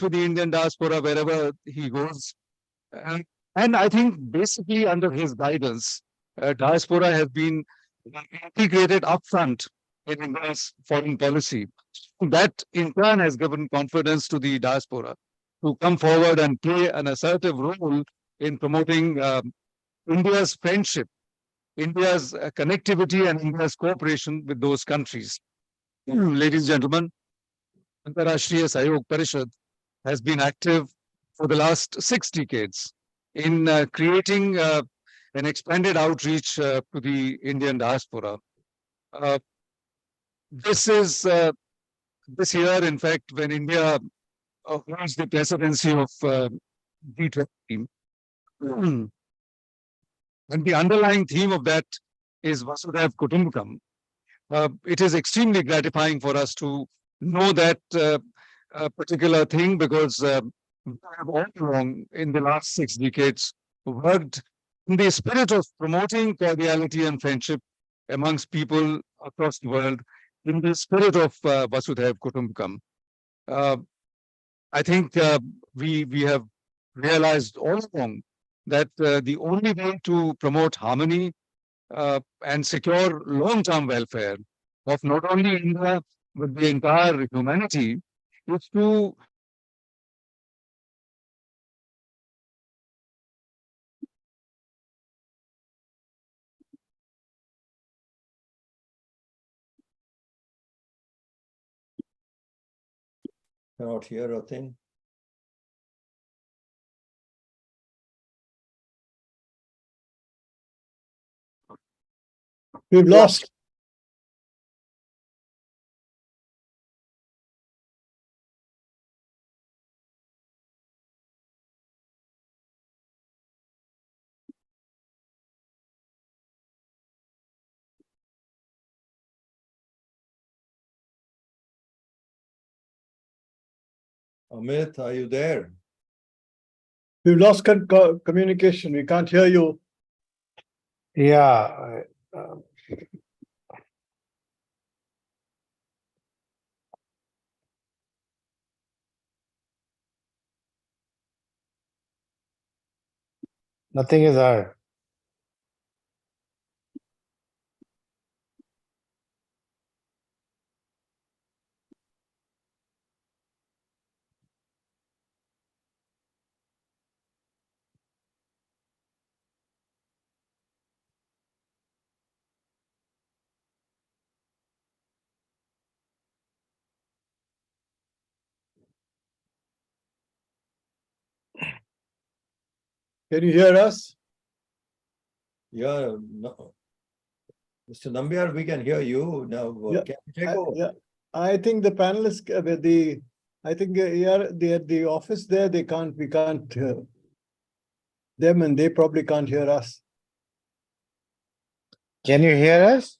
with the Indian diaspora wherever he goes. And, and I think basically under his guidance, diaspora has been integrated upfront in India's foreign policy. That in turn has given confidence to the diaspora to come forward and play an assertive role in promoting India's friendship, India's connectivity, and India's cooperation with those countries. Ladies and gentlemen, Antarashtriya Sahayog Parishad has been active for the last 6 decades in creating an expanded outreach to the Indian diaspora. This is this year, in fact, when India holds the presidency of G20. And the underlying theme of that is Vasudhaiv Kutumbakam. It is extremely gratifying for us to know that particular thing because we have all along in the last 6 decades worked in the spirit of promoting cordiality and friendship amongst people across the world in the spirit of Vasudhaiv Kutumbakam. I think we have realized all along that the only way to promote harmony and secure long-term welfare of not only India but the entire humanity is to cannot hear a thing. We've lost. Amit, are you there? We've lost communication. We can't hear you. Yeah. Nothing is heard. Can you hear us? Yeah, no. Mr. Nambiar, we can hear you now. Yeah, Can you take over? Yeah, I think the panelists, I think the office there, we can't them, and they probably can't hear us. Can you hear us?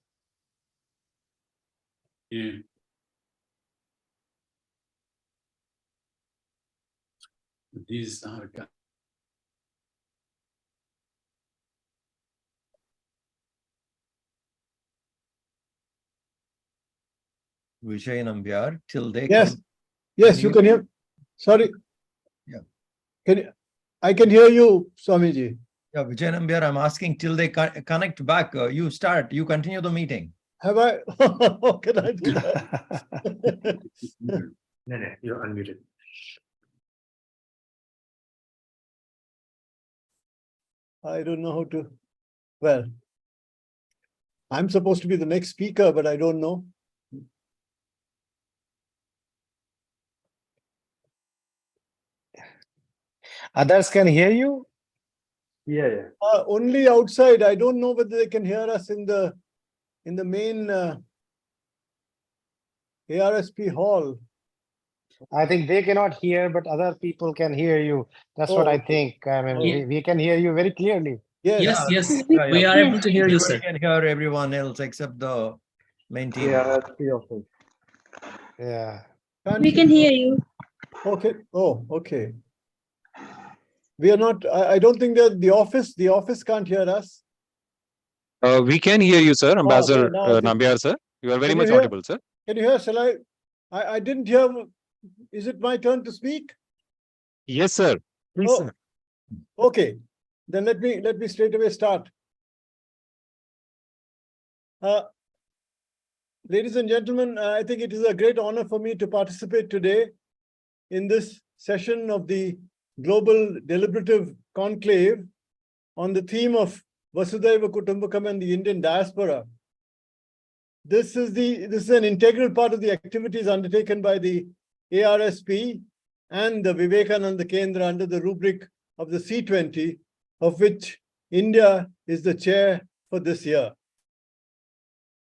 Yeah. These are Vijay Nambiar, till they Yes, come. yes, you can hear. Sorry. Yeah. I can hear you, Swamiji. Yeah, Vijay Nambiar, I'm asking till they connect back. You start, you continue the meeting. Have I? How can I do that? No, you're unmuted. I don't know how to. Well, I'm supposed to be the next speaker, but I don't know. Others can hear you? Yeah. Only outside. I don't know whether they can hear us in the main ARSP hall. I think they cannot hear, but other people can hear you. That's what I think. I mean, we can hear you very clearly. Yes. Yes, Yeah, we are able to hear you, sir. We can hear everyone else except the main team. Yeah. We can hear you. Okay. Oh, okay. We are not. I don't think that the office can't hear us. we can hear you, sir, Ambassador now I think- Nambiar, sir. You are very Can you much hear? audible, sir. Can you hear? Shall I didn't hear. Is it my turn to speak? Yes, sir. Please, Oh. sir. Okay, then let me straight away start. Ladies and gentlemen, I think it is a great honor for me to participate today in this session of the Global Deliberative Conclave on the theme of Vasudhaiva Kutumbakam and the Indian diaspora. This is an integral part of the activities undertaken by the ARSP and the Vivekananda Kendra under the rubric of the C20, of which India is the chair for this year.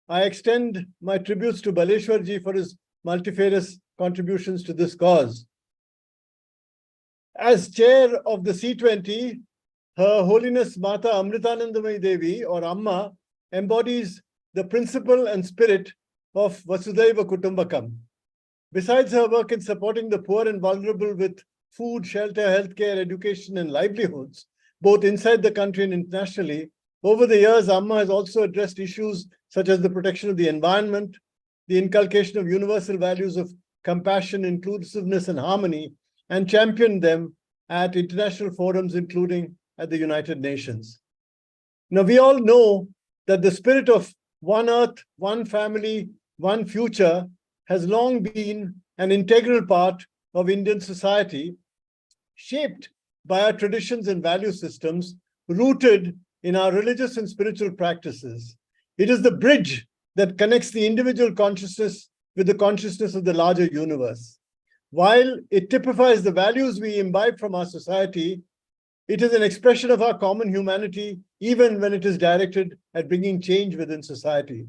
I extend my tributes to Baleshwarji for his multifarious contributions to this cause. As chair of the C20, Her Holiness Mata Amritanandamayi Devi, or Amma, embodies the principle and spirit of Vasudhaiva Kutumbakam. Besides her work in supporting the poor and vulnerable with food, shelter, healthcare, education, and livelihoods, both inside the country and internationally, over the years, Amma has also addressed issues such as the protection of the environment, the inculcation of universal values of compassion, inclusiveness, and harmony, and championed them at international forums, including at the United Nations. Now, we all know that the spirit of one earth, one family, one future has long been an integral part of Indian society, shaped by our traditions and value systems, rooted in our religious and spiritual practices. It is the bridge that connects the individual consciousness with the consciousness of the larger universe. While it typifies the values we imbibe from our society, it is an expression of our common humanity, even when it is directed at bringing change within society.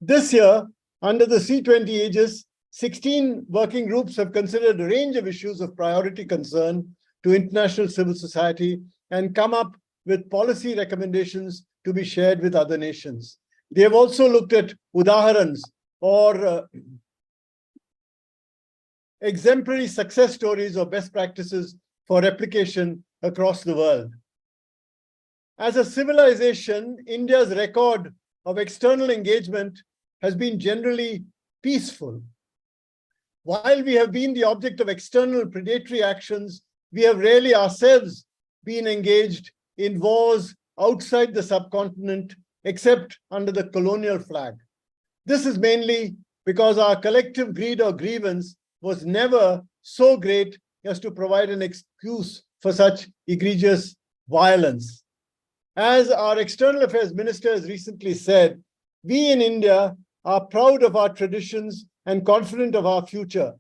This year, under the C20 aegis, 16 working groups have considered a range of issues of priority concern to international civil society and come up with policy recommendations to be shared with other nations. They have also looked at udaharans, or exemplary success stories or best practices for replication across the world. As a civilization, India's record of external engagement has been generally peaceful. While we have been the object of external predatory actions, we have rarely ourselves been engaged in wars outside the subcontinent, except under the colonial flag. This is mainly because our collective greed or grievance was never so great as to provide an excuse for such egregious violence. As our External Affairs Minister has recently said, we in India are proud of our traditions and confident of our future.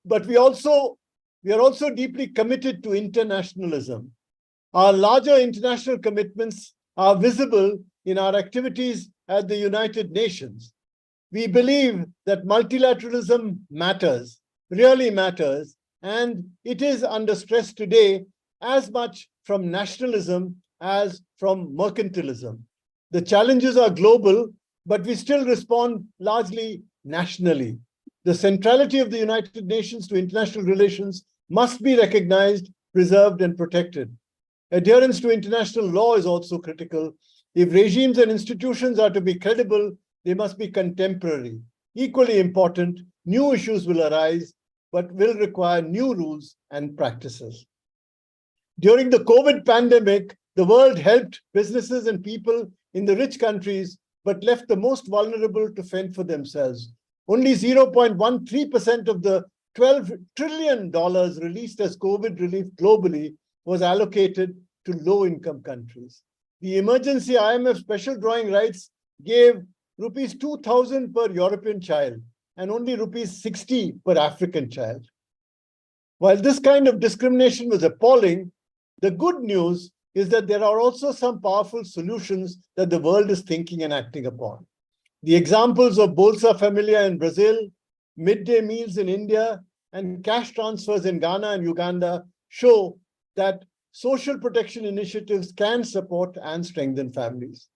But we are also deeply committed to internationalism. Our larger international commitments are visible in our activities at the United Nations. We believe that multilateralism matters, really matters, and it is under stress today as much from nationalism as from mercantilism. The challenges are global, but we still respond largely nationally. The centrality of the United Nations to international relations must be recognized, preserved, and protected. Adherence to international law is also critical. If regimes and institutions are to be credible, they must be contemporary. Equally important, new issues will arise, but will require new rules and practices. During the COVID pandemic, the world helped businesses and people in the rich countries, but left the most vulnerable to fend for themselves. Only 0.13% of the $12 trillion released as COVID relief globally was allocated to low-income countries. The emergency IMF special drawing rights gave rupees 2,000 per European child and only rupees 60 per African child. While this kind of discrimination was appalling, the good news is that there are also some powerful solutions that the world is thinking and acting upon. The examples of Bolsa Familia in Brazil, midday meals in India, and cash transfers in Ghana and Uganda show that social protection initiatives can support and strengthen families.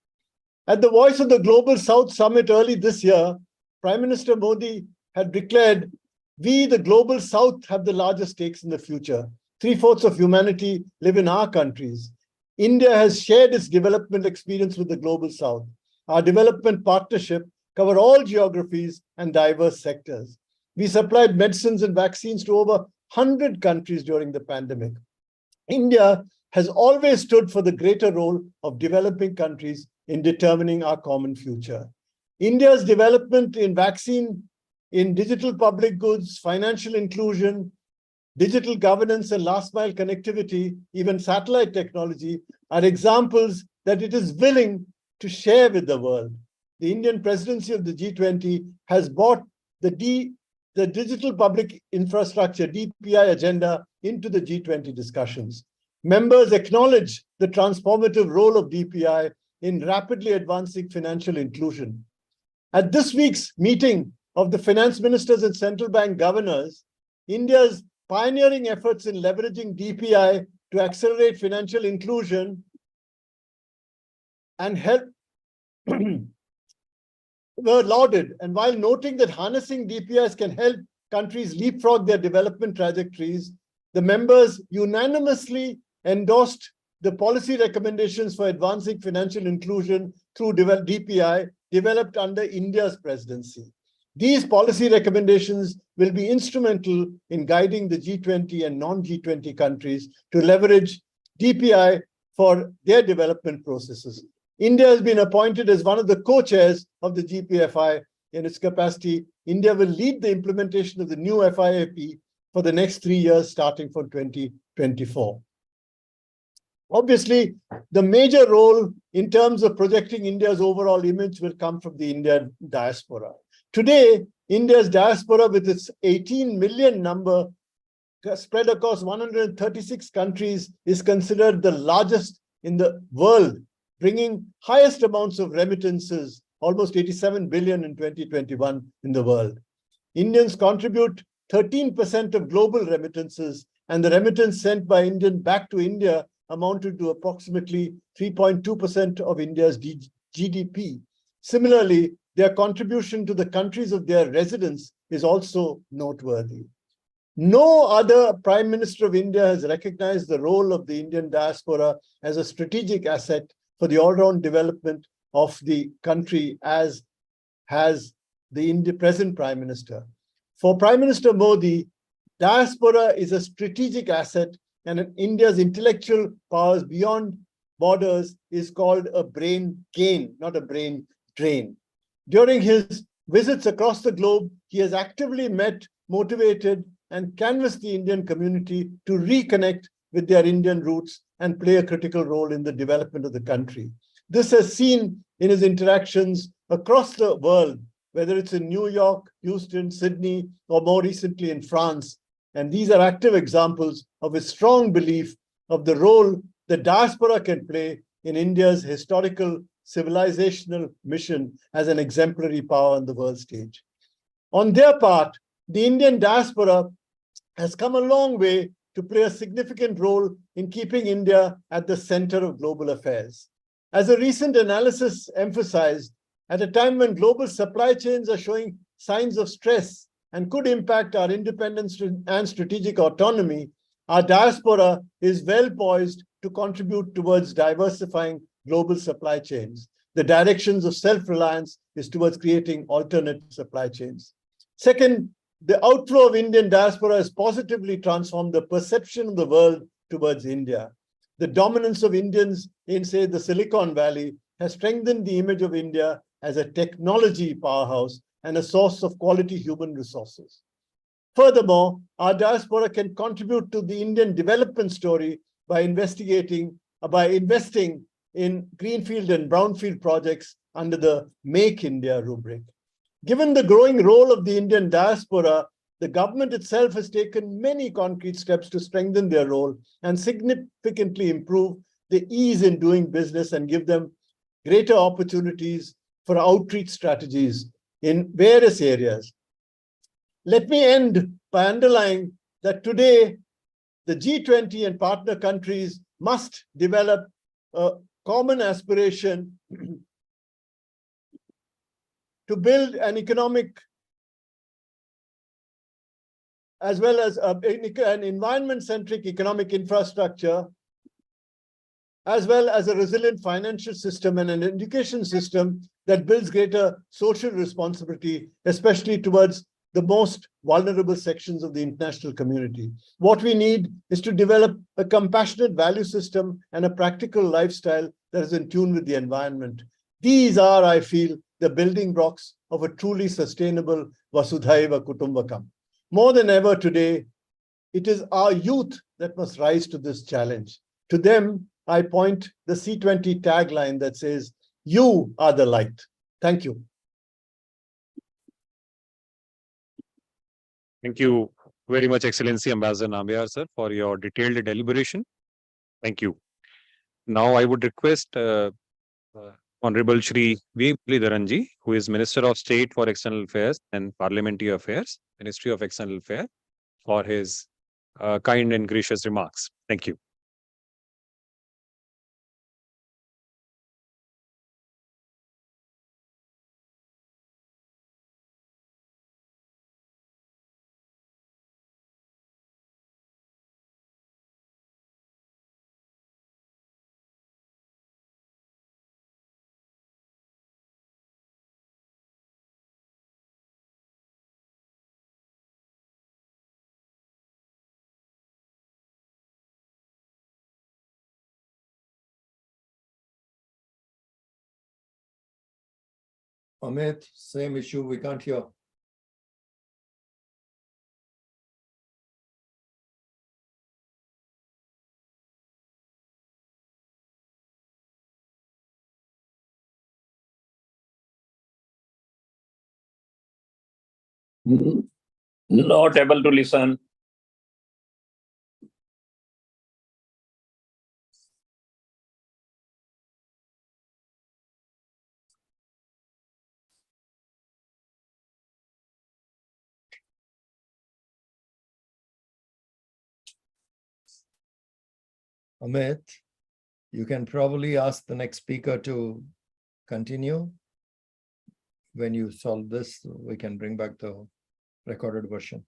At the Voice of the Global South Summit early this year, Prime Minister Modi had declared, we, the Global South, have the largest stakes in the future. 3/4 of humanity live in our countries. India has shared its development experience with the Global South. Our development partnership cover all geographies and diverse sectors. We supplied medicines and vaccines to over 100 countries during the pandemic. India has always stood for the greater role of developing countries in determining our common future. India's development in vaccine, in digital public goods, financial inclusion, digital governance and last mile connectivity, even satellite technology, are examples that it is willing to share with the world. The Indian presidency of the G20 has brought the digital public infrastructure, DPI agenda, into the G20 discussions. Members acknowledge the transformative role of DPI in rapidly advancing financial inclusion. At this week's meeting of the finance ministers and central bank governors, India's pioneering efforts in leveraging DPI to accelerate financial inclusion and help were lauded. And while noting that harnessing DPIs can help countries leapfrog their development trajectories, the members unanimously endorsed the policy recommendations for advancing financial inclusion through DPI developed under India's presidency. These policy recommendations will be instrumental in guiding the G20 and non-G20 countries to leverage DPI for their development processes. India has been appointed as one of the co-chairs of the GPFI. In its capacity, India will lead the implementation of the new FIAP for the next 3 years, starting from 2024. Obviously, the major role in terms of projecting India's overall image will come from the Indian diaspora. Today, India's diaspora, with its 18 million number spread across 136 countries, is considered the largest in the world, bringing highest amounts of remittances, almost 87 billion in 2021 in the world. Indians contribute 13% of global remittances, and the remittance sent by Indian back to India amounted to approximately 3.2% of India's GDP. Similarly, their contribution to the countries of their residence is also noteworthy. No other Prime Minister of India has recognized the role of the Indian diaspora as a strategic asset for the all-round development of the country, as has the present Prime Minister. For Prime Minister Modi, diaspora is a strategic asset, and India's intellectual powers beyond borders is called a brain gain, not a brain drain. During his visits across the globe, he has actively met, motivated, and canvassed the Indian community to reconnect with their Indian roots and play a critical role in the development of the country. This is seen in his interactions across the world, whether it's in New York, Houston, Sydney, or more recently in France. And these are active examples of his strong belief of the role the diaspora can play in India's historical civilizational mission as an exemplary power on the world stage. On their part, the Indian diaspora has come a long way to play a significant role in keeping India at the center of global affairs. As a recent analysis emphasized, at a time when global supply chains are showing signs of stress and could impact our independence and strategic autonomy, our diaspora is well poised to contribute towards diversifying global supply chains. The directions of self-reliance is towards creating alternate supply chains. Second, the outflow of Indian diaspora has positively transformed the perception of the world towards India. The dominance of Indians in, say, the Silicon Valley has strengthened the image of India as a technology powerhouse and a source of quality human resources. Furthermore, our diaspora can contribute to the Indian development story by investing in greenfield and brownfield projects under the Make India rubric. Given the growing role of the Indian diaspora, the government itself has taken many concrete steps to strengthen their role and significantly improve the ease in doing business and give them greater opportunities for outreach strategies in various areas. Let me end by underlining that today, the G20 and partner countries must develop a common aspiration to build an economic as well as an environment-centric economic infrastructure, as well as a resilient financial system and an education system that builds greater social responsibility, especially towards the most vulnerable sections of the international community. What we need is to develop a compassionate value system and a practical lifestyle that is in tune with the environment. These are, I feel, the building blocks of a truly sustainable Vasudhaiva Kutumbakam. More than ever today, it is our youth that must rise to this challenge. To them, I point the C20 tagline that says, "You are the light." Thank you. Thank you very much, Excellency Ambassador Nambiar, sir, for your detailed deliberation. Thank you. Now I would request Honorable Shri V. Muradharanji, who is Minister of State for External Affairs and Parliamentary Affairs, Ministry of External Affairs, for his kind and gracious remarks. Thank you. Amit, same issue, we can't hear. Not able to listen. Amit, you can probably ask the next speaker to continue. When you solve this, we can bring back the recorded version.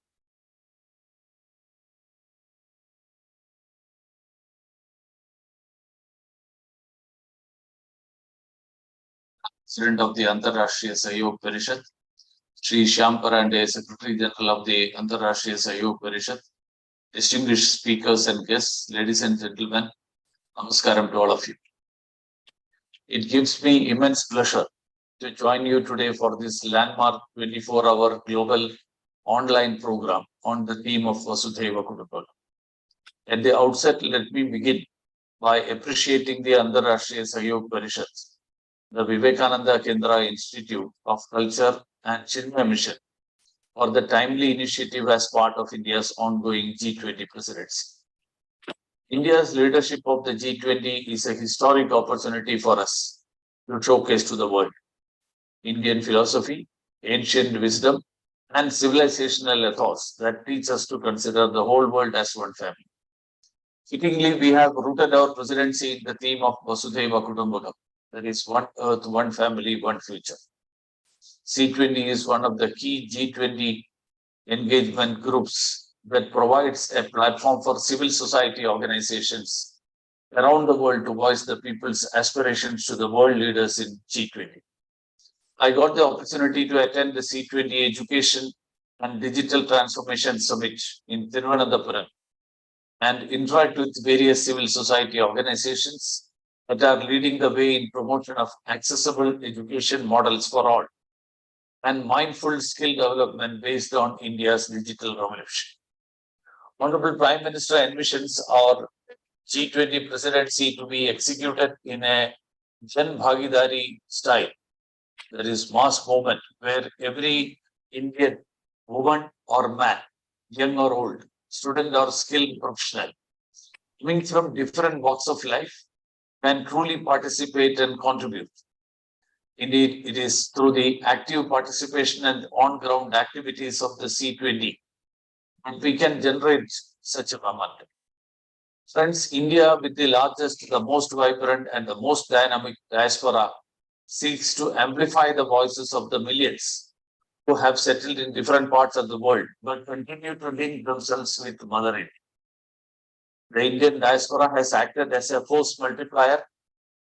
President of the Antarrashtriya Sahyog Parishad, Shri Shyam Parande, Secretary General of the Antarrashtriya Sahyog Parishad, distinguished speakers and guests, ladies and gentlemen, namaskaram to all of you. It gives me immense pleasure to join you today for this landmark 24-hour global online program on the theme of Vasudhaiva Kutumbakam. At the outset, let me begin by appreciating the Antarrashtriya Sahyog Parishad, the Vivekananda Kendra Institute of Culture and Chinmay Mission, for the timely initiative as part of India's ongoing G20 presidency. India's leadership of the G20 is a historic opportunity for us to showcase to the world Indian philosophy, ancient wisdom, and civilizational ethos that teach us to consider the whole world as one family. Fittingly, we have rooted our presidency in the theme of Vasudhaiva Kutumbakam, that is, one earth, one family, one future. C20 is one of the key G20 engagement groups that provides a platform for civil society organizations around the world to voice the people's aspirations to the world leaders in G20. I got the opportunity to attend the C20 Education and Digital Transformation Summit in Thiruvananthapuram and interact with various civil society organizations that are leading the way in promotion of accessible education models for all and mindful skill development based on India's digital revolution. Honorable Prime Minister envisions our G20 presidency to be executed in a Jan Bhagidari style, that is mass movement, where every Indian woman or man, young or old, student or skilled professional, coming from different walks of life, can truly participate and contribute. Indeed, it is through the active participation and on-ground activities of the C20 that we can generate such a momentum. Friends, India, with the largest, the most vibrant, and the most dynamic diaspora, seeks to amplify the voices of the millions who have settled in different parts of the world, but continue to link themselves with Mother India. The Indian diaspora has acted as a force multiplier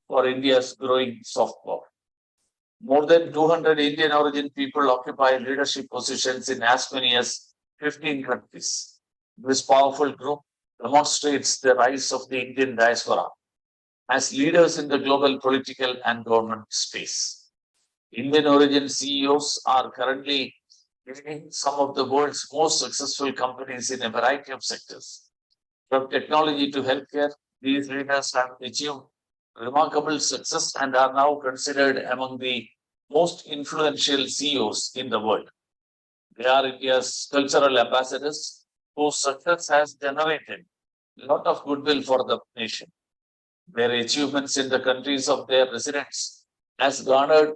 for India's growing soft power. More than 200 Indian origin people occupy leadership positions in as many as 15 countries. This powerful group demonstrates the rise of the Indian diaspora as leaders in the global political and government space. Indian origin CEOs are currently leading some of the world's most successful companies in a variety of sectors. From technology to healthcare, these leaders have achieved remarkable success and are now considered among the most influential CEOs in the world. They are India's cultural ambassadors whose success has generated a lot of goodwill for the nation. Their achievements in the countries of their residence has garnered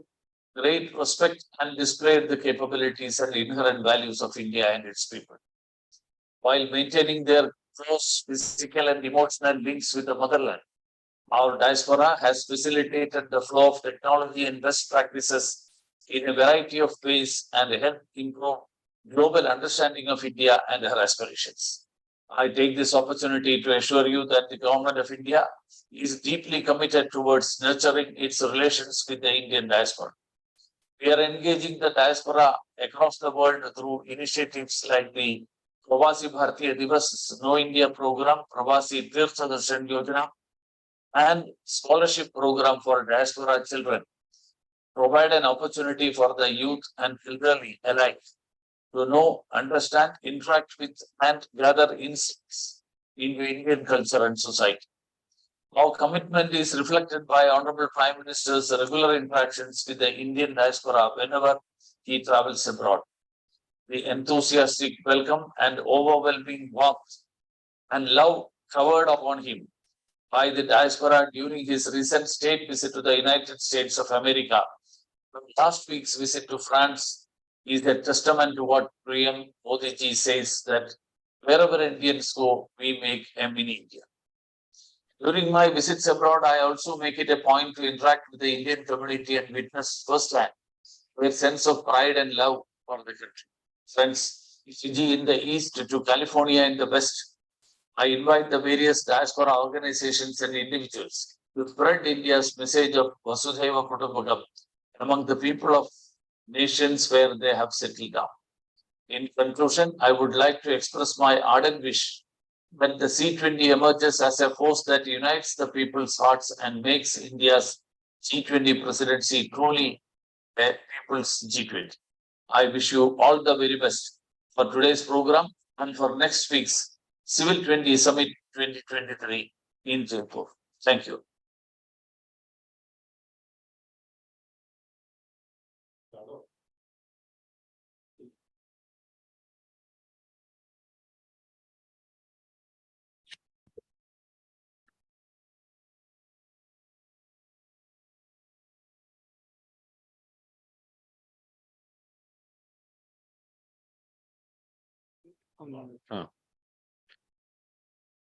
great respect and displayed the capabilities and inherent values of India and its people. While maintaining their close physical and emotional links with the motherland, our diaspora has facilitated the flow of technology and best practices in a variety of ways and helped improve global understanding of India and her aspirations. I take this opportunity to assure you that the government of India is deeply committed towards nurturing its relations with the Indian diaspora. We are engaging the diaspora across the world through initiatives like the Pravasi Bharatiya Divas No India program, Pravasi Tirtha Darshan Yojana, and scholarship program for diaspora children provide an opportunity for the youth and elderly alike to know, understand, interact with, and gather insights into Indian culture and society. Our commitment is reflected by Honorable Prime Minister's regular interactions with the Indian diaspora whenever he travels abroad. The enthusiastic welcome and overwhelming warmth and love showered upon him by the diaspora during his recent state visit to the United States of America. Last week's visit to France is a testament to what PM Modi ji says, that wherever Indians go, we make a mini India. During my visits abroad, I also make it a point to interact with the Indian community and witness firsthand their sense of pride and love for the country. Friends, Fiji in the east to California in the west, I invite the various diaspora organizations and individuals to spread India's message of Vasudhaiva Kutumbakam among the people of nations where they have settled down. In conclusion, I would like to express my ardent wish that the C20 emerges as a force that unites the people's hearts and makes India's G20 presidency truly a people's G20. I wish you all the very best for today's program and for next week's Civil 20 Summit 2023 in Jaipur. Thank you.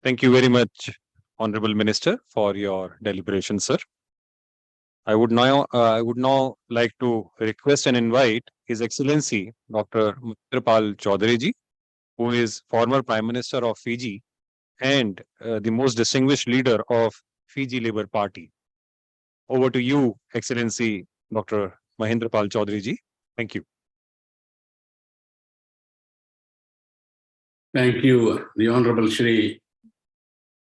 Thank you very much, Honorable Minister, for your deliberation, sir. I would now like to request and invite His Excellency Dr. Mahindrapal Chaudhary ji, who is former Prime Minister of Fiji and the most distinguished leader of Fiji Labour Party. Over to you, Excellency Dr. Mahindrapal Chaudhary ji. Thank you. Thank you, the Honorable Shri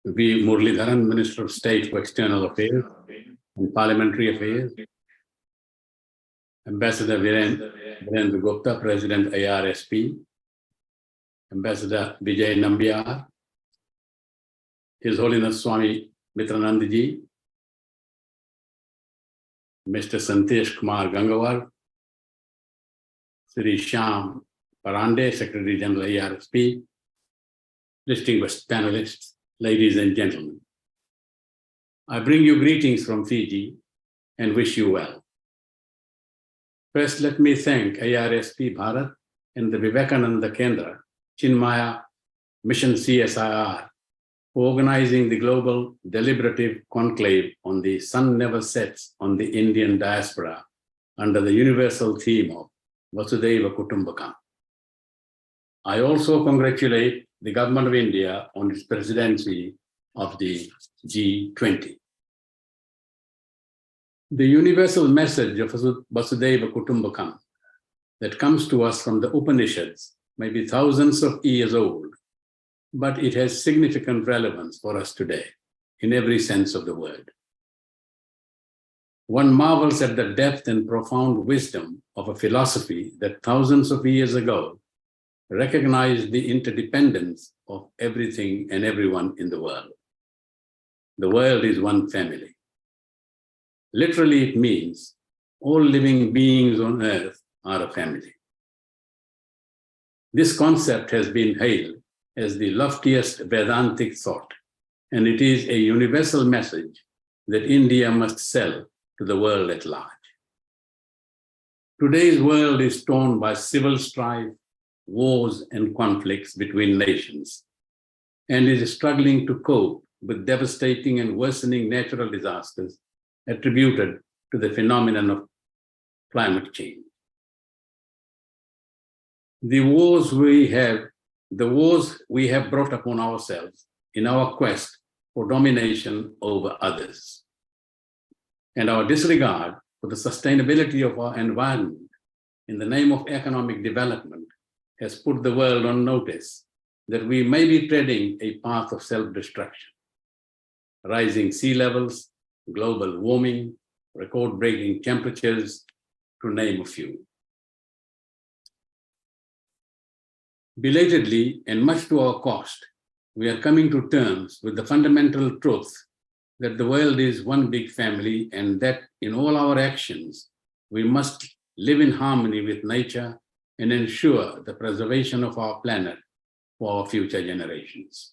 V. Muralidharan, Minister of State for External Affairs and Parliamentary Affairs, Ambassador Virendra Gupta, President IRSP, Ambassador Vijay Nambiar, His Holiness Swami Mitranandji, Mr. Santesh Kumar Gangawar, Sri Shyam Parande, Secretary General IRSP, distinguished panelists, ladies and gentlemen. I bring you greetings from Fiji and wish you well. First, let me thank IRSP Bharat and the Vivekananda Kendra, Chinmaya Mission CSIR, for organizing the global deliberative conclave on the Sun Never Sets on the Indian diaspora under the universal theme of Vasudhaiva Kutumbakam. I also congratulate the Government of India on its presidency of the G20. The universal message of Vasudhaiva Kutumbakam that comes to us from the Upanishads may be thousands of years old, but it has significant relevance for us today in every sense of the word. One marvels at the depth and profound wisdom of a philosophy that thousands of years ago recognized the interdependence of everything and everyone in the world. The world is one family. Literally, it means all living beings on earth are a family. This concept has been hailed as the loftiest Vedantic thought, and it is a universal message that India must sell to the world at large. Today's world is torn by civil strife, wars, and conflicts between nations, and is struggling to cope with devastating and worsening natural disasters attributed to the phenomenon of climate change. The wars we have brought upon ourselves in our quest for domination over others, and our disregard for the sustainability of our environment in the name of economic development has put the world on notice that we may be treading a path of self-destruction. Rising sea levels, global warming, record-breaking temperatures, to name a few. Belatedly, and much to our cost, we are coming to terms with the fundamental truth that the world is one big family, and that in all our actions, we must live in harmony with nature and ensure the preservation of our planet for our future generations.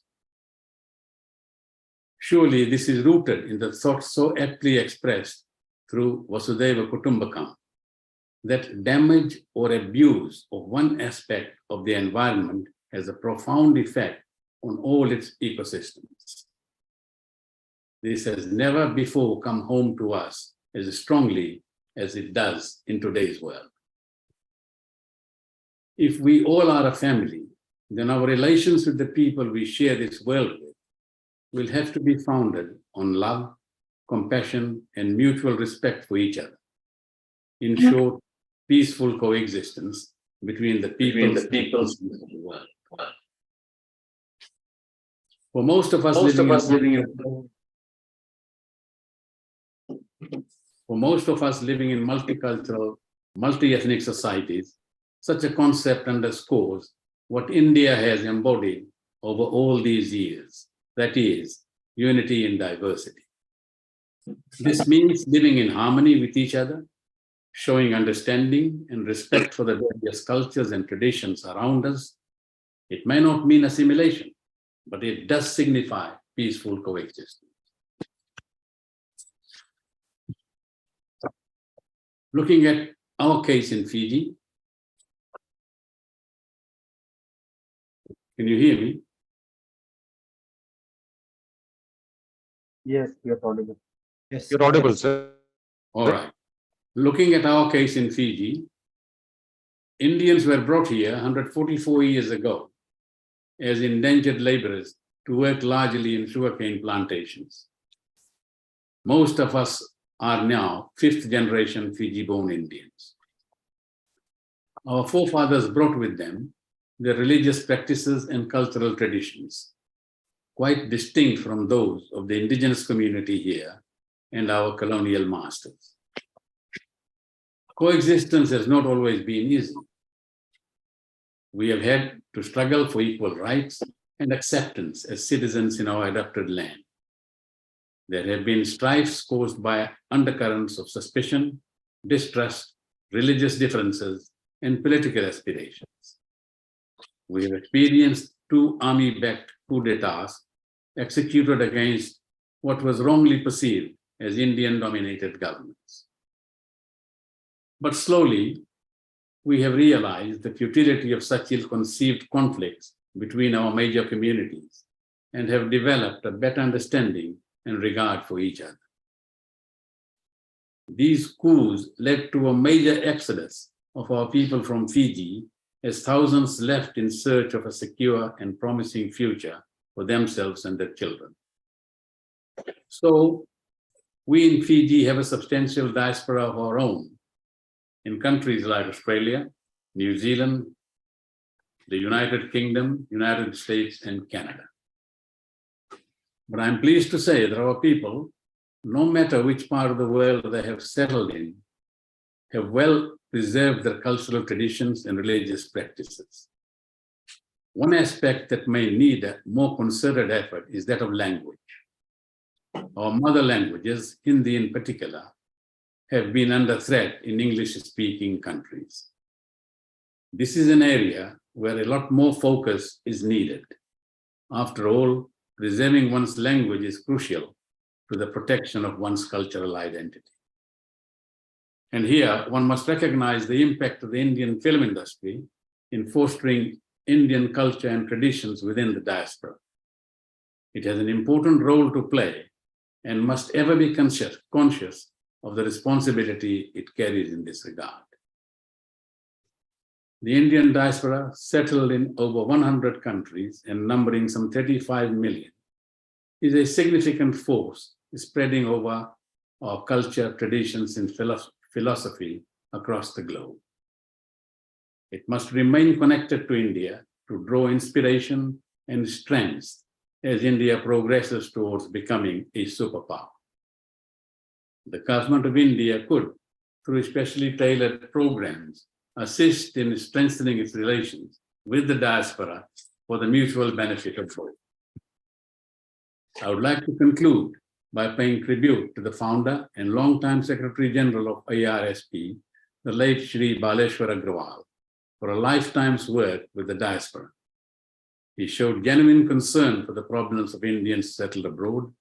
Surely this is rooted in the thought so aptly expressed through Vasudhaiva Kutumbakam, that damage or abuse of one aspect of the environment has a profound effect on all its ecosystems. This has never before come home to us as strongly as it does in today's world. If we all are a family, then our relations with the people we share this world with will have to be founded on love, compassion, and mutual respect for each other. In short, peaceful coexistence between the peoples of the world. For most of us living in multicultural, multi-ethnic societies, such a concept underscores what India has embodied over all these years, that is, unity in diversity. This means living in harmony with each other, showing understanding and respect for the various cultures and traditions around us. It may not mean assimilation, but it does signify peaceful coexistence. Looking at our case in Fiji, can you hear me? Yes, you're audible. Yes. You're audible, sir. All right. Looking at our case in Fiji, Indians were brought here 144 years ago as indentured laborers to work largely in sugarcane plantations. Most of us are now fifth-generation Fiji-born Indians. Our forefathers brought with them their religious practices and cultural traditions, quite distinct from those of the indigenous community here and our colonial masters. Coexistence has not always been easy. We have had to struggle for equal rights and acceptance as citizens in our adopted land. There have been strifes caused by undercurrents of suspicion, distrust, religious differences, and political aspirations. We have experienced 2 army-backed coup d'etats executed against what was wrongly perceived as Indian-dominated governments. But slowly, we have realized the futility of such ill-conceived conflicts between our major communities and have developed a better understanding and regard for each other. These coups led to a major exodus of our people from Fiji, as thousands left in search of a secure and promising future for themselves and their children. So, We in Fiji have a substantial diaspora of our own in countries like Australia, New Zealand, the United Kingdom, United States, and Canada. But I'm pleased to say that our people, no matter which part of the world they have settled in, have well preserved their cultural traditions and religious practices. One aspect that may need a more concerted effort is that of language. Our mother languages, Hindi in particular, have been under threat in English-speaking countries. This is an area where a lot more focus is needed. After all, preserving one's language is crucial to the protection of one's cultural identity. And here, one must recognize the impact of the Indian film industry in fostering Indian culture and traditions within the diaspora. It has an important role to play and must ever be conscious of the responsibility it carries in this regard. The Indian diaspora, settled in over 100 countries and numbering some 35 million, is a significant force spreading over our culture, traditions, and philosophy across the globe. It must remain connected to India to draw inspiration and strength as India progresses towards becoming a superpower. The government of India could, through specially tailored programs, assist in strengthening its relations with the diaspora for the mutual benefit of both. I would like to conclude by paying tribute to the founder and longtime Secretary General of IRSP, the late Shri Baleshwar Agrawal, for a lifetime's work with the diaspora. He showed genuine concern for the problems of Indians settled abroad,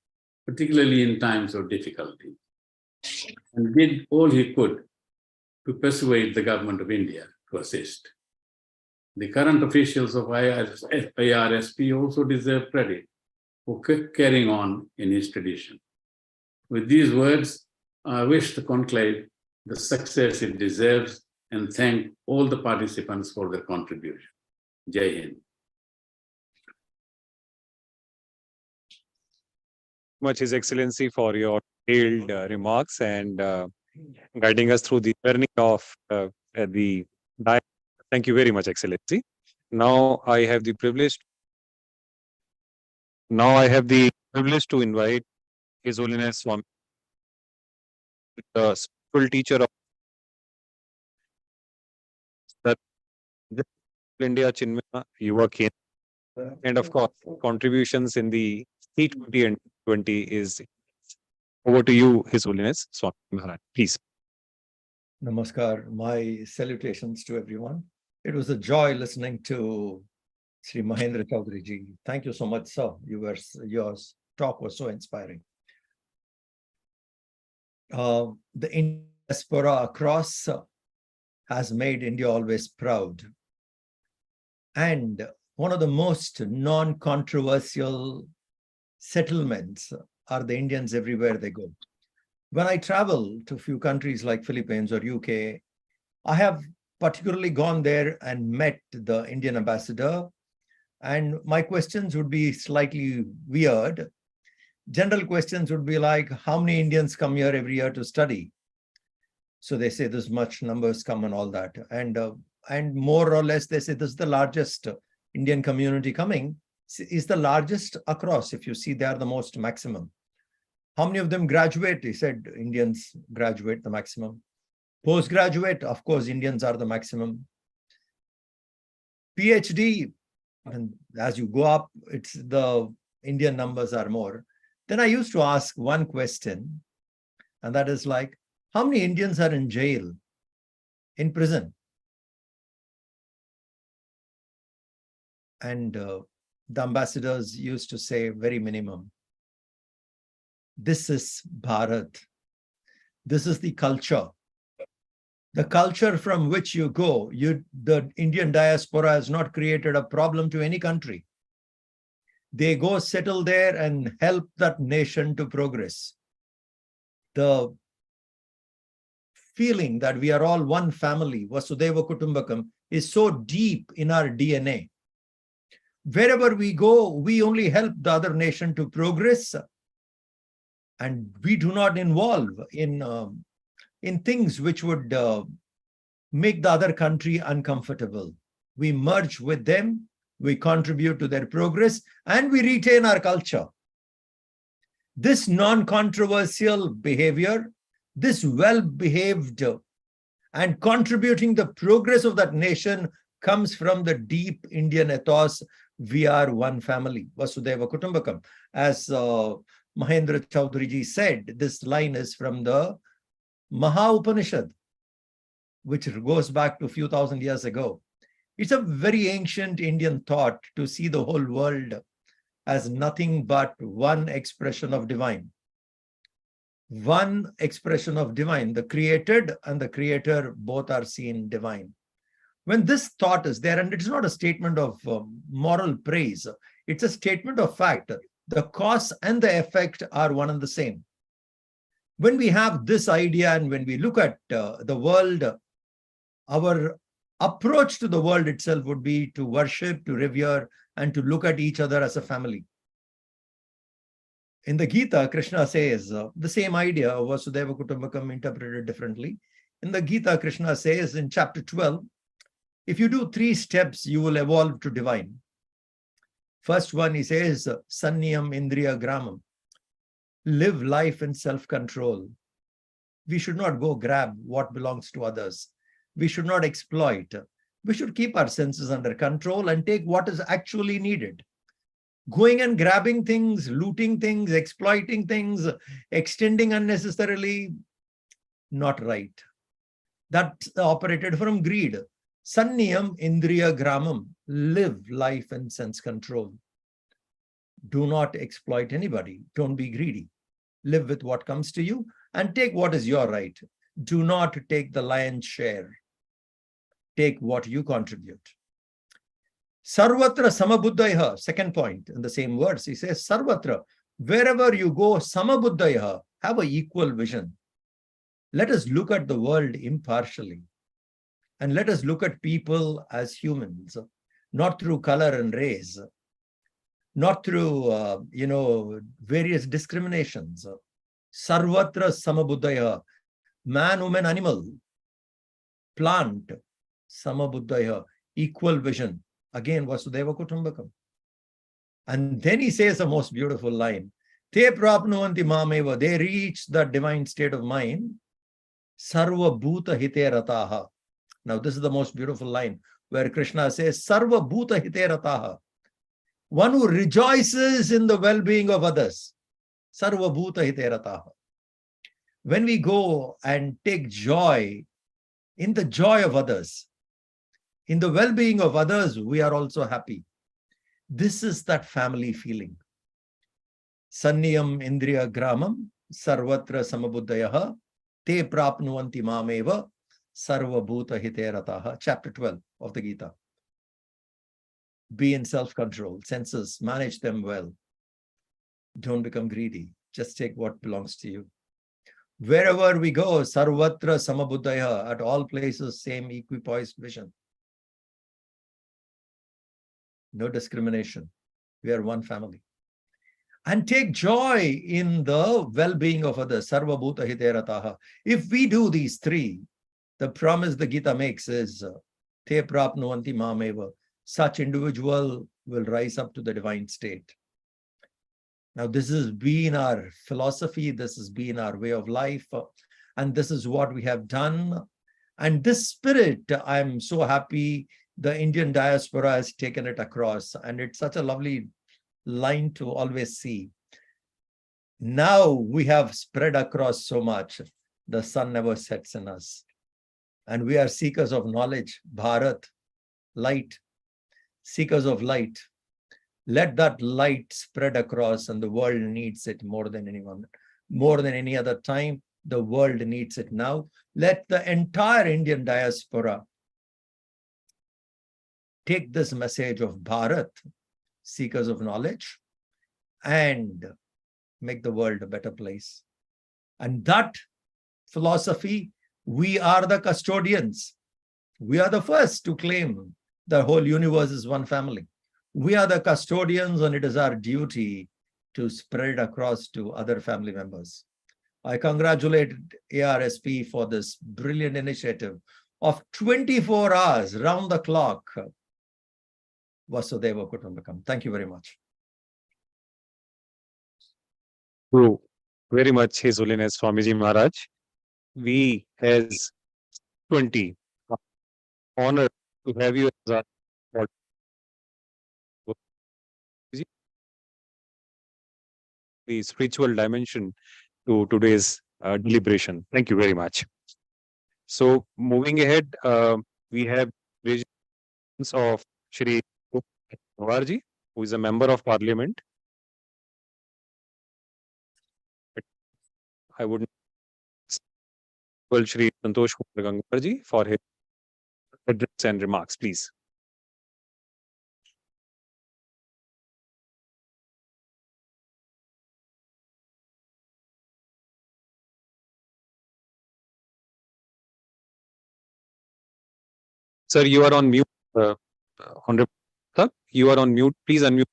particularly in times of difficulty, and did all he could to persuade the government of India to assist. The current officials of IRSP also deserve credit for carrying on in his tradition. With these words, I wish the conclave the success it deserves and thank all the participants for their contribution. Jai Hind. Much His Excellency for your detailed remarks and guiding us through the journey of the diet. Thank you very much, Excellency. Now I have the privilege to invite His Holiness Swami, the school teacher of the India Chinmaya Yuva Kendra, and of course contributions in the T20 and 20 is over to you, His Holiness Swami Maharaj. Please. Namaskar. My salutations to everyone. It was a joy listening to Sri Mahendra Chaudhary ji. Thank you so much, sir. Your talk was so inspiring. The Indian diaspora across has made India always proud. And one of the most non-controversial settlements are the Indians everywhere they go. When I travel to a few countries like Philippines or UK, I have particularly gone there and met the Indian ambassador, and my questions would be slightly weird. General questions would be like, how many Indians come here every year to study? So they say this much numbers come and all that. And more or less, they say this is the largest Indian community coming, is the largest across. If you see, they are the most maximum. How many of them graduate? He said Indians graduate the maximum. Postgraduate, of course, Indians are the maximum. PhD, and as you go up, it's the Indian numbers are more. Then I used to ask one question, and that is like, how many Indians are in jail, in prison? And the ambassadors used to say very minimum. This is Bharat. This is the culture. The culture from which you go, the Indian diaspora has not created a problem to any country. They go settle there and help that nation to progress. The feeling that we are all one family, Vasudhaiva Kutumbakam, is so deep in our DNA. Wherever we go, we only help the other nation to progress. And we do not involve in things which would make the other country uncomfortable. We merge with them, we contribute to their progress, and we retain our culture. This non-controversial behavior, this well-behaved and contributing the progress of that nation comes from the deep Indian ethos. We are one family, Vasudhaiva Kutumbakam. As Mahendra Chaudhary ji said, this line is from the Maha Upanishad, which goes back to a few thousand years ago. It's a very ancient Indian thought to see the whole world as nothing but one expression of divine. One expression of divine. The created and the creator both are seen divine. When this thought is there, and it's not a statement of moral praise, it's a statement of fact. The cause and the effect are one and the same. When we have this idea and when we look at the world, our approach to the world itself would be to worship, to revere, and to look at each other as a family. In the Gita, Krishna says the same idea of Vasudhaiva Kutumbakam interpreted differently. In the Gita, Krishna says in chapter 12, if you do 3 steps, you will evolve to divine. First one, he says, Sanniyam Indriya Gramam. Live life in self-control. We should not go grab what belongs to others. We should not exploit. We should keep our senses under control and take what is actually needed. Going and grabbing things, looting things, exploiting things, extending unnecessarily, not right. That operated from greed. Sanniyam Indriya Gramam. Live life in sense control. Do not exploit anybody. Don't be greedy. Live with what comes to you and take what is your right. Do not take the lion's share. Take what you contribute. Sarvatra Samabuddhaya, second point in the same words, he says, Sarvatra, wherever you go, Samabuddhaya, have an equal vision. Let us look at the world impartially. And let us look at people as humans, not through color and race, not through, various discriminations. Sarvatra Samabuddhaya, man, woman, animal, plant, Samabuddhaya, equal vision. Again, Vasudhaiva Kutumbakam. And then he says the most beautiful line, Te prapnuvanti mameva, they reach the divine state of mind, Sarva bhuta hite rataha. Now, this is the most beautiful line where Krishna says, Sarva bhuta hite rataha. One who rejoices in the well-being of others. Sarva bhuta hite rataha. When we go and take joy in the joy of others, in the well-being of others, we are also happy. This is that family feeling. Sanniyam Indriya Gramam, Sarvatra Samabuddhayaha, Te Prapnuvanti Mameva, Sarva Bhuta Hite Rataha. Chapter 12 of the Gita. Be in self-control, senses, manage them well. Don't become greedy. Just take what belongs to you. Wherever we go, Sarvatra Samabuddhaya, at all places, same equipoised vision. No discrimination. We are one family. And take joy in the well-being of others. Sarva Bhuta Hite Rataha. If we do these 3, the promise the Gita makes is Te Prapnuvanti Mameva. Such individual will rise up to the divine state. Now, this has been our philosophy. This has been our way of life. And this is what we have done. And this spirit, I'm so happy the Indian diaspora has taken it across. And it's such a lovely line to always see. Now we have spread across so much. The sun never sets in us. And we are seekers of knowledge. Bharat, light. Seekers of light. Let that light spread across, and the world needs it more than anyone, more than any other time. The world needs it now. Let the entire Indian diaspora take this message of Bharat, seekers of knowledge, and make the world a better place. And that philosophy, we are the custodians. We are the first to claim the whole universe is one family. We are the custodians, and it is our duty to spread across to other family members. I congratulate ARSP for this brilliant initiative of 24 hours round the clock. Vasudeva Kutumbakam. Thank you very much. True. Very much His Holiness Swamiji Maharaj. We as 20 are honored to have you as our the spiritual dimension to today's deliberation. Thank you very much. So moving ahead, we have presence of Shri Nawarji, who is a member of Parliament. I would call Shri Santosh Kumar Gangarji for his address and remarks, please. Sir, you are on mute. Honorable Sir, you are on mute. Please unmute.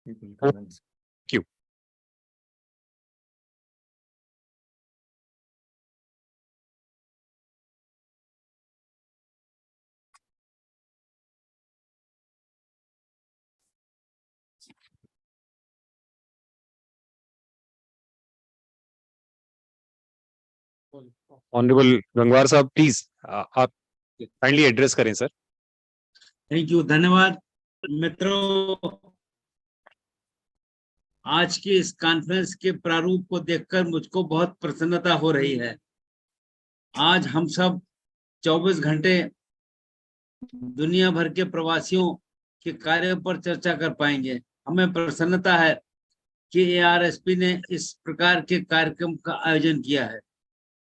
Thank you. Honorable Gangwar Sahab, please, आप kindly address करें sir. Thank you, धन्यवाद मित्रों। आज की इस conference के प्रारूप को देखकर मुझको बहुत प्रसन्नता हो रही है। आज हम सब 24 घंटे दुनिया भर के प्रवासियों के कार्य पर चर्चा कर पाएंगे। हमें प्रसन्नता है कि ARSP ने इस प्रकार के कार्यक्रम का आयोजन किया है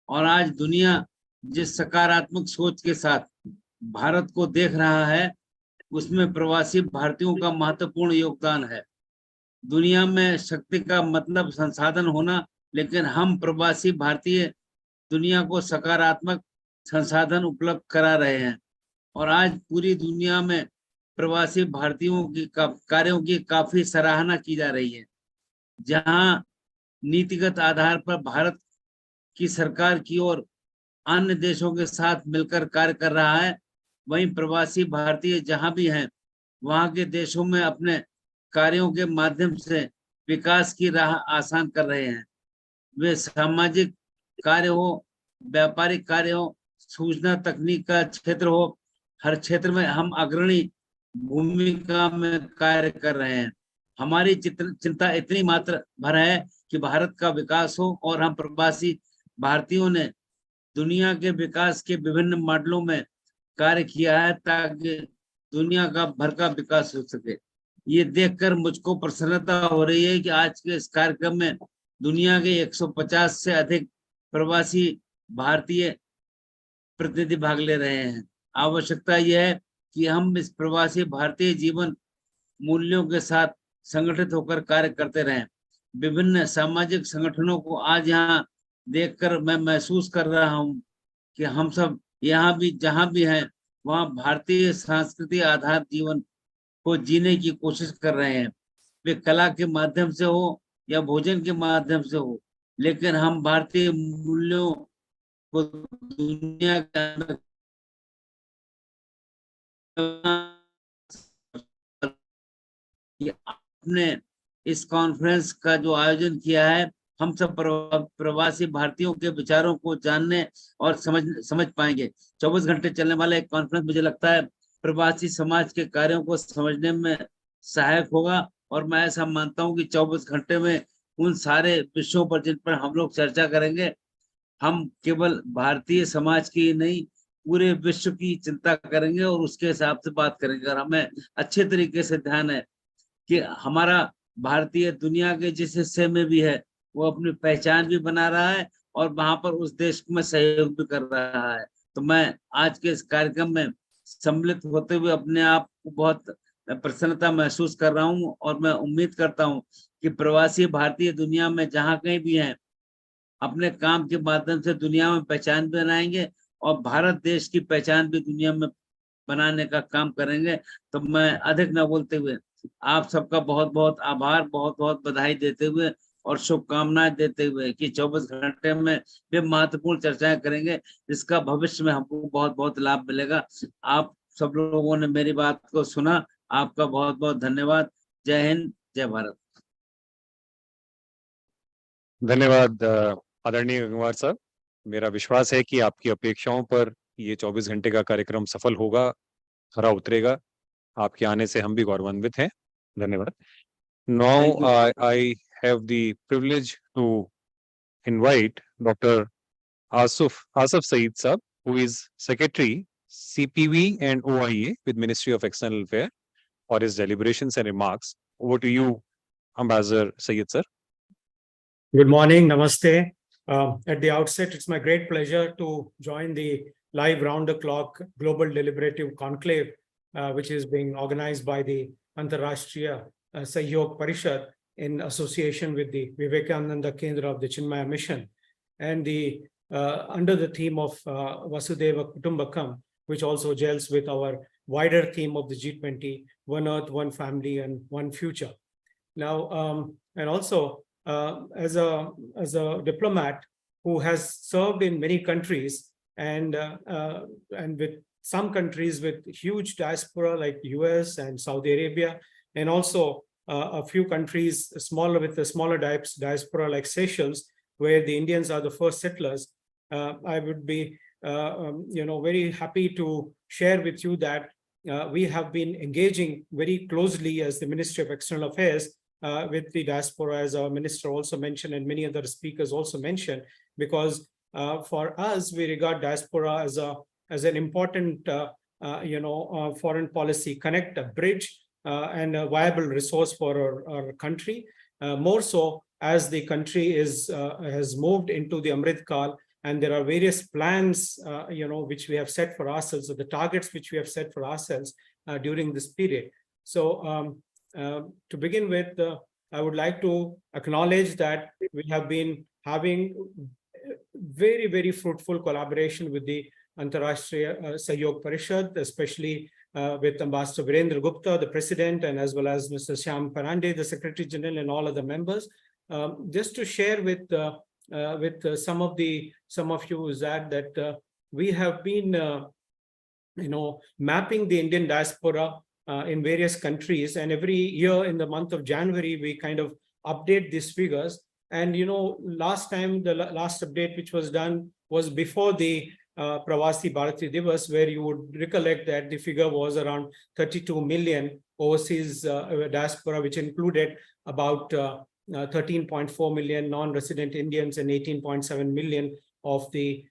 और आज दुनिया जिस सकारात्मक सोच के साथ भारत को देख रहा है, उसमें प्रवासी भारतीयों का महत्वपूर्ण योगदान है। दुनिया में शक्ति का मतलब संसाधन होना, लेकिन हम प्रवासी भारतीय दुनिया को सकारात्मक संसाधन उपलब्ध करा रहे हैं और आज पूरी दुनिया में प्रवासी भारतीयों की कार्यों की काफी सराहना की जा रही है। जहां नीतिगत आधार पर भारत की सरकार की ओर अन्य देशों के साथ मिलकर कार्य कर रहा है, वहीं प्रवासी भारतीय जहां भी हैं, वहां के देशों में अपने कार्यों के माध्यम से विकास की राह आसान कर रहे हैं। वे सामाजिक कार्य हो, व्यापारिक कार्य हो, सूचना तकनीक का क्षेत्र हो, हर क्षेत्र में हम अग्रणी भूमिका में कार्य कर रहे हैं। हमारी चिंता इतनी मात्र भर है कि भारत का विकास हो और हम प्रवासी भारतीयों ने दुनिया के विकास के विभिन्न मॉडलों में कार्य किया है ताकि दुनिया का भर का विकास हो सके। ये देखकर मुझको प्रसन्नता हो रही है कि आज के इस कार्यक्रम में दुनिया के 150 से अधिक प्रवासी भारतीय प्रतिनिधि भाग ले रहे हैं। आवश्यकता यह है कि हम इस प्रवासी भारतीय जीवन मूल्यों के साथ संगठित होकर कार्य करते रहें। विभिन्न सामाजिक संगठनों को आज यहाँ देखकर मैं महसूस कर रहा हूँ कि हम सब यहाँ भी जहाँ भी हैं, वहाँ भारतीय सांस्कृतिक आधार जीवन को जीने की कोशिश कर रहे हैं। वे कला के माध्यम से हो या भोजन के माध्यम से हो, लेकिन हम भारतीय मूल्यों को दुनिया के अंदर आपने इस कॉन्फ्रेंस का जो आयोजन किया है, हम सब प्रवासी भारतीयों के विचारों को जानने और समझ पाएंगे। 24 घंटे चलने वाला एक कॉन्फ्रेंस मुझे लगता है प्रवासी समाज के कार्यों को समझने में सहायक होगा और मैं ऐसा मानता हूं कि 24 घंटे में उन सारे विषयों पर जिन पर हम लोग चर्चा करेंगे, हम केवल भारतीय समाज की नहीं पूरे विश्व की चिंता करेंगे और उसके हिसाब से बात करेंगे। और हमें अच्छे तरीके से ध्यान है कि हमारा भारतीय दुनिया के जिस हिस्से में भी है वो अपनी पहचान भी बना रहा है और वहां पर उस देश में सहयोग भी कर रहा है। तो मैं आज के इस कार्यक्रम में सम्मिलित होते हुए अपने आप को बहुत प्रसन्नता महसूस कर रहा हूं और मैं उम्मीद करता हूं कि प्रवासी भारतीय दुनिया में जहां कहीं भी हैं, अपने काम के माध्यम से दुनिया में पहचान बनाएंगे और भारत देश की पहचान भी दुनिया में बनाने का काम करेंगे। तो मैं अधिक न बोलते हुए आप सबका बहुत बहुत आभार, बहुत बहुत बधाई देते हुए और शुभकामनाएं देते हुए कि 24 घंटे में भी महत्वपूर्ण चर्चाएं करेंगे, जिसका भविष्य में हमको बहुत बहुत लाभ मिलेगा। आप सब लोगों ने मेरी बात को सुना, आपका बहुत बहुत धन्यवाद। जय हिंद, जय भारत। धन्यवाद आदरणीय गंगवार साहब। मेरा विश्वास है कि आपकी अपेक्षाओं पर ये 24 घंटे का कार्यक्रम सफल होगा, खरा उतरेगा। आपके आने से हम भी गौरवान्वित हैं। धन्यवाद। Now I have the privilege to invite Dr. Asif Saeed Saab, who is Secretary CPV and OIA with Ministry of External Affairs, for his deliberations and remarks. Over to you, Ambassador Saeed sir. Good morning, namaste. At the outset, it's my great pleasure to join the live round-the-clock Global Deliberative Conclave, which is being organized by the Antarashtriya Sahyog Parishad in association with the Vivekananda Kendra of the Chinmaya Mission, and under the theme of Vasudhaiva Kutumbakam, which also gels with our wider theme of the G20, One Earth, One Family, and One Future. Now, and also, as a diplomat who has served in many countries and with some countries with huge diaspora like US and Saudi Arabia, and also a few countries with a smaller diaspora like Seychelles, where the Indians are the first settlers, I would be very happy to share with you that we have been engaging very closely as the Ministry of External Affairs with the diaspora, as our minister also mentioned and many other speakers also mentioned, because for us, we regard diaspora as an important foreign policy connect, a bridge, and a viable resource for our country. More so as the country has moved into the Amrit Kal, and there are various plans which we have set for ourselves, or the targets which we have set for ourselves during this period. So to begin with, I would like to acknowledge that we have been having very, very fruitful collaboration with the Antarashtriya Sahyog Parishad, especially with Ambassador Virendra Gupta, the president, and as well as Mr. Shyam Parande, the Secretary General, and all other members. Just to share with some of you is that we have been mapping the Indian diaspora in various countries, and every year in the month of January we kind of update these figures. And last time, the last update which was done was before the Pravasi Bharati Divas, where you would recollect that the figure was around 32 million overseas diaspora, which included about 13.4 million non-resident Indians and 18.7 million of the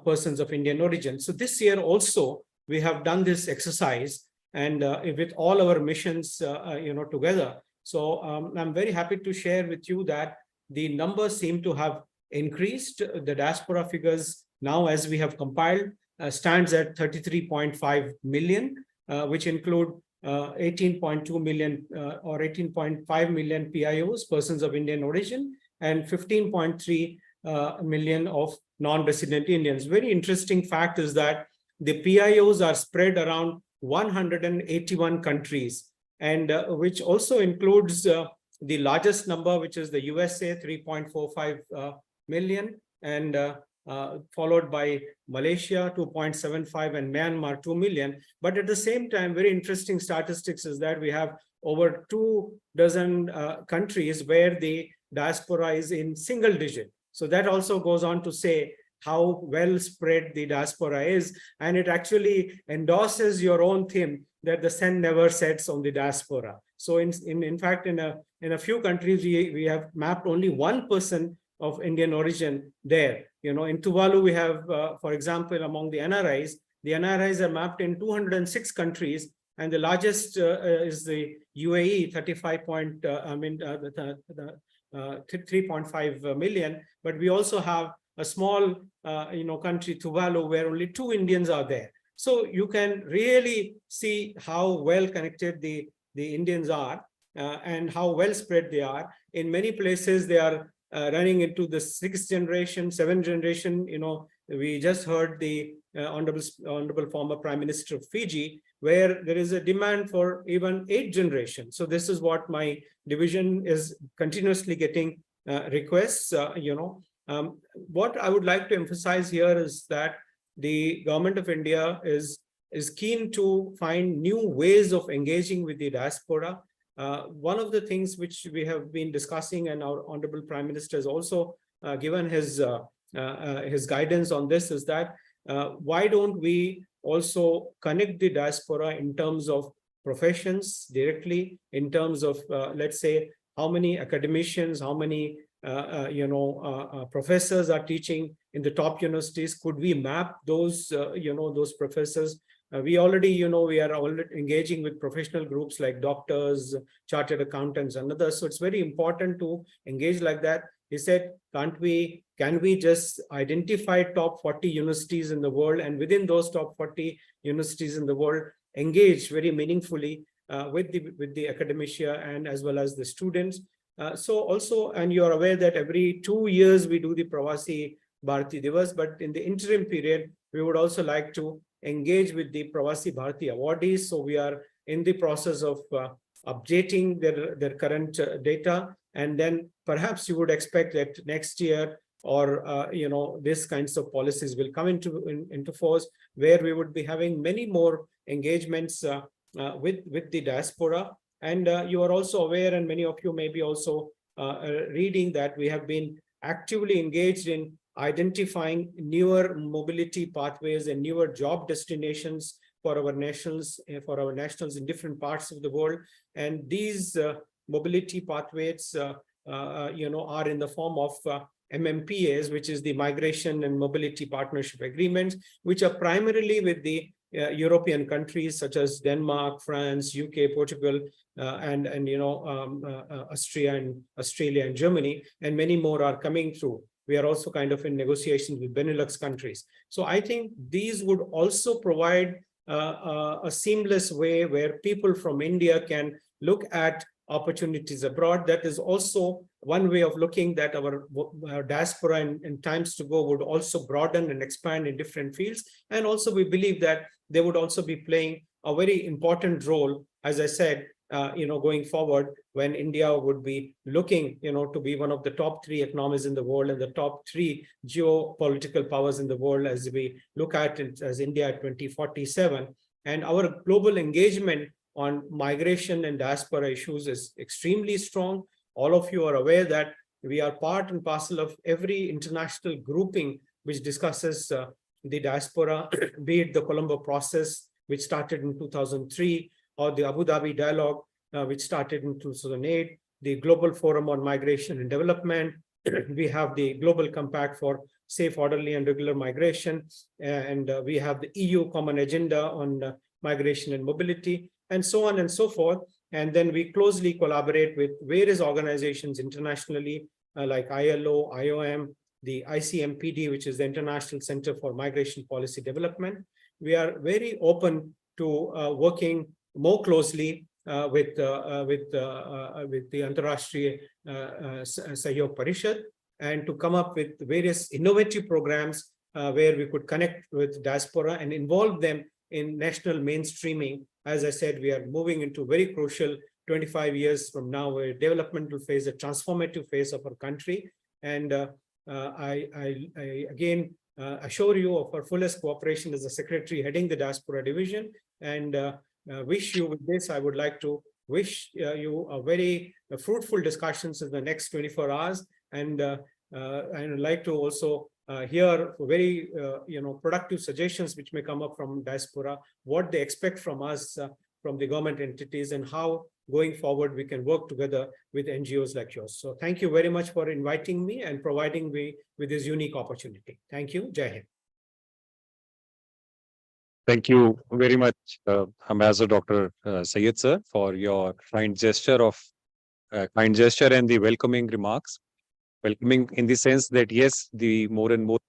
persons of Indian origin. So this year also we have done this exercise, and with all our missions together. So I'm very happy to share with you that the numbers seem to have increased. The diaspora figures now, as we have compiled, stands at 33.5 million, which include 18.2 million or 18.5 million PIOs, persons of Indian origin, and 15.3 million of non-resident Indians. Very interesting fact is that the PIOs are spread around 181 countries, and which also includes the largest number, which is the USA, 3.45 million, and followed by Malaysia, 2.75, and Myanmar, 2 million. But at the same time, very interesting statistics is that we have over 24 countries where the diaspora is in single digit. So that also goes on to say how well spread the diaspora is, and it actually endorses your own theme that the sun never sets on the diaspora. So in fact, in a few countries, we have mapped only 1% of Indian origin there. In Tuvalu, we have, for example, among the NRIs are mapped in 206 countries, and the largest is the UAE, 3.5 million. But we also have a small, country, Tuvalu, where only 2 Indians are there. So you can really see how well connected the Indians are and how well spread they are. In many places, they are running into the sixth generation, seventh generation. We just heard the honorable former Prime Minister of Fiji, where there is a demand for even 8th generation. So this is what my division is continuously getting requests. What I would like to emphasize here is that the government of India is keen to find new ways of engaging with the diaspora. One of the things which we have been discussing, and our Honorable Prime Minister has also given his guidance on this, is that why don't we also connect the diaspora in terms of professions directly, in terms of, let's say, how many academicians, how many professors are teaching in the top universities? Could we map those, those professors? We already, we are already engaging with professional groups like doctors, chartered accountants, and others. So it's very important to engage like that. He said, can we just identify top 40 universities in the world, and within those top 40 universities in the world, engage very meaningfully with the academia and as well as the students. So also, and you're aware that every 2 years we do the Pravasi Bharati Divas, but in the interim period, we would also like to engage with the Pravasi Bharati awardees. So we are in the process of updating their current data, and then perhaps you would expect that next year, or these kinds of policies will come into force, where we would be having many more engagements with the diaspora. And you are also aware, and many of you may be also reading, that we have been actively engaged in identifying newer mobility pathways and newer job destinations for our nationals in different parts of the world. And these mobility pathways are in the form of MMPAs, which is the Migration and Mobility Partnership Agreements, which are primarily with the European countries such as Denmark, France, UK, Portugal, and Australia and Germany, and many more are coming through. We are also kind of in negotiations with Benelux countries. So I think these would also provide a seamless way where people from India can look at opportunities abroad. That is also one way of looking that our diaspora in times to go would also broaden and expand in different fields. And also we believe that they would also be playing a very important role, as I said, going forward, when India would be looking, to be one of the top 3 economies in the world and the top 3 geopolitical powers in the world, as we look at it as India at 2047. And our global engagement on migration and diaspora issues is extremely strong. All of you are aware that we are part and parcel of every international grouping which discusses the diaspora, be it the Colombo process, which started in 2003, or the Abu Dhabi dialogue, which started in 2008, the Global Forum on Migration and Development. We have the Global Compact for Safe, Orderly and Regular Migration, and we have the EU Common Agenda on Migration and Mobility, and so on and so forth. And then we closely collaborate with various organizations internationally, like ILO, IOM, the ICMPD, which is the International Center for Migration Policy Development. We are very open to working more closely with the Antarashtriya Sahyog Parishad, and to come up with various innovative programs where we could connect with diaspora and involve them in national mainstreaming. As I said, we are moving into very crucial 25 years from now, a developmental phase, a transformative phase of our country. And I again assure you of our fullest cooperation as the Secretary heading the Diaspora Division, and wish you with this, I would like to wish you a very fruitful discussions in the next 24 hours. And I would like to also hear very productive suggestions which may come up from diaspora, what they expect from us, from the government entities, and how going forward we can work together with NGOs like yours. So thank you very much for inviting me and providing me with this unique opportunity. Thank you. Jai Hind. Thank you very much, Ambassador Dr. Syed sir, for your kind gesture and the welcoming remarks. Welcoming in the sense that yes, the more and more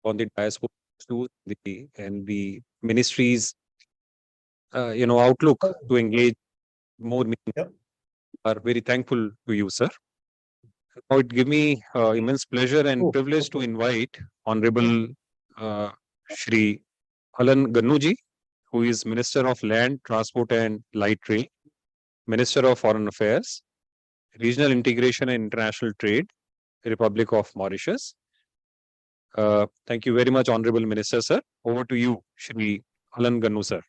on the diaspora and the ministries, outlook to engage more. Are very thankful to you, sir. Now it give me immense pleasure and privilege to invite Honorable Shri Alan Gannuji, who is Minister of Land, Transport and Light Rail, Minister of Foreign Affairs, Regional Integration and International Trade, Republic of Mauritius. Thank you very much, Honorable Minister, sir. Over to you, Shri Alan Gannu, sir.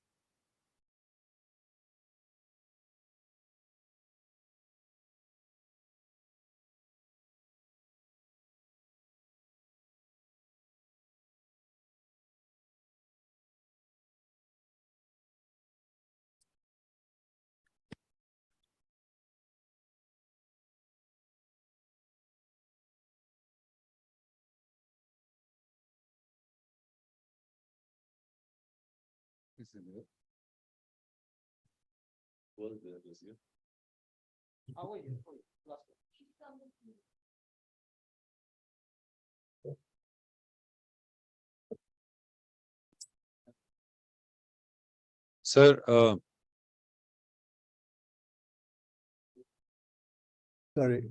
Sir, Sorry.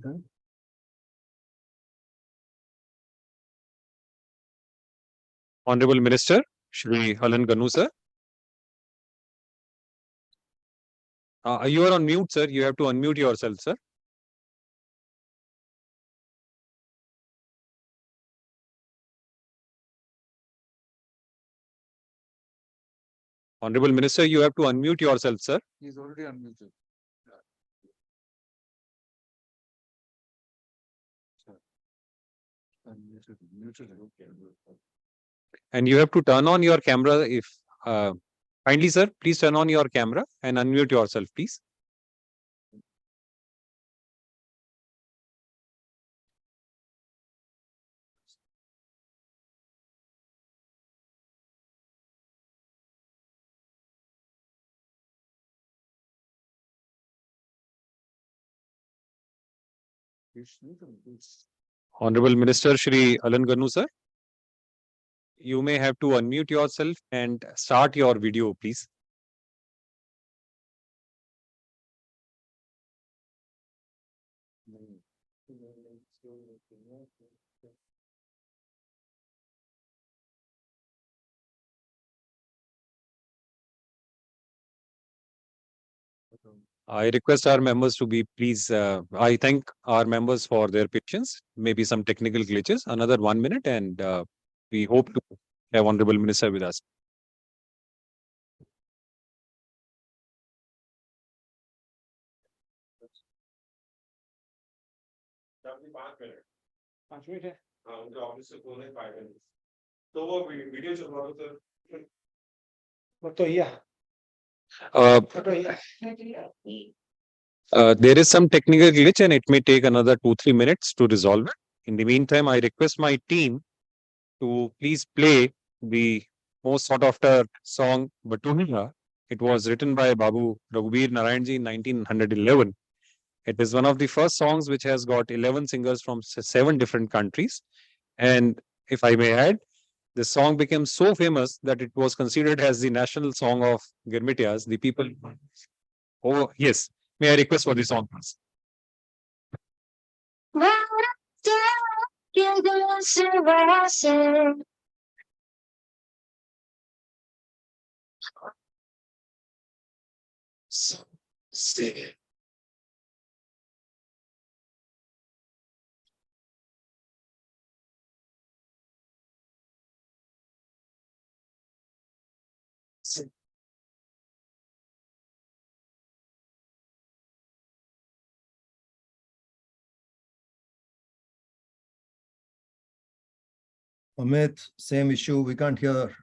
Honorable Minister, Shri Alan Gannu, sir. You are on mute, sir. You have to unmute yourself, sir. Honorable Minister, you have to unmute yourself, sir. He is already unmuted. And you have to turn on your camera if kindly, sir, please turn on your camera and unmute yourself, please. Honorable Minister Shri Alan Gannu, sir, you may have to unmute yourself and start your video, please. I request our members to be please. I thank our members for their patience. Maybe some technical glitches. Another 1 minute, and we hope to have Honorable Minister with us. There is some technical glitch and it may take another 2-3 minutes to resolve it. In the meantime, I request my team to please play the most sought after song Batuhiya. It was written by Babu Raghubir Narayanji in 1911. It is one of the first songs which has got 11 singers from 7 different countries. And if I may add, the song became so famous that it was considered as the national song of Girmitias. The people. Oh, yes. May I request for the song, please? Amit, same issue. We can't hear.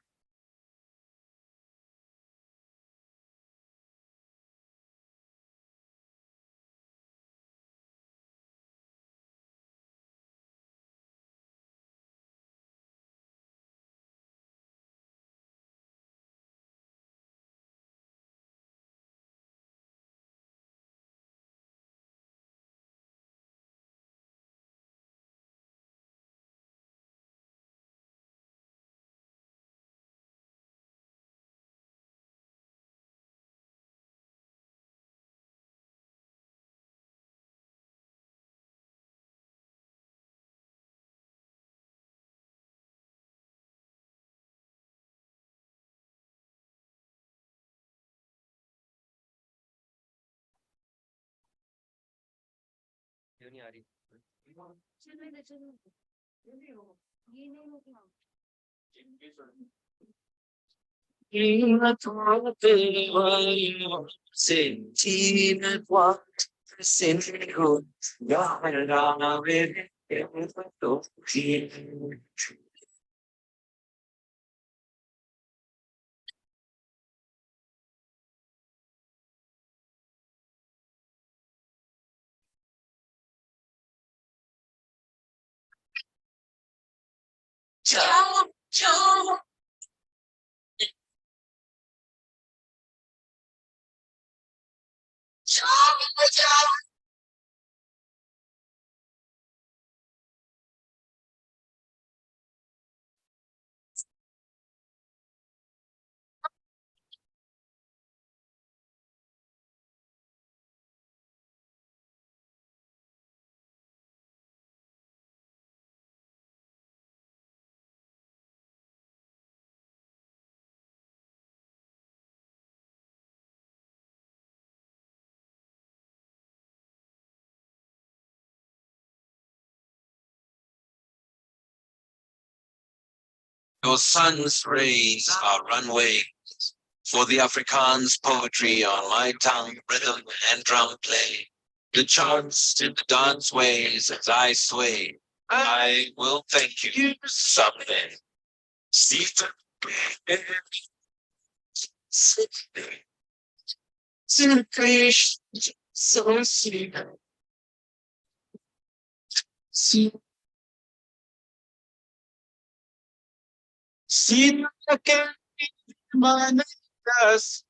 Your sun's rays are runway for the Afrikaans poetry on my tongue, rhythm and drum play. The charts to the dance ways as I sway. I will thank you someday. See so sweet. See again, my neighbors.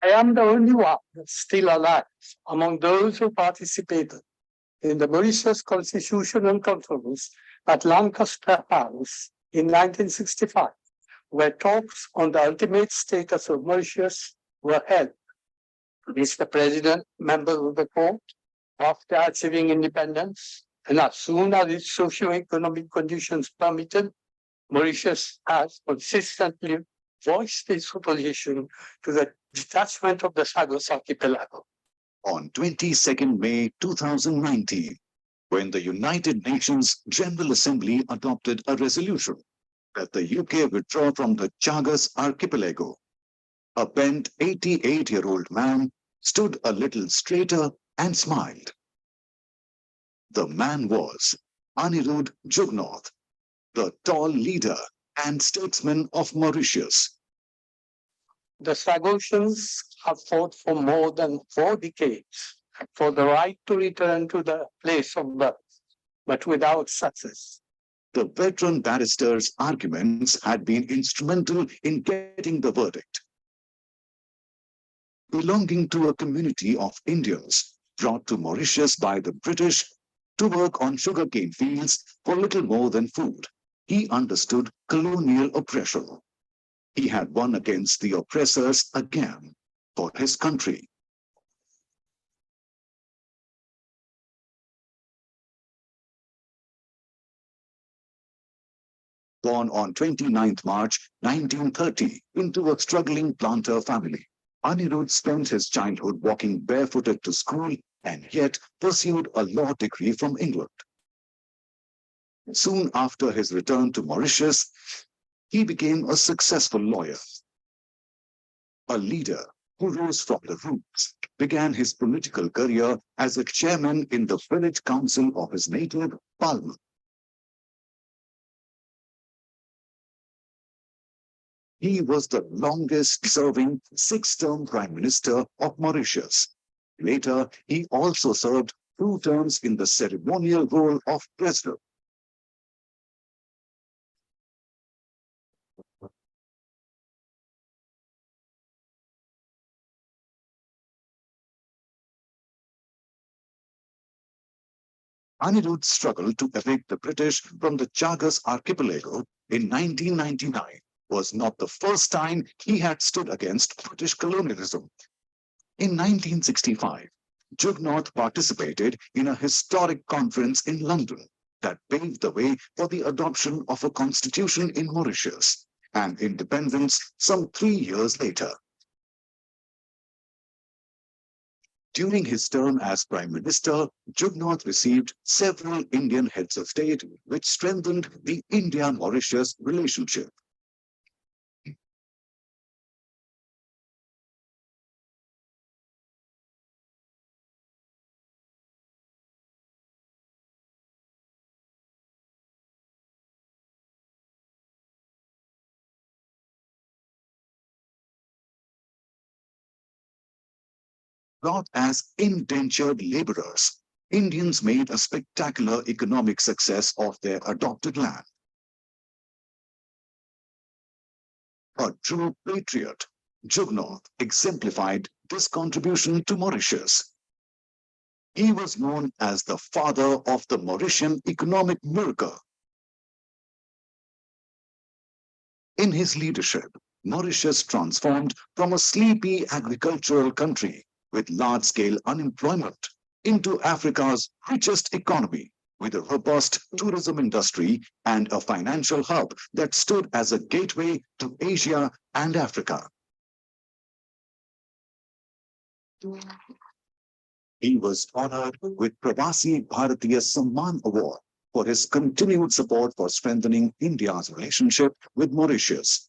I am the only one still alive among those who participated in the Mauritius Constitutional Conference at Lancaster House in 1965, where talks on the ultimate status of Mauritius were held. Mr. President, members of the court, after achieving independence and as soon as its socio-economic conditions permitted, Mauritius has consistently voiced its opposition to the detachment of the Chagos archipelago. On 22nd May 2019, when the United Nations General Assembly adopted a resolution that the UK withdraw from the Chagos archipelago, a bent 88-year-old man stood a little straighter and smiled. The man was Anirudh Jugnauth, the tall leader and statesman of Mauritius. The Sagotians have fought for more than 4 decades for the right to return to the place of birth, but without success. The veteran barrister's arguments had been instrumental in getting the verdict. Belonging to a community of Indians brought to Mauritius by the British to work on sugarcane fields for little more than food, he understood colonial oppression. He had won against the oppressors again for his country. Born on 29th March 1930 into a struggling planter family, Anirudh spent his childhood walking barefooted to school and yet pursued a law degree from England. Soon after his return to Mauritius, he became a successful lawyer. A leader who rose from the roots, began his political career as a chairman in the village council of his native Palma. He was the longest-serving 6-term Prime Minister of Mauritius. Later, he also served 2 terms in the ceremonial role of President. Anirudh struggled to evict the British from the Chagas archipelago in 1999. Was not the first time he had stood against British colonialism. In 1965, Jugnauth participated in a historic conference in London that paved the way for the adoption of a constitution in Mauritius and independence some 3 years later. During his term as Prime Minister, Jugnauth received several Indian heads of state, which strengthened the India-Mauritius relationship. Brought as indentured laborers, Indians made a spectacular economic success of their adopted land. A true patriot, Jugnauth exemplified this contribution to Mauritius. He was known as the father of the Mauritian economic miracle. In his leadership, Mauritius transformed from a sleepy agricultural country with large-scale unemployment into Africa's richest economy, with a robust tourism industry and a financial hub that stood as a gateway to Asia and Africa. He was honored with Pravasi Bharatiya Samman Award for his continued support for strengthening India's relationship with Mauritius.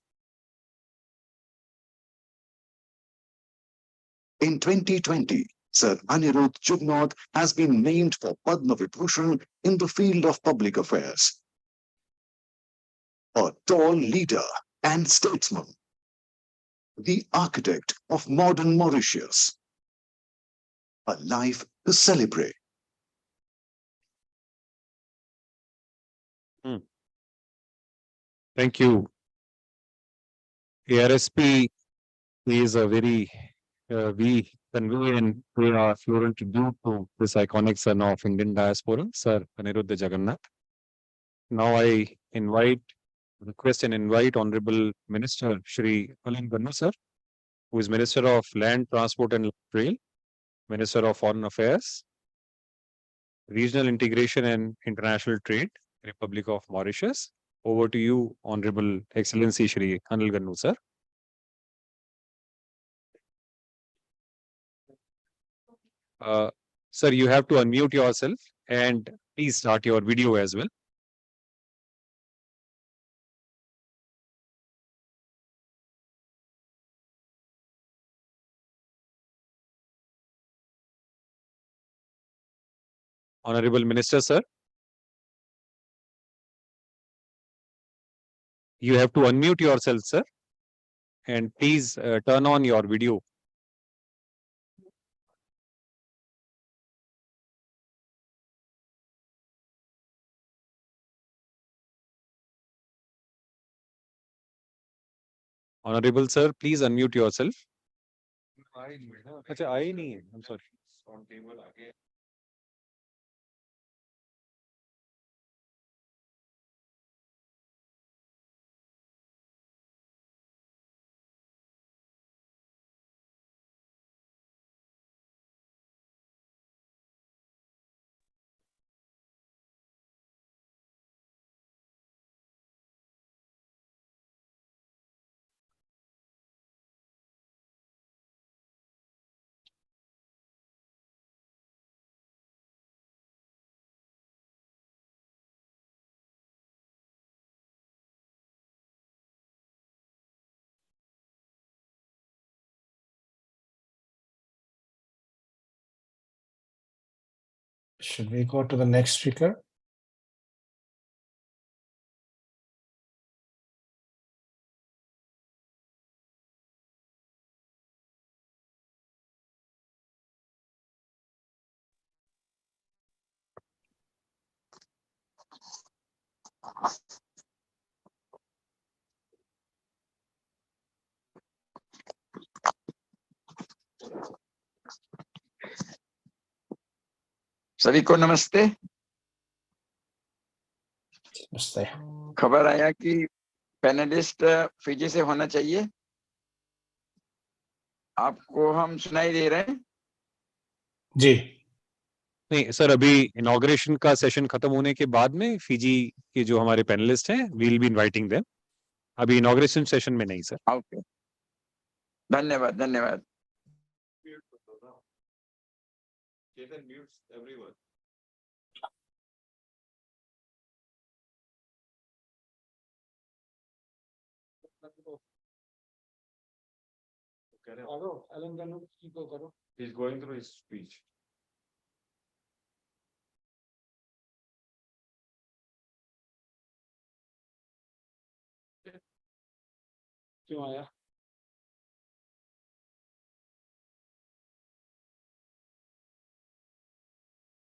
In 2020, Sir Anirudh Jugnauth has been named for Padma Vibhushan in the field of public affairs. A tall leader and statesman, the architect of modern Mauritius, a life to celebrate. Thank you. ARSP is a very we convey and pay our fluent tribute to this iconic son of Indian diaspora, Sir Anirudh Jagannath. Now I request and invite Honorable Minister Shri Alan Gannu sir, who is Minister of Land, Transport and Rail, Minister of Foreign Affairs, Regional Integration and International Trade, Republic of Mauritius. Over to you, Honorable Excellency Shri Anil Gannu sir. Sir, you have to unmute yourself and please start your video as well. Honorable Minister, sir. You have to unmute yourself, sir. and please turn on your video. Honorable sir, please unmute yourself. अच्छा, आई नहीं है. I'm sorry. Should we go to the next speaker? सभी को नमस्ते। नमस्ते। खबर आया कि पैनलिस्ट फिजी से होना चाहिए। आपको हम सुनाई दे रहे हैं? जी नहीं सर, अभी इनॉग्रेशन का सेशन खत्म होने के बाद में फिजी के जो हमारे पैनलिस्ट हैं, वील बी इनवाइटिंग देम। अभी इनॉग्रेशन सेशन में नहीं सर। ओके, धन्यवाद धन्यवाद। He's going through his speech. क्यों आया?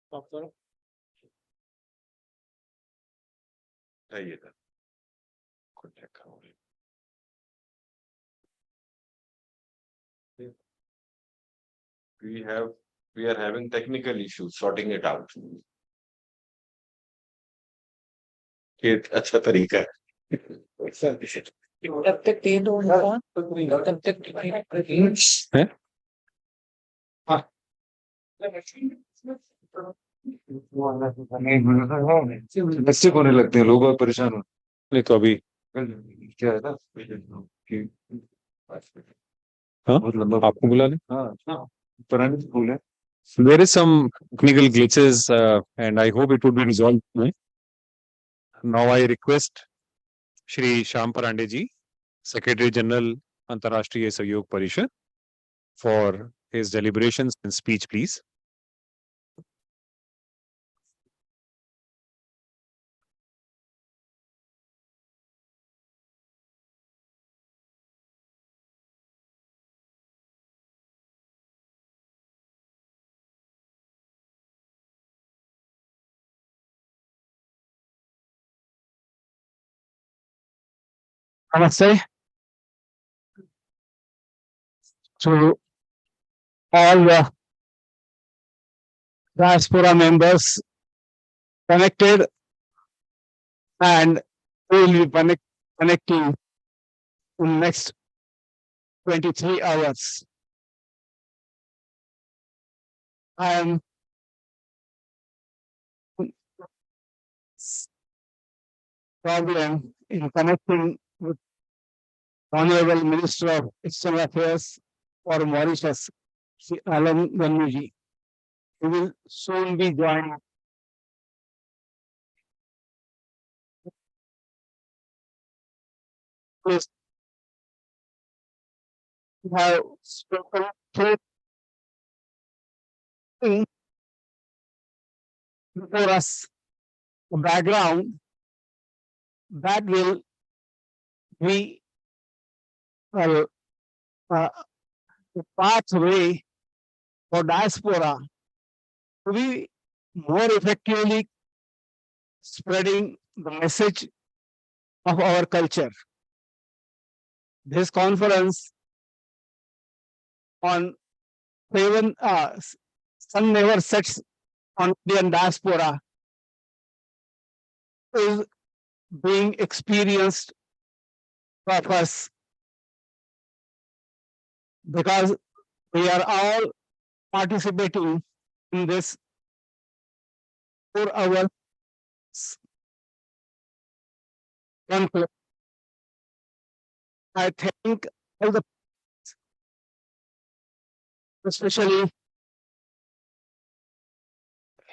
स्टॉप करो। ये था। कुछ देखा होगा। We are having technical issues, sorting it out. ये अच्छा तरीका है। तब तक तेल होगा, तब तक हैं? हाँ। मिस्टेक होने लगते हैं, लोग परेशान हो। नहीं तो अभी क्या है ना कि हाँ आपको बुला ले। हाँ पुरानी स्कूल है। There is some technical glitches and I hope it would be resolved. Now I request Shri Shyam Parande ji, Secretary General Antarashtriya Sahyog Parishad, for his deliberations and speech, please. Namaste to all the diaspora members connected and we will be connecting in next 23 hours. I am problem in connecting with Honorable Minister of External Affairs for Mauritius, Sri Alan Ganmuji. He will soon be joining. Please have spoken truth before us, the background that will be uh, uh, a pathway for diaspora to be more effectively spreading the message of our culture. This conference on Sun Never Sets on Indian Diaspora is being experienced by us because we are all participating in this 4 hour conclave. I thank all the, especially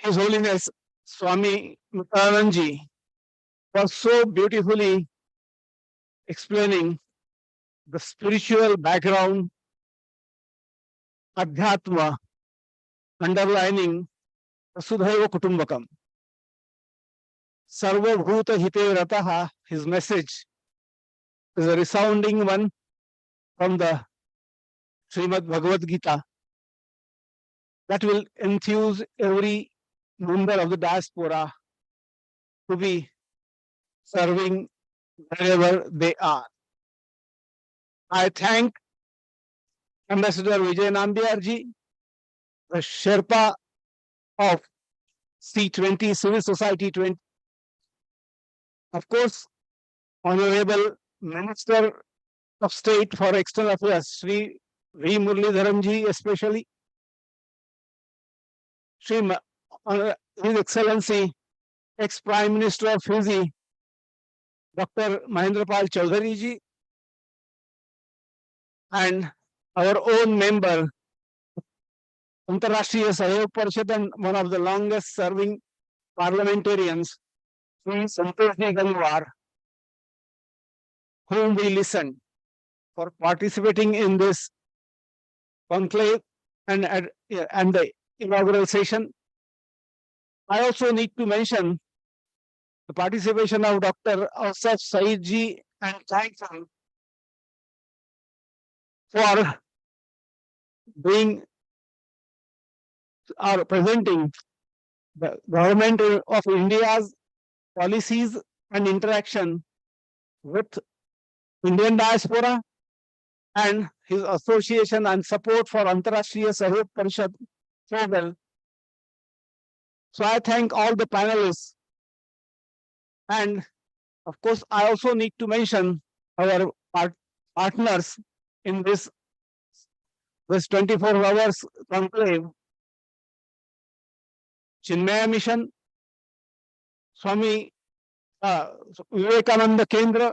His Holiness Swami Mukherjee was so beautifully explaining the spiritual background, Adhyatma, underlining Vasudhaiva Kutumbakam. Sarvabhuta Hite Rataha, his message is a resounding one from the Srimad Bhagavad Gita that will enthuse every member of the diaspora to be serving wherever they are. I thank Ambassador Vijay Nambiarji, the Sherpa of C20, Civil Society 20. Of course, Honorable Minister of State for External Affairs, Sri V. Muralidharanji, especially, His Excellency, ex-Prime Minister of Fiji, Dr. Mahendrapal Chaudhary ji, and our own member, Antarashtriya Sahyog Parishad, and one of the longest serving parliamentarians, Sri Santosh Gangwar, whom we listened for participating in this conclave and the inaugural session. I also need to mention the participation of Dr. Asaf Saeed ji and thank him for being or presenting the government of India's policies and interaction with Indian diaspora and his association and support for Antarashtriya Sahyog Parishad so well. So I thank all the panelists. And of course, I also need to mention our partners in this 24 hours conclave, Chinmaya Mission, Swami Vivekananda Kendra,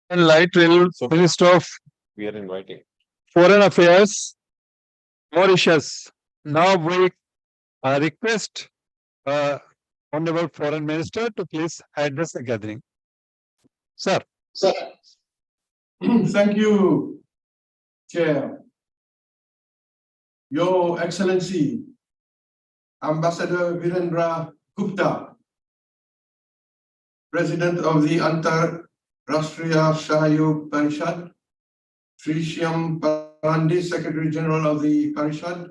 and Light Rail Minister of We are inviting. Foreign Affairs, Mauritius. Now we request Honorable Foreign Minister to please address the gathering. Sir. Sir. Thank you, Chair. Your Excellency, Ambassador Virendra Gupta, President of the Antarrashtriya Sahayog Parishad, Sri Shyam Parande, Secretary General of the Parishad,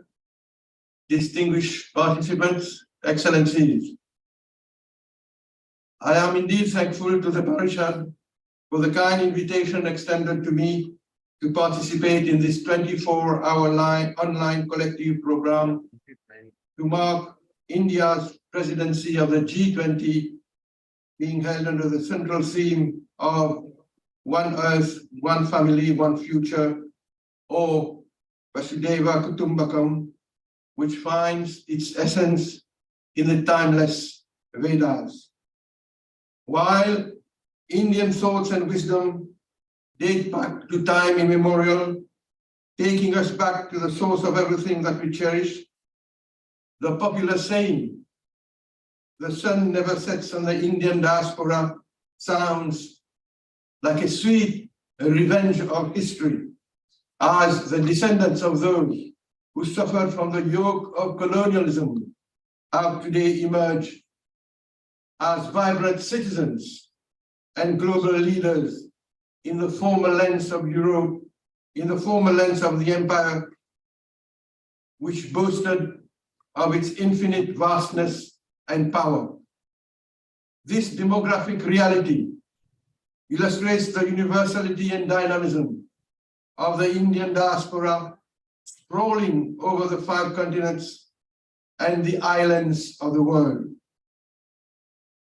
distinguished participants, Excellencies. I am indeed thankful to the Parishad for the kind invitation extended to me to participate in this 24-hour online collective program to mark India's presidency of the G20 being held under the central theme of One Earth, One Family, One Future, or Vasudhaiva Kutumbakam, which finds its essence in the timeless Vedas. While Indian thoughts and wisdom date back to time immemorial, taking us back to the source of everything that we cherish, the popular saying, "The sun never sets on the Indian diaspora," sounds like a sweet revenge of history, as the descendants of those who suffered from the yoke of colonialism have today emerged as vibrant citizens and global leaders in the former lands of Europe, in the former lands of the empire, which boasted of its infinite vastness and power. This demographic reality illustrates the universality and dynamism of the Indian diaspora sprawling over the 5 continents and the islands of the world.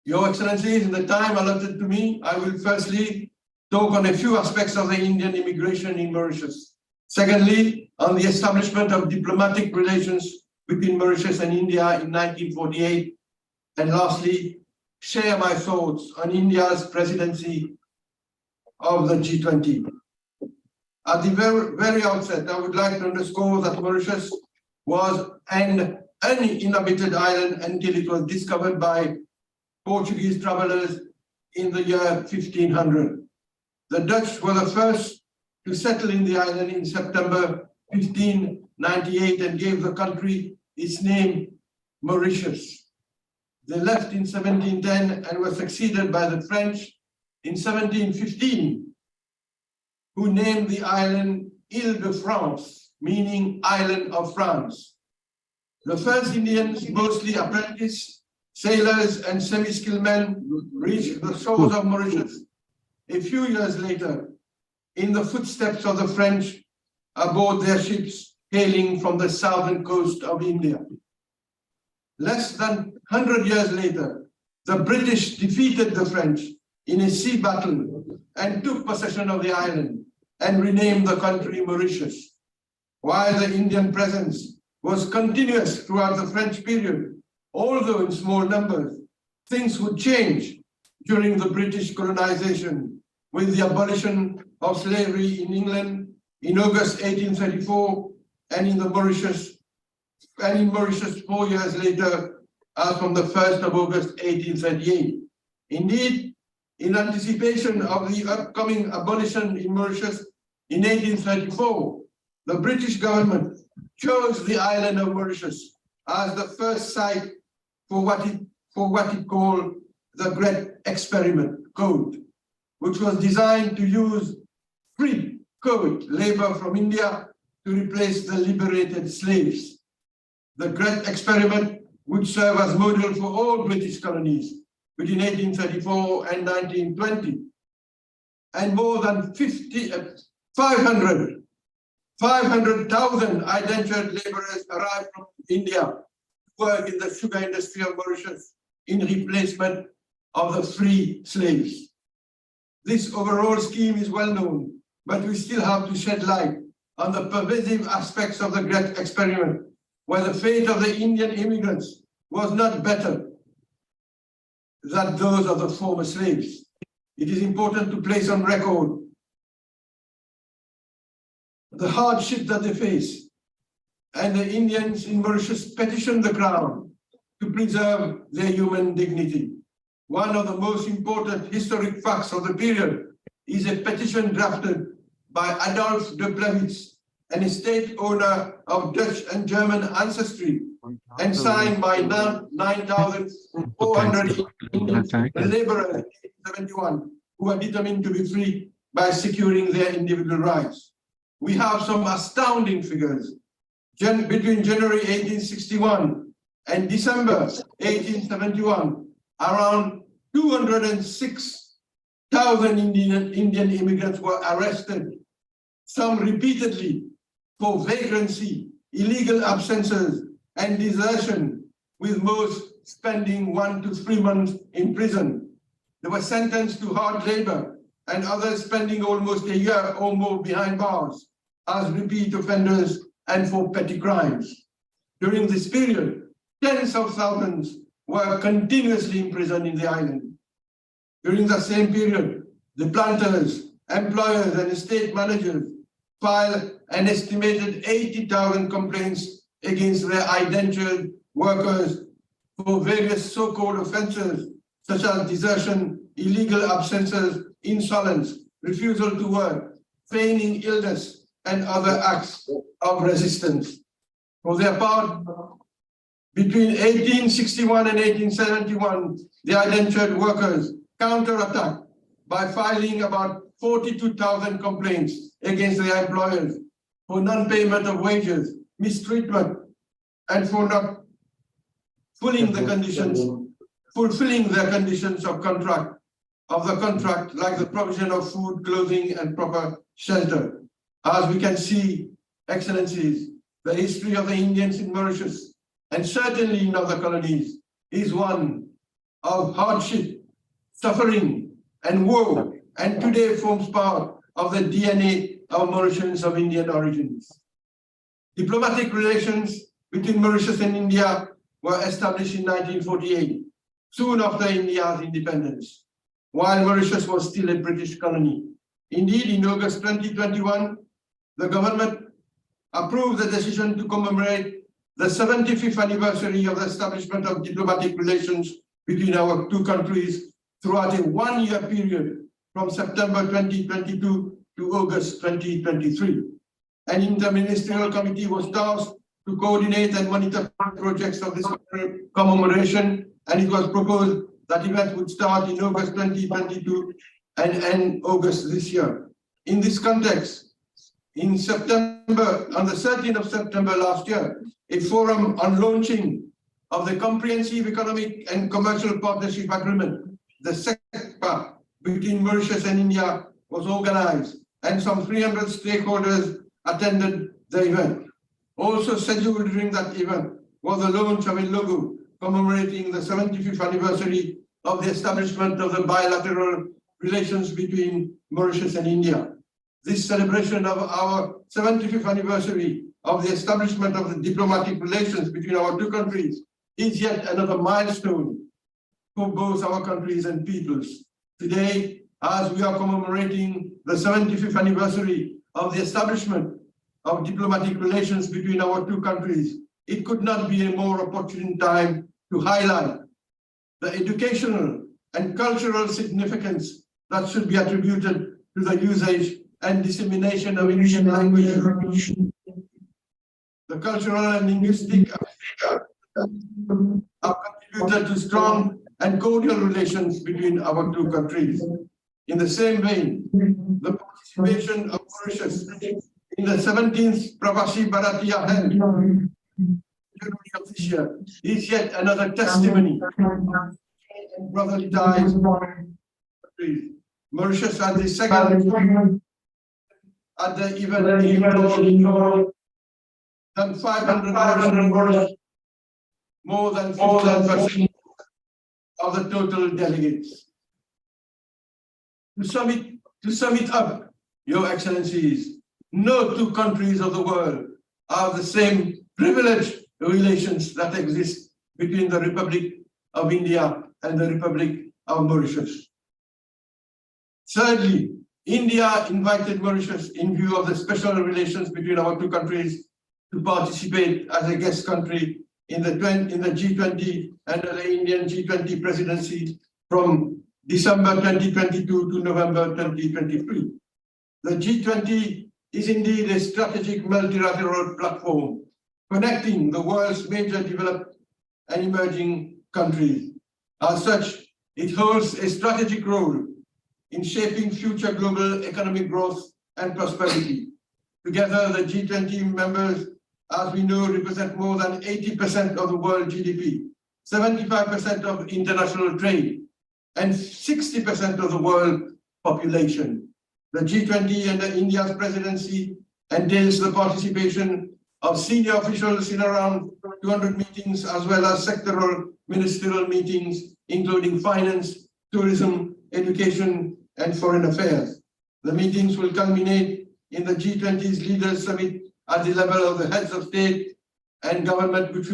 Your Excellencies, in the time allotted to me, I will firstly talk on a few aspects of the Indian immigration in Mauritius. Secondly, on the establishment of diplomatic relations between Mauritius and India in 1948. And lastly, share my thoughts on India's presidency of the G20. At the very outset, I would like to underscore that Mauritius was an uninhabited island until it was discovered by Portuguese travelers in the year 1500. The Dutch were the first to settle in the island in September 1598 and gave the country its name, Mauritius. They left in 1710 and were succeeded by the French in 1715, who named the island Île-de-France, meaning Island of France. The first Indians, mostly apprentices, sailors, and semi-skilled men, reached the shores of Mauritius a few years later, in the footsteps of the French aboard their ships hailing from the southern coast of India. Less than 100 years later, the British defeated the French in a sea battle and took possession of the island and renamed the country Mauritius. While the Indian presence was continuous throughout the French period, although in small numbers, things would change during the British colonization with the abolition of slavery in England in August 1834 and in Mauritius 4 years later, as from the 1st of August 1838. Indeed, in anticipation of the upcoming abolition in Mauritius in 1834, the British government chose the island of Mauritius as the first site for what it called the Great Experiment Code, which was designed to use free code labor from India to replace the liberated slaves. The Great Experiment would serve as model for all British colonies between 1834 and 1920. And more than 500,000 indentured laborers arrived from India to work in the sugar industry of Mauritius in replacement of the free slaves. This overall scheme is well known, but we still have to shed light on the pervasive aspects of the Great Experiment, where the fate of the Indian immigrants was not better than those of the former slaves. it is important to place on record the hardship that they face, and the Indians in Mauritius petitioned the Crown to preserve their human dignity. One of the most important historic facts of the period is a petition drafted by Adolphe de Plevitz, an estate owner of Dutch and German ancestry, and signed by 9,400 laborers in 1971 who are determined to be free by securing their individual rights. We have some astounding figures. Between January 1861 and December 1871, around 206,000 Indian immigrants were arrested, some repeatedly, for vagrancy, illegal absences, and desertion, with most spending 1 to 3 months in prison. They were sentenced to hard labor, and others spending almost a year or more behind bars as repeat offenders and for petty crimes. During this period, tens of thousands were continuously imprisoned in the island. During the same period, the planters, employers, and estate managers filed an estimated 80,000 complaints against their indentured workers for various so-called offences such as desertion, illegal absences, insolence, refusal to work, feigning illness, and other acts of resistance. For their part, between 1861 and 1871, the indentured workers counterattacked by filing about 42,000 complaints against their employers for non-payment of wages, mistreatment, and for not fulfilling their conditions of the contract, like the provision of food, clothing, and proper shelter. As we can see, Excellencies, the history of the Indians in Mauritius, and certainly in other colonies, is one of hardship, suffering, and woe, and today forms part of the DNA of Mauritians of Indian origins. Diplomatic relations between Mauritius and India were established in 1948, soon after India's independence, while Mauritius was still a British colony. Indeed, in August 2021, the government approved the decision to commemorate the 75th anniversary of the establishment of diplomatic relations between our two countries throughout a one-year period from September 2022 to August 2023. An interministerial committee was tasked to coordinate and monitor projects of this commemoration, and it was proposed that event would start in August 2022 and end August this year. In this context, in September, on the 13th of September last year, a forum on launching of the Comprehensive Economic and Commercial Partnership Agreement, the SECPA, between Mauritius and India was organized, and some 300 stakeholders attended the event. Also scheduled during that event was the launch of a logo commemorating the 75th anniversary of the establishment of the bilateral relations between Mauritius and India. This celebration of our 75th anniversary of the establishment of the diplomatic relations between our two countries is yet another milestone for both our countries and peoples. Today, as we are commemorating the 75th anniversary of the establishment of diplomatic relations between our two countries, it could not be a more opportune time to highlight the educational and cultural significance that should be attributed to the usage and dissemination of Indian language. The cultural and linguistic have contributed to strong and cordial relations between our two countries. In the same vein, the participation of Mauritius in the 17th Pravasi Bharatiya held in January of this year is yet another testimony to brotherly ties. Mauritius had the second at the event than 500 Mauritians, more than 50% of the total delegates. To sum it up, Your Excellencies, no two countries of the world have the same privileged relations that exist between the Republic of India and the Republic of Mauritius. Thirdly, India invited Mauritius in view of the special relations between our two countries to participate as a guest country in the G20 and the Indian G20 presidency from December 2022 to November 2023. The G20 is indeed a strategic multilateral platform connecting the world's major developed and emerging countries. As such, it holds a strategic role in shaping future global economic growth and prosperity. Together, the G20 members, as we know, represent more than 80% of the world GDP, 75% of international trade, and 60% of the world population. The G20 and India's presidency entails the participation of senior officials in around 200 meetings, as well as sectoral ministerial meetings, including finance, tourism, education, and foreign affairs. The meetings will culminate in the G20's Leaders Summit at the level of the heads of state and government, which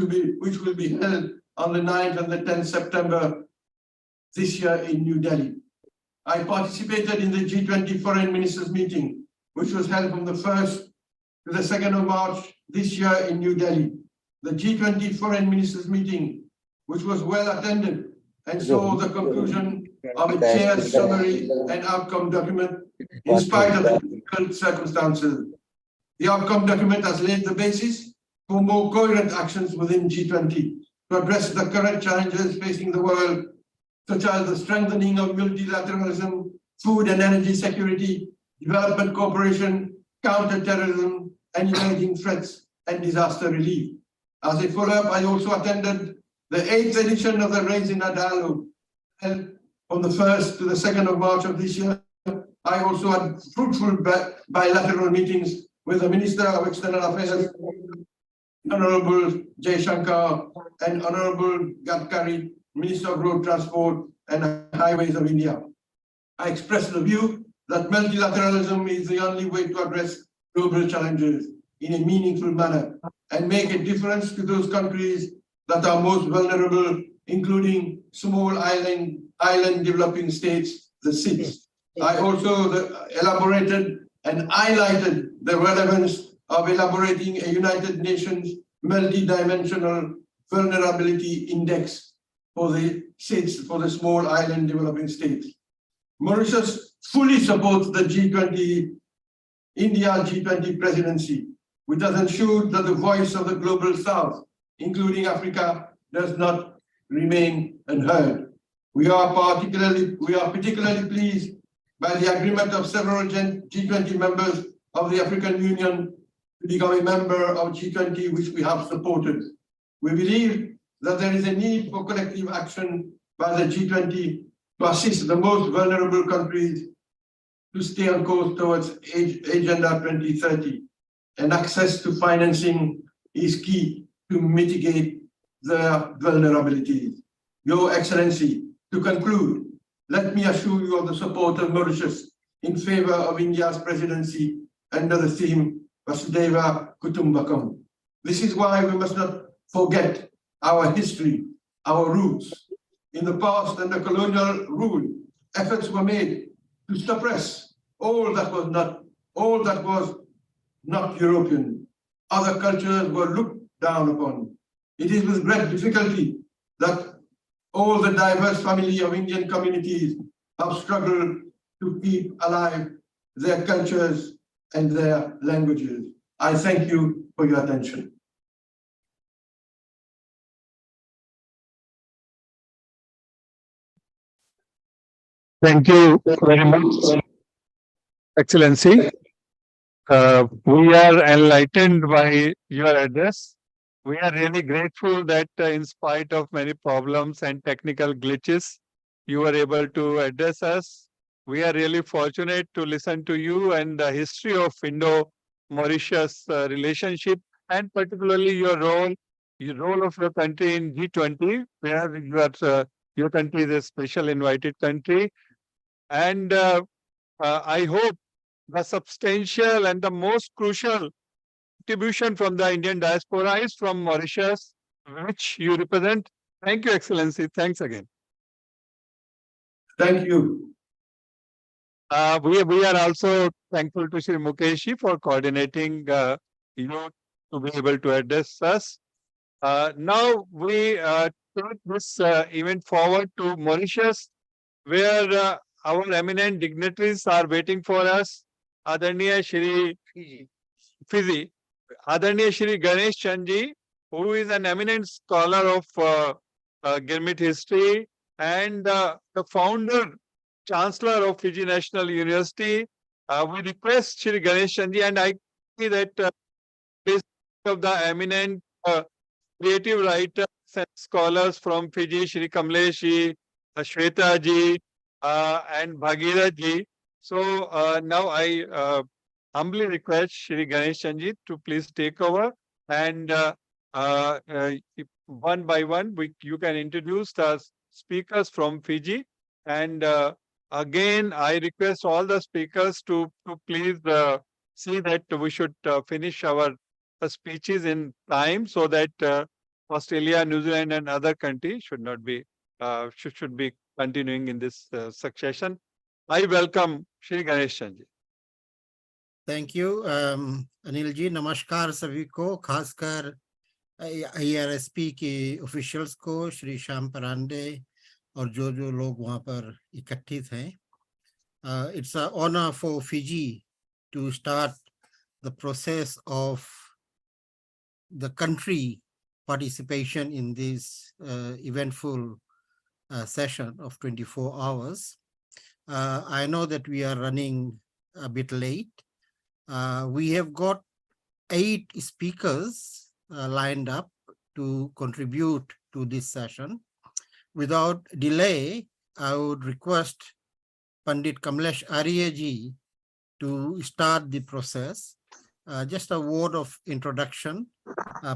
will be held on the 9th and the 10th September this year in New Delhi. I participated in the G20 Foreign Ministers meeting, which was held from the 1st to the 2nd of March this year in New Delhi. The G20 Foreign Ministers meeting, which was well attended and saw the conclusion of a chair's summary and outcome document in spite of the difficult circumstances. The outcome document has laid the basis for more coherent actions within G20 to address the current challenges facing the world, such as the strengthening of multilateralism, food and energy security, development cooperation, counter-terrorism, and emerging threats and disaster relief. As a follow-up, I also attended the 8th edition of the Raise in a Dialogue, held from the 1st to the 2nd of March of this year. I also had fruitful bilateral meetings with the Minister of External Affairs, Honorable Jay Shankar, and Honorable Gadkari, Minister of Road Transport and Highways of India. I expressed the view that multilateralism is the only way to address global challenges in a meaningful manner and make a difference to those countries that are most vulnerable, including small island developing states, the SIDS. I also elaborated and highlighted the relevance of elaborating a United Nations multidimensional vulnerability index for the SIDS, for the small island developing states. Mauritius fully supports the G20, India G20 presidency, which has ensured that the voice of the global South, including Africa, does not remain unheard. We are particularly pleased by the agreement of several G20 members of the African Union to become a member of G20, which we have supported. We believe that there is a need for collective action by the G20 to assist the most vulnerable countries to stay on course towards Agenda 2030. And access to financing is key to mitigate their vulnerabilities. Your Excellency, to conclude, let me assure you of the support of Mauritius in favor of India's presidency under the theme Vasudhaiva Kutumbakam. This is why we must not forget our history, our roots. In the past, under colonial rule, efforts were made to suppress all that was not European. Other cultures were looked down upon. It is with great difficulty that all the diverse family of Indian communities have struggled to keep alive their cultures and their languages. I thank you for your attention. Thank you very much, Excellency. We are enlightened by your address. We are really grateful that in spite of many problems and technical glitches, you were able to address us. We are really fortunate to listen to you and the history of Indo-Mauritius relationship, and particularly your role of your country in G20, where your country is a special invited country. And I hope the substantial and the most crucial contribution from the Indian diaspora is from Mauritius, which you represent. Thank you, Excellency. Thanks again. Thank you. We are also thankful to Shri Mukeshi for coordinating you to be able to address us. Now we take this event forward to Mauritius, where our eminent dignitaries are waiting for us. Adaniya Shri Fiji, Adaniya Shri Ganesh Chandji, who is an eminent scholar of Gilmit history and the founder, Chancellor of Fiji National University. We request Shri Ganesh Chandji, and I see that list of the eminent creative writers and scholars from Fiji, Shri Kamlesh ji, Shweta ji, and Bhagirath ji. So now I humbly request Shri Ganesh Chandji to please take over, and one by one you can introduce the speakers from Fiji. And again, I request all the speakers to please see that we should finish our speeches in time, so that Australia, New Zealand, and other countries should not be should be continuing in this succession. I welcome Shri Ganesh Chandji. Thank you Anil ji. नमस्कार सभी को, खासकर IRSP के officials को, श्री श्याम परांडे और जो लोग वहाँ पर इकट्ठित हैं. It's an honor for Fiji to start the process of the country participation in this eventful session of 24 hours. I know that we are running a bit late. We have got 8 speakers lined up to contribute to this session. Without delay, I would request Pandit Kamlesh Arya ji to start the process. Just a word of introduction.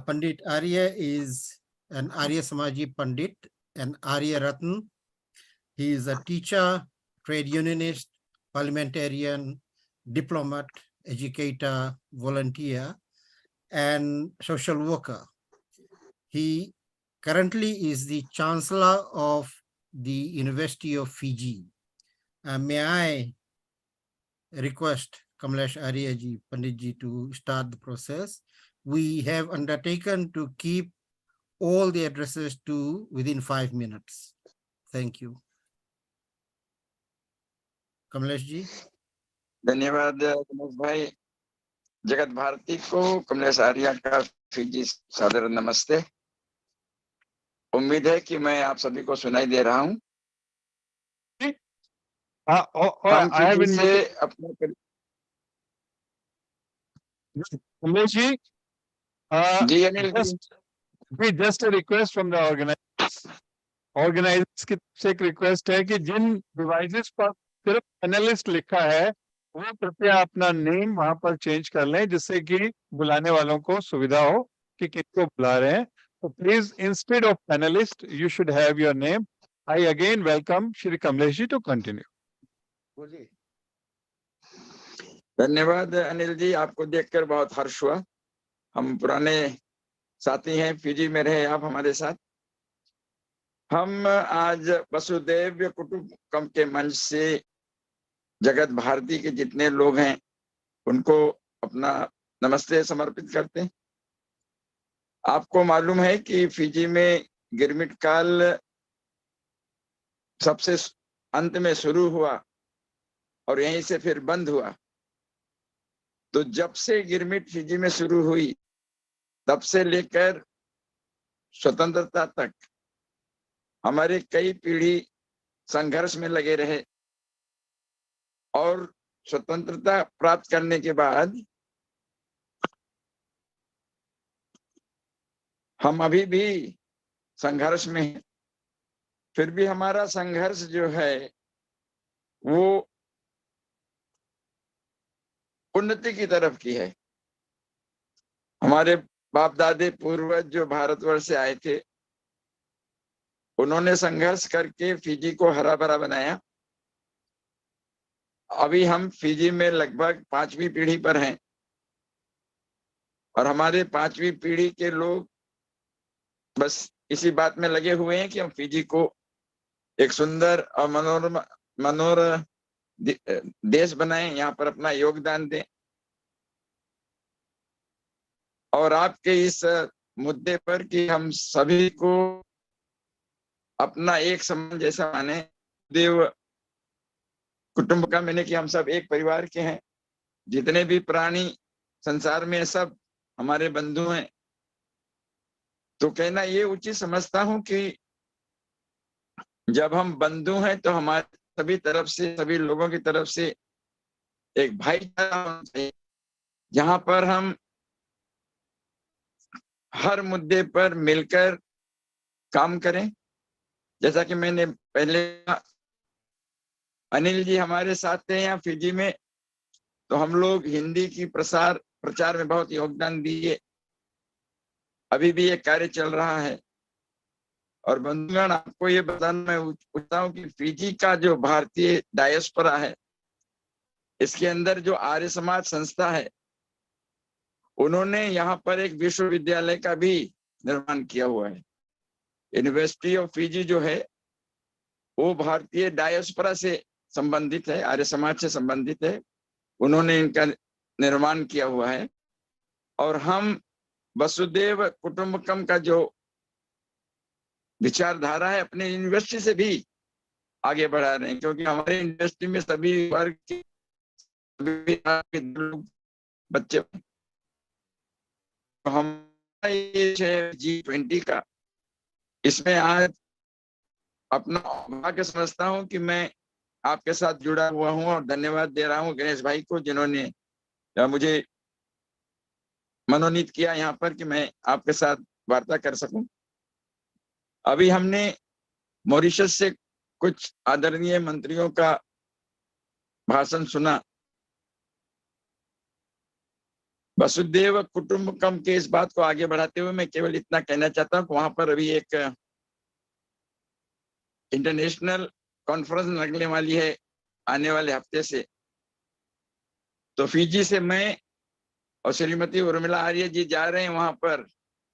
Pandit Arya is an Arya Samaji Pandit, an Arya Ratan. He is a teacher, trade unionist, parliamentarian, diplomat, educator, volunteer, and social worker. He currently is the Chancellor of the University of Fiji. May I request Kamlesh Arya ji, Pandit ji, to start the process. We have undertaken to keep all the addresses to within 5 minutes. Thank you. Kamlesh ji. धन्यवाद कमलेश भाई. जगत भारती को कमलेश आर्या का Fiji सादर नमस्ते. उम्मीद है कि मैं आप सभी को सुनाई दे रहा हूं. हम फिजी से अपने Kamlesh ji, ji Anil ji, just a request from the organizers. Organizers की तरफ से एक रिक्वेस्ट है कि जिन डिवाइसेस पर सिर्फ पैनलिस्ट लिखा है, वो कृपया अपना नेम वहां पर चेंज कर लें, जिससे कि बुलाने वालों को सुविधा हो कि किसको बुला रहे हैं. So please, instead of panelist, you should have your name. I again welcome Shri Kamlesh ji to continue. धन्यवाद अनिल जी. आपको देखकर बहुत हर्ष हुआ. हम पुराने साथी हैं, फिजी में रहे आप हमारे साथ. हम आज वसुदेव कुटुंबकम के मंच से जगत भारती के जितने लोग हैं उनको अपना नमस्ते समर्पित करते हैं. आपको मालूम है कि फिजी में गिरमिट काल सबसे अंत में शुरू हुआ और यहीं से फिर बंद हुआ. तो जब से गिरमिट फिजी में शुरू हुई, तब से लेकर स्वतंत्रता तक हमारे कई पीढ़ी संघर्ष में लगे रहे. और स्वतंत्रता प्राप्त करने के बाद हम अभी भी संघर्ष में हैं. फिर भी हमारा संघर्ष जो है वो उन्नति की तरफ की है. हमारे बाप दादे पूर्वज जो भारतवर्ष से आए थे, उन्होंने संघर्ष करके फिजी को हरा भरा बनाया. अभी हम फिजी में लगभग 5वीं पीढ़ी पर हैं और हमारे 5वीं पीढ़ी के लोग बस इसी बात में लगे हुए हैं कि हम फिजी को एक सुंदर और देश बनाएं, यहाँ पर अपना योगदान दें। और आपके इस मुद्दे पर कि हम सभी को अपना एक समान जैसा माने, देव कुटुंब का, मैंने कि हम सब एक परिवार के हैं, जितने भी प्राणी संसार में सब हमारे बंधु हैं। तो कहना ये उचित समझता हूं कि जब हम बंधु हैं तो हमारे सभी तरफ से, सभी लोगों की तरफ से एक भाईचारा होना चाहिए, जहां पर हम हर मुद्दे पर मिलकर काम करें। जैसा कि मैंने पहले, अनिल जी हमारे साथ थे यहाँ फिजी में, तो हम लोग हिंदी की प्रचार में बहुत योगदान दिए। अभी भी ये कार्य चल रहा है। और बंधुगण, आपको ये बताना मैं चाहता हूँ कि फिजी का जो भारतीय डायस्पोरा है, इसके अंदर जो आर्य समाज संस्था है, उन्होंने यहाँ पर एक विश्वविद्यालय का भी निर्माण किया हुआ है। यूनिवर्सिटी ऑफ फिजी जो है वो भारतीय डायस्पोरा से संबंधित है, आर्य समाज से संबंधित है। उन्होंने इनका निर्माण किया हुआ है। और हम वसुदेव कुटुंबकम का जो विचारधारा है, अपने यूनिवर्सिटी से भी आगे बढ़ा रहे हैं, क्योंकि हमारे यूनिवर्सिटी में सभी वर्ग के बच्चे, तो हम ये G20 का, इसमें आज अपना भाग्य समझता हूं कि मैं आपके साथ जुड़ा हुआ हूं। और धन्यवाद दे रहा हूं गणेश भाई को, जिन्होंने मुझे मनोनीत किया यहाँ पर कि मैं आपके साथ वार्ता कर सकूं। अभी हमने मॉरिशस से कुछ आदरणीय मंत्रियों का भाषण सुना। वसुदेव कुटुंबकम के इस बात को आगे बढ़ाते हुए मैं केवल इतना कहना चाहता हूं कि वहां पर अभी एक इंटरनेशनल कॉन्फ्रेंस लगने वाली है आने वाले हफ्ते से। तो फिजी से मैं और श्रीमती उर्मिला आर्य जी जा रहे हैं वहां पर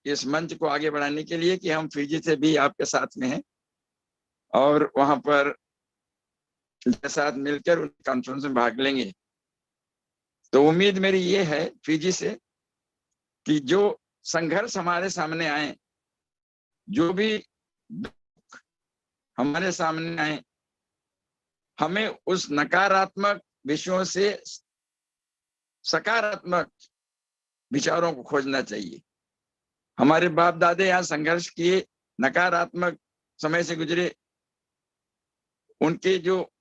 इस मंच को आगे बढ़ाने के लिए कि हम फिजी से भी आपके साथ में हैं और वहां पर साथ मिलकर उन कॉन्फ्रेंस में भाग लेंगे। तो उम्मीद मेरी ये है फिजी से कि जो संघर्ष हमारे सामने आए, जो भी हमारे सामने आए, हमें उस नकारात्मक विषयों से सकारात्मक विचारों को खोजना चाहिए। हमारे बाप दादे यहाँ संघर्ष किए, नकारात्मक समय से गुजरे, उनके जो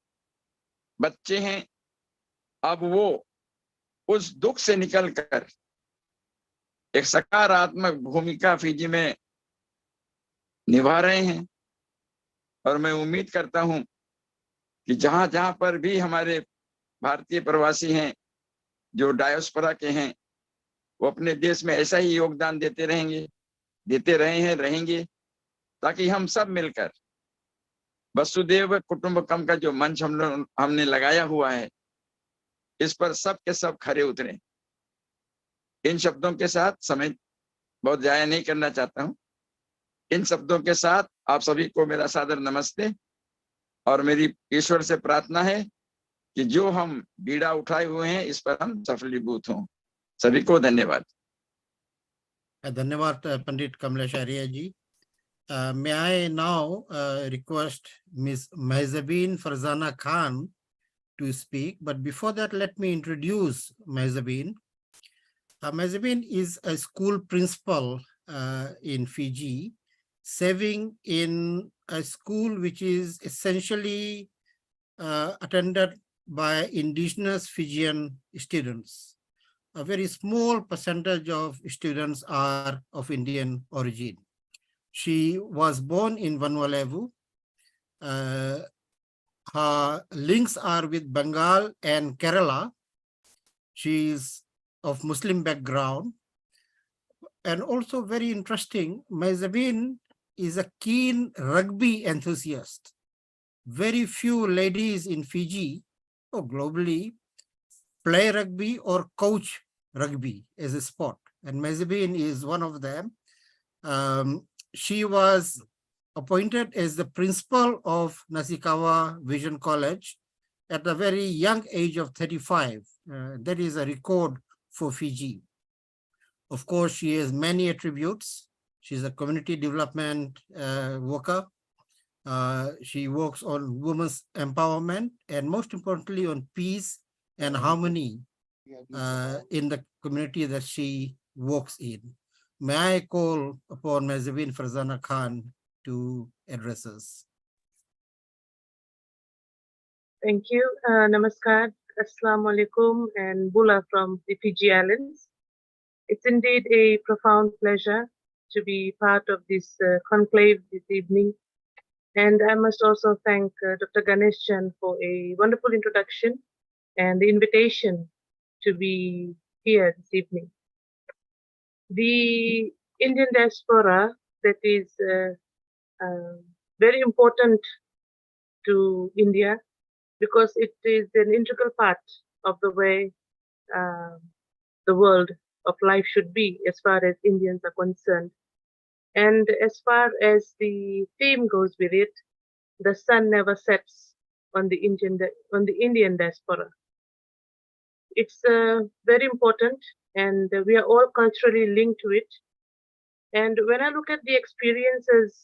बच्चे हैं अब वो उस दुख से निकलकर एक सकारात्मक भूमिका फिजी में निभा रहे हैं। और मैं उम्मीद करता हूं कि जहां जहां पर भी हमारे भारतीय प्रवासी हैं जो डायस्पोरा के हैं, वो अपने देश में ऐसा ही योगदान देते रहेंगे, देते रहे हैं, रहेंगे, ताकि हम सब मिलकर वसुदेव कुटुंबकम का जो मंच हमने लगाया हुआ है, इस पर सब के सब खरे उतरें। इन शब्दों के साथ, समय बहुत जाया नहीं करना चाहता हूं, इन शब्दों के साथ आप सभी को मेरा सादर नमस्ते। और मेरी ईश्वर से प्रार्थना है कि जो हम बीड़ा उठाए हुए हैं इस पर हम सफलीभूत हों। सभी को धन्यवाद। धन्यवाद पंडित कमलेश आर्य जी। May I now request Ms. Mahzabeen Farzana Khan to speak, but before that let me introduce Mahzabeen. Mahzabeen is a school principal in Fiji, serving in a school which is essentially attended by indigenous Fijian students. A very small percentage of students are of Indian origin. She was born in Vanuatu. Her links are with Bengal and Kerala. She is of Muslim background. And also very interesting, Mahzabeen is a keen rugby enthusiast. Very few ladies in Fiji or globally play rugby or coach rugby as a sport. And Mahzabeen is one of them. She was appointed as the principal of Nasikawa Vision College at a very young age of 35. That is a record for Fiji. Of course, she has many attributes. She's a community development worker. She works on women's empowerment and most importantly on peace and harmony in the community that she works in. May I call upon Mazavin Farzana Khan to address us? Thank you. Namaskar, Assalamu alaikum, and Bula from the Fiji Islands. It's indeed a profound pleasure to be part of this conclave this evening. And I must also thank Dr. Ganesh Chan for a wonderful introduction and the invitation to be here this evening. The Indian diaspora that is very important to India because it is an integral part of the way the world of life should be as far as Indians are concerned. And as far as the theme goes with it, the sun never sets on the Indian diaspora. It's very important, and we are all culturally linked to it. And when I look at the experiences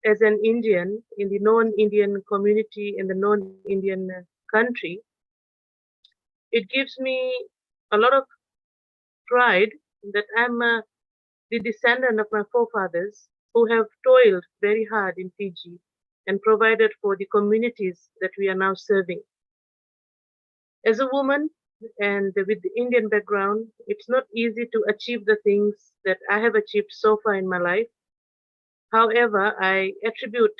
as an Indian in the non-Indian community in the non-Indian country, it gives me a lot of pride that I'm the descendant of my forefathers who have toiled very hard in Fiji and provided for the communities that we are now serving. As a woman and with the Indian background, it's not easy to achieve the things that I have achieved so far in my life. However, I attribute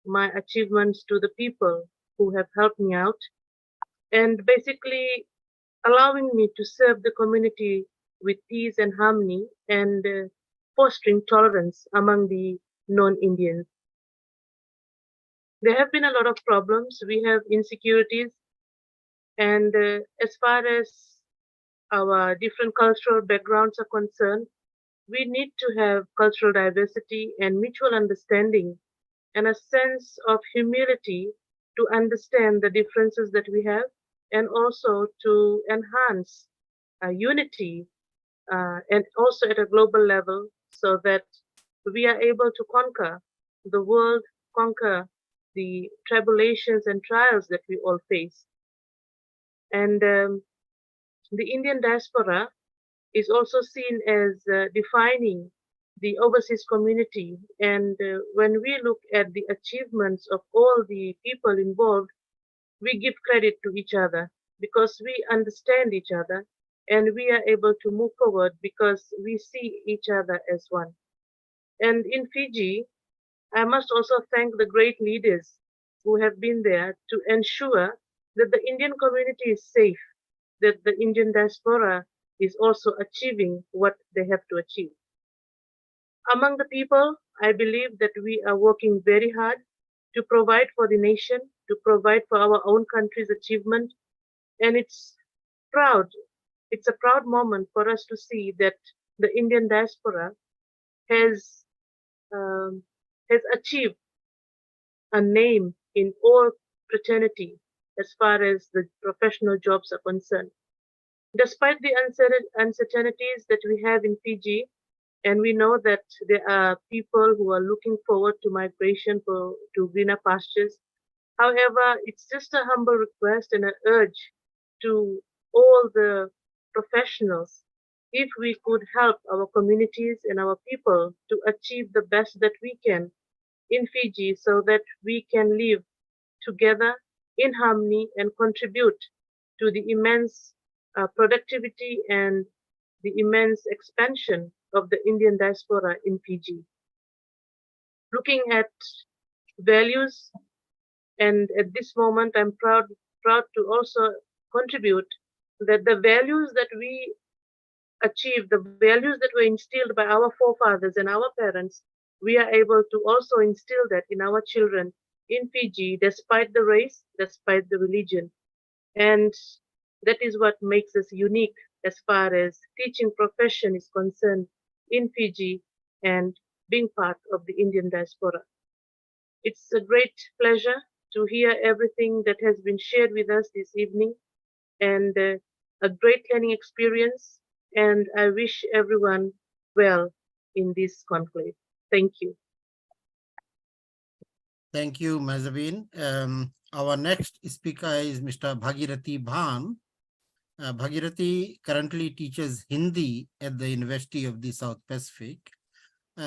my achievements to the people who have helped me out and basically allowing me to serve the community with peace and harmony and fostering tolerance among the non-Indians. There have been a lot of problems. We have insecurities. And as far as our different cultural backgrounds are concerned, we need to have cultural diversity and mutual understanding and a sense of humility to understand the differences that we have and also to enhance unity and also at a global level so that we are able to conquer the world, conquer the tribulations and trials that we all face. And the Indian diaspora is also seen as defining the overseas community. And when we look at the achievements of all the people involved, we give credit to each other because we understand each other and we are able to move forward because we see each other as one. And in Fiji, I must also thank the great leaders who have been there to ensure that the Indian community is safe, that the Indian diaspora is also achieving what they have to achieve. Among the people, I believe that we are working very hard to provide for the nation, to provide for our own country's achievement. And it's a proud moment for us to see that the Indian diaspora has achieved a name in all fraternity as far as the professional jobs are concerned. Despite the uncertainties that we have in Fiji, and we know that there are people who are looking forward to migration to greener pastures. However, it's just a humble request and an urge to all the professionals if we could help our communities and our people to achieve the best that we can in Fiji so that we can live together in harmony and contribute to the immense productivity and the immense expansion of the Indian diaspora in Fiji. Looking at values, and at this moment I'm proud to also contribute that the values that we achieved, the values that were instilled by our forefathers and our parents, we are able to also instill that in our children in Fiji, despite the race, despite the religion. And that is what makes us unique as far as teaching profession is concerned in Fiji and being part of the Indian diaspora. It's a great pleasure to hear everything that has been shared with us this evening, and a great learning experience. And I wish everyone well in this conclave. Thank you. Thank you, Mazavin. Our next speaker is Mr. Bhagirathi Bhan. Bhagirathi currently teaches Hindi at the University of the South Pacific.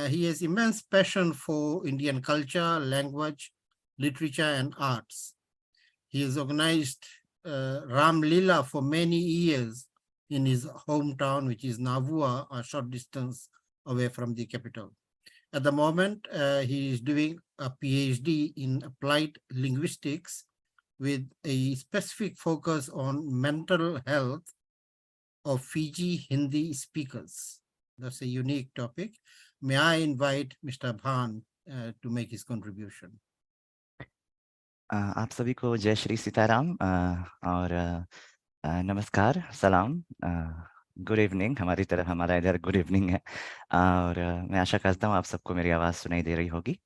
He has immense passion for Indian culture, language, literature, and arts. He has organized Ram Lila for many years in his hometown, which is Navua, a short distance away from the capital. At the moment, he is doing a PhD in applied linguistics with a specific focus on mental health of Fiji Hindi speakers. That's a unique topic. May I invite Mr. Bhan to make his contribution? आप सभी को जय श्री सीताराम और नमस्कार, सलाम, good evening. हमारी तरफ हमारा इधर गुड इवनिंग है और मैं आशा करता हूँ आप सबको मेरी आवाज़ सुनाई दे रही होगी।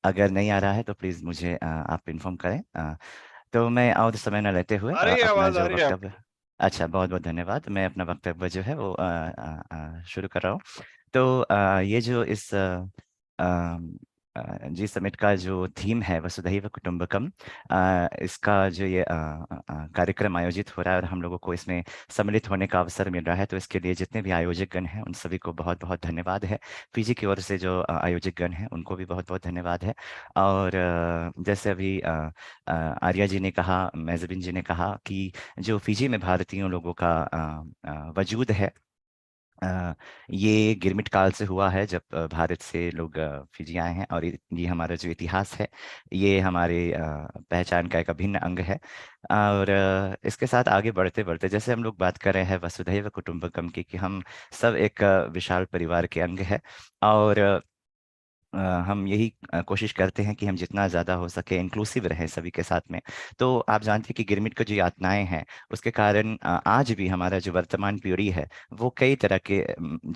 अगर नहीं आ रहा है तो प्लीज़ मुझे आप इन्फॉर्म करें। तो मैं और समय न लेते हुए अपना जो वक्तव्य, अच्छा, बहुत बहुत धन्यवाद। मैं अपना वक्तव्य जो है वो शुरू कर रहा हूँ। तो ये जो इस जी समिट का जो थीम है वसुधैव कुटुंबकम, इसका जो ये कार्यक्रम आयोजित हो रहा है और हम लोगों को इसमें सम्मिलित होने का अवसर मिल रहा है, तो इसके लिए जितने भी आयोजकगण हैं उन सभी को बहुत बहुत धन्यवाद है। फीजी की ओर से जो आयोजकगण हैं उनको भी बहुत बहुत धन्यवाद है। और जैसे अभी आर्या जी ने कहा, मेजबिन जी ने कहा कि जो फीजी में भारतीयों लोगों का वजूद है, ये गिरमिट काल से हुआ है, जब भारत से लोग फिजी आए हैं। और ये हमारा जो इतिहास है, ये हमारे पहचान का एक अभिन्न अंग है। और इसके साथ आगे बढ़ते बढ़ते जैसे हम लोग बात कर रहे हैं वसुधैव कुटुंबकम की, कि हम सब एक विशाल परिवार के अंग है और हम यही कोशिश करते हैं कि हम जितना ज़्यादा हो सके इंक्लूसिव रहें सभी के साथ में। तो आप जानते हैं कि गिरमिट की जो यातनाएं हैं उसके कारण आज भी हमारा जो वर्तमान पीढ़ी है वो कई तरह के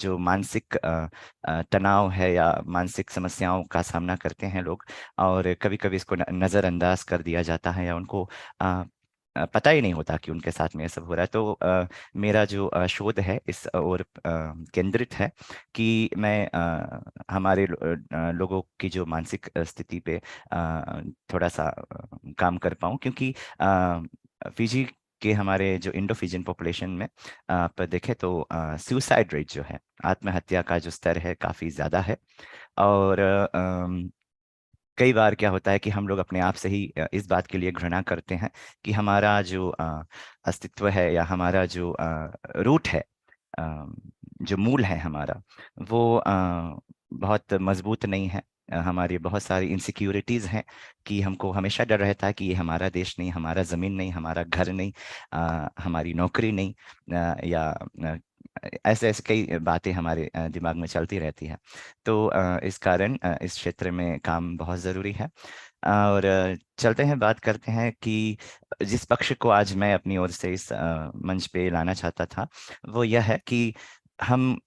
जो मानसिक तनाव है या मानसिक समस्याओं का सामना करते हैं लोग, और कभी कभी इसको नज़रअंदाज कर दिया जाता है या उनको पता ही नहीं होता कि उनके साथ में ये सब हो रहा है। तो मेरा जो शोध है इस ओर केंद्रित है कि मैं हमारे लोगों की जो मानसिक स्थिति पे थोड़ा सा काम कर पाऊँ, क्योंकि फिजी के हमारे जो इंडो फिजियन पॉपुलेशन में आप देखें तो सुसाइड रेट जो है, आत्महत्या का जो स्तर है, काफ़ी ज़्यादा है। और कई बार क्या होता है कि हम लोग अपने आप से ही इस बात के लिए घृणा करते हैं कि हमारा जो अस्तित्व है या हमारा जो रूट है, जो मूल है हमारा, वो बहुत मजबूत नहीं है। हमारी बहुत सारी इनसिक्योरिटीज़ हैं कि हमको हमेशा डर रहता है कि ये हमारा देश नहीं, हमारा ज़मीन नहीं, हमारा घर नहीं, हमारी नौकरी नहीं, या ऐसे ऐसे कई बातें हमारे दिमाग में चलती रहती है। तो इस कारण इस क्षेत्र में काम बहुत ज़रूरी है। और चलते हैं, बात करते हैं कि जिस पक्ष को आज मैं अपनी ओर से इस मंच पे लाना चाहता था वो यह है कि हम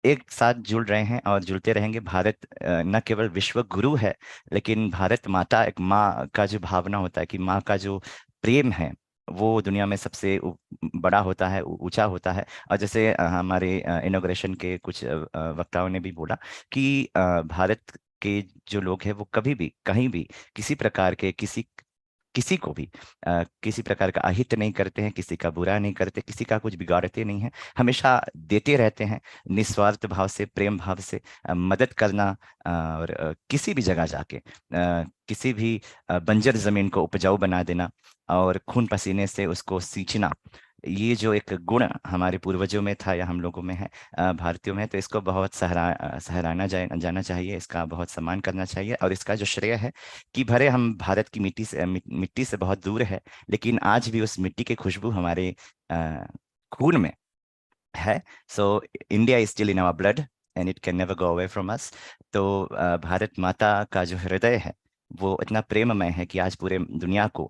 एक साथ जुड़ रहे हैं और जुड़ते रहेंगे। भारत न केवल विश्व गुरु है, लेकिन भारत माता, एक माँ का जो भावना होता है कि माँ का जो प्रेम है वो दुनिया में सबसे बड़ा होता है, ऊंचा होता है। और जैसे हमारे इनॉग्रेशन के कुछ वक्ताओं ने भी बोला कि भारत के जो लोग हैं वो कभी भी कहीं भी किसी प्रकार के किसी को भी किसी प्रकार का अहित नहीं करते हैं, किसी का बुरा नहीं करते, किसी का कुछ बिगाड़ते नहीं हैं, हमेशा देते रहते हैं निस्वार्थ भाव से, प्रेम भाव से। मदद करना और किसी भी जगह जाके किसी भी बंजर जमीन को उपजाऊ बना देना और खून पसीने से उसको सींचना, ये जो एक गुण हमारे पूर्वजों में था या हम लोगों में है, भारतीयों में है, तो इसको बहुत सहराना जाना चाहिए, इसका बहुत सम्मान करना चाहिए। और इसका जो श्रेय है कि भले हम भारत की मिट्टी से बहुत दूर है, लेकिन आज भी उस मिट्टी की खुशबू हमारे खून में है। So India is still in our blood and it can never go away from us. तो भारत माता का जो हृदय है वो इतना प्रेममय है कि आज पूरे दुनिया को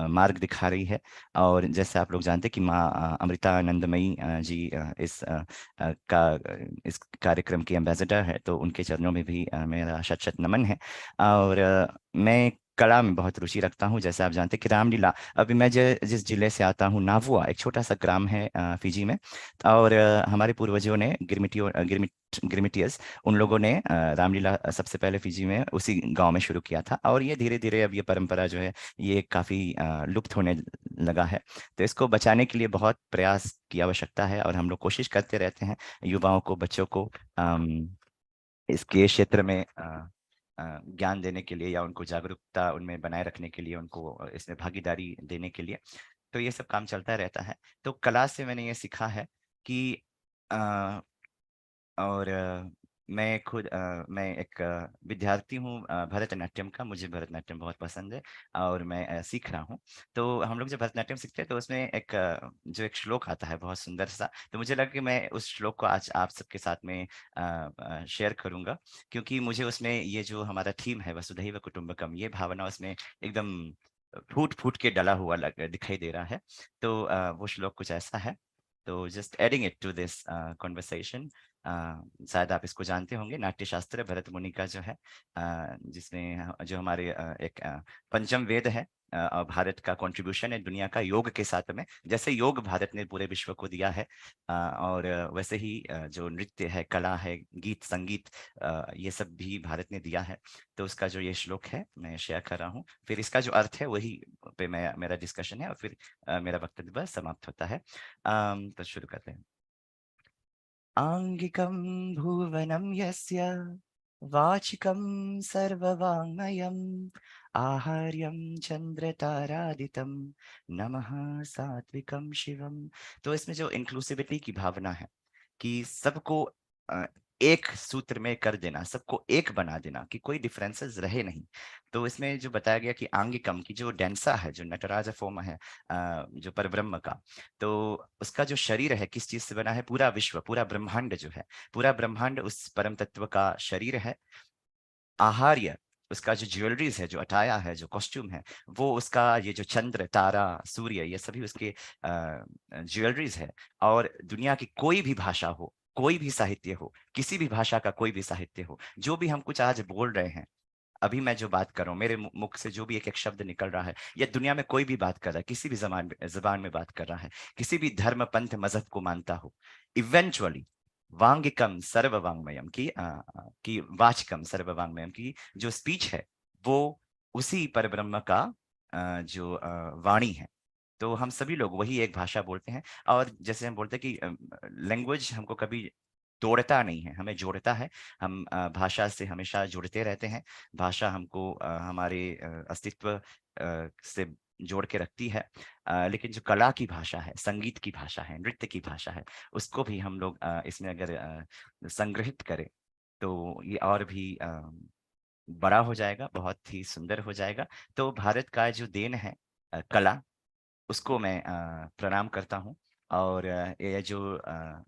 मार्ग दिखा रही है। और जैसे आप लोग जानते हैं कि माँ अमृतानंदमयी जी इस कार्यक्रम की एम्बेसडर है, तो उनके चरणों में भी मेरा शत शत नमन है। और मैं कला में बहुत रुचि रखता हूँ। जैसे आप जानते हैं कि रामलीला, अभी मैं जिस जिले से आता हूँ, नावुआ एक छोटा सा ग्राम है फिजी में, और हमारे पूर्वजों ने गिरमिटियस, उन लोगों ने रामलीला सबसे पहले फिजी में उसी गांव में शुरू किया था, और ये धीरे धीरे अब ये परंपरा जो है ये काफी लुप्त होने लगा है। तो इसको बचाने के लिए बहुत प्रयास की आवश्यकता है, और हम लोग कोशिश करते रहते हैं युवाओं को, बच्चों को इसके क्षेत्र में ज्ञान देने के लिए, या उनको जागरूकता उनमें बनाए रखने के लिए, उनको इसमें भागीदारी देने के लिए। तो ये सब काम चलता रहता है। तो कला से मैंने ये सीखा है कि और मैं खुद मैं एक विद्यार्थी हूँ भरतनाट्यम का। मुझे भरतनाट्यम बहुत पसंद है और मैं सीख रहा हूँ। तो हम लोग जब भरतनाट्यम सीखते हैं तो उसमें जो एक श्लोक आता है बहुत सुंदर सा, तो मुझे लगा कि मैं उस श्लोक को आज आप सबके साथ में शेयर करूंगा, क्योंकि मुझे उसमें ये जो हमारा थीम है वसुधैव कुटुंबकम, ये भावना उसमें एकदम फूट फूट के डला हुआ दिखाई दे रहा है। तो वो श्लोक कुछ ऐसा है। तो just adding it to this conversation, शायद आप इसको जानते होंगे, नाट्य शास्त्र भरत मुनि का जो है, जिसमें जो हमारे एक पंचम वेद है, और भारत का कंट्रीब्यूशन है दुनिया का योग के साथ में। जैसे योग भारत ने पूरे विश्व को दिया है, और वैसे ही जो नृत्य है, कला है, गीत संगीत, ये सब भी भारत ने दिया है। तो उसका जो ये श्लोक है मैं शेयर कर रहा हूँ, फिर इसका जो अर्थ है वही पे मेरा डिस्कशन है, और फिर मेरा वक्तव्य समाप्त होता है। तो शुरू करते हैं। आंगिकं भुवनं यस्य वाचिकं सर्ववाङ्मयम् आहार्यं चंद्रतारादितं नमः सात्विकं शिवम। तो इसमें जो इंक्लूसिविटी की भावना है कि सबको एक सूत्र में कर देना, सबको एक बना देना, कि कोई डिफरेंसेस रहे नहीं। तो इसमें जो बताया गया कि आंगिकम की जो डेंसा है, जो नटराज फॉर्म है जो परब्रह्म का, तो उसका जो शरीर है किस चीज से बना है? पूरा विश्व, पूरा ब्रह्मांड जो है, पूरा ब्रह्मांड उस परम तत्व का शरीर है। आहार्य, उसका जो ज्वेलरीज है, जो अटाया है, जो कॉस्ट्यूम है, वो उसका ये जो चंद्र तारा सूर्य, ये सभी उसके ज्वेलरीज है। और दुनिया की कोई भी भाषा हो, कोई भी साहित्य हो, किसी भी भाषा का कोई भी साहित्य हो, जो भी हम कुछ आज बोल रहे हैं, अभी मैं जो बात कर रहा हूँ, मेरे मुख से जो भी एक एक शब्द निकल रहा है, या दुनिया में कोई भी बात कर रहा है, किसी भी जबान में बात कर रहा है, किसी भी धर्म पंथ मजहब को मानता हो, इवेंचुअली वांगिकम सर्ववांगमयम की वाचकम सर्ववांगमयम की जो स्पीच है, वो उसी परब्रह्म का जो वाणी है। तो हम सभी लोग वही एक भाषा बोलते हैं, और जैसे हम बोलते हैं कि लैंग्वेज हमको कभी तोड़ता नहीं है, हमें जोड़ता है। हम भाषा से हमेशा जुड़ते रहते हैं। भाषा हमको हमारे अस्तित्व से जोड़ के रखती है। लेकिन जो कला की भाषा है, संगीत की भाषा है, नृत्य की भाषा है, उसको भी हम लोग इसमें अगर संग्रहित करें तो ये और भी बड़ा हो जाएगा, बहुत ही सुंदर हो जाएगा। तो भारत का जो देन है कला, उसको मैं प्रणाम करता हूँ। और ये जो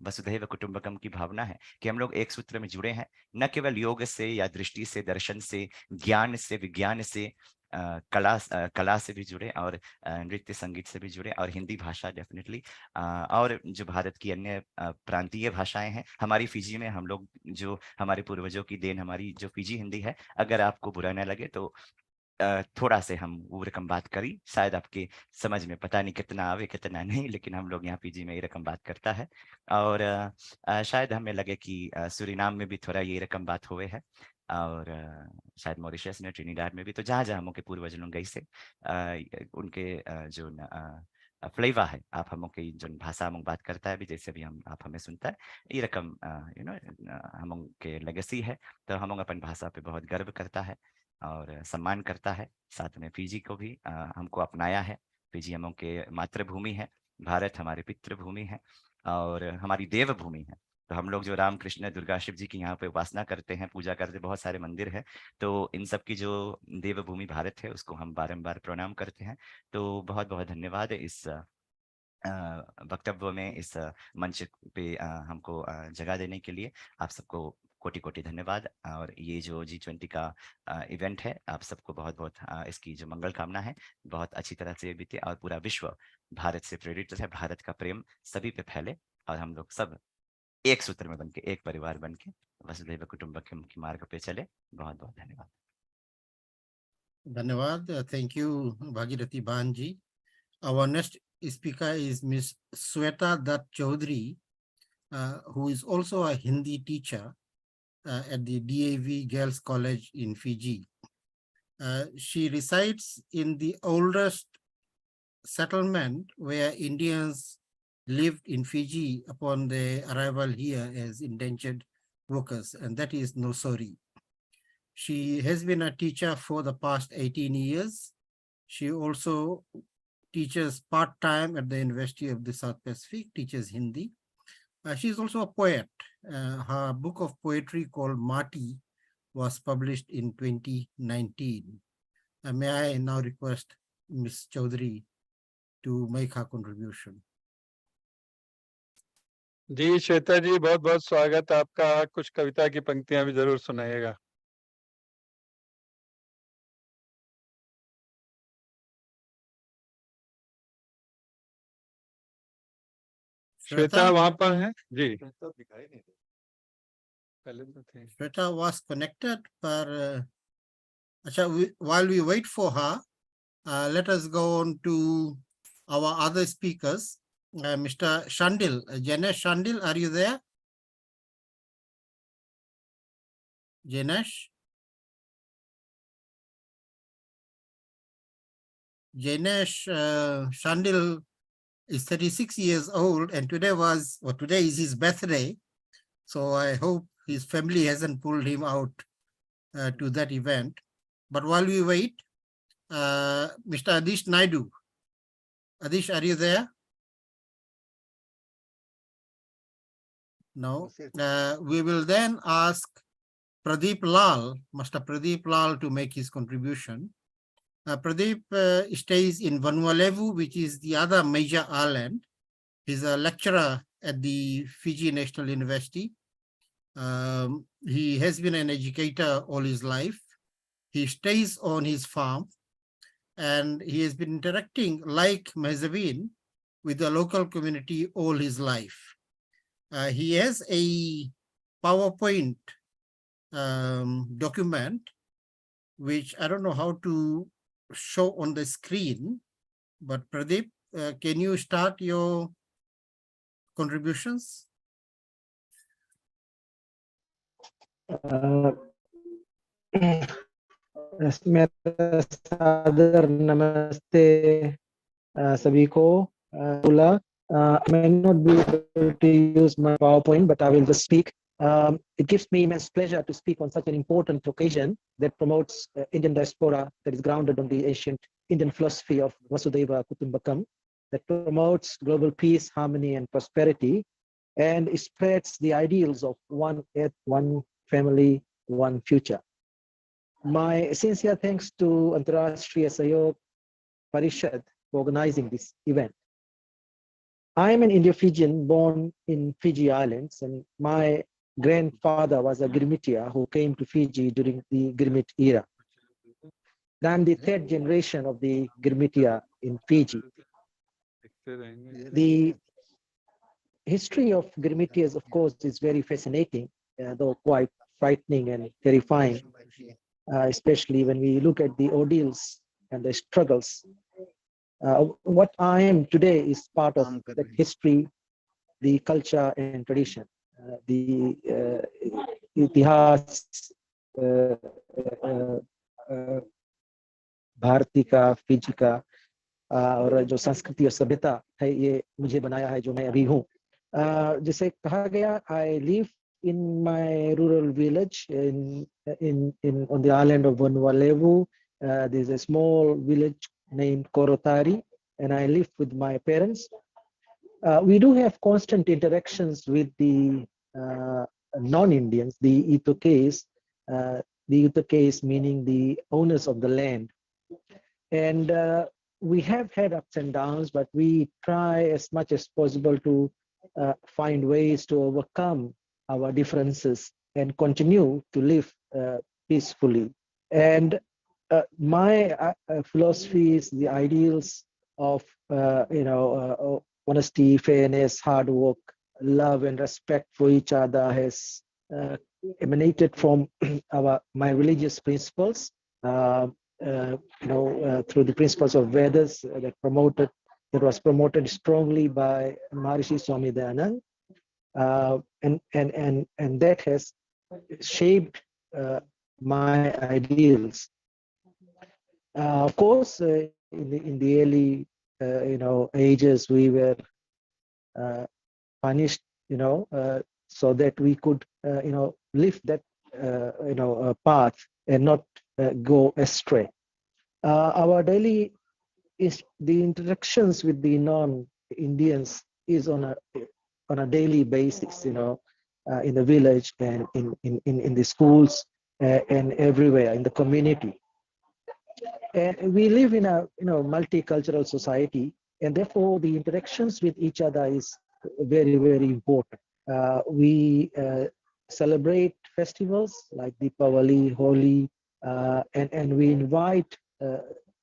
वसुधैव कुटुंबकम की भावना है कि हम लोग एक सूत्र में जुड़े हैं, न केवल योग से या दृष्टि से, दर्शन से, ज्ञान से, विज्ञान से, कला से भी जुड़े, और नृत्य संगीत से भी जुड़े, और हिंदी भाषा डेफिनेटली, और जो भारत की अन्य प्रांतीय भाषाएं हैं। हमारी फिजी में हम लोग, जो हमारे पूर्वजों की देन हमारी जो फिजी हिंदी है, अगर आपको बुरा न लगे तो थोड़ा से हम वो रकम बात करी, शायद आपके समझ में पता नहीं कितना आवे कितना नहीं, लेकिन हम लोग यहाँ पीजी में ये रकम बात करता है। और शायद हमें लगे कि सूरीनाम में भी थोड़ा ये रकम बात हुए है, और शायद मॉरिशस में, ट्रिनिडाड में भी। तो जहाँ जहाँ हम के पूर्वज लोग गई से उनके जो फ्लेवा है, आप हम के जो भाषा हम बात करता है भी, जैसे भी हम आप हमें सुनता है, ये रकम हम के लेगेसी है। तो हम अपन भाषा पे बहुत गर्व करता है और सम्मान करता है। साथ में फिजी को भी हमको अपनाया है। फिजी हम के मातृभूमि है, भारत हमारी पितृभूमि है, और हमारी देव भूमि है। तो हम लोग जो राम कृष्ण दुर्गा शिव जी की यहाँ पे उपासना करते हैं, पूजा करते हैं, बहुत सारे मंदिर है। तो इन सब की जो देव भूमि भारत है, उसको हम बारंबार प्रणाम करते हैं। तो बहुत बहुत धन्यवाद इस वक्तव्य में, इस मंच पे हमको जगह देने के लिए। आप सबको कोटि कोटि धन्यवाद। और ये जो G20 का इवेंट है, आप सबको बहुत बहुत इसकी जो मंगल कामना है, बहुत अच्छी तरह से बीते, और पूरा विश्व भारत से प्रेरित है, भारत का प्रेम सभी पे फैले, और हम लोग सब एक सूत्र में बनके, एक परिवार बनके वसुधैव कुटुंबकम के मार्ग पे चले। बहुत बहुत धन्यवाद। Dhanyawad. Thank you, Bhagirathi Banji. Our next speaker is Ms. Sweta Dutt Chaudhary, who is also a Hindi teacher at the DAV Girls College in Fiji. She resides in the oldest settlement where Indians lived in Fiji upon their arrival here as indentured workers, and that is Nosori. She has been a teacher for the past 18 years. She also teaches part-time at the University of the South Pacific, teaches Hindi. She is also a poet. Her book of poetry called Mati was published in 2019. May I now request Ms. Chaudhary to make her contribution. जी श्वेता जी, बहुत बहुत स्वागत आपका। कुछ कविता की पंक्तियां भी जरूर सुनाइएगा। श्वेता वहां पर है जी? दिखाई नहीं दे, पहले तो थे। Shweta was connected, but while we wait for her, let us go on to our other speakers. Mr. Shandil, Janesh Shandil, are you there? Janesh? Janesh Shandil is 36 years old, and today is his birthday. So I hope his family hasn't pulled him out to that event. But while we wait, Mr. Adish Naidu. Adish, are you there? No. We will then ask Pradeep Lal, Master Pradeep Lal, to make his contribution. Pradeep stays in Vanuatu, which is the other major island. He's a lecturer at the Fiji National University. He has been an educator all his life. He stays on his farm, and he has been interacting like Mazavin with the local community all his life. He has a PowerPoint document, which I don't know how to show on the screen, but Pradeep, can you start your contributions? मेरा सादर नमस्ते सभी को। I may not be able to use my PowerPoint, but I will just speak. It gives me immense pleasure to speak on such an important occasion that promotes Indian diaspora, that is grounded on the ancient Indian philosophy of Vasudhaiva Kutumbakam, that promotes global peace, harmony, and prosperity, and spreads the ideals of one earth, one family, one future. My sincere thanks to Antarashtriya Sahayog Parishad for organizing this event. I am an Indo-Fijian born in Fiji Islands, and my grandfather was a Girmitia who came to Fiji during the Girmit era. I'm the third generation of the Girmitia in Fiji. The history of Girmitias, of course, is very fascinating, though quite frightening and terrifying, especially when we look at the ordeals and the struggles. What I am today is part of the history, the culture and tradition, the इतिहास भारती का, Fiji का और जो संस्कृति और सभ्यता है, ये मुझे बनाया है जो मैं अभी हूँ। जैसे कहा गया, I live in my rural village in on the island of Vanuatu. There's a small village named Korotari, and I live with my parents. We do have constant interactions with the non-Indians, the Itokes. The Itokes meaning the owners of the land. And we have had ups and downs, but we try as much as possible to find ways to overcome our differences and continue to live peacefully. And my philosophies, the ideals of honesty, fairness, hard work, love and respect for each other has emanated from my religious principles. through the principles of Vedas that was promoted strongly by Maharishi Swami Dayanand, and that has shaped my ideals. Of course, in the early ages, we were punished, so that we could live that path and not go astray. Our daily is the interactions with the non-Indians is on a daily basis, in the village and in the schools and everywhere in the community. And we live in a multicultural society, and therefore the interactions with each other is very, very important. We celebrate festivals like Deepavali, Holi, and we invite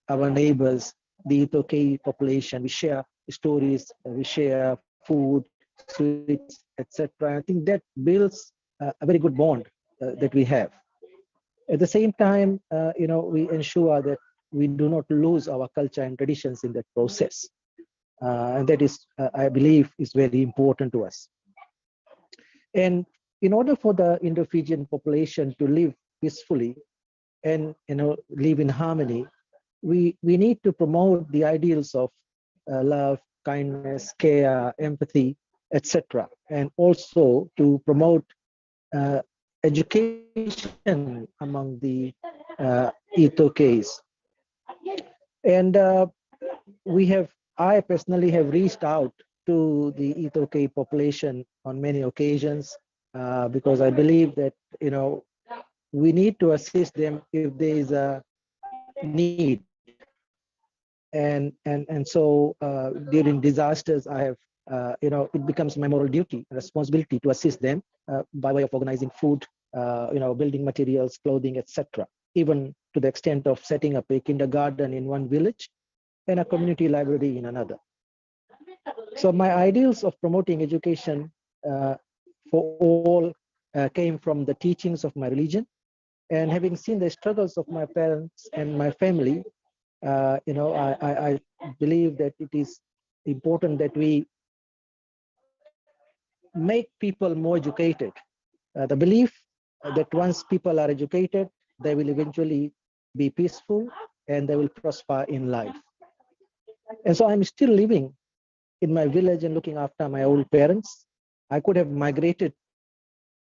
our neighbors, the Itoke population. We share stories, we share food, sweets, etc. I think that builds a very good bond that we have. At the same time, we ensure that we do not lose our culture and traditions in that process. And that is, I believe, is very important to us. And in order for the Indo-Fijian population to live peacefully and live in harmony, we need to promote the ideals of love, kindness, care, empathy, etc. And also to promote education among the Itokes. And I personally have reached out to the Itoke population on many occasions because I believe that we need to assist them if there is a need. And so during disasters, I have it becomes my moral duty and responsibility to assist them by way of organizing food, building materials, clothing, etc. Even to the extent of setting up a kindergarten in one village and a community library in another. So my ideals of promoting education for all came from the teachings of my religion, and having seen the struggles of my parents and my family, I believe that it is important that we make people more educated. The belief that once people are educated, they will eventually be peaceful and they will prosper in life. And so I'm still living in my village and looking after my old parents. I could have migrated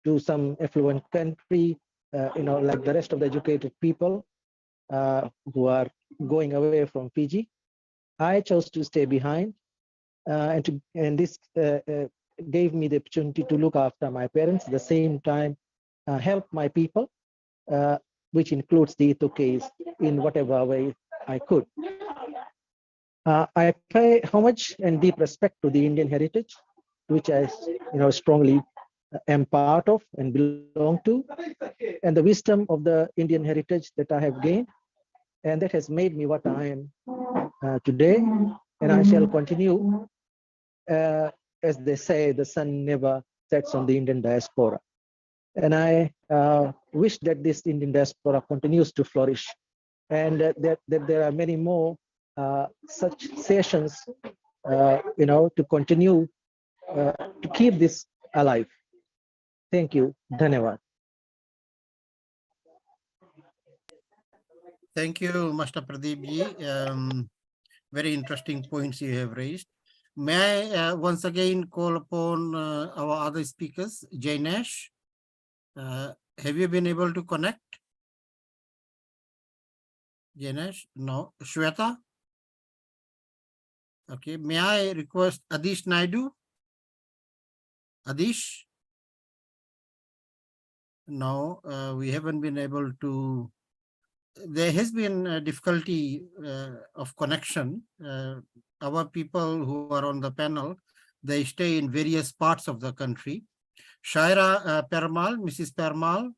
to some affluent country, like the rest of the educated people who are going away from Fiji. I chose to stay behind, and this gave me the opportunity to look after my parents, at the same time help my people, which includes the Itokes, in whatever way I could. I pay homage and deep respect to the Indian heritage, which I strongly am part of and belong to, and the wisdom of the Indian heritage that I have gained, and that has made me what I am today, and I shall continue. As they say, the sun never sets on the Indian diaspora. And I wish that this Indian diaspora continues to flourish, and that there are many more such sessions, to continue to keep this alive. Thank you. Dhanyavad. Thank you, Master Pradeep ji. Very interesting points you have raised. May I once again call upon our other speakers, Jainesh. Have you been able to connect? Jainesh? No. Shweta? Okay. May I request Adish Naidu? Adish? No, we haven't been able to. There has been a difficulty of connection. Our people who are on the panel, they stay in various parts of the country. Shaira Permal, Mrs. Permal,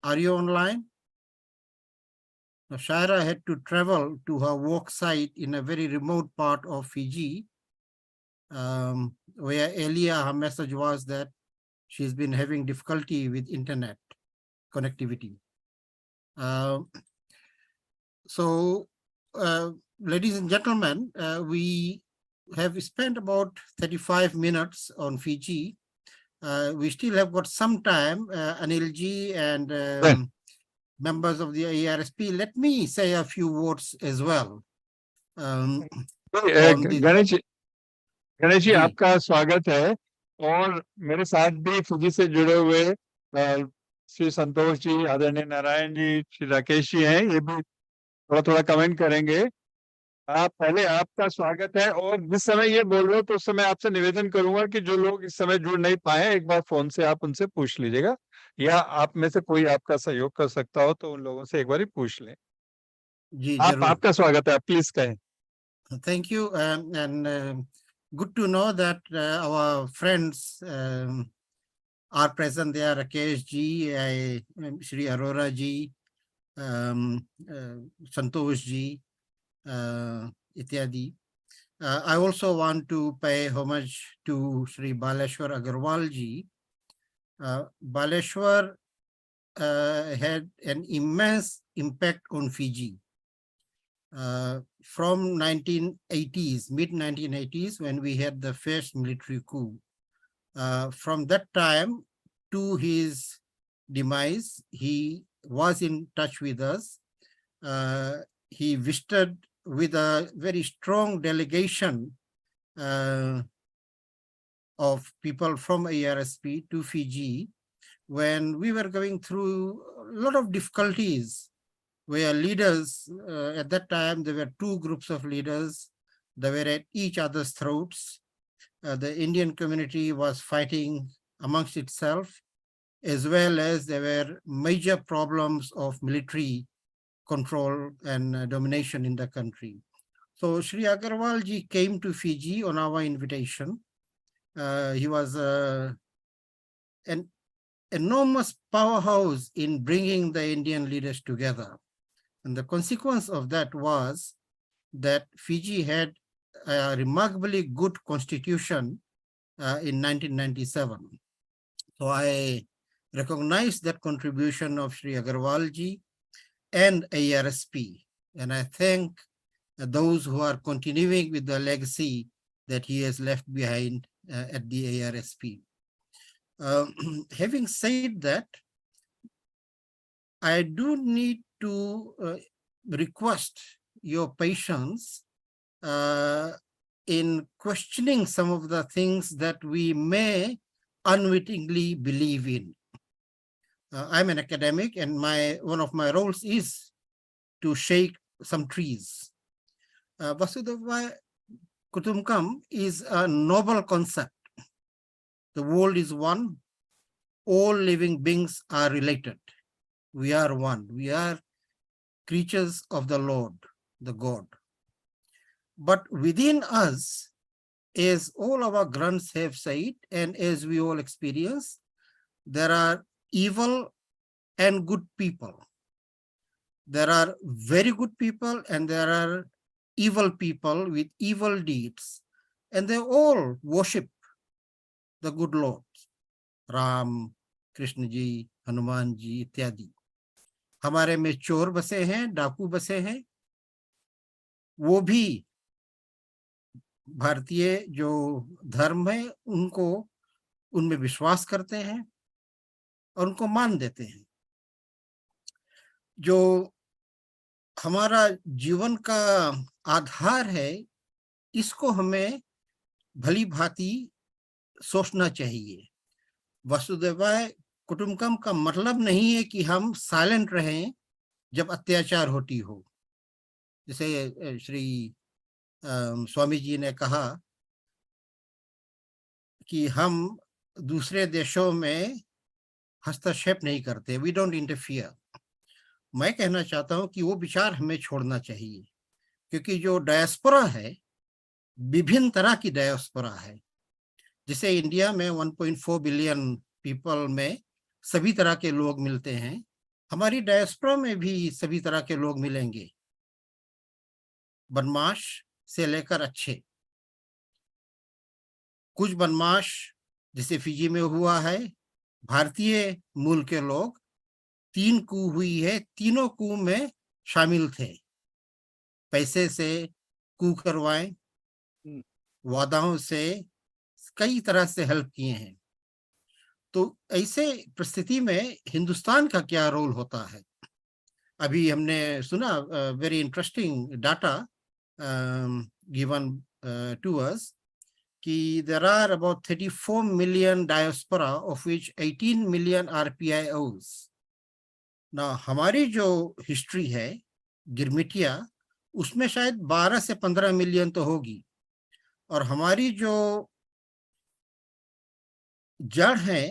are you online? Now, Shaira had to travel to her work site in a very remote part of Fiji, where earlier her message was that she's been having difficulty with internet connectivity. So, ladies and gentlemen, we have spent about 35 minutes on Fiji. We still have got some time, Anil ji and members of the ARSP. Let me say a few words as well. Ganesh ji आपका स्वागत है और मेरे साथ भी फुजी से जुड़े हुए श्री संतोष जी, आदरणीय नारायण जी, श्री राकेश जी हैं, ये भी थोड़ा थोड़ा कमेंट करेंगे। आप पहले आपका स्वागत है और जिस समय ये बोल रहे हो तो उस समय आपसे निवेदन करूंगा कि जो लोग इस समय जुड़ नहीं पाए एक बार फोन से आप उनसे पूछ लीजिएगा या आप में से कोई आपका सहयोग कर सकता हो तो उन लोगों से एक बार पूछ लें। जी आपका स्वागत है, आप प्लीज कहें। Thank you, and good to know that our friends are present there. Rakesh ji, Shri Arora ji, Santosh ji, ityadi. I also want to pay homage to Shri Baleshwar Agarwal ji. Baleshwar had an immense impact on Fiji. From 1980s, mid-1980s, when we had the first military coup. From that time to his demise, he was in touch with us. He visited with a very strong delegation of people from ARSP to Fiji when we were going through a lot of difficulties where leaders, at that time, there were two groups of leaders. They were at each other's throats. The Indian community was fighting amongst itself, as well as there were major problems of military control and domination in the country. So Shri Agarwal ji came to Fiji on our invitation. He was an enormous powerhouse in bringing the Indian leaders together. And the consequence of that was that Fiji had a remarkably good constitution in 1997. So I recognize that contribution of Shri Agarwal ji and ARSP. And I thank those who are continuing with the legacy that he has left behind at the ARSP. Having said that, I do need to request your patience in questioning some of the things that we may unwittingly believe in. I'm an academic and one of my roles is to shake some trees. Vasudhaiva Kutumbakam is a noble concept. The world is one. All living beings are related. We are one. We are creatures of the Lord, the God. But within us, as all our grunts have said, and as we all experience, there are evil and good people. There are very good people and there are evil people with evil deeds. And they all worship the good Lord, Ram, Krishna ji, Hanuman ji, ityadi. हमारे में चोर बसे हैं, डाकू बसे हैं, वो भी भारतीय जो धर्म है उनमें विश्वास करते हैं और उनको मान देते हैं। जो हमारा जीवन का आधार है, इसको हमें भली भांति सोचना चाहिए। वसुधैव कुटुंबकम का मतलब नहीं है कि हम साइलेंट रहें जब अत्याचार होती हो। जैसे श्री स्वामी जी ने कहा कि हम दूसरे देशों में हस्तक्षेप नहीं करते, वी डोंट इंटरफियर। मैं कहना चाहता हूं कि वो विचार हमें छोड़ना चाहिए, क्योंकि जो डायस्पोरा है, विभिन्न तरह की डायस्पोरा है। जिसे इंडिया में 1.4 बिलियन पीपल में सभी तरह के लोग मिलते हैं, हमारी डायस्पोरा में भी सभी तरह के लोग मिलेंगे, बदमाश से लेकर अच्छे। कुछ बदमाश जैसे फिजी में हुआ है, भारतीय मूल के लोग 3 कू हुई है, तीनों कू में शामिल थे। पैसे से कू करवाएं, वादाओं से कई तरह से हेल्प किए हैं। तो ऐसे परिस्थिति में हिंदुस्तान का क्या रोल होता है? अभी हमने सुना very interesting data given to us कि there are about 34 million diaspora of which 18 million are PIOs. ना हमारी जो हिस्ट्री है गिरमिटिया, उसमें शायद 12 से 15 मिलियन तो होगी, और हमारी जो जड़ है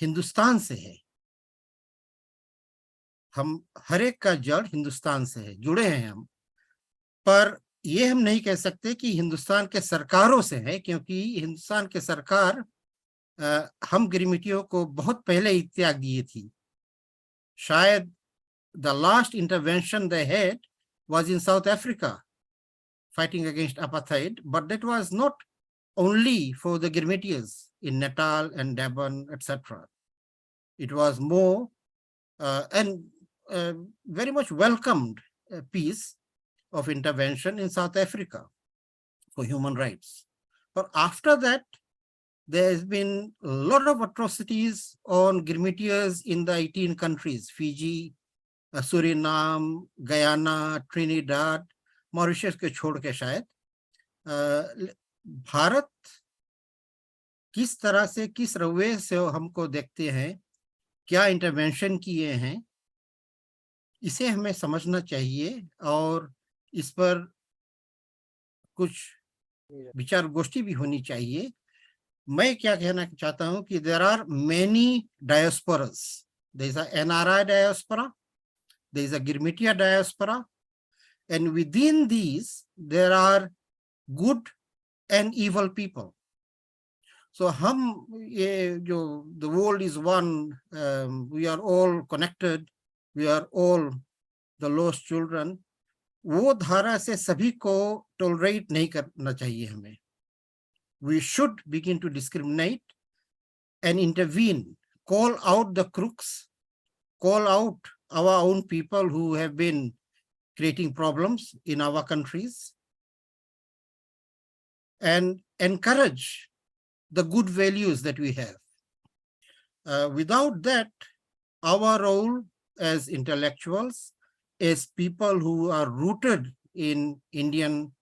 हिंदुस्तान से है। हम हर एक का जड़ हिंदुस्तान से है, जुड़े हैं हम। पर ये हम नहीं कह सकते कि हिंदुस्तान के सरकारों से है, क्योंकि हिंदुस्तान के सरकार हम गिरमिटियों को बहुत पहले ही त्याग दिए थी। शायद the last intervention they had was in South Africa, fighting against apartheid, but that was not only for the Girmitias in Natal and Devon, etc. It was more and very much welcomed piece of intervention in South Africa for human rights. But after that, there has been a lot of atrocities on Girmitias in the 18 countries, Fiji, Suriname, Guyana, Trinidad, Mauritius के छोड़ के शायद। भारत किस तरह से, किस रवैये से हमको देखते हैं, क्या इंटरवेंशन किए हैं, इसे हमें समझना चाहिए और इस पर कुछ विचार गोष्ठी भी होनी चाहिए। मैं क्या कहना चाहता हूं कि there are many diasporas. There is a NRI diaspora, there is a Girmitia diaspora, and within these there are good and evil people. So हम ये जो the world is one, we are all connected, we are all the lost children, वो धारा से सभी को tolerate नहीं करना चाहिए हमें. We should begin to discriminate and intervene, call out the crooks, call out our own people who have been creating problems in our countries, and encourage the good values that we have. Without that, our role as intellectuals, as people who are rooted in Indian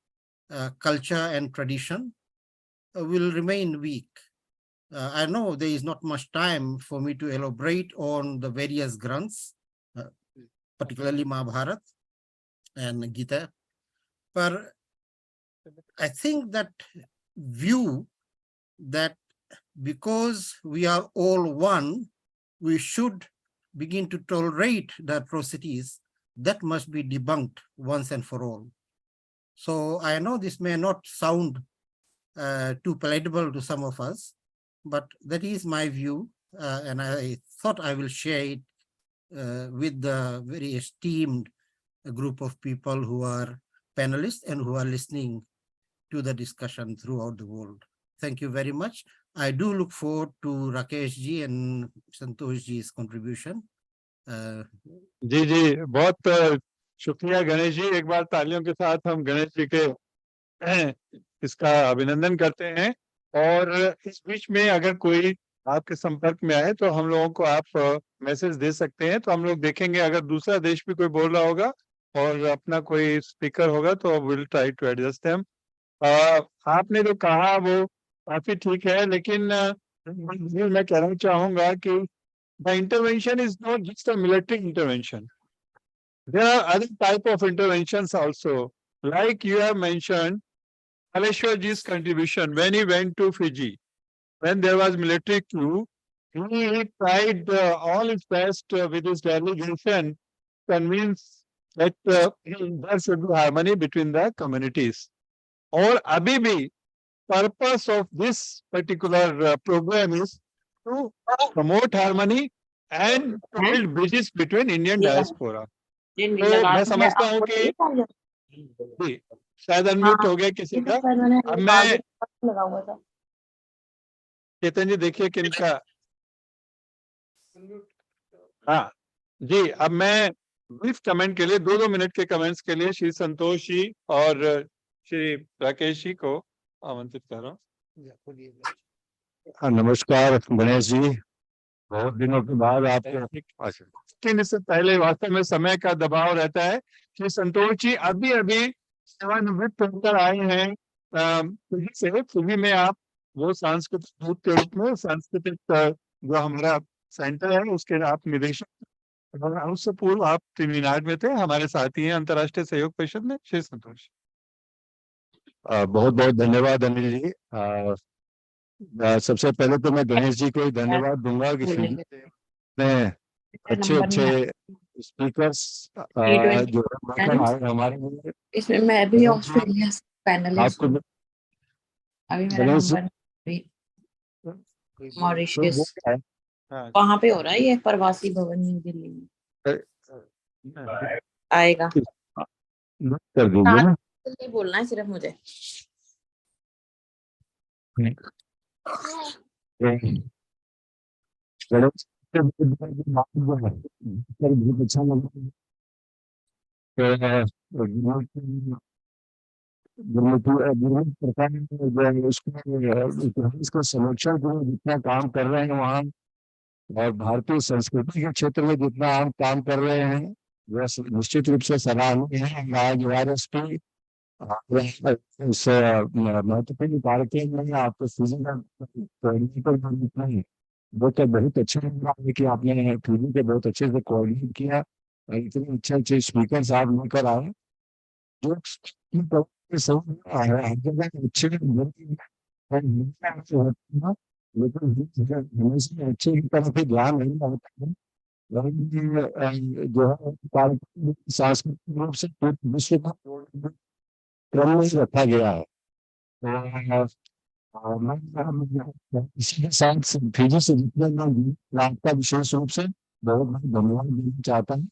culture and tradition, will remain weak. I know there is not much time for me to elaborate on the various grunts, particularly Mahabharata and Gita, but I think that view that because we are all one, we should begin to tolerate the atrocities, that must be debunked once and for all. So I know this may not sound too palatable to some of us, but that is my view, and I thought I will share it with the very esteemed group of people who are panelists and who are listening to the discussion throughout the world. Thank you very much. I do look forward to Rakesh ji and Santosh ji's contribution. जी जी, बहुत शुक्रिया गणेश जी। एक बार तालियों के साथ हम गणेश जी के इसका अभिनंदन करते हैं। और इस बीच में अगर कोई आपके संपर्क में आए तो हम लोगों को आप मैसेज दे सकते हैं, तो हम लोग देखेंगे। अगर दूसरा देश भी कोई बोल रहा होगा और अपना कोई स्पीकर होगा तो will try to adjust them. आपने जो कहा वो काफी ठीक है, लेकिन मैं कहना चाहूंगा कि the intervention is not just a military intervention. There are other type of interventions also, like you have mentioned Kaleshwarji's contribution when he went to Fiji. When there was military coup, he tried all his best with his delegation to convince that there should be harmony between the communities. और अभी भी purpose of this particular program is to promote harmony and to build bridges between Indian diaspora. तो मैं समझता हूँ कि जी शायद unmute हो गया किसी का। अब मैं चेतन जी देखिए किनका, हाँ जी, अब मैं ब्रीफ कमेंट के लिए 2-2 मिनट के कमेंट्स के लिए श्री संतोष जी और श्री राकेश जी को आमंत्रित कर रहा हूँ। नमस्कार गणेश जी, बहुत दिनों के बाद आपके लेकिन इससे पहले वास्तव में समय का दबाव रहता है। श्री संतोष जी अभी अभी सेवानिवृत्त होकर आए हैं पुरी से। पुरी में आप वो सांस्कृतिक दूत के रूप में सांस्कृतिक जो हमारा सेंटर है उसके आप निदेशक, और उससे पूर्व आप तमिलनाडु में थे, हमारे साथी हैं अंतर्राष्ट्रीय सहयोग परिषद में। श्री संतोष, बहुत बहुत धन्यवाद अनिल जी। सबसे पहले तो मैं गणेश जी को ही धन्यवाद दूंगा कि अच्छे अच्छे स्पीकर्स जो आए हमारे लिए। इसमें मैं भी ऑस्ट्रेलिया से पैनलिस्ट हूँ। अभी मेरा नंबर मॉरिशस वहां पे हो रहा है ये प्रवासी भवन न्यू दिल्ली में आएगा। कर दीजिए ना, बोलना है सिर्फ मुझे। बहुत अच्छा लगा। इतिहास को संरक्षण के लिए जितना काम कर रहे हैं वहाँ, और भारतीय संस्कृति के क्षेत्र में जितना आप काम कर रहे हैं वह निश्चित रूप से सराहनीय है। आज वायरस इस महत्वपूर्ण कार्यक्रम में आपको फिजिकल नहीं, वो तो बहुत अच्छा लग रहा है कि आपने फिजिकल के बहुत अच्छे से कोऑर्डिनेट किया, इतने अच्छे अच्छे स्पीकर आप लेकर आए जो अच्छे लेकिन हमेशा अच्छे की तरफ ही ध्यान नहीं होता है। जो है सांस्कृतिक रूप से विश्व का क्रम में रखा गया है। मैं इसी के साथ फिजी से जितने लोग आपका विशेष रूप से बहुत बहुत धन्यवाद देना चाहता हूँ।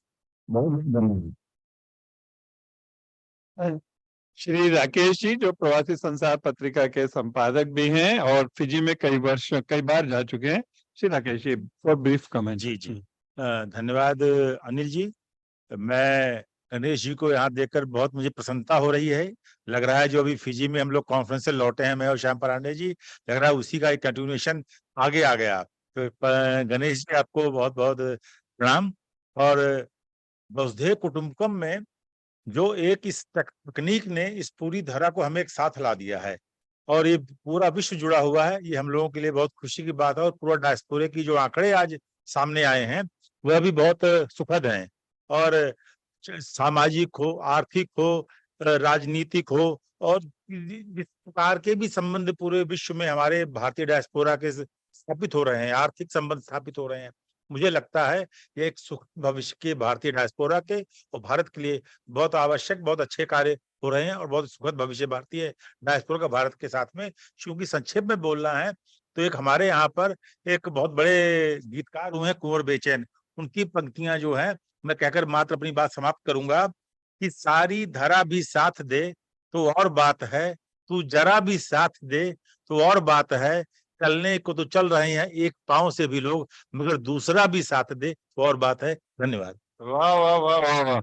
बहुत बहुत धन्यवाद। श्री राकेश जी जो प्रवासी संसार पत्रिका के संपादक भी हैं और फिजी में कई बार जा चुके हैं। Shri Rakesh ji for brief comment. जी धन्यवाद अनिल जी। मैं गणेश जी को यहाँ देखकर बहुत मुझे प्रसन्नता हो रही है। लग रहा है जो अभी फिजी में हम लोग कॉन्फ्रेंस से लौटे हैं, मैं और श्याम परांडे जी, लग रहा है उसी का एक कंटिन्यूएशन आगे आ गया। तो गणेश जी आपको बहुत बहुत प्रणाम। और वसुधैव कुटुंबकम में जो एक इस तकनीक ने इस पूरी धारा को हमें एक साथ ला दिया है और ये पूरा विश्व जुड़ा हुआ है, ये हम लोगों के लिए बहुत खुशी की बात है। और पूरा डायस्पोरे की जो आंकड़े आज सामने आए हैं वह भी बहुत सुखद हैं। और सामाजिक हो, आर्थिक हो, राजनीतिक हो, और जिस प्रकार के भी संबंध पूरे विश्व में हमारे भारतीय डायस्पोरा के स्थापित हो रहे हैं, आर्थिक संबंध स्थापित हो रहे हैं, मुझे लगता है ये एक सुख भविष्य के भारतीय डायस्पोरा के और भारत के लिए बहुत आवश्यक, बहुत अच्छे कार्य हो रहे हैं और बहुत सुखद भविष्य भारतीय डायस्पोरा का भारत के साथ में। क्योंकि संक्षेप में बोलना है तो एक हमारे यहाँ पर एक बहुत बड़े गीतकार हुए हैं कुंवर बेचैन, उनकी पंक्तियां जो है मैं कहकर मात्र अपनी बात समाप्त करूंगा कि सारी धरा भी साथ दे तो और बात है, तू जरा भी साथ दे तो और बात है, चलने को तो चल रहे हैं एक पांव से भी लोग, मगर दूसरा भी साथ दे तो और बात है। धन्यवाद। वाह वाह वाह वाह वाह।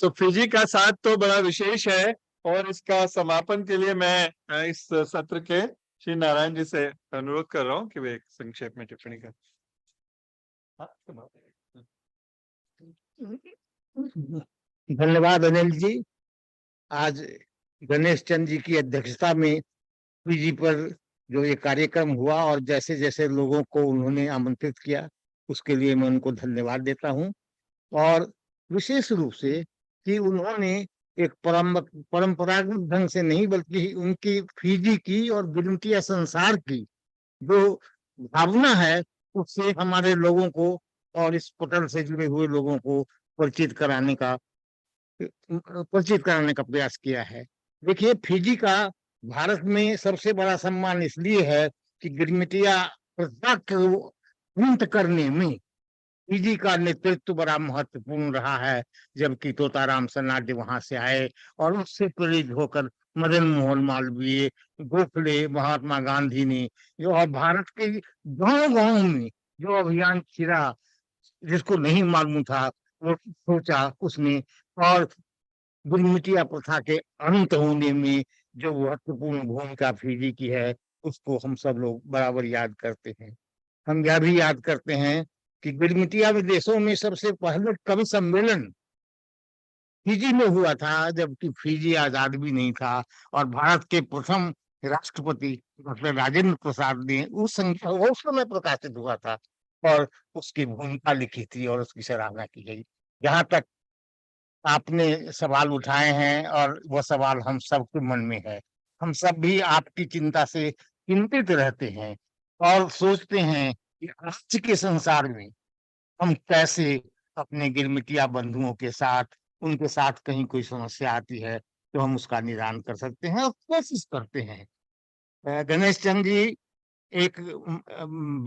तो फिजी का साथ तो बड़ा विशेष है और इसका समापन के लिए मैं इस सत्र के श्री नारायण जी से अनुरोध कर रहा हूँ कि वे एक संक्षेप में टिप्पणी करें। धन्यवाद अनिल जी। आज गणेश चंद जी की अध्यक्षता में पीजी पर जो ये कार्यक्रम हुआ और जैसे जैसे लोगों को उन्होंने आमंत्रित किया उसके लिए मैं उनको धन्यवाद देता हूं। और विशेष रूप से कि उन्होंने एक परंपरागत ढंग से नहीं बल्कि उनकी फिजी की और गिरमिटिया संसार की जो भावना है उससे हमारे लोगों को और इस पोर्टल से जुड़े हुए लोगों को परिचित कराने का प्रयास किया है। देखिए, फिजी का भारत में सबसे बड़ा सम्मान इसलिए है कि गिरमिटिया प्रथा को अंत करने में फिजी का नेतृत्व बड़ा महत्वपूर्ण रहा है। जबकि तोताराम सरनाडे वहां से आए और उससे प्रेरित होकर मदन मोहन मालवीय, गोखले, महात्मा गांधी ने जो और भारत के गांव गांव में जो अभियान छिड़ा जिसको नहीं मालूम था वो सोचा उसने, और गिरमिटिया प्रथा के अंत होने में जो महत्वपूर्ण भूमिका फिजी की है उसको हम सब लोग बराबर याद करते हैं। हम यह भी याद करते हैं कि गिरमिटिया देशों में सबसे पहले कवि सम्मेलन फिजी में हुआ था, जबकि फिजी आजाद भी नहीं था, और भारत के प्रथम राष्ट्रपति डॉक्टर राजेंद्र प्रसाद ने उस समय प्रकाशित हुआ था और उसकी भूमिका लिखी थी और उसकी सराहना की गई। जहाँ तक आपने सवाल उठाए हैं और वह सवाल हम सबके मन में है, हम सब भी आपकी चिंता से चिंतित रहते हैं और सोचते हैं कि आज के संसार में हम कैसे अपने गिरमिटिया बंधुओं के साथ, उनके साथ कहीं कोई समस्या आती है तो हम उसका निदान कर सकते हैं और कोशिश करते हैं। गणेश चंद्र जी, एक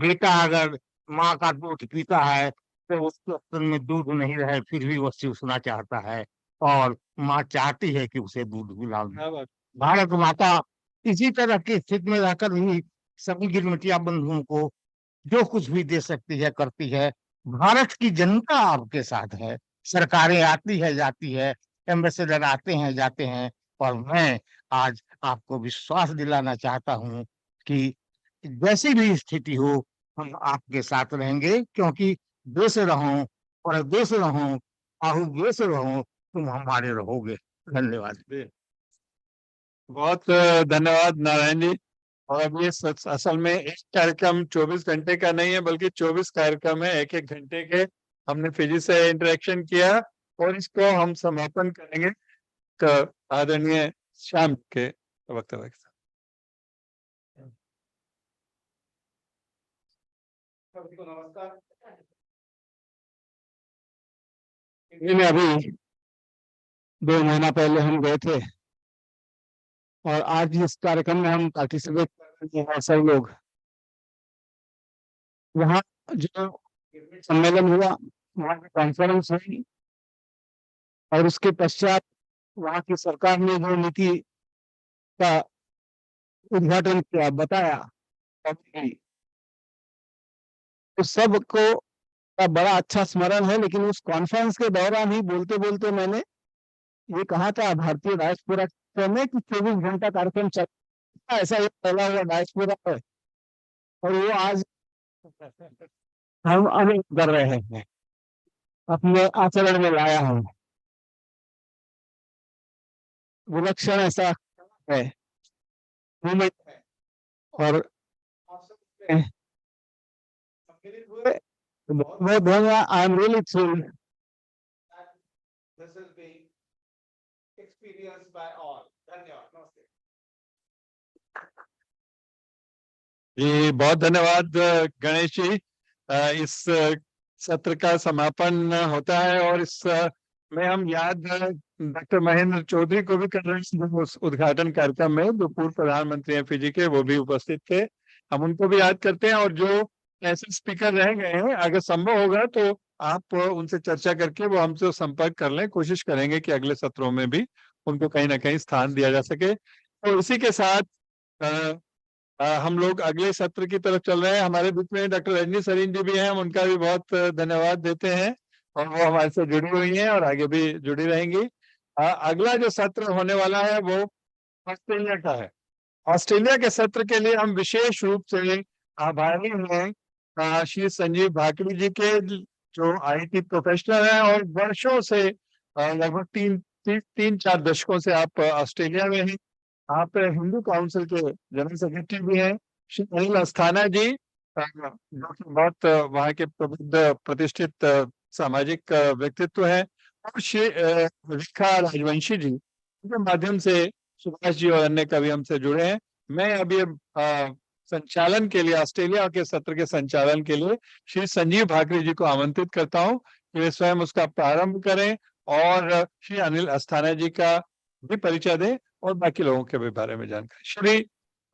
बेटा अगर माँ का दूध पीता है तो उसके स्तन में दूध नहीं रहे फिर भी वो चूसना चाहता है और माँ चाहती है कि उसे दूध पिलाओ। भारत माता इसी तरह की स्थिति में रहकर भी सभी गिरमिटिया बंधुओं को जो कुछ भी दे सकती है करती है। भारत की जनता आपके साथ है, सरकारें आती है जाती है, एम्बेसडर आते हैं जाते हैं, और मैं आज आपको विश्वास दिलाना चाहता हूं कि जैसी भी स्थिति हो हम आपके साथ रहेंगे, क्योंकि देश रहो और देश रहो आहु देश रहो तुम हमारे रहोगे। धन्यवाद। बहुत धन्यवाद नारायण जी। और अब ये असल में एक कार्यक्रम 24 घंटे का नहीं है बल्कि 24 कार्यक्रम है, एक एक घंटे के। हमने फिजी से इंटरेक्शन किया और इसको हम समापन करेंगे आदरणीय श्याम के वक्तव्य के साथ। सबको नमस्कार। अभी 2 महीना पहले हम गए थे और आज इस कार्यक्रम में हम पार्टिसिपेट कर रहे हैं सब लोग। वहाँ जो सम्मेलन हुआ, वहाँ की कॉन्फ्रेंस हुई और उसके पश्चात वहाँ की सरकार ने जो नीति का उद्घाटन किया, बताया, तो सबको का बड़ा अच्छा स्मरण है। लेकिन उस कॉन्फ्रेंस के दौरान ही बोलते बोलते मैंने ये कहा था भारतीय डायस्पोरा में कि 24 घंटा कार्यक्रम चलता, ऐसा ये पहला हुआ डायस्पोरा है और वो आज हम अनेक कर रहे हैं, अपने आचरण में लाया हूं। विलक्षण ऐसा है मूवमेंट है और बहुत बहुत धन्यवाद। I am really thrilled This will be experienced by all. धन्यवाद। नमस्ते जी, बहुत धन्यवाद गणेश जी। इस सत्र का समापन होता है और इस में हम याद डॉक्टर महेंद्र चौधरी को भी कर रहे हैं, उस उद्घाटन कार्यक्रम में जो पूर्व प्रधानमंत्री हैं फिजी के, वो भी उपस्थित थे। हम उनको भी याद करते हैं और जो ऐसे स्पीकर रह गए हैं, अगर संभव होगा तो आप उनसे चर्चा करके वो हमसे संपर्क कर लें। कोशिश करेंगे कि अगले सत्रों में भी उनको कहीं ना कहीं स्थान दिया जा सके। तो इसी के साथ हम लोग अगले सत्र की तरफ चल रहे हैं। हमारे बीच में डॉक्टर रजनी सरीन जी भी हैं, हम उनका भी बहुत धन्यवाद देते हैं और वो हमारे से जुड़ी हुई हैं और आगे भी जुड़ी रहेंगी। अगला जो सत्र होने वाला है वो ऑस्ट्रेलिया का है। ऑस्ट्रेलिया के सत्र के लिए हम विशेष रूप से आभारी हैं श्री संजीव भाकरी जी के, जो आईटी प्रोफेशनल हैं और वर्षों से लगभग 3-4 दशकों से आप ऑस्ट्रेलिया में हैं। आप हिंदू काउंसिल के जनरल सेक्रेटरी भी हैं। श्री अनिल अस्थाना जी, जो कि बहुत वहाँ के प्रबुद्ध प्रतिष्ठित सामाजिक व्यक्तित्व हैं, और श्री रेखा राजवंशी जी के माध्यम से सुभाष जी और अन्य कवि हमसे जुड़े हैं। मैं अभी संचालन के लिए, ऑस्ट्रेलिया के सत्र के संचालन के लिए श्री संजीव भाकरी जी को आमंत्रित करता हूं कि वे स्वयं उसका प्रारंभ करें और श्री अनिल अस्थाना जी का भी परिचय दें और बाकी लोगों के भी बारे में जानकारी। श्री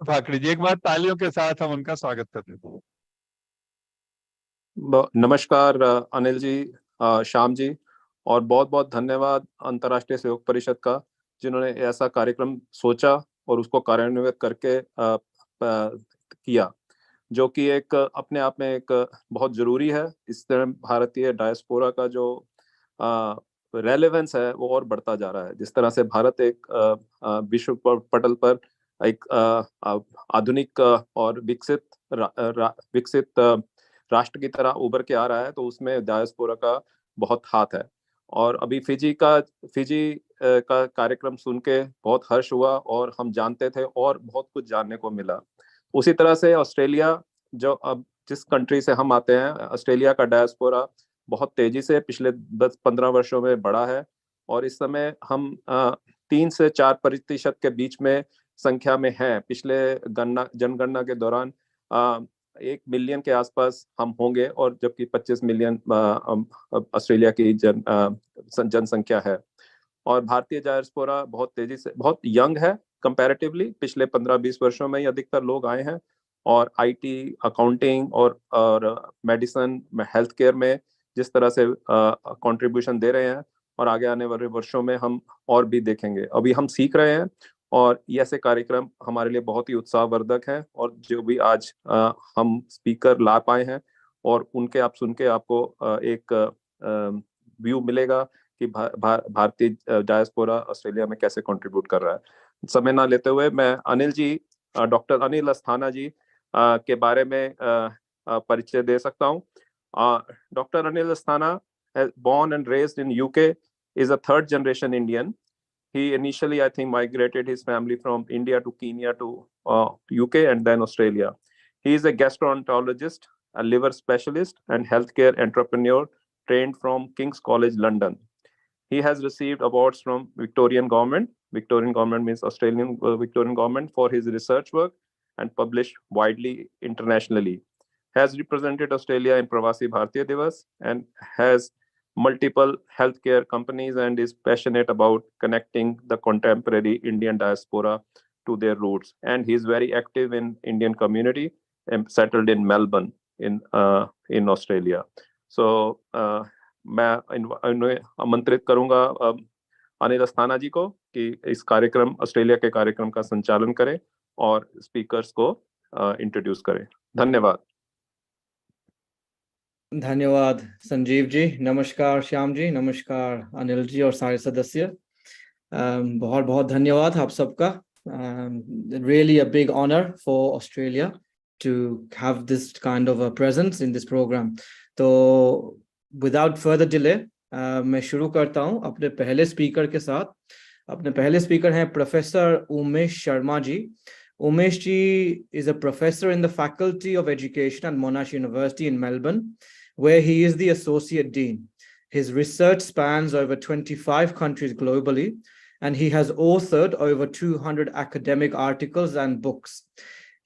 भाकरी जी, एक बार तालियों के साथ हम उनका स्वागत करते हैं। नमस्कार अनिल जी, श्याम जी, और बहुत बहुत धन्यवाद अंतर्राष्ट्रीय सहयोग परिषद का, जिन्होंने ऐसा कार्यक्रम सोचा और उसको कार्यान्वित करके किया, जो कि एक अपने आप में एक बहुत जरूरी है। इस तरह भारतीय डायस्पोरा का जो रेलेवेंस है वो और बढ़ता जा रहा है। जिस तरह से भारत एक विश्व पटल पर एक आधुनिक और विकसित राष्ट्र की तरह उभर के आ रहा है, तो उसमें डायस्पोरा का बहुत हाथ है। और अभी फिजी का कार्यक्रम सुन के बहुत हर्ष हुआ, और हम जानते थे और बहुत कुछ जानने को मिला। उसी तरह से ऑस्ट्रेलिया, जो अब जिस कंट्री से हम आते हैं, ऑस्ट्रेलिया का डायस्पोरा बहुत तेजी से पिछले 10-15 वर्षों में बढ़ा है, और इस समय हम 3 से 4% के बीच में संख्या में हैं। पिछले जनगणना के दौरान 1 मिलियन के आसपास हम होंगे, और जबकि 25 मिलियन ऑस्ट्रेलिया की जनसंख्या है। और भारतीय डायस्पोरा बहुत तेजी से, बहुत यंग है कंपैरेटिवली। पिछले 15-20 वर्षों में ही अधिकतर लोग आए हैं, और आईटी, अकाउंटिंग और मेडिसिन, हेल्थ केयर में जिस तरह से कंट्रीब्यूशन दे रहे हैं, और आगे आने वाले वर्षों में हम और भी देखेंगे। अभी हम सीख रहे हैं, और ये ऐसे कार्यक्रम हमारे लिए बहुत ही उत्साहवर्धक हैं। और जो भी आज हम स्पीकर ला पाए हैं, और उनके आप सुन के आपको एक व्यू मिलेगा कि भारतीय डायस्पोरा ऑस्ट्रेलिया में कैसे कंट्रीब्यूट कर रहा है। समय ना लेते हुए मैं अनिल जी, डॉक्टर अनिल अस्थाना जी के बारे में परिचय दे सकता हूँ। Dr. Anil Asthana, born and raised in UK, is a third generation Indian. He initially, I think, migrated his family from India to Kenya to UK and then Australia. He is a gastroenterologist, a liver specialist, and healthcare entrepreneur trained from King's College London. He has received awards from Victorian government. Victorian government means Australian Victorian government, for his research work, and published widely internationally. Has represented Australia in Pravasi Bharatiya Divas, and has multiple healthcare companies, and is passionate about connecting the contemporary Indian diaspora to their roots. And he is very active in Indian community and settled in Melbourne in Australia. So मैं आमंत्रित करूंगा अनिल अस्थाना जी को कि इस कार्यक्रम, Australia के कार्यक्रम का संचालन करें और स्पीकर्स को इंट्रोड्यूस करें। धन्यवाद। धन्यवाद संजीव जी, नमस्कार श्याम जी, नमस्कार अनिल जी और सारे सदस्य। बहुत बहुत धन्यवाद आप सबका। Really a big honor for Australia to have this kind of a presence in this program. तो without further delay मैं शुरू करता हूँ अपने पहले स्पीकर के साथ। अपने पहले स्पीकर हैं professor Umesh Sharma ji. Umesh ji is a professor in the Faculty of Education at Monash University in Melbourne, where he is the Associate Dean. His research spans over 25 countries globally, and he has authored over 200 academic articles and books.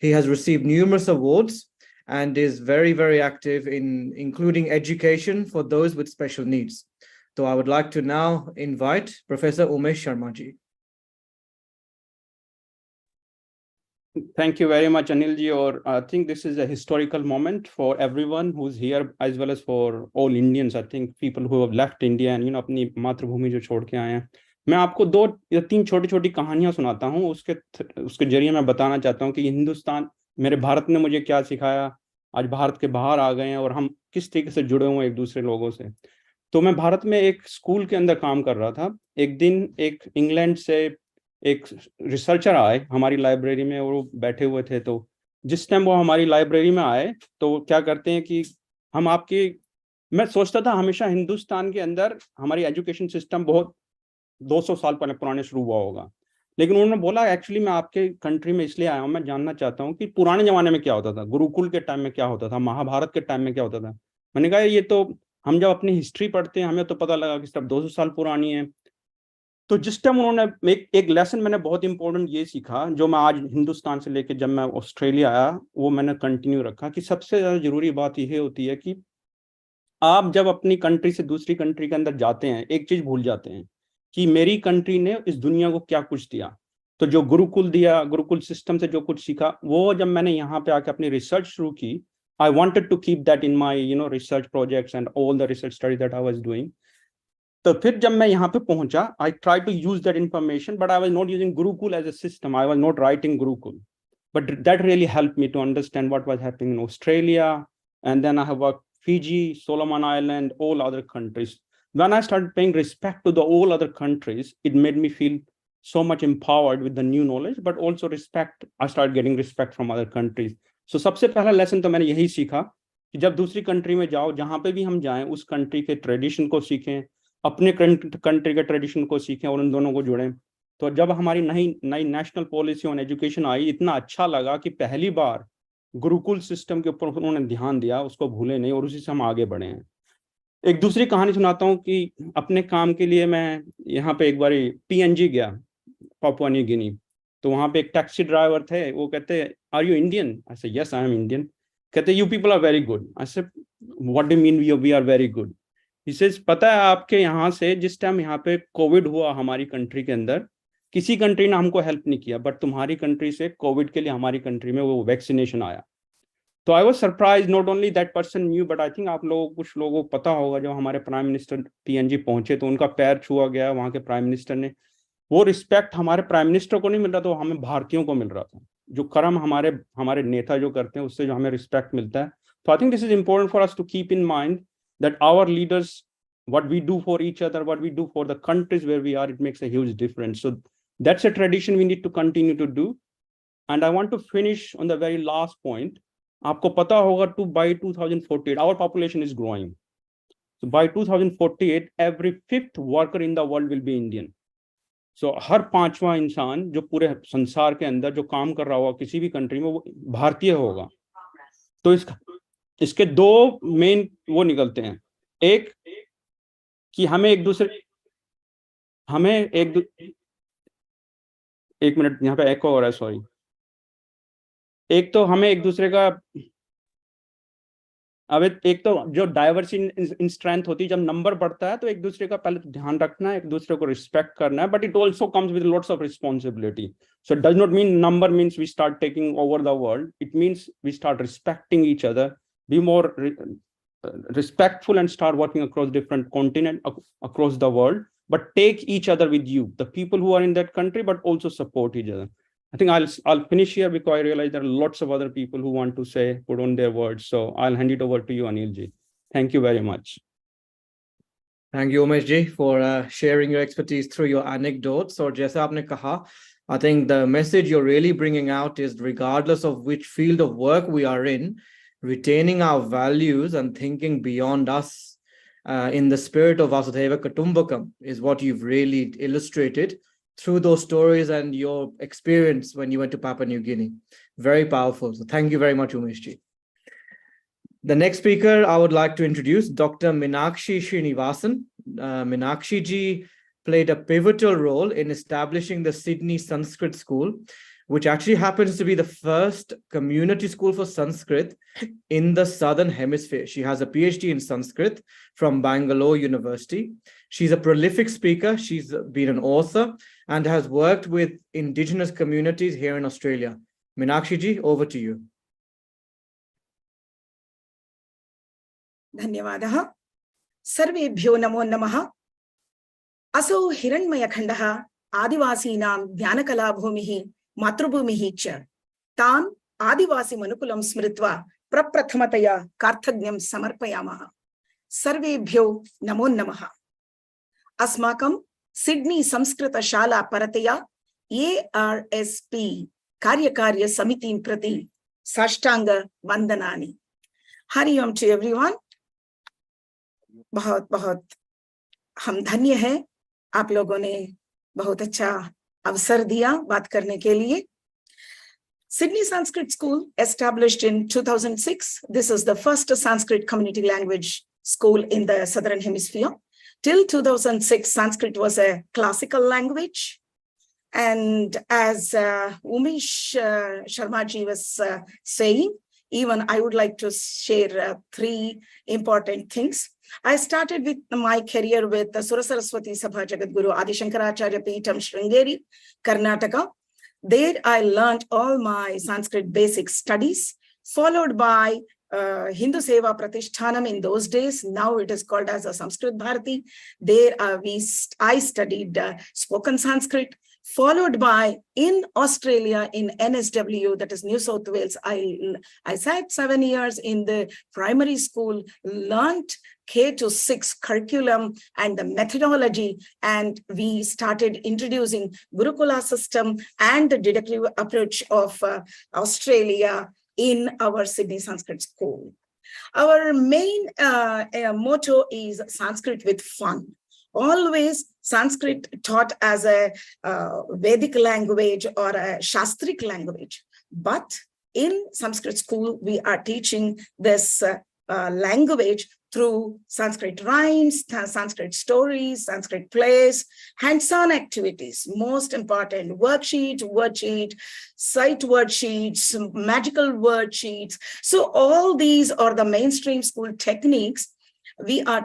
He has received numerous awards and is very, very active in including education for those with special needs. So I would like to now invite Professor Umesh Sharma ji. Thank you very much, Anil ji. Or I think this is a historical moment for everyone who's here, as well as for all Indians. I think people who have left India and अपनी मातृभूमि जो छोड़ के आए हैं। मैं आपको 2 या 3 छोटी-छोटी कहानियां सुनाता हूं। उसके जरिए मैं बताना चाहता हूं कि हिंदुस्तान, मेरे भारत ने मुझे क्या सिखाया। आज भारत के बाहर आ गए हैं और हम किस तरीके से जुड़े हुए हैं एक दूसरे लोगों से। तो मैं भारत में एक स्कूल के अंदर काम कर रहा था। एक दिन एक इंग्लैंड से एक रिसर्चर आए हमारी लाइब्रेरी में, और वो बैठे हुए थे। तो जिस टाइम वो हमारी लाइब्रेरी में आए, तो क्या करते हैं कि मैं सोचता था हमेशा हिंदुस्तान के अंदर हमारी एजुकेशन सिस्टम बहुत 200 साल पहले पुराने शुरू हुआ होगा। लेकिन उन्होंने बोला एक्चुअली मैं आपके कंट्री में इसलिए आया हूँ, मैं जानना चाहता हूँ कि पुराने जमाने में क्या होता था, गुरुकुल के टाइम में क्या होता था, महाभारत के टाइम में क्या होता था। मैंने कहा ये तो हम जब अपनी हिस्ट्री पढ़ते हैं हमें तो पता लगा कि सिर्फ 200 साल पुरानी है। तो जिस टाइम उन्होंने एक लेसन मैंने बहुत इंपॉर्टेंट ये सीखा, जो मैं आज हिंदुस्तान से लेके जब मैं ऑस्ट्रेलिया आया वो मैंने कंटिन्यू रखा, कि सबसे ज्यादा जरूरी बात यह होती है कि आप जब अपनी कंट्री से दूसरी कंट्री के अंदर जाते हैं, एक चीज भूल जाते हैं कि मेरी कंट्री ने इस दुनिया को क्या कुछ दिया। तो जो गुरुकुल दिया, गुरुकुल सिस्टम से जो कुछ सीखा, वो जब मैंने यहाँ पे आके अपनी रिसर्च शुरू की, I wanted to keep that in my research projects and all the research studies that I was doing. तो फिर जब मैं यहाँ पे पहुंचा, I tried to use that information, but I was not using Gurukul as a system. I was not writing Gurukul, but that really helped me to understand what was happening in Australia. And then I have worked Fiji, Solomon Island, all other countries. When I started paying respect to the all other countries, it made me feel so much empowered with the new knowledge, but also respect. I started getting respect from other countries. So सबसे पहला lesson तो मैंने यही सीखा कि जब दूसरी country में जाओ, जहां पे भी हम जाएं, उस कंट्री के ट्रेडिशन को सीखें, अपने कंट्री के ट्रेडिशन को सीखें और उन दोनों को जुड़ें। तो जब हमारी नई national policy on education I, इतना अच्छा लगा कि पहली बार गुरुकुल सिस्टम के ऊपर उन्होंने ध्यान दिया, उसको भूले नहीं और उसी से हम आगे बढ़े हैं। एक दूसरी कहानी सुनाता हूँ कि अपने काम के लिए मैं यहाँ पे एक बार PNG गया, पापुआ न्यू गिनी। तो वहाँ पे एक टैक्सी ड्राइवर थे, वो कहते are you Indian? I say yes I am Indian. कहते you people are very good. I say what do mean we are very good? He says पता है आपके यहाँ से जिस टाइम यहाँ पे कोविड हुआ हमारी कंट्री के अंदर, किसी कंट्री ने हमको हेल्प नहीं किया, बट तुम्हारी कंट्री से कोविड के लिए हमारी कंट्री में वो वैक्सीनेशन आया। तो I was surprise, not only that person new, but I think आप लोगों कुछ लोगों को पता होगा, जब हमारे प्राइम मिनिस्टर PNG पहुंचे तो उनका पैर छुआ गया वहां के प्राइम मिनिस्टर ने। वो रिस्पेक्ट हमारे प्राइम मिनिस्टर को नहीं मिल रहा, तो हमें भारतीयों को मिल रहा था। जो कर्म हमारे नेता जो करते हैं, उससे जो हमें रिस्पेक्ट मिलता है। तो I think this is important for us to keep in mind that our leaders, what we do for each other, what we do for the countries where we are, it makes a huge difference. So that's a tradition we need to continue to do. And I want to finish on the very last point. आपको पता होगा by 2048 our population is growing. So by 2048 every 5th worker in the world will be Indian. So हर 5वां इंसान जो पूरे संसार के अंदर जो काम कर रहा होगा किसी भी कंट्री में, वो भारतीय होगा। तो इसके दो मेन वो निकलते हैं। एक कि एक मिनट यहाँ पे एको हो रहा है, सॉरी। एक तो हमें एक दूसरे का, अब एक तो जो डाइवर्सिटी इन स्ट्रेंथ होती है, जब नंबर बढ़ता है तो एक दूसरे का पहले तो ध्यान रखना है, एक दूसरे को रिस्पेक्ट करना है, but it also comes with lots of responsibility. So it does not mean number means we start taking over the world, it means we start respecting each other, be more respectful and start working across different continents across the world, but take each other with you, the people who are in that country, but also support each other. I think I'll finish here because I realize there are lots of other people who want to put on their words. So I'll hand it over to you, Anil ji. Thank you very much. Thank you, Umesh ji, for sharing your expertise through your anecdotes. Or jaisa aapne kaha, I think the message you're really bringing out is, regardless of which field of work we are in, retaining our values and thinking beyond us in the spirit of Vasudhaiva Kutumbakam is what you've really illustrated through those stories and your experience when you went to Papua New Guinea. Very powerful. So thank you very much, Umesh ji. The next speaker I would like to introduce, Dr. Meenakshi Srinivasan. Meenakshi ji played a pivotal role in establishing the Sydney Sanskrit School, which actually happens to be the first community school for Sanskrit in the Southern Hemisphere. She has a PhD in Sanskrit from Bangalore University. She's a prolific speaker. She's been an author and has worked with indigenous communities here in Australia. Meenakshi ji, over to you. धन्यवादः। सर्वेभ्यो नमो नमः। असौ हिरण्मयखण्डः आदिवासीनां ज्ञानकलाभूमिः मातृभूमिः च। तान् आदिवासी मनुकुलं स्मृत्वा प्रप्रथमतया कार्तज्ञं समर्पयामः। सर्वेभ्यो नमो नमः। अस्माकं Sydney संस्कृतशाला परतया ARSP कार्यकार्य समितिं प्रति साष्टांग वंदनानि। हरि ओम टू एवरीवन। बहुत बहुत हम धन्य हैं, आप लोगों ने बहुत अच्छा अवसर दिया बात करने के लिए। Sydney Sanskrit School, established in 2006. This is the first Sanskrit community language school in the Southern Hemisphere. Till 2006, Sanskrit was a classical language. And as Umesh Sharma ji was saying, even I would like to share three important things. I started with my career with the Sura Saraswati Sabha Jagadguru Adi Shankaracharya Peetham Sringeri, Karnataka. There I learned all my Sanskrit basic studies, followed by Hindu Seva Pratishtanam in those days. Now it is called as a Sanskrit Bharati. There I studied spoken Sanskrit, followed by in Australia in NSW, that is New South Wales. I sat 7 years in the primary school, learned K to 6 curriculum and the methodology, and we started introducing Gurukula system and the deductive approach of Australia in our Sydney Sanskrit School. Our main motto is Sanskrit with fun. Always Sanskrit taught as a Vedic language or a Shastric language. But in Sanskrit school, we are teaching this language through Sanskrit rhymes, Sanskrit stories, Sanskrit plays, hands-on activities, most important, worksheet, sight worksheets, magical worksheets. So all these are the mainstream school techniques we are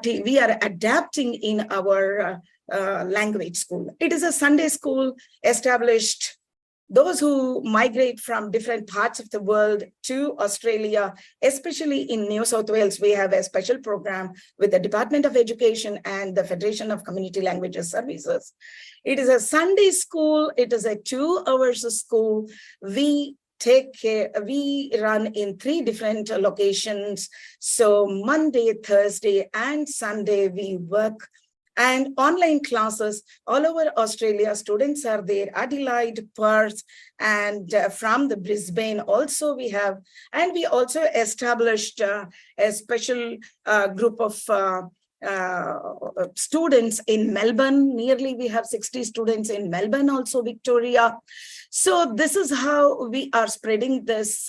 adapting in our language school. It is a Sunday school established. Those who migrate from different parts of the world to Australia, especially in New South Wales, we have a special program with the Department of Education and the Federation of Community Languages Services. It is a Sunday school. It is a 2 hours school. We run in 3 different locations. So Monday, Thursday, and Sunday we work. And online classes all over Australia, students are there, Adelaide, Perth, and from the Brisbane also we have. And we also established a special group of students in Melbourne. Nearly we have 60 students in Melbourne, also Victoria. So this is how we are spreading this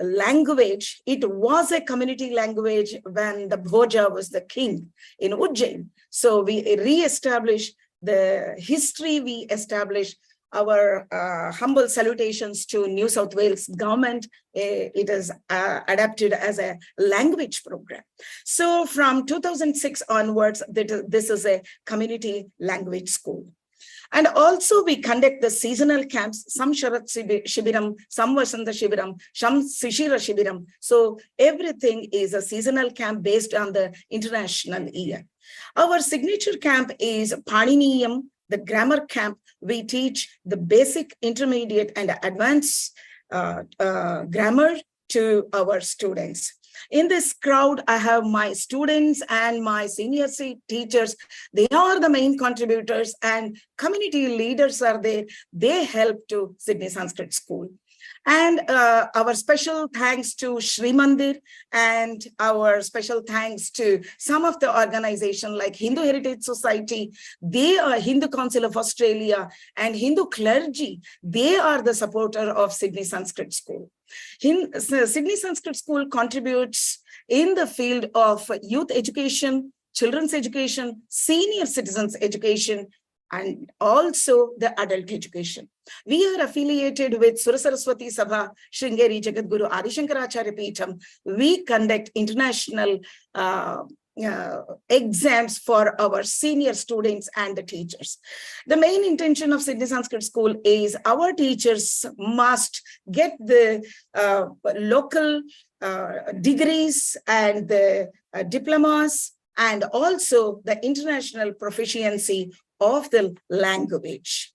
language. It was a community language when the Bhoja was the king in Ujjain. So we re-established the history, we established our humble salutations to New South Wales government. It is adapted as a language program. So from 2006 onwards, this is a community language school. And also we conduct the seasonal camps, some Sharat Shibiram, some Vasanta Shibiram, some Sishira Shibiram. So everything is a seasonal camp based on the international year. Our signature camp is Paniniyam, the grammar camp. We teach the basic, intermediate, and advanced grammar to our students. In this crowd, I have my students and my senior teachers. They are the main contributors, and community leaders are there. They help to Sydney Sanskrit School. And our special thanks to Sri Mandir, and our special thanks to some of the organizations like Hindu Heritage Society. They are Hindu Council of Australia and Hindu clergy. They are the supporter of Sydney Sanskrit School. Sydney Sanskrit School contributes in the field of youth education, children's education, senior citizens education, and also the adult education. We are affiliated with Surasaraswati Sabha, Sringeri Jagadguru Adi Shankaracharya Peetham. We conduct international exams for our senior students and the teachers. The main intention of Sydney Sanskrit School is our teachers must get the local degrees and the diplomas, and also the international proficiency of the language.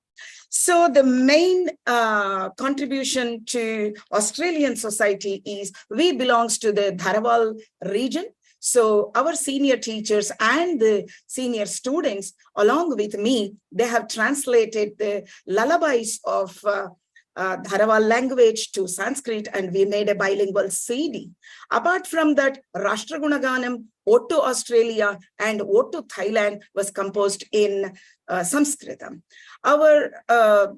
So the main contribution to Australian society is we belongs to the Dharawal region. So our senior teachers and the senior students, along with me, they have translated the lullabies of Dharawal language to Sanskrit, and we made a bilingual CD. Apart from that, Rashtragunaganam, Ode to Australia, and Ode to Thailand was composed in Sanskritam. Our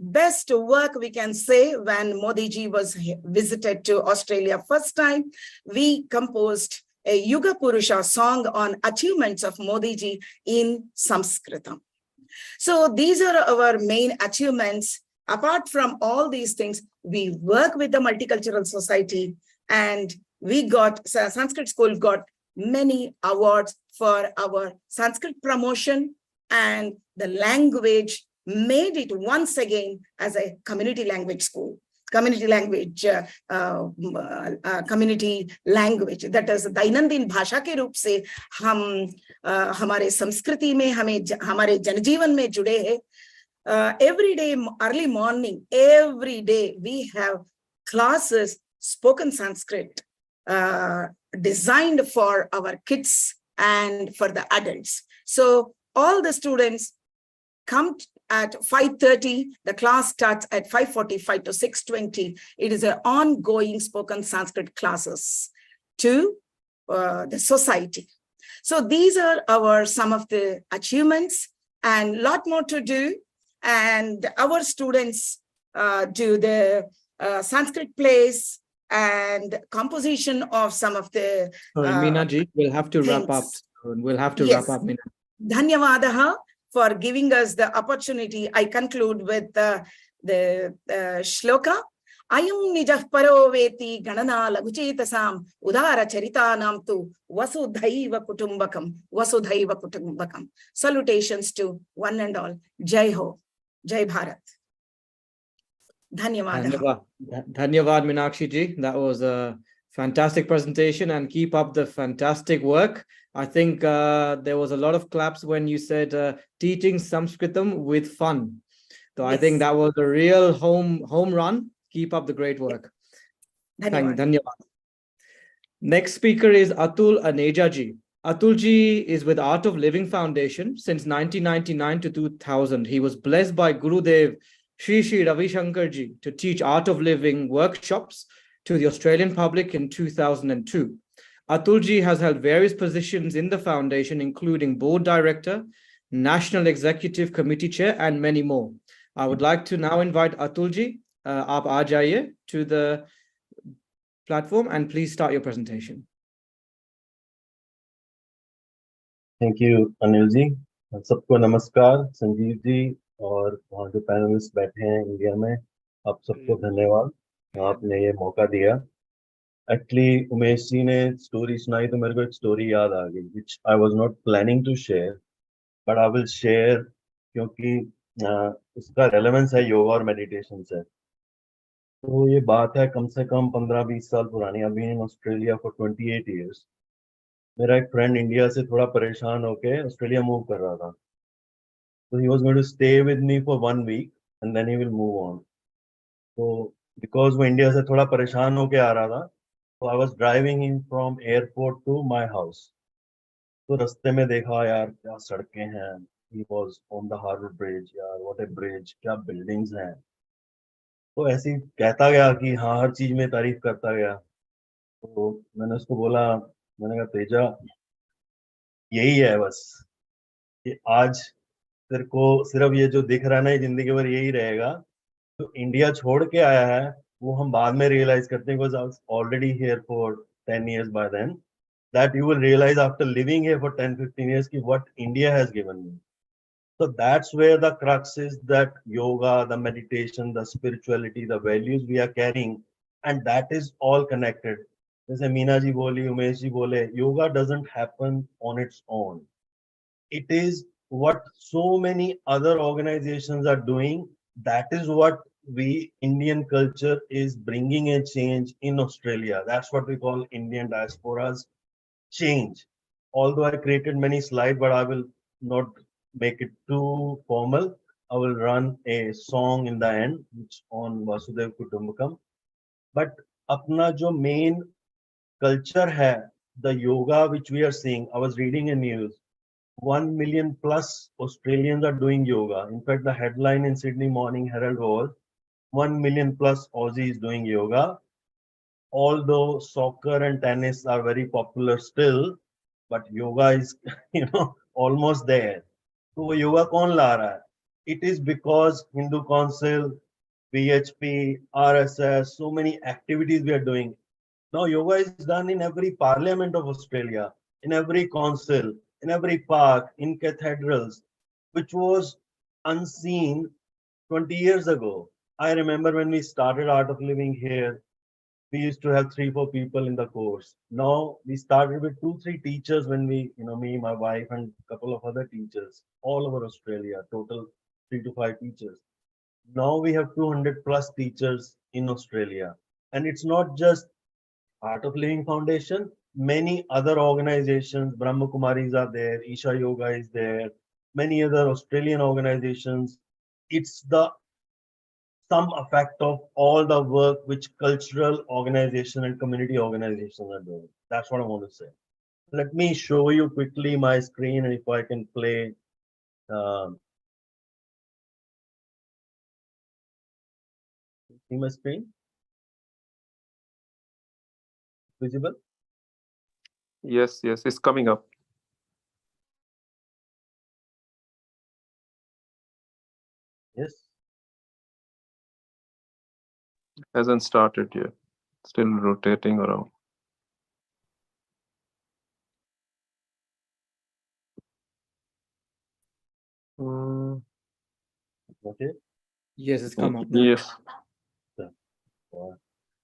best work, we can say, when Modi ji was visited to Australia first time, we composed a Yuga Purusha song on achievements of Modi ji in Sanskritam. So these are our main achievements. Apart from all these things, we work with the Multicultural Society, and Sanskrit School got many awards for our Sanskrit promotion, and the language made it once again as a community language school. Community language, that is दैनंदिन भाषा के रूप से हम हमारे संस्कृति में हमारे जनजीवन में जुड़े हैं. every day, early morning, every day we have classes, spoken Sanskrit, designed for our kids and for the adults. So all the students come at 5:30, the class starts at 5:45 to 6:20. It is an ongoing spoken Sanskrit classes to the society. So these are some of the achievements, and a lot more to do. And our students do the Sanskrit plays and composition of some of the Sorry, Meena ji, we'll have to wrap up. We'll have to wrap up, Meena. Dhanyavadaha for giving us the opportunity. I conclude with the shloka. Ayam nijah paro veti ganana laguchetasam udara charitanam tu vasudhaiva kutumbakam. Salutations to one and all. Jai Ho, Jai Bharat. Dhanyavadaha. Dhanyavad, Meenakshi ji. That was a fantastic presentation, and keep up the fantastic work. I think there was a lot of claps when you said teaching Sanskritam with fun. So yes. I think that was a real home run. Keep up the great work. Dhanyavad. Next speaker is Atul Aneja ji. Atul ji is with Art of Living Foundation since 1999 to 2000. He was blessed by Gurudev Shri Ravi Shankar ji to teach Art of Living workshops to the Australian public in 2002. Atul ji has held various positions in the foundation, including board director, national executive committee chair, and many more. I would like to now invite Atul ji. Aap aa jaiye to the platform and please start your presentation. Thank you, Anil ji. सबको नमस्कार, संजीव जी और वहाँ जो panelist बैठे हैं India में, आप सबको धन्यवाद, आपने ये मौका दिया. Actually, उमेश जी ने स्टोरी सुनाई तो मेरे को एक स्टोरी याद आ गई, which I was not planning to share, but I will share क्योंकि उसका relevance है योगा और meditation से. तो ये बात है कम से कम 15-20 साल पुरानी. I've been in Australia for 28 years. मेरा एक फ्रेंड इंडिया से थोड़ा परेशान होके ऑस्ट्रेलिया मूव कर रहा था. So he was going to stay with me for 1 week and then he will move on. So because वो इंडिया से थोड़ा परेशान होके आ रहा था, so I was driving him from airport to my house. तो रास्ते में देखा यार क्या सड़कें हैं. He was on the Harbour Bridge. यार what a bridge, क्या buildings हैं. तो ऐसे ही कहता गया कि हाँ हर चीज में तारीफ करता गया. तो मैंने उसको बोला, मैंने कहा तेजा यही है बस कि आज तेरे को सिर्फ ये जो दिख रहा है ना ये जिंदगी भर यही रहेगा. तो इंडिया छोड़ के आया है वो हम बाद में रियलाइज करते हैं, because I was already here for 10 years by then, that you will realize after living here for 10-15 years ki what India has given me. So that's where the crux is, that yoga, the meditation, the spirituality, the values we are carrying, and that is all connected. जैसे मीना जी बोली, उमेश जी बोले, yoga doesn't happen on its own. It is what so many other organizations are doing. That is what we Indian culture is bringing a change in Australia. That's what we call Indian diaspora's change. Although I created many slides, but I will not make it too formal. I will run a song in the end, which on Vasudev Kutumbakam. But apna jo main culture hai, the yoga which we are seeing, I was reading a news, 1 million plus Australians are doing yoga. In fact, the headline in Sydney Morning Herald was 1 million plus Aussies doing yoga. Although soccer and tennis are very popular still, but yoga is, almost there. So yoga kaun la raha hai? It is because Hindu Council, BHP, RSS, so many activities we are doing. Now yoga is done in every parliament of Australia, in every council, in every park, in cathedrals, which was unseen 20 years ago. I remember when we started Art of Living here, we used to have 3-4 people in the course. Now we started with 2-3 teachers when we, me, my wife, and a couple of other teachers all over Australia, total 3 to 5 teachers. Now we have 200 plus teachers in Australia. And it's not just Art of Living Foundation, many other organizations, Brahma Kumaris are there, Isha Yoga is there, many other Australian organizations it's the sum effect of all the work which cultural organization and community organizations are doing. That's what I want to say. Let me show you quickly my screen, and if I can play. See my screen? Visible? Yes, yes, it's coming up. Yes. Hasn't started yet. Still rotating around. Okay. Yes, it's come up now. Yes.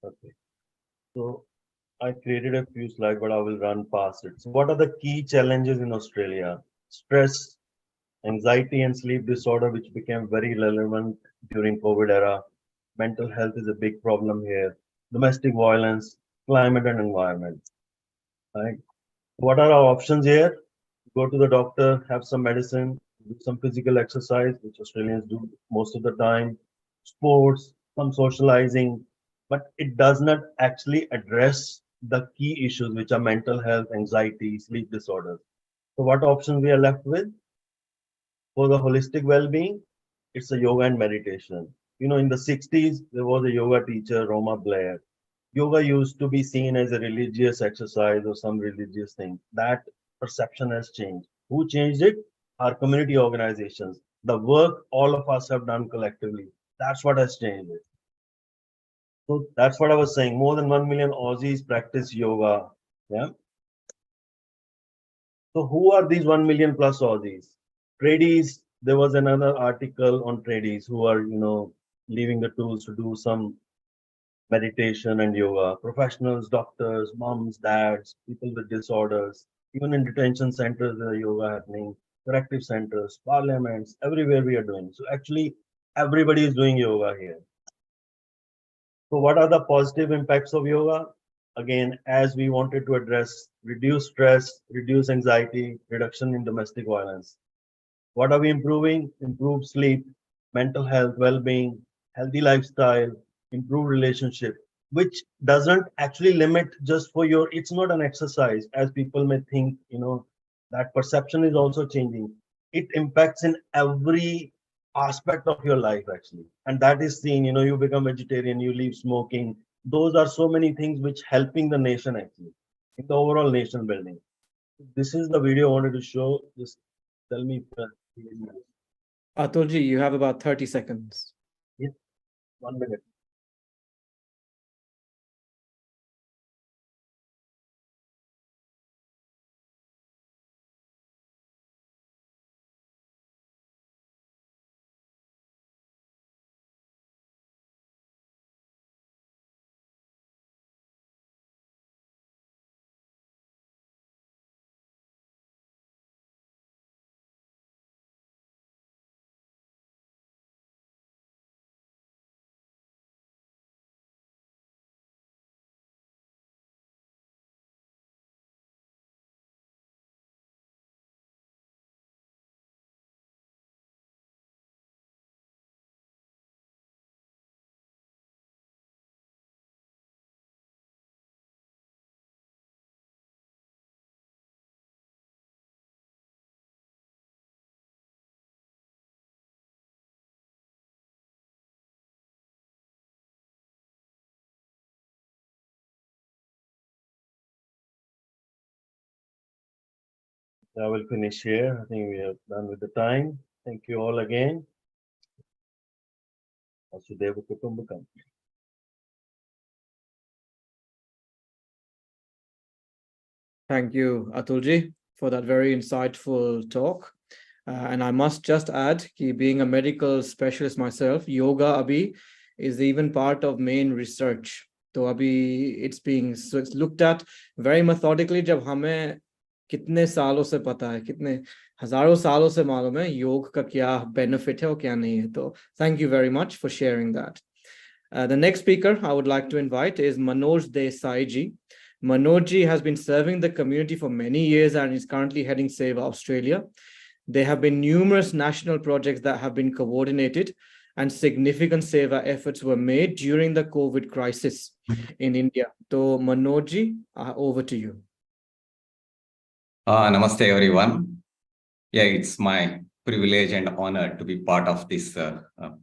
Okay. So I created a few slides, but I will run past it. So what are the key challenges in Australia? Stress, anxiety and sleep disorder, which became very relevant during COVID era. Mental health is a big problem here. Domestic violence, climate and environment. Right? What are our options here? Go to the doctor, have some medicine, do some physical exercise, which Australians do most of the time, sports, some socializing, but it does not actually address the key issues, which are mental health, anxiety, sleep disorders. So what options we are left with? For the holistic well-being, it's a yoga and meditation. You know, in the 60s, there was a yoga teacher, Roma Blair. Yoga used to be seen as a religious exercise or some religious thing. That perception has changed. Who changed it? Our community organizations. The work all of us have done collectively. That's what has changed it. So that's what I was saying. More than 1 million Aussies practice yoga. Yeah. So who are these 1 million plus Aussies? Tradies. There was another article on tradies who are, leaving the tools to do some meditation and yoga. Professionals, doctors, moms, dads, people with disorders, even in detention centers, there are yoga happening, corrective centers, parliaments, everywhere we are doing. So actually, everybody is doing yoga here. So what are the positive impacts of yoga? Again, as we wanted to address, reduce stress, reduce anxiety, reduction in domestic violence. What are we improving? Improved sleep, mental health, well-being, healthy lifestyle, improved relationship, which doesn't actually limit just for your, it's not an exercise as people may think, that perception is also changing. It impacts in every aspect of your life actually. And that is seen, you become vegetarian, you leave smoking. Those are so many things which helping the nation actually, in the overall nation building. This is the video I wanted to show. Just tell me if Atulji, you have about 30 seconds. Yeah, 1 minute. I will finish here. I think we are done with the time. Thank you all again. Vasudhaiva Kutumbakam. Thank you, Atulji, for that very insightful talk. And I must just add, being a medical specialist myself, yoga abhi is even part of main research. So abhi it's looked at very methodically. जब हमें कितने सालों से पता है, कितने हजारों सालों से मालूम है योग का क्या benefit है और क्या नहीं है. तो thank you very much for sharing that. The next speaker I would like to invite is Manoj Desai ji. Manoj ji has been serving the community for many years and is currently heading Seva Australia. There have been numerous national projects that have been coordinated, and significant seva efforts were made during the COVID crisis in India. So Manoj ji, over to you. Namaste everyone. Yeah, it's my privilege and honor to be part of this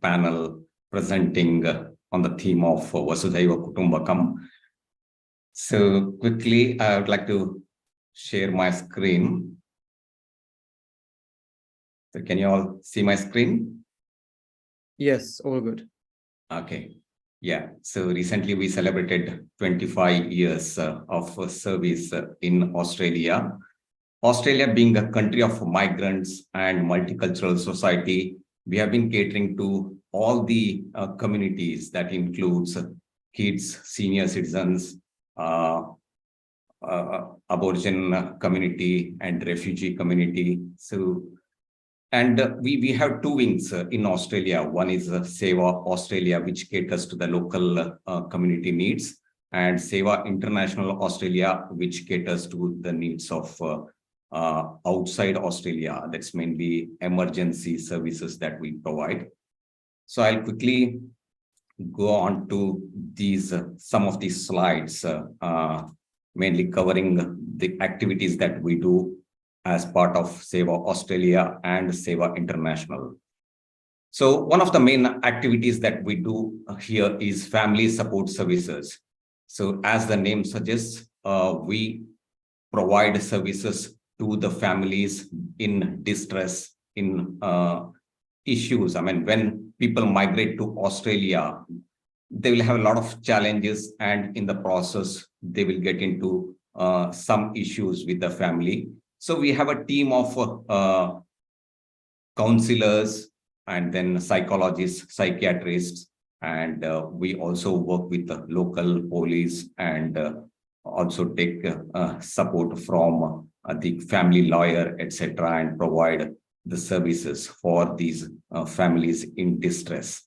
panel presenting on the theme of Vasudhaiva Kutumbakam. So quickly, I would like to share my screen. So can you all see my screen? Yes, all good. Okay. Yeah. So recently we celebrated 25 years of service in Australia. Australia being a country of migrants and multicultural society, we have been catering to all the communities that includes kids, senior citizens, Aboriginal community and refugee community. So, and we have two wings in Australia. One is Seva Australia, which caters to the local community needs, and Seva International Australia, which caters to the needs of outside Australia. That's mainly emergency services that we provide. So I'll quickly go on to these some of these slides, mainly covering the activities that we do as part of Seva Australia and Seva International. So one of the main activities that we do here is family support services. So as the name suggests, we provide services to the families in distress, in issues. I mean, when people migrate to Australia, they will have a lot of challenges, and in the process, they will get into some issues with the family. So we have a team of counselors and then psychologists, psychiatrists, and we also work with the local police and also take support from the family lawyer, etc., and provide the services for these families in distress.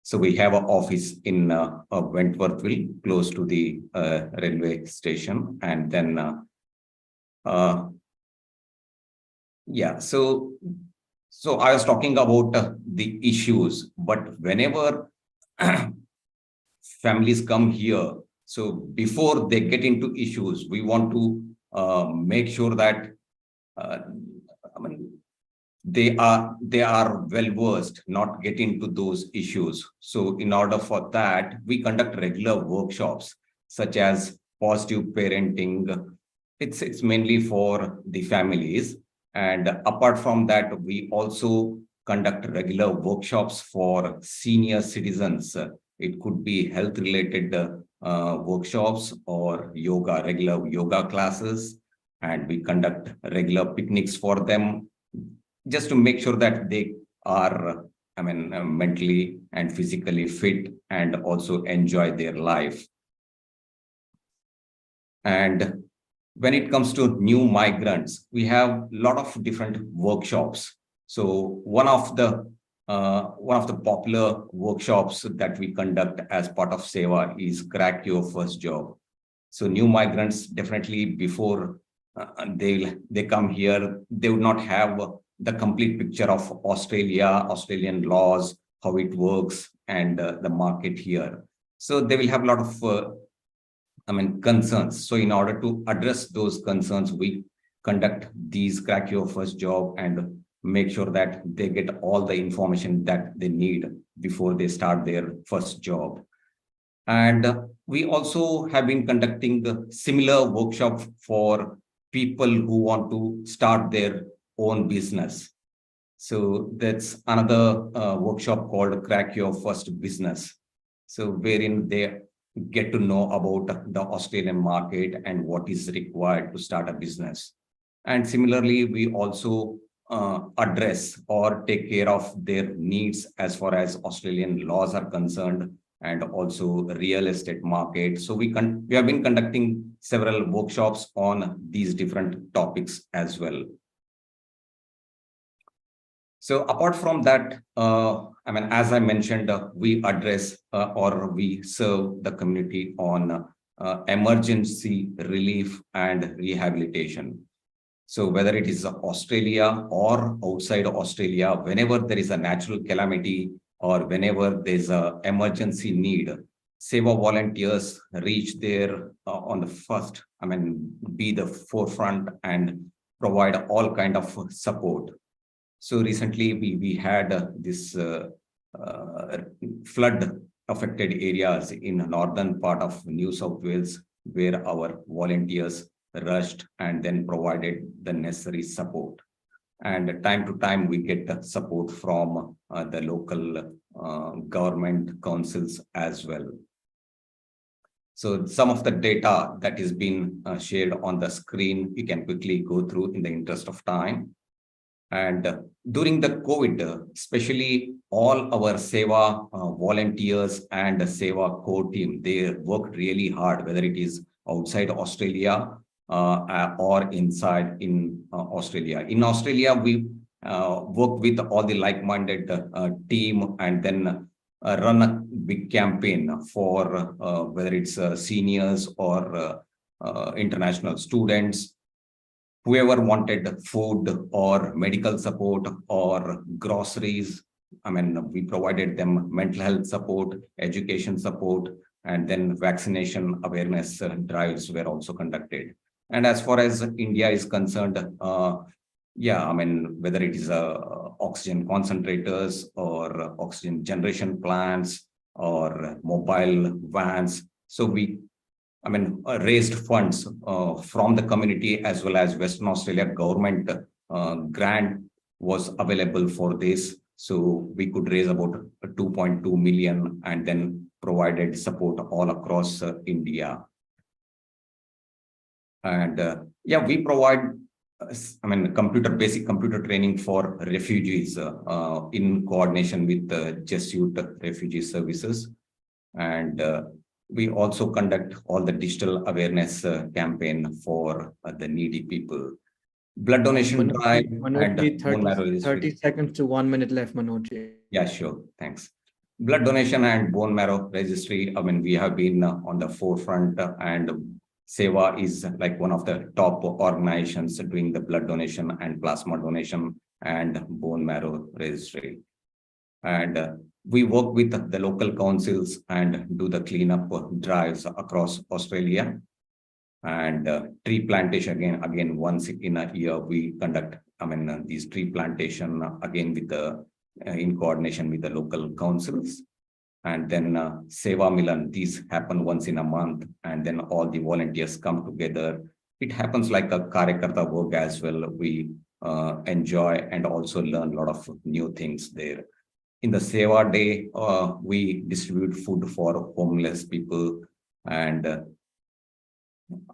So we have an office in Wentworthville, close to the railway station, and then yeah. So I was talking about the issues, but whenever families come here, so before they get into issues, we want to make sure that I mean, they are well versed, not get into those issues. So in order for that, we conduct regular workshops such as positive parenting. It's mainly for the families. And apart from that, we also conduct regular workshops for senior citizens. It could be health related workshops or yoga, regular yoga classes. And we conduct regular picnics for them, just to make sure that they are, I mean, mentally and physically fit and also enjoy their life. And when it comes to new migrants, we have a lot of different workshops. So one of the popular workshops that we conduct as part of Seva is Crack Your First Job. So new migrants, definitely before they come here, they would not have the complete picture of Australia, Australian laws, how it works, and the market here. So they will have a lot of concerns. So in order to address those concerns, we conduct these Crack Your First Job and make sure that they get all the information that they need before they start their first job. And we also have been conducting similar workshop for people who want to start their own business. So that's another workshop called Crack Your First Business. So wherein they get to know about the Australian market and what is required to start a business. And similarly, we also address or take care of their needs as far as Australian laws are concerned, and also the real estate market. So we have been conducting several workshops on these different topics as well. So apart from that, as I mentioned, we address or we serve the community on emergency relief and rehabilitation. So whether it is Australia or outside Australia, whenever there is a natural calamity or whenever there's a emergency need, Seva volunteers reach there on the first, be the forefront and provide all kind of support. So recently we had this flood affected areas in northern part of New South Wales, where our volunteers rushed and then provided the necessary support. And time to time we get support from the local government councils as well. So some of the data that is being shared on the screen, you can quickly go through in the interest of time. And during the COVID, especially all our Seva volunteers and the Seva core team, they worked really hard, whether it is outside Australia or inside in Australia. In Australia, we worked with all the like-minded team and then run a big campaign for whether it's seniors or international students, whoever wanted food or medical support or groceries. We provided them mental health support, education support, and then vaccination awareness drives were also conducted. And as far as India is concerned, whether it is oxygen concentrators or oxygen generation plants or mobile vans. So we raised funds from the community as well as Western Australia government grant was available for this. So we could raise about 2.2 million and then provided support all across India. And we provide basic computer training for refugees in coordination with the Jesuit Refugee Services. And we also conduct all the digital awareness campaign for the needy people. Blood donation drive and 30 seconds to 1 minute left, Manoj. Yeah, sure. Thanks. Blood donation and bone marrow registry. We have been on the forefront, and Seva is like one of the top organizations doing the blood donation and plasma donation and bone marrow registry. And we work with the local councils and do the cleanup drives across Australia. And tree plantation again once in a year we conduct these tree plantation again with the in coordination with the local councils. And then Seva Milan, these happen once in a month, and then all the volunteers come together. It happens like a Karyakarta work as well. We enjoy and also learn a lot of new things there. In the Seva Day, we distribute food for homeless people. And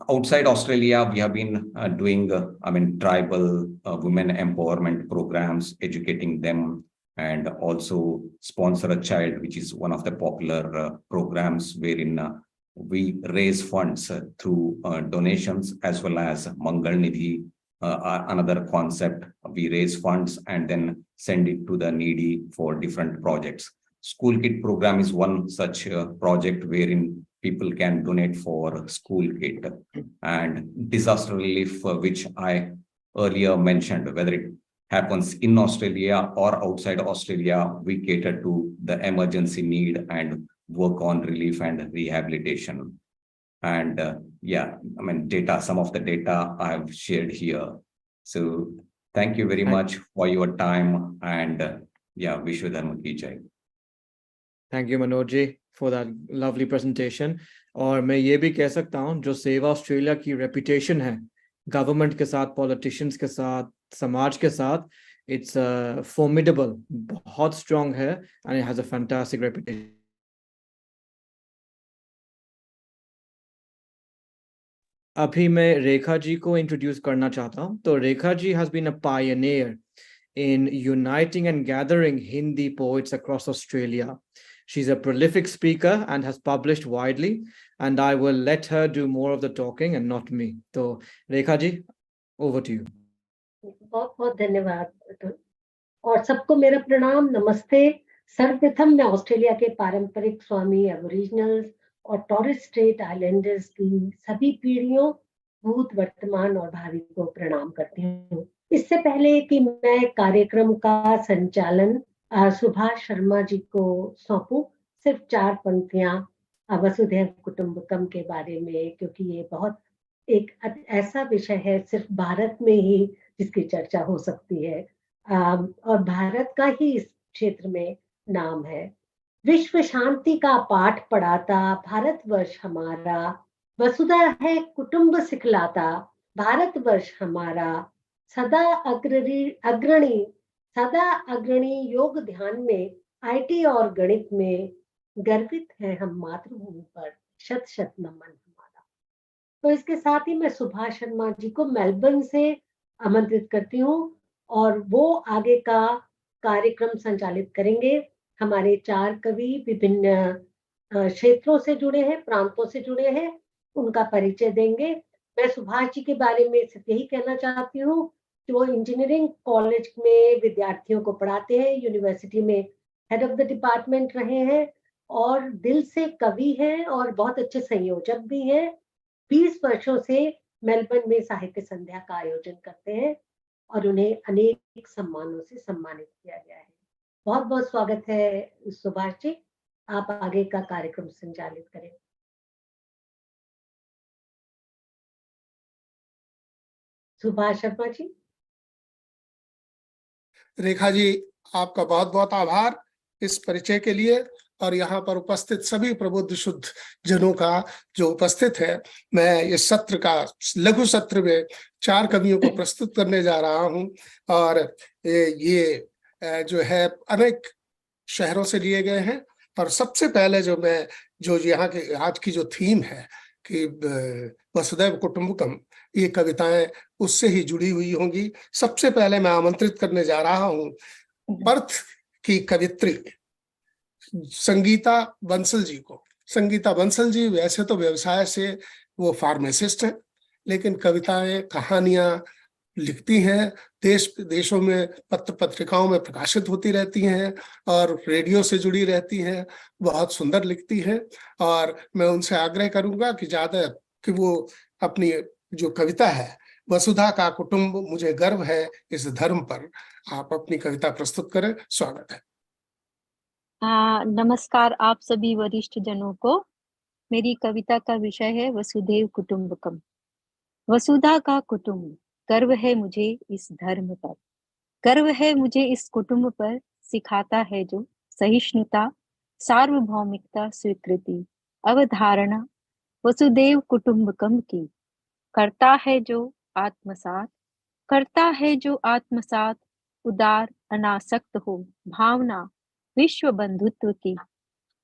outside Australia, we have been doing, tribal women empowerment programs, educating them, and also sponsor a child, which is one of the popular programs wherein we raise funds through donations as well as Mangal Nidhi, another concept. We raise funds and then send it to the needy for different projects. School kit program is one such project wherein people can donate for school kit. And disaster relief, which I earlier mentioned, whether it happens in Australia or outside Australia, we cater to the emergency need and work on relief and rehabilitation. And data, some of the data I have shared here. So thank you very much for your time, and Vishwa Dharma Ki Jai. Thank you, Manoj ji, for that lovely presentation. और मैं ये भी कह सकता हूँ, जो सेवा Australia की रेपुटेशन है गवर्नमेंट के साथ, पॉलिटिशियंस के साथ, समाज के साथ, it's formidable, बहुत strong है, and it has a fantastic reputation. अभी मैं रेखा जी को इंट्रोड्यूस करना चाहता हूँ. तो Rekha ji has been a pioneer in uniting and gathering Hindi poets across Australia. She's a prolific speaker and has published widely, and I will let her do more of the talking and not me. So Rekha ji, over to you. बहुत बहुत धन्यवाद और सबको मेरा प्रणाम, नमस्ते. सर्वप्रथम मैं ऑस्ट्रेलिया के पारंपरिक स्वामी एबोरिजिनल्स और टॉरेस स्ट्रेट आइलैंडर्स की सभी पीढ़ियों भूत वर्तमान और भावी को प्रणाम करती हूँ। इससे पहले कि मैं कार्यक्रम का संचालन सुभाष शर्मा जी को सौंपूं, सिर्फ 4 पंक्तियां वसुधैव कुटुंबकम के बारे में, क्योंकि ये बहुत एक ऐसा विषय है सिर्फ भारत में ही जिसकी चर्चा हो सकती है, और भारत का ही इस क्षेत्र में नाम है। विश्व शांति का पाठ पढ़ाता भारतवर्ष हमारा, वसुधा है कुटुंब सिखलाता भारतवर्ष हमारा, सदा अग्रणी योग ध्यान में, आईटी और गणित में, गर्वित है हम मातृभूमि पर, शत शत नमन हमारा। तो इसके साथ ही मैं सुभाष शर्मा जी को मेलबर्न से आमंत्रित करती हूँ और वो आगे का कार्यक्रम संचालित करेंगे। हमारे 4 कवि विभिन्न क्षेत्रों से जुड़े हैं, प्रांतों से जुड़े हैं, उनका परिचय देंगे। मैं सुभाष जी के बारे में सिर्फ यही कहना चाहती हूँ कि वो इंजीनियरिंग कॉलेज में विद्यार्थियों को पढ़ाते हैं, यूनिवर्सिटी में हेड ऑफ द डिपार्टमेंट रहे हैं और दिल से कवि हैं और बहुत अच्छे संयोजक भी हैं। 20 वर्षों से मेलबर्न में साहित्य संध्या का आयोजन करते हैं और उन्हें अनेक सम्मानों से सम्मानित किया गया है। बहुत बहुत स्वागत है सुभाष जी, आप आगे का कार्यक्रम संचालित करें। सुभाष शर्मा जी। रेखा जी, आपका बहुत बहुत आभार इस परिचय के लिए और यहाँ पर उपस्थित सभी प्रबुद्ध शुद्ध जनों का जो उपस्थित है। मैं इस सत्र का लघु सत्र में 4 कवियों को प्रस्तुत करने जा रहा हूँ और ये जो है अनेक शहरों से लिए गए हैं। और सबसे पहले जो यहाँ के आज की जो थीम है कि वसुधैव कुटुंबकम, ये कविताएं उससे ही जुड़ी हुई होंगी। सबसे पहले मैं आमंत्रित करने जा रहा हूँ पर्थ की कवित्री संगीता बंसल जी को। संगीता बंसल जी वैसे तो व्यवसाय से वो फार्मासिस्ट हैं, लेकिन कविताएं कहानियां लिखती हैं, देश विदेशों में पत्र पत्रिकाओं में प्रकाशित होती रहती हैं और रेडियो से जुड़ी रहती हैं, बहुत सुंदर लिखती हैं। और मैं उनसे आग्रह करूंगा कि ज्यादा कि वो अपनी जो कविता है वसुधा का कुटुंब मुझे गर्व है इस धर्म पर, आप अपनी कविता प्रस्तुत करें। स्वागत है। नमस्कार आप सभी वरिष्ठ जनों को। मेरी कविता का विषय है वसुधैव कुटुंबकम। वसुधा का कुटुंब, गर्व है मुझे इस धर्म पर, गर्व है मुझे इस कुटुंब पर, सिखाता है जो सहिष्णुता, सार्वभौमिकता, स्वीकृति, अवधारणा वसुधैव कुटुंबकम की, करता है जो आत्मसात, करता है जो आत्मसात, उदार अनासक्त हो भावना विश्व बंधुत्व की,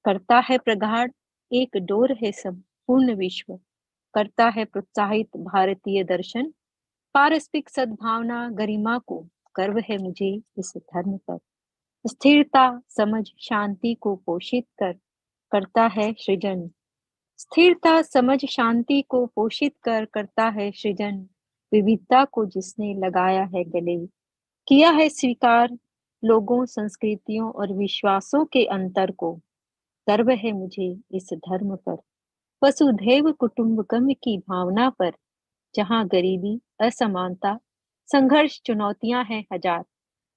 करता है प्रगाढ़ एक डोर है संपूर्ण विश्व, करता है प्रोत्साहित भारतीय दर्शन, पारस्परिक सद्भावना गरिमा को, गर्व है मुझे इस धर्म पर, स्थिरता समझ शांति को पोषित कर, करता है सृजन, स्थिरता समझ शांति को पोषित कर, करता है सृजन, विविधता को जिसने लगाया है गले, किया है स्वीकार लोगों, संस्कृतियों और विश्वासों के अंतर को, गर्व है मुझे इस धर्म पर, वसुधैव कुटुंबकम की भावना पर, जहाँ गरीबी, असमानता, संघर्ष, चुनौतियां हैं हजार,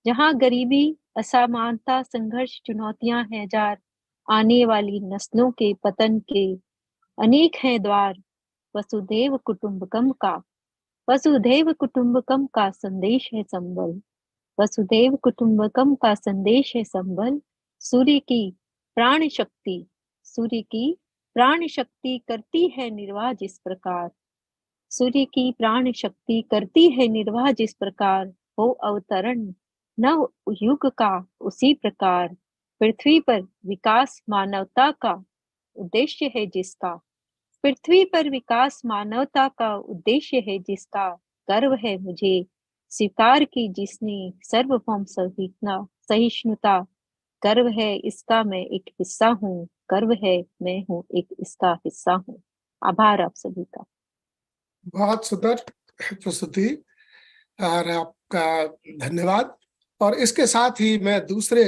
जहाँ गरीबी, असमानता, संघर्ष, चुनौतियां हैं हजार, आने वाली नस्लों के पतन के अनेक हैं द्वार, वसुधैव कुटुंबकम का, वसुधैव कुटुंबकम का संदेश है संबल, वसुधैव कुटुंबकम का संदेश है संबल, सूर्य की प्राण शक्ति, सूर्य की प्राण शक्ति करती है निर्वाह जिस प्रकार, सूर्य की प्राण शक्ति करती है निर्वाह जिस प्रकार, हो अवतरण नव युग का उसी प्रकार, पृथ्वी पर विकास मानवता का उद्देश्य है जिसका, पृथ्वी पर विकास मानवता का उद्देश्य है जिसका, गर्व है मुझे स्वीकार की जिसने सर्वभौम सहिष्णुता, गर्व है इसका मैं एक हिस्सा हूँ, गर्व है मैं हूँ एक इसका हिस्सा हूँ। आभार आप सभी का। बहुत सुंदर प्रस्तुति और आपका धन्यवाद। और इसके साथ ही मैं दूसरे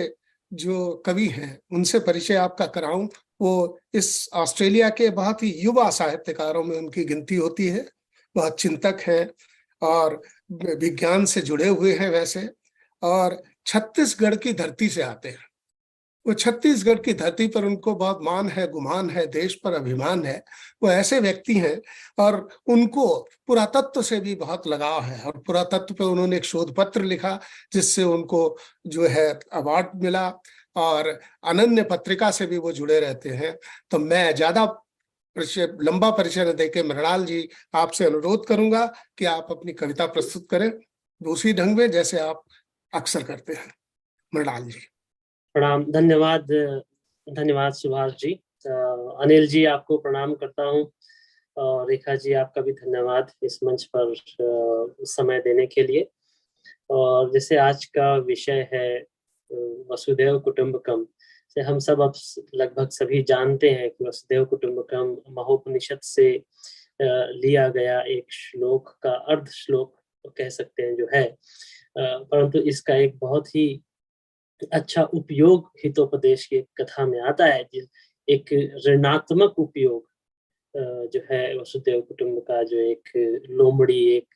जो कवि हैं उनसे परिचय आपका कराऊं। वो इस ऑस्ट्रेलिया के बहुत ही युवा साहित्यकारों में उनकी गिनती होती है बहुत चिंतक हैं और विज्ञान से जुड़े हुए हैं वैसे, और छत्तीसगढ़ की धरती से आते हैं। वो छत्तीसगढ़ की धरती पर उनको बहुत मान है, गुमान है, देश पर अभिमान है। वो ऐसे व्यक्ति हैं और उनको पुरातत्व से भी बहुत लगाव है, और पुरातत्व पे उन्होंने एक शोध पत्र लिखा जिससे उनको जो है अवार्ड मिला, और अनन्य पत्रिका से भी वो जुड़े रहते हैं। तो मैं ज्यादा लंबा परिचय न देके मृणाल जी आपसे अनुरोध करूंगा कि आप अपनी कविता प्रस्तुत करें दूसरी ढंग में जैसे आप अक्सर करते हैं। मृणाल जी। प्रणाम, धन्यवाद, धन्यवाद सुभाष जी। अनिल जी आपको प्रणाम करता हूँ, और रेखा जी आपका भी धन्यवाद इस मंच पर समय देने के लिए। और जैसे आज का विषय है वसुधैव कुटुंबकम, से हम सब अब लगभग सभी जानते हैं कि वसुधैव कुटुंबकम महोपनिषद से लिया गया एक श्लोक का अर्ध श्लोक कह सकते हैं जो है, परंतु इसका एक बहुत ही अच्छा उपयोग हितोपदेश की कथा में आता है। एक ऋणात्मक उपयोग जो है वसुधैव कुटुंब का, जो एक लोमड़ी एक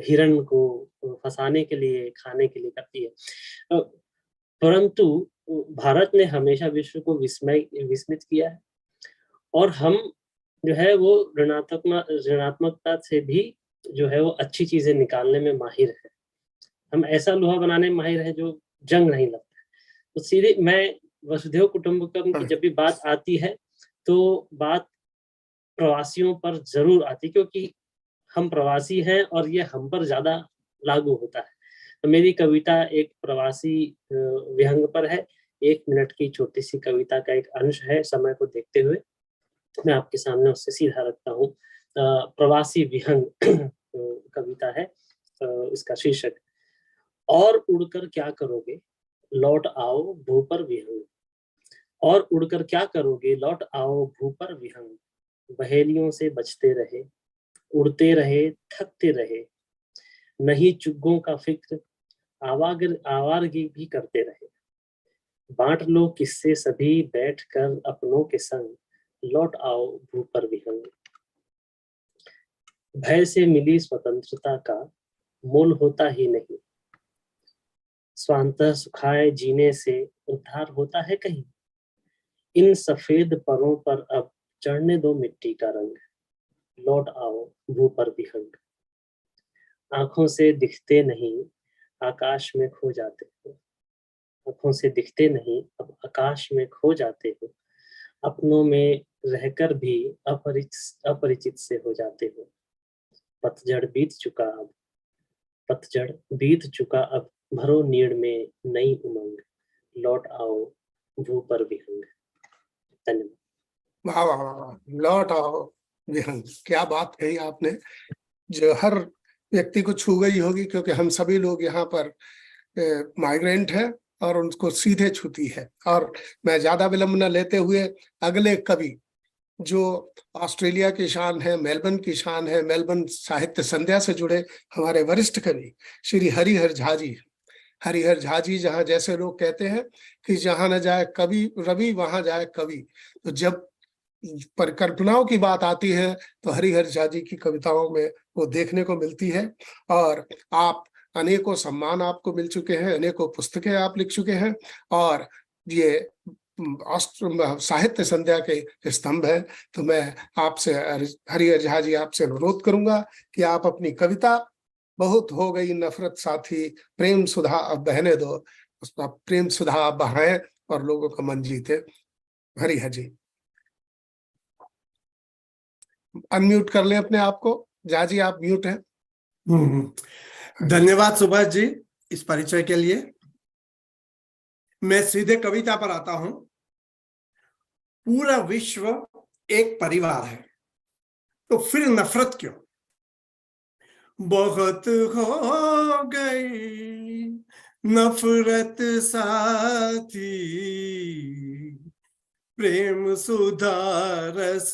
हिरण को फंसाने के लिए, खाने के लिए करती है, परंतु भारत ने हमेशा विश्व को विस्मित किया है, और हम जो है वो ऋणात्मकता से भी जो है वो अच्छी चीजें निकालने में माहिर है। हम ऐसा लोहा बनाने में माहिर है जो जंग नहीं लगता। तो सीधे मैं वसुधैव कुटुंबकम की जब भी बात आती है तो बात प्रवासियों पर जरूर आती, क्योंकि हम प्रवासी हैं और ये हम पर ज्यादा लागू होता है। तो मेरी कविता एक प्रवासी विहंग पर है। 1 मिनट की छोटी सी कविता का एक अंश है। समय को देखते हुए मैं आपके सामने उससे सीधा रखता हूँ। प्रवासी विहंग कविता है। इसका शीर्षक, और उड़कर क्या करोगे लौट आओ भू पर विहंग। और उड़कर क्या करोगे लौट आओ भू पर विहंग। बहेलियों से बचते रहे, उड़ते रहे, थकते रहे, नहीं चुग्गों का फिक्र, आवारगी भी करते रहे। बांट लो किससे सभी बैठकर अपनों के संग, लौट आओ भू पर विहंग। भय से मिली स्वतंत्रता का मोल होता ही नहीं, स्वांतः सुखाए जीने से उद्धार होता है कहीं। इन सफेद परों पर अब चढ़ने दो मिट्टी का रंग, लौट आओ भू पर विहंग। आंखों से दिखते नहीं आकाश में खो जाते हो, आंखों से दिखते नहीं अब आकाश में खो जाते हो। अपनों में रहकर भी अपरिचित से हो जाते हो। पतझड़ बीत चुका अब, पतझड़ बीत चुका अब, भरो नीड़ में नई उमंग, लौट आओ भू पर विहंग। धन्यवाद। वाह वाह वाह, लौट आओ विहंग, क्या बात कही आपने, जो हर व्यक्ति को छू गई होगी, क्योंकि हम सभी लोग यहाँ पर माइग्रेंट हैं और उनको सीधे छूती है। और मैं ज्यादा विलंब न लेते हुए अगले कवि जो ऑस्ट्रेलिया की शान है, मेलबर्न की शान है, मेलबर्न साहित्य संध्या से जुड़े हमारे वरिष्ठ कवि श्री हरिहर झा जी। हरिहर झा जी, जहाँ जैसे लोग कहते हैं कि जहाँ न जाए कवि रवि वहां जाए कवि, तो जब परिकल्पनाओं की बात आती है तो हरिहर झा जी की कविताओं में वो देखने को मिलती है। और आप अनेकों सम्मान आपको मिल चुके हैं, अनेकों पुस्तकें आप लिख चुके हैं, और ये साहित्य संध्या के स्तंभ है। तो मैं आपसे हरिहर झा जी आपसे अनुरोध करूंगा कि आप अपनी कविता बहुत हो गई नफरत साथी प्रेम सुधा अब बहने दो, उसका प्रेम सुधा आप बहाएं और लोगों का मन जीते। हरिहर जी अनम्यूट कर लें अपने आप को। झा जी आप म्यूट हैं। धन्यवाद सुभाष जी इस परिचय के लिए। मैं सीधे कविता पर आता हूं। पूरा विश्व एक परिवार है तो फिर नफरत क्यों। बहुत हो गई नफरत साथी प्रेम सुधा रस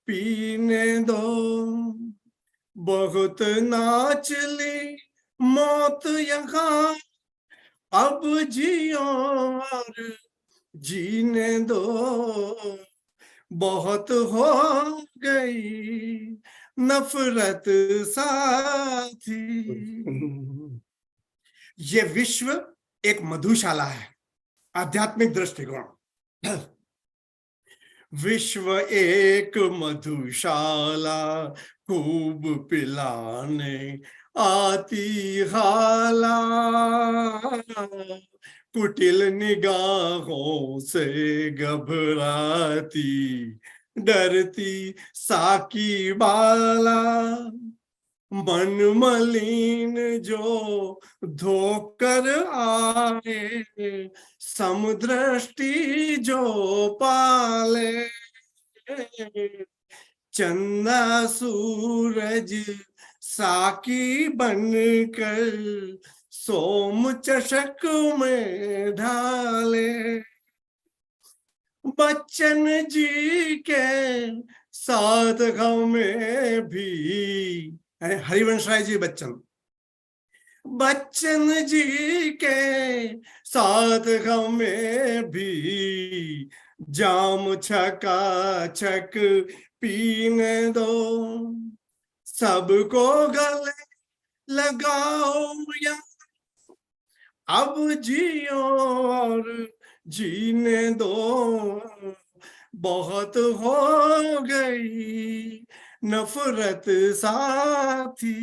पीने दो। बहुत नाच ली मौत यहाँ अब जियो और जीने दो। बहुत हो गई नफरत साथी। ये विश्व एक मधुशाला है, आध्यात्मिक दृष्टिकोण। विश्व एक मधुशाला, खूब पिलाने आती हाला, कुटिल निगाहों से घबराती डरती साकी बाला, मन मलिन जो धोकर आए, समदृष्टि जो पाले, चंदा सूरज साकी बनकर सोम चषक में ढाले। बच्चन जी के साथ हमें भी, हरिवंश राय जी बच्चन, बच्चन जी के साथ हमें भी जाम छका छक पीने दो, सबको गले लगाओ या अब जियो और जीने दो, बहुत हो गई नफरत साथी।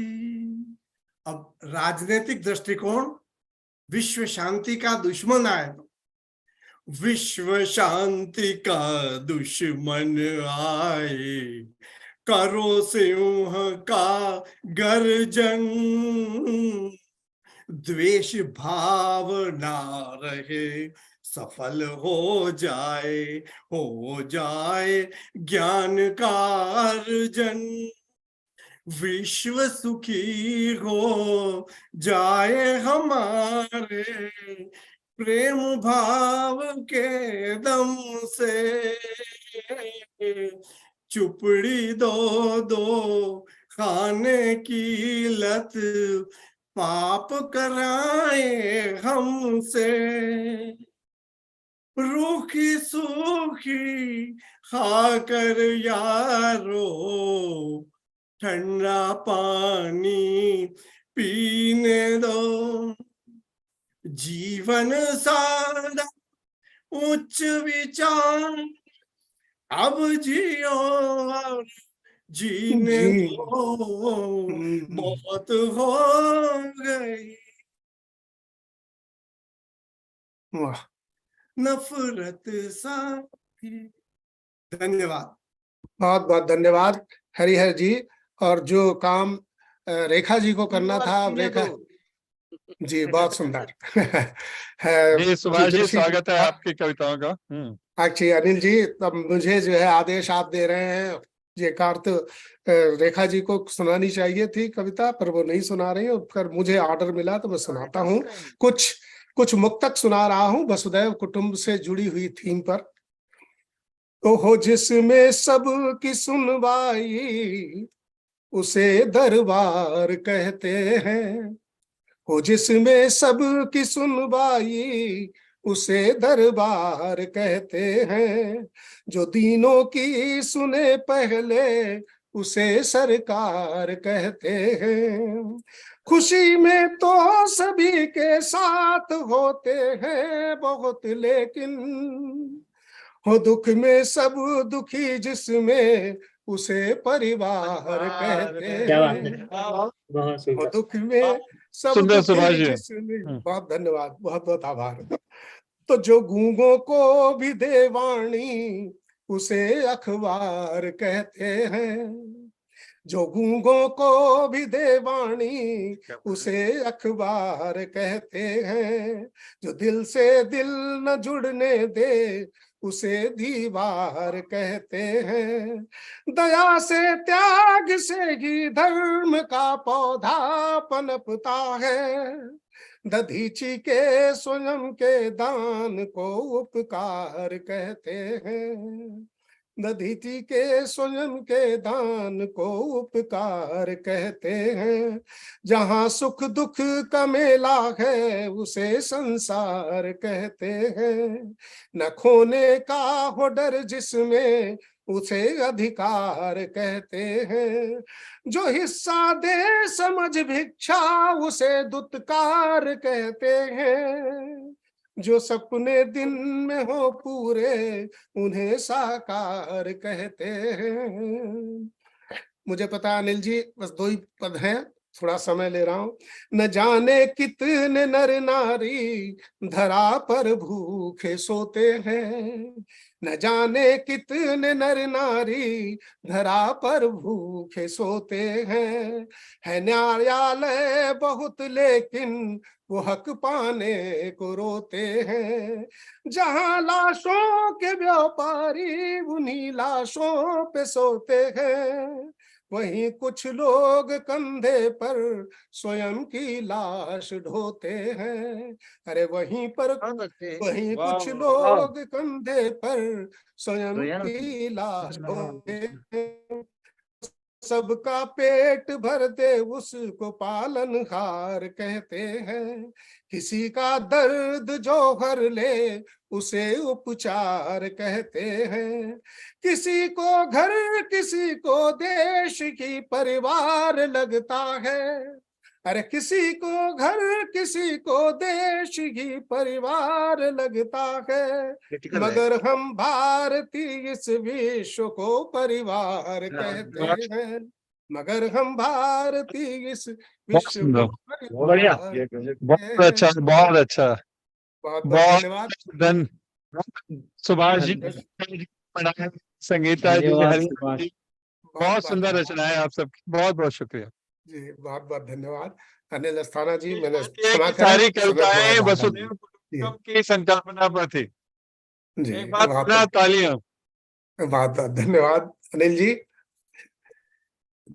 अब राजनीतिक दृष्टिकोण, विश्व शांति का दुश्मन आए तो, विश्व शांति का दुश्मन आए, करो सिंह का गर्जन, द्वेष भाव ना रहे, सफल हो जाए ज्ञान का अर्जन, विश्व सुखी हो जाए हमारे, प्रेम भाव के दम से, चुपड़ी दो दो खाने की लत पाप कराए हमसे, रूखी सूखी खाकर यारो ठंडा पानी पीने दो, जीवन सादा उच्च विचार, अब जियो और जीने दो, बहुत हो गई वाह, नफरत साथी। धन्यवाद। बहुत बहुत धन्यवाद हरिहर जी। और जो काम रेखा जी को करना था, अब रेखा जी बहुत सुंदर। जी सुभाष जी, स्वागत है आपकी कविताओं का। एक्चुअली अनिल जी, तब मुझे जो है आदेश आप दे रहे हैं, ये कार्त रेखा जी को सुनानी चाहिए थी कविता, पर वो नहीं सुना रही है, पर मुझे ऑर्डर मिला तो मैं सुनाता हूँ। कुछ मुक्तक सुना रहा हूँ वसुदैव कुटुंब से जुड़ी हुई थीम पर। तो हो जिसमें सब की सुनवाई, उसे दरबार कहते हैं। हो जिसमें सब की सुनवाई, उसे दरबार कहते हैं। जो दीनों की सुने पहले, उसे सरकार कहते हैं। खुशी में तो सभी के साथ होते हैं बहुत, लेकिन हो दुख में सब दुखी जिसमें, उसे परिवार कहते हैं। हो दुख में सब दुखी जिसमें, बहुत धन्यवाद, बहुत बहुत आभार। तो जो गूंगों को भी दे वाणी, उसे अखबार कहते हैं। जो गूंगों को भी दे वाणी, उसे अखबार कहते हैं। जो दिल से दिल न जुड़ने दे, उसे दीवार कहते हैं। दया से त्याग से ही धर्म का पौधा पनपता है। दधीची के स्वयं के दान को उपकार कहते हैं। दधीची के स्वयं के दान को उपकार कहते हैं। जहाँ सुख दुख का मेला है, उसे संसार कहते हैं। न खोने का हो डर जिसमें, उसे अधिकार कहते हैं। जो हिस्सा दे समझ भिक्षा उसे दुत्कार कहते हैं। जो सपने दिन में हो पूरे उन्हें साकार कहते हैं। मुझे पता अनिल जी, बस 2 ही पद हैं, थोड़ा समय ले रहा हूं। न जाने कितने नर नारी धरा पर भूखे सोते हैं। न जाने कितने नर नारी धरा पर भूखे सोते हैं। है न्यायालय बहुत लेकिन वो हक पाने को रोते हैं। जहां लाशों के व्यापारी उन्हीं लाशों पे सोते हैं। वहीं कुछ लोग कंधे पर स्वयं की लाश ढोते हैं। अरे वहीं कुछ लोग कंधे पर स्वयं की लाश ढोते हैं। सबका पेट भर दे उसको पालनहार कहते हैं। किसी का दर्द जो भर ले उसे उपचार कहते हैं। किसी को घर किसी को देश की परिवार लगता है। अरे किसी को घर किसी को देश की परिवार लगता है। मगर हम भारतीय इस विश्व को परिवार कहते हैं। मगर हम भारतीय इस विश्व को बढ़िया, बहुत अच्छा, बहुत अच्छा, बहुत बहुत धन्यवाद। सुभाष जी पढ़ाए, संगीता जी, धन्यवाद हरि सुभाष। जी, बहुत सुंदर रचनाएं आप सबकी, बहुत बहुत शुक्रिया जी, बहुत बहुत धन्यवाद। अनिल अस्थाना जी, मैंने ये क्षमा कि करें, सारी समय थोड़ा कविताएं ज्यादा वसुधैव कुटुंबकम की संकल्पना पर थी। जी, एक बार पुनः तालियां। बहुत बहुत धन्यवाद अनिल जी।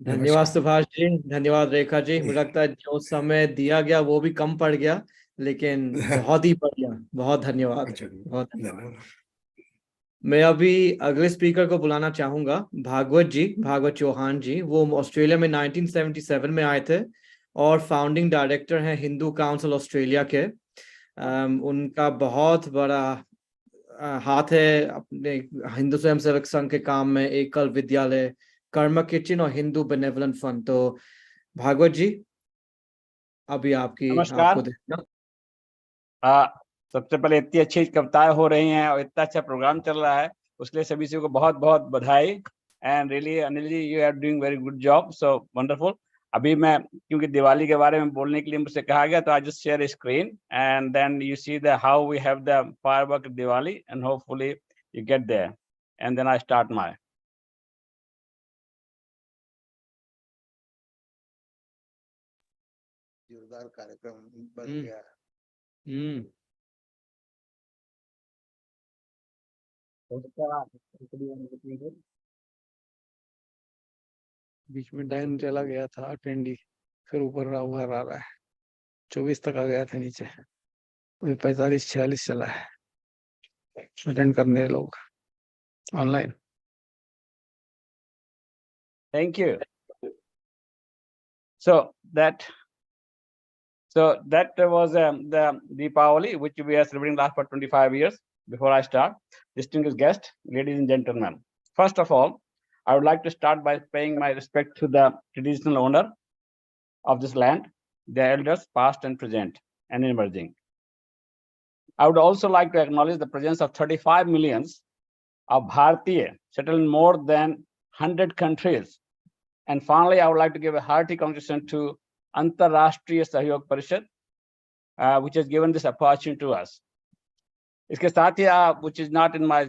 धन्यवाद सुभाष जी, धन्यवाद रेखा जी। मुझे लगता है जो समय दिया गया वो भी कम पड़ गया, लेकिन बहुत ही बढ़िया, बहुत धन्यवाद, बहुत धन्यवाद। मैं अभी अगले स्पीकर को बुलाना चाहूंगा, भागवत जी, भागवत चौहान जी। वो ऑस्ट्रेलिया में 1977 में आए थे और फाउंडिंग डायरेक्टर हैं हिंदू काउंसिल ऑस्ट्रेलिया के। उनका बहुत बड़ा हाथ है अपने हिंदू स्वयं सेवक संघ के काम में, एकल विद्यालय, कर्म किचन और हिंदू बेनेवलेंट फंड। तो भागवत जी, अभी नमस्कार। आपको देखना। सबसे पहले इतनी अच्छी कविताएं हो रही हैं और इतना अच्छा प्रोग्राम चल रहा है, उसके लिए सभी को बहुत बहुत बधाई। And really Anil ji, you are doing very good job, so wonderful. अभी मैं, क्योंकि दिवाली के बारे में बोलने के लिए मुझसे कहा गया, तो I just share screen and then you see the how we have the firework Diwali and hopefully you get there and then I start my. जोरदार कार्यक्रम बन गया। बीच में डाउन चला गया था अटेंडी, फिर ऊपर उभर आ रहा है, 24 तक आ गया था नीचे, अभी 45-46 चला है। अटेंड करने लोग online. Thank you. So that was the Deepavali, which we are celebrating last for 25 years. Before I start, distinguished guests, ladies and gentlemen, first of all, I would like to start by paying my respect to the traditional owner of this land, the elders past and present and emerging. I would also like to acknowledge the presence of 35 millions of Bharatiya settled in more than 100 countries. And finally, I would like to give a hearty congratulations to Antarashtriya Sahyog Parishad, which has given this opportunity to us. इसके साथ ही, which is not in my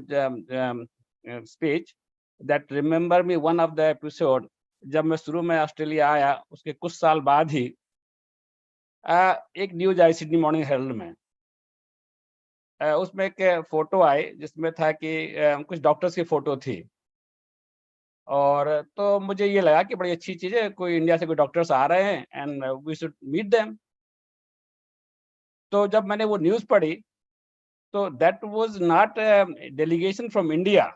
speech, that remember me one of the episode, जब मैं शुरू में Australia आया, उसके कुछ साल बाद ही एक न्यूज आई सिडनी मॉर्निंग हेरल्ड में। उसमें एक फोटो आई जिसमें था कि कुछ डॉक्टर्स की फोटो थी, और तो मुझे ये लगा कि बड़ी अच्छी चीज है, कोई इंडिया से कोई डॉक्टर्स आ रहे हैं and we should meet them. तो जब मैंने वो न्यूज़ पढ़ी, तो that was not delegation from India,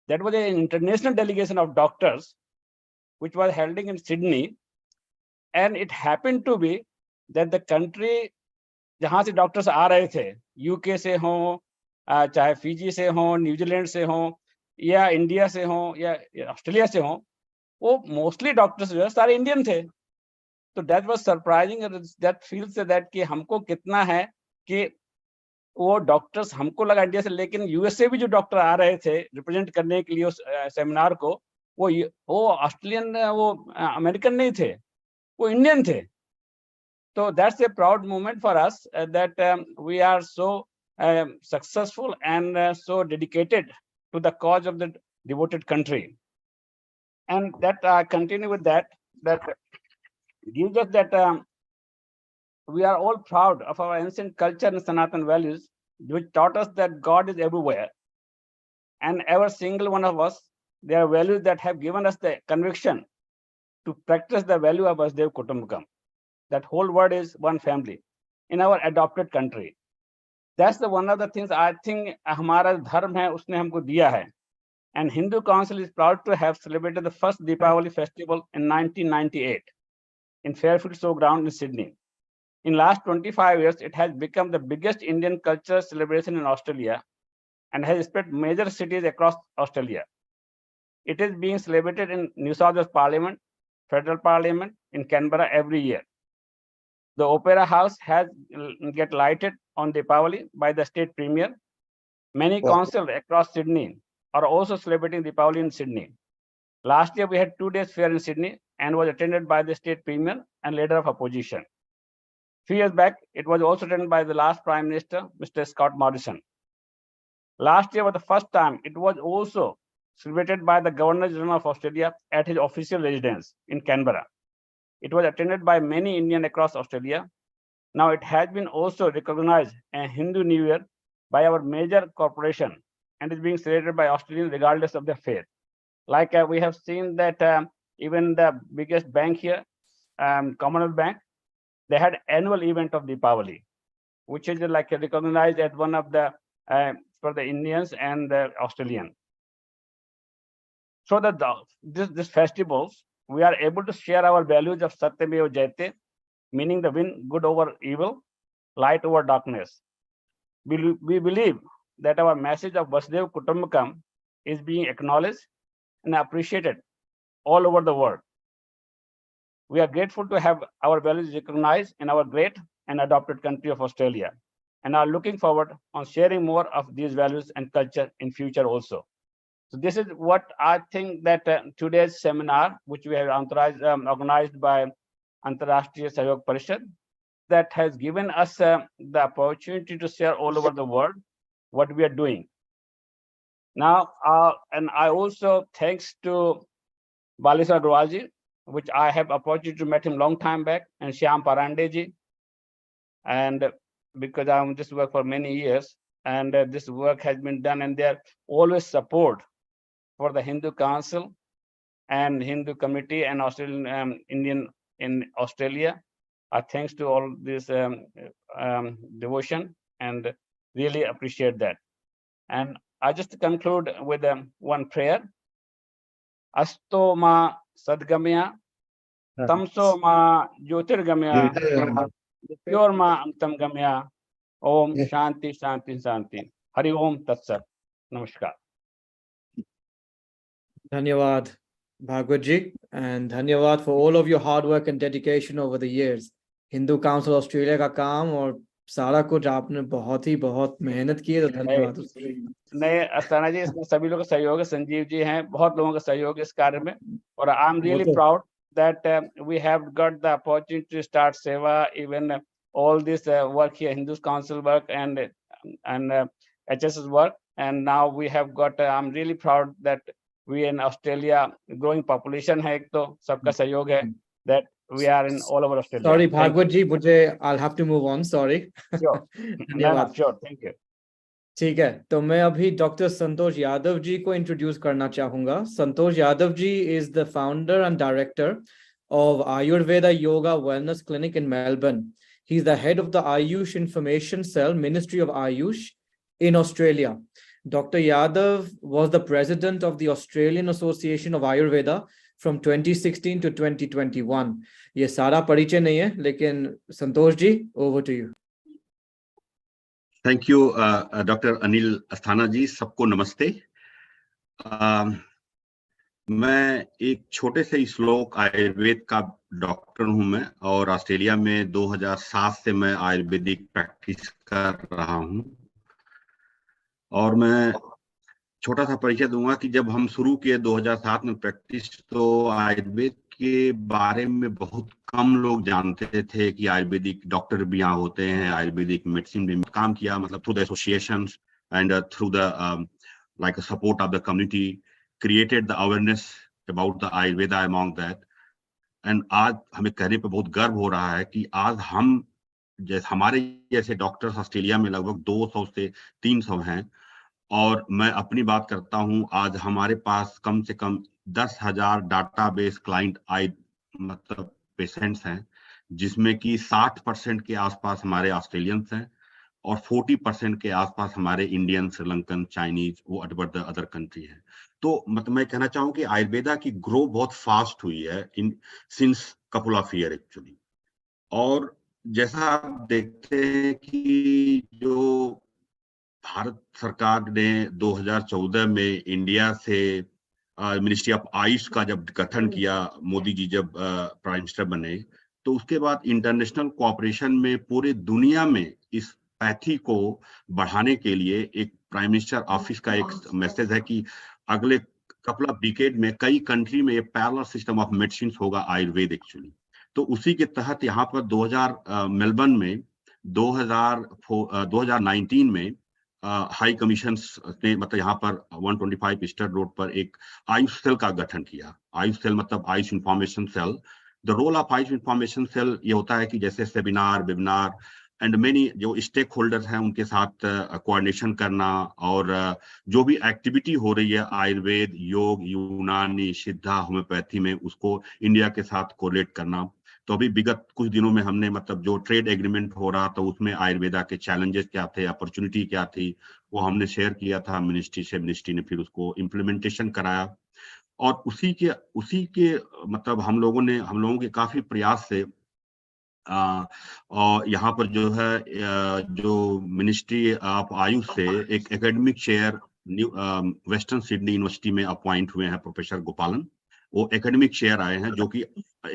that was an international delegation of doctors which was held in Sydney, and it happened to be that the country जहाँ से doctors आ रहे थे, यूके से हों, चाहे फिजी से हों, न्यूजीलैंड से हों, या इंडिया से हों या ऑस्ट्रेलिया से हों, वो मोस्टली डॉक्टर्स जो है सारे इंडियन थे। तो that was surprising, that feels that कि हमको कितना है कि वो डॉक्टर्स, हमको लगा इंडिया से, लेकिन यूएस से भी जो डॉक्टर आ रहे थे रिप्रेजेंट करने के लिए उस सेमिनार को, वो ऑस्ट्रेलियन, वो अमेरिकन नहीं थे, वो इंडियन थे। So that's a proud moment for us that we are so successful and so dedicated to the cause of the devoted country. And that continue with that gives us that we are all proud of our ancient culture and Sanatan values, which taught us that God is everywhere. And every single one of us, there are values that have given us the conviction to practice the value of Vasudev Kutumbakam. That whole word is one family in our adopted country. That's the one of the things I think हमारा धर्म है उसने हमको दिया है. And Hindu Council is proud to have celebrated the first Deepavali festival in 1998 in Fairfield Showground in Sydney. In last 25 years, it has become the biggest Indian cultural celebration in Australia and has spread major cities across Australia. It is being celebrated in New South Wales Parliament, Federal Parliament in Canberra every year. The Opera House has get lighted on Deepavali by the state premier. Many councils across Sydney are also celebrating Deepavali in Sydney. Last year, we had 2 days fair in Sydney and was attended by the state premier and leader of opposition. 3 years back, it was also attended by the last Prime Minister, Mr. Scott Morrison. Last year was the first time it was also celebrated by the Governor General of Australia at his official residence in Canberra. It was attended by many Indians across Australia. Now it has been also recognized a Hindu New Year by our major corporation and is being celebrated by Australians regardless of their faith. Like we have seen that even the biggest bank here, Commonwealth Bank, they had annual event of Deepavali, which is like recognized as one of the for the Indians and the Australian. So that this festivals, we are able to share our values of Satyameva Jayate, meaning the win good over evil, light over darkness. We believe that our message of Vasudev Kutumbakam is being acknowledged and appreciated all over the world. We are grateful to have our values recognized in our great and adopted country of Australia, and are looking forward on sharing more of these values and culture in future also. So this is what I think that today's seminar, which we have organized by Antarashtriya Sahyog Parishad, that has given us the opportunity to share all over the world what we are doing. Now, and I also, thanks to Baleswar Agarwalji, which I have opportunity to meet him long time back, and Shyam Parande ji, and because I'm this work for many years, and this work has been done, and their always support for the Hindu Council and Hindu community and Australian Indian in Australia. Thanks to all this devotion, and really appreciate that. And I just conclude with one prayer. Asto ma sadgamya, tamso ma jyotirgamya, pure ma amtam gamya. Om Shanti Shanti Shanti. Hari Om Tat Sat. Namaskar. Dhanyawad, Bhagwat ji, and dhanyawad for all of your hard work and dedication over the years. Hindu Council Australia का काम और सारा कुछ आपने बहुत मेहनत की है, तो धन्यवाद। नहीं अस्थाना जी, इसमें सभी लोगों का सहयोग है, संजीव जी हैं, बहुत लोगों का सहयोग है इस कार्य में, और I am really proud that we have got the opportunity to start Seva, even all this work here, Hindu Council work and HSS work, and now we have got, I'm really proud that we in Australia, growing population है, एक तो सबका सहयोग है, that we are in all over Australia. Sorry, Bhagwat ji, I'll have to move on. Sorry. Sure. धन्यवाद. Sure. Thank you. ठीक है, तो मैं अभी डॉक्टर संतोष यादव जी को इंट्रोड्यूस करना चाहूंगा। Santosh Yadav ji is the founder and director of Ayurveda yoga wellness clinic in Melbourne. He is the head of the AYUSH information cell, ministry of AYUSH in Australia. Doctor Yadav was the president of the Australian association of Ayurveda from 2016 to 2021. ये सारा परिचय नहीं है, लेकिन Santosh ji, over to you. Thank you doctor Anil Asthana ji. सबको नमस्ते. मैं एक छोटे से श्लोक आयुर्वेद का डॉक्टर हूं मैं, और ऑस्ट्रेलिया में 2007 से मैं आयुर्वेदिक प्रैक्टिस कर रहा हूं। और मैं छोटा सा परिचय दूंगा कि जब हम शुरू किए 2007 में प्रैक्टिस, तो आयुर्वेद के बारे में बहुत कम लोग जानते थे कि आयुर्वेदिक डॉक्टर भी यहाँ होते हैं, आयुर्वेदिक मेडिसिन भी काम किया, मतलब through the associations and through the like a support of the community, created the awareness about the Ayurveda among that. And आज हमें कहने पे बहुत गर्व हो रहा है कि आज हम जैसे हमारे जैसे डॉक्टर्स ऑस्ट्रेलिया में लगभग 200 से 300 हैं। और मैं अपनी बात करता हूं, आज हमारे पास कम से कम 10,000 डाटाबेस क्लाइंट मतलब पेशेंट्स हैं, जिसमें कि 60% के आसपास हमारे ऑस्ट्रेलियंस हैं और 40% के आसपास हमारे इंडियन, श्रीलंकन, चाइनीज, वो द अदर कंट्री है। तो मतलब मैं कहना चाहूँ कि आयुर्वेदा की ग्रो बहुत फास्ट हुई है in since couple of year actually. और जैसा आप देखते हैं कि जो भारत सरकार ने 2014 में इंडिया से मिनिस्ट्री ऑफ आयुष का जब गठन किया, मोदी जी जब प्राइम मिनिस्टर बने, तो उसके बाद इंटरनेशनल कोऑपरेशन में पूरे दुनिया में इस पैथी को बढ़ाने के लिए एक प्राइम मिनिस्टर ऑफिस का एक मैसेज है कि अगले कपल ऑफ डिकेड में कई कंट्री में पैरेलल सिस्टम ऑफ मेडिसिन होगा आयुर्वेद एक्चुअली। तो उसी के तहत यहाँ पर 2000 मेलबर्न में 2019 में हाई कमीशन ने मतलब यहाँ पर 125 ईस्टर रोड पर एक आयुष सेल का गठन किया। आयुष सेल मतलब AYUSH information cell. The role of AYUSH information cell ये होता है कि जैसे सेमिनार, वेबिनार एंड मेनी जो स्टेक होल्डर्स हैं उनके साथ कोऑर्डिनेशन करना, और जो भी एक्टिविटी हो रही है आयुर्वेद, योग, यूनानी, सिद्धा, होम्योपैथी में, उसको इंडिया के साथ कोरिलेट करना। तो अभी विगत कुछ दिनों में हमने मतलब जो ट्रेड एग्रीमेंट हो रहा था उसमें आयुर्वेदा के चैलेंजेस क्या थे, अपॉर्चुनिटी क्या थी, वो हमने शेयर किया था मिनिस्ट्री से। मिनिस्ट्री ने फिर उसको इम्प्लीमेंटेशन कराया। और उसी के मतलब हम लोगों के काफी प्रयास से और यहाँ पर जो है जो मिनिस्ट्री ऑफ आयुष से एक academic chair new western Sydney university में अपॉइंट हुए हैं प्रोफेसर गोपालन। वो एकेडमिक चेयर आए हैं जो कि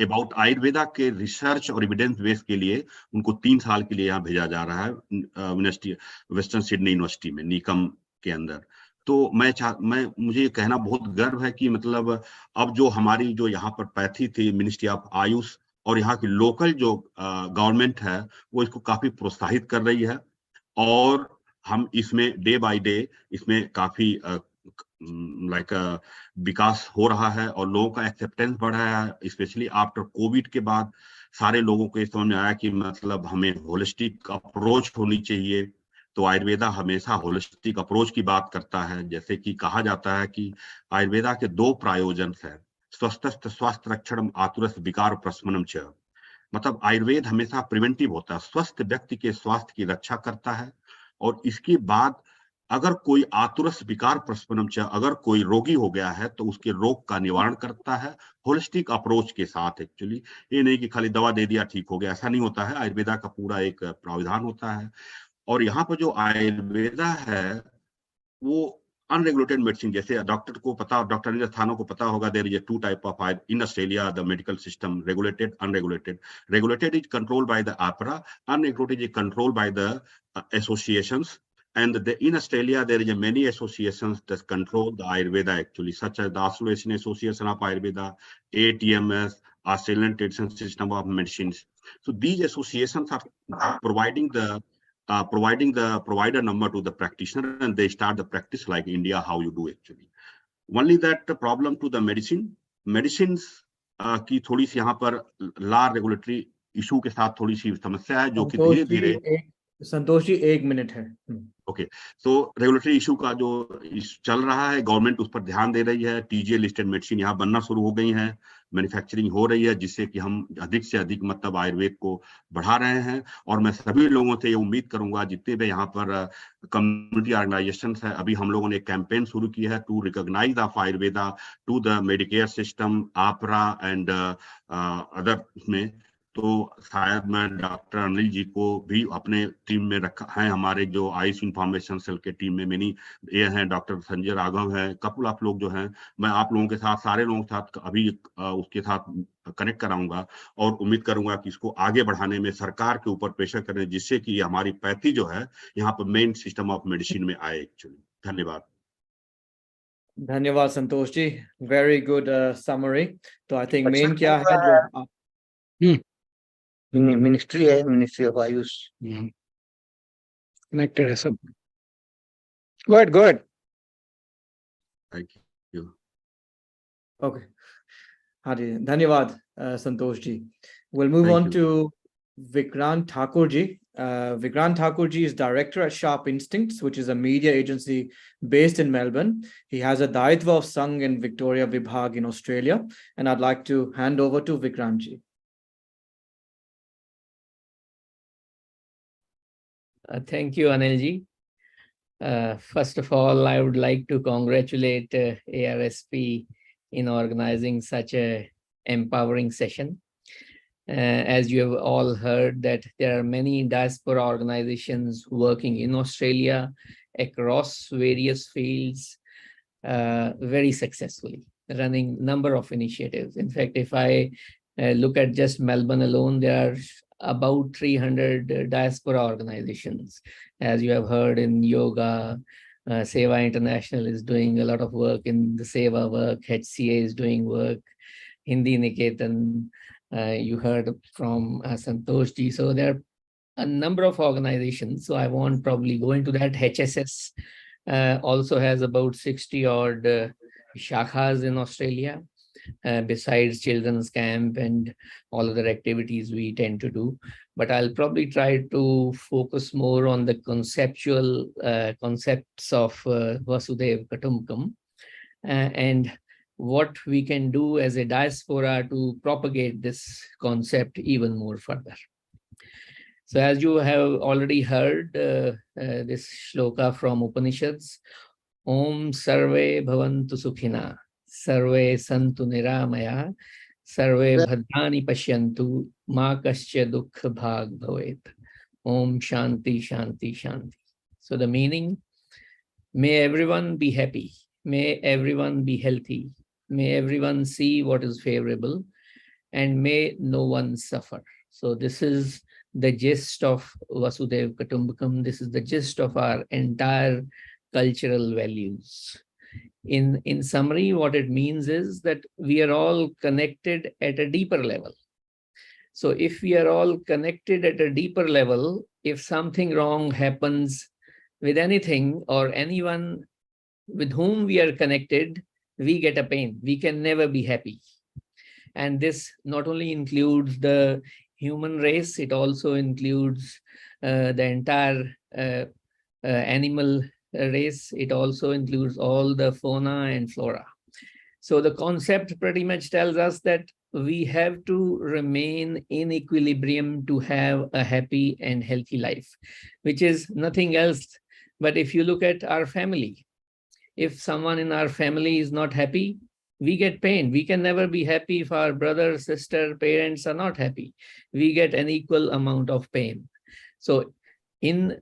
अबाउट आयुर्वेदा के रिसर्च और एविडेंस बेस के लिए उनको 3 साल के लिए यहाँ भेजा जा रहा है यूनिवर्सिटी, वेस्टर्न सिडनी यूनिवर्सिटी में, नीकम के अंदर। तो मुझे ये कहना बहुत गर्व है कि मतलब अब जो हमारी जो यहाँ पर पैथी थी, मिनिस्ट्री ऑफ आयुष और यहाँ की लोकल जो गवर्नमेंट है वो इसको काफी प्रोत्साहित कर रही है। और हम इसमें डे बाय डे इसमें काफी विकास हो रहा है और लोगों का एक्सेप्टेंस बढ़ रहा है। स्पेशली आफ्टर कोविड के बाद सारे लोगों को ये समझ में आया कि मतलब हमें होलिस्टिक अप्रोच होनी चाहिए। तो आयुर्वेदा हमेशा होलिस्टिक अप्रोच की बात करता है। जैसे कि कहा जाता है कि आयुर्वेदा के 2 प्रायोजन है, स्वस्थ स्वास्थ्य रक्षणम आतुरस विकार प्रशमनम च। मतलब आयुर्वेद हमेशा प्रिवेंटिव होता है, स्वस्थ व्यक्ति के स्वास्थ्य की रक्षा करता है। और इसके बाद अगर कोई आतुरस विकार प्रशमनम च, अगर कोई रोगी हो गया है तो उसके रोग का निवारण करता है होलिस्टिक अप्रोच के साथ। एक्चुअली ये नहीं कि खाली दवा दे दिया ठीक हो गया, ऐसा नहीं होता है। आयुर्वेदा का पूरा एक प्रावधान होता है। और यहाँ पर जो आयुर्वेदा है वो अनरेगुलेटेड मेडिसिन, जैसे डॉक्टर को पता, डॉक्टर नीरज थानो को पता होगा, there is 2 type of in Australia the medical system, regulated, unregulated. Regulated is controlled by the APRA, unregulated is controlled by the associations. And in Australia there is many associations that control the Ayurveda actually, such as the Australian Association of Ayurveda, ATMS, Australian Traditional System of Medicines. So these associations are providing the provider number to the practitioner, and they start the practice like India, how you do actually. Only that the problem to the medicines की थोड़ी सी यहाँ पर law regulatory issue के साथ थोड़ी सी समस्या है, जो कि धीरे धीरे संतोष जी 1 मिनट है। ओके, तो रेगुलेटरी इशू का जो चल रहा है, गवर्नमेंट उस पर ध्यान दे रही है। टीजीए लिस्टेड मेडिसिन यहाँ बनना शुरू हो गई है, मैन्युफैक्चरिंग हो रही है, जिससे कि हम अधिक से अधिक मतलब आयुर्वेद को बढ़ा रहे हैं। और मैं सभी लोगों से ये उम्मीद करूंगा, जितने भी यहाँ पर कम्युनिटी ऑर्गेनाइजेशन है, अभी हम लोगों ने एक कैंपेन शुरू की है to recognise of Ayurveda to the Medicare system, APRA and other, उसमें तो शायद मैं डॉक्टर अनिल जी को भी अपने टीम में रखा है। हमारे जो आयुष इंफॉर्मेशन सेल के टीम में मेनी ये हैं, डॉक्टर संजय राघव है, कपिल आप लोग जो हैं, मैं आप लोगों के साथ, सारे लोगों के साथ अभी उसके साथ कनेक्ट कराऊंगा और उम्मीद करूंगा कि इसको आगे बढ़ाने में सरकार के ऊपर प्रेशर करें, जिससे कि हमारी पैथी जो है यहाँ पर मेन सिस्टम ऑफ मेडिसिन में आए एक्चुअली। धन्यवाद। धन्यवाद Santosh ji, very good summary. तो आई थिंक मेन क्या है जो मिनिस्ट्री है, मिनिस्ट्री ऑफ आयुष कनेक्टेड है सब। Good good, thank you. Okay, हाँ जी, धन्यवाद Santosh ji. We'll move on to Vikrant Thakur ji. Vikrant Thakur ji is director at Sharp Instincts, which is a media agency based in Melbourne. He has a Daitva of Sangh in Victoria Vibhag in Australia, and I'd like to hand over to Vikrant ji. Thank you, Anil ji. First of all, I would like to congratulate ARSP in organizing such a empowering session. As you have all heard, that there are many diaspora organizations working in Australia across various fields very successfully, running number of initiatives. In fact, if I look at just Melbourne alone, there are about 300 diaspora organizations. As you have heard in yoga, Seva International is doing a lot of work in the Seva work, HCA is doing work, Hindi Niketan, you heard from Santosh ji. So there are a number of organizations, so I won't probably go into that. HSS also has about 60 odd shakhas in Australia, besides children's camp and all other activities we tend to do. But I'll probably try to focus more on the conceptual concepts of Vasudev Kutumbakam and what we can do as a diaspora to propagate this concept even more further. So as you have already heard this shloka from Upanishads, Om Sarve Bhavantu Sukhina, Sarve Santu Niramaya, Sarve Bhadrani Pashyantu, Ma Kasya Dukha Bhag Bhavet. Om Shanti Shanti Shanti. So the meaning, may everyone be happy, may everyone be healthy, may everyone see what is favorable, and may no one suffer. So this is the gist of Vasudev Kutumbakam. This is the gist of our entire cultural values. In summary, what it means is that we are all connected at a deeper level. So if we are all connected at a deeper level, if something wrong happens with anything or anyone with whom we are connected, we get a pain. We can never be happy. And this not only includes the human race, it also includes the entire animal race. It also includes all the fauna and flora. So the concept pretty much tells us that we have to remain in equilibrium to have a happy and healthy life, which is nothing else. But if you look at our family, if someone in our family is not happy, we get pain. We can never be happy if our brother, sister, parents are not happy. We get an equal amount of pain. So in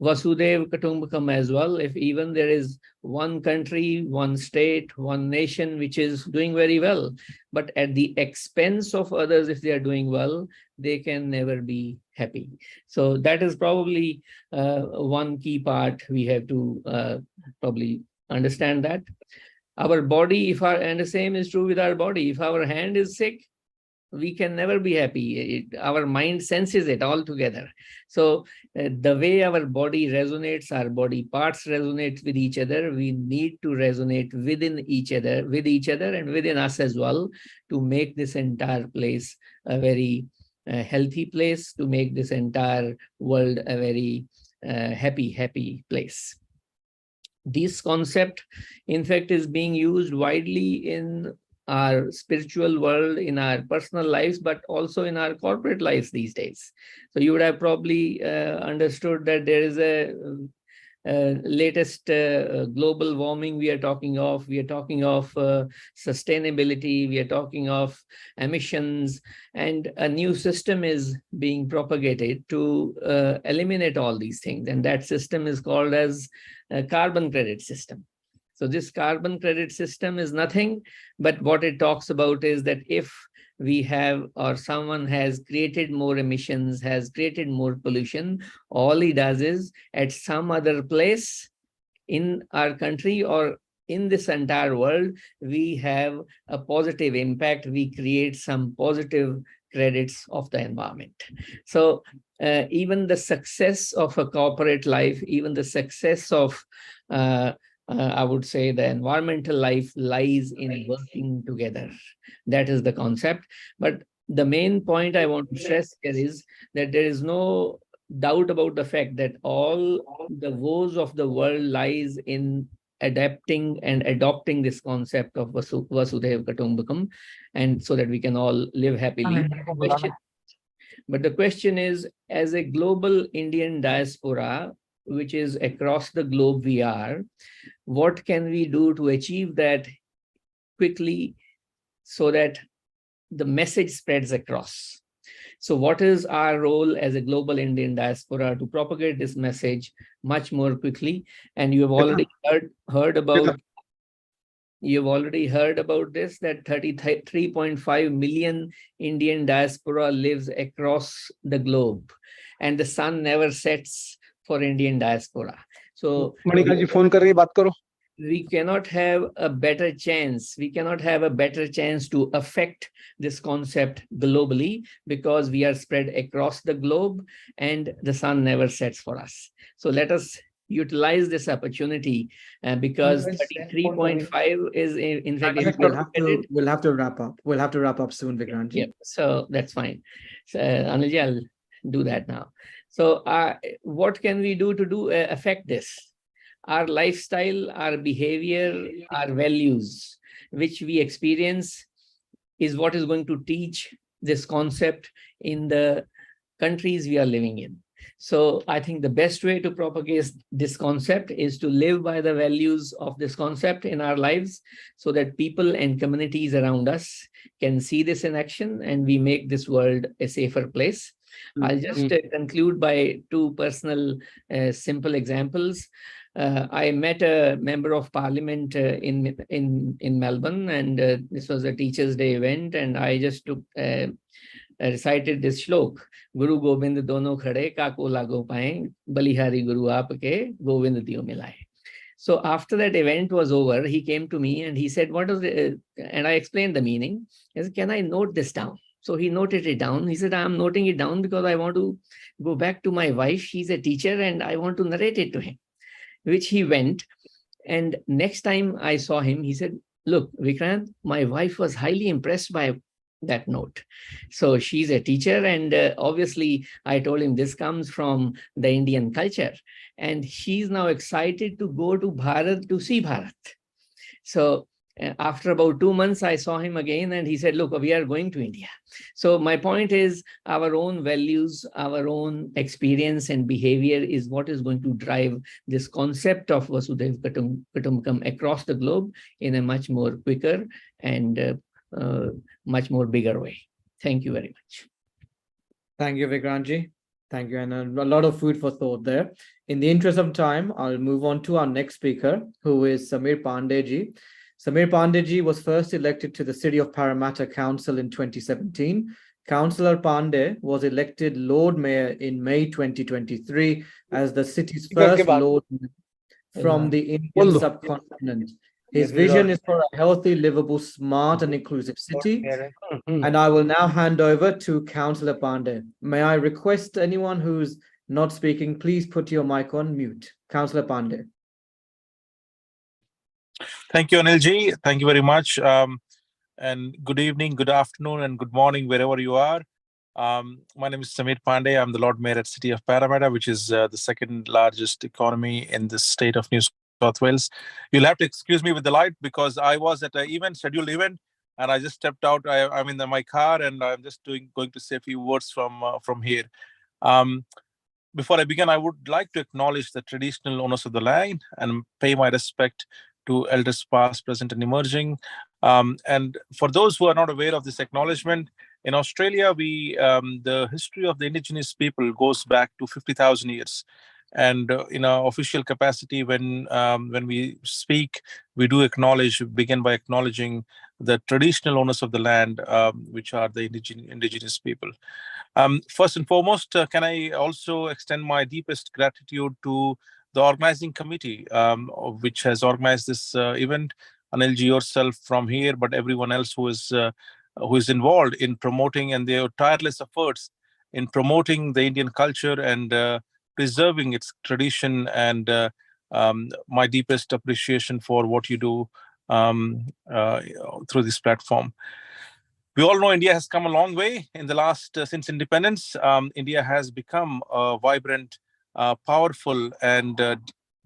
Vasudev Kutumbakam as well, if even there is one country, one state, one nation which is doing very well, but at the expense of others, if they are doing well, they can never be happy. So that is probably one key part we have to probably understand that. Our body, and the same is true with our body. If our hand is sick, we can never be happy. Our mind senses it all together. So the way our body resonates, our body parts resonate with each other, we need to resonate within each other and within us as well to make this entire place a very healthy place, to make this entire world a very happy place. This concept, in fact, is being used widely in our spiritual world, in our personal lives, but also in our corporate lives these days. So you would have probably understood that there is a latest global warming we are talking of. We are talking of sustainability. We are talking of emissions, and a new system is being propagated to eliminate all these things. And that system is called as a carbon credit system. So this carbon credit system is nothing, but what it talks about is that if we have, or someone has created more emissions, has created more pollution, all he does is at some other place in our country or in this entire world, we have a positive impact. We create some positive credits of the environment. So even the success of a corporate life, even the success of I would say the environmental life lies in working together. That is the concept. But the main point I want to stress here is that there is no doubt about the fact that all the woes of the world lies in adapting and adopting this concept of Vasudhaiva Kutumbakam, and so that we can all live happily. But the question is, as a global Indian diaspora, which is across the globe we are, what can we do to achieve that quickly so that the message spreads across? So what is our role as a global Indian diaspora to propagate this message much more quickly? And you have already heard about this, that 33.5 million Indian diaspora lives across the globe, and the sun never sets for Indian diaspora. So Manika ji phone कर रही है, बात करो. We cannot have a better chance. We cannot have a better chance to affect this concept globally, because we are spread across the globe and the sun never sets for us. So let us utilize this opportunity, because 33.5 is in fact, we'll have to wrap up. We'll have to wrap up soon, Vikrantji. Yeah, so that's fine. So Anilji, I'll do that now. So what can we do to affect this? Our lifestyle, our behavior, our values, which we experience, is what is going to teach this concept in the countries we are living in. So I think the best way to propagate this concept is to live by the values of this concept in our lives, so that people and communities around us can see this in action and we make this world a safer place. I'll just conclude by two personal simple examples. I met a member of parliament in Melbourne, and this was a Teachers' Day event, and I just recited this shlok: Guru Gobind dono khade kako lago paye, balihari Guru aapke Gobind diyo milaye. So after that event was over, he came to me and he said, "What is the?" And I explained the meaning. I said, "Can I note this down?" So he noted it down. He said, "I'm noting it down because I want to go back to my wife. She's a teacher and I want to narrate it to him." Which he went. And next time I saw him, he said, "Look, Vikrant, my wife was highly impressed by that note." So she's a teacher, and obviously I told him this comes from the Indian culture. And she's now excited to go to Bharat to see Bharat. So after about 2 months, I saw him again and he said, "Look, we are going to India." So my point is, our own values, our own experience and behavior is what is going to drive this concept of Vasudhaiva Kutumbakam across the globe in a much more quicker and much more bigger way. Thank you very much. Thank you, Vikrantji. Thank you, and a lot of food for thought there. In the interest of time, I'll move on to our next speaker, who is Samir Pandey-ji. Samir Pandey-ji was first elected to the City of Parramatta Council in 2017. Councillor Pandey was elected Lord Mayor in May 2023 as the city's first Lord Mayor from the Indian subcontinent. His vision is for a healthy, livable, smart and inclusive city. And I will now hand over to Councillor Pandey. May I request anyone who's not speaking, please put your mic on mute. Councillor Pandey. Thank you, Anilji. Thank you very much. And good evening, good afternoon, and good morning, wherever you are. My name is Samir Pandey. I'm the Lord Mayor at City of Parramatta, which is the second largest economy in the state of New South Wales. You'll have to excuse me with the light because I was at an scheduled event, and I just stepped out. I'm in my car, and I'm just going to say a few words from here. Before I begin, I would like to acknowledge the traditional owners of the land and pay my respect to elders past, present, and emerging. And for those who are not aware of this acknowledgement, in Australia, the history of the indigenous people goes back to 50,000 years. And in our official capacity, when we speak, we do begin by acknowledging the traditional owners of the land, which are the indigenous people. First and foremost, can I also extend my deepest gratitude to the organizing committee, which has organized this event. Anilji, yourself from here, but everyone else who is involved in promoting, and their tireless efforts in promoting the Indian culture and preserving its tradition, and my deepest appreciation for what you do through this platform. We all know India has come a long way in the last, since independence. India has become a vibrant, powerful, and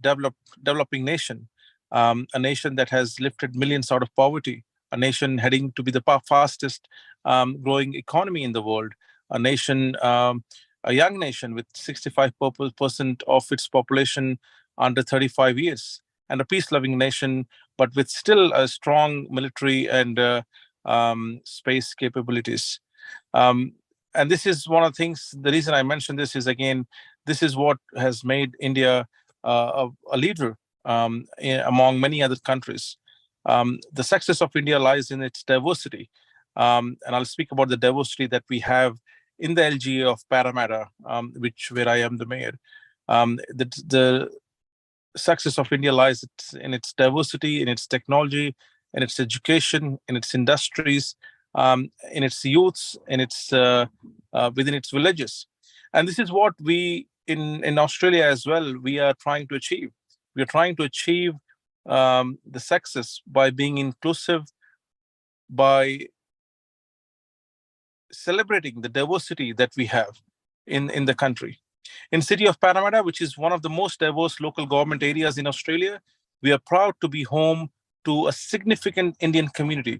developing nation, a nation that has lifted millions out of poverty, a nation heading to be the fastest growing economy in the world, a nation, a young nation with 65% of its population under 35 years, and a peace-loving nation, but with still a strong military and space capabilities. And this is one of the things, the reason I mentioned this is, again, this is what has made India a leader among many other countries. The success of India lies in its diversity. And I'll speak about the diversity that we have in the LGA of Parramatta, where I am the mayor. The success of India lies in its diversity, in its technology, in its education, in its industries, in its youths, in its within its villages. And this is what we in Australia as well, we are trying to achieve. We are trying to achieve the success by being inclusive, by celebrating the diversity that we have in the country. In city of Parramatta, which is one of the most diverse local government areas in Australia, we are proud to be home to a significant Indian community.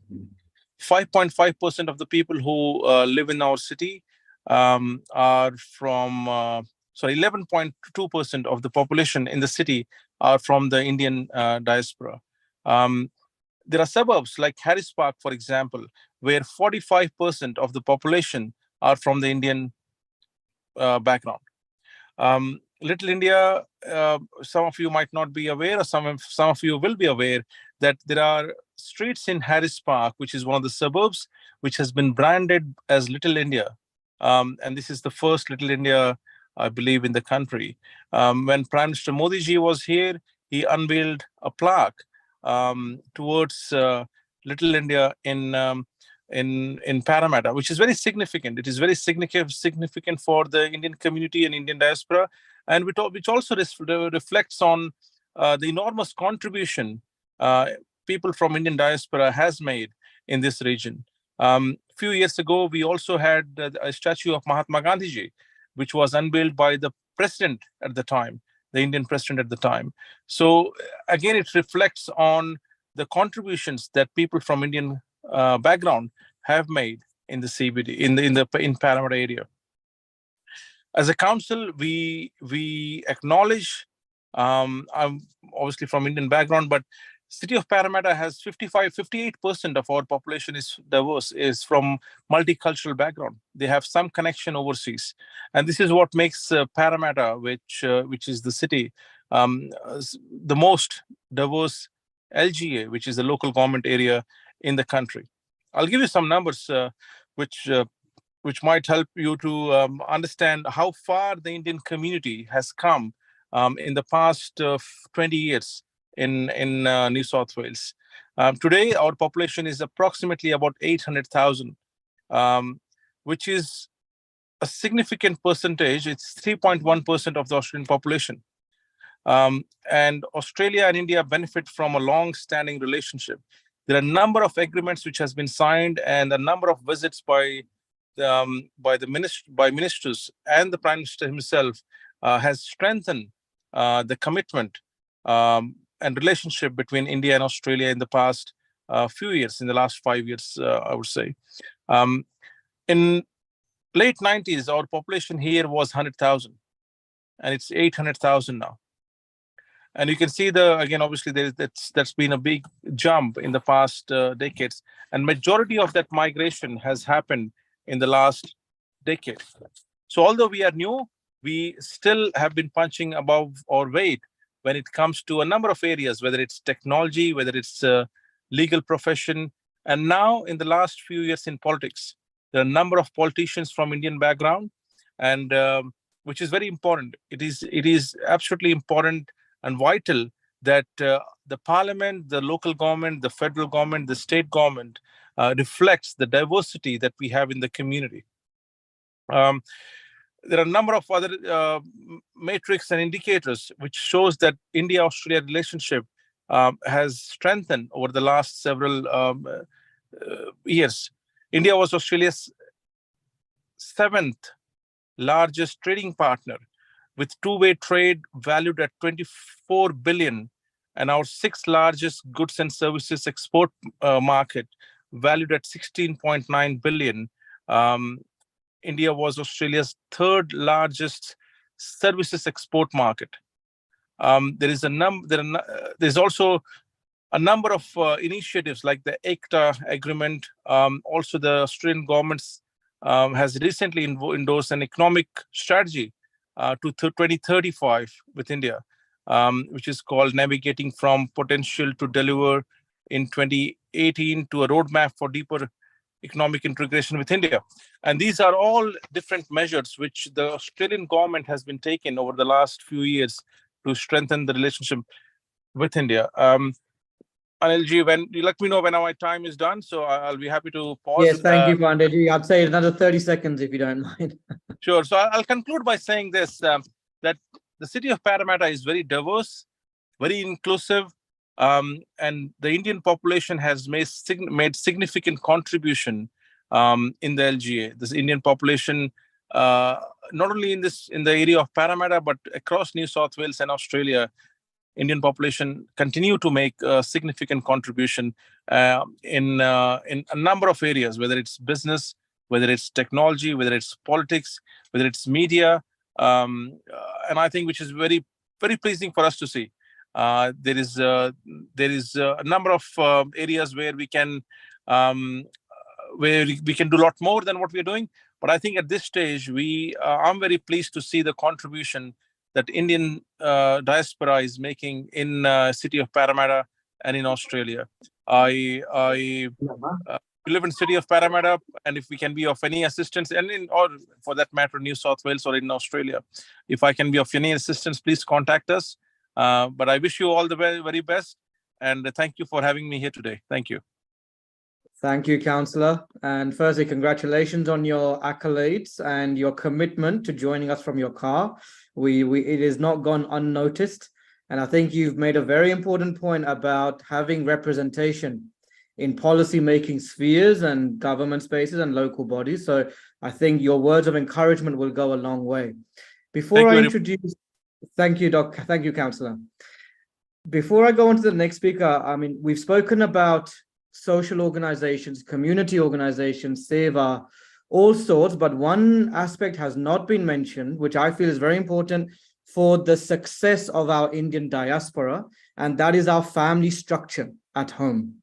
5.5% of the people who live in our city are from, 11.2% of the population in the city are from the Indian diaspora. There are suburbs like Harris Park, for example, where 45% of the population are from the Indian background. Little India, some of you might not be aware, or some of you will be aware that there are streets in Harris Park, which is one of the suburbs, which has been branded as Little India. And this is the first Little India, I believe, in the country. When Prime Minister Modi ji was here, he unveiled a plaque towards Little India in Parramatta, which is very significant. It is very significant for the Indian community and Indian diaspora, and which also reflects on the enormous contribution people from Indian diaspora has made in this region. Few years ago, we also had a statue of Mahatma Gandhi ji, which was unveiled by the president at the time, the Indian president at the time. So again, it reflects on the contributions that people from Indian background have made in the CBD, in Parramatta area. As a council, we acknowledge, I'm obviously from Indian background, but city of Parramatta has 58% of our population is diverse, is from multicultural background. They have some connection overseas. And this is what makes Parramatta, which is the city, the most diverse LGA, which is the local government area in the country. I'll give you some numbers which might help you to understand how far the Indian community has come in the past 20 years in New South Wales. Today, our population is approximately about 800,000, which is a significant percentage. It's 3.1% of the Australian population. And Australia and India benefit from a long-standing relationship. There are a number of agreements which has been signed, and a number of visits by ministers and the Prime Minister himself has strengthened the commitment and relationship between India and Australia in the past few years, in the last 5 years, I would say. In late 90s, our population here was 100,000. and it's 800,000 now. And you can see again, obviously that's been a big jump in the past decades, and majority of that migration has happened in the last decade. So although we are new, we still have been punching above our weight when it comes to a number of areas, whether it's technology, whether it's legal profession, and now in the last few years in politics. There are a number of politicians from Indian background, and which is very important. It is absolutely important and vital that the parliament, the local government, the federal government, the state government reflects the diversity that we have in the community. There are a number of other metrics and indicators which shows that India-Australia relationship has strengthened over the last several years. India was Australia's 7th largest trading partner, with two-way trade valued at 24 billion, and our 6th largest goods and services export market valued at 16.9 billion. India was Australia's 3rd largest services export market. There's also a number of initiatives like the ECTA agreement. Also, the Australian government has recently endorsed an economic strategy to 2035 with India, which is called Navigating from Potential to Deliver in 2018 to a roadmap for deeper economic integration with India. And these are all different measures which the Australian government has been taking over the last few years to strengthen the relationship with India. Anilji, when you let me know when my time is done, so I'll be happy to pause. Yes, thank you, Pandeyji. I'd say another 30 seconds if you don't mind. Sure. So I'll conclude by saying this, that the city of Parramatta is very diverse, very inclusive, and the Indian population has made significant contribution in the LGA. This Indian population, not only in the area of Parramatta, but across New South Wales and Australia, Indian population continue to make a significant contribution in a number of areas, whether it's business, whether it's technology, whether it's politics, whether it's media, and I think which is very, very pleasing for us to see. There is a number of areas where we can do a lot more than what we're doing. But I think at this stage, I'm very pleased to see the contribution that Indian diaspora is making in city of Parramatta and in Australia. I live in city of Parramatta, and if we can be of any assistance, or for that matter, New South Wales or in Australia, if I can be of any assistance, please contact us. But I wish you all the very, very best, and thank you for having me here today. Thank you. Thank you, Councillor. And firstly, congratulations on your accolades and your commitment to joining us from your car. It has not gone unnoticed. And I think you've made a very important point about having representation in policy-making spheres and government spaces and local bodies. So I think your words of encouragement will go a long way. Before I introduce... Thank you, Doc. Thank you, Councillor. Before I go on to the next speaker, I mean, we've spoken about social organizations, community organizations, seva, all sorts, but one aspect has not been mentioned, which I feel is very important for the success of our Indian diaspora, and that is our family structure at home.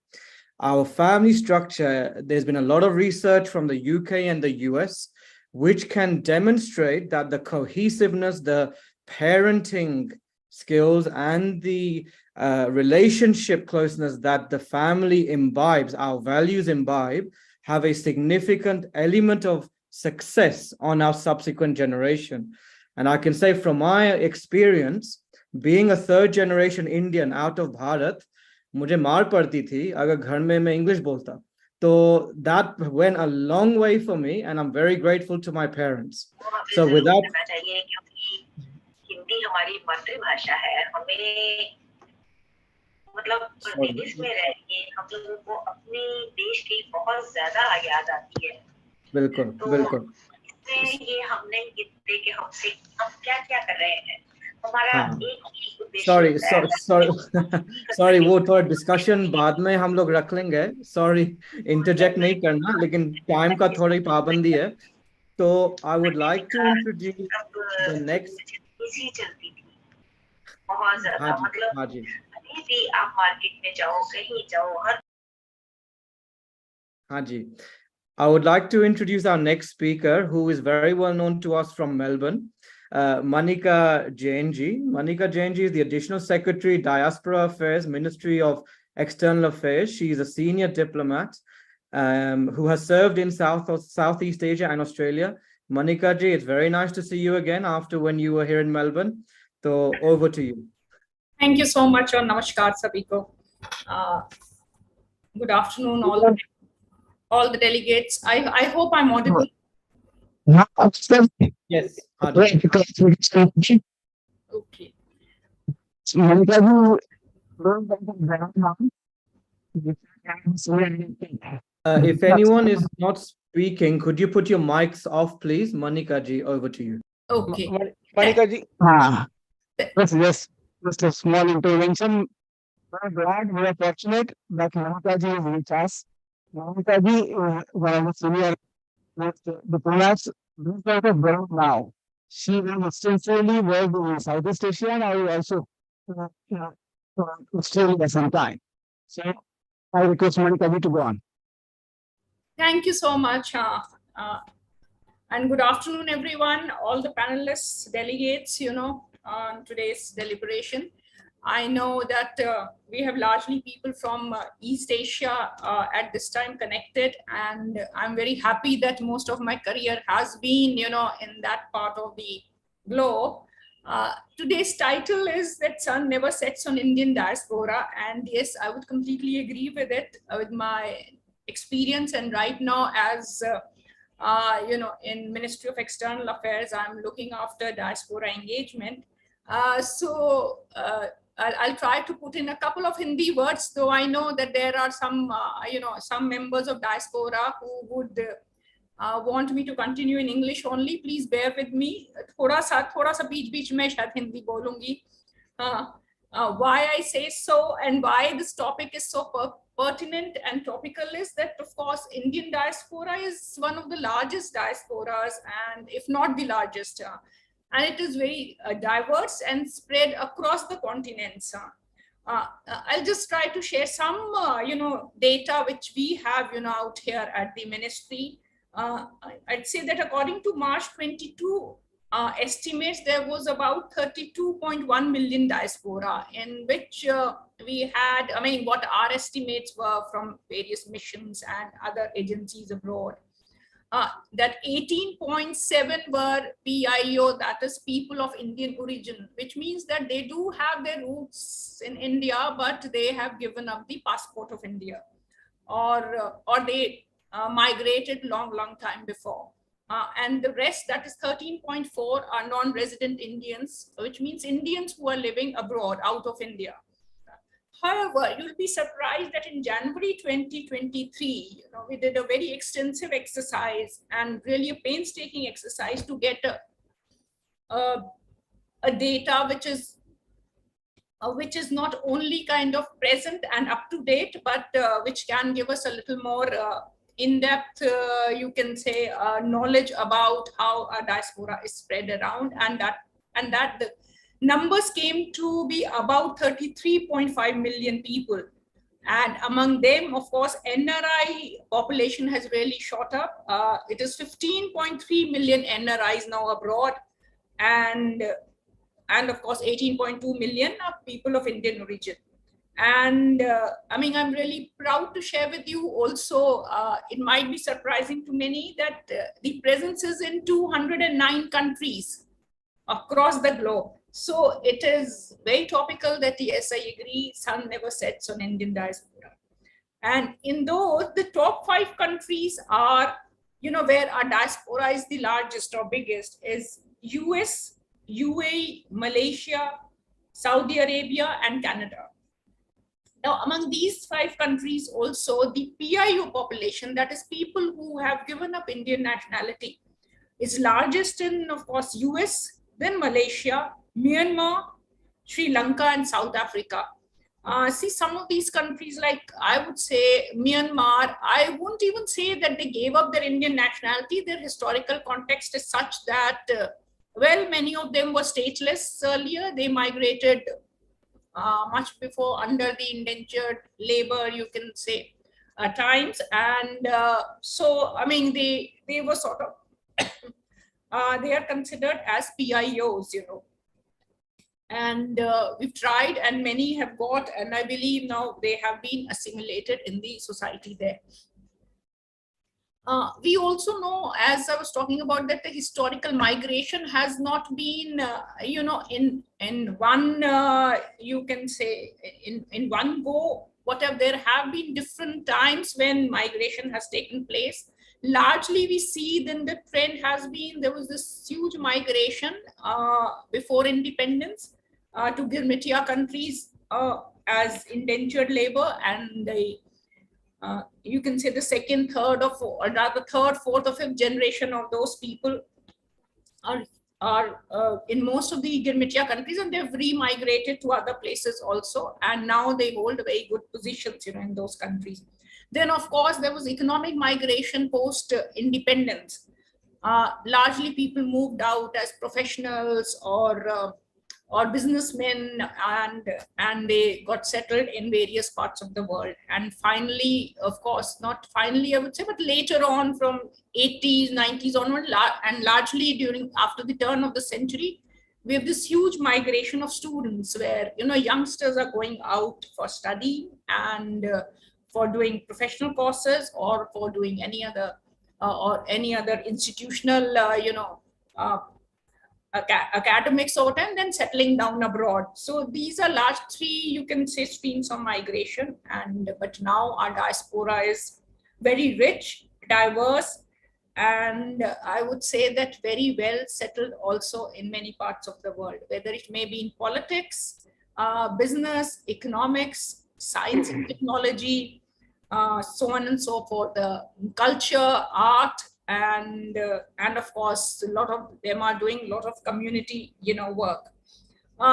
Our family structure, there's been a lot of research from the UK and the US, which can demonstrate that the cohesiveness, the parenting skills, and the relationship closeness that the family imbibes, our values imbibe, have a significant element of success on our subsequent generation. And I can say from my experience, being a 3rd generation Indian out of Bharat, मुझे मार पड़ती थी अगर घर में मैं English बोलता. So that went a long way for me, and I'm very grateful to my parents. So without... Hindi हमारी मातृभाषा है, हमें मतलब विदेश में रह के हम लोगों को अपने देश की बहुत ज्यादा याद आती है. बिल्कुल, बिल्कुल. इसमें ये हमने कितने के हमसे हम क्या कर रहे हैं, हमारा एक ही उद्देश्य. Sorry, वो थोड़ा डिस्कशन बाद में हम लोग रख लेंगे. Sorry, इंटरजेक्ट नहीं करना, लेकिन टाइम का थोड़ी पाबंदी है. So I would like to introduce the next. Easy चलती थी, बहुत ज्यादा। हाँ जी, मतलब हाँ जी। कहीं भी आप मार्केट में जाओ, कहीं जाओ, हर हाँ जी. I would like to introduce our next speaker, who is very well known to us from Melbourne, Manika Jain ji. Manika Jain ji is the Additional Secretary, Diaspora Affairs, Ministry of External Affairs. She is a senior diplomat who has served in Southeast Asia and Australia. Manika ji, it's very nice to see you again after when you were here in Melbourne. So over to you. Thank you so much, and namaskar sabhi ko. Good afternoon, all the delegates. I hope I'm audible. Yes. Okay. If anyone is not speaking, could you put your mics off, please? Manika ji, over to you. Okay. Manika ji. Yes. Just a small intervention. We're glad, we are fortunate that Manika ji is with us. Manika ji is one of the senior diplomats based out of Burma now. She has extensively worked in Southeast Asia and also Australia sometime. So I request Manika ji to go on. Thank you so much. And good afternoon, everyone, all the panelists, delegates, on today's deliberation. I know that we have largely people from East Asia at this time connected, and I'm very happy that most of my career has been, in that part of the globe. Today's title is that Sun Never Sets on Indian Diaspora, and yes, I would completely agree with it, with my experience. And right now, as in Ministry of External Affairs, I'm looking after diaspora engagement. I'll try to put in a couple of Hindi words, though I know that there are some, some members of diaspora who would want me to continue in English only. Please bear with me. थोड़ा सा बीच में शायद हिंदी बोलूंगी. Why I say so and why this topic is so pertinent and topical is that, of course, Indian diaspora is one of the largest diasporas, and if not the largest. And it is very diverse and spread across the continents. I'll just try to share some, data which we have, out here at the ministry. I'd say that according to March 22 estimates, there was about 32.1 million diaspora, in which we had, what our estimates were from various missions and other agencies abroad. That 18.7 were PIO, that is people of Indian origin, which means that they do have their roots in India, but they have given up the passport of India, or they migrated long time before. And the rest, that is 13.4, are non-resident Indians, which means Indians who are living abroad, out of India. However, you'll be surprised that in January 2023, we did a very extensive exercise and really a painstaking exercise to get a data which is not only kind of present and up to date, but which can give us a little more in-depth, you can say, knowledge about how a diaspora is spread around, and that the numbers came to be about 33.5 million people. And among them, of course, NRI population has really shot up. It is 15.3 million NRIs now abroad, and of course 18.2 million people of Indian origin. And I'm really proud to share with you also, it might be surprising to many that the presence is in 209 countries across the globe. So it is very topical that, yes, I agree, sun never sets on Indian diaspora. And in those, the top 5 countries are, where our diaspora is the largest or biggest, is US, UAE, Malaysia, Saudi Arabia, and Canada. Now, among these 5 countries also, the PIO population, that is people who have given up Indian nationality, is largest in, of course, US, then Malaysia, Myanmar, Sri Lanka, and South Africa. See, some of these countries, like I would say Myanmar, I wouldn't even say that they gave up their Indian nationality. Their historical context is such that well, many of them were stateless earlier. They migrated much before under the indentured labor, you can say, times. And so, I mean, they were sort of, they are considered as PIOs, you know. And we've tried, and many have got, and I believe now they have been assimilated in the society there. We also know, as I was talking about, that the historical migration has not been, you know, in one, you can say, in one go. Whatever, there have been different times when migration has taken place. Largely, we see then the trend has been, there was this huge migration before independence to Girmitia countries as indentured labor, and the you can say the second, third, or rather third, fourth, or fifth generation of those people are in most of the Girmitia countries, and they've re-migrated to other places also, and now they hold very good positions, you know, in those countries. Then, of course, there was economic migration post independence. Largely, people moved out as professionals or businessmen, and they got settled in various parts of the world. And finally, of course, not finally, I would say, but later on, from 80s, 90s onward, and largely after the turn of the century, we have this huge migration of students where, you know, youngsters are going out for study and for doing professional courses or for doing any other institutional, you know, academic sort, and then settling down abroad. So these are large three, you can say, streams of migration. But now our diaspora is very rich, diverse, and I would say that very well settled also in many parts of the world, whether it may be in politics, business, economics, science and technology, so on and so forth, culture, art, and of course, a lot of them are doing a lot of community, you know, work.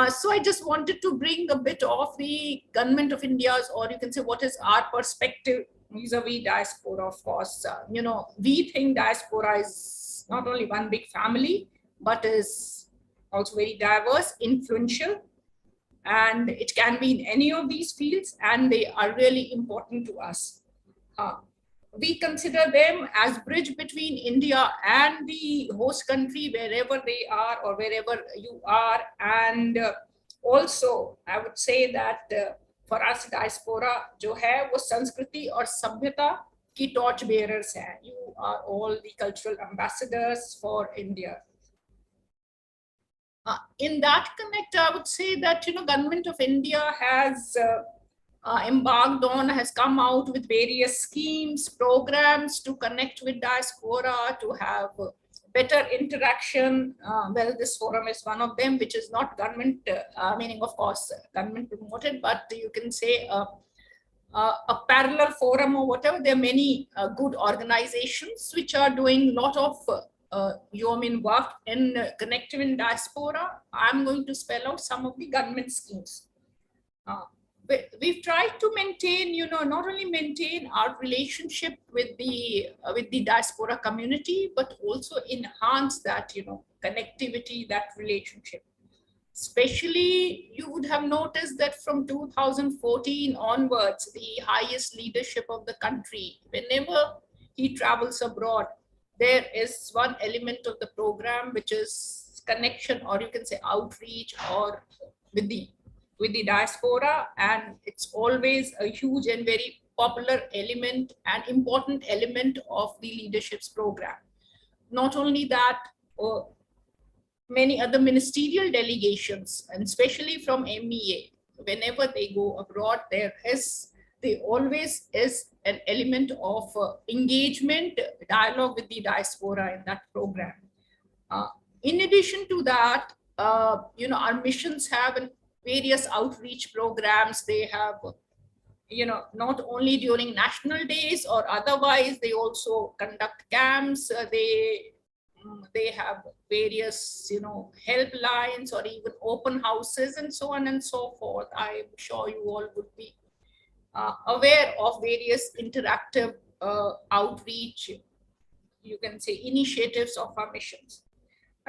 So I just wanted to bring a bit of the Government of India's, or you can say, what is our perspective vis-a-vis diaspora. Of course, you know, we think diaspora is not only one big family, but is also very diverse, influential, and it can be in any of these fields, and they are really important to us. We consider them as bridge between India and the host country, wherever they are or wherever you are. And also, I would say that for us, diaspora जो है वो संस्कृति और सभ्यता की torch bearers हैं. You are all the cultural ambassadors for India. In that connect, I would say that, you know, Government of India has embarked on, has come out with various schemes, programs to connect with diaspora, to have better interaction. Well, this forum is one of them, which is not government, meaning, of course, government promoted, but you can say a parallel forum or whatever. There are many good organizations which are doing a lot of work in connective in diaspora. I'm going to spell out some of the government schemes. We've tried to maintain, you know, not only maintain our relationship with the diaspora community, but also enhance that, you know, connectivity, that relationship. Especially, you would have noticed that from 2014 onwards, the highest leadership of the country, whenever he travels abroad, there is one element of the program which is connection, or you can say outreach, or with the diaspora, and it's always a huge and very popular element and important element of the leadership's program. Not only that, many other ministerial delegations, and especially from MEA, whenever they go abroad, there always is an element of engagement, dialogue with the diaspora in that program. In addition to that, you know, our missions have various outreach programs. They have, you know, not only during national days or otherwise, they also conduct camps. They have various, you know, helplines or even open houses and so on and so forth. I'm sure you all would be aware of various interactive outreach, you can say, initiatives of our missions.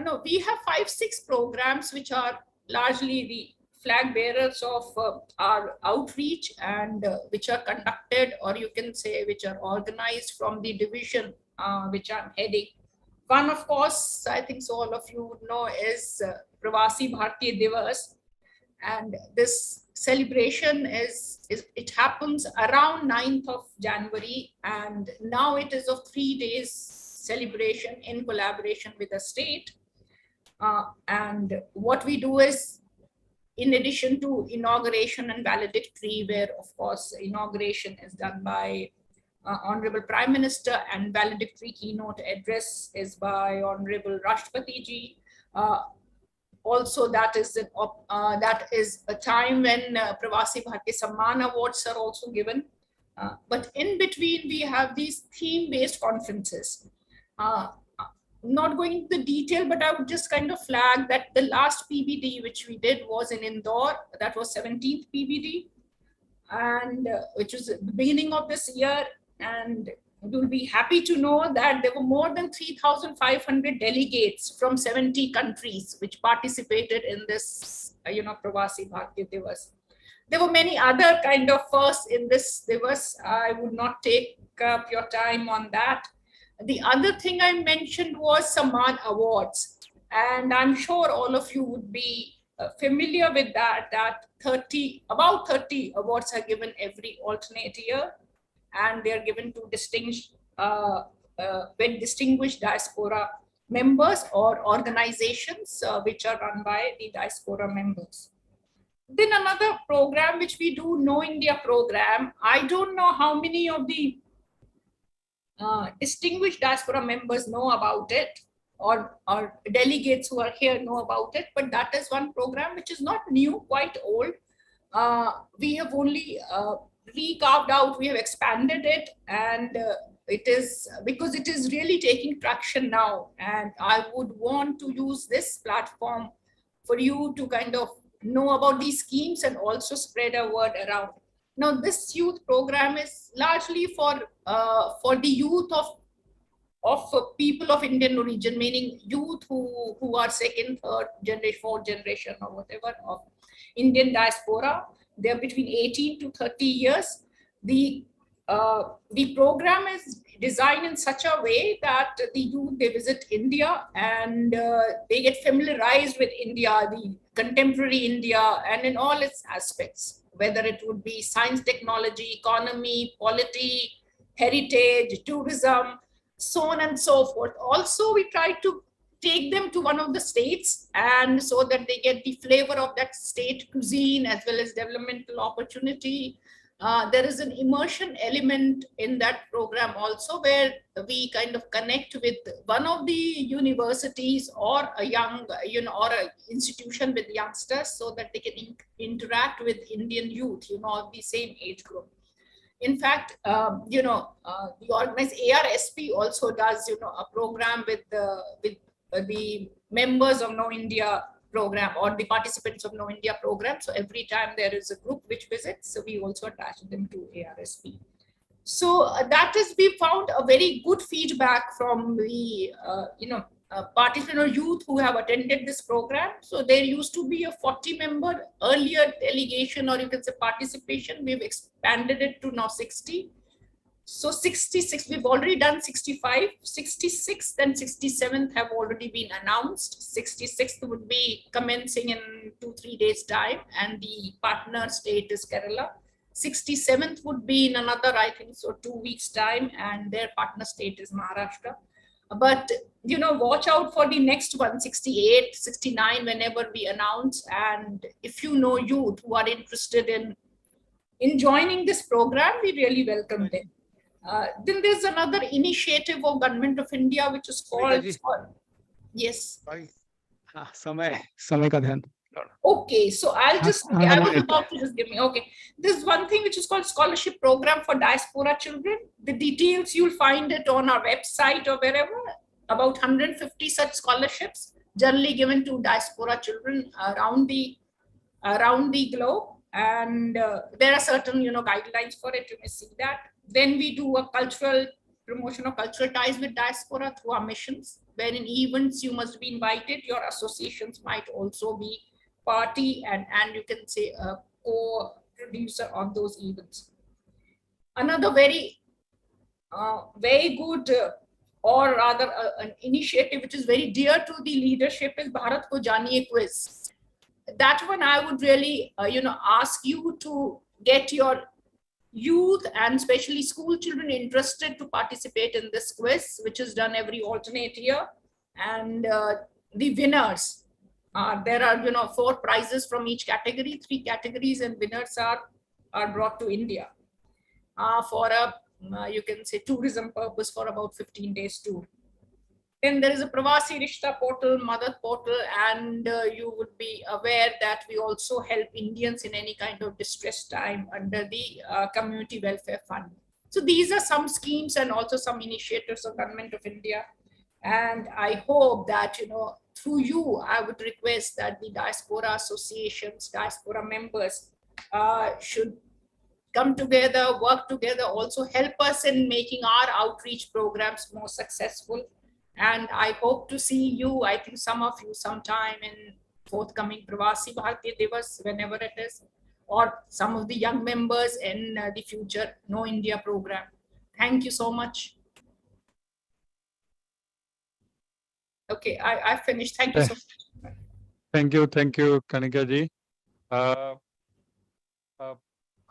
No, we have 5-6 programs which are largely the flag bearers of our outreach, and which are conducted, or you can say which are organized from the division which I'm heading. One, of course, I think so all of you would know, is Pravasi Bharatiya Divas, and this celebration it happens around 9th of January, and now it is of 3 days celebration in collaboration with the state. And what we do is, in addition to inauguration and valedictory, where of course inauguration is done by Honorable Prime Minister and valedictory keynote address is by Honorable Rashtrapati ji. Also, that is a time when Pravasi Bharatiya Samman Awards are also given. But in between, we have these theme-based conferences. Not going into the detail, but I would just kind of flag that the last PBD which we did was in Indore. That was 17th PBD, and which was at the beginning of this year. And you'll be happy to know that there were more than 3,500 delegates from 70 countries which participated in this, Pravasi Bharatiya Divas. There were many other kind of firsts in this Divas. I would not take up your time on that. The other thing I mentioned was Samman Awards, and I'm sure all of you would be familiar with that, about 30 awards are given every alternate year, and they are given to very distinguished diaspora members or organizations which are run by the diaspora members. Then another program which we do, Know India program. I don't know how many of the distinguished diaspora members know about it, or delegates who are here know about it, but that is one program which is not new, quite old. We have only re-carved out, we have expanded it, and it is because it is really taking traction now, and I would want to use this platform for you to kind of know about these schemes and also spread a word around. Now, this youth program is largely for the youth of people of Indian origin, meaning youth who are second, third generation, fourth generation, or whatever, of Indian diaspora. They are between 18 to 30 years. The program is designed in such a way that the youth, they visit India and they get familiarized with India, the contemporary India, and in all its aspects, whether it would be science, technology, economy, polity, heritage, tourism, so on and so forth. Also, we try to take them to one of the states, and so that they get the flavor of that state cuisine as well as developmental opportunity. There is an immersion element in that program also, where we kind of connect with one of the universities or a young, or an institution with youngsters, so that they can interact with Indian youth, of the same age group. In fact, the organized ARSP also does, a program with the members of Know India program, or the participants of Know India program. So every time there is a group which visits, so we also attach them to ARSP. So that is, we found a very good feedback from the participant or youth who have attended this program. So there used to be a 40-member earlier delegation, or you can say participation. We've expanded it to now 60. So 66, we've already done 65, 66th and 67th have already been announced. 66th would be commencing in 2-3 days time, and the partner state is Kerala. 67th would be in another, I think so, 2 weeks time, and their partner state is Maharashtra. But, watch out for the next one, 68, 69, whenever we announce. And if you know youth who are interested in joining this program, we really welcome them. Then there's another initiative of Government of India, which is called, yes. समय का ध्यान. Okay, so I was about to just give me, okay. There's one thing which is called Scholarship Program for Diaspora Children. The details, you'll find it on our website or wherever. About 150 such scholarships, generally given to diaspora children around the globe. And there are certain, guidelines for it, you may see that. Then we do a cultural promotion of cultural ties with diaspora through our missions. wherein events you must be invited, your associations might also be party and you can say a co-producer on those events. Another very good or rather an initiative which is very dear to the leadership is Bharat Ko Janiye quiz. That one I would really ask you to get your youth and especially school children interested to participate in this quiz, which is done every alternate year. And the winners, there are 4 prizes from each category, 3 categories, and winners are brought to India for a you can say tourism purpose for about 15 days tour. Then there is a Pravasi Rishta portal, Mother portal, and you would be aware that we also help Indians in any kind of distress time under the Community Welfare Fund. So these are some schemes and also some initiatives of Government of India. And I hope that, through you, I would request that the diaspora associations, diaspora members should come together, work together, also help us in making our outreach programs more successful. And I hope to see you, I think some of you sometime in forthcoming Pravasi Bharatiya Divas, whenever it is, or some of the young members in the future Know India program. Thank you so much. Okay, I finished. Thank you so much. Thank you, Kanika ji.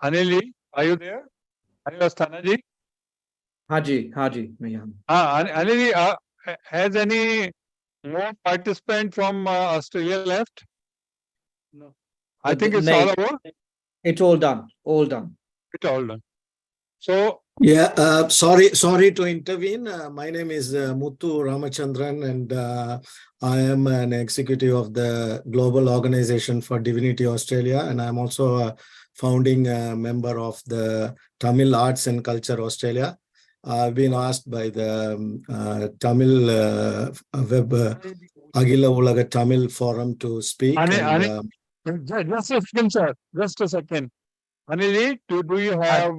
Anil, are you there? Anil Asthana ji? Haji, Anil, has any more participant from Australia left? No. I think it's all over. It's all done. All done. It's all done. So yeah, sorry to intervene. My name is Muthu Ramachandran, and I am an executive of the Global Organization for Divinity Australia, and I'm also a founding member of the Tamil Arts and Culture Australia. I've been asked by the Tamil web Agila Ulaga Tamil Forum to speak. Just a second, sir. Just a second. Anil, do you have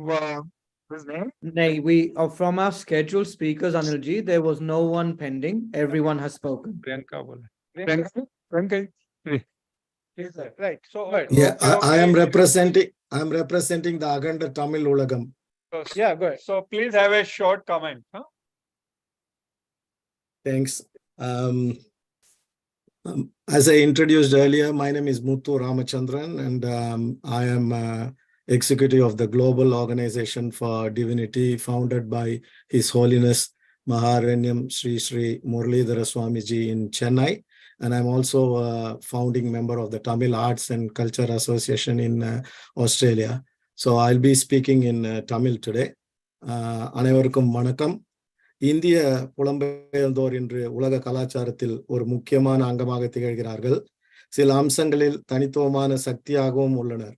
his name? No, we from our scheduled speakers, Anilji, there was no one pending. Everyone has spoken. Priyanka. Right. So yeah, I am representing the Aganda Tamil Ulagam. Yeah, go ahead. So please have a short comment. Huh? Thanks. As I introduced earlier, my name is Muthu Ramachandran, and I am executive of the Global Organization for Divinity, founded by His Holiness Maharanyam Sri Sri Muralidhara Swamiji in Chennai. And I'm also a founding member of the Tamil Arts and Culture Association in Australia. So I'll be speaking in Tamil today. அனைவருக்கும் வணக்கம். இந்திய புலம்பெயர்ந்தோர் இன்று உலக கலாச்சாரத்தில் ஒரு முக்கியமான அங்கமாக திகழ்கிறார்கள். சில அம்சங்களில் தனித்துவமான சக்தியாகவும் உள்ளனர்.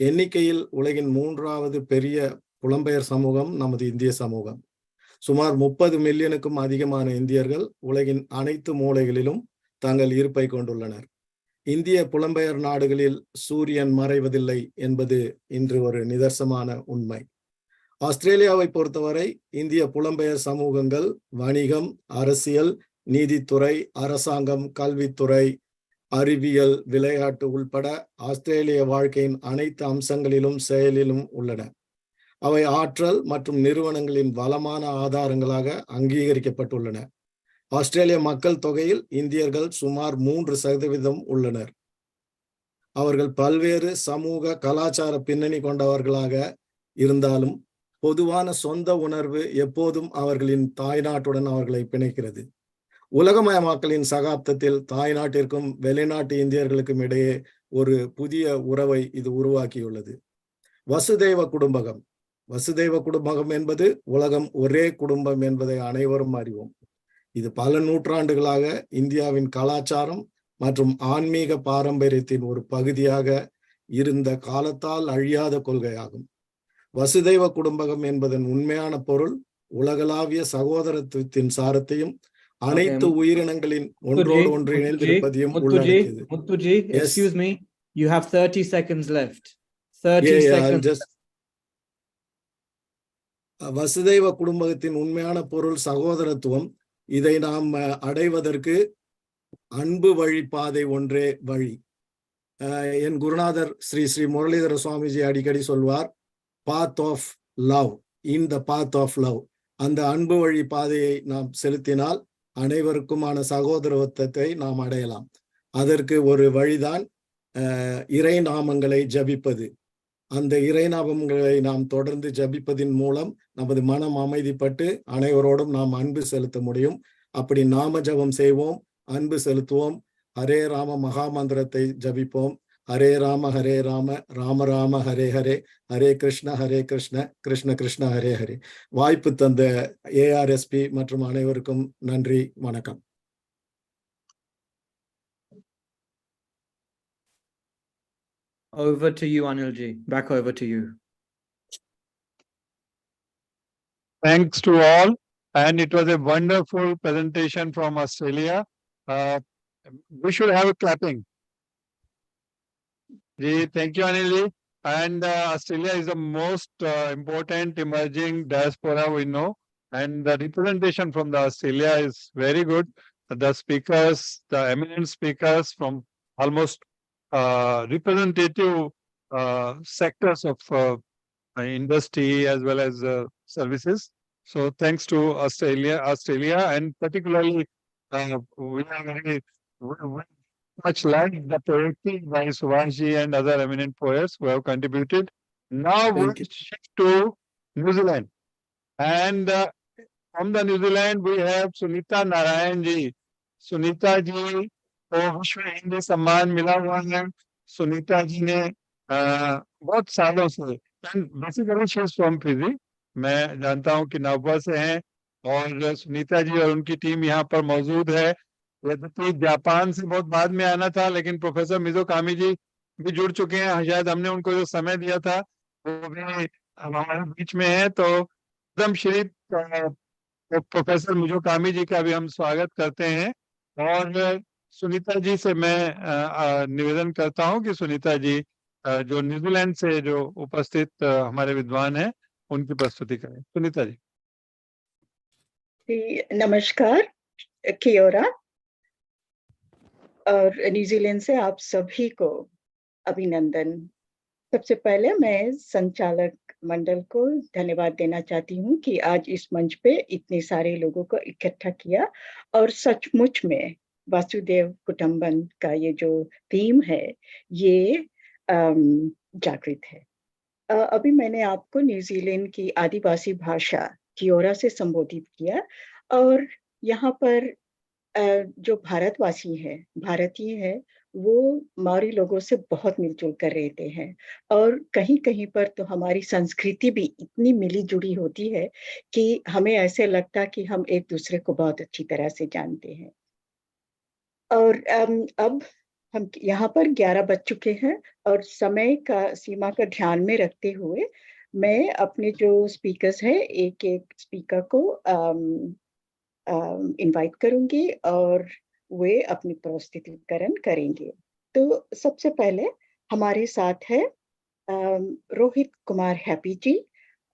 எண்ணிக்கையில் உலகின் 3வது பெரிய புலம்பெயர் சமூகம் நமது இந்திய சமூகம். சுமார் 30 மில்லியனுக்கும் அதிகமான இந்தியர்கள் உலகின் அனைத்து மூலைகளிலும் தங்கள் இருப்பை கொண்டுள்ளனர். இந்திய புலம்பெயர் நாடுகளில் சூரியன் மறைவதில்லை என்பது இன்று ஒரு நிதர்சனமான உண்மை. ஆஸ்திரேலியாவை பொறுத்தவரை இந்திய புலம்பெயர் சமூகங்கள் வணிகம், அரசியல், நீதித்துறை, அரசாங்கம், கல்வித்துறை, அறிவியல், விளையாட்டு உள்பட ஆஸ்திரேலிய வாழ்க்கையின் அனைத்து அம்சங்களிலும் செயலிலும் உள்ளன. அவை ஆற்றல் மற்றும் நிறுவனங்களின் வளமான ஆதாரங்களாக அங்கீகரிக்கப்பட்டுள்ளன. ஆஸ்திரேலிய மக்கள் தொகையில் இந்தியர்கள் சுமார் 3% உள்ளனர். அவர்கள் பல்வேறு சமூக கலாச்சார பின்னணி கொண்டவர்களாக இருந்தாலும் பொதுவான சொந்த உணர்வு எப்போதும் அவர்களின் தாய்நாட்டுடன் அவர்களை பிணைக்கிறது. உலகமயமாக்கலின் சகாப்தத்தில் தாய்நாட்டிற்கும் வெளிநாட்டு இந்தியர்களுக்கும் இடையே ஒரு புதிய உறவை இது உருவாக்கியுள்ளது. வசுதெய்வ குடும்பகம். வசுதெய்வ குடும்பகம் என்பது உலகம் ஒரே குடும்பம் என்பதை அனைவரும் அறிவோம். இது பல நூற்றாண்டுகளாக இந்தியாவின் கலாச்சாரம் மற்றும் ஆன்மீக பாரம்பரியத்தின் ஒரு பகுதியாக இருந்த காலத்தால் அழியாத கொள்கையாகும். வசுதெய்வ குடும்பகம் என்பதன் உண்மையான பொருள் உலகளாவிய சகோதரத்துவத்தின் சாரத்தையும் அனைத்து உயிரினங்களின் ஒன்றோடு ஒன்று இணைந்திருப்பதையும் உள்ளடக்கியது. Muthuji, excuse me, you have 30 seconds left. 30 seconds. வசுதெய்வ குடும்பத்தின் உண்மையான பொருள் சகோதரத்துவம், இதை நாம் அடைவதற்கு அன்பு வழி பாதை ஒன்றே வழி. என் குருநாதர் ஸ்ரீ ஸ்ரீ முரளிதர சுவாமிஜி அடிக்கடி சொல்வார், path of love, in the path of love. அந்த அன்பு வழி பாதையை நாம் செலுத்தினால் அனைவருக்குமான சகோதரத்துவத்தை நாம் அடையலாம். அதற்கு ஒரு வழிதான் இறை நாமங்களை ஜபிப்பது. அந்த இறை நாமங்களை நாம் தொடர்ந்து ஜபிப்பதின் மூலம் நமது மனம் அமைதிப்பட்டு அனைவரோடும் நாம் அன்பு செலுத்த முடியும். அப்படி நாம ஜபம் செய்வோம், அன்பு செலுத்துவோம், ஹரே ராம மகாமந்திரத்தை ஜபிப்போம். ஹரே ராம ராம ராம ஹரே ஹரே, ஹரே கிருஷ்ண கிருஷ்ண கிருஷ்ண ஹரே ஹரே. வாய்ப்பு தந்த ஏஆர்எஸ்பி மற்றும் அனைவருக்கும் நன்றி, வணக்கம். Over to you, Anilji. Back over to you. Thanks to all, and it was a wonderful presentation from Australia. We should have a clapping. Thank you, Anilji. And Australia is the most important emerging diaspora we know, and the representation from the Australia is very good. The speakers, the eminent speakers from almost representative sectors of industry as well as services. So thanks to Australia, and particularly we are very much like the poetry by Subhashji and other eminent poets who have contributed. Now we shift to New Zealand, and from the New Zealand we have Sunita Narayan ji. Sunita ji को विश्व हिंदी सम्मान मिला हुआ है. सुनीता जी ने बहुत सालों से, basically she is from Fiji, मैं जानता हूं कि नववा से हैं, और सुनीता जी और उनकी टीम यहाँ पर मौजूद है. यद्यपि जापान से बहुत बाद में आना था, लेकिन प्रोफेसर मिजो कामी जी भी जुड़ चुके हैं. शायद हमने उनको जो समय दिया था वो भी हमारे बीच में है. तो एकदम श्री प्रोफेसर मिजो कामी जी का भी हम स्वागत करते हैं. और सुनीता जी से मैं निवेदन करता हूं कि सुनीता जी जो न्यूजीलैंड से जो उपस्थित हमारे विद्वान हैं उनकी प्रस्तुति करें. सुनीता जी. नमस्कार, कियोरा, और न्यूजीलैंड से आप सभी को अभिनंदन. सबसे पहले मैं संचालक मंडल को धन्यवाद देना चाहती हूँ कि आज इस मंच पे इतने सारे लोगों को इकट्ठा किया, और सचमुच में वासुदेव कुटुंबन का ये जो थीम है ये जागृत है. अभी मैंने आपको न्यूजीलैंड की आदिवासी भाषा कियोरा से संबोधित किया, और यहाँ पर जो भारतवासी है, भारतीय है, वो माओरी लोगों से बहुत मिलजुल कर रहते हैं, और कहीं कहीं पर तो हमारी संस्कृति भी इतनी मिली जुड़ी होती है कि हमें ऐसे लगता कि हम एक दूसरे को बहुत अच्छी तरह से जानते हैं. और अब हम यहाँ पर 11 बज चुके हैं, और समय का सीमा का ध्यान में रखते हुए मैं अपने जो स्पीकर्स हैं एक एक स्पीकर को इनवाइट करूंगी और वे अपनी प्रस्तुतिकरण करेंगे. तो सबसे पहले हमारे साथ है रोहित कुमार हैप्पी जी.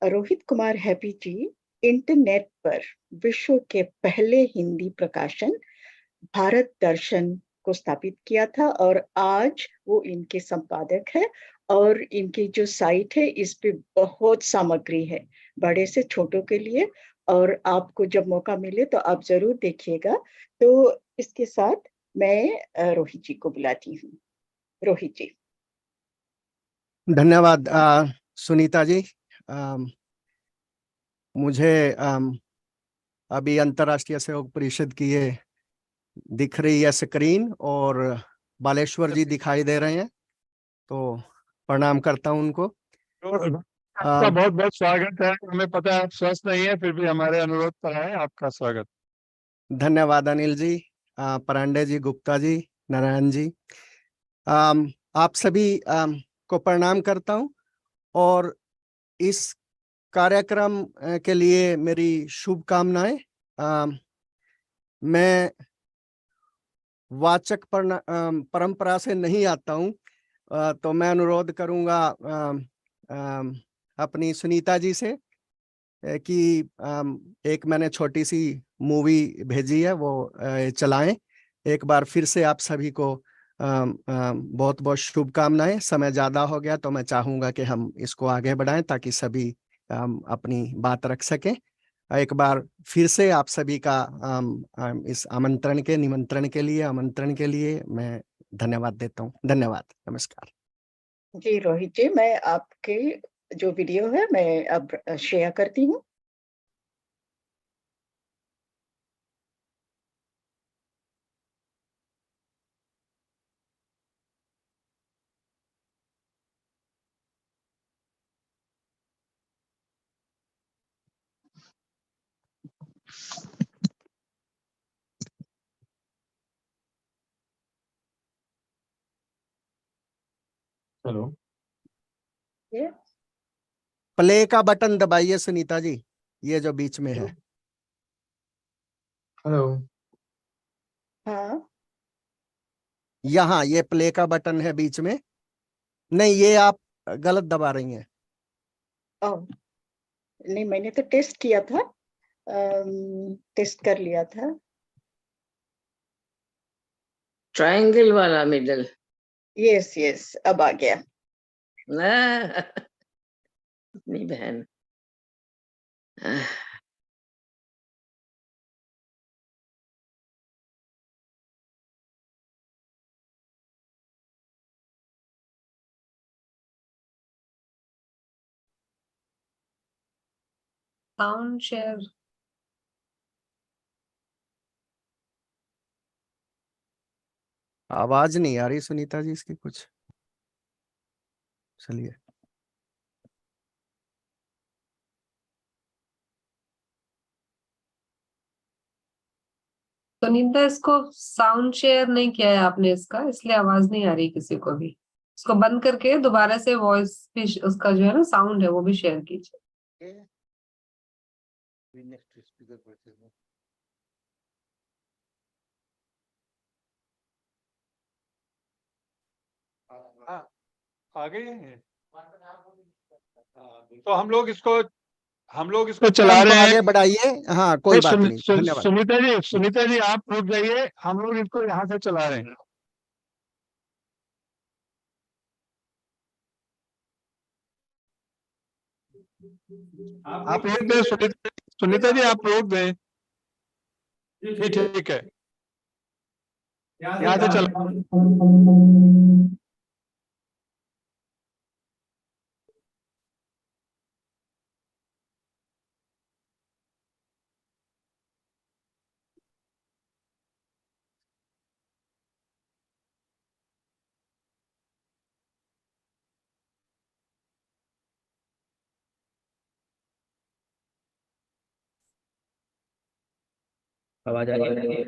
रोहित कुमार हैप्पी जी इंटरनेट पर विश्व के पहले हिंदी प्रकाशन भारत दर्शन को स्थापित किया था, और आज वो इनके संपादक है, और इनकी जो साइट है इस पे बहुत सामग्री है बड़े से छोटों के लिए, और आपको जब मौका मिले तो आप जरूर देखिएगा. तो इसके साथ मैं रोहित जी को बुलाती हूँ. रोहित जी. धन्यवाद सुनीता जी. मुझे अभी अंतर्राष्ट्रीय सहयोग परिषद की ये दिख रही है स्क्रीन, और बालेश्वर जी दिखाई दे रहे हैं, तो प्रणाम करता हूं उनको. आपका बहुत बहुत स्वागत है. हमें पता है आप स्वस्थ नहीं है, फिर भी हमारे अनुरोध पर आए. आपका स्वागत. धन्यवाद अनिल जी, पांडे जी, गुप्ता जी, नारायण जी. आप सभी को प्रणाम करता हूं, और इस कार्यक्रम के लिए मेरी शुभकामनाएं. मैं वाचक परंपरा से नहीं आता हूं, तो मैं अनुरोध करूंगा अपनी सुनीता जी से कि एक मैंने छोटी सी मूवी भेजी है, वो चलाएं। एक बार फिर से आप सभी को बहुत बहुत शुभकामनाएं। समय ज्यादा हो गया तो मैं चाहूंगा कि हम इसको आगे बढ़ाएं ताकि सभी अपनी बात रख सकें। एक बार फिर से आप सभी का इस निमंत्रण के लिए मैं धन्यवाद देता हूं। धन्यवाद, नमस्कार। जी रोहित जी, मैं आपके जो वीडियो है मैं अब शेयर करती हूँ। हेलो, प्ले का बटन दबाइए सुनीता जी, ये जो बीच में है। हेलो। हाँ, यहाँ ये प्ले का बटन है बीच में। नहीं, ये आप गलत दबा रही हैं। ओह नहीं, मैंने तो टेस्ट किया था, टेस्ट कर लिया था। ट्रायंगल वाला मिडल। यस यस, अब आ गया। अपनी बहन। Sound share. आवाज नहीं आ रही सुनीता जी इसकी कुछ। चलिए, सुनीता, इसको साउंड शेयर नहीं किया है आपने इसका, इसलिए आवाज नहीं आ रही किसी को भी। इसको बंद करके दोबारा से वॉइस भी, उसका जो है ना साउंड है वो भी शेयर कीजिए। आ गए हैं। तो हम लोग इसको चला रहे हैं। आगे बढ़ाइए। हाँ, कोई बात नहीं, धन्यवाद। सुनीता जी आप रुक जाइए, हम लोग इसको यहाँ से चला रहे हैं। आप रोक दें सुनीता जी, आप रोक दें। ठीक है, यहाँ से चला। आवाज आ रही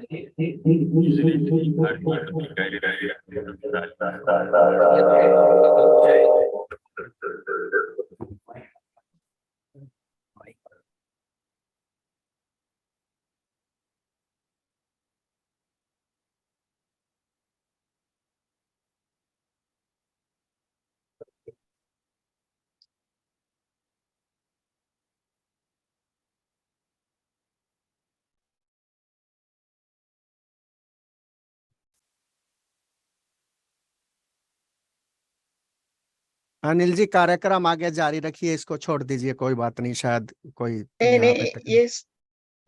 अनिल जी, कार्यक्रम आगे जारी रखिए, इसको छोड़ दीजिए, कोई बात नहीं, शायद कोई नहीं यहाँ पे नहीं, ये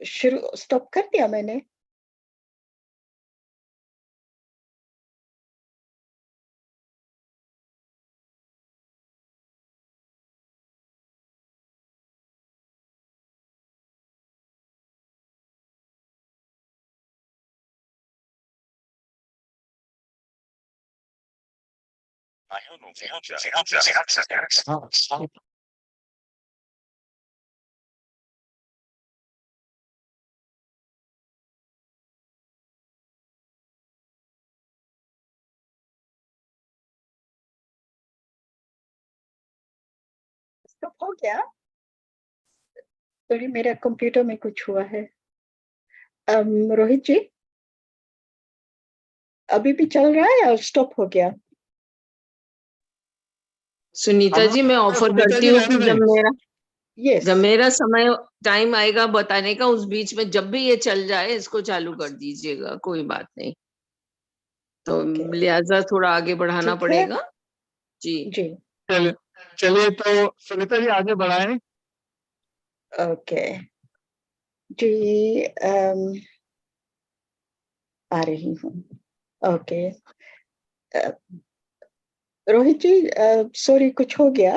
शुरू स्टॉप कर दिया मैंने। स्टॉप हो गया। सॉरी, मेरे कंप्यूटर में कुछ हुआ है। रोहित जी, अभी भी चल रहा है या स्टॉप हो गया? सुनीता जी, मैं ऑफर करती हूँ कि जब मेरा जब मेरा समय टाइम आएगा बताने का, उस बीच में जब भी ये चल जाए इसको चालू कर दीजिएगा, कोई बात नहीं। तो लिहाजा थोड़ा आगे बढ़ाना पड़ेगा। जी जी चलिए तो सुनीता जी आगे बढ़ाएं। ओके जी, आ रही हूँ। ओके रोहित जी, सॉरी कुछ हो गया,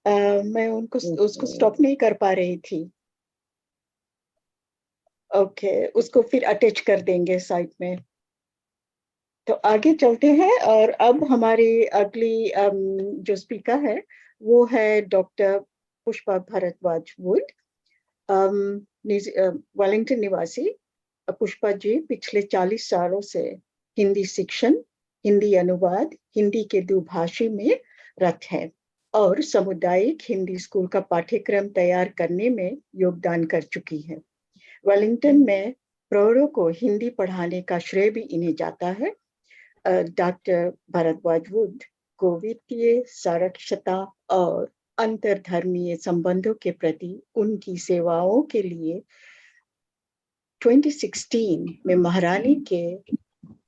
मैं उसको स्टॉप नहीं कर पा रही थी। ओके, उसको फिर अटैच कर देंगे साइड में। तो आगे चलते हैं, और अब हमारी अगली जो स्पीकर है वो है doctor Pushpa Bhardwaj Wood, Wellington निवासी। पुष्पा जी पिछले 40 सालों से हिंदी शिक्षण, हिंदी अनुवाद, हिंदी के दुभाषी में रत है और सामुदायिक हिंदी स्कूल का पाठ्यक्रम तैयार करने में योगदान कर चुकी है। वेलिंगटन में प्रौढ़ों को हिंदी पढ़ाने का श्रेय भी इन्हें जाता है। डॉक्टर भारद्वाज वुड को वित्तीय साक्षरता और अंतरधर्मीय संबंधों के प्रति उनकी सेवाओं के लिए 2016 में महारानी के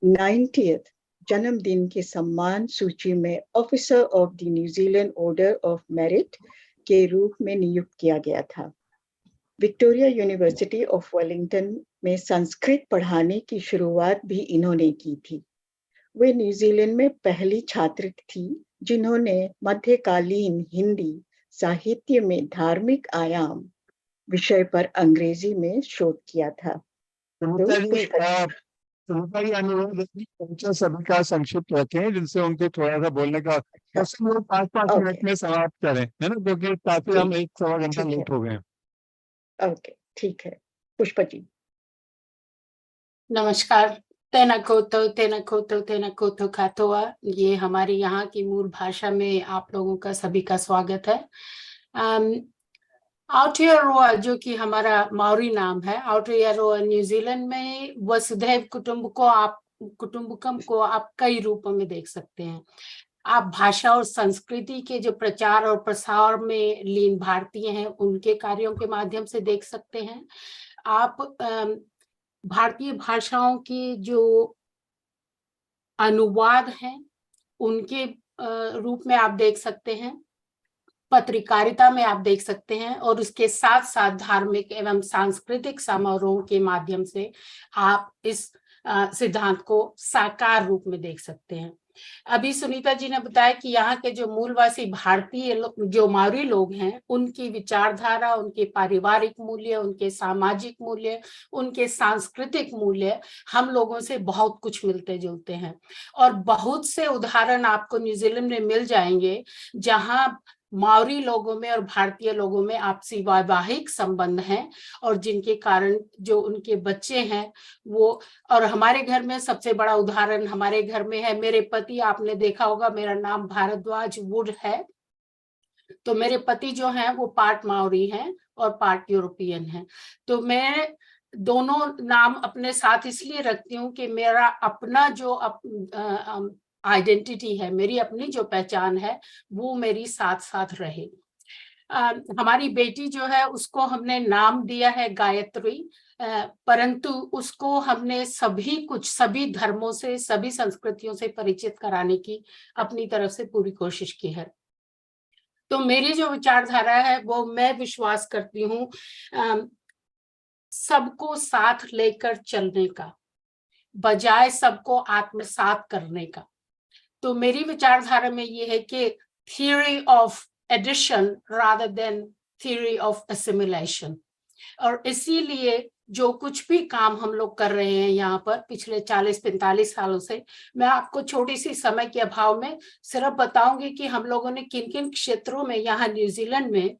90th जन्मदिन के सम्मान सूची में officer of the New Zealand order of merit के रूप में नियुक्त किया गया था। विक्टोरिया यूनिवर्सिटी ऑफ वेलिंगटन में संस्कृत पढ़ाने की शुरुआत भी इन्होंने की थी। वे न्यूजीलैंड में पहली छात्र थी जिन्होंने मध्यकालीन हिंदी साहित्य में धार्मिक आयाम विषय पर अंग्रेजी में शोध किया था। अनुरोध सभी का संक्षिप्त रखें, जिनसे उनके थोड़ा सा बोलने का 5-5 मिनट में समाप्त करें, है ना, क्योंकि काफी हम 1-1.25 घंटा लेट हो गए। ओके ठीक है, पुष्पा जी। नमस्कार। तेना कोतो खातोआ, ये हमारी यहाँ की मूल भाषा में आप लोगों का सभी का स्वागत है। आउटियारोआ जो कि हमारा माओरी नाम है, आउटियारोआ न्यूजीलैंड में वसुधैव कुटुंबकम को आप कई रूपों में देख सकते हैं। आप भाषा और संस्कृति के जो प्रचार और प्रसार में लीन भारतीय हैं उनके कार्यों के माध्यम से देख सकते हैं। आप भारतीय भाषाओं के जो अनुवाद हैं उनके रूप में आप देख सकते हैं, पत्रकारिता में आप देख सकते हैं, और उसके साथ साथ धार्मिक एवं सांस्कृतिक समारोह के माध्यम से आप इस सिद्धांत को साकार रूप में देख सकते हैं। अभी सुनीता जी ने बताया कि यहाँ के जो मूलवासी भारतीय जो माओरी लोग हैं उनकी विचारधारा, उनके पारिवारिक मूल्य, उनके सामाजिक मूल्य, उनके सांस्कृतिक मूल्य हम लोगों से बहुत कुछ मिलते जुलते हैं। और बहुत से उदाहरण आपको न्यूजीलैंड में मिल जाएंगे जहां माओरी लोगों में और भारतीय लोगों में आपसी वैवाहिक संबंध हैं, और जिनके कारण जो उनके बच्चे हैं वो, और हमारे घर में सबसे बड़ा उदाहरण हमारे घर में है मेरे पति। आपने देखा होगा मेरा नाम भारद्वाज वुड है, तो मेरे पति जो हैं वो पार्ट माओरी हैं और पार्ट यूरोपियन हैं। तो मैं दोनों नाम अपने साथ इसलिए रखती हूँ कि मेरा अपना जो आइडेंटिटी है, मेरी अपनी जो पहचान है वो मेरी साथ साथ रहे। हमारी बेटी जो है उसको हमने नाम दिया है गायत्री, परंतु उसको हमने सभी धर्मों से, सभी संस्कृतियों से परिचित कराने की अपनी तरफ से पूरी कोशिश की है। तो मेरी जो विचारधारा है वो मैं विश्वास करती हूँ सबको साथ लेकर चलने का बजाय सबको आत्मसात करने का। तो मेरी विचारधारा में ये है कि theory of addition rather than theory of assimilation. और इसीलिए जो कुछ भी काम हम लोग कर रहे हैं यहाँ पर पिछले 40-45 सालों से, मैं आपको छोटी सी समय के अभाव में सिर्फ बताऊंगी कि हम लोगों ने किन किन क्षेत्रों में यहाँ न्यूजीलैंड में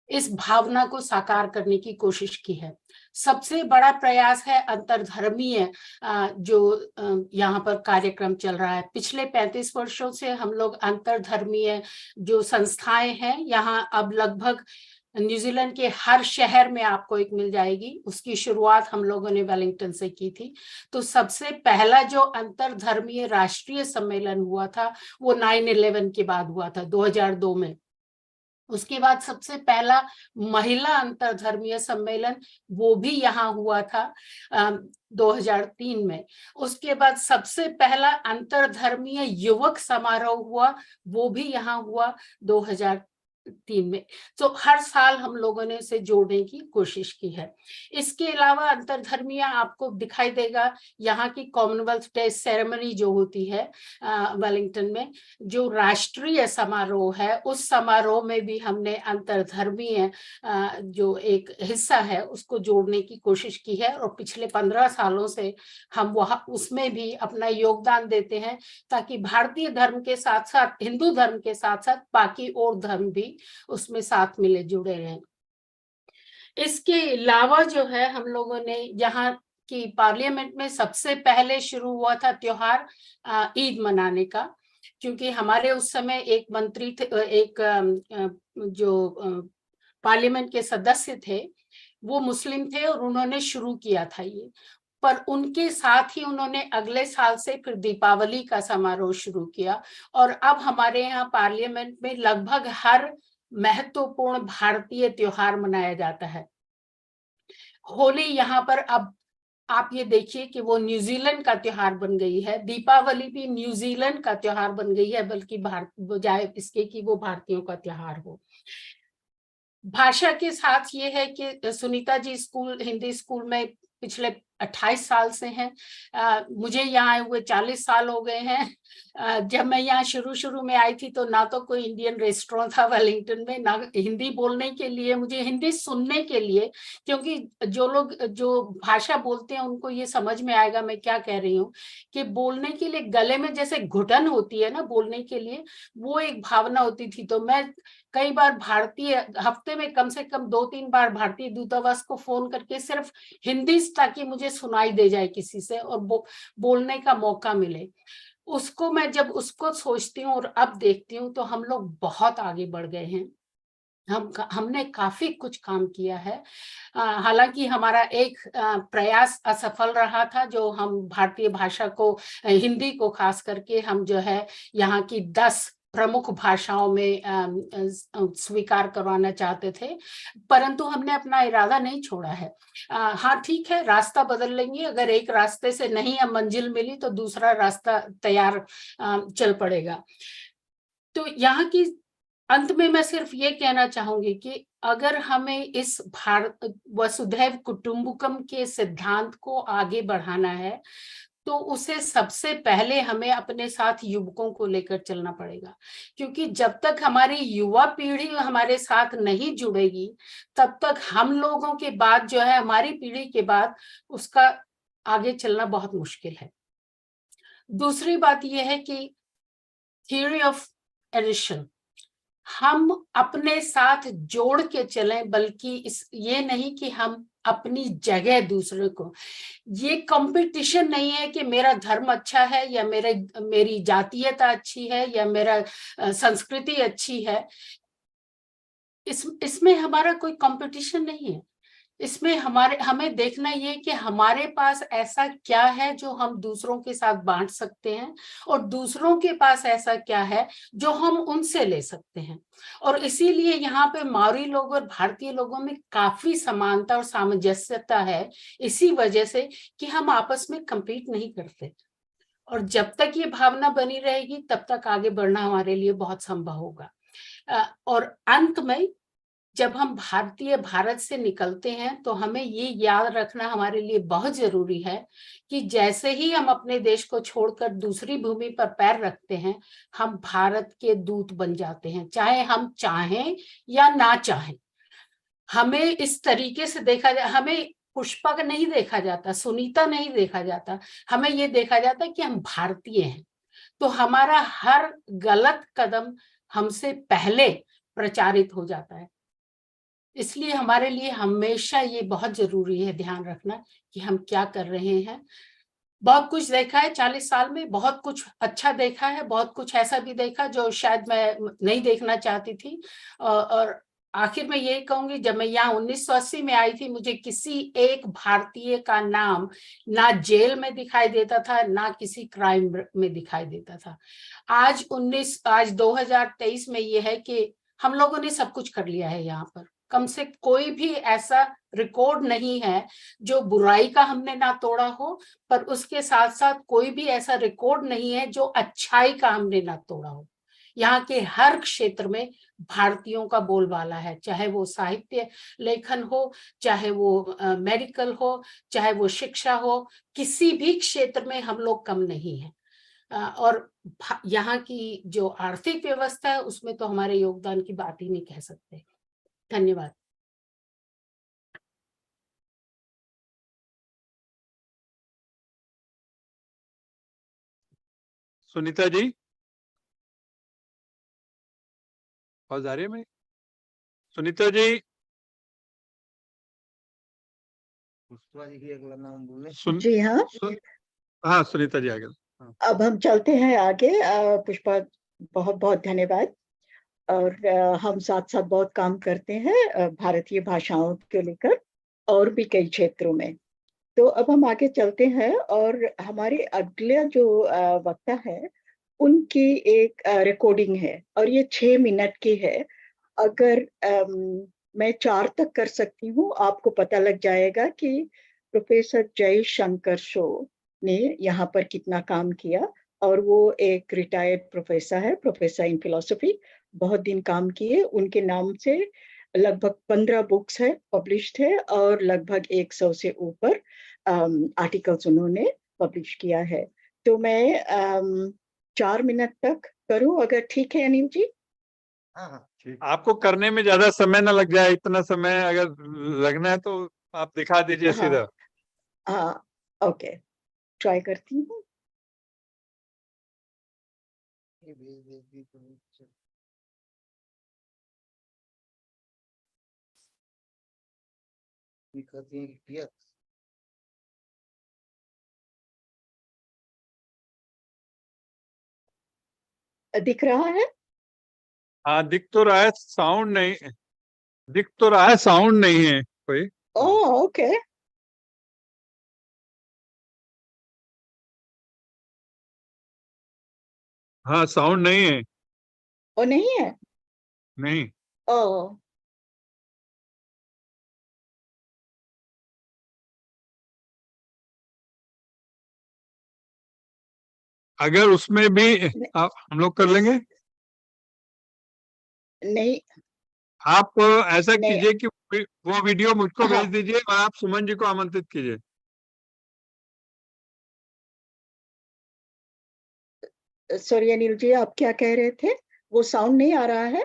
इस भावना को साकार करने की कोशिश की है। सबसे बड़ा प्रयास है अंतरधर्मीय जो यहाँ पर कार्यक्रम चल रहा है। पिछले 35 वर्षों से हम लोग अंतरधर्मीय जो संस्थाएं हैं यहाँ अब लगभग न्यूजीलैंड के हर शहर में आपको एक मिल जाएगी। उसकी शुरुआत हम लोगों ने वेलिंगटन से की थी। तो सबसे पहला जो अंतरधर्मीय राष्ट्रीय सम्मेलन हुआ था वो 9/11 के बाद हुआ था 2002 में। उसके बाद सबसे पहला महिला अंतरधर्मीय सम्मेलन वो भी यहाँ हुआ था 2003 में। उसके बाद सबसे पहला अंतरधर्मीय युवक समारोह हुआ, वो भी यहाँ हुआ 2003 में। तो हर साल हम लोगों ने इसे जोड़ने की कोशिश की है। इसके अलावा अंतरधर्मीय आपको दिखाई देगा यहाँ की कॉमनवेल्थ डे सेरेमनी जो होती है वेलिंगटन में, जो राष्ट्रीय समारोह है, उस समारोह में भी हमने अंतरधर्मीय जो एक हिस्सा है उसको जोड़ने की कोशिश की है, और पिछले 15 सालों से हम वहाँ उसमें भी अपना योगदान देते हैं, ताकि भारतीय धर्म के साथ साथ, हिंदू धर्म के साथ साथ बाकी और धर्म भी उसमें साथ मिले जुड़े रहें। इसके अलावा जो है हम लोगों ने यहाँ की पार्लियामेंट में सबसे पहले शुरू हुआ था त्योहार ईद मनाने का, क्योंकि हमारे उस समय एक मंत्री थे, एक जो पार्लियामेंट के सदस्य थे वो मुस्लिम थे और उन्होंने शुरू किया था ये, पर उनके साथ ही उन्होंने अगले साल से फिर दीपावली का समारोह शुरू किया, और अब हमारे यहाँ पार्लियामेंट में लगभग हर महत्वपूर्ण भारतीय त्योहार मनाया जाता है। होली यहाँ पर अब आप ये देखिए कि वो न्यूजीलैंड का त्योहार बन गई है, दीपावली भी न्यूजीलैंड का त्योहार बन गई है, बल्कि बजाय इसके कि वो भारतीयों का त्योहार हो। भाषा के साथ ये है कि सुनीता जी स्कूल, हिंदी स्कूल में पिछले 28 साल से हैं, मुझे यहाँ आए हुए 40 साल हो गए हैं। जब मैं यहाँ शुरू में आई थी तो ना तो कोई इंडियन रेस्टोरेंट था वेलिंगटन में, ना हिंदी बोलने के लिए, मुझे हिंदी सुनने के लिए, क्योंकि जो लोग जो भाषा बोलते हैं उनको ये समझ में आएगा मैं क्या कह रही हूँ, कि बोलने के लिए गले में जैसे घुटन होती है ना बोलने के लिए, वो एक भावना होती थी। तो मैं कई बार भारतीय, हफ्ते में कम से कम 2-3 बार भारतीय दूतावास को फोन करके सिर्फ हिंदी, ताकि मुझे सुनाई दे जाए किसी से और बोलने का मौका मिले, उसको मैं जब उसको सोचती हूँ और अब देखती हूँ तो हम लोग बहुत आगे बढ़ गए हैं। हमने काफी कुछ काम किया है। हालांकि हमारा एक प्रयास असफल रहा था, जो हम भारतीय भाषा को, हिंदी को खास करके हम जो है यहाँ की 10 प्रमुख भाषाओं में स्वीकार करवाना चाहते थे, परंतु हमने अपना इरादा नहीं छोड़ा है। हाँ ठीक है, रास्ता बदल लेंगे, अगर एक रास्ते से नहीं मंजिल मिली तो दूसरा रास्ता तैयार चल पड़ेगा। तो यहाँ की अंत में मैं सिर्फ ये कहना चाहूंगी कि अगर हमें इस भारत वसुधैव कुटुंबकम के सिद्धांत को आगे बढ़ाना है तो उसे सबसे पहले हमें अपने साथ युवकों को लेकर चलना पड़ेगा, क्योंकि जब तक हमारी युवा पीढ़ी हमारे साथ नहीं जुड़ेगी तब तक हम लोगों के बाद जो है, हमारी पीढ़ी के बाद उसका आगे चलना बहुत मुश्किल है। दूसरी बात यह है कि थियरी ऑफ एडिशन, हम अपने साथ जोड़ के चलें, बल्कि ये नहीं कि हम अपनी जगह दूसरे को, ये कंपटीशन नहीं है कि मेरा धर्म अच्छा है या मेरी जातीयता अच्छी है या मेरा संस्कृति अच्छी है। इसमें हमारा कोई कंपटीशन नहीं है। इसमें हमें देखना ये कि हमारे पास ऐसा क्या है जो हम दूसरों के साथ बांट सकते हैं, और दूसरों के पास ऐसा क्या है जो हम उनसे ले सकते हैं। और इसीलिए यहाँ पे मावरी लोग और भारतीय लोगों में काफी समानता और सामंजस्यता है, इसी वजह से कि हम आपस में compete नहीं करते। और जब तक ये भावना बनी रहेगी तब तक आगे बढ़ना हमारे लिए बहुत संभव होगा। और अंत में जब हम भारत से निकलते हैं तो हमें ये याद रखना हमारे लिए बहुत जरूरी है कि जैसे ही हम अपने देश को छोड़कर दूसरी भूमि पर पैर रखते हैं, हम भारत के दूत बन जाते हैं, चाहे हम चाहें या ना चाहें। हमें इस तरीके से देखा जाए, हमें पुष्पा का नहीं देखा जाता, सुनीता नहीं देखा जाता, हमें ये देखा जाता कि हम भारतीय हैं। तो हमारा हर गलत कदम हमसे पहले प्रचारित हो जाता है। इसलिए हमारे लिए हमेशा ये बहुत जरूरी है ध्यान रखना कि हम क्या कर रहे हैं। बहुत कुछ देखा है 40 साल में, बहुत कुछ अच्छा देखा है, बहुत कुछ ऐसा भी देखा जो शायद मैं नहीं देखना चाहती थी। और आखिर में यही कहूंगी, जब मैं यहाँ 1980 में आई थी, मुझे किसी एक भारतीय का नाम ना जेल में दिखाई देता था, ना किसी क्राइम में दिखाई देता था। आज 2023 में ये है कि हम लोगों ने सब कुछ कर लिया है यहाँ पर। कम से कोई भी ऐसा रिकॉर्ड नहीं है जो बुराई का हमने ना तोड़ा हो, पर उसके साथ साथ कोई भी ऐसा रिकॉर्ड नहीं है जो अच्छाई का हमने ना तोड़ा हो। यहाँ के हर क्षेत्र में भारतीयों का बोलबाला है, चाहे वो साहित्य लेखन हो, चाहे वो मेडिकल हो, चाहे वो शिक्षा हो, किसी भी क्षेत्र में हम लोग कम नहीं हैं। और यहाँ की जो आर्थिक व्यवस्था है उसमें तो हमारे योगदान की बात ही नहीं कह सकते। धन्यवाद। सुनीता जी, आवाज आ रही है मेरी? सुनीता जी, जी हाँ, हाँ सुनीता जी आगे। हाँ। अब हम चलते हैं आगे। पुष्पा, बहुत बहुत धन्यवाद। और हम साथ साथ बहुत काम करते हैं भारतीय भाषाओं को लेकर और भी कई क्षेत्रों में। तो अब हम आगे चलते हैं और हमारे अगला जो वक्ता है उनकी एक रिकॉर्डिंग है और ये 6 मिनट की है। अगर मैं 4 तक कर सकती हूँ, आपको पता लग जाएगा कि प्रोफेसर जयशंकर शो ने यहाँ पर कितना काम किया। और वो एक रिटायर्ड प्रोफेसर है, प्रोफेसर इन फिलोसफी, बहुत दिन काम किए। उनके नाम से लगभग 15 बुक्स है पब्लिश्ड है और लगभग 100 से ऊपर आर्टिकल्स उन्होंने पब्लिश किया है। तो मैं 4 मिनट तक करूं, अगर ठीक है अनिल जी? हाँ, आपको करने में ज्यादा समय ना लग जाए, इतना समय अगर लगना है तो आप दिखा दीजिए सीधा। हाँ, ओके, ट्राई करती हूँ। दिख रहा है? हाँ दिख तो रहा है, साउंड नहीं दिख तो रहा है, साउंड नहीं है कोई। Oh okay. हाँ साउंड नहीं है। ओ नहीं है? नहीं। ओह, अगर उसमें भी हम लोग कर लेंगे। नहीं आप ऐसा नहीं, कीजिए कि वो वीडियो मुझको भेज हाँ, दीजिए और आप सुमन जी को आमंत्रित कीजिए। सॉरी अनिल जी, आप क्या कह रहे थे? वो साउंड नहीं आ रहा है?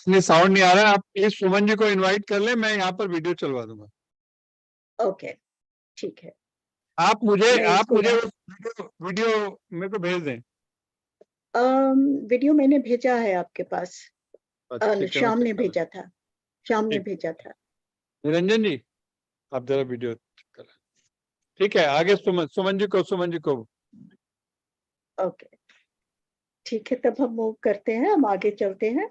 नहीं साउंड नहीं आ रहा है, आप प्लीज सुमन जी को इनवाइट कर ले, मैं यहाँ पर वीडियो चलवा दूंगा। ओके, ठीक है। आप मुझे मैं इसको वीडियो मेरे को भेज दें। वीडियो मैंने भेजा है आपके पास। ठीक है, मैं श्याम चेक ने कर रहा भेजा था, श्याम ने हूँ। भेजा था। निरंजन जी, आप जरा वीडियो चेक कर। ठीक है, आगे सुमन जी को। ओके, ठीक है, तब हम मूव करते हैं, हम आगे चलते हैं।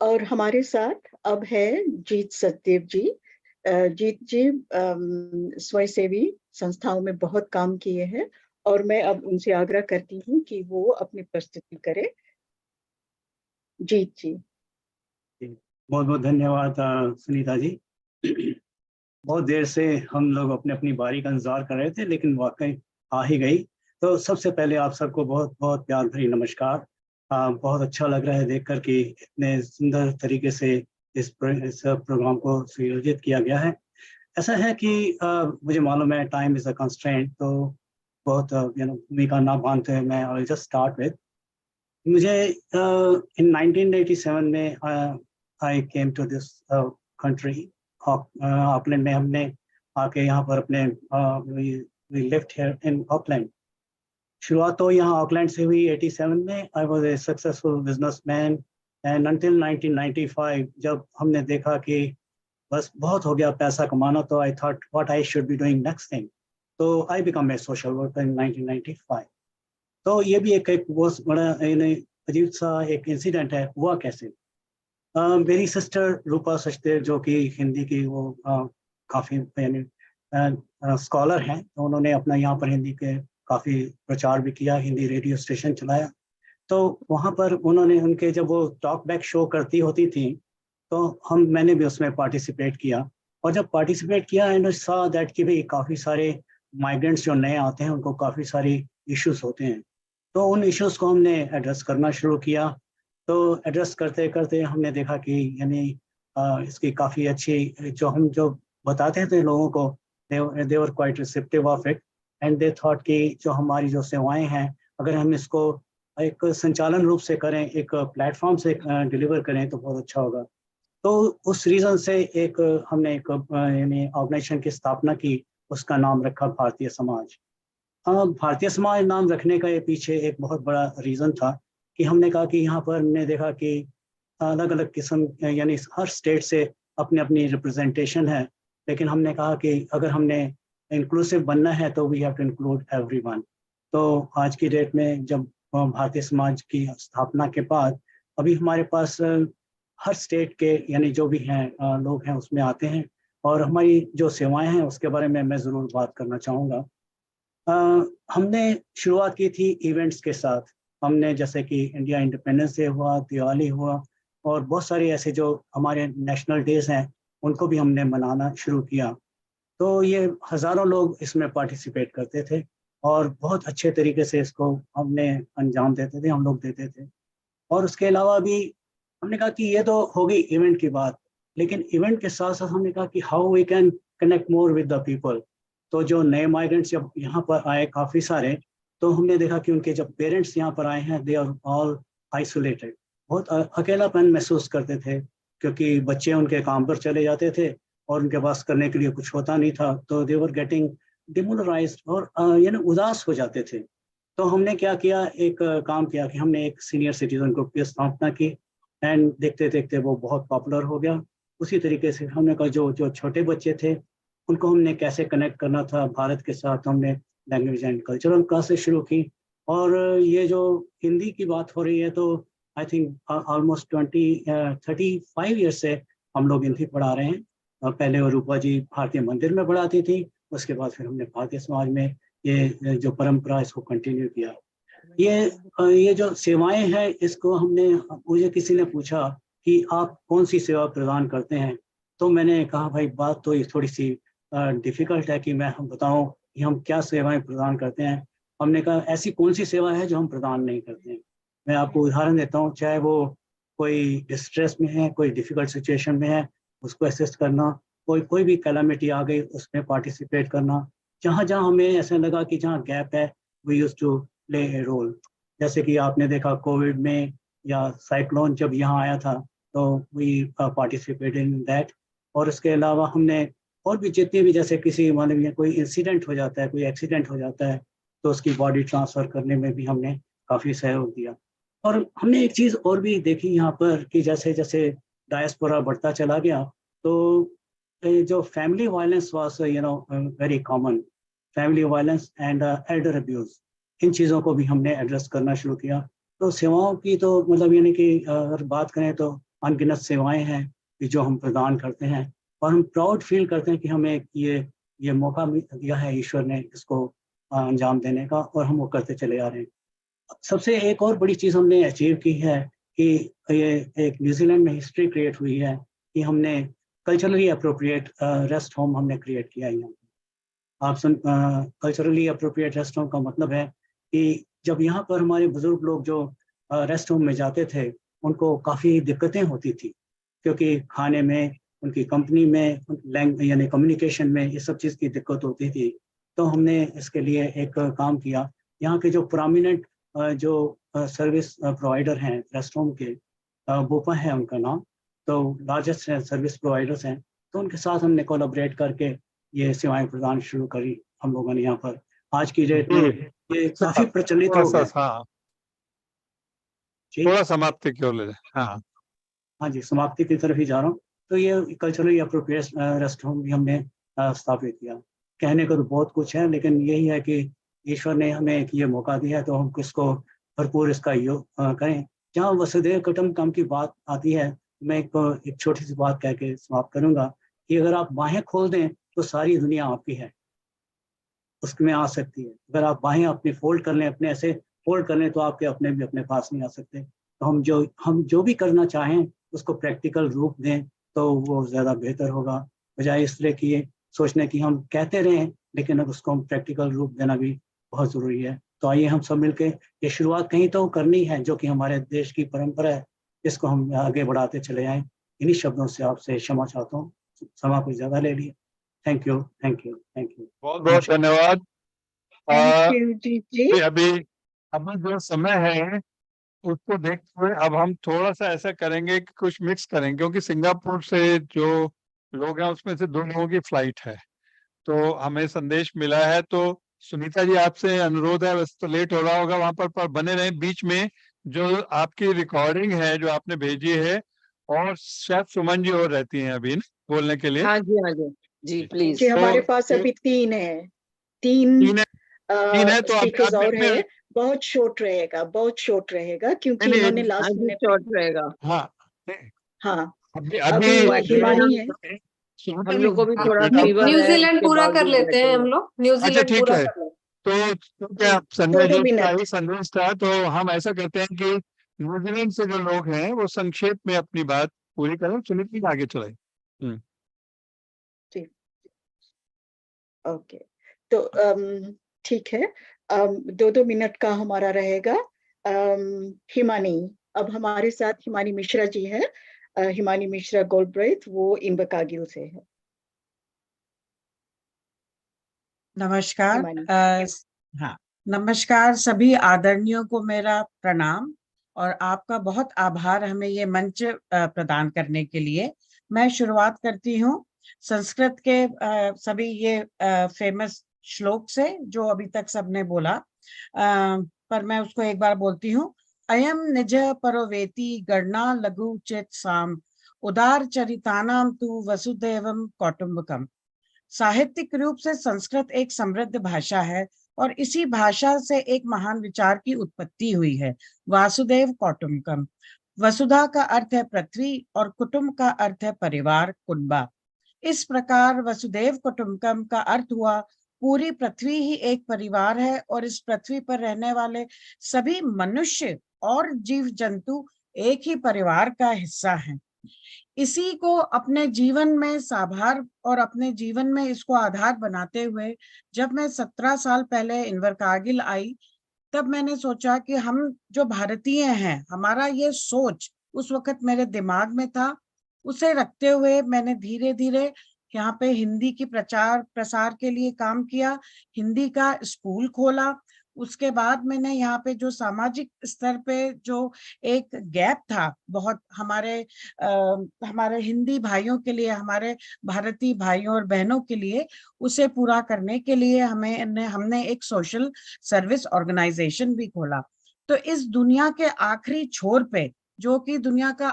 और हमारे साथ अब है जीत सचदेव जी। जीत जी स्वयंसेवी संस्थाओं में बहुत काम किए हैं और मैं अब उनसे आग्रह करती हूँ कि वो अपनी प्रस्तुति करें। जीत जी। बहुत बहुत धन्यवाद सुनीता जी। बहुत देर से हम लोग अपने अपनी बारी का इंतजार कर रहे थे, लेकिन वाकई आ ही गई। तो सबसे पहले आप सबको बहुत बहुत प्यार भरी नमस्कार। बहुत अच्छा लग रहा है देखकर कि इतने सुंदर तरीके से इस प्रोग्राम को सुयोजित किया गया है। ऐसा है कि मुझे मालूम है टाइम इज अ कंस्ट्रेंट, तो बहुत भूमिका ना बांधते हुए मैं आई जस्ट स्टार्ट विद मुझे इन 1987 में I came to this country Auckland में। हमने आके यहाँ पर अपने we lived here in Auckland. शुरुआत तो यहाँ ऑकलैंड से हुई 87 में। I was a successful businessman and until 1995 जब हमने देखा कि बस बहुत हो गया पैसा कमाना, तो I thought what I should be doing next thing. तो I become a social worker in 1995। तो ये भी एक बहुत बड़ा अजीब सा एक इंसिडेंट है। हुआ कैसे, मेरी सिस्टर रूपा सचदेव जो कि हिंदी की वो काफ़ी यानी स्कॉलर हैं, तो उन्होंने अपना यहाँ पर हिंदी के काफ़ी प्रचार भी किया, हिंदी रेडियो स्टेशन चलाया। तो वहाँ पर उन्होंने उनके जब वो टॉक बैक शो करती होती थी तो मैंने भी उसमें पार्टिसिपेट किया, और जब पार्टिसिपेट किया एंड सॉ दैट कि भाई काफ़ी सारे माइग्रेंट्स जो नए आते हैं उनको काफ़ी सारी इश्यूज होते हैं, तो उन इश्यूज को हमने एड्रेस करना शुरू किया। तो एड्रेस करते करते हमने देखा कि यानी इसकी काफ़ी अच्छी जो बताते थे लोगों को, they were quite receptive of it, and they thought कि जो हमारी जो सेवाएं हैं अगर हम इसको एक संचालन रूप से करें, एक प्लेटफॉर्म से डिलीवर करें तो बहुत अच्छा होगा। तो उस रीज़न से हमने एक यानी ऑर्गेनाइजेशन की स्थापना की, उसका नाम रखा भारतीय समाज। भारतीय समाज नाम रखने का ये पीछे एक बहुत बड़ा रीज़न था कि हमने कहा कि यहाँ पर हमने देखा कि अलग अलग किस्म यानी हर स्टेट से अपनी अपनी रिप्रेजेंटेशन है, लेकिन हमने कहा कि अगर हमने इंक्लूसिव बनना है तो we have to include everyone. तो आज की डेट में जब भारतीय समाज की स्थापना के बाद अभी हमारे पास हर स्टेट के यानी जो भी हैं लोग हैं उसमें आते हैं, और हमारी जो सेवाएं हैं उसके बारे में मैं ज़रूर बात करना चाहूँगा। हमने शुरुआत की थी इवेंट्स के साथ। हमने जैसे कि इंडिया इंडिपेंडेंस डे हुआ, दिवाली हुआ, और बहुत सारे ऐसे जो हमारे नेशनल डेज हैं उनको भी हमने मनाना शुरू किया। तो ये हज़ारों लोग इसमें पार्टिसिपेट करते थे और बहुत अच्छे तरीके से इसको हमने अंजाम देते थे, हम लोग देते थे। और उसके अलावा भी हमने कहा कि ये तो होगी इवेंट की बात, लेकिन इवेंट के साथ साथ हमने कहा कि how we can connect more with the people. तो जो नए माइग्रेंट्स जब यहाँ पर आए काफ़ी सारे, तो हमने देखा कि उनके जब पेरेंट्स यहाँ पर आए हैं दे आर ऑल आइसोलेटेड, बहुत अकेलापन महसूस करते थे, क्योंकि बच्चे उनके काम पर चले जाते थे और उनके पास करने के लिए कुछ होता नहीं था, तो दे वर गेटिंग डिमोरलाइज्ड और यानी उदास हो जाते थे। तो हमने क्या किया, एक काम किया कि हमने एक सीनियर सिटीजन ग्रुप की स्थापना की, एंड देखते देखते वो बहुत पॉपुलर हो गया। उसी तरीके से हमने कहा जो जो छोटे बच्चे थे उनको हमने कैसे कनेक्ट करना था भारत के साथ, हमने लैंग्वेज एंड कल्चरल क्लासेस शुरू की। और ये जो हिंदी की बात हो रही है तो आई थिंक ऑलमोस्ट 35 ईयर्स से हम लोग हिंदी पढ़ा रहे हैं। पहले वो रूपा जी भारतीय मंदिर में पढ़ाती थी, उसके बाद फिर हमने भारतीय समाज में ये जो परंपरा इसको कंटिन्यू किया। ये जो सेवाएं हैं इसको हमने, मुझे किसी ने पूछा कि आप कौन सी सेवा प्रदान करते हैं, तो मैंने कहा भाई बात तो ये थोड़ी सी डिफिकल्ट है कि मैं हम बताऊं कि हम क्या सेवाएं प्रदान करते हैं। हमने कहा ऐसी कौन सी सेवा है जो हम प्रदान नहीं करते हैं। मैं आपको उदाहरण देता हूँ, चाहे वो कोई डिस्ट्रेस में है, कोई डिफिकल्ट सिचुएशन में है, उसको असिस्ट करना, कोई भी कैलामिटी आ गई उसमें पार्टिसिपेट करना, जहाँ जहाँ हमें ऐसा लगा कि जहाँ गैप है we used to play a role. जैसे कि आपने देखा कोविड में या साइक्लोन जब यहाँ आया था तो वी पार्टिसिपेटेड इन दैट। और उसके अलावा हमने और भी जितने भी, जैसे किसी मानवीय कोई इंसिडेंट हो जाता है, कोई एक्सीडेंट हो जाता है, तो उसकी बॉडी ट्रांसफ़र करने में भी हमने काफ़ी सहयोग दिया। और हमने एक चीज़ और भी देखी यहाँ पर कि जैसे जैसे डायस्पोरा बढ़ता चला गया तो जो family violence was very common, family violence and elder abuse, इन चीज़ों को भी हमने एड्रेस करना शुरू किया। तो सेवाओं की तो मतलब यानी कि अगर बात करें तो अनगिनत सेवाएं हैं कि जो हम प्रदान करते हैं, और हम प्राउड फील करते हैं कि हमें ये मौका दिया है ईश्वर ने इसको अंजाम देने का, और हम वो करते चले आ रहे हैं। सबसे एक और बड़ी चीज़ हमने अचीव की है कि ये एक न्यूजीलैंड में हिस्ट्री क्रिएट हुई है कि हमने कल्चरली अप्रोप्रिएट रेस्ट होम हमने क्रिएट किया यहाँ। आप कल्चरली अप्रोप्रिएट रेस्ट होम का मतलब है कि जब यहाँ पर हमारे बुजुर्ग लोग जो रेस्ट होम में जाते थे उनको काफ़ी दिक्कतें होती थी, क्योंकि खाने में, उनकी कंपनी में, यानी कम्युनिकेशन में ये सब चीज़ की दिक्कत होती थी। तो हमने इसके लिए एक काम किया, यहाँ के जो प्रोमिनेंट जो सर्विस प्रोवाइडर हैं रेस्ट होम के, बोपा है उनका नाम, तो लार्जेस्ट सर्विस प्रोवाइडर्स हैं, तो उनके साथ हमने कोलैबोरेट करके ये सेवाएं प्रदान शुरू करी हम लोगों ने यहाँ पर। आज की डेट में ये काफ़ी प्रचलित हो गया। हाँ, थोड़ा समाप्ति की ओर ले जाए। हाँ हाँ जी, समाप्ति की तरफ ही जा रहा हूँ। तो ये कल्चरली अप्रोप्रिएट रेस्ट होम भी हमने स्थापित किया। कहने को तो बहुत कुछ है, लेकिन यही है कि ईश्वर ने हमें एक ये मौका दिया है तो हम किसको भरपूर इसका योग करें। जहाँ वसुधैव कुटुंबकम की बात आती है, मैं एक छोटी सी बात कह के समाप्त करूँगा कि अगर आप बाहें खोल दें तो सारी दुनिया आपकी है, उसमें आ सकती है। अगर आप बाहें अपनी फोल्ड कर लें, अपने ऐसे होल्ड कर लें तो आपके अपने भी अपने पास नहीं आ सकते। तो हम जो भी करना चाहें उसको प्रैक्टिकल रूप दें तो वो ज़्यादा बेहतर होगा, बजाय इस तरह की सोचने की हम कहते रहें लेकिन अब उसको हम प्रैक्टिकल रूप देना भी बहुत ज़रूरी है। तो आइए हम सब मिलके ये शुरुआत कहीं तो करनी है, जो कि हमारे देश की परंपरा है, इसको हम आगे बढ़ाते चले जाएं। इन्हीं शब्दों से आपसे क्षमा चाहता हूँ, समय कुछ ज़्यादा ले लिया। Thank you, thank you, thank you. बहुत बहुत धन्यवाद। थैंक यू जी। अभी जो समय है उसको देखते हुए अब हम थोड़ा सा ऐसा करेंगे कि कुछ मिक्स करेंगे, क्योंकि सिंगापुर से जो लोग हैं उसमें से 2 लोगों की फ्लाइट है, तो हमें संदेश मिला है। तो सुनीता जी आपसे अनुरोध है, वैसे तो लेट हो रहा होगा वहां पर बने रहें बीच में। जो आपकी रिकॉर्डिंग है जो आपने भेजी है, और शायद सुमन जी और रहती हैं अभी बोलने के लिए। हाँ जी, हाँ जी, जी प्लीज। जी हमारे पास अभी 3 है, 3 तीन है तो स्पीकर्स और अभी है। बहुत शॉर्ट रहेगा, बहुत शॉर्ट रहेगा, क्योंकि नहीं, इन्होंने हाँ लास्ट जी, मिनट शॉर्ट रहेगा। हाँ हाँ अभी अभी हिमानी है। हम लोग को भी थोड़ा फीवर है, न्यूजीलैंड उसके पूरा कर बावजूद लेते बैठे हैं हैं। हम लोग, अच्छा न्यूजीलैंड ठीक पूरा है, कर लेते हैं। तो क्या संजय जी 2-2 का मिनट। ही संदेश था, तो हम ऐसा करते हैं कि न्यूजीलैंड से जो लोग हैं वो संक्षेप में अपनी बात पूरी करें, सुनीति आगे चले। जी ओके, तो ठीक है, 2-2 मिनट का हमारा रहेगा। हिमानी, अब हमारे साथ हिमानी मिश्रा जी है। हिमानी मिश्रा गोल्डब्रेथ, वो इम्बकागिल से है। नमस्कार। हिमानी। हाँ, नमस्कार सभी आदरणीयों को मेरा प्रणाम और आपका बहुत आभार हमें ये मंच प्रदान करने के लिए। मैं शुरुआत करती हूँ संस्कृत के सभी ये फेमस श्लोक से जो अभी तक सबने बोला, पर मैं उसको एक बार बोलती हूँ। अयम निज परोवेति गणना लघु चेत साम उदार चरितानाम तु वसुदेवम कौटुंबकम। साहित्यिक रूप से संस्कृत एक समृद्ध भाषा है और इसी भाषा से एक महान विचार की उत्पत्ति हुई है, वासुदेव कौटुंबकम। वसुधा का अर्थ है पृथ्वी और कुटुंब का अर्थ है परिवार, कुटुंबा। इस प्रकार वसुदेव कुटुंबकम का अर्थ हुआ पूरी पृथ्वी ही एक परिवार है और इस पृथ्वी पर रहने वाले सभी मनुष्य और जीव जंतु एक ही परिवार का हिस्सा हैं। इसी को अपने जीवन में साभार और अपने जीवन में इसको आधार बनाते हुए जब मैं 17 साल पहले इनवरकारगिल आई, तब मैंने सोचा कि हम जो भारतीय हैं, हमारा ये सोच उस वक्त मेरे दिमाग में था। उसे रखते हुए मैंने धीरे धीरे यहाँ पे हिंदी की प्रचार प्रसार के लिए काम किया, हिंदी का स्कूल खोला। उसके बाद मैंने यहाँ पे जो सामाजिक स्तर पे जो एक गैप था बहुत हमारे हिंदी भाइयों के लिए, हमारे भारतीय भाइयों और बहनों के लिए, उसे पूरा करने के लिए हमने एक सोशल सर्विस ऑर्गेनाइजेशन भी खोला। तो इस दुनिया के आखिरी छोर पे, जो कि दुनिया का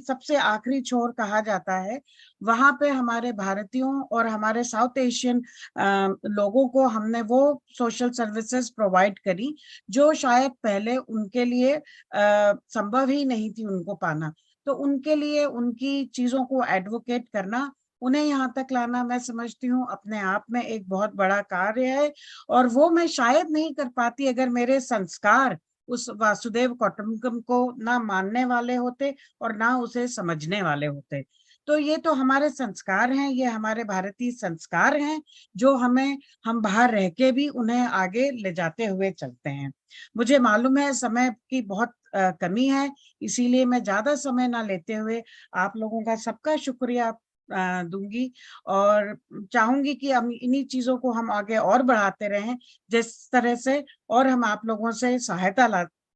सबसे आखिरी छोर कहा जाता है, वहां पे हमारे भारतीयों और हमारे साउथ एशियन लोगों को हमने वो सोशल सर्विसेज प्रोवाइड करी जो शायद पहले उनके लिए संभव ही नहीं थी उनको पाना। तो उनके लिए उनकी चीजों को एडवोकेट करना, उन्हें यहाँ तक लाना, मैं समझती हूँ अपने आप में एक बहुत बड़ा कार्य है। और वो मैं शायद नहीं कर पाती अगर मेरे संस्कार उस वासुदेव कौटुंबकम को ना मानने वाले होते और ना उसे समझने वाले होते। तो ये तो हमारे संस्कार हैं, ये हमारे भारतीय संस्कार हैं जो हम बाहर रह के भी उन्हें आगे ले जाते हुए चलते हैं। मुझे मालूम है समय की बहुत कमी है, इसीलिए मैं ज्यादा समय ना लेते हुए आप लोगों का सबका शुक्रिया दूंगी और चाहूंगी कि हम इन्हीं चीजों को हम आगे और बढ़ाते रहें, जिस तरह से और हम आप लोगों से सहायता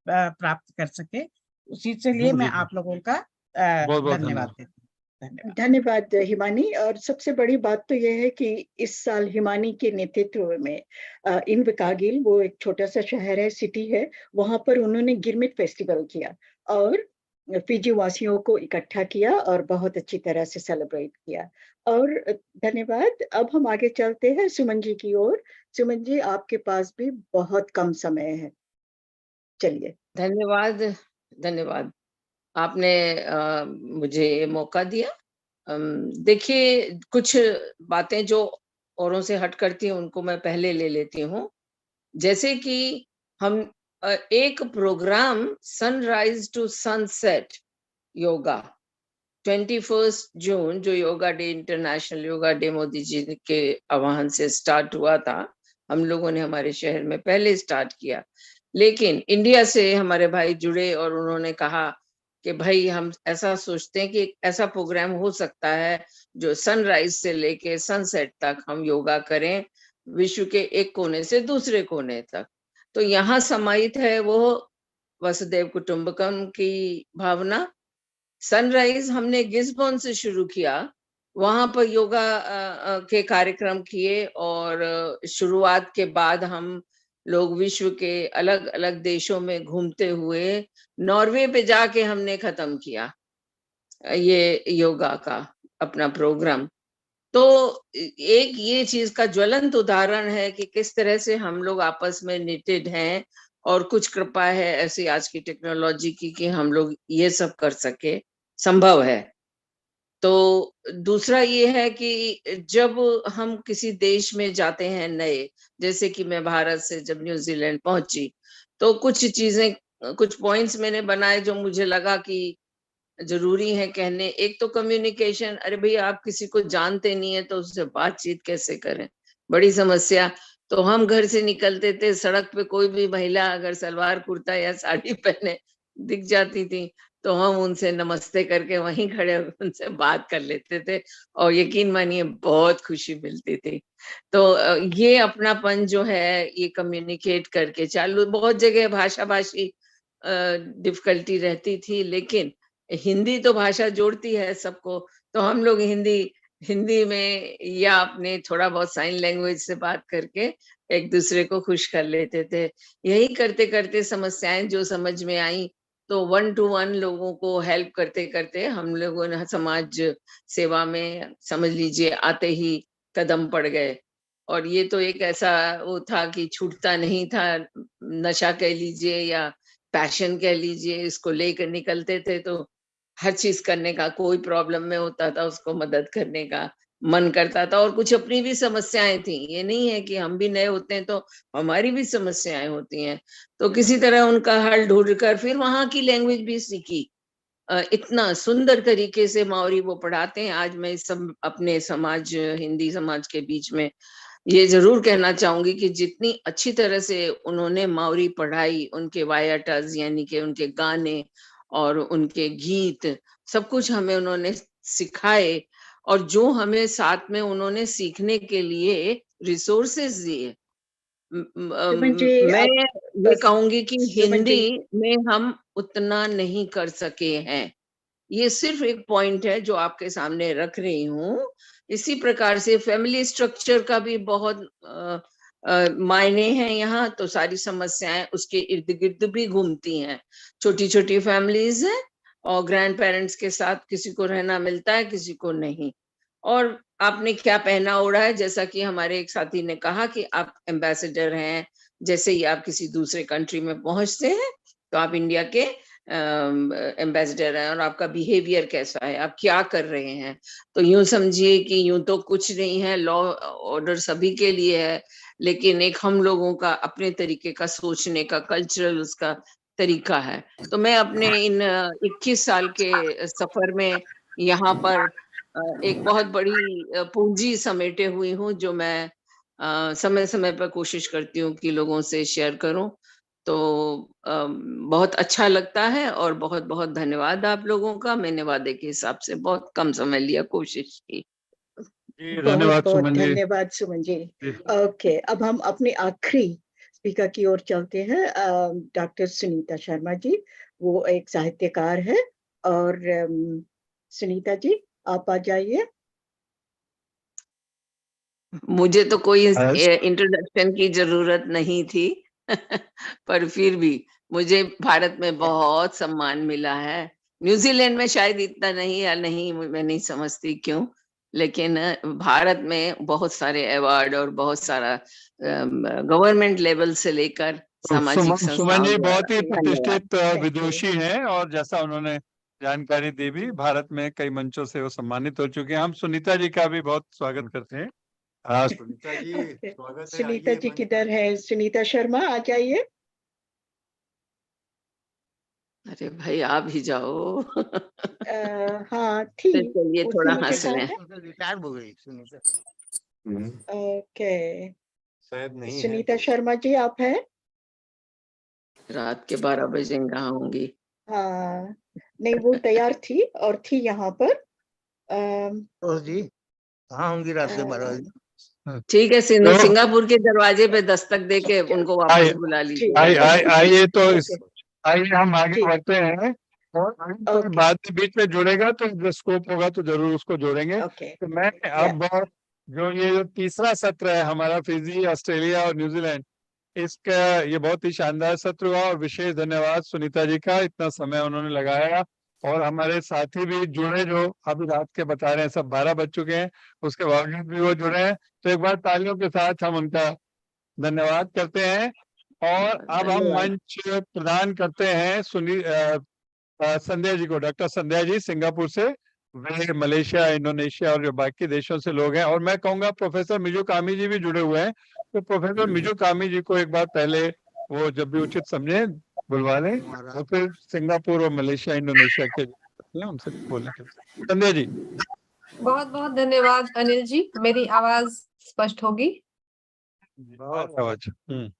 प्राप्त कर सके। उसी से लिए मैं आप लोगों का धन्यवाद देती हूँ। धन्यवाद हिमानी। और सबसे बड़ी बात तो यह है कि इस साल हिमानी के नेतृत्व में इनवरकारगिल, वो एक छोटा सा शहर है, सिटी है, वहां पर उन्होंने गिरमिट फेस्टिवल किया और फिजी वासियों को इकट्ठा किया और बहुत अच्छी तरह से सेलिब्रेट किया। और धन्यवाद। अब हम आगे चलते हैं सुमन जी की ओर। सुमन जी, आपके पास भी बहुत कम समय है, चलिए। धन्यवाद, धन्यवाद। आपने मुझे ये मौका दिया। देखिए, कुछ बातें जो औरों से हट करती हैं उनको मैं पहले ले लेती हूँ। जैसे कि हम एक program sunrise to sunset yoga 21 जून जो yoga day, international yoga day Modi ji के आह्वान से स्टार्ट हुआ था, हम लोगों ने हमारे शहर में पहले स्टार्ट किया, लेकिन इंडिया से हमारे भाई जुड़े और उन्होंने कहा कि भाई हम ऐसा सोचते हैं कि ऐसा प्रोग्राम हो सकता है जो सनराइज से लेके सनसेट तक हम योगा करें, विश्व के एक कोने से दूसरे कोने तक। तो यहाँ समाहित है वो वसुधैव कुटुंबकम की भावना। सनराइज हमने गिस्बॉन से शुरू किया, वहां पर योगा के कार्यक्रम किए और शुरुआत के बाद हम लोग विश्व के अलग अलग देशों में घूमते हुए नॉर्वे पे जाके हमने खत्म किया ये योगा का अपना प्रोग्राम। तो एक ये चीज का ज्वलंत उदाहरण है कि किस तरह से हम लोग आपस में निटेड हैं और कुछ कृपा है ऐसी आज की टेक्नोलॉजी की कि हम लोग ये सब कर सके, संभव है। तो दूसरा ये है कि जब हम किसी देश में जाते हैं नए, जैसे कि मैं भारत से जब न्यूजीलैंड पहुंची, तो कुछ चीजें, कुछ पॉइंट्स मैंने बनाए जो मुझे लगा कि जरूरी है कहने। एक तो कम्युनिकेशन, अरे भाई आप किसी को जानते नहीं है तो उससे बातचीत कैसे करें, बड़ी समस्या। तो हम घर से निकलते थे, सड़क पे कोई भी महिला अगर सलवार कुर्ता या साड़ी पहने दिख जाती थी तो हम उनसे नमस्ते करके वहीं खड़े होकर उनसे बात कर लेते थे और यकीन मानिए बहुत खुशी मिलती थी। तो ये अपनापन जो है ये कम्युनिकेट करके चालू, बहुत जगह भाषा भाषी डिफिकल्टी रहती थी, लेकिन हिंदी तो भाषा जोड़ती है सबको, तो हम लोग हिंदी में या अपने थोड़ा बहुत साइन लैंग्वेज से बात करके एक दूसरे को खुश कर लेते थे। यही करते करते समस्याएं जो समझ में आई तो 1 to 1 लोगों को हेल्प करते करते हम लोगों ने समाज सेवा में समझ लीजिए आते ही कदम पड़ गए। और ये तो एक ऐसा वो था कि छूटता नहीं था, नशा कह लीजिए या पैशन कह लीजिए, इसको लेकर निकलते थे तो हर चीज करने का, कोई प्रॉब्लम में होता था उसको मदद करने का मन करता था। और कुछ अपनी भी समस्याएं थी, ये नहीं है कि हम भी नए होते हैं तो हमारी भी समस्याएं होती हैं, तो किसी तरह उनका हल ढूंढ कर फिर वहां की लैंग्वेज भी सीखी। इतना सुंदर तरीके से मावरी वो पढ़ाते हैं। आज मैं सब अपने समाज, हिंदी समाज के बीच में ये जरूर कहना चाहूंगी कि जितनी अच्छी तरह से उन्होंने मावरी पढ़ाई, उनके वायाटाज यानी कि उनके गाने और उनके गीत, सब कुछ हमें उन्होंने सिखाए और जो हमें साथ में उन्होंने सीखने के लिए रिसोर्सेज दिए। सुमन जी, मैं ये कहूंगी कि सुमन जी, हिंदी में हम उतना नहीं कर सके हैं। ये सिर्फ एक पॉइंट है जो आपके सामने रख रही हूँ। इसी प्रकार से फैमिली स्ट्रक्चर का भी बहुत मायने हैं यहाँ, तो सारी समस्याएं उसके इर्द गिर्द भी घूमती हैं। छोटी छोटी फैमिलीज हैं और ग्रैंड पेरेंट्स के साथ किसी को रहना मिलता है, किसी को नहीं। और आपने क्या पहना ओढ़ा है, जैसा कि हमारे एक साथी ने कहा कि आप एम्बेसडर हैं, जैसे ही आप किसी दूसरे कंट्री में पहुंचते हैं तो आप इंडिया के एम्बेसडर हैं और आपका बिहेवियर कैसा है, आप क्या कर रहे हैं। तो यूं समझिए कि यूं तो कुछ नहीं है, लॉ ऑर्डर सभी के लिए है, लेकिन एक हम लोगों का अपने तरीके का सोचने का कल्चरल उसका तरीका है। तो मैं अपने इन 21 साल के सफर में यहाँ पर एक बहुत बड़ी पूंजी समेटे हुई हूँ जो मैं समय समय पर कोशिश करती हूँ कि लोगों से शेयर करूं। तो बहुत अच्छा लगता है और बहुत बहुत धन्यवाद आप लोगों का। मैंने वादे के हिसाब से बहुत कम समय लिया, कोशिश की। बहुत बहुत सुमन जी। धन्यवाद सुमन जी। ओके, अब हम अपने आखिरी स्पीकर की ओर चलते हैं, डॉक्टर सुनीता शर्मा जी। वो एक साहित्यकार है और सुनीता जी आप आ जाइए। मुझे तो कोई इंट्रोडक्शन की जरूरत नहीं थी पर फिर भी मुझे भारत में बहुत सम्मान मिला है। न्यूजीलैंड में शायद इतना नहीं, या नहीं मैं नहीं समझती क्यों, लेकिन भारत में बहुत सारे अवार्ड और बहुत सारा गवर्नमेंट लेवल से लेकर सामाजिक सुमन संस्थाओं जी द्वारा। बहुत ही धन्यवाद। प्रतिष्ठित विदुषी हैं और जैसा उन्होंने जानकारी दी भी, भारत में कई मंचों से वो सम्मानित हो चुके हैं। हम सुनीता जी का भी बहुत स्वागत करते हैं। सुनीता जी स्वागत है। सुनीता जी किधर है? सुनीता शर्मा आ जाइए। अरे भाई आप ही जाओ। हाँ थी, चलिए वो थोड़ा उसी के हंस साथ लें। है। रिटायर हो गई सुनीता। ओके, शायद नहीं है। सुनीता शर्मा जी आप हैं? रात के 12 बजे कहाँ होंगी। हाँ, नहीं वो तैयार थी और थी यहाँ पर। जी कहाँ होंगी रात के 12 बजे? ठीक है, तो सिंगापुर के दरवाजे पे दस्तक दे के उनको वापस बुला लीजिएगा। आइए तो ओके आइए हम आगे ठीक, बढ़ते हैं, और अगर कोई ओके बात बीच में जुड़ेगा तो जो स्कोप होगा तो जरूर उसको जोड़ेंगे। ओके तो मैं अब जो तीसरा सत्र है हमारा फिजी, ऑस्ट्रेलिया और न्यूजीलैंड, इसका ये बहुत ही शानदार सत्र हुआ, और विशेष धन्यवाद सुनीता जी का, इतना समय उन्होंने लगाया। और हमारे साथी भी जुड़े जो अभी रात के बता रहे हैं, सब 12 बज चुके हैं, उसके बावजूद भी वो जुड़े हैं। तो एक बार तालियों के साथ हम उनका धन्यवाद करते हैं। और अब हम धन्यवाद। मंच प्रदान करते हैं संध्या जी को, डॉक्टर संध्या जी सिंगापुर से। वे मलेशिया, इंडोनेशिया और जो बाकी देशों से लोग हैं, और मैं कहूंगा प्रोफेसर मिजू कामी जी भी जुड़े हुए हैं। तो प्रोफेसर मिजू कामी जी को एक बार पहले वो जब भी उचित समझे बुलवा लें, और फिर सिंगापुर और मलेशिया, इंडोनेशिया के उनसे बोलने के लिए। संध्या जी। बहुत बहुत धन्यवाद अनिल जी, मेरी आवाज स्पष्ट होगी? आवाज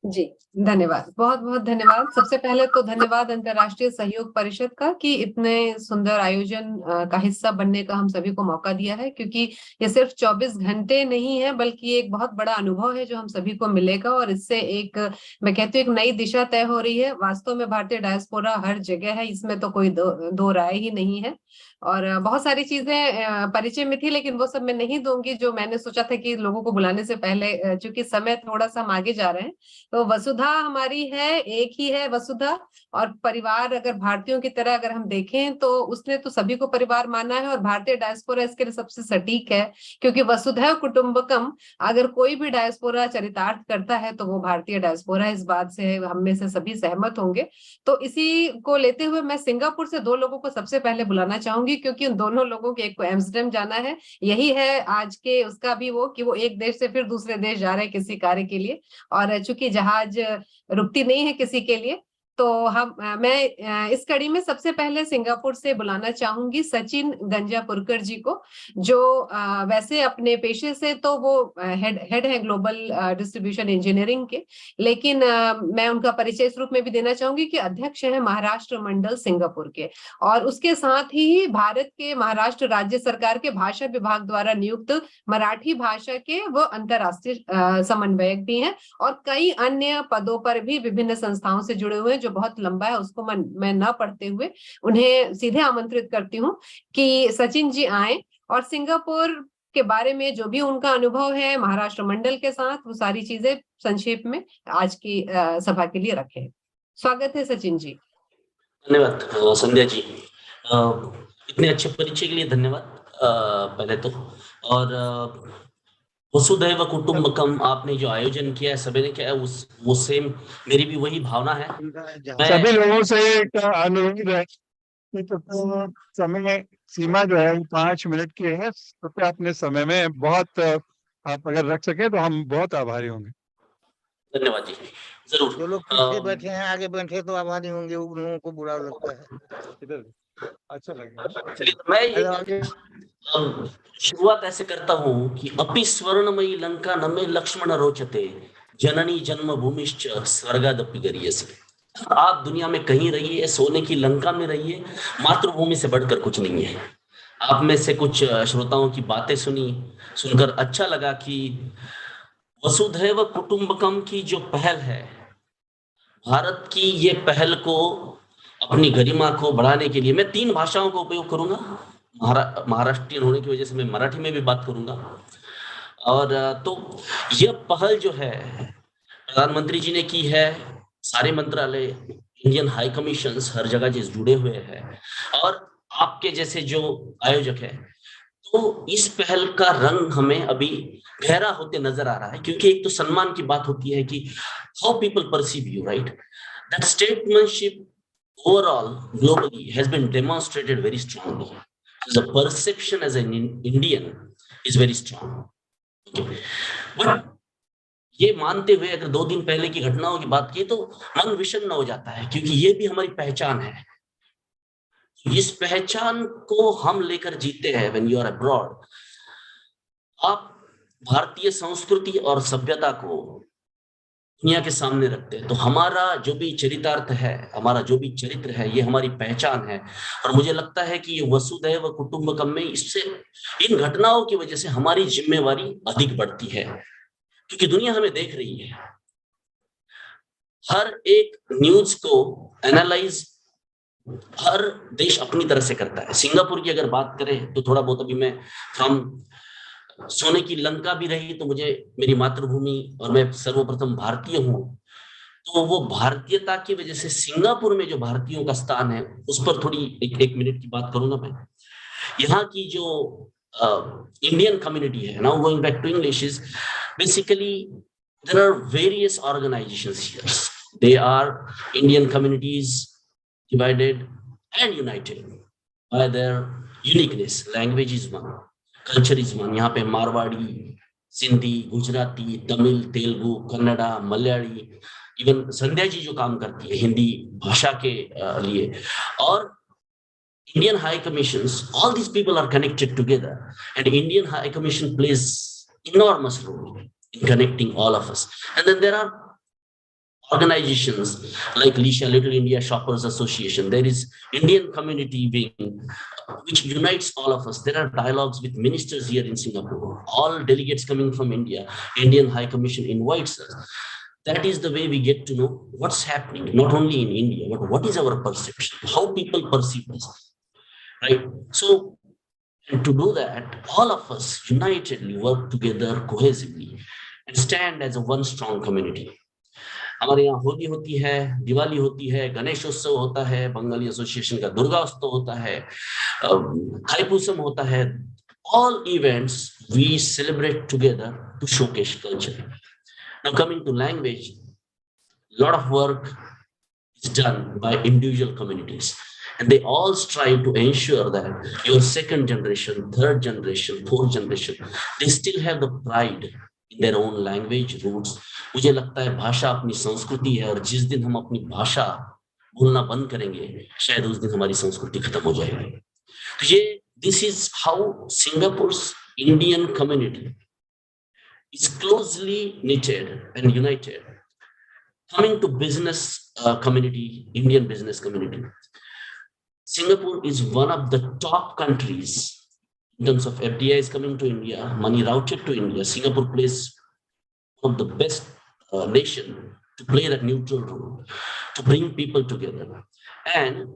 जी धन्यवाद, बहुत बहुत धन्यवाद। सबसे पहले तो धन्यवाद अंतर्राष्ट्रीय सहयोग परिषद का कि इतने सुंदर आयोजन का हिस्सा बनने का हम सभी को मौका दिया है, क्योंकि ये सिर्फ 24 घंटे नहीं है बल्कि एक बहुत बड़ा अनुभव है जो हम सभी को मिलेगा, और इससे एक मैं कहती हूँ एक नई दिशा तय हो रही है। वास्तव में भारतीय डायस्पोरा हर जगह है, इसमें तो कोई दो राय ही नहीं है। और बहुत सारी चीजें परिचय में थी, लेकिन वो सब मैं नहीं दूंगी जो मैंने सोचा था कि लोगों को बुलाने से पहले, चूंकि समय थोड़ा सा हम आगे जा रहे हैं। तो वसुधा हमारी है, एक ही है वसुधा, और परिवार अगर भारतीयों की तरह अगर हम देखें तो उसने तो सभी को परिवार माना है, और भारतीय डायस्पोरा इसके लिए सबसे सटीक है, क्योंकि वसुधैव कुटुंबकम अगर कोई भी डायस्पोरा चरितार्थ करता है तो वो भारतीय डायस्पोरा, इस बात से हम में से सभी सहमत होंगे। तो इसी को लेते हुए मैं सिंगापुर से 2 लोगों को सबसे पहले बुलाना चाहूंगी, क्योंकि उन दोनों लोगों के, एक को एम्स्टर्डम जाना है, यही है आज के उसका भी वो कि वो एक देश से फिर दूसरे देश जा रहे हैं किसी कार्य के लिए, और चूंकि जहाज रुकती नहीं है किसी के लिए, तो मैं इस कड़ी में सबसे पहले सिंगापुर से बुलाना चाहूंगी सचिन गंजापुरकर जी को, जो वैसे अपने पेशे से तो वो हेड है ग्लोबल डिस्ट्रीब्यूशन इंजीनियरिंग के, लेकिन मैं उनका परिचय इस रूप में भी देना चाहूंगी कि अध्यक्ष है महाराष्ट्र मंडल सिंगापुर के, और उसके साथ ही भारत के महाराष्ट्र राज्य सरकार के भाषा विभाग द्वारा नियुक्त मराठी भाषा के वो अंतर्राष्ट्रीय समन्वयक भी हैं, और कई अन्य पदों पर भी विभिन्न संस्थाओं से जुड़े हुए हैं, जो बहुत लंबा है, उसको मैं न पढ़ते हुए उन्हें सीधे आमंत्रित करती हूँ कि सचिन जी आए और सिंगापुर के बारे में जो भी उनका अनुभव है महाराष्ट्र मंडल के साथ, वो सारी चीजें संक्षेप में आज की सभा के लिए रखें। स्वागत है सचिन जी। धन्यवाद संध्या जी, इतने अच्छे परिचय के लिए धन्यवाद पहले तो। और वसुधैव कुटुंबकम आपने जो आयोजन किया है, सभी ने किया है, वो सेम मेरी भी वही भावना है। सभी लोगों से एक अनुरोध है कि तो समय सीमा जो है 5 मिनट की है, तो अपने समय में बहुत आप अगर रख सके तो हम बहुत आभारी होंगे। धन्यवाद जी, जरूर। जो लोग पीछे बैठे हैं आगे बैठे तो आभारी होंगे, उन लोगों को बुरा लगता है। अच्छा लगेगा। चलिए तो मैं ये शुरुआत ऐसे करता हूँ कि अपि स्वर्णमयी लंका न मे लक्ष्मण रोचते, जननी जन्मभूमिश्च स्वर्गादपि गरीयसी। आप दुनिया में कहीं रहिए, सोने की लंका में रहिए, मातृभूमि से बढ़कर कुछ नहीं है। आप में से कुछ श्रोताओं की बातें सुनकर अच्छा लगा कि वसुधैव कुटुंबकम की जो पहल है, भारत की ये पहल को अपनी गरिमा को बढ़ाने के लिए मैं 3 भाषाओं का उपयोग करूंगा। महाराष्ट्रियन होने की वजह से मैं मराठी में भी बात करूंगा। और तो यह पहल जो है प्रधानमंत्री जी ने की है, सारे मंत्रालय, इंडियन हाई कमीशंस हर जगह जिस जुड़े हुए हैं, और आपके जैसे जो आयोजक है, तो इस पहल का रंग हमें अभी गहरा होते नजर आ रहा है, क्योंकि एक तो सम्मान की बात होती है कि how people perceive you, right? That statesmanship overall globally has been demonstrated very strongly. So the perception as an Indian is very strong. Okay. But ये मानते हुए अगर 2 दिन पहले की घटनाओं की बात की तो मन विषण्ण हो जाता है, क्योंकि ये भी हमारी पहचान है। इस पहचान को हम लेकर जीते हैं व्हेन यू आर अब्रॉड। आप भारतीय संस्कृति और सभ्यता को दुनिया के सामने रखते हैं, तो हमारा जो भी चरितार्थ है, हमारा जो भी चरित्र है, ये हमारी पहचान है। और मुझे लगता है कि ये वसुधैव कुटुंबकम में इससे, इन घटनाओं की वजह से हमारी जिम्मेवारी अधिक बढ़ती है, क्योंकि दुनिया हमें देख रही है। हर एक न्यूज को एनालाइज हर देश अपनी तरह से करता है। सिंगापुर की अगर बात करें तो थोड़ा बहुत, अभी मैं फ्रॉम सोने की लंका भी रही, तो मुझे मेरी मातृभूमि और मैं सर्वप्रथम भारतीय हूं, तो वो भारतीयता की वजह से सिंगापुर में जो भारतीयों का स्थान है, उस पर थोड़ी एक मिनट की बात करूंगा मैं। यहाँ की जो इंडियन कम्युनिटी है, now going back to English, is basically there are various organisations here. They are Indian communities divided and united by their uniqueness. Language is one, culture is one. यहाँ पे मारवाड़ी, सिंधी, गुजराती, तमिल, तेलुगु, कन्नड़ा, मलयाली, इवन संध्या जी जो काम करती है हिंदी भाषा के लिए, और Indian High Commissions, all these people are connected together, and Indian High Commission plays enormous role in connecting all of us. And then there are organizations like Lisha, Little India Shoppers Association. There is Indian community wing, which unites all of us. There are dialogues with ministers here in Singapore, all delegates coming from India. Indian High Commission invites us. That is the way we get to know what's happening, not only in India, but what is our perception, how people perceive us, right? So, and to do that, all of us unitedly work together cohesively and stand as a one strong community. हमारे यहाँ होली होती है, दिवाली होती है, गणेश उत्सव होता है, Bengali association का दुर्गा उत्सव होता है, थाईपुसम होता है। All events we celebrate together to showcase culture. Now coming to language, a lot of work is done by individual communities, and they all strive to ensure that your second generation, third generation, fourth generation, they still have the pride in their own language roots. मुझे लगता है भाषा अपनी संस्कृति है, और जिस दिन हम अपनी भाषा बोलना बंद करेंगे, शायद उस दिन हमारी संस्कृति खत्म हो जाएगी। तो ये this is how Singapore's Indian community is closely knitted and united. Coming to business community, Indian business community, Singapore is one of the top countries in terms of FDIs coming to India, money routed to India. Singapore plays one of the best nation to play that neutral role, to bring people together. And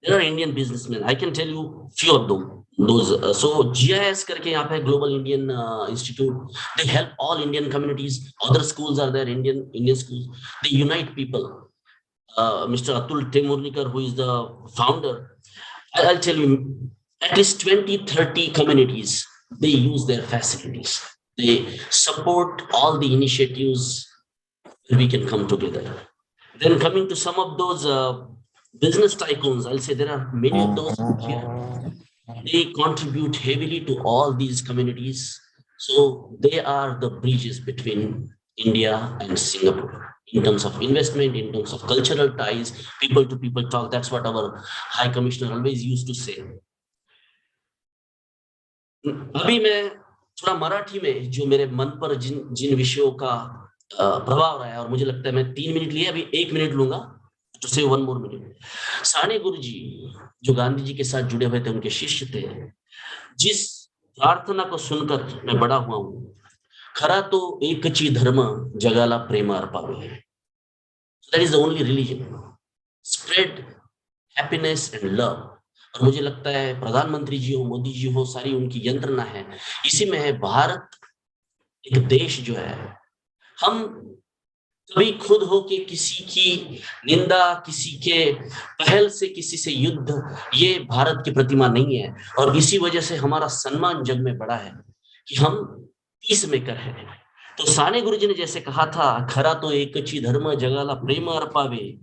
there are Indian businessmen. I can tell you few of them. Those so GIS करके यहाँ पे Global Indian Institute. They help all Indian communities. Other schools are there, Indian schools. They unite people. Mr. Atul Temurnikar, who is the founder, I'll tell you, at least 20-30 communities, they use their facilities. They support all the initiatives where we can come together. Then coming to some of those business tycoons, I'll say there are many of those here. They contribute heavily to all these communities. So they are the bridges between India and Singapore in terms of investment, in terms of cultural ties, people to people talk. That's what our High Commissioner always used to say. अभी मैं थोड़ा मराठी में जो मेरे मन पर जिन विषयों का प्रभाव रहा है, और मुझे लगता है मैं 3 मिनट लिए, अभी 1 मिनट लूंगा टू से 1 more minute. साने गुरुजी जो गांधी जी के साथ जुड़े हुए थे, उनके शिष्य थे, जिस प्रार्थना को सुनकर मैं बड़ा हुआ हूं, खरा तो एकची धर्म जगाला प्रेम अर्पावे. That is the only religion. Spread happiness and love. और मुझे लगता है प्रधानमंत्री जी हो, मोदी जी हो, सारी उनकी यंत्रणा है, इसी में है। भारत एक देश जो है, हम कभी खुद हो के किसी की निंदा, किसी के पहल से किसी से युद्ध, ये भारत की प्रतिमा नहीं है। और इसी वजह से हमारा सम्मान जग में बड़ा है कि हम पीस मेकर हैं। तो साने गुरुजी ने जैसे कहा था, खरा तो एकची धर्म जगाला प्रेम अर्पावे,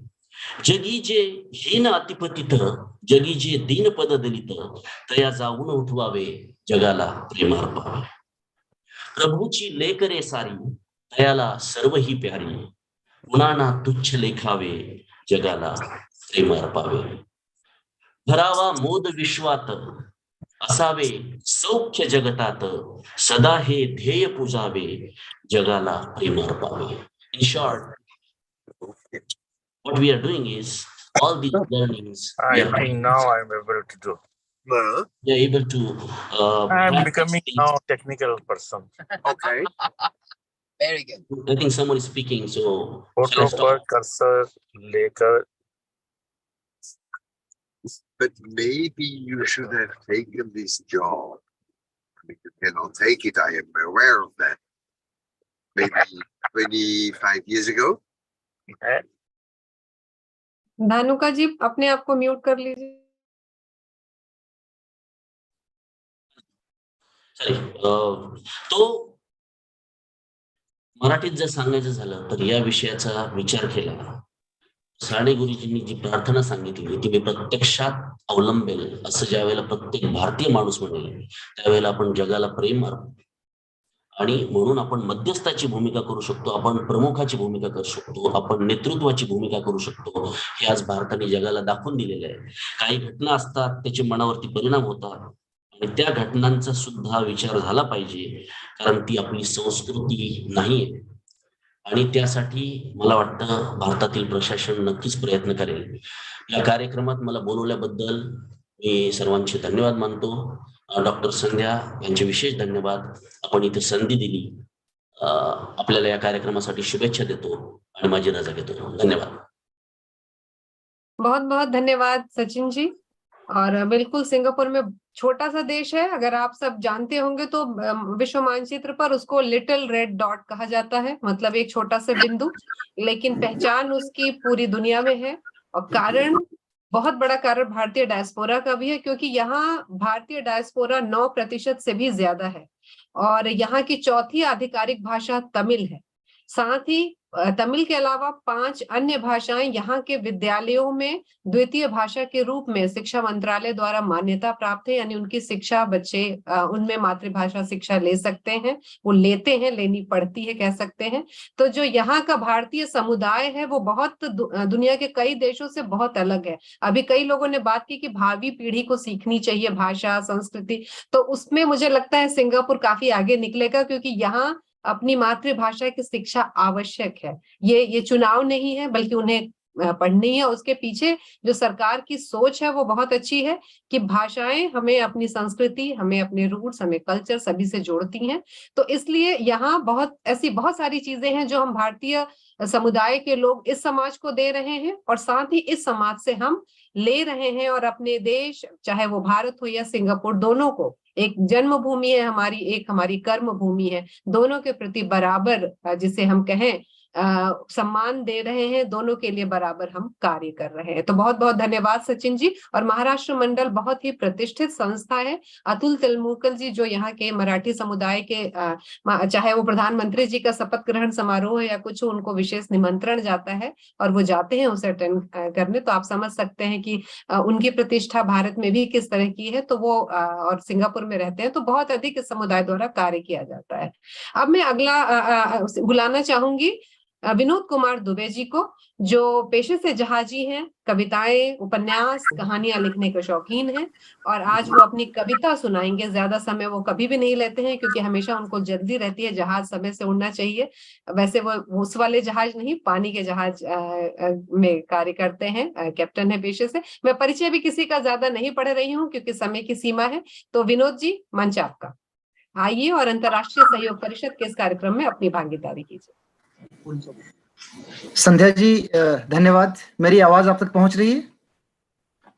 जगी जे हीन अतिपतित, जगी जे दीन पद दलित, तया जाऊन उठवावे जगाला प्रेम अर्पावे. प्रभूची लेकरे सारी, तयाला सर्व ही प्यारी, गुणाना तुच्छ लेखावे जगाला प्रेम अर्पावे. भरावा मोद विश्वात, असावे सौख्य जगतात, सदा हे ध्येय पूजावे, जगाला प्रेम अर्पावे. In short, what we are doing is all these learnings I think now I'm able to do. we are able to I'm practice becoming things. now technical person. Okay. Very good. I think someone is speaking, so shall I photo पर stop? Cursor लेकर. But maybe you should have taken this job. I mean, you cannot take it. I am aware of that. Maybe 25 years ago. Dhanuka जी अपने आप को mute कर लीजिए. तो मराठीत जर सांगायचं झालं तर या विषयाचा विचार केला. साने गुरुजींनी जी प्रार्थना सांगितली ती मी प्रत्यक्षात अवलंबेल असं ज्या वेळेला प्रत्येक भारतीय माणूस म्हणेल त्यावेळेला आपण जगाला प्रेम अर्पू. आणि म्हणून आपण मध्यस्थाची भूमिका करू शकतो, आपण प्रमुखाची भूमिका करू शकतो, आपण नेतृत्वाची भूमिका करू शकतो. हे आज भारताने जगाला दाखवून दिलेलं आहे. काही घटना असतात त्याचे मनावरती परिणाम होतात आणि त्या घटनांचा सुद्धा विचार झाला पाहिजे, कारण ती आपली संस्कृती नाहीये. आणि त्यासाठी मला वाटतं भारतातील प्रशासन नक्कीच प्रयत्न करेल. या कार्यक्रमात मला बोलवल्याबद्दल मी सर्वांचे धन्यवाद मानतो. डॉक्टर संध्या यांचे विशेष धन्यवाद. आपण इथे संधी दिली. आपल्याला या कार्यक्रमासाठी शुभेच्छा देतो आणि माझी रजा घेतो. धन्यवाद. बहुत बहुत धन्यवाद सचिन जी. और बिल्कुल सिंगापुर में छोटा सा देश है, अगर आप सब जानते होंगे तो विश्व मानचित्र पर उसको लिटिल रेड डॉट कहा जाता है, मतलब एक छोटा सा बिंदु, लेकिन पहचान उसकी पूरी दुनिया में है. और कारण, बहुत बड़ा कारण भारतीय डायस्पोरा का भी है, क्योंकि यहाँ भारतीय डायस्पोरा 9% से भी ज्यादा है और यहाँ की चौथी आधिकारिक भाषा तमिल है. साथ ही तमिल के अलावा 5 अन्य भाषाएं यहाँ के विद्यालयों में द्वितीय भाषा के रूप में शिक्षा मंत्रालय द्वारा मान्यता प्राप्त है, यानी उनकी शिक्षा बच्चे उनमें मातृभाषा शिक्षा ले सकते हैं, वो लेते हैं, लेनी पड़ती है कह सकते हैं. तो जो यहाँ का भारतीय समुदाय है वो बहुत दुनिया के कई देशों से बहुत अलग है. अभी कई लोगों ने बात की कि भावी पीढ़ी को सीखनी चाहिए भाषा संस्कृति, तो उसमें मुझे लगता है सिंगापुर काफी आगे निकलेगा, क्योंकि यहाँ अपनी मातृभाषा की शिक्षा आवश्यक है. ये चुनाव नहीं है, बल्कि उन्हें पढ़नी है. उसके पीछे जो सरकार की सोच है वो बहुत अच्छी है कि भाषाएं हमें अपनी संस्कृति, हमें अपने रूट्स, हमें कल्चर सभी से जोड़ती हैं. तो इसलिए यहाँ बहुत सारी चीजें हैं जो हम भारतीय समुदाय के लोग इस समाज को दे रहे हैं और साथ ही इस समाज से हम ले रहे हैं. और अपने देश, चाहे वो भारत हो या सिंगापुर, दोनों को एक जन्मभूमि है हमारी, एक हमारी कर्म भूमि है, दोनों के प्रति बराबर, जिसे हम कहें, सम्मान दे रहे हैं. दोनों के लिए बराबर हम कार्य कर रहे हैं. तो बहुत बहुत धन्यवाद सचिन जी. और महाराष्ट्र मंडल बहुत ही प्रतिष्ठित संस्था है. अतुल तिलमुकल जी जो यहाँ के मराठी समुदाय के, चाहे वो प्रधानमंत्री जी का शपथ ग्रहण समारोह है या कुछ, उनको विशेष निमंत्रण जाता है और वो जाते हैं उसे अटेंड करने. तो आप समझ सकते हैं कि उनकी प्रतिष्ठा भारत में भी किस तरह की है. तो वो और सिंगापुर में रहते हैं, तो बहुत अधिक इस समुदाय द्वारा कार्य किया जाता है. अब मैं अगला बुलाना चाहूंगी विनोद कुमार दुबे जी को, जो पेशे से जहाजी हैं, कविताएं, उपन्यास, कहानियां लिखने के शौकीन हैं और आज वो अपनी कविता सुनाएंगे. ज्यादा समय वो कभी भी नहीं लेते हैं, क्योंकि हमेशा उनको जल्दी रहती है, जहाज समय से उड़ना चाहिए. वैसे वो उस वाले जहाज नहीं, पानी के जहाज में कार्य करते हैं, कैप्टन है पेशे से. मैं परिचय भी किसी का ज्यादा नहीं पढ़ रही हूँ क्योंकि समय की सीमा है. तो विनोद जी, मंच आपका. आइए और अंतर्राष्ट्रीय सहयोग परिषद के इस कार्यक्रम में अपनी भागीदारी कीजिए. संध्या जी धन्यवाद. मेरी आवाज आप तक पहुंच रही है?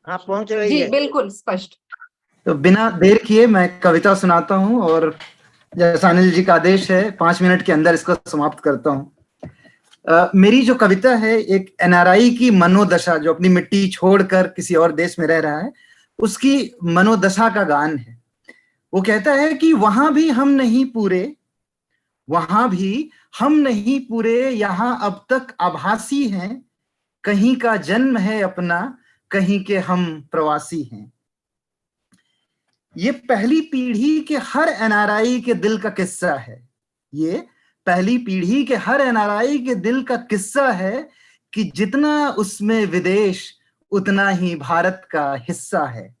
हाँ, पहुंच रही जी, है. बिल्कुल स्पष्ट. तो बिना देर किए मैं कविता सुनाता हूं और जैसा अनिल जी का आदेश है 5 मिनट के अंदर इसको समाप्त करता हूं. मेरी जो कविता है एक एनआरआई की मनोदशा, जो अपनी मिट्टी छोड़कर किसी और देश में रह रहा है, उसकी मनोदशा का गान है. वो कहता है कि वहां भी हम नहीं पूरे, वहां भी हम नहीं पूरे, यहां अब तक आभासी हैं, कहीं का जन्म है अपना, कहीं के हम प्रवासी हैं. ये पहली पीढ़ी के हर एनआरआई के दिल का किस्सा है. ये पहली पीढ़ी के हर एनआरआई के दिल का किस्सा है कि जितना उसमें विदेश, उतना ही भारत का हिस्सा है।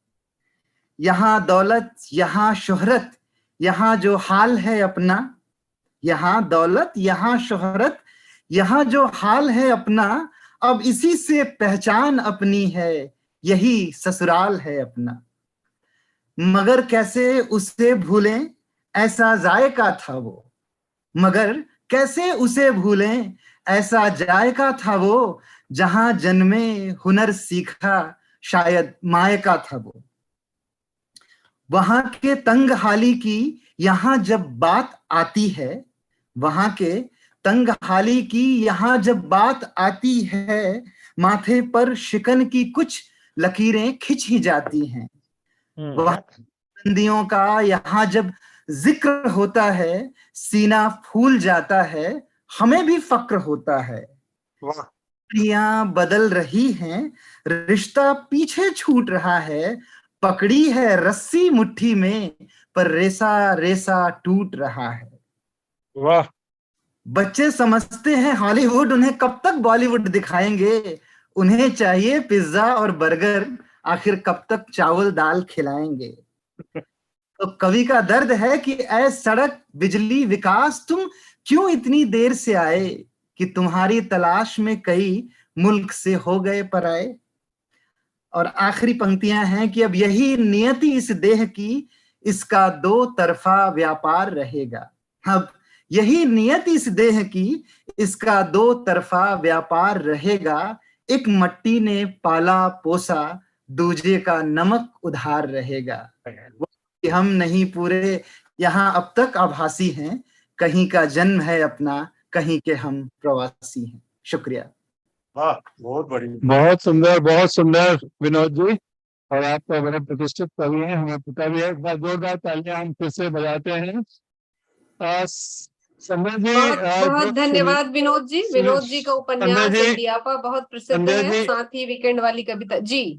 यहाँ दौलत, यहाँ शोहरत, यहाँ जो हाल है अपना, यहाँ दौलत, यहाँ शोहरत, यहाँ जो हाल है अपना, अब इसी से पहचान अपनी है, यही ससुराल है अपना। मगर कैसे उसे भूलें, ऐसा जायका था वो, मगर कैसे उसे भूलें, ऐसा जायका था वो, जहां जन्मे हुनर सीखा, शायद मायका था वो। वहां के तंग हाली की यहां जब बात आती है, वहां के तंग हाली की यहां जब बात आती है, माथे पर शिकन की कुछ लकीरें खिंच ही जाती हैं। वहां बुलंदियों का यहाँ जब जिक्र होता है, सीना फूल जाता है, हमें भी फक्र होता है। पीढ़ियां बदल रही हैं, रिश्ता पीछे छूट रहा है, पकड़ी है रस्सी मुट्ठी में, पर रेसा रेसा टूट रहा है। वाह। बच्चे समझते हैं हॉलीवुड उन्हें कब तक बॉलीवुड दिखाएंगे, उन्हें चाहिए पिज्जा और बर्गर, आखिर कब तक चावल दाल खिलाएंगे। तो कवि का दर्द है कि ऐ सड़क बिजली विकास, तुम क्यों इतनी देर से आए, कि तुम्हारी तलाश में कई मुल्क से हो गए पराए। और आखिरी पंक्तियां हैं कि अब यही नियति इस देह की, इसका दो तरफा व्यापार रहेगा। अब यही नियति इस देह की, इसका दो तरफा व्यापार रहेगा। एक मट्टी ने पाला पोसा, दूजे का नमक उधार रहेगा। कि हम नहीं पूरे यहाँ अब तक आभासी हैं, कहीं का जन्म है अपना, कहीं के हम प्रवासी हैं। शुक्रिया। वाह, बहुत बढ़िया, बहुत सुंदर विनोद जी। और आप तो बड़े प्रतिष्ठित कवि हैं, हमें पता भी है। एक बार जोरदार तालियां हम फिर से बजाते हैं। संजय जी, बहुत धन्यवाद विनोद जी। विनोद जी का उपन्यास इंडियापा बहुत प्रसिद्ध है, साथ ही वीकेंड वाली कविता जी।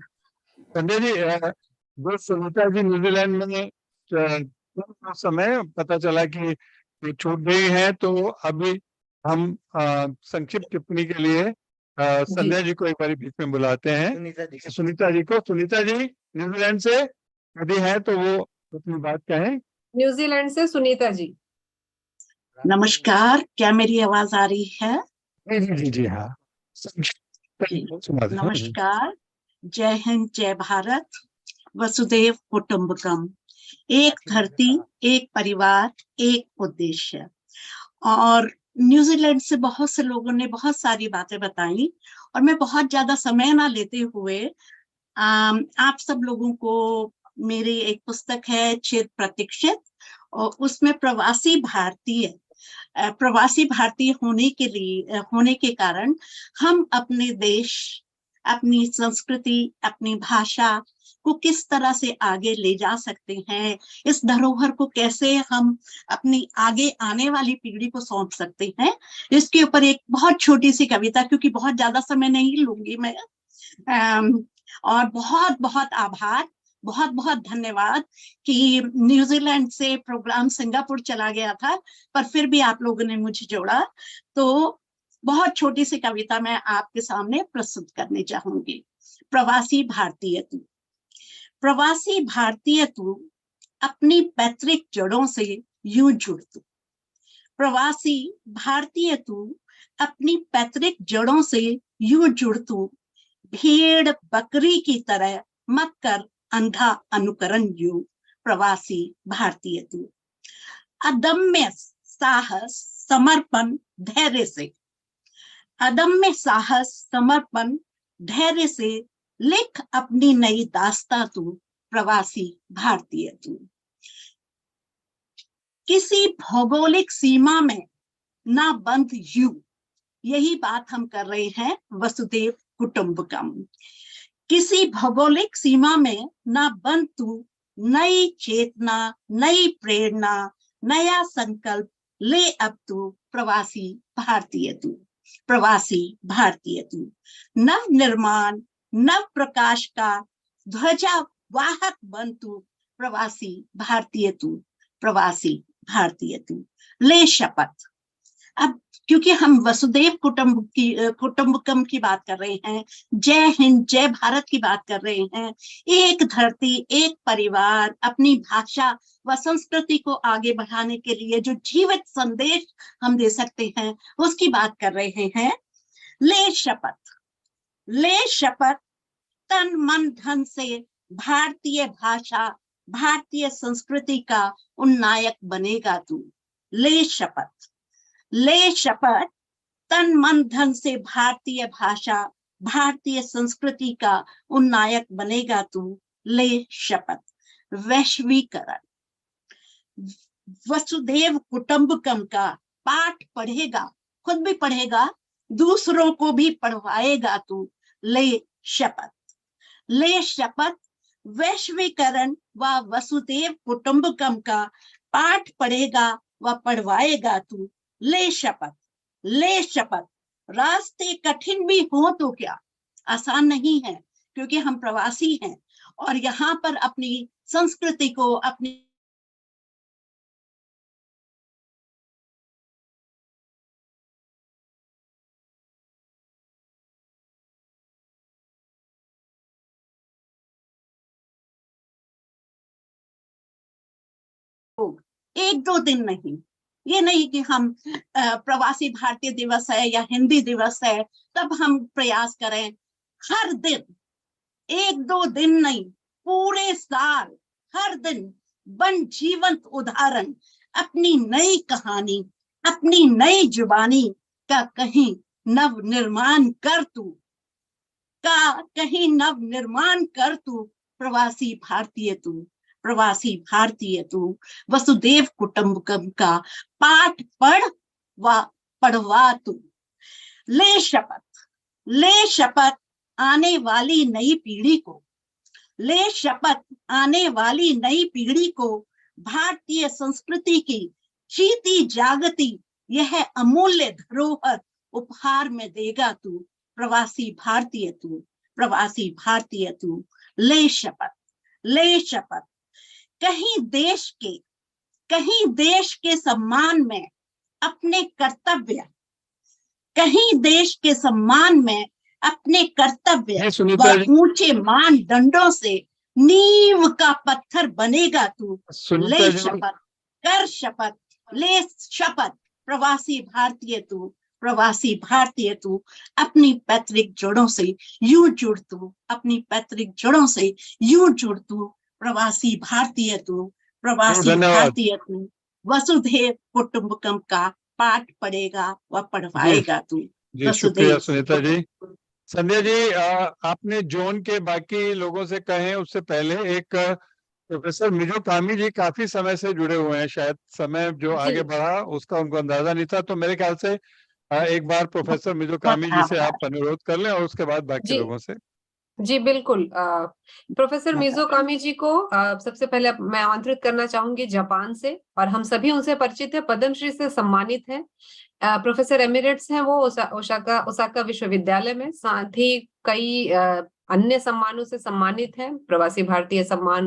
संजय जी, जो सुनीता जी न्यूजीलैंड में उस समय पता चला कि छूट गई है, तो अभी हम संक्षिप्त टिप्पणी के लिए संजय जी को एक बार बीच में बुलाते हैं। सुनीता जी को, सुनीता जी न्यूजीलैंड से यदि है तो वो अपनी बात कहें। न्यूजीलैंड से सुनीता जी। नमस्कार, क्या मेरी आवाज आ रही है? जी जी हाँ। नमस्कार, जय हिंद, जय भारत, वसुदेव कुटुंबकम, एक धरती, एक परिवार, एक उद्देश्य। और न्यूजीलैंड से बहुत से लोगों ने बहुत सारी बातें बताई, और मैं बहुत ज्यादा समय ना लेते हुए आप सब लोगों को मेरी एक पुस्तक है चिर प्रतीक्षित, और उसमें प्रवासी भारतीय होने के कारण हम अपने देश, अपनी संस्कृति, अपनी भाषा को किस तरह से आगे ले जा सकते हैं, इस धरोहर को कैसे हम अपनी आगे आने वाली पीढ़ी को सौंप सकते हैं, इसके ऊपर एक बहुत छोटी सी कविता, क्योंकि बहुत ज्यादा समय नहीं लूंगी मैं। और बहुत बहुत आभार, बहुत बहुत धन्यवाद कि न्यूजीलैंड से प्रोग्राम सिंगापुर चला गया था, पर फिर भी आप लोगों ने मुझे जोड़ा। तो बहुत छोटी सी कविता मैं आपके सामने प्रस्तुत करने चाहूंगी। प्रवासी भारतीय तू। प्रवासी भारतीय तू, अपनी पैतृक जड़ों से यूं जुड़ तू। प्रवासी भारतीय तू, अपनी पैतृक जड़ों से यूं जुड़ तू। भेड़ बकरी की तरह मत कर अंधा अनुकरण यूं। प्रवासी भारतीय तू, अदम्य साहस समर्पण धैर्य से, अदम्य साहस समर्पण धैर्य से लिख अपनी नई दास्तां तू। प्रवासी भारतीय तू, किसी भौगोलिक सीमा में ना बंध यूं। यही बात हम कर रहे हैं वसुदेव कुटुंबकम। किसी भौगोलिक सीमा में ना बंध तू, नई चेतना, नई प्रेरणा, नया संकल्प ले अब तू। प्रवासी भारतीय तू, प्रवासी भारतीय तू, नव निर्माण, नव प्रकाश का ध्वजा वाहक बन तू। प्रवासी भारतीय तू, प्रवासी भारतीय तू, ले शपथ। अब क्योंकि हम वसुदेव कुटुंबकम की बात कर रहे हैं, जय हिंद जय भारत की बात कर रहे हैं, एक धरती एक परिवार, अपनी भाषा व संस्कृति को आगे बढ़ाने के लिए जो जीवित संदेश हम दे सकते हैं उसकी बात कर रहे हैं। ले शपथ तन मन धन से भारतीय भाषा भारतीय संस्कृति का उन्नायक बनेगा तू। ले शपथ तन मन धन से भारतीय भाषा भारतीय संस्कृति का उन्नायक बनेगा तू। ले शपथ। वैश्वीकरण वसुदेव कुटुंबकम का पाठ पढ़ेगा, खुद भी पढ़ेगा, दूसरों को भी पढ़वाएगा तू। ले शपथ वैश्वीकरण व वसुदेव कुटुंबकम का पाठ पढ़ेगा व पढ़वाएगा तू। ले शपथ। रास्ते कठिन भी हो तो क्या, आसान नहीं है क्योंकि हम प्रवासी हैं और यहाँ पर अपनी संस्कृति को अपनी एक दो दिन नहीं, ये नहीं कि हम प्रवासी भारतीय दिवस है या हिंदी दिवस है तब हम प्रयास करें, हर दिन, एक दो दिन नहीं, पूरे साल हर दिन बन जीवंत उदाहरण, अपनी नई कहानी अपनी नई जुबानी का कहीं नव निर्माण कर तू प्रवासी भारतीय तू वसुदेव कुटुंबकम का पाठ पढ़ व पढ़वा तू। ले शपथ आने वाली नई पीढ़ी को भारतीय संस्कृति की जीती जागती यह अमूल्य धरोहर उपहार में देगा तू। प्रवासी भारतीय तू। ले शपथ कहीं देश के सम्मान में अपने कर्तव्य व ऊंचे मानदंडों से नींव का पत्थर बनेगा तू। ले शपथ प्रवासी भारतीय तू अपनी पैतृक जड़ों से यूं जुड़ तू प्रवासी भारतीय तू वसुधैव कुटुंबकम का पाठ पढ़ेगा व पढ़वाएगा तू। जी शुक्रिया सुनीता जी। संध्या जी, आपने जोन के बाकी लोगों से कहे उससे पहले एक प्रोफेसर मिजो कामी जी काफी समय से जुड़े हुए हैं, शायद समय जो आगे बढ़ा उसका उनको अंदाजा नहीं था, तो मेरे ख्याल से एक बार प्रोफेसर मिजो कामी जी से आप अनुरोध कर लें और उसके बाद बाकी लोगों से। जी बिल्कुल। प्रोफेसर मिजो कामी जी को सबसे पहले मैं आमंत्रित करना चाहूंगी जापान से, और हम सभी उनसे परिचित है, पद्मश्री से सम्मानित हैं। प्रोफेसर एमिरेट्स हैं वो ओसाका विश्वविद्यालय में, साथ ही कई अन्य सम्मानों से सम्मानित हैं। प्रवासी भारतीय सम्मान,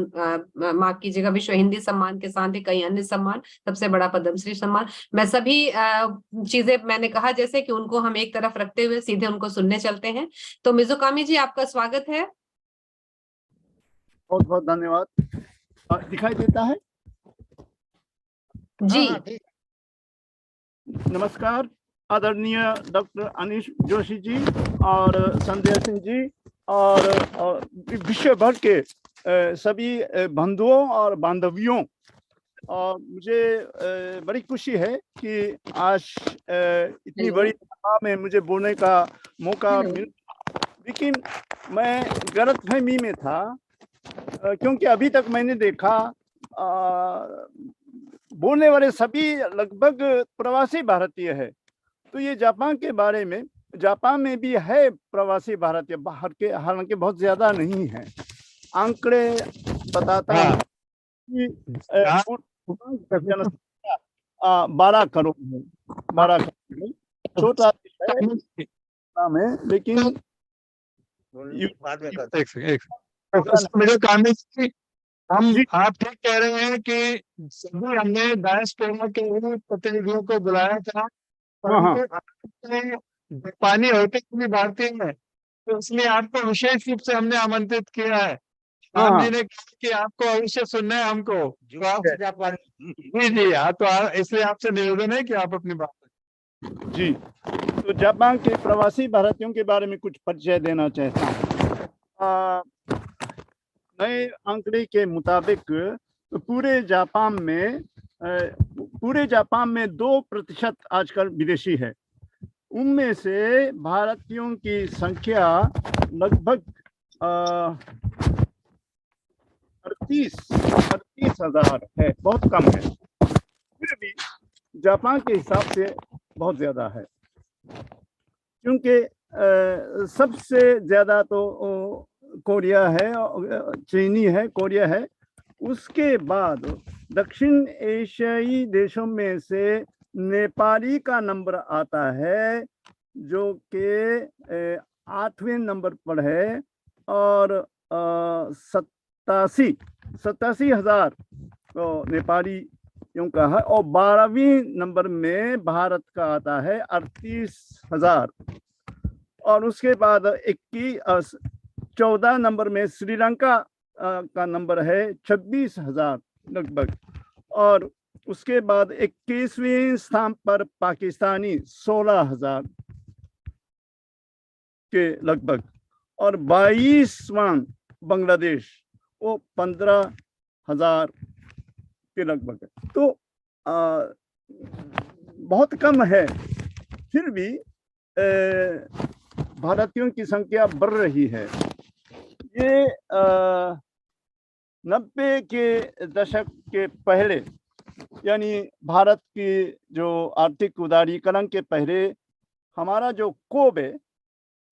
माफ कीजिएगा, विश्व हिंदी सम्मान के साथ ही कई अन्य सम्मान, सबसे बड़ा पद्मश्री सम्मान। मैं सभी चीजें मैंने कहा जैसे कि उनको हम एक तरफ रखते हुए सीधे उनको सुनने चलते हैं। तो मिजुकामी जी, आपका स्वागत है। बहुत बहुत धन्यवाद। दिखाई देता है जी? नमस्कार आदरणीय डॉक्टर अनिश जोशी जी और संध्या सिंह जी और विश्व भर के सभी बंधुओं और बांधवियों, और मुझे बड़ी खुशी है कि आज इतनी बड़ी सभा में मुझे बोलने का मौका मिला, लेकिन मैं गलतफहमी में था क्योंकि अभी तक मैंने देखा बोलने वाले सभी लगभग प्रवासी भारतीय है। तो ये जापान के बारे में, जापान में भी है प्रवासी भारतीय बाहर के, हालांकि बहुत ज्यादा नहीं है। आंकड़े बताता है कि जनसंख्या 12 करोड़ है, 12 करोड़ छोटा है, लेकिन हम आप ठीक कह रहे हैं कि सभी हमने डायस्पोरा के प्रतिनिधियों को बुलाया था परंतु जापानी होते हुए भारतीय हैं, तो इसलिए आपको विशेष रूप से हमने आमंत्रित किया है। राम जी ने कहा कि आपको अवश्य सुनना है हमको, तो आप जापानी जी जी हाँ, तो इसलिए आपसे निवेदन है कि आप अपनी बात जी। तो जापान के प्रवासी भारतीयों के बारे में कुछ परिचय देना चाहता हूँ। नए आंकड़े के मुताबिक पूरे जापान में 2% आजकल विदेशी है। उनमें से भारतीयों की संख्या लगभग 38,000 है, बहुत कम है। फिर भी जापान के हिसाब से बहुत ज्यादा है, क्योंकि सबसे ज्यादा तो कोरिया है, चीनी है, कोरिया है। उसके बाद दक्षिण एशियाई देशों में से नेपाली का नंबर आता है, जो कि 8वें नंबर पर है, और 87,000 तो नेपालियों का है, और 12वें नंबर में भारत का आता है 38,000, और उसके बाद 14 नंबर में श्रीलंका का नंबर है 26,000 लगभग, और उसके बाद 21वें स्थान पर पाकिस्तानी 16,000 के लगभग, और 22वां बांग्लादेश वो 15,000 के लगभग है। तो बहुत कम है। फिर भी भारतीयों की संख्या बढ़ रही है। ये 90 के दशक के पहले, यानी भारत की जो आर्थिक उदारीकरण के पहले, हमारा जो कोबे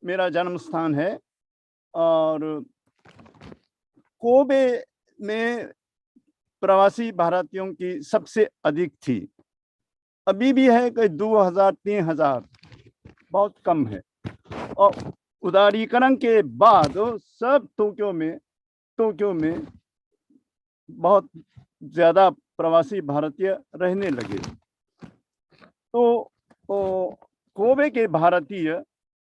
मेरा जन्म स्थान है, और कोबे में प्रवासी भारतीयों की सबसे अधिक थी। अभी भी है कि 2,000-3,000, बहुत कम है। और उदारीकरण के बाद सब टोक्यो में बहुत ज्यादा प्रवासी भारतीय रहने लगे। तो कोबे के भारतीय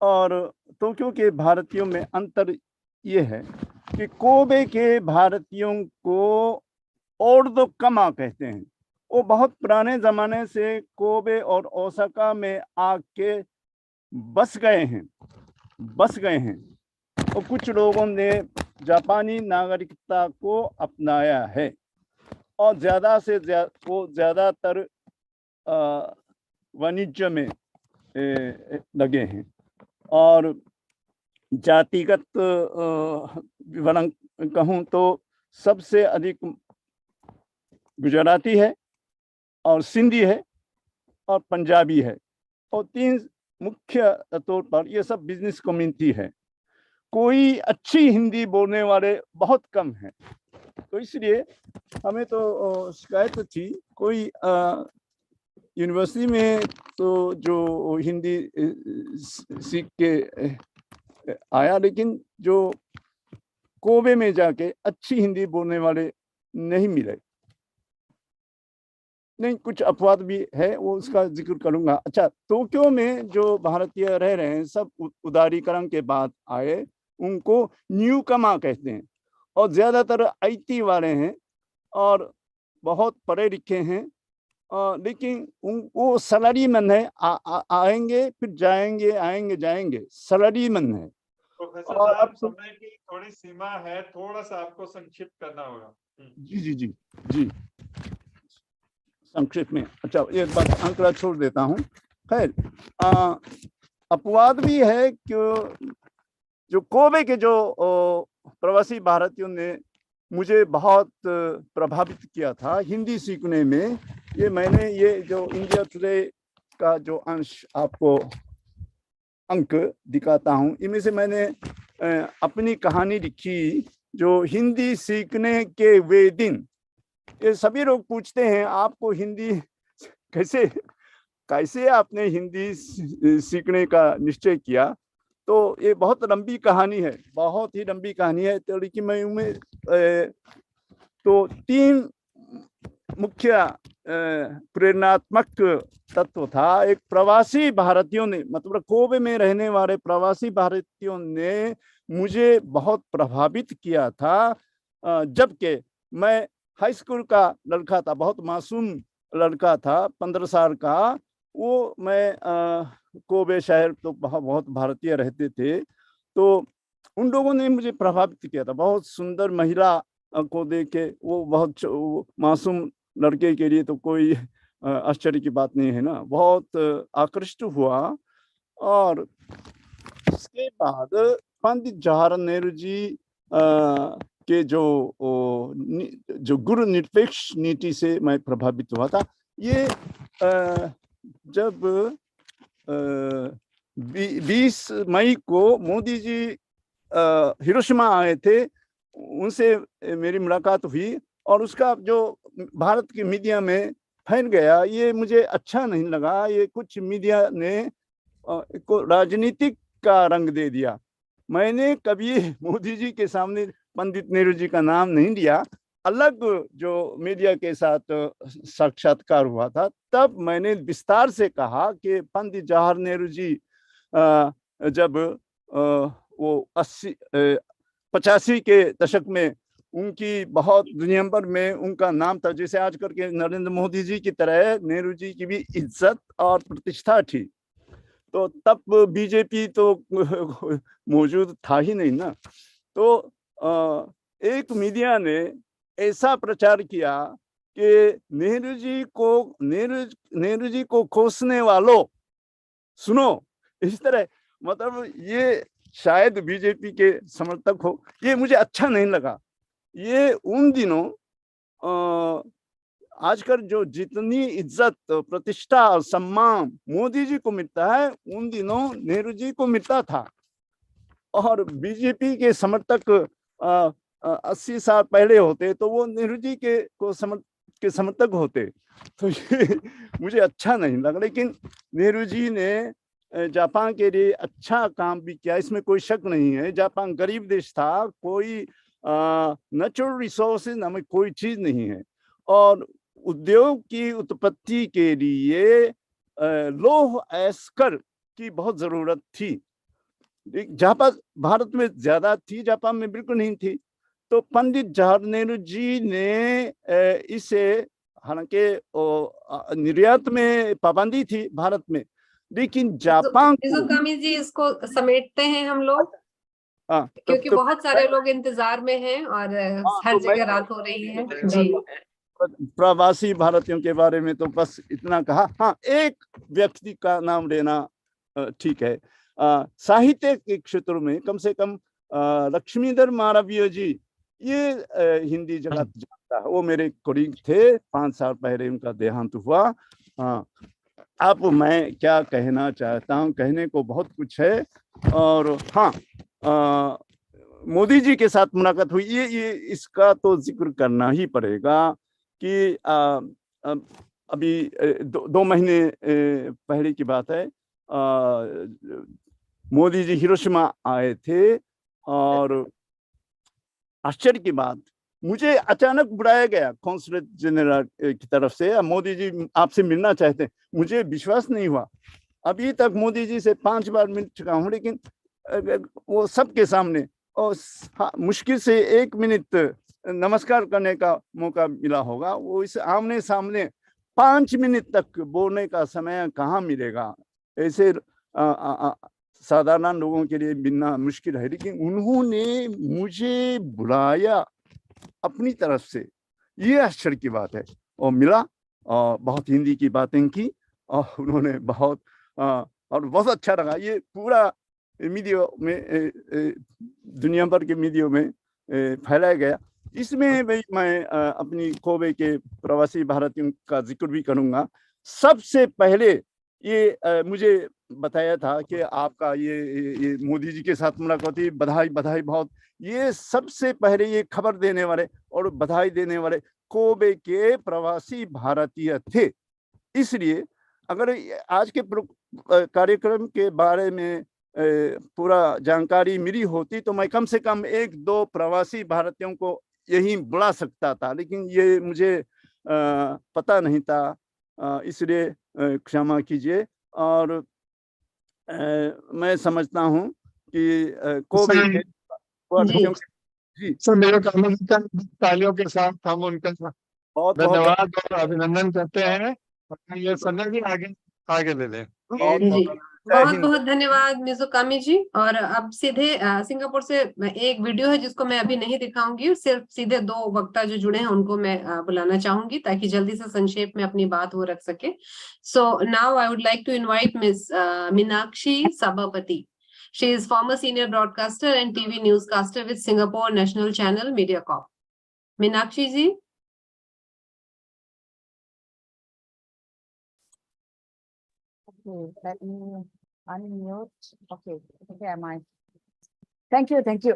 और टोक्यो के भारतीयों में अंतर ये है कि कोबे के भारतीयों को ओर्दो कमा कहते हैं। वो बहुत पुराने जमाने से कोबे और ओसाका में आके बस गए हैं, और कुछ लोगों ने जापानी नागरिकता को अपनाया है, और ज्यादातर वाणिज्य में लगे हैं। और जातिगत विवरण कहूँ तो सबसे अधिक गुजराती है, और सिंधी है, और पंजाबी है, और 3 मुख्य तौर पर ये सब बिजनेस कम्युनिटी है। कोई अच्छी हिंदी बोलने वाले बहुत कम हैं। तो इसलिए हमें तो शिकायत थी, कोई यूनिवर्सिटी में तो जो हिंदी सीख के आया, लेकिन जो कोबे में जाके अच्छी हिंदी बोलने वाले नहीं मिले। नहीं, कुछ अपवाद भी है, वो उसका जिक्र करूंगा। अच्छा, टोक्यो में जो भारतीय रह रहे हैं सब उदारीकरण के बाद आए, उनको न्यू कमा कहते हैं, और ज्यादातर IT वाले हैं और बहुत पढ़े लिखे हैं, लेकिन वो सैलरीमैन है, आएंगे फिर जाएंगे, आएंगे जाएंगे, सैलरीमैन है। प्रोफेसर और साहब, अब समय की थोड़ी सीमा है, थोड़ा सा आपको संक्षिप्त करना होगा। जी संक्षेप में। अच्छा, एक बात आंकड़ा छोड़ देता हूँ। खैर, अपवाद भी है कि जो कोबे के जो प्रवासी भारतीयों ने मुझे बहुत प्रभावित किया था हिंदी सीखने में। ये मैंने ये जो इंडिया टुडे का जो अंश आपको अंक दिखाता हूँ, इनमें से मैंने अपनी कहानी लिखी जो हिंदी सीखने के वे दिन। ये सभी लोग पूछते हैं आपको हिंदी कैसे आपने हिंदी सीखने का निश्चय किया। तो ये बहुत लंबी कहानी है, बहुत ही लंबी कहानी है। तो लेकिन मैं तो 3 मुख्य प्रेरणात्मक तत्व था। एक प्रवासी भारतीयों ने, मतलब कोबे में रहने वाले प्रवासी भारतीयों ने मुझे बहुत प्रभावित किया था, जबकि मैं हाई स्कूल का लड़का था, बहुत मासूम लड़का था, 15 साल का। वो मैं कोबे शहर तो बहुत भारतीय रहते थे, तो उन लोगों ने मुझे प्रभावित किया था। बहुत सुंदर महिला को देख के, वो बहुत मासूम लड़के के लिए तो कोई आश्चर्य की बात नहीं है ना, बहुत आकृष्ट हुआ। और उसके बाद पंडित जवाहरलाल नेहरू जी के जो गुरु निरपेक्ष नीति से मैं प्रभावित हुआ था। ये जब 20 मई को मोदी जी हिरोशिमा आए थे, उनसे मेरी मुलाकात हुई, और उसका जो भारत की मीडिया में फैल गया, ये मुझे अच्छा नहीं लगा। ये कुछ मीडिया ने को राजनीतिक का रंग दे दिया। मैंने कभी मोदी जी के सामने पंडित नेहरू जी का नाम नहीं लिया। अलग जो मीडिया के साथ साक्षात्कार हुआ था, तब मैंने विस्तार से कहा कि पंडित जवाहरलाल नेहरू जी जब वो 85 के दशक में उनकी बहुत दुनिया भर में उनका नाम था, जैसे आजकल के नरेंद्र मोदी जी की तरह नेहरू जी की भी इज्जत और प्रतिष्ठा थी। तो तब बीजेपी तो मौजूद था ही नहीं ना। तो एक मीडिया ने ऐसा प्रचार किया कि नेहरू जी को कोसने वालों सुनो, इस तरह। मतलब ये शायद बीजेपी के समर्थक हो, ये मुझे अच्छा नहीं लगा। ये उन दिनों आजकल जो जितनी इज्जत, प्रतिष्ठा और सम्मान मोदी जी को मिलता है, उन दिनों नेहरू जी को मिलता था। और बीजेपी के समर्थक 80 साल पहले होते तो वो नेहरू जी के समर्थक होते। तो ये मुझे अच्छा नहीं लगा। लेकिन नेहरू जी ने जापान के लिए अच्छा काम भी किया, इसमें कोई शक नहीं है। जापान गरीब देश था, कोई नेचुरल रिसोर्सेज नाम कोई चीज नहीं है, और उद्योग की उत्पत्ति के लिए लौह अयस्क की बहुत जरूरत थी। जापान भारत में ज्यादा थी, जापान में बिल्कुल नहीं थी। तो पंडित जवाहरलाल नेहरू जी ने इसे, हालांकि निर्यात में पाबंदी थी भारत में, लेकिन जापान मिज़ुकामी जी, इसको समेटते हैं हम लोग, क्योंकि बहुत सारे लोग इंतजार में हैं और हर जगह रात हो रही है जी। प्रवासी भारतीयों के बारे में तो बस इतना कहा। हाँ, एक व्यक्ति का नाम लेना ठीक है। साहित्य के क्षेत्र में कम से कम लक्ष्मीधर मालवीय जी, ये हिंदी जगत जानता है। वो मेरे कोलीग थे, 5 साल पहले उनका देहांत हुआ। अब मैं क्या कहना चाहता हूँ, कहने को बहुत कुछ है। और हाँ, मोदी जी के साथ मुलाकात हुई, ये इसका तो जिक्र करना ही पड़ेगा कि अभी 2 महीने पहले की बात है, मोदी जी हिरोशिमा आए थे, और आश्चर्य की बात, मुझे अचानक बुलाया गया कॉन्सुलेट जनरल की तरफ से, मोदी जी आपसे मिलना चाहते हैं। मुझे विश्वास नहीं हुआ। अभी तक मोदी जी से 5 बार मिल चुका हूँ, लेकिन वो सबके सामने, और मुश्किल से 1 मिनट नमस्कार करने का मौका मिला होगा। वो इस आमने सामने 5 मिनट तक बोलने का समय कहाँ मिलेगा। ऐसे साधारण लोगों के लिए मिलना मुश्किल है, लेकिन उन्होंने मुझे बुलाया अपनी तरफ से, ये आश्चर्य की बात है। और मिला, और बहुत हिंदी की बातें की, और उन्होंने बहुत और बहुत अच्छा लगा। ये पूरा मीडिया में, दुनिया भर के मीडिया में फैलाया गया। इसमें भी मैं अपनी कोबे के प्रवासी भारतीयों का जिक्र भी करूंगा। सबसे पहले ये मुझे बताया था कि आपका ये मोदी जी के साथ मुलाकात हुई, बधाई बधाई बहुत। ये सबसे पहले ये खबर देने वाले और बधाई देने वाले कोबे के प्रवासी भारतीय थे। इसलिए अगर आज के कार्यक्रम के बारे में पूरा जानकारी मिली होती तो मैं कम से कम 1-2 प्रवासी भारतीयों को यही बुला सकता था, लेकिन ये मुझे पता नहीं था, इसलिए क्षमा कीजिए। और मैं समझता हूँ कि कोविड जी सर मेरे तालियों के साथ हम उनका बहुत धन्यवाद और अभिनंदन करते हैं। ये संजय जी आगे ले लें। जी बहुत बहुत धन्यवाद मिजुकामी जी। और अब सीधे सिंगापुर से एक वीडियो है जिसको मैं अभी नहीं दिखाऊंगी, सिर्फ सीधे 2 वक्ता जो जुड़े हैं उनको मैं बुलाना चाहूंगी ताकि जल्दी से संक्षेप में अपनी बात वो रख सके। So now I would like to invite miss Meenakshi Sabapati. She is former senior broadcaster and TV newscaster with Singapore National Channel MediaCorp. Meenakshi ji. Okay, let me unmute. Okay, am I? Thank you. Okay,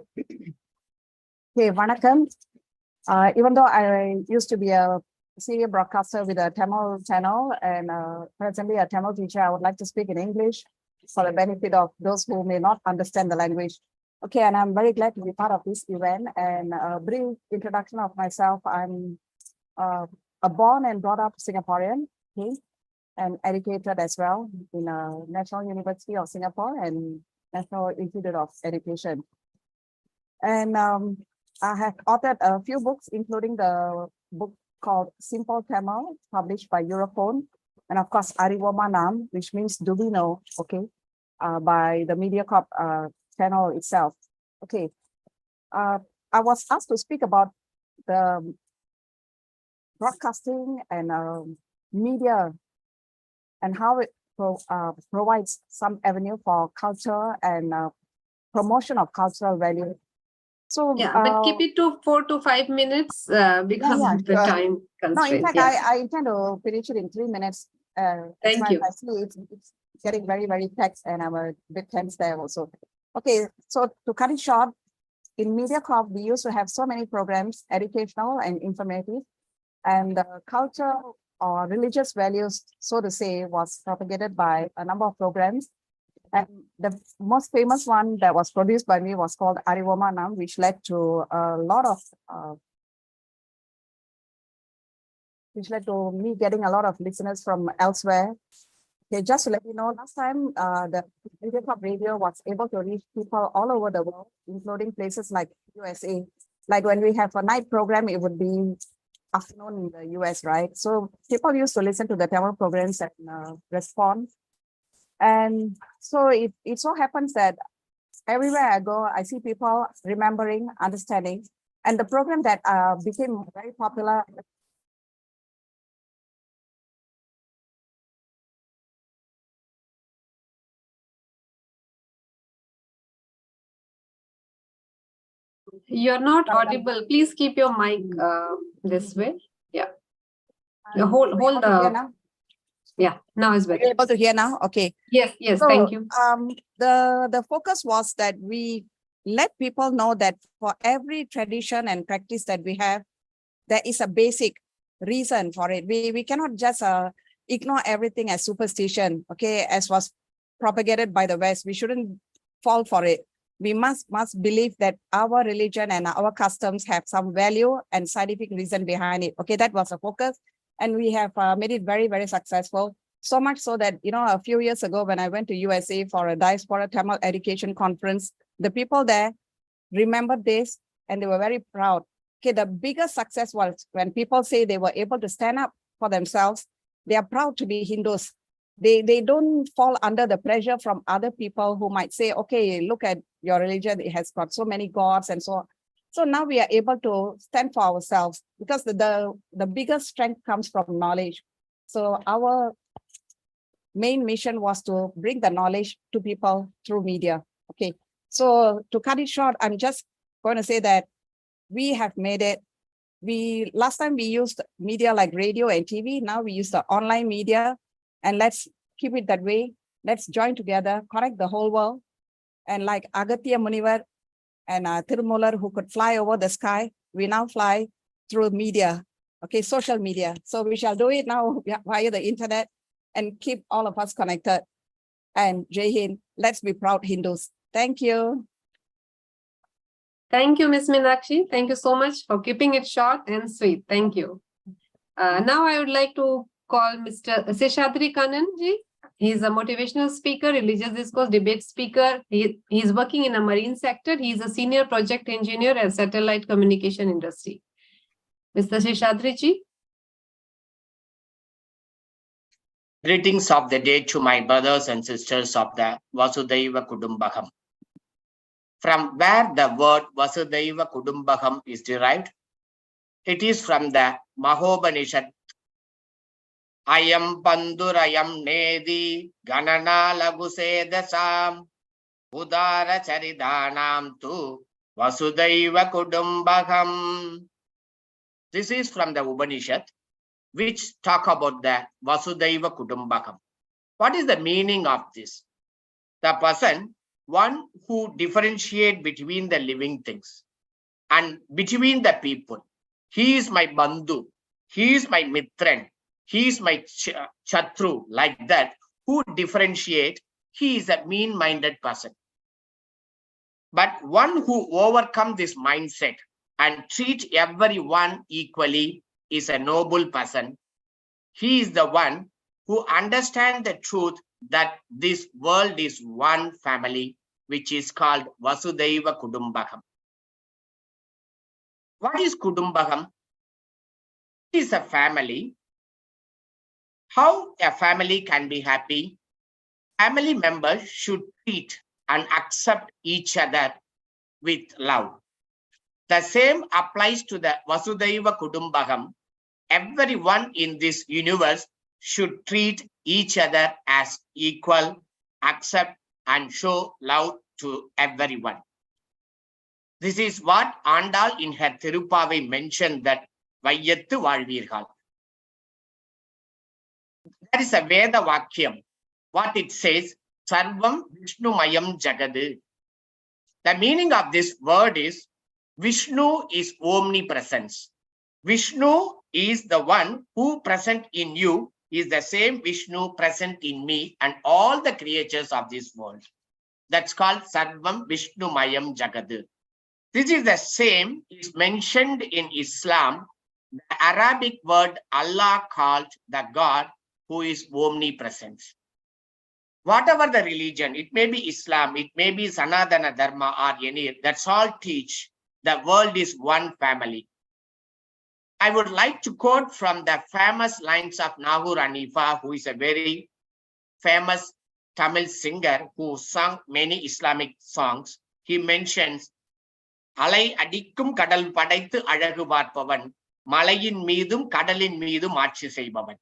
vanakkam. Even though I used to be a senior broadcaster with a Tamil channel and presently a Tamil teacher, I would like to speak in English for the benefit of those who may not understand the language. Okay, and I'm very glad to be part of this event. And a brief introduction of myself. I'm a born and brought up Singaporean, okay, and educated as well in National University of Singapore and National Institute of Education. And I have authored a few books, including the book called Simple Tamil, published by Europhone, and of course Arivoma Nam, which means do we know, okay, by the MediaCorp channel itself. Okay, I was asked to speak about the broadcasting and media and how it provides some avenue for culture and promotion of cultural value. So yeah, but keep it to 4 to 5 minutes because of the time constraint. No, in fact, I intend to finish it in 3 minutes. Thank you. Actually, it's getting very, very packed and I'm a bit tense there also. Okay, so to cut it short, in MediaCorp, we used to have so many programs, educational and informative, and the culture or religious values, so to say, was propagated by a number of programs. And the most famous one that was produced by me was called Arivoma Nam, which led to a lot of, which led to me getting a lot of listeners from elsewhere. Okay, just to let you know, last time the MediaCorp radio was able to reach people all over the world, including places like USA. Like when we have a night program, it would be afternoon in the US, right? So people used to listen to the Tamil programs and respond. And so it so happens that everywhere I go, I see people remembering, understanding, and the program that became very popular. You're not audible. Please keep your mic this way. Yeah. Hold the. Yeah, now it's better. Are you able to hear now? Okay. Yes, So, thank you. The focus was that we let people know that for every tradition and practice that we have, there is a basic reason for it. We cannot just ignore everything as superstition, okay, as was propagated by the West. We shouldn't fall for it. We must believe that our religion and our customs have some value and scientific reason behind it. Okay, that was the focus. And we have made it very, very successful. So much so that, you know, a few years ago when I went to USA for a diaspora Tamil education conference, the people there remembered this and they were very proud. Okay, the biggest success was when people say they were able to stand up for themselves. They are proud to be Hindus. They don't fall under the pressure from other people who might say, okay, look at your religion, it has got so many gods and so on. So now we are able to stand for ourselves because the biggest strength comes from knowledge. So our main mission was to bring the knowledge to people through media. Okay, so to cut it short, I'm just going to say that we have made it. Last time we used media like radio and TV. Now we use the online media, and let's keep it that way. Let's join together, connect the whole world. And like Agatya Munivar and Tirumular, who could fly over the sky, we now fly through media, okay, social media. So we shall do it now via the internet and keep all of us connected. And Jai Hind, let's be proud Hindus. Thank you. Thank you, Ms. Meenakshi. Thank you so much for keeping it short and sweet. Thank you. Now I would like to call Mr. Seshadri Kanan ji. He is a motivational speaker, religious discourse debate speaker. He is working in a marine sector. He is a senior project engineer at satellite communication industry. Mr. Seshadri ji. Greetings of the day to my brothers and sisters of the Vasudhaiva Kudumbakam. From where the word Vasudhaiva Kudumbakam is derived, it is from the Mahopanishad. Ayam Pandurayam Nedi Ganana Lagusedasam Udara Charidanam Tu Vasudhaiva Kudumbakam. This is from the Upanishad, which talk about the Vasudhaiva Kudumbakam. What is the meaning of this? The person, one who differentiate between the living things and between the people. He is my Bandhu, he is my Mitran, he is my Chatru, like that, who differentiate, he is a mean-minded person. But one who overcome this mindset and treat everyone equally is a noble person. He is the one who understands the truth that this world is one family, which is called Vasudhaiva Kudumbakam. What is Kudumbakam? It is a family. How a family can be happy? Family members should treat and accept each other with love. The same applies to the Vasudhaiva Kudumbakam. Everyone in this universe should treat each other as equal, accept and show love to everyone. This is what Andal in her Tirupavai mentioned, that Vayyattu Valvirgal. That is a Veda Vakyam. What it says, Sarvam Vishnu Mayam Jagadu. The meaning of this word is Vishnu is omnipresence. Vishnu is the one who present in you, is the same Vishnu present in me and all the creatures of this world. That's called Sarvam Vishnu Mayam Jagadu. This is the same is mentioned in Islam. The Arabic word Allah called the God who is omnipresent. Whatever the religion, it may be Islam, it may be Sanatana Dharma or any, that's all teach the world is one family. I would like to quote from the famous lines of Nahur Hanifa, who is a very famous Tamil singer who sung many Islamic songs. He mentions, Alai adikkum kadal padaithu alagu paarpavan, malayin meedum kadalin meedum aatchi seibavan.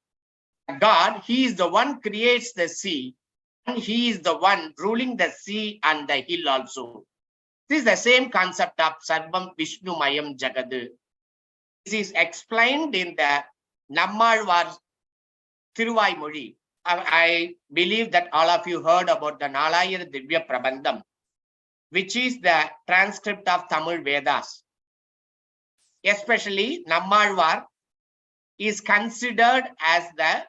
God, he is the one creates the sea, and he is the one ruling the sea and the hill also. This is the same concept of Sarvam Vishnu Mayam Jagadu. This is explained in the Nammalvar Thiruvaimozhi. I believe that all of you heard about the Nalayana Divya Prabandham, which is the transcript of Tamil Vedas. Especially Nammalvar is considered as the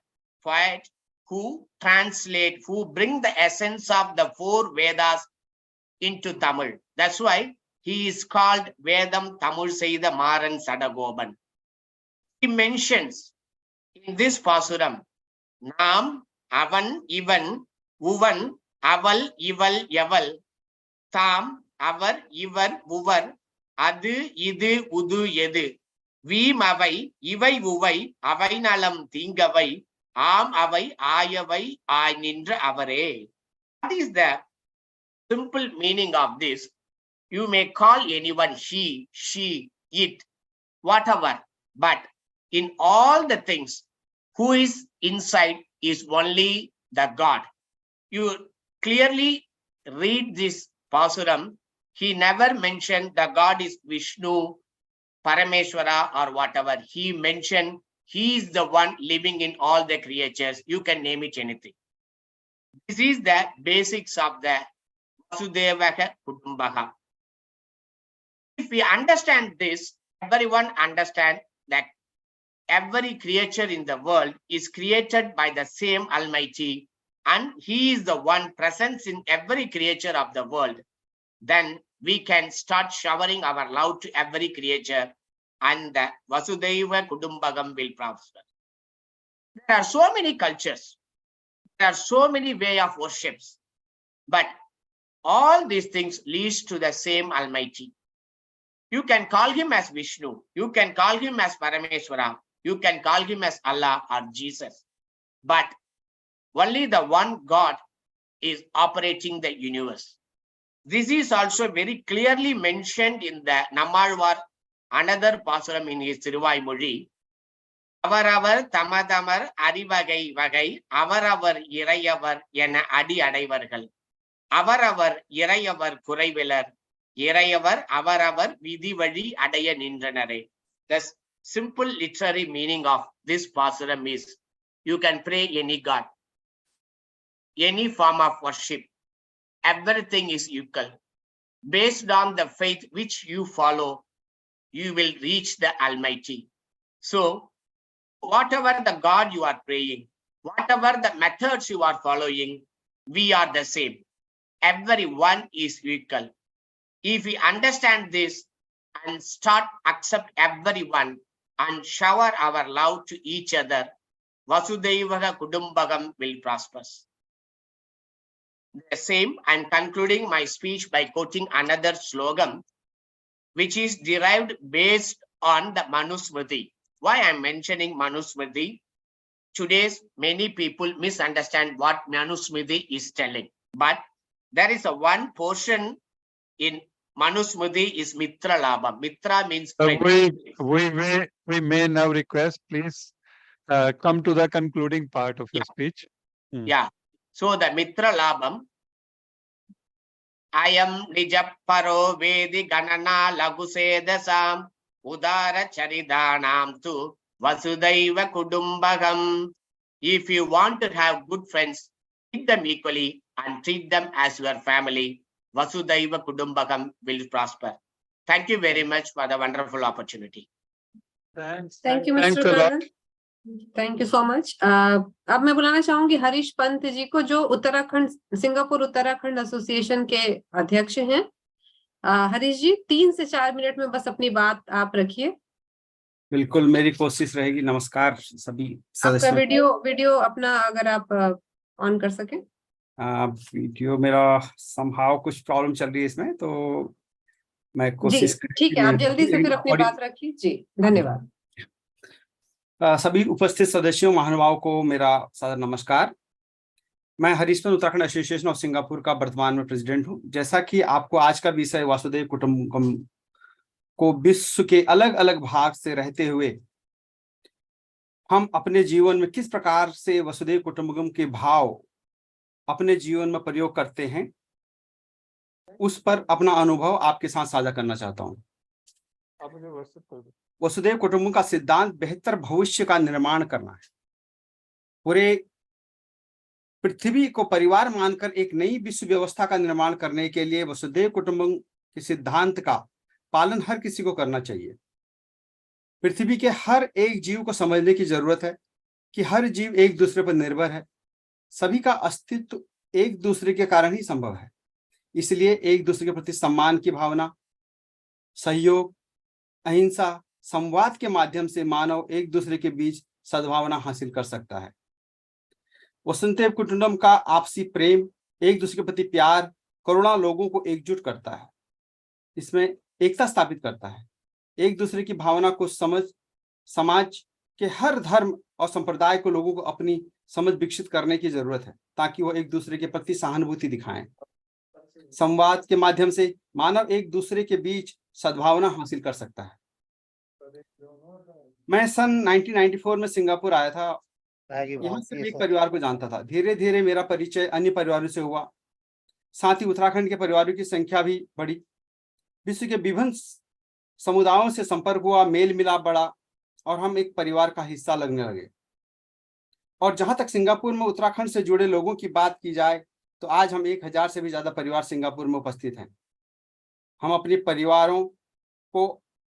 poet who translate, who bring the essence of the 4 Vedas into Tamil. That's why he is called Vedam Tamil Seida Maran Sadagoban. He mentions in this Pasuram, Nam, Avan, Ivan, Uvan, Aval, Ival, Yaval, Tam, Avar, Ivar, Uvar, Adu, Idu, Udu, Yedu, Vim Avai, Ivai, Uvai, Avai Nalam, Thingavai, Am Avai, Ayavai, I Nindra Avare. What is the simple meaning of this? You may call anyone he, she, it, whatever, but in all the things, who is inside is only the God. You clearly read this Pasuram, he never mentioned the God is Vishnu, Parameshwara or whatever. He mentioned he is the one living in all the creatures. You can name it anything. This is the basics of the Vasudhaiva Kudumbakam. If we understand this, everyone understands that every creature in the world is created by the same Almighty, and he is the one present in every creature of the world. Then we can start showering our love to every creature and the Vasudhaiva Kudumbakam will prosper. There are so many cultures, there are so many way of worships, but all these things leads to the same Almighty. You can call him as Vishnu, you can call him as Parameshwara, you can call him as Allah or Jesus, but only the one God is operating the universe. This is also very clearly mentioned in the Nammalvar, another pasuram in his Thiruvaimozhi. Avaravar tamadamar arivagai vagai, avaravar irayavar ena adi adaivargal. Avaravar irayavar kuraivelar, irayavar avaravar vidhi vadi adaya nindranare. The simple literary meaning of this pasuram is, you can pray any God, any form of worship, everything is equal. Based on the faith which you follow, you will reach the Almighty. So, whatever the God you are praying, whatever the methods you are following, we are the same. Everyone is equal. If we understand this and start accept everyone and shower our love to each other, Vasudhaiva Kudumbakam will prosper. The same, I am concluding my speech by quoting another slogan, which is derived based on the Manusmriti. Why I am mentioning Manusmriti? Today's many people misunderstand what Manusmriti is telling. But there is a one portion in Manusmriti is Mitra Labha. Mitra means friend. We may now request, please come to the concluding part of your speech. Yeah. So the Mitra Labham, I am Nijaparo Vedi Ganana Lagusedasam Udara Charidanam tu Vasudhaiva Kudumbakam. If you want to have good friends, treat them equally and treat them as your family. Vasudhaiva Kudumbakam will prosper. Thank you very much for the wonderful opportunity. Thanks. Thank you mister Karan, thank you so much. अब मैं बुलाना चाहूंगी हरीश पंत जी को, जो Uttarakhand, Singapore Uttarakhand association के अध्यक्ष हैं। हरीश जी 3 से 4 मिनट में बस अपनी बात आप रखिए। बिल्कुल, मेरी कोशिश रहेगी। नमस्कार सभी आपका सदस्यों। वीडियो अपना अगर आप ऑन कर सकें। वीडियो मेरा समहाउ कुछ प्रॉब्लम चल रही है इसमें, तो मैं कोशिश जी ठीक है, आप जल्दी से फिर अपनी बात रखिए। जी धन्यवाद। सभी उपस्थित सदस्यों, महानुभावों को मेरा सादर नमस्कार। मैं Harish Pant Uttarakhand association of Singapore का वर्तमान में प्रेसिडेंट हूं। जैसा कि आपको आज का विषय वासुदेव कुटुंबकम को विश्व के अलग अलग भाग से रहते हुए हम अपने जीवन में किस प्रकार से वसुदेव कुटुंबकम के भाव अपने जीवन में प्रयोग करते हैं, उस पर अपना अनुभव आपके साथ साझा करना चाहता हूं। वसुदेव कुटुंबकम का सिद्धांत बेहतर भविष्य का निर्माण करना है। पूरे पृथ्वी को परिवार मानकर एक नई विश्व व्यवस्था का निर्माण करने के लिए वसुदेव कुटुंबकम के सिद्धांत का पालन हर किसी को करना चाहिए। पृथ्वी के हर एक जीव को समझने की जरूरत है कि हर जीव एक दूसरे पर निर्भर है। सभी का अस्तित्व एक दूसरे के कारण ही संभव है। इसलिए एक दूसरे के प्रति सम्मान की भावना, सहयोग, अहिंसा, संवाद के माध्यम से मानव एक दूसरे के बीच सद्भावना हासिल कर सकता है। वसुदेव कुटुंबकम का आपसी प्रेम, एक दूसरे के प्रति प्यार करोड़ों लोगों को एकजुट करता है। इसमें एकता स्थापित करता है। एक दूसरे की भावना को समझ समाज के हर धर्म और संप्रदाय को लोगों को अपनी समझ विकसित करने की जरूरत है, ताकि वो एक दूसरे के प्रति सहानुभूति दिखाएं। संवाद के माध्यम से मानव एक दूसरे के बीच सद्भावना हासिल कर सकता है। मैं सन 1994 में सिंगापुर आया था। यहाँ सिर्फ एक परिवार को जानता था। धीरे धीरे मेरा परिचय अन्य परिवारों से हुआ। साथ ही उत्तराखंड के परिवारों की संख्या भी बढ़ी। विश्व के विभिन्न समुदायों से संपर्क हुआ, मेल मिलाप बढ़ा और हम एक परिवार का हिस्सा लगने लगे। और जहां तक सिंगापुर में उत्तराखंड से जुड़े लोगों की बात की जाए, तो आज हम 1000 से भी ज्यादा परिवार सिंगापुर में उपस्थित हैं। हम अपने परिवारों को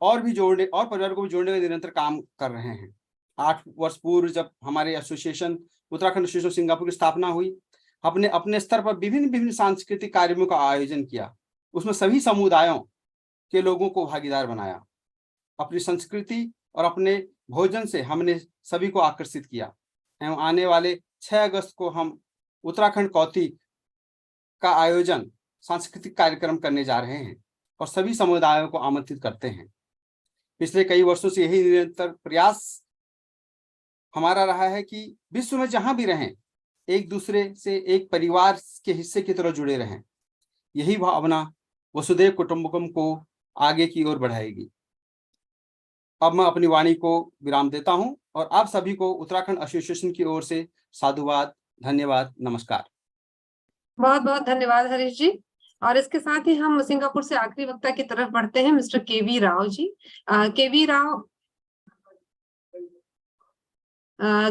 परिवारों को भी जोड़ने का निरंतर काम कर रहे हैं। 8 वर्ष पूर्व जब हमारे एसोसिएशन उत्तराखंड एसोसिएशन सिंगापुर की स्थापना हुई, अपने अपने स्तर पर विभिन्न सांस्कृतिक कार्यक्रमों का आयोजन किया। उसमें सभी समुदायों के लोगों को भागीदार बनाया। अपनी संस्कृति और अपने भोजन से हमने सभी को आकर्षित किया एवं आने वाले 6 अगस्त को हम उत्तराखंड कौतिक का आयोजन सांस्कृतिक कार्यक्रम करने जा रहे हैं और सभी समुदायों को आमंत्रित करते हैं। पिछले कई वर्षों से यही निरंतर प्रयास हमारा रहा है कि विश्व में जहां भी रहें एक दूसरे से एक परिवार के हिस्से की तरह जुड़े रहें। यही भावना वसुधैव कुटुंबकम को आगे की ओर बढ़ाएगी। अब मैं अपनी वाणी को विराम देता हूं और आप सभी को उत्तराखंड एसोसिएशन की ओर से साधुवाद, धन्यवाद, नमस्कार। बहुत बहुत धन्यवाद हरीश जी। और इसके साथ ही हम सिंगापुर से आखिरी वक्ता की तरफ बढ़ते हैं, मिस्टर केवी राव जी।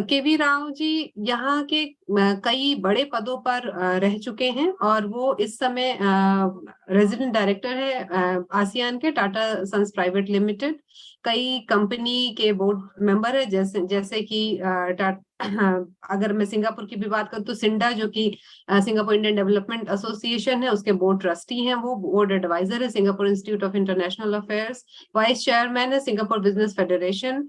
केवी राव जी यहाँ के कई बड़े पदों पर रह चुके हैं और वो इस समय रेजिडेंट डायरेक्टर है आसियान के टाटा सन्स प्राइवेट लिमिटेड। कई कंपनी के बोर्ड मेंबर है, जैसे कि अगर मैं सिंगापुर की भी बात करूँ तो सिंडा, जो कि सिंगापुर इंडियन डेवलपमेंट एसोसिएशन है, उसके बोर्ड ट्रस्टी हैं, वो बोर्ड एडवाइजर है Singapore institute of international affairs, vice chairman है सिंगापुर बिजनेस फेडरेशन,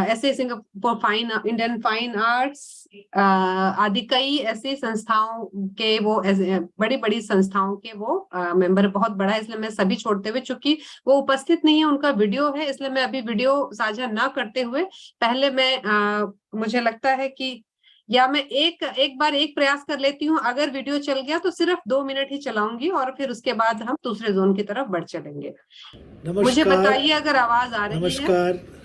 ऐसे सिंगापुर इंडियन फाइन आर्ट्स आदि कई ऐसे संस्थाओं के वो बड़ी बड़ी संस्थाओं के वो मेंबर बहुत बड़ा है। इसलिए मैं सभी छोड़ते हुए, चूंकि वो उपस्थित नहीं है, उनका वीडियो है, इसलिए मैं अभी वीडियो साझा ना करते हुए पहले मैं मुझे लगता है कि या मैं एक बार एक प्रयास कर लेती हूँ। अगर वीडियो चल गया तो सिर्फ 2 मिनट ही चलाऊंगी और फिर उसके बाद हम दूसरे जोन की तरफ बढ़ चलेंगे। मुझे बताइए अगर आवाज आ रही है।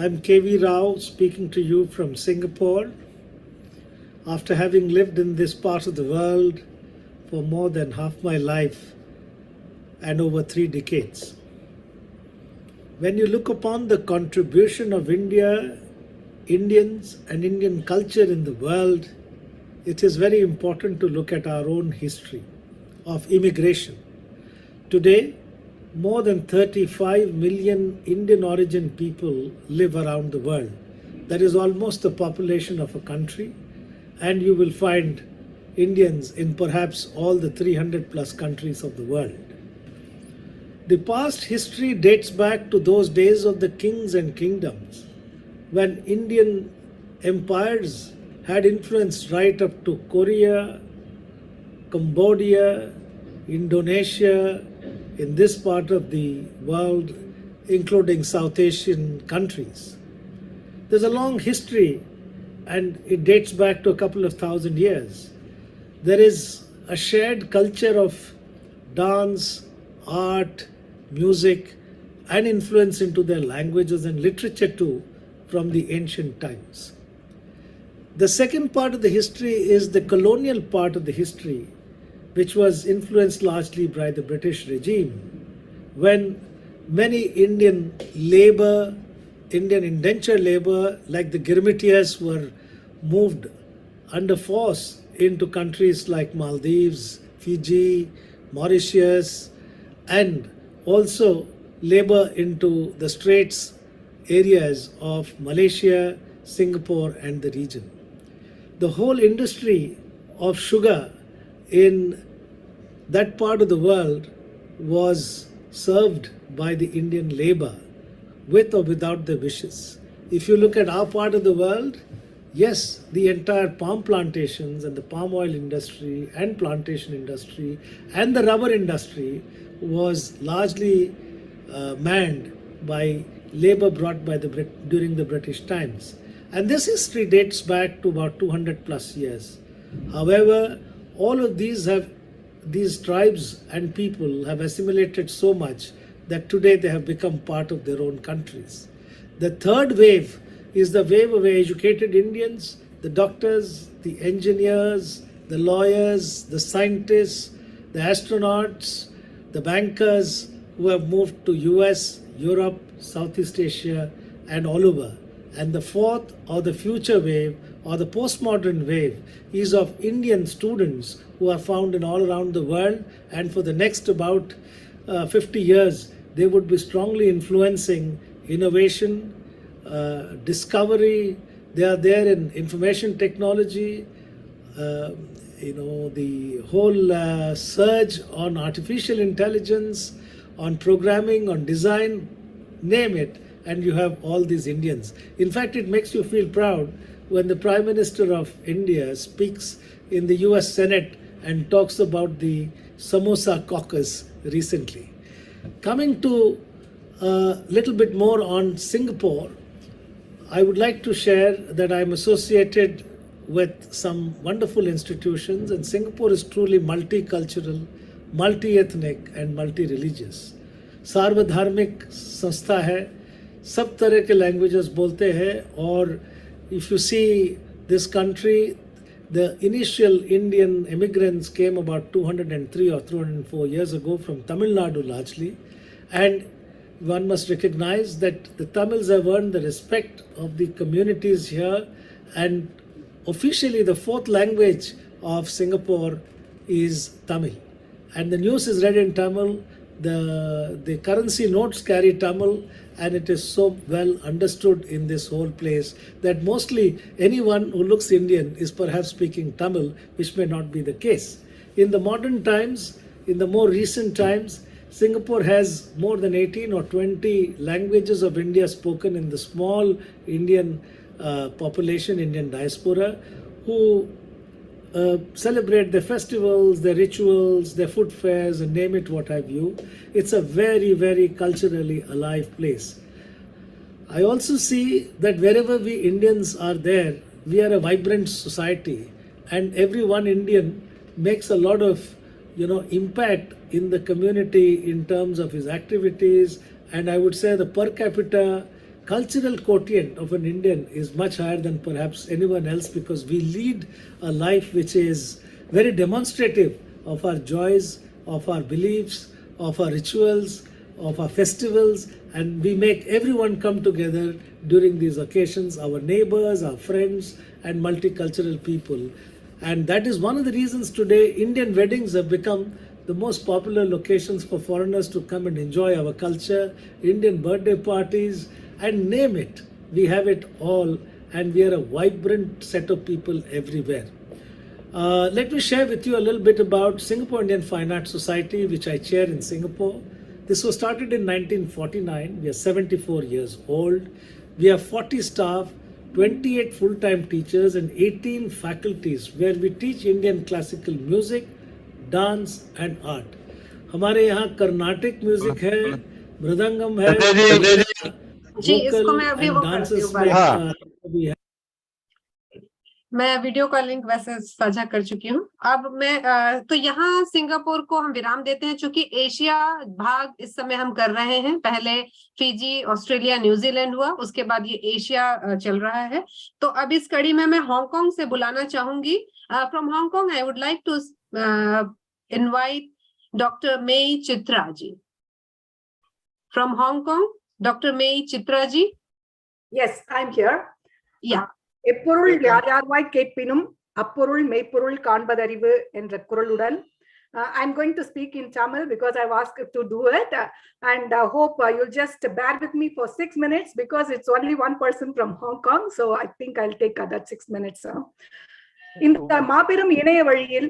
I'm KV Rao speaking to you from Singapore. After having lived in this part of the world for more than half my life and over 3 decades. When you look upon the contribution of India, Indians and Indian culture in the world, it is very important to look at our own history of immigration. Today, more than 35 million Indian origin people live around the world. That is almost the population of a country, and you will find Indians in perhaps all the 300 plus countries of the world. The past history dates back to those days of the kings and kingdoms, when Indian empires had influence right up to Korea, Cambodia, Indonesia, in this part of the world, including South Asian countries. There's a long history and it dates back to a couple of thousand years. There is a shared culture of dance, art, music, and influence into their languages and literature too from the ancient times. The second part of the history is the colonial part of the history, which was influenced largely by the British regime, when many Indian indenture labor, like the Girmitias, were moved under force into countries like Maldives, Fiji, Mauritius, and also labor into the Straits areas of Malaysia, Singapore, and the region. The whole industry of sugar in that part of the world was served by the Indian labor, with or without their wishes. If you look at our part of the world, yes, the entire palm plantations and the palm oil industry and plantation industry and the rubber industry was largely manned by labor brought by during the British times. And this history dates back to about 200 plus years. However, all of these tribes and people have assimilated so much that today they have become part of their own countries. The third wave is the wave of educated Indians, the doctors, the engineers, the lawyers, the scientists, the astronauts, the bankers who have moved to US, Europe, Southeast Asia, and all over. And the fourth or the future wave or the postmodern wave is of Indian students who are found in all around the world, and for the next about 50 years they would be strongly influencing innovation, discovery. They are there in information technology, the whole surge on artificial intelligence, on programming, on design, name it, and you have all these Indians. In fact, it makes you feel proud when the Prime Minister of India speaks in the US Senate and talks about the Samosa caucus recently. Coming to a little bit more on Singapore, I would like to share that I'm associated with some wonderful institutions, and Singapore is truly multicultural, multi-ethnic and multi-religious. सार्वधार्मिक संस्था है, सब तरह के languages बोलते हैं, और if you see this country, the initial Indian immigrants came about 203 or 204 years ago from Tamil Nadu largely, and one must recognize that the Tamils have earned the respect of the communities here, and officially the fourth language of Singapore is Tamil, and the news is read in Tamil, the currency notes carry Tamil, and it is so well understood in this whole place that mostly anyone who looks Indian is perhaps speaking Tamil, which may not be the case. In the modern times, in the more recent times, Singapore has more than 18 or 20 languages of India spoken in the small Indian population, Indian diaspora, who celebrate their festivals, their rituals, their food fairs, and name it what have you. It's a very, very culturally alive place. I also see that wherever we Indians are there, we are a vibrant society, and every one Indian makes a lot of impact in the community in terms of his activities, and I would say the per capita cultural quotient of an Indian is much higher than perhaps anyone else, because we lead a life which is very demonstrative of our joys, of our beliefs, of our rituals, of our festivals, and we make everyone come together during these occasions, our neighbors, our friends, and multicultural people. And that is one of the reasons today Indian weddings have become the most popular locations for foreigners to come and enjoy our culture, Indian birthday parties, and name it. We have it all, and we are a vibrant set of people everywhere. Let me share with you a little bit about Singapore Indian Fine Arts Society, which I chair in Singapore. This was started in 1949. We are 74 years old. We have 40 staff, 28 full-time teachers, and 18 faculties where we teach Indian classical music, dance and art. हमारे यहाँ Carnatic music है, मृदंगम है, जी, इसको मैं अभी वो भी है। मैं वीडियो का लिंक वैसे साझा कर चुकी हूँ। अब मैं तो यहाँ सिंगापुर को हम विराम देते हैं, चूंकि एशिया भाग इस समय हम कर रहे हैं। पहले फिजी, ऑस्ट्रेलिया, न्यूजीलैंड हुआ, उसके बाद ये एशिया चल रहा है। तो अब इस कड़ी में मैं हांगकांग से बुलाना चाहूंगी। From Hong Kong I would like to invite doctor Mei Chitra ji. From Hong Kong, doctor Mei Chitra ji. Yes, I'm here. Yeah. எப்பொருள் யார் யார்வாய் கேட்பினும் அப்பொருள் மெய்ப்பொருள் காண்பதறிவு என்ற குறளுடன் I'm going to speak in Tamil because I've asked to do it, and hope you'll just bear with me for 6 minutes because it's only one person from Hong Kong, so I think I'll take that 6 minutes. இந்த மாபெரும் இணைய வழியில்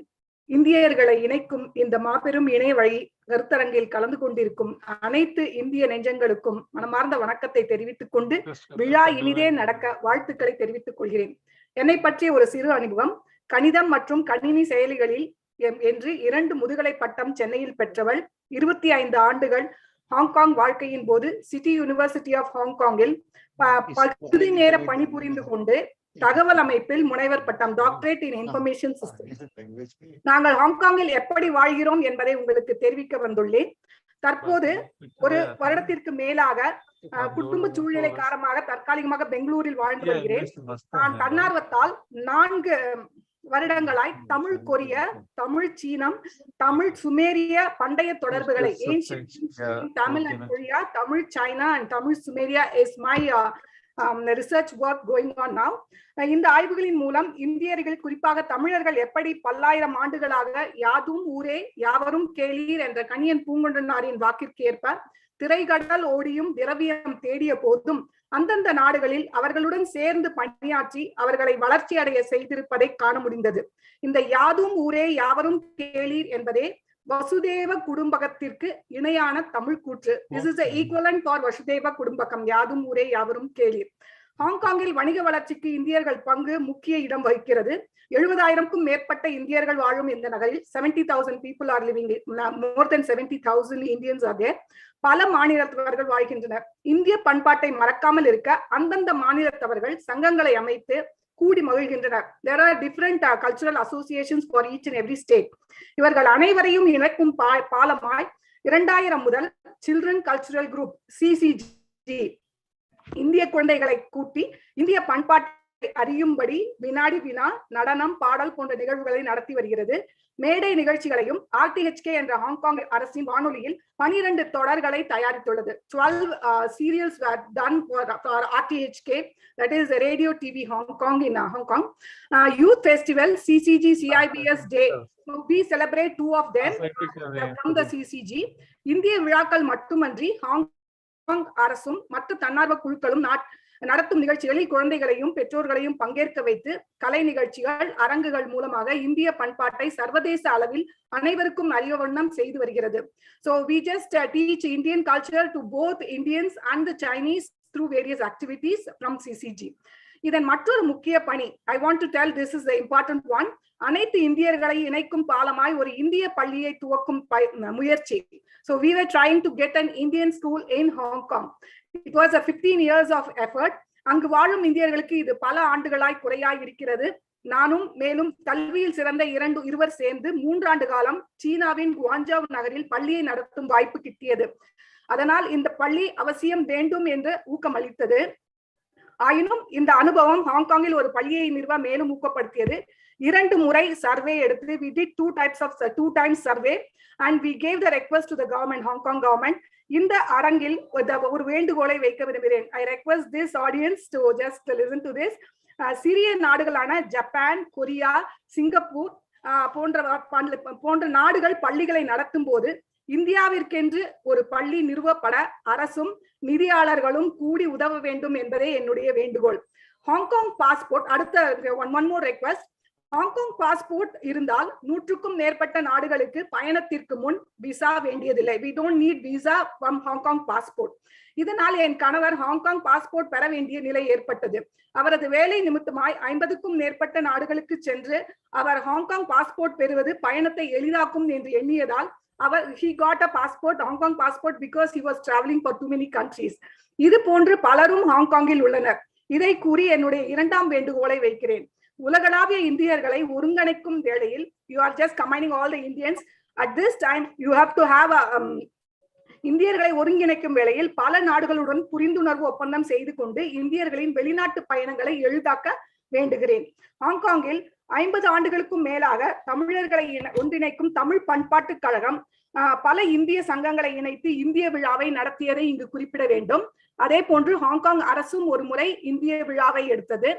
இந்தியர்களை இணைக்கும் இந்த மாபெரும் இணைய வழி கருத்தரங்கில் கலந்து கொண்டிருக்கும் அனைத்து இந்திய நெஞ்சங்களுக்கும் மனமார்ந்த வணக்கத்தை தெரிவித்துக் கொண்டு விழா இனிதே நடக்க வாழ்த்துக்களை தெரிவித்துக் கொள்கிறேன். என்னை பற்றிய ஒரு சிறு அனுபவம். கணிதம் மற்றும் கணினி செயலிகளில் என்று 2 முதுகலை பட்டம் சென்னையில் பெற்றவள். 25 ஆண்டுகள் ஹாங்காங் வாழ்க்கையின் போது சிட்டி யூனிவர்சிட்டி ஆஃப் ஹாங்காங்கில் பகுதி நேர பணிபுரிந்து கொண்டு தகவல் அமைப்பில் முனைவர் பட்டம், டாக்டரேட் இன் இன்ஃபர்மேஷன் சிஸ்டம். நாங்கள் ஹாங்காங்கில் எப்படி வாழ்கிறோம் என்பதை உங்களுக்கு தெரிவிக்க வந்துள்ளேன். தற்போது ஒரு வருடத்திற்கு மேலாக குடும்ப சூழ்நிலை காரணமாக தற்காலிகமாக பெங்களூரில் வாழ்ந்து வருகிறேன். நான் தன்னார்வத்தால் 4 வருடங்களாய் தமிழ் கொரிய, தமிழ் சீனம், தமிழ் சுமேரிய பண்டைய தொடர்புகளை Tamil and Korea, Tamil China and Tamil Sumeria is my research work going on now. இந்த ஆய்வுகளின் மூலம் இந்தியர்கள், குறிப்பாக தமிழர்கள் எப்படி பல்லாயிரம் ஆண்டுகளாக யாதும் ஊரே யாவரும் கேளீர் என்ற கணியன் பூங்குன்றனாரின் வாக்கிற்கு ஏற்ப திரைகடல் ஓடியும் திரவியம் தேடிய போதும் அந்தந்த நாடுகளில் அவர்களுடன் சேர்ந்து பணியாற்றி அவர்களை வளர்ச்சி அடைய செய்திருப்பதை காண முடிந்தது. இந்த யாதும் ஊரே யாவரும் கேளீர் என்பதே வசுதேவ குடும்பகத்திற்கு இணையான தமிழ் கூற்று. This is the equivalent for Vasudeva குடும்பகம். யாதும் ஊரே யாவரும் கேளீர். ஹாங்காங்கில் வணிக வளர்ச்சிக்கு இந்தியர்கள் பங்கு முக்கிய இடம் வகிக்கிறது. 70,000க்கும் மேற்பட்ட இந்தியர்கள் வாழும் இந்த நகரில் 70,000 people are living, more than 70,000 Indians are there. பல மாநிலத்தவர்கள் வாழ்கின்றனர். இந்திய பண்பாட்டை மறக்காமல் இருக்க அந்தந்த மாநிலத்தவர்கள் சங்கங்களை அமைத்து கூடி மகிழ்கின்றனர். There are different cultural associations for each and every state. இவர்கள் அனைவரையும் இணைக்கும் பாலமாய் 2000 முதல் சில்ட்ரன் கல்ச்சுரல் குரூப் CCG இந்திய குழந்தைகளை கூட்டி இந்திய பண்பாட்டை அறியும்படி வினாடி வினா, நடனம், பாடல் போன்ற நிகழ்வுகளை நடத்தி வருகிறது. மேடை நிகழ்ச்சிகளையும் RTHK என்ற ஹாங்காங் அரசின் வானொலியில் 12 தொடர்களை தயாரித்துள்ளது. 12 serials were done for RTHK, that is Radio TV Hong Kong in Hong Kong. Youth Festival, CCG CIBS Day, we celebrate 2 of them from the CCG. இந்திய விழாக்கள் மட்டுமன்றி ஹாங்காங் அரசும் மற்ற தன்னார்வ குழுக்களும் நடத்தும் நிகழ்ச்சிகளில் குழந்தைகளையும் பெற்றோர்களையும் பங்கேற்க வைத்து கலை நிகழ்ச்சிகள், அரங்குகள் மூலமாக இந்திய பண்பாட்டை சர்வதேச அளவில் அனைவருக்கும் அறிய வண்ணம் செய்து வருகிறது. So we just teach Indian culture to both Indians and the Chinese through various activities from CCG. இதன் மற்றொரு முக்கிய பணி, I want to tell, this is the important one, அனைத்து இந்தியர்களை இணைக்கும் பாலமாய் ஒரு இந்திய பள்ளியை துவக்கும் முயற்சி. So we were trying to get an Indian school in Hong Kong. It was a 15 years of effort. அங்கு வாழும் இந்தியர்களுக்கு இது பல ஆண்டுகளாய் குறையாய் இருக்கிறது. நானும் மேலும் கல்வியில் சிறந்த இருவர் சேர்ந்து 3 ஆண்டு காலம் சீனாவின் குவாங்ஜாவ் நகரில் பள்ளியை நடத்தும் வாய்ப்பு கிட்டியது. அதனால் இந்த பள்ளி அவசியம் வேண்டும் என்று ஊக்கமளித்தது. ஆயினும் இந்த அனுபவம் ஹாங்காங்கில் ஒரு பள்ளியை நிறுவ மேலும் ஊக்கப்படுத்தியது. 2 முறை சர்வே எடுத்து, we did 2 times survey and we gave the request to the government, Hong Kong government. இந்த அரங்கில் ஒரு வேண்டுகோளை வைக்க விரும்புகிறேன். I request this audience to just listen to this. சிறிய நாடுகளான ஜப்பான், கொரியா, சிங்கப்பூர் போன்ற நாடுகள் பள்ளிகளை நடத்தும் போது இந்தியாவிற்கென்று ஒரு பள்ளி நிறுவப்பட அரசும் நிதியாளர்களும் கூடி உதவ வேண்டும் என்பதே என்னுடைய வேண்டுகோள். ஹாங்காங் பாஸ்போர்ட், அடுத்த one more request. Hong Kong passport இருந்தால் 100க்கும் மேற்பட்ட நாடுகளுக்கு பயணத்திற்கு முன் விசா வேண்டியதில்லை. We don't need visa from Hong Kong passport. இதனால் என் கணவர் ஹாங்காங் பாஸ்போர்ட் பெற வேண்டிய நிலை ஏற்பட்டது. அவரது வேலை நிமித்தமாய் 50க்கும் மேற்பட்ட நாடுகளுக்கு சென்று அவர் ஹாங்காங் பாஸ்போர்ட் பெறுவது பயணத்தை எளிதாக்கும் என்று எண்ணியதால் he got a passport, Hong Kong passport, because he was traveling for too many countries. இது போன்று பலரும் ஹாங்காங்கில் உள்ளனர். இதை கூறி என்னுடைய 2ஆம் வேண்டுகோளை வைக்கிறேன். உலகளாவிய இந்தியர்களை ஒருங்கிணைக்கும் வேளையில், you are just combining all the Indians at this time, you have to have a இந்தியர்களை ஒருங்கிணைக்கும் வேளையில் பல நாடுகளுடன் புரிந்துணர்வு ஒப்பந்தம் செய்து கொண்டு இந்தியர்களின் வெளிநாட்டு பயணங்களை எளிதாக்க வேண்டுகிறேன். ஹாங்காங்கில் 50 ஆண்டுகளுக்கும் மேலாக தமிழர்களை ஒன்றிணைக்கும் தமிழ் பண்பாட்டு கழகம் பல இந்திய சங்கங்களை இணைத்து இந்திய விழாவை நடத்தியதை இங்கு குறிப்பிட வேண்டும். அதே போன்று ஹாங்காங் அரசும் ஒரு முறை இந்திய விழாவை எடுத்தது.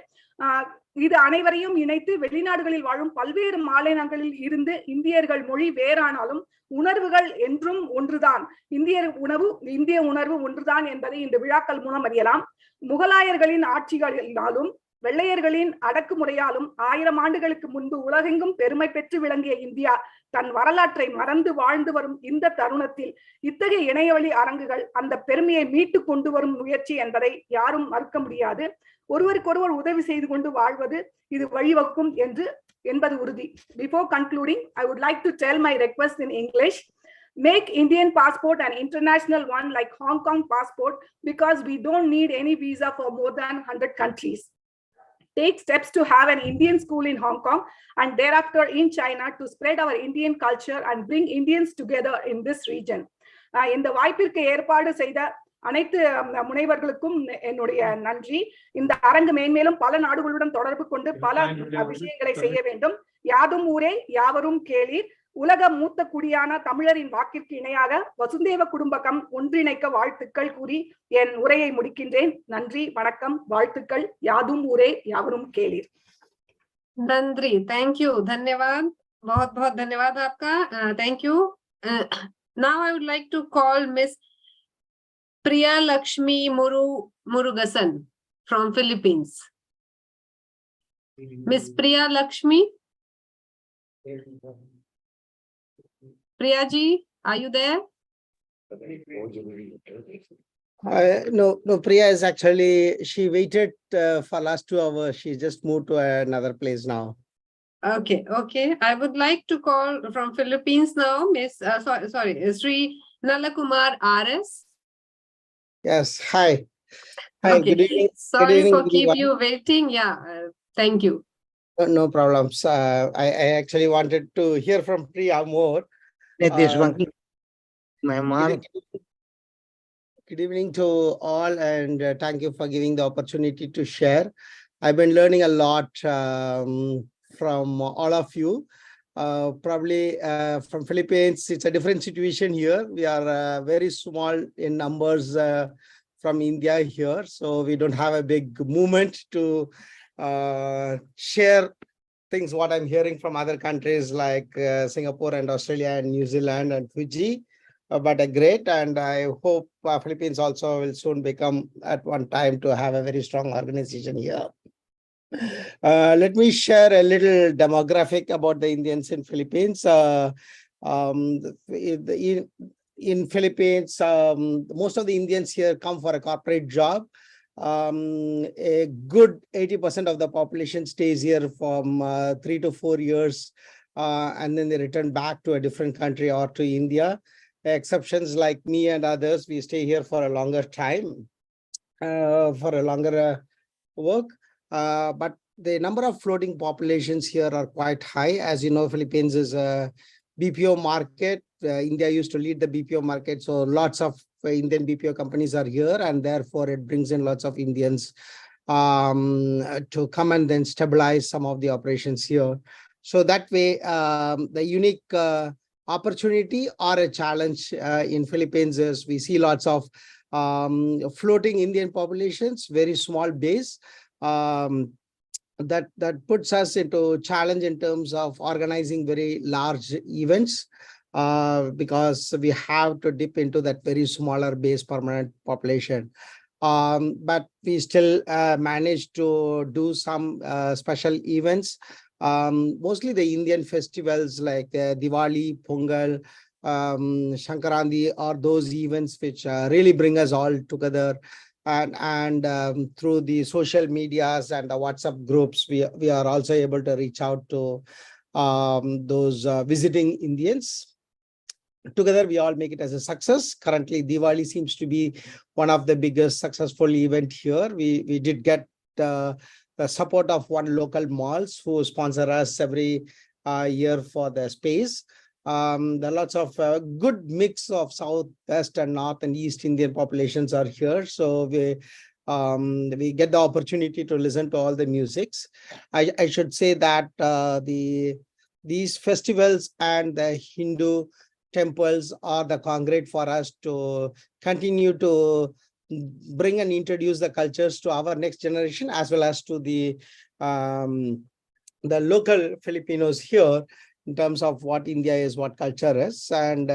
இது அனைவரையும் இணைத்து வெளிநாடுகளில் வாழும் பல்வேறு மாநிலங்களில் இருந்து இந்தியர்கள் மொழி வேறானாலும் உணர்வுகள் என்றும் ஒன்றுதான், இந்திய உணர்வு ஒன்றுதான் என்பதை இந்த விழாக்கள் மூலம் அறியலாம். முகலாயர்களின் ஆட்சிகளினாலும் வெள்ளையர்களின் அடக்குமுறையாலும் 1000 ஆண்டுகளுக்கு முன்பு உலகெங்கும் பெருமை பெற்று விளங்கிய இந்தியா தன் வரலாற்றை மறந்து வாழ்ந்து வரும் இந்த தருணத்தில் இத்தகைய இணையவழி அரங்குகள் அந்த பெருமையை மீட்டு கொண்டு வரும் முயற்சி என்பதை யாரும் மறுக்க முடியாது. ஒருவருக்கொருவர் உதவி செய்து கொண்டு வாழ்வது இது வழிவகுக்கும் என்பது உறுதி. Before concluding, I would like to tell my request in English. Make Indian passport an international one like Hong Kong passport, because we don't need any visa for more than 100 countries. Take steps to have an Indian school in Hong Kong and thereafter in China to spread our Indian culture and bring Indians together in this region. இந்த வாய்ப்பிற்கு ஏற்பாடு செய்த அனைத்து முனைவர்களுக்கும் என்னுடைய நன்றி. இந்த அரங்கு மேன்மேலும் பல நாடுகளுடன் தொடர்பு கொண்டு பல விஷயங்களை செய்ய வேண்டும். யாதும் ஊரே யாவரும் கேளீர். உலக மூத்த குடியான தமிழரின் வாக்கிற்கு இணையாக வசுந்தேவ குடும்பகம் ஒன்றிணைக்க வாழ்த்துக்கள் கூறி என் உரையை முடிக்கின்றேன். நன்றி, வணக்கம், வாழ்த்துக்கள். யாதும் ஊரே யாவரும் கேளீர். नंद्री, थैंक यू, धन्यवाद, बहुत बहुत धन्यवाद आपका, thank you. Now I would like to call miss Priya Lakshmi Murugesan from Philippines. Miss Priya Lakshmi. Priya ji, are you there? No, Priya is actually, she waited for last 2 hours. She just moved to another place now. Okay. I would like to call from Philippines now, Miss, sorry, Sri Nalakumar RS. Yes, hi. Hi, Okay. good evening. Sorry for everyone. keep you waiting. Yeah, thank you. No problems. I actually wanted to hear from Priya more. Good evening to all, and thank you for giving the opportunity to share. I've been learning a lot from all of you. Probably from Philippines, it's a different situation here. We are very small in numbers from India here, so we don't have a big movement to share things what I'm hearing from other countries like Singapore and Australia and New Zealand and Fiji. But great, and I hope Philippines also will soon become at one time to have a very strong organization here. Let me share a little demographic about the Indians in Philippines. In Philippines, most of the Indians here come for a corporate job. A good 80% of the population stays here from 3 to 4 years, and then they return back to a different country or to India. Exceptions like me and others, we stay here for a longer time, for a longer work. But the number of floating populations here are quite high. As you know, Philippines is a BPO market. India used to lead the BPO market, so lots of Indian BPO companies are here, and therefore it brings in lots of Indians to come and then stabilize some of the operations here. So that way, the unique opportunity or a challenge in Philippines is we see lots of floating Indian populations, very small base. That puts us into challenge in terms of organizing very large events, because we have to dip into that very smaller base permanent population. But we still manage to do some special events. Mostly the Indian festivals like Diwali, Pongal, Shankarandi are those events which really bring us all together. And through the social medias and the WhatsApp groups, we are also able to reach out to those visiting Indians. Together, we all make it as a success. Currently, Diwali seems to be one of the biggest successful event here. We did get the support of one local malls who sponsor us every year for the space. There are lots of good mix of South, West, and North and East Indian populations are here. So we get the opportunity to listen to all the musics. I should say that these festivals and the Hindu temples are the congregate for us to continue to bring and introduce the cultures to our next generation, as well as to the local Filipinos here, in terms of what India is, what culture is. And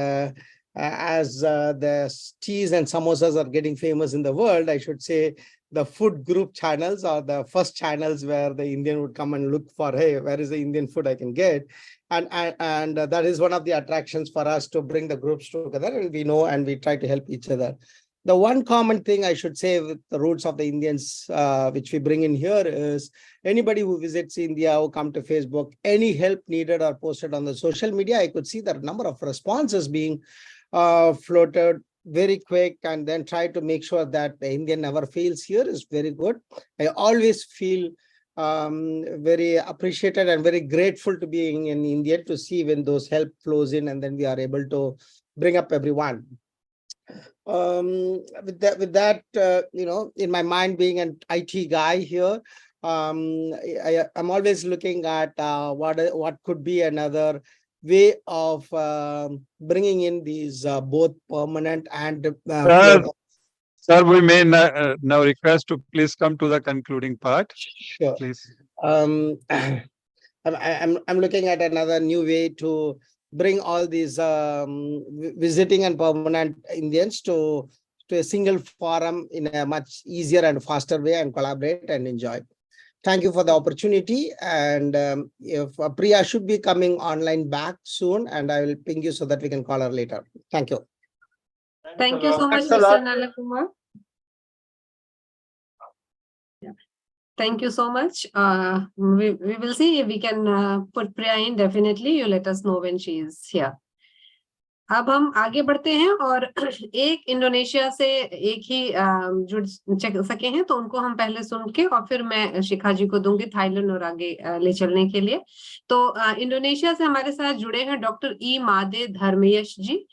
as the teas and samosas are getting famous in the world, I should say the food group channels are the first channels where the Indian would come and look for, hey, where is the Indian food I can get? And that is one of the attractions for us to bring the groups together, and we know and we try to help each other. The one common thing I should say with the roots of the Indians, which we bring in here, is anybody who visits India or come to Facebook, any help needed or posted on the social media, I could see the number of responses being floated very quick, and then try to make sure that the Indian never fails here is very good. I always feel very appreciated and very grateful to being in India to see when those help flows in, and then we are able to bring up everyone. With that, you know, in my mind, being an IT guy here, I'm always looking at what could be another way of bringing in these both permanent and Sir, we may now request to please come to the concluding part. Sure. Please. I'm looking at another new way to bring all these visiting and permanent Indians to a single forum in a much easier and faster way, and collaborate and enjoy. thank you for the opportunity. And if Priya should be coming online back soon, and I will ping you so that we can call her later. Thank you. Thank you so much, Thanks a Mr. lot. Nalakumar. Thank you so much. We will see if we can put Priya in. Definitely, you let us know when she is here. अब हम आगे बढ़ते हैं और एक Indonesia से एक ही जुड़ सके हैं, तो उनको हम पहले सुन के और फिर मैं शिखा जी को दूंगी थाईलैंड और आगे ले चलने के लिए। तो इंडोनेशिया से हमारे साथ जुड़े हैं डॉक्टर ई मादे धर्मयश जी।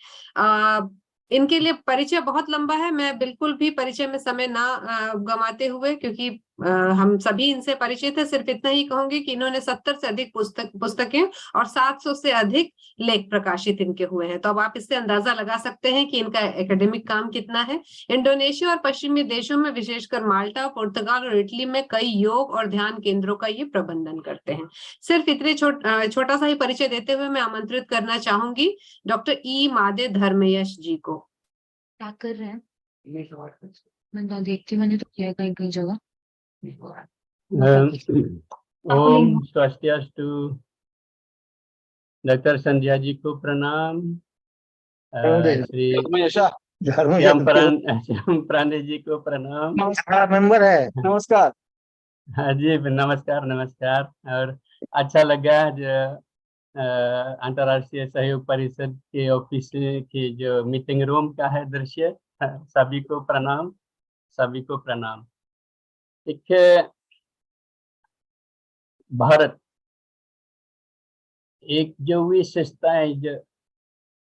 इनके लिए परिचय बहुत लंबा है, मैं बिल्कुल भी परिचय में समय ना गंवाते हुए, क्योंकि हम सभी इनसे परिचित है, सिर्फ इतना ही कहूंगी कि इन्होंने 70 से अधिक पुस्तकें और 700 से अधिक लेख प्रकाशित इनके हुए हैं। तो अब आप इससे अंदाजा लगा सकते हैं कि इनका एकेडमिक काम कितना है। इंडोनेशिया और पश्चिमी देशों में, विशेषकर माल्टा, पुर्तगाल और इटली में कई योग और ध्यान केंद्रों का ये प्रबंधन करते हैं। सिर्फ इतने छोटा सा ही परिचय देते हुए मैं आमंत्रित करना चाहूंगी डॉक्टर ई मादे धर्मयश जी को। क्या कर रहे हैं? मैं तो देखती, मैंने तो किया कहीं कहीं जगह। ओम स्वास्थ्यास्तु। डॉक्टर संध्या जी को प्रणाम। श्री श्याम प्रांडे जी को प्रणाम। नमस्कार मेंबर है, नमस्कार। हाँ जी, नमस्कार नमस्कार। और अच्छा लगा जो अंतर्राष्ट्रीय सहयोग परिषद के ऑफिस के जो मीटिंग रूम का है दृश्य, सभी को प्रणाम, सभी को प्रणाम। एक भारत एक जो विशेषताएं जो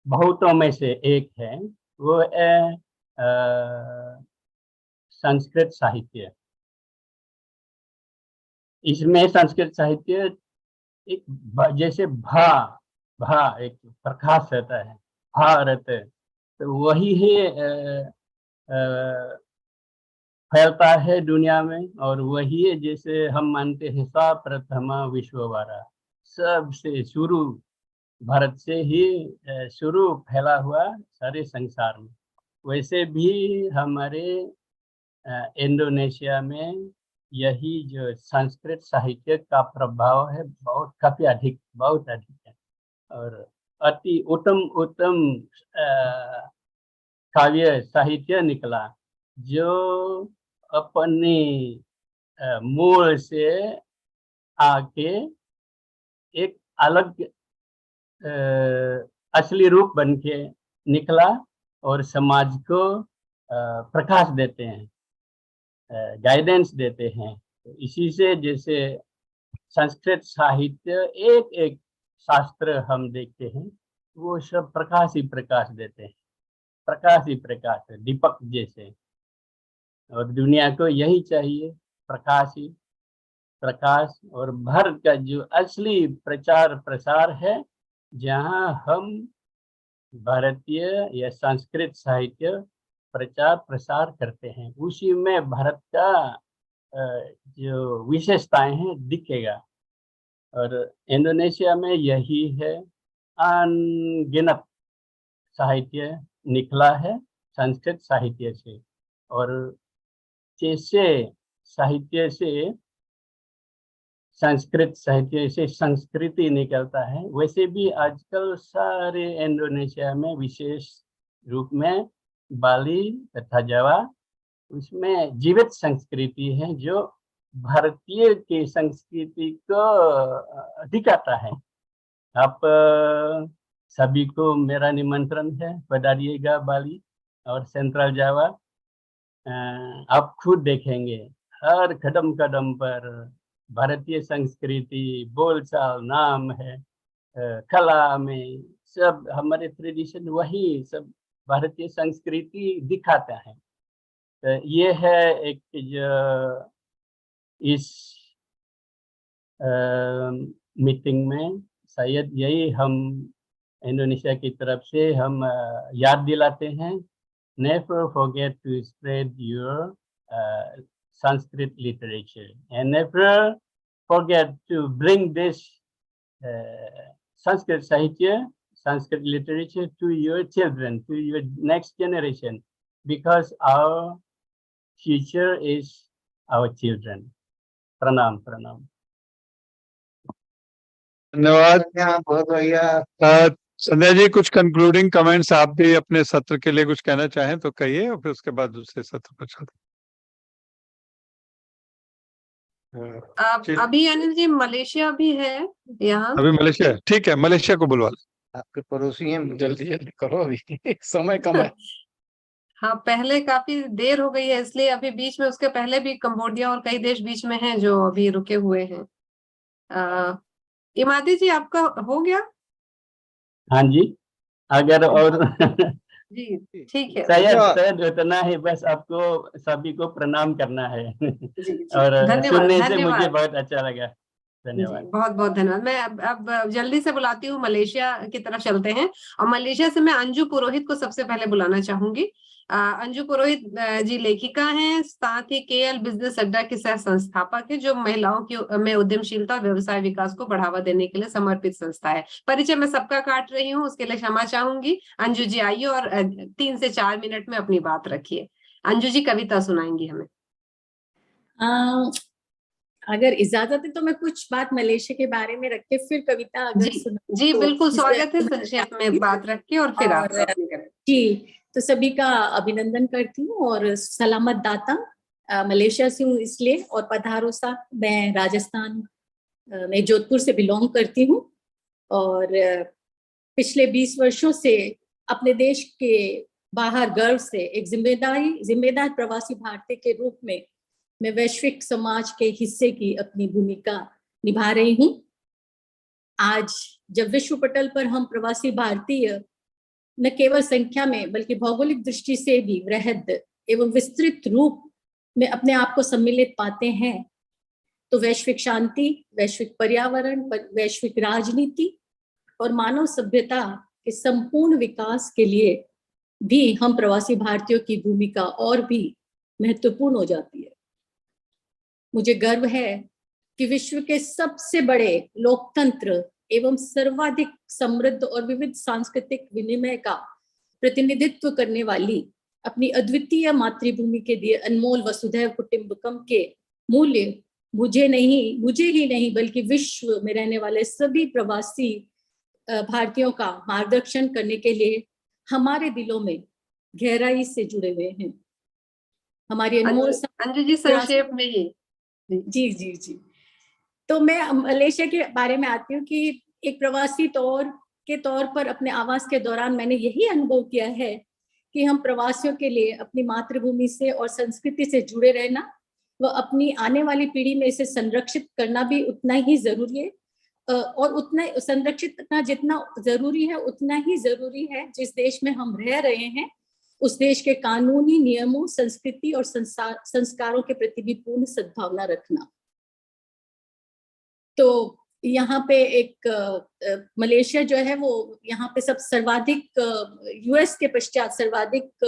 बहुतों में से एक है, वो है संस्कृत साहित्य। इसमें संस्कृत साहित्य एक जैसे भा एक प्रकाश रहता है, भा रहता है, तो वही है फैलता है दुनिया में, और वही है जैसे हम मानते हैं सा प्रथमा विश्ववारा, सबसे शुरू भारत से ही शुरू फैला हुआ सारे संसार में। वैसे भी हमारे इंडोनेशिया में यही जो संस्कृत साहित्य का प्रभाव है बहुत काफी अधिक, बहुत अधिक है, और अति उत्तम उत्तम काव्य साहित्य निकला जो अपने मूल से आके एक अलग असली रूप बन के निकला और समाज को प्रकाश देते हैं, गाइडेंस देते हैं। तो इसी से जैसे संस्कृत साहित्य एक एक शास्त्र हम देखते हैं, वो सब प्रकाश ही प्रकाश देते हैं, प्रकाश ही प्रकाश है, दीपक जैसे। और दुनिया को यही चाहिए, प्रकाश ही प्रकाश। और भारत का जो असली प्रचार प्रसार है, जहाँ हम भारतीय या संस्कृत साहित्य प्रचार प्रसार करते हैं, उसी में भारत का जो विशेषताएं हैं दिखेगा। और इंडोनेशिया में यही है, अनगिनत साहित्य निकला है संस्कृत साहित्य से। और जैसे साहित्य से, संस्कृत साहित्य से संस्कृति निकलता है, वैसे भी आजकल सारे इंडोनेशिया में विशेष रूप में बाली तथा जावा, उसमें जीवित संस्कृति है जो भारतीय की संस्कृति को दिखाता है। आप सभी को मेरा निमंत्रण है, पधारिएगा बाली और सेंट्रल जावा। आप खुद देखेंगे हर कदम कदम पर भारतीय संस्कृति, बोलचाल, नाम है, कला में सब हमारे ट्रेडिशन वही सब भारतीय संस्कृति दिखाता है। तो ये है एक जो इस मीटिंग में शायद यही हम इंडोनेशिया की तरफ से हम याद दिलाते हैं, never forget to spread your Sanskrit literature, and never forget to bring this Sanskrit Sahitya, Sanskrit literature to your children, to your next generation, because our future is our children. प्रणाम प्रणाम। धन्यवाद। बहुत बढ़िया। संध्या जी, कुछ कंक्लूडिंग कमेंट्स आप भी अपने सत्र के लिए कुछ कहना चाहें तो कहिए, और फिर उसके बाद दूसरे सत्र पर चलते हैं। अभी अनिल जी मलेशिया भी है यहाँ। अभी मलेशिया, ठीक है, मलेशिया को बुलवा लें। आपके पड़ोसी हैं, जल्दी जल्दी करो, अभी समय कम है। हाँ, पहले काफी देर हो गई है, इसलिए अभी बीच में, उसके पहले भी कंबोडिया और कई देश बीच में हैं जो अभी रुके हुए हैं। इमादी जी, आपका हो गया? हाँ जी, अगर और जी ठीक है। शायद उतना ही, बस आपको सभी को प्रणाम करना है। और धन्यवाद सुनने से मुझे धन्यवाद बहुत अच्छा लगा। धन्यवाद। बहुत बहुत धन्यवाद। मैं अब जल्दी से बुलाती हूँ, मलेशिया की तरफ चलते हैं। और मलेशिया से मैं अंजू पुरोहित को सबसे पहले बुलाना चाहूंगी। अंजू पुरोहित जी लेखिका हैं, साथ ही केएल बिजनेस अड्डा के सह संस्थापक है, जो महिलाओं की में उद्यमशीलता व्यवसाय विकास को बढ़ावा देने के लिए समर्पित संस्था है। परिचय मैं सबका काट रही हूँ, उसके लिए क्षमा चाहूंगी। अंजू जी आइए और 3 से 4 मिनट में अपनी बात रखिए। अंजू जी कविता सुनाएंगी हमें। अगर इजाजत है तो मैं कुछ बात मलेशिया के बारे में रख के फिर कविता अगर जी बिल्कुल, स्वागत है। संक्षेप में बात रख के और फिर आप जी, तो सभी का अभिनंदन करती हूँ और सलामत दाता। मलेशिया से हूँ इसलिए, और पधारो सा। मैं राजस्थान में जोधपुर से बिलोंग करती हूँ और पिछले 20 वर्षों से अपने देश के बाहर गर्व से एक जिम्मेदार प्रवासी भारतीय के रूप में मैं वैश्विक समाज के हिस्से की अपनी भूमिका निभा रही हूँ। आज जब विश्व पटल पर हम प्रवासी भारतीय न केवल संख्या में बल्कि भौगोलिक दृष्टि से भी वृहद एवं विस्तृत रूप में अपने आप को सम्मिलित पाते हैं, तो वैश्विक शांति, वैश्विक पर्यावरण, वैश्विक राजनीति और मानव सभ्यता के संपूर्ण विकास के लिए भी हम प्रवासी भारतीयों की भूमिका और भी महत्वपूर्ण हो जाती है। मुझे गर्व है कि विश्व के सबसे बड़े लोकतंत्र एवं सर्वाधिक समृद्ध और विविध सांस्कृतिक विनिमय का प्रतिनिधित्व करने वाली अपनी अद्वितीय मातृभूमि के दिए अनमोल वसुधैव कुटुंबकम के मूल्य मुझे ही नहीं बल्कि विश्व में रहने वाले सभी प्रवासी भारतीयों का मार्गदर्शन करने के लिए हमारे दिलों में गहराई से जुड़े हुए हैं। हमारी अनमोल अंजू जी संक्षेप में ही। जी। तो मैं मलेशिया के बारे में आती हूँ कि एक प्रवासी के तौर पर अपने आवास के दौरान मैंने यही अनुभव किया है कि हम प्रवासियों के लिए अपनी मातृभूमि से और संस्कृति से जुड़े रहना व अपनी आने वाली पीढ़ी में इसे संरक्षित करना भी उतना ही जरूरी है। और उतना संरक्षित करना जितना जरूरी है, उतना ही जरूरी है जिस देश में हम रह रहे हैं उस देश के कानूनी नियमों, संस्कृति और संस्कारों के प्रति भी पूर्ण सद्भावना रखना। तो यहाँ पे एक मलेशिया जो है वो यहाँ पे सब सर्वाधिक यूएस के पश्चात सर्वाधिक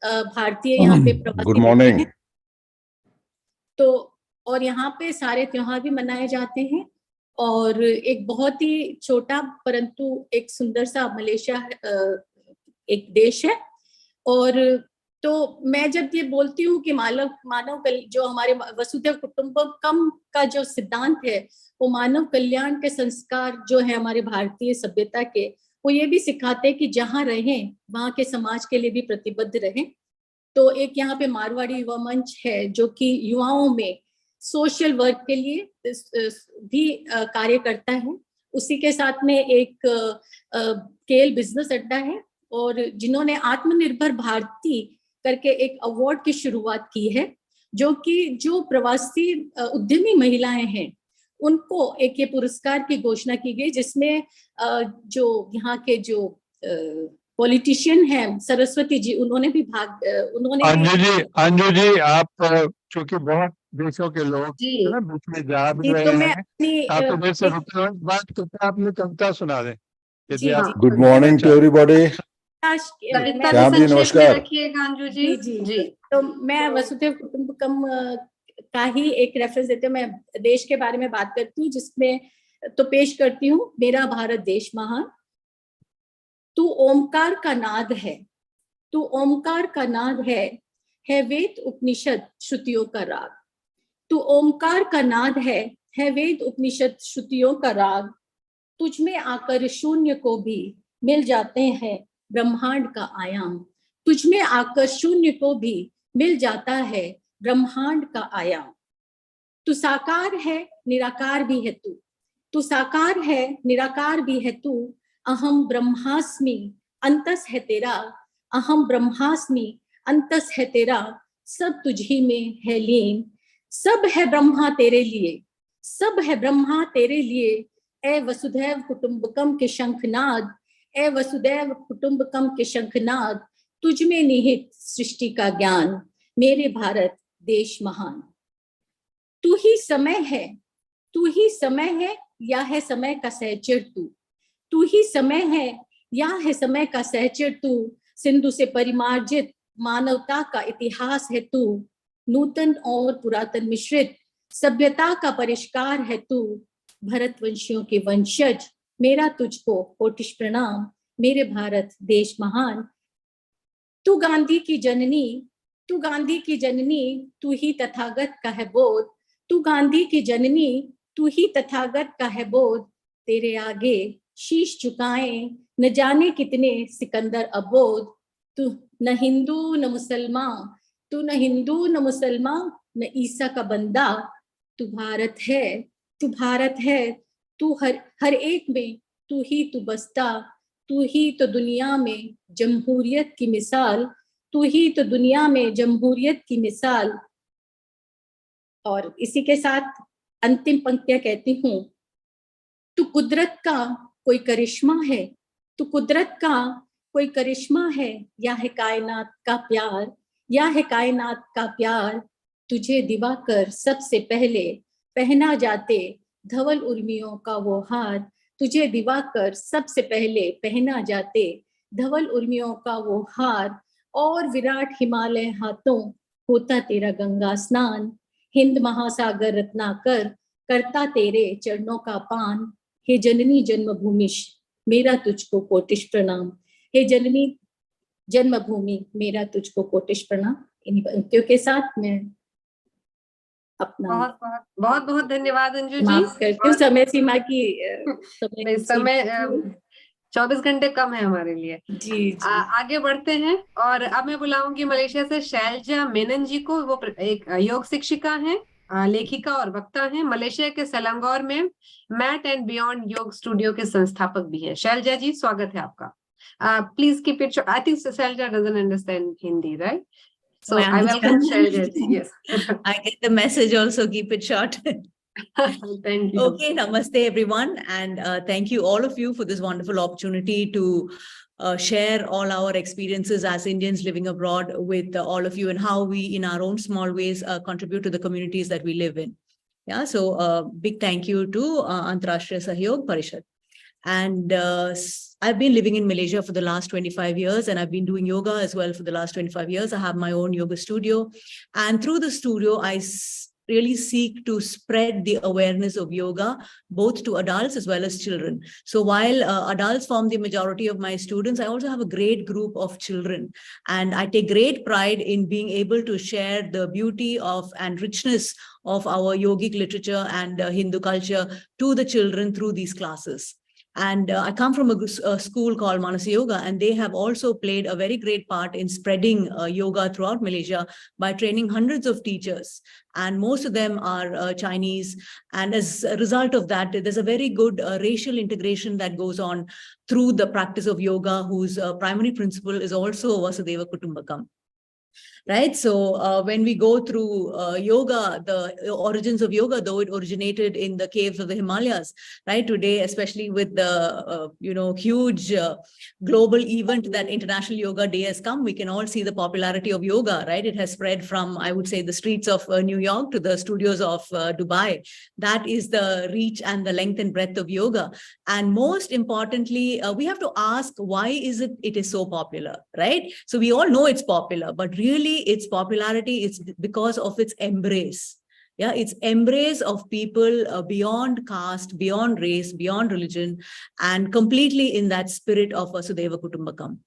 भारतीय यहाँ पे गुड मॉर्निंग। तो और यहाँ पे सारे त्योहार भी मनाए जाते हैं और एक बहुत ही छोटा परंतु एक सुंदर सा मलेशिया एक देश है। और तो मैं जब ये बोलती हूँ कि मानव जो हमारे वसुधैव कुटुंबकम का जो सिद्धांत है वो मानव कल्याण के संस्कार जो है हमारे भारतीय सभ्यता के, वो ये भी सिखाते हैं कि जहाँ रहें वहाँ के समाज के लिए भी प्रतिबद्ध रहें। तो एक यहाँ पे मारवाड़ी युवा मंच है जो कि युवाओं में सोशल वर्क के लिए भी कार्य करता है। उसी के साथ में एक केएल बिजनेस अड्डा है और जिन्होंने आत्मनिर्भर भारती करके एक अवार्ड की शुरुआत की है, जो प्रवासी उद्यमी महिलाएं हैं उनको एक ये पुरस्कार की घोषणा की गई, जिसमें जो यहाँ के जो पॉलिटिशियन हैं सरस्वती जी, उन्होंने भी अंजू जी आप चूंकि बहुत देशों के लोग है ना बीच में जा भी रहे हैं, आप तो देर से रुके बात करते आपने कविता सुना दें यदि आप। Good morning to everybody. Shyam ji नमस्कार। रखिएगा अंजू जी। जी। तो मैं वसुधैव कुटुंबकम का ही एक रेफरेंस देते हुए मैं देश के बारे में बात करती हूँ, जिसमें तो पेश करती हूँ मेरा भारत देश महान। तू ओमकार का नाद है, तू ओमकार का नाद है वेद उपनिषद श्रुतियों का राग। तू ओमकार का नाद है वेद उपनिषद श्रुतियों का राग। तुझ में आकर शून्य को भी मिल जाते हैं ब्रह्मांड का आयाम। तुझ में आकर शून्य को भी मिल जाता है ब्रह्मांड का आयाम। तू साकार है निराकार भी है तू, तू साकार है निराकार भी है तू। अहम ब्रह्मास्मि अंतस है तेरा, अहम ब्रह्मास्मि अंतस है तेरा। सब तुझी में है लीन, सब है ब्रह्मा तेरे लिए, सब है ब्रह्मा तेरे लिए। ए वसुधैव कुटुंबकम के शंखनाद, ए वसुधैव कुटुंबकम के शंखनाद। तुझ में निहित सृष्टि का ज्ञान मेरे भारत देश महान। तू ही समय है, तू ही समय है या है समय का सहचर तू, तू ही समय है या है समय का सहचर तू। सिंधु से परिमार्जित मानवता का इतिहास है तू, नूतन और पुरातन मिश्रित सभ्यता का परिष्कार है तू। भरतवंशियों के वंशज मेरा तुझको कोटिश प्रणाम, मेरे भारत देश महान। तू गांधी की जननी, तू गांधी की जननी, तू ही तथागत का है बोध। तू गांधी की जननी, तू ही तथागत का है बोध। तेरे आगे शीश झुकाएं न जाने कितने सिकंदर अबोध। तू न हिंदू न मुसलमान, तू न हिंदू न मुसलमान न ईसा का बंदा। तू भारत है, तू भारत है, तू हर एक में तू ही तू बसता। तू ही तो दुनिया में जमहूरियत की मिसाल, तू ही तो दुनिया में जमहूरियत की मिसाल। और इसी के साथ अंतिम पंक्तियां कहती हूँ। तू कुदरत का कोई करिश्मा है, तू कुदरत का कोई करिश्मा है या है कायनात का प्यार, या है कायनात का प्यार। तुझे दिवाकर सबसे पहले पहना जाते धवल उर्मियों का वो हार। तुझे दिवाकर सबसे पहले पहना जाते धवल उर्मियों का वो हार। और विराट हिमालय हाथों होता तेरा गंगा स्नान। हिंद महासागर रत्नाकर करता तेरे चरणों का पान। हे जननी जन्मभूमिश मेरा तुझको कोटिश प्रणाम, हे जननी जन्मभूमि मेरा तुझको कोटिश प्रणाम। इन्हीं पंक्तियों के साथ मैं अपना बहुत बहुत धन्यवाद अंजू जी। माफ करती हूँ समय सीमा की समय 24 घंटे कम है हमारे लिए जी। आगे बढ़ते हैं और अब मैं बुलाऊंगी मलेशिया से शैलजा मेनन जी को। वो एक योग शिक्षिका हैं, लेखिका और वक्ता हैं। मलेशिया के सेलांगोर में मैट एंड बियॉन्ड योग स्टूडियो के संस्थापक भी हैं। शैलजा जी स्वागत है आपका। Please keep it short. I think Shailaja doesn't understand Hindi, right? So I welcome Shailesh. Yes. I get the message also, keep it short. Thank you. Okay, namaste everyone. And thank you all of you for this wonderful opportunity to share all our experiences as Indians living abroad with all of you and how we in our own small ways contribute to the communities that we live in. Yeah, so big thank you to Antarashtriya Sahyog Parishad. And I've been living in Malaysia for the last 25 years, and I've been doing yoga as well for the last 25 years. I have my own yoga studio, and through the studio, I really seek to spread the awareness of yoga, both to adults as well as children. So while adults form the majority of my students, I also have a great group of children, and I take great pride in being able to share the beauty of and richness of our yogic literature and Hindu culture to the children through these classes. And I come from a school called Manasa Yoga, and they have also played a very great part in spreading yoga throughout Malaysia by training hundreds of teachers. And most of them are Chinese. And as a result of that, there's a very good racial integration that goes on through the practice of yoga, whose primary principle is also Vasudeva Kutumbakam. Right. So when we go through yoga, the origins of yoga, though it originated in the caves of the Himalayas, right? Today, especially with the, huge global event that International Yoga Day has come, we can all see the popularity of yoga, right? It has spread from, I would say, the streets of New York to the studios of Dubai. That is the reach and the length and breadth of yoga. And most importantly, we have to ask, why is it is so popular, right? So we all know it's popular, but really its popularity is because of its embrace. Yeah, its embrace of people beyond caste, beyond race, beyond religion, and completely in that spirit of Vasudeva Kutumbakam.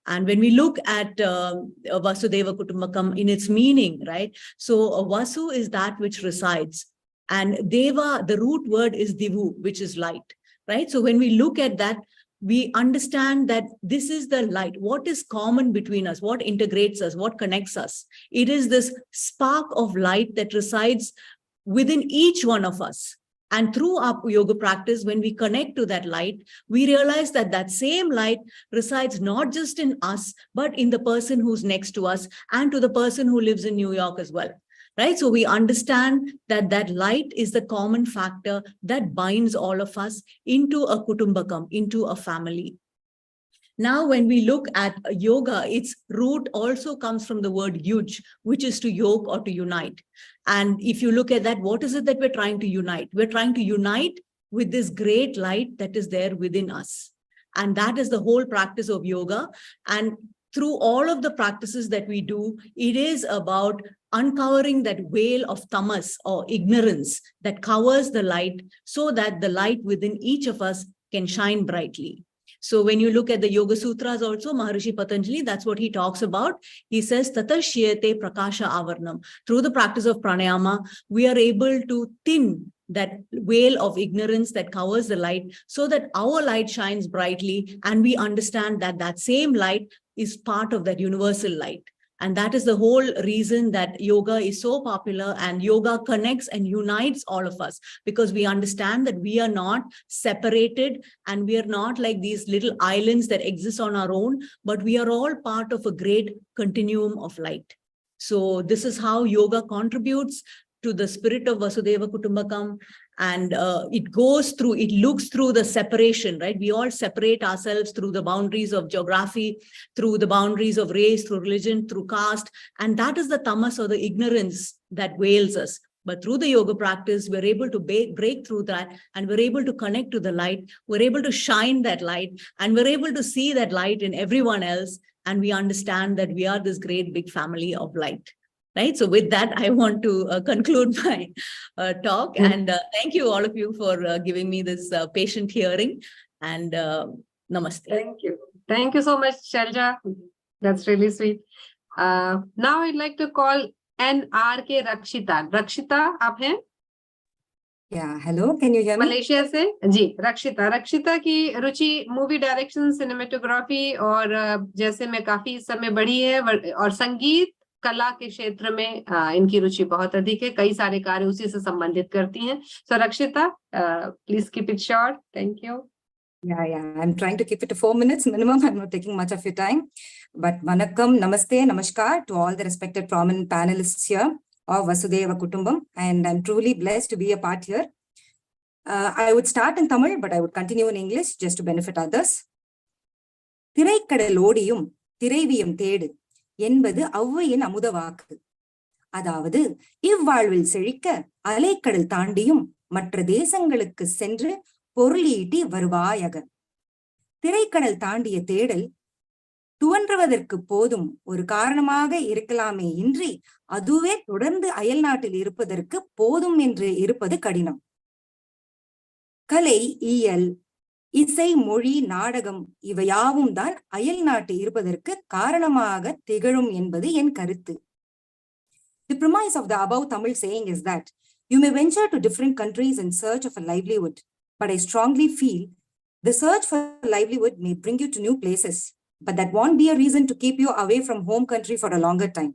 And when we look at Vasudeva Kutumbakam in its meaning, right? So Vasu is that which resides, and Deva, the root word is Divu, which is light, right? So when we look at that, we understand that this is the light. What is common between us? What integrates us? What connects us? It is this spark of light that resides within each one of us. And through our yoga practice, when we connect to that light, we realize that that same light resides not just in us, but in the person who's next to us and to the person who lives in New York as well. Right? So we understand that that light is the common factor that binds all of us into a kutumbakam, into a family. Now, when we look at yoga, its root also comes from the word yuj, which is to yoke or to unite. And if you look at that, what is it that we're trying to unite? We're trying to unite with this great light that is there within us. And that is the whole practice of yoga. And through all of the practices that we do, it is about uncovering that veil of tamas or ignorance that covers the light so that the light within each of us can shine brightly. So when you look at the Yoga Sutras also, Maharishi Patanjali, that's what he talks about. He says, Tata Shyate Prakasha Avarnam. Through the practice of pranayama, we are able to thin that veil of ignorance that covers the light so that our light shines brightly, and we understand that that same light is part of that universal light. And that is the whole reason that yoga is so popular, and yoga connects and unites all of us, because we understand that we are not separated and we are not like these little islands that exist on our own, but we are all part of a great continuum of light. So this is how yoga contributes to the spirit of Vasudeva Kutumbakam. And it looks through the separation, right? We all separate ourselves through the boundaries of geography, through the boundaries of race, through religion, through caste. And that is the tamas or the ignorance that veils us. But through the yoga practice, we're able to break through that, and we're able to connect to the light. We're able to shine that light, and we're able to see that light in everyone else. And we understand that we are this great big family of light. Right. So with that, I want to conclude my talk, and thank you all of you for giving me this patient hearing, and namaste. Thank you. Thank you so much, Shalja. That's really sweet. Now I'd like to call NRK Rakshita. Rakshita, आप हैं? Yeah, hello, can you hear me? Malaysia से जी रक्षिता की रुचि movie direction, cinematography और जैसे मैं काफी समय बढ़ी है और संगीत कला के क्षेत्र में इनकी रुचि बहुत अधिक है. कई सारे कार्य उसी से संबंधित करती हैं. So Rakshita, please keep it short. Thank you. Yeah, I'm trying to keep it to 4 minutes minimum. I'm not taking much of your time. But Vanakkam, Namaste, Namaskar to all the respected prominent panelists here of Vasudeva Kutumbam. And I'm truly blessed to be a part here. I would start in Tamil, but I would continue in English just to benefit others. திரைக்கடலோடியும் திரைவியும் தேடு என்பது ஔவையின் அமுத வாக்கு. அதாவது இவ்வாழ்வில் செழிக்க அலைக்கடல் தாண்டியும் மற்ற தேசங்களுக்கு சென்று பொருளீட்டி வருவாயக. திரைக்கடல் தாண்டிய தேடல் துவன்றுவதற்கு போதும் ஒரு காரணமாக இருக்கலாமே இன்றி அதுவே தொடர்ந்து அயல் நாட்டில் இருப்பதற்கு போதும் என்று இருப்பது கடினம். கலை, இயல், இசை, மொழி, நாடகம் இவையாவும் தான் அயல் நாட்டு இருப்பதற்கு காரணமாக திகழும் என்பது என் கருத்து. The premise of the above Tamil saying is that you may venture to different countries in search of a livelihood, but I strongly feel the search for livelihood may bring you to new places, but that won't be a reason to keep you away from home country for a longer time.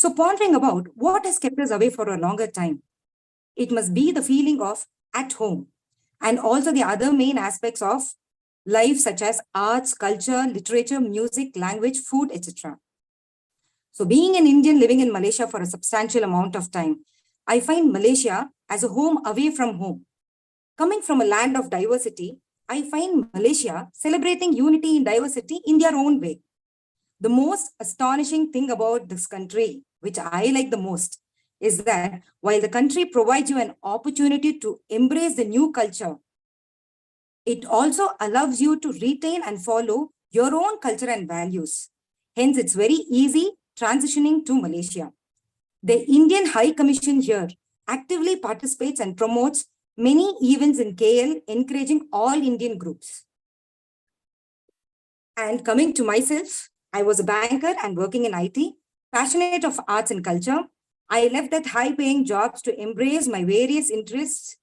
So pondering about what has kept us away for a longer time, it must be the feeling of at home, and also the other main aspects of life such as arts, culture, literature, music, language, food, etc. So being an Indian living in Malaysia for a substantial amount of time, I find Malaysia as a home away from home. Coming from a land of diversity, I find Malaysia celebrating unity in diversity in their own way. The most astonishing thing about this country, which I like the most, is that while the country provides you an opportunity to embrace the new culture, it also allows you to retain and follow your own culture and values. Hence, it's very easy transitioning to Malaysia. The Indian High Commission here actively participates and promotes many events in KL, encouraging all Indian groups. And coming to myself, I was a banker and working in IT, passionate of arts and culture. I left that high-paying jobs to embrace my various interests,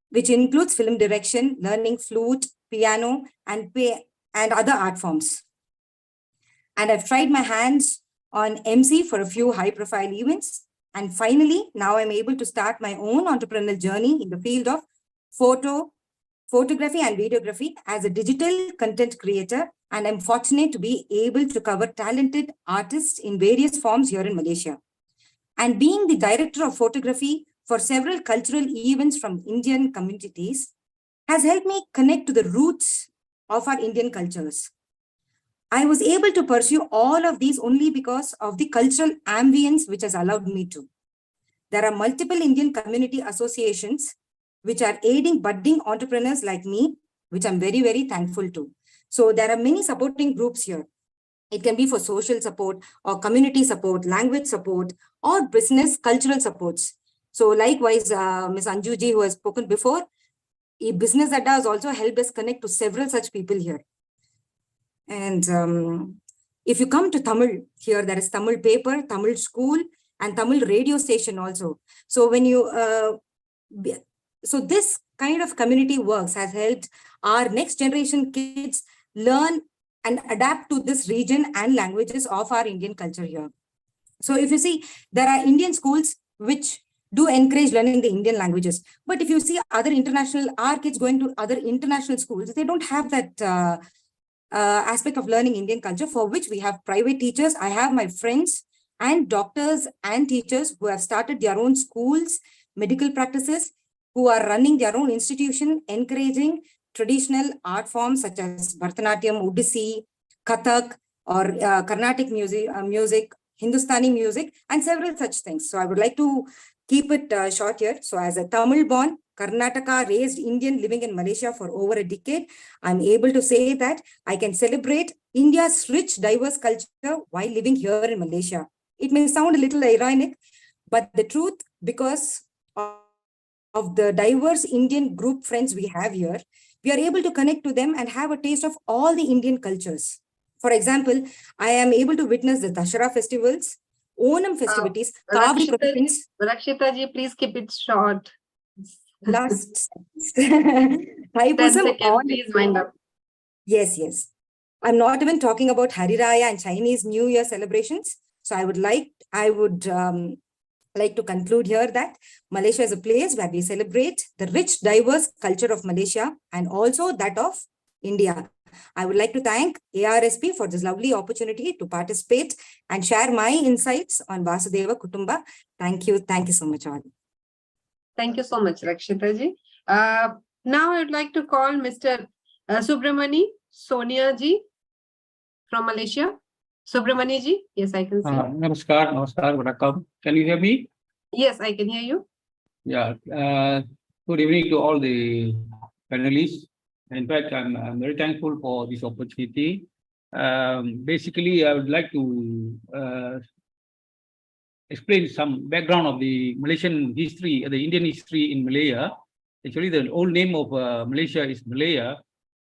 which includes film direction, learning flute, piano, and other art forms. And I've tried my hands on MC for a few high-profile events. And finally, now I'm able to start my own entrepreneurial journey in the field of photography and videography as a digital content creator. And I'm fortunate to be able to cover talented artists in various forms here in Malaysia. And being the director of photography for several cultural events from Indian communities has helped me connect to the roots of our Indian cultures. I was able to pursue all of these only because of the cultural ambience which has allowed me to. There are multiple Indian community associations which are aiding budding entrepreneurs like me, which I'm very, very thankful to. So there are many supporting groups here. It can be for social support or community support, language support, or business cultural supports. So likewise, Ms. Anjuji, who has spoken before, Business Adda has also helped us connect to several such people here. And if you come to Tamil, here there is Tamil paper, Tamil school, and Tamil radio station also. So when you, so this kind of community works has helped our next generation kids learn and adapt to this region and languages of our Indian culture here. So if you see, there are Indian schools which do encourage learning the Indian languages. But if you see other international, our kids going to other international schools, they don't have that aspect of learning Indian culture, for which we have private teachers. I have my friends and doctors and teachers who have started their own schools, medical practices, who are running their own institution, encouraging traditional art forms such as Bharatanatyam, Odissi, Kathak, or Carnatic music, Hindustani music, and several such things. So I would like to keep it short here. So as a Tamil-born, Karnataka-raised Indian living in Malaysia for over a decade, I'm able to say that I can celebrate India's rich, diverse culture while living here in Malaysia. It may sound a little ironic, but the truth, because of the diverse Indian group friends we have here, we are able to connect to them and have a taste of all the Indian cultures. For example, I am able to witness the Dashara festivals, Onam festivities, Kavri processions. Rakshita ji, please keep it short. Last 10 Thaipusam, seconds, please wind up. Yes, yes. I'm not even talking about Hariraya and Chinese New Year celebrations. So I would like to conclude here that Malaysia is a place where we celebrate the rich, diverse culture of Malaysia and also that of India. I would like to thank ARSP for this lovely opportunity to participate and share my insights on Vasudeva Kutumba. Thank you. Thank you so much, all. Thank you so much, Rakshita ji. Now I would like to call Mr. Subramani Sonia ji from Malaysia. Subramani ji, yes, I can see. Namaskar, Vanakkam. Can you hear me? Yes, I can hear you. Yeah. Good evening to all the panelists. In fact, I'm very thankful for this opportunity. Basically, I would like to explain some background of the Malaysian history, the Indian history in Malaya. Actually, the old name of Malaysia is Malaya.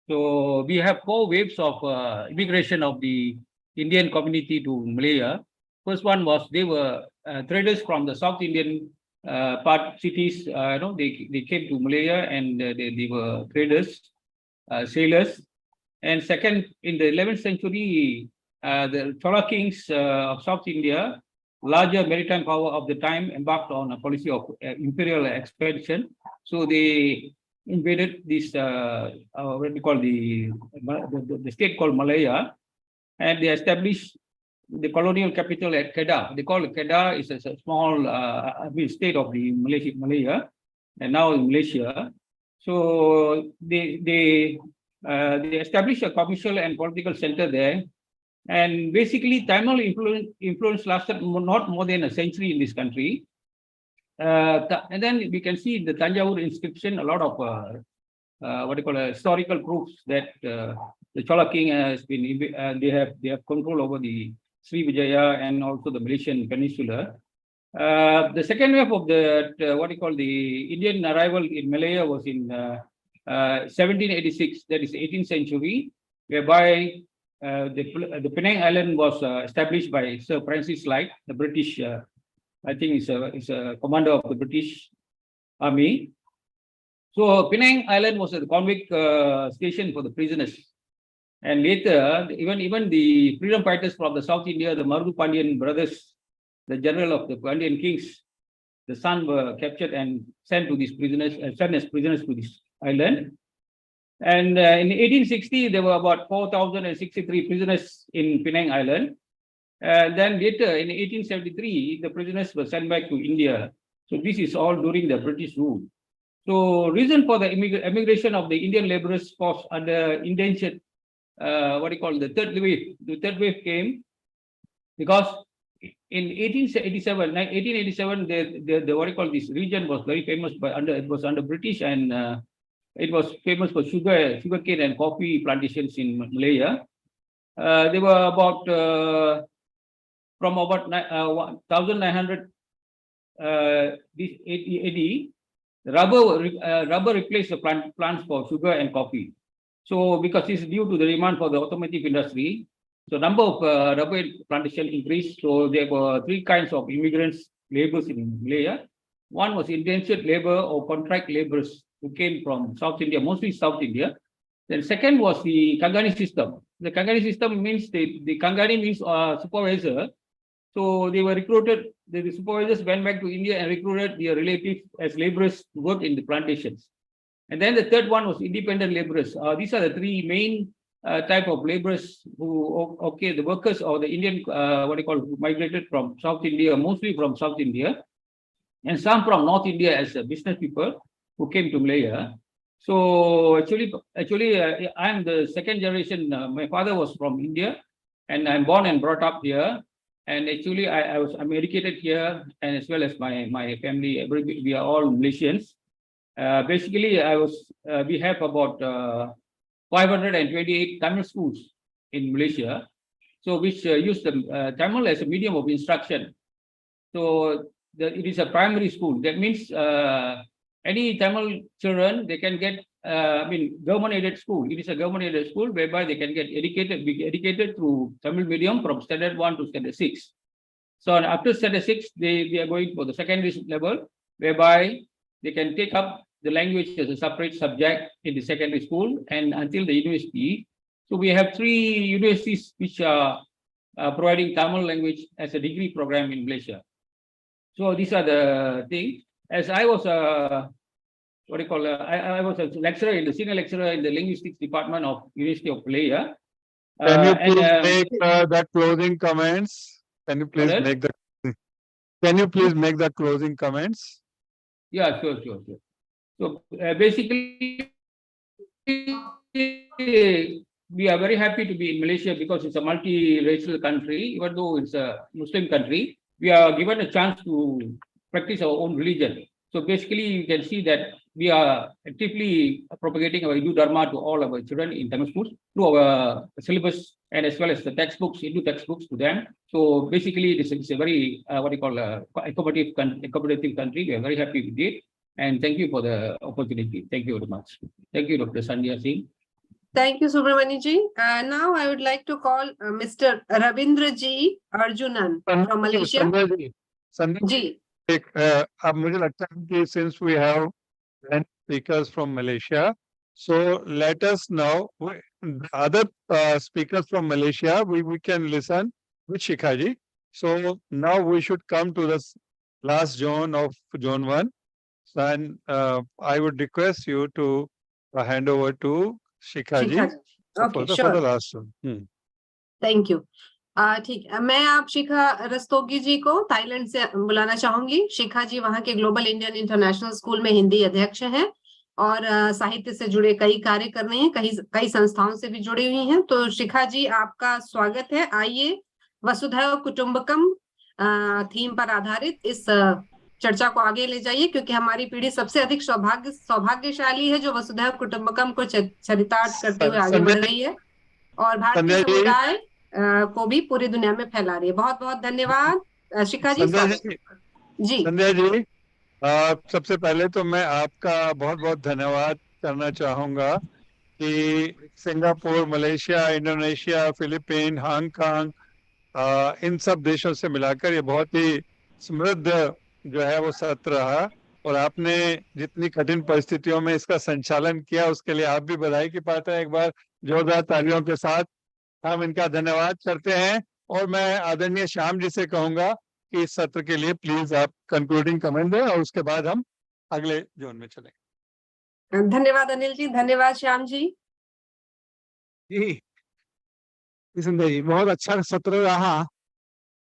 So we have 4 waves of immigration of the Indian community to Malaya. First one was they were traders from the South Indian cities. They came to Malaya and they were traders, sailors. And second, in the 11th century, the Chola kings of South India, larger maritime power of the time, embarked on a policy of imperial expansion. So they invaded this what we call the state called Malaya, and they established the colonial capital at Kedah. They call it Kedah is a small state of the Malaya, and now in Malaysia. So they established a commercial and political center there. And basically, Tamil influence lasted not more than a century in this country. And then we can see in the Tanjavur inscription a lot of historical proofs that the Chola king has been they have control over the Srivijaya and also the Malaysian peninsula. The second wave of the Indian arrival in Malaya was in 1786, that is 18th century, whereby the Penang Island was established by Sir Francis Light, the British, I think is a commander of the British Army. So Penang Island was a convict station for the prisoners. And later, even the freedom fighters from the South India, the Marudu Pandian brothers, the general of the Pandian kings, the son were captured and sent to these prisoners, sent as prisoners to this island. And in 1860, there were about 4,063 prisoners in Penang Island. Then later, in 1873, the prisoners were sent back to India. So this is all during the British rule. So reason for the emigration of the Indian laborers force under indentured, the third wave. The third wave came because in 1887, this region was very famous it was under British, and it was famous for sugarcane and coffee plantations in Malaya. They were about from about 1900 AD. Rubber replaced the plants for sugar and coffee. So because this is due to the demand for the automotive industry, so number of rubber plantation increased. So there were three kinds of immigrants, laborers in Malaya. One was indentured labor or contract laborers who came from South India, mostly South India. Then second was the Kangani system. The Kangani system means the Kangani means supervisor. So they were recruited, the supervisors went back to India and recruited their relatives as laborers to work in the plantations. And then the third one was independent laborers. These are the three main type of laborers who, the workers or the Indian, who migrated from South India, mostly from South India, and some from North India as business people who came to Malaya. So actually, I'm the second generation. My father was from India, and I'm born and brought up here. And actually, I'm educated here, and as well as my family. We are all Malaysians. Basically, we have about 528 Tamil schools in Malaysia, so which use the Tamil as a medium of instruction. So it is a primary school. That means any Tamil children, they can get, government-aided school. It is a government-aided school whereby they can be educated through Tamil medium from standard 1 to standard 6. So after standard 6, they are going for the secondary level, whereby they can take up the language as a separate subject in the secondary school and until the university. So we have 3 universities which are providing Tamil language as a degree program in Malaysia. So these are the things. As I was I was a lecturer, senior lecturer in the linguistics department of University of Malaya. Can you please make the closing comments? Can you please make the? Can you please make the closing comments? Yeah, sure. So basically, we are very happy to be in Malaysia because it's a multi-racial country. Even though it's a Muslim country, we are given a chance to practice our own religion. So basically, you can see that we are actively propagating our Hindu Dharma to all our children in Tamil schools through our syllabus and as well as the textbooks, Hindu textbooks to them. So basically, this is a very accommodative country. We are very happy with it, and thank you for the opportunity. Thank you very much. Thank you, Dr. Sandhya Singh. Thank you, Subramani ji. Now I would like to call Mr. Ravindra ji Arjunan from Malaysia. Sandhya ji. अब मुझे लगता है कि since we have 10 speakers from Malaysia, so let us now other speakers from Malaysia we can listen with Shikha ji. So now we should come to the last zone of zone 1, and I would request you to hand over to Shikha ji for the last zone. Thank you. ठीक है, मैं आप शिखा रस्तोगी जी को Thailand से बुलाना चाहूंगी। शिखा जी वहां के ग्लोबल इंडियन इंटरनेशनल स्कूल में हिंदी अध्यक्ष हैं और साहित्य से जुड़े कई कार्य कर रहे हैं, कई संस्थाओं से भी जुड़ी हुई हैं। तो शिखा जी, आपका स्वागत है। आइए वसुधैव कुटुंबकम थीम पर आधारित इस चर्चा को आगे ले जाइए, क्योंकि हमारी पीढ़ी सबसे अधिक सौभाग्यशाली है जो वसुधैव कुटुंबकम को चरितार्थ करते हुए आगे बढ़ रही है और भारतीय समुदाय को भी पूरी दुनिया में फैला रही है। बहुत बहुत धन्यवाद शिखा जी। संध्या जी, सबसे पहले तो मैं आपका बहुत बहुत धन्यवाद करना चाहूंगा कि Singapore, Malaysia, Indonesia, Philippine, Hong Kong, इन सब देशों से मिलाकर ये बहुत ही समृद्ध जो है वो सत्र रहा। और आपने जितनी कठिन परिस्थितियों में इसका संचालन किया उसके लिए आप भी बधाई की पात्र हैं। एक बार जोरदार तालियों के साथ हम इनका धन्यवाद करते हैं। और मैं आदरणीय श्याम जी से कहूंगा कि इस सत्र के लिए प्लीज आप कंक्लूडिंग कमेंट दें और उसके बाद हम अगले जोन में चलेंगे। धन्यवाद अनिल जी, धन्यवाद श्याम जी। जी किशन जी, बहुत अच्छा सत्र रहा।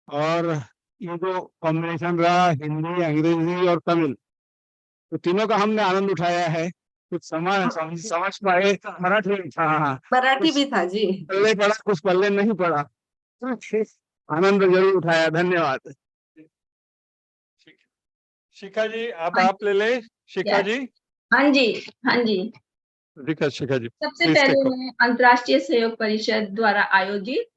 और ये जो कॉम्बिनेशन रहा हिंदी, अंग्रेजी और तमिल, तो तीनों का हमने आनंद उठाया है। कुछ समझ पाए। मराठी, हाँ, मराठी कुछ भी था जी। पल्ले पड़ा, कुछ पल्ले नहीं पड़ा। आनंद जरूर उठाया। धन्यवाद। शिखा जी, आप ले ले। शिखा जी। हाँ जी, हाँ जी। शिखा जी, सबसे प्लीज पहले टेक मैं अंतर्राष्ट्रीय सहयोग परिषद द्वारा आयोजित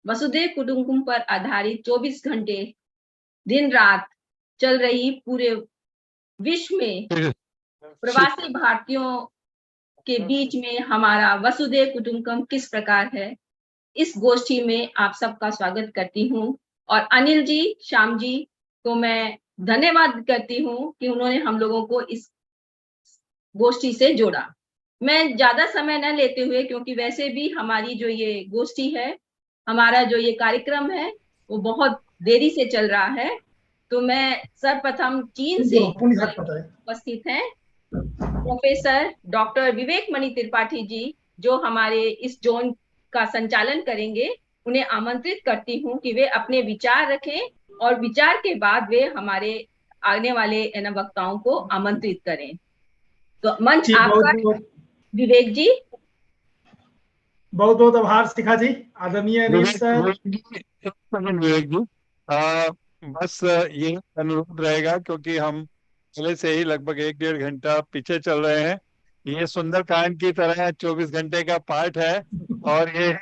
वसुधैव कुटुंबकम पर आधारित 24 घंटे दिन रात चल रही पूरे विश्व में प्रवासी भारतीयों के बीच में हमारा वसुधैव कुटुंबकम किस प्रकार है, इस गोष्ठी में आप सबका स्वागत करती हूँ। और अनिल जी, श्याम जी को मैं धन्यवाद करती हूँ कि उन्होंने हम लोगों को इस गोष्ठी से जोड़ा। मैं ज्यादा समय न लेते हुए, क्योंकि वैसे भी हमारी जो ये गोष्ठी है, हमारा जो ये कार्यक्रम है वो बहुत देरी से चल रहा है, तो मैं सर्वप्रथम चीन से उपस्थित हैं प्रोफेसर डॉक्टर विवेक मणि त्रिपाठी जी, जो हमारे इस जोन का संचालन करेंगे, उन्हें आमंत्रित करती हूँ कि वे अपने विचार रखें और विचार के बाद वे हमारे आने वाले वक्ताओं को आमंत्रित करें। तो मंच आपका विवेक जी। बहुत बहुत आभार शिखा जी। आदरणीय अनिल सर। विवेक जी, बस ये अनुरोध रहेगा क्योंकि हम पहले से ही लगभग 1-1.5 घंटा पीछे चल रहे हैं। ये सुंदरकांड की तरह 24 घंटे का पार्ट है और ये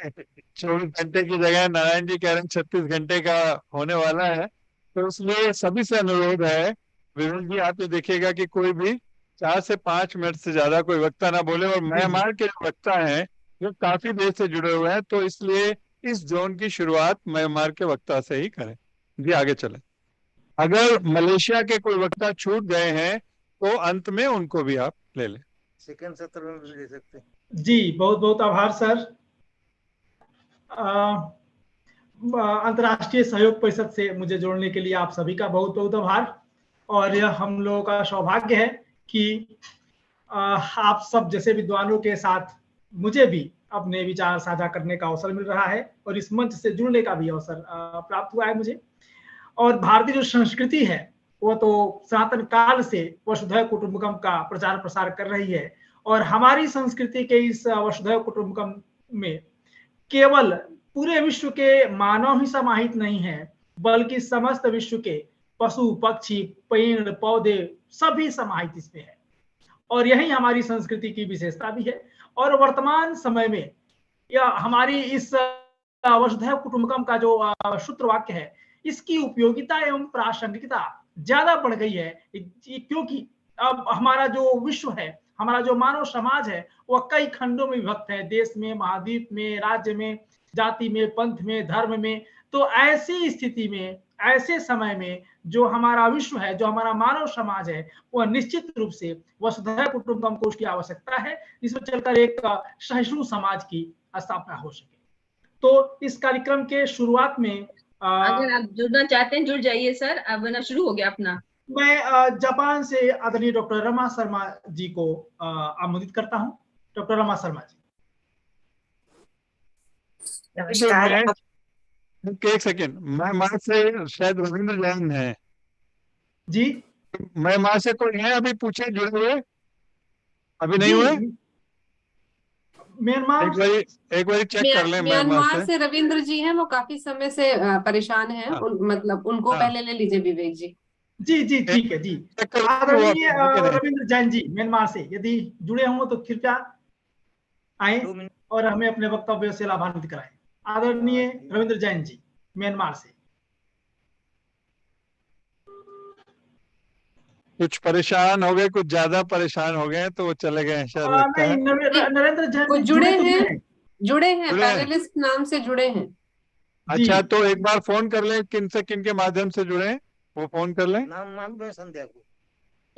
24 घंटे की जगह नारायण जी कह रहे हैं 36 घंटे का होने वाला है। तो इसलिए सभी से अनुरोध है, विवेक जी आप ये देखिएगा कि कोई भी 4 से 5 मिनट से ज्यादा कोई वक्ता ना बोले। और म्यांमार के जो वक्ता हैं वो काफी देर से जुड़े हुए हैं, तो इसलिए इस जोन की शुरुआत म्यांमार के वक्ता से ही करें। जी आगे चलें। अगर मलेशिया के कोई वक्ता छूट गए हैं तो अंत में उनको भी आप ले लें। सेकंड सत्र में भी ले सकते हैं। जी बहुत बहुत आभार सर। अंतर्राष्ट्रीय सहयोग परिषद से मुझे जोड़ने के लिए आप सभी का बहुत बहुत आभार। और यह हम लोगों का सौभाग्य है कि आप सब जैसे विद्वानों के साथ मुझे भी अपने विचार साझा करने का अवसर मिल रहा है और इस मंच से जुड़ने का भी अवसर प्राप्त हुआ है मुझे। और भारतीय जो संस्कृति है वो तो सनातन काल से वसुधैव कुटुंबकम का प्रचार प्रसार कर रही है। और हमारी संस्कृति के इस वसुधैव कुटुंबकम में केवल पूरे विश्व के मानव ही समाहित नहीं है, बल्कि समस्त विश्व के पशु पक्षी पेड़ पौधे सभी समाहित इसमें है। और यही हमारी संस्कृति की विशेषता भी है। और वर्तमान समय में यह हमारी इस वसुधैव कुटुंबकम का जो सूत्र वाक्य है, इसकी उपयोगिता एवं प्रासंगिकता ज्यादा बढ़ गई है, क्योंकि अब हमारा जो विश्व है, हमारा जो मानव समाज है, वह कई खंडों में विभक्त है, देश में, महाद्वीप में, राज्य में, जाति में, पंथ में, धर्म में। तो ऐसी स्थिति में, ऐसे समय में जो हमारा विश्व है, जो हमारा मानव समाज है, वह निश्चित रूप से वसुधैव कुटुंबकम को उसकी आवश्यकता है, जिसमें चलकर एक सहिष्णु समाज की स्थापना हो सके। तो इस कार्यक्रम के शुरुआत में अगर आप जुड़ना चाहते हैं जुड़ जाइए सर, अब ना शुरू हो गया अपना। मैं जापान से आदरणीय डॉक्टर रमा शर्मा जी को आमंत्रित करता हूं। डॉक्टर रमा शर्मा जी। नमस्कार। एक सेकेंड, म्यांमार से शायद रविंद्र जैन है जी। म्यांमार से कोई है अभी पूछे जुड़े हुए? अभी नहीं हुए? म्यांमार एक बार चेक कर लें। म्यांमार से रविंद्र जी हैं, वो काफी समय से परेशान हैं। मतलब उनको पहले ले लीजिए विवेक जी। जी जी ठीक है जी। आदरणीय रविंद्र जैन जी म्यांमार से यदि जुड़े हों तो कृपया आए और हमें अपने वक्तव्य से लाभान्वित कराएं। आदरणीय रविंद्र जैन जी म्यांमार से। कुछ परेशान हो गए, कुछ ज्यादा परेशान हो गए तो वो चले गए शायद लगता है। नहीं, नरेंद्र जैन वो जी जुड़े तो हैं, जुड़े हैं, जुड़े हैं। पैनलिस्ट नाम से जुड़े हैं। अच्छा, तो एक बार फोन कर लें किन से किन के माध्यम से जुड़े हैं, वो फोन कर लें। नाम दो संध्या को।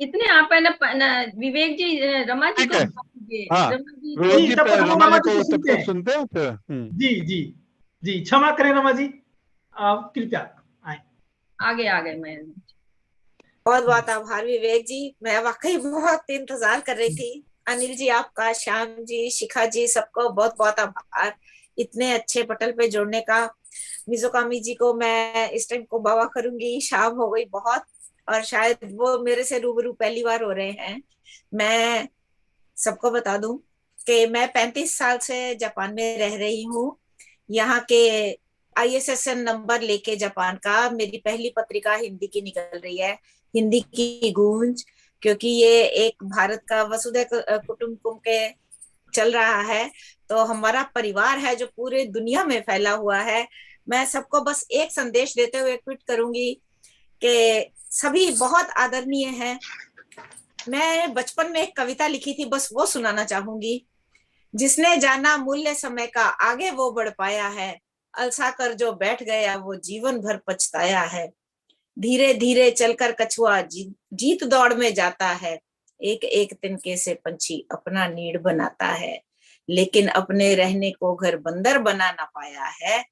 इतने आप है ना विवेक जी, रमा जी को है। बता दीजिए। हाँ, रमा जी विवेक जी तब तक हम रमा रमा जी जी को को तब सुनते तक हैं। सुनते हैं फिर। जी जी जी, क्षमा करें रमा जी, आप कृपया आए। आगे आ गए। मैं बहुत बहुत आभार विवेक जी, मैं वाकई बहुत इंतजार कर रही थी। अनिल जी आपका, श्याम जी, शिखा जी, सबको बहुत बहुत आभार इतने अच्छे पटल पे जोड़ने का। मिजोकामी जी को मैं इस टाइम को बाबा करूंगी, शाम हो गई बहुत, और शायद वो मेरे से रूबरू पहली बार हो रहे हैं। मैं सबको बता दूं कि मैं 35 साल से जापान में रह रही हूँ। यहाँ के ISSN नंबर लेके जापान का मेरी पहली पत्रिका हिंदी की निकल रही है, हिंदी की गूंज, क्योंकि ये एक भारत का वसुधैव कुटुंबकम के चल रहा है, तो हमारा परिवार है जो पूरे दुनिया में फैला हुआ है। मैं सबको बस एक संदेश देते हुए ट्वीट करूंगी कि सभी बहुत आदरणीय हैं। मैं बचपन में एक कविता लिखी थी, बस वो सुनाना चाहूंगी। जिसने जाना मूल्य समय का आगे वो बढ़ पाया है, अलसा कर जो बैठ गया वो जीवन भर पछताया है। धीरे धीरे चलकर कछुआ जीत दौड़ में जाता है, एक एक तिनके से पंछी अपना नीड़ बनाता है, लेकिन अपने रहने को घर बंदर बना ना पाया है।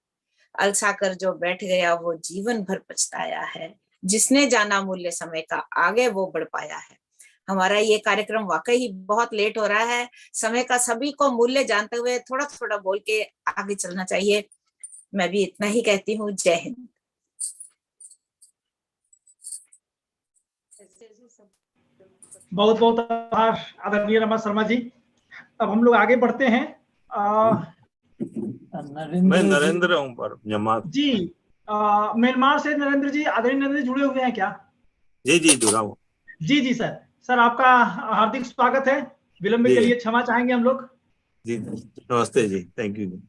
अलसा कर जो बैठ गया वो जीवन भर पछताया है। जिसने जाना मूल्य समय का आगे वो बढ़ पाया है। हमारा ये कार्यक्रम वाकई ही बहुत लेट हो रहा है। समय का सभी को मूल्य जानते हुए थोड़ा थोड़ा बोल के आगे चलना चाहिए। मैं भी इतना ही कहती हूँ। जय हिंद। बहुत बहुत आभार आदरणीय रमा शर्मा जी। अब हम लोग आगे बढ़ते हैं। मैं नरेंद्र हूँ पर जमात जी, म्यांमार से नरेंद्र जी, आदरणीय नरेंद्र जी जुड़े हुए हैं क्या? जी जी जुड़ा हूँ। जी जी सर आपका हार्दिक स्वागत है। विलंब के लिए क्षमा चाहेंगे हम लोग। जी नमस्ते जी, थैंक यू जी।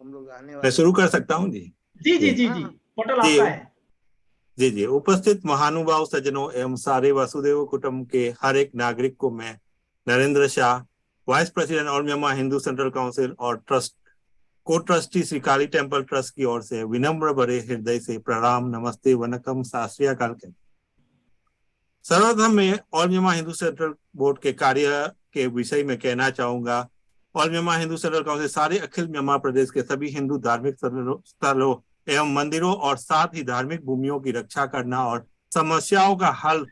हम लोग आने मैं शुरू कर सकता हूँ जी? जी जी जी जी, पोर्टल आपका है। जी जी, उपस्थित महानुभाव सज्जनों एवं सारे वसुदेव कुटुंब के हर एक नागरिक को मैं Narendra Shah, vice president all Myanmar Hindu central council और को ट्रस्टी श्री काली टेम्पल ट्रस्ट की ओर से विनम्र बड़े हृदय से प्रणाम, नमस्ते, वनकम, सत श्री अकाल कहते। सर्वप्रथम मैं all Myanmar Hindu central board के कार्य के विषय में कहना चाहूंगा। All Myanmar Hindu central council सारे अखिल म्यांमार प्रदेश के सभी हिंदू धार्मिक स्थलों एवं मंदिरों और साथ ही धार्मिक भूमियों की रक्षा करना और समस्याओं का हल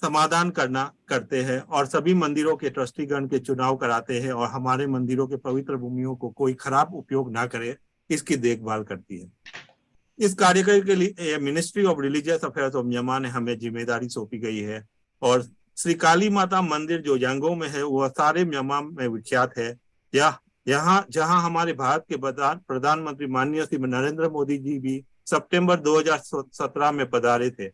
समाधान करना करते हैं, और सभी मंदिरों के ट्रस्टीगण के चुनाव कराते हैं और हमारे मंदिरों के पवित्र भूमियों को कोई खराब उपयोग ना करे, इसकी देखभाल करती है। इस कार्य के लिए ministry of religious affairs of Myanmar ने हमें जिम्मेदारी सौंपी गई है, और श्री काली माता मंदिर जो यांगों में है वह सारे म्यांमार में विख्यात है। यहाँ जहां हमारे भारत के प्रधानमंत्री माननीय श्री नरेंद्र मोदी जी भी सितंबर 2017 में पधारे थे,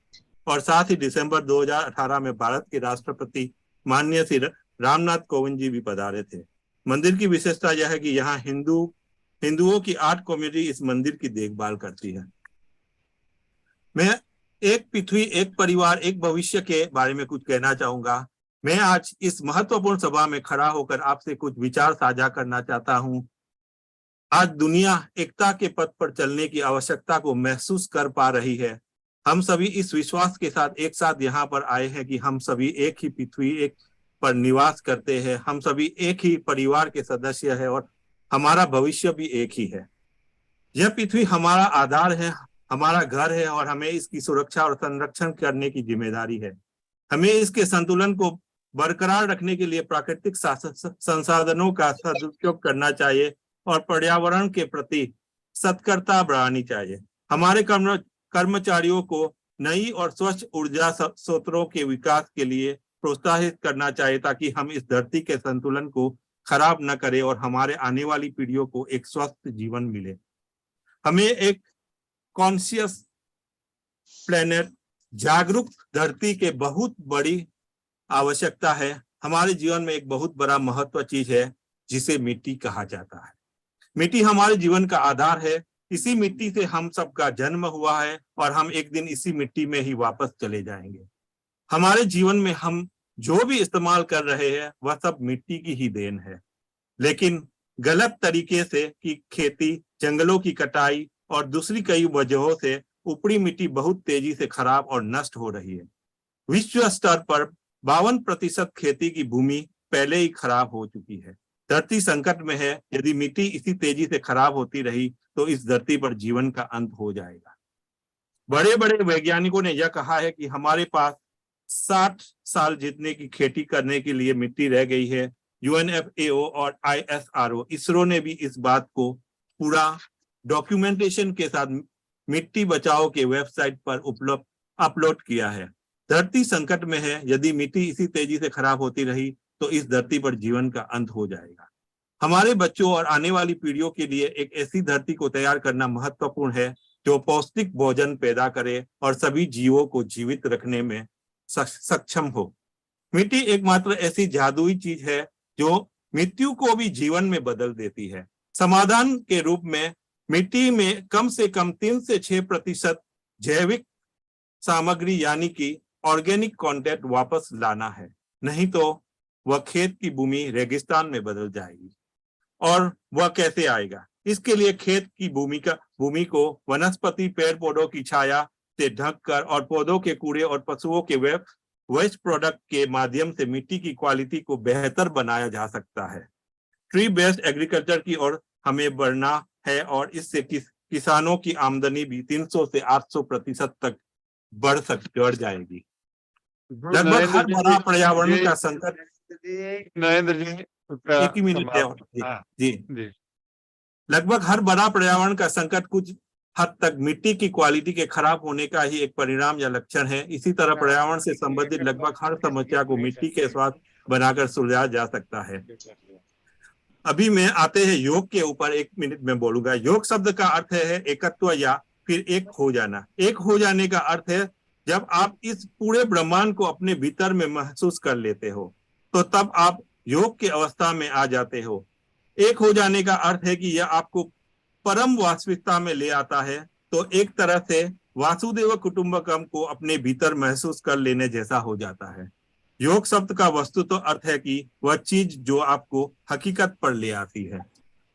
और साथ ही दिसंबर 2018 में भारत के राष्ट्रपति माननीय श्री रामनाथ कोविंद जी भी पधारे थे। मंदिर की विशेषता यह है कि यहाँ हिंदुओं की 8 कम्युनिटी इस मंदिर की देखभाल करती है। मैं एक पृथ्वी, एक परिवार, एक भविष्य के बारे में कुछ कहना चाहूंगा। मैं आज इस महत्वपूर्ण सभा में खड़ा होकर आपसे कुछ विचार साझा करना चाहता हूं। आज दुनिया एकता के पथ पर चलने की आवश्यकता को महसूस कर पा रही है। हम सभी इस विश्वास के साथ एक साथ यहाँ पर आए हैं कि हम सभी एक ही पृथ्वी एक पर निवास करते हैं, हम सभी एक ही परिवार के सदस्य हैं और हमारा भविष्य भी एक ही है। यह पृथ्वी हमारा आधार है, हमारा घर है, और हमें इसकी सुरक्षा और संरक्षण करने की जिम्मेदारी है। हमें इसके संतुलन को बरकरार रखने के लिए प्राकृतिक संसाधनों का सदुपयोग करना चाहिए और पर्यावरण के प्रति सतर्कता बढ़ानी चाहिए। हमारे कर्मचारियों को नई और स्वच्छ ऊर्जा स्रोतों के विकास के लिए प्रोत्साहित करना चाहिए, ताकि हम इस धरती के संतुलन को खराब न करें और हमारे आने वाली पीढ़ियों को एक स्वस्थ जीवन मिले। हमें एक कॉन्शियस प्लेनेट, जागरूक धरती के बहुत बड़ी आवश्यकता है। हमारे जीवन में एक बहुत बड़ा महत्व चीज है जिसे मिट्टी कहा जाता है। मिट्टी हमारे जीवन का आधार है। इसी मिट्टी से हम सबका जन्म हुआ है और हम एक दिन इसी मिट्टी में ही वापस चले जाएंगे। हमारे जीवन में हम जो भी इस्तेमाल कर रहे हैं वह सब मिट्टी की ही देन है, लेकिन गलत तरीके से की खेती, जंगलों की कटाई और दूसरी कई वजहों से ऊपरी मिट्टी बहुत तेजी से खराब और नष्ट हो रही है। विश्व स्तर पर 52% खेती की भूमि पहले ही खराब हो चुकी है। धरती संकट में है। यदि मिट्टी इसी तेजी से खराब होती रही तो इस धरती पर जीवन का अंत हो जाएगा। बड़े बड़े वैज्ञानिकों ने यह कहा है कि हमारे पास 60 साल जितने की खेती करने के लिए मिट्टी रह गई है। UNFAO और ISRO, इसरो ने भी इस बात को पूरा डॉक्यूमेंटेशन के साथ मिट्टी बचाओ के वेबसाइट पर उपलब्ध अपलोड किया है। धरती संकट में है। यदि मिट्टी इसी तेजी से खराब होती रही तो इस धरती पर जीवन का अंत हो जाएगा। हमारे बच्चों और आने वाली पीढ़ियों के लिए एक ऐसी धरती को तैयार करना महत्वपूर्ण है जो पौष्टिक भोजन पैदा करे और सभी जीवों को जीवित रखने में सक्षम हो। मिट्टी एकमात्र ऐसी जादुई चीज है जो मृत्यु को भी जीवन में बदल देती है। समाधान के रूप में मिट्टी में कम से कम 3 से 6% जैविक सामग्री यानी कि ऑर्गेनिक कंटेंट वापस लाना है, नहीं तो वह खेत की भूमि रेगिस्तान में बदल जाएगी। और वह कैसे आएगा? इसके लिए खेत की भूमि को वनस्पति पेड़ पौधों की छाया से ढककर और पौधों के कूड़े और पशुओं के वेस्ट प्रोडक्ट के माध्यम से मिट्टी की क्वालिटी को बेहतर बनाया जा सकता है। ट्री बेस्ड एग्रीकल्चर की ओर हमें बढ़ना है और इससे किसानों की आमदनी भी 300 से 800% तक बढ़ जाएगी। लगभग हर बड़ा पर्यावरण का संकट, नरेंद्र जी एक ही मिनट जी, लगभग हर बड़ा पर्यावरण का संकट कुछ हद तक मिट्टी की क्वालिटी के खराब होने का ही एक परिणाम या लक्षण है। इसी तरह पर्यावरण से संबंधित लगभग हर समस्या को मिट्टी के स्वास्थ्य बनाकर सुलझाया जा सकता है। अभी मैं आते हैं योग के ऊपर, 1 मिनट में बोलूंगा। योग शब्द का अर्थ है एकत्व या फिर एक हो जाना। एक हो जाने का अर्थ है जब आप इस पूरे ब्रह्मांड को अपने भीतर में महसूस कर लेते हो तो तब आप योग की अवस्था में आ जाते हो। एक हो जाने का अर्थ है कि यह आपको परम वास्तविकता में ले आता है। तो एक तरह से वासुदेव कुटुंबकम को अपने भीतर महसूस कर लेने जैसा हो जाता है। योग शब्द का वस्तु तो अर्थ है कि वह चीज जो आपको हकीकत पर ले आती है।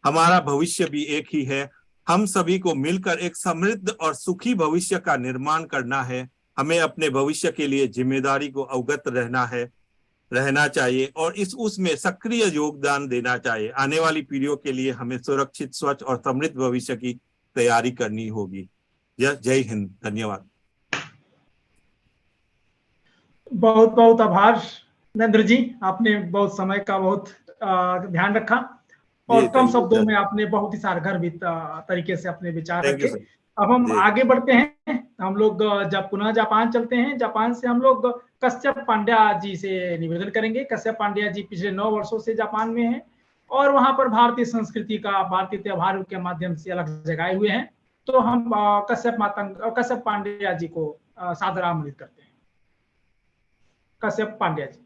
हमारा भविष्य भी एक ही है। हम सभी को मिलकर एक समृद्ध और सुखी भविष्य का निर्माण करना है। हमें अपने भविष्य के लिए जिम्मेदारी को अवगत रहना चाहिए और उसमें सक्रिय योगदान देना चाहिए। आने वाली पीढ़ियों के लिए हमें सुरक्षित, स्वच्छ और समृद्ध भविष्य की तैयारी करनी होगी। जय हिंद, धन्यवाद। बहुत बहुत आभार नरेंद्र जी, आपने बहुत समय का बहुत ध्यान रखा और कम शब्दों में आपने बहुत ही सारगर तरीके से अपने विचार रखे। अब हम आगे बढ़ते हैं। हम लोग जब पुनः जापान चलते हैं। जापान से हम लोग कश्यप पांड्या जी से निवेदन करेंगे। कश्यप पांड्या जी पिछले 9 वर्षों से जापान में हैं और वहां पर भारतीय संस्कृति का, भारतीय त्योहारों के माध्यम से अलग जगाए हुए हैं। तो हम कश्यप पांड्या जी को सादर आमंत्रित करते हैं। कश्यप पांड्या जी,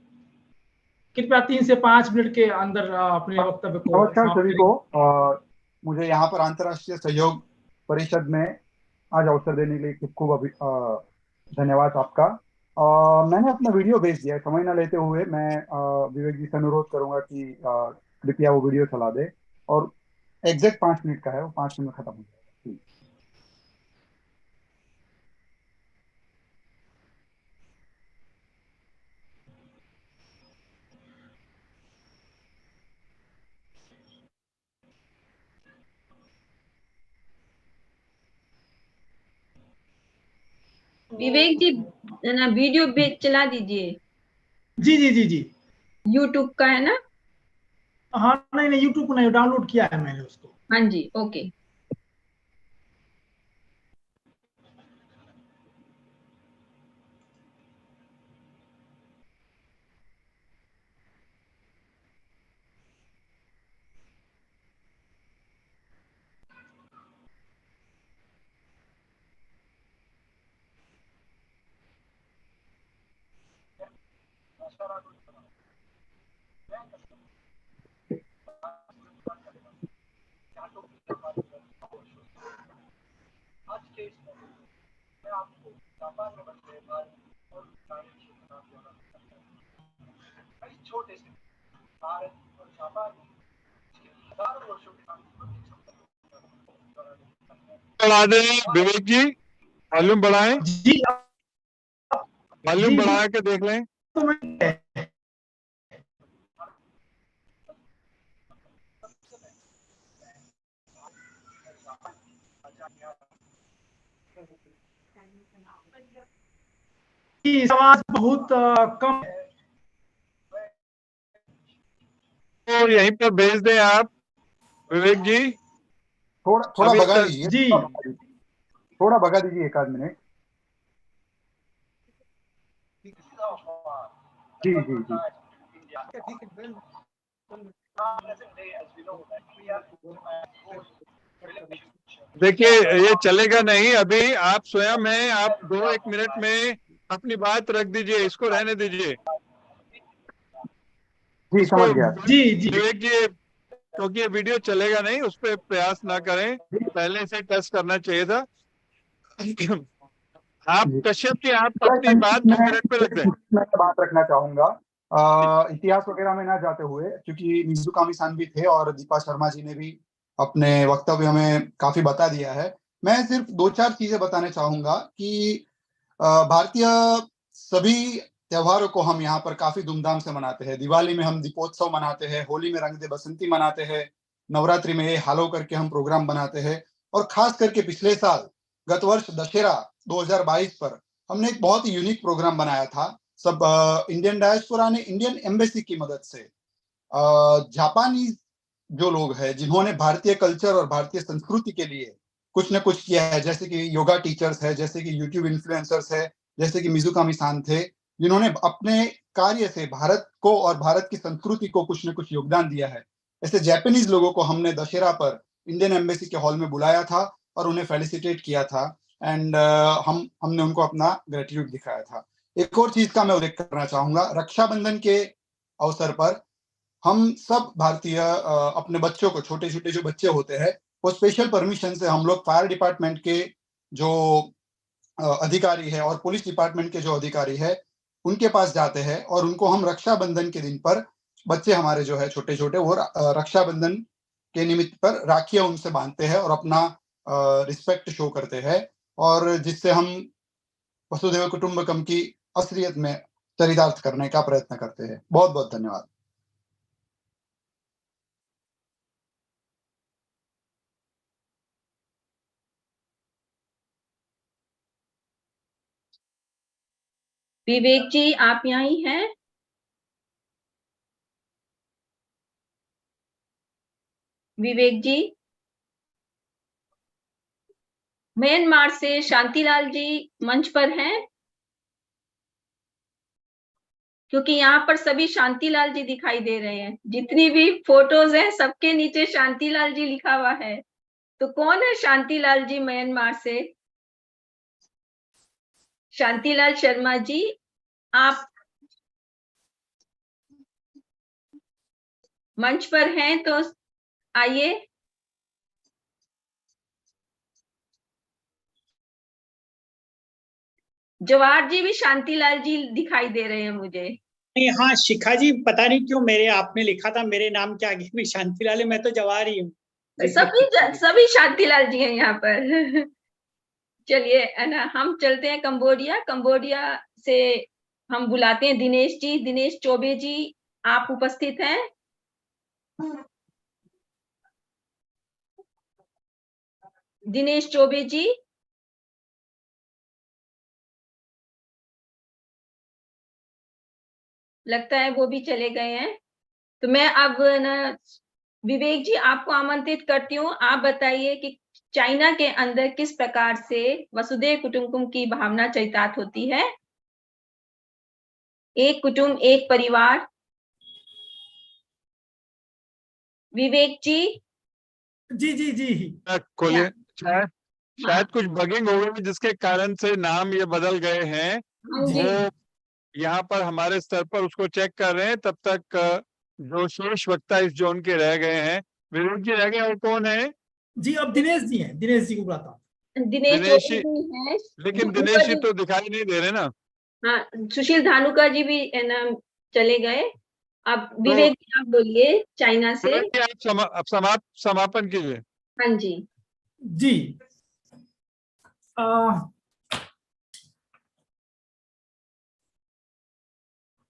कृपया 3 से 5 मिनट के अंदर अपने वक्तव्य को। नमस्कार सभी को। मुझे यहाँ पर अंतर्राष्ट्रीय सहयोग परिषद में आज अवसर देने के लिए खूब धन्यवाद आपका। मैंने अपना वीडियो भेज दिया है। समय न लेते हुए मैं विवेक जी से अनुरोध करूंगा कि कृपया वो वीडियो चला दे और एग्जैक्ट 5 मिनट का है, वो 5 मिनट में खत्म हो जाएगा। विवेक जी ना वीडियो चला दीजिए। जी जी जी जी, यूट्यूब का है ना? हाँ, नहीं यूट्यूब को नहीं, डाउनलोड किया है मैंने उसको। हाँ जी, ओके। बढ़ा दें विवेक जी, वॉल्यूम बढ़ाएं, जी वॉल्यूम बढ़ा के देख लें। तो मैं कि समाज बहुत कम है। तो यहीं पर भेज दें आप विवेक जी। थोड़ा अभी भगा तक दीजिए, जी थोड़ा भगा दीजिए, एक आध मिनट। जी जी जी। देखिए ये चलेगा नहीं, अभी आप स्वयं हैं, आप 2-1 मिनट में अपनी बात रख दीजिए, इसको रहने दीजिए। जी इसको समझ गया। जी जी विवेक जी, क्योंकि ये वीडियो चलेगा नहीं, उस पर प्रयास ना करें, पहले से टेस्ट करना चाहिए था। आप कश्यप जी, आप अपनी बात 2 मिनट पे रख दें। मैं बात रखना चाहूंगा इतिहास वगैरह में ना जाते हुए, क्योंकि मिजुकामी सान भी थे और दीपा शर्मा जी ने भी अपने वक्तव्य में काफी बता दिया है। मैं सिर्फ 2-4 चीजें बताना चाहूंगा कि भारतीय सभी त्योहारों को हम यहाँ पर काफी धूमधाम से मनाते हैं। दिवाली में हम दीपोत्सव मनाते हैं, होली में रंग दे बसंती मनाते हैं, नवरात्रि में ये हालो करके हम प्रोग्राम बनाते हैं, और खास करके पिछले साल गत वर्ष दशहरा 2022 पर हमने एक बहुत ही यूनिक प्रोग्राम बनाया था। सब इंडियन डायस्पोरा ने इंडियन एम्बेसी की मदद से जापानी जो लोग हैं जिन्होंने भारतीय कल्चर और भारतीय संस्कृति के लिए कुछ न कुछ किया है, जैसे कि योगा टीचर्स है, जैसे कि यूट्यूब इन्फ्लुएंसर्स है, जैसे कि मिजुकामी सान थे, जिन्होंने अपने कार्य से भारत को और भारत की संस्कृति को कुछ न कुछ योगदान दिया है। ऐसे जापानीज लोगों को हमने दशहरा पर इंडियन एम्बेसी के हॉल में बुलाया था और उन्हें फेलिसिटेट किया था, एंड हमने उनको अपना ग्रेटिट्यूड दिखाया था। एक और चीज का मैं उल्लेख करना चाहूंगा, रक्षाबंधन के अवसर पर हम सब भारतीय अपने बच्चों को, छोटे छोटे जो बच्चे होते हैं, वो स्पेशल परमिशन से हम लोग फायर डिपार्टमेंट के जो अधिकारी है और पुलिस डिपार्टमेंट के जो अधिकारी है उनके पास जाते हैं और उनको हम रक्षाबंधन के दिन पर, बच्चे हमारे जो है छोटे छोटे, वो रक्षाबंधन के निमित्त पर राखियां उनसे बांधते हैं और अपना रिस्पेक्ट शो करते हैं, और जिससे हम वसुधैव कुटुंबकम की असलियत में चरितार्थ करने का प्रयत्न करते हैं। बहुत बहुत धन्यवाद। विवेक जी, आप यहाँ ही हैं? विवेक जी, म्यांमार से शांतिलाल जी मंच पर हैं? क्योंकि यहाँ पर सभी शांतिलाल जी दिखाई दे रहे हैं, जितनी भी फोटोज हैं सबके नीचे शांतिलाल जी लिखा हुआ है। तो कौन है शांतिलाल जी म्यांमार से? शांतिलाल शर्मा जी, आप मंच पर हैं तो आइए। जवाहर जी भी शांतिलाल जी दिखाई दे रहे हैं मुझे। हाँ शिखा जी, पता नहीं क्यों मेरे आपने लिखा था मेरे नाम के आगे भी शांतिलाल है, मैं तो जवाहर ही हूँ। सभी शांतिलाल जी हैं यहाँ पर। चलिए है ना, हम चलते हैं कंबोडिया। कंबोडिया से हम बुलाते हैं दिनेश जी। दिनेश चौबे जी, आप उपस्थित हैं? दिनेश चौबे जी, लगता है वो भी चले गए हैं। तो मैं अब ना विवेक जी आपको आमंत्रित करती हूँ। आप बताइए कि चाइना के अंदर किस प्रकार से वसुधैव कुटुंबकम की भावना चरितार्थ होती है। एक कुटुंब एक परिवार। विवेक जी जी जी जी खोलिए। शायद कुछ बगिंग हो गई जिसके कारण से नाम ये बदल गए हैं। वो यहाँ पर हमारे स्तर पर उसको चेक कर रहे हैं। तब तक जो शेष वक्ता इस जोन के रह गए हैं, विवेक जी रह गए और कौन है? जी अब दिनेश जी हैं, दिनेश जी को बुलाता हूँ। दिनेश दिनेशी, चौधरी भी हैं, लेकिन धानुका दिनेशी जी, तो दिखाई नहीं दे रहे ना। हाँ सुशील धानुका जी भी है ना चले गए। अब तो विवेक जी आप बोलिए चाइना से। विवेक जी, आप समापन कीजिए। हाँ जी जी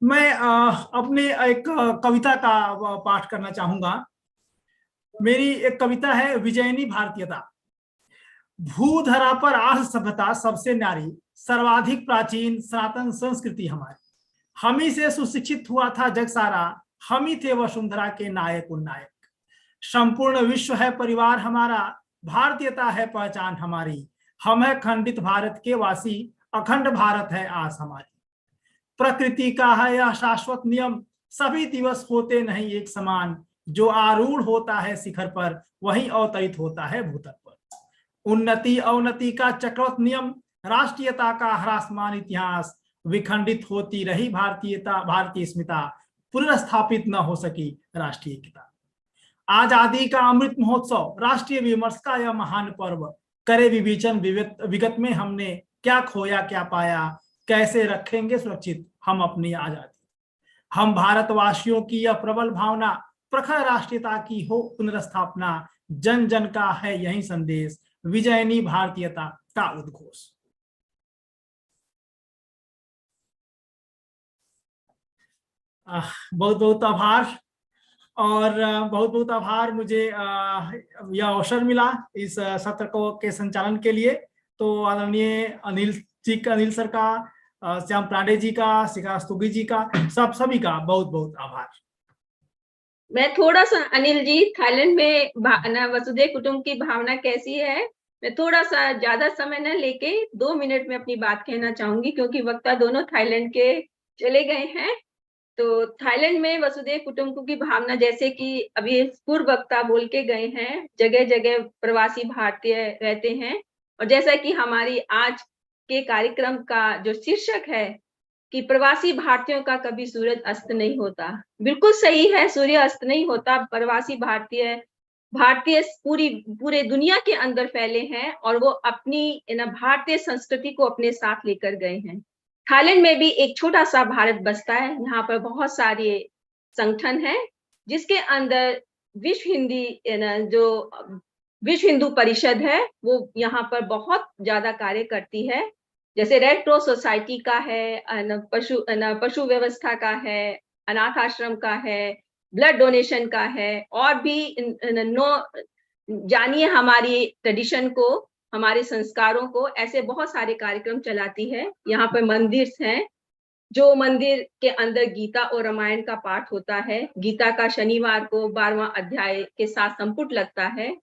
मैं अपने एक कविता का पाठ करना चाहूंगा। मेरी एक कविता है विजयनी भारतीयता। भूधरा पर आज सभ्यता सबसे न्यारी, सर्वाधिक प्राचीन सनातन संस्कृति हमारी। हम ही से सुशिक्षित हुआ था जग सारा, हम ही थे वसुंधरा के नायक उन्नायक। संपूर्ण विश्व है परिवार हमारा, भारतीयता है पहचान हमारी। हम है खंडित भारत के वासी, अखंड भारत है आस हमारी। प्रकृति का है यह शाश्वत नियम, सभी दिवस होते नहीं एक समान। जो आरूढ़ होता है शिखर पर, वही अवतरित होता है भूतल पर। उन्नति अवनति का चक्रवत नियम, राष्ट्रीयता का ह्रासमान इतिहास। विखंडित होती रही भारतीयता, भारतीय अस्मिता, पुनर्स्थापित न हो सकी राष्ट्रीय एकता। आजादी का अमृत महोत्सव, राष्ट्रीय विमर्श का यह महान पर्व। करे विवेचन विगत में हमने क्या खोया क्या पाया, कैसे रखेंगे सुरक्षित हम अपनी आजादी। हम भारतवासियों की यह प्रबल भावना, प्रखर राष्ट्रीयता की हो पुनर्स्थापना। जन जन का है यही संदेश, विजयनी भारतीयता का उद्घोष। बहुत बहुत आभार, और बहुत बहुत आभार मुझे यह अवसर मिला इस सत्र को के संचालन के लिए। तो आदरणीय अनिल सर का, श्याम पांडे जी का, शिखा स्तुगी जी का, सभी का बहुत बहुत आभार। मैं थोड़ा सा अनिल जी, थाईलैंड में वसुधैव कुटुंब की भावना कैसी है, मैं थोड़ा सा ज्यादा समय न लेके 2 मिनट में अपनी बात कहना चाहूंगी, क्योंकि वक्ता दोनों थाईलैंड के चले गए हैं। तो थाईलैंड में वसुधैव कुटुंब की भावना, जैसे कि अभी पूर्व वक्ता बोल के गए हैं, जगह जगह प्रवासी भारतीय रहते हैं। और जैसा कि हमारी आज के कार्यक्रम का जो शीर्षक है कि प्रवासी भारतीयों का कभी सूरज अस्त नहीं होता, बिल्कुल सही है, सूर्य अस्त नहीं होता। प्रवासी भारतीय पूरे दुनिया के अंदर फैले हैं, और वो अपनी भारतीय संस्कृति को अपने साथ लेकर गए हैं। थाईलैंड में भी एक छोटा सा भारत बसता है, यहाँ पर बहुत सारे संगठन हैं, जिसके अंदर विश्व हिंदू परिषद है, वो यहाँ पर बहुत ज्यादा कार्य करती है। जैसे रेड क्रॉस सोसाइटी का है, पशु व्यवस्था का है, अनाथ आश्रम का है, ब्लड डोनेशन का है, और भी जानिए हमारी ट्रेडिशन को, हमारे संस्कारों को, ऐसे बहुत सारे कार्यक्रम चलाती है। यहाँ पर मंदिर हैं, जो मंदिर के अंदर गीता और रामायण का पाठ होता है। गीता का शनिवार को 12वां अध्याय के साथ संपुट लगता है।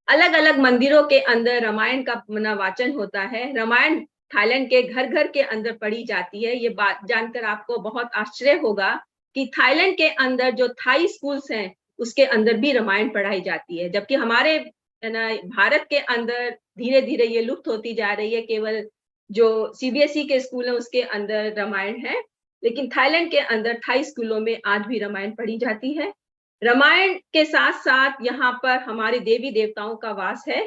अलग अलग मंदिरों के अंदर रामायण का वाचन होता है। रामायण थाईलैंड के घर घर के अंदर पढ़ी जाती है। ये बात जानकर आपको बहुत आश्चर्य होगा कि थाईलैंड के अंदर जो थाई स्कूल्स हैं, उसके अंदर भी रामायण पढ़ाई जाती है, जबकि हमारे भारत के अंदर धीरे धीरे ये लुप्त होती जा रही है। केवल जो सीबीएसई के स्कूल है उसके अंदर रामायण है, लेकिन थाईलैंड के अंदर थाई स्कूलों में आज भी रामायण पढ़ी जाती है। रामायण के साथ साथ यहाँ पर हमारे देवी देवताओं का वास है।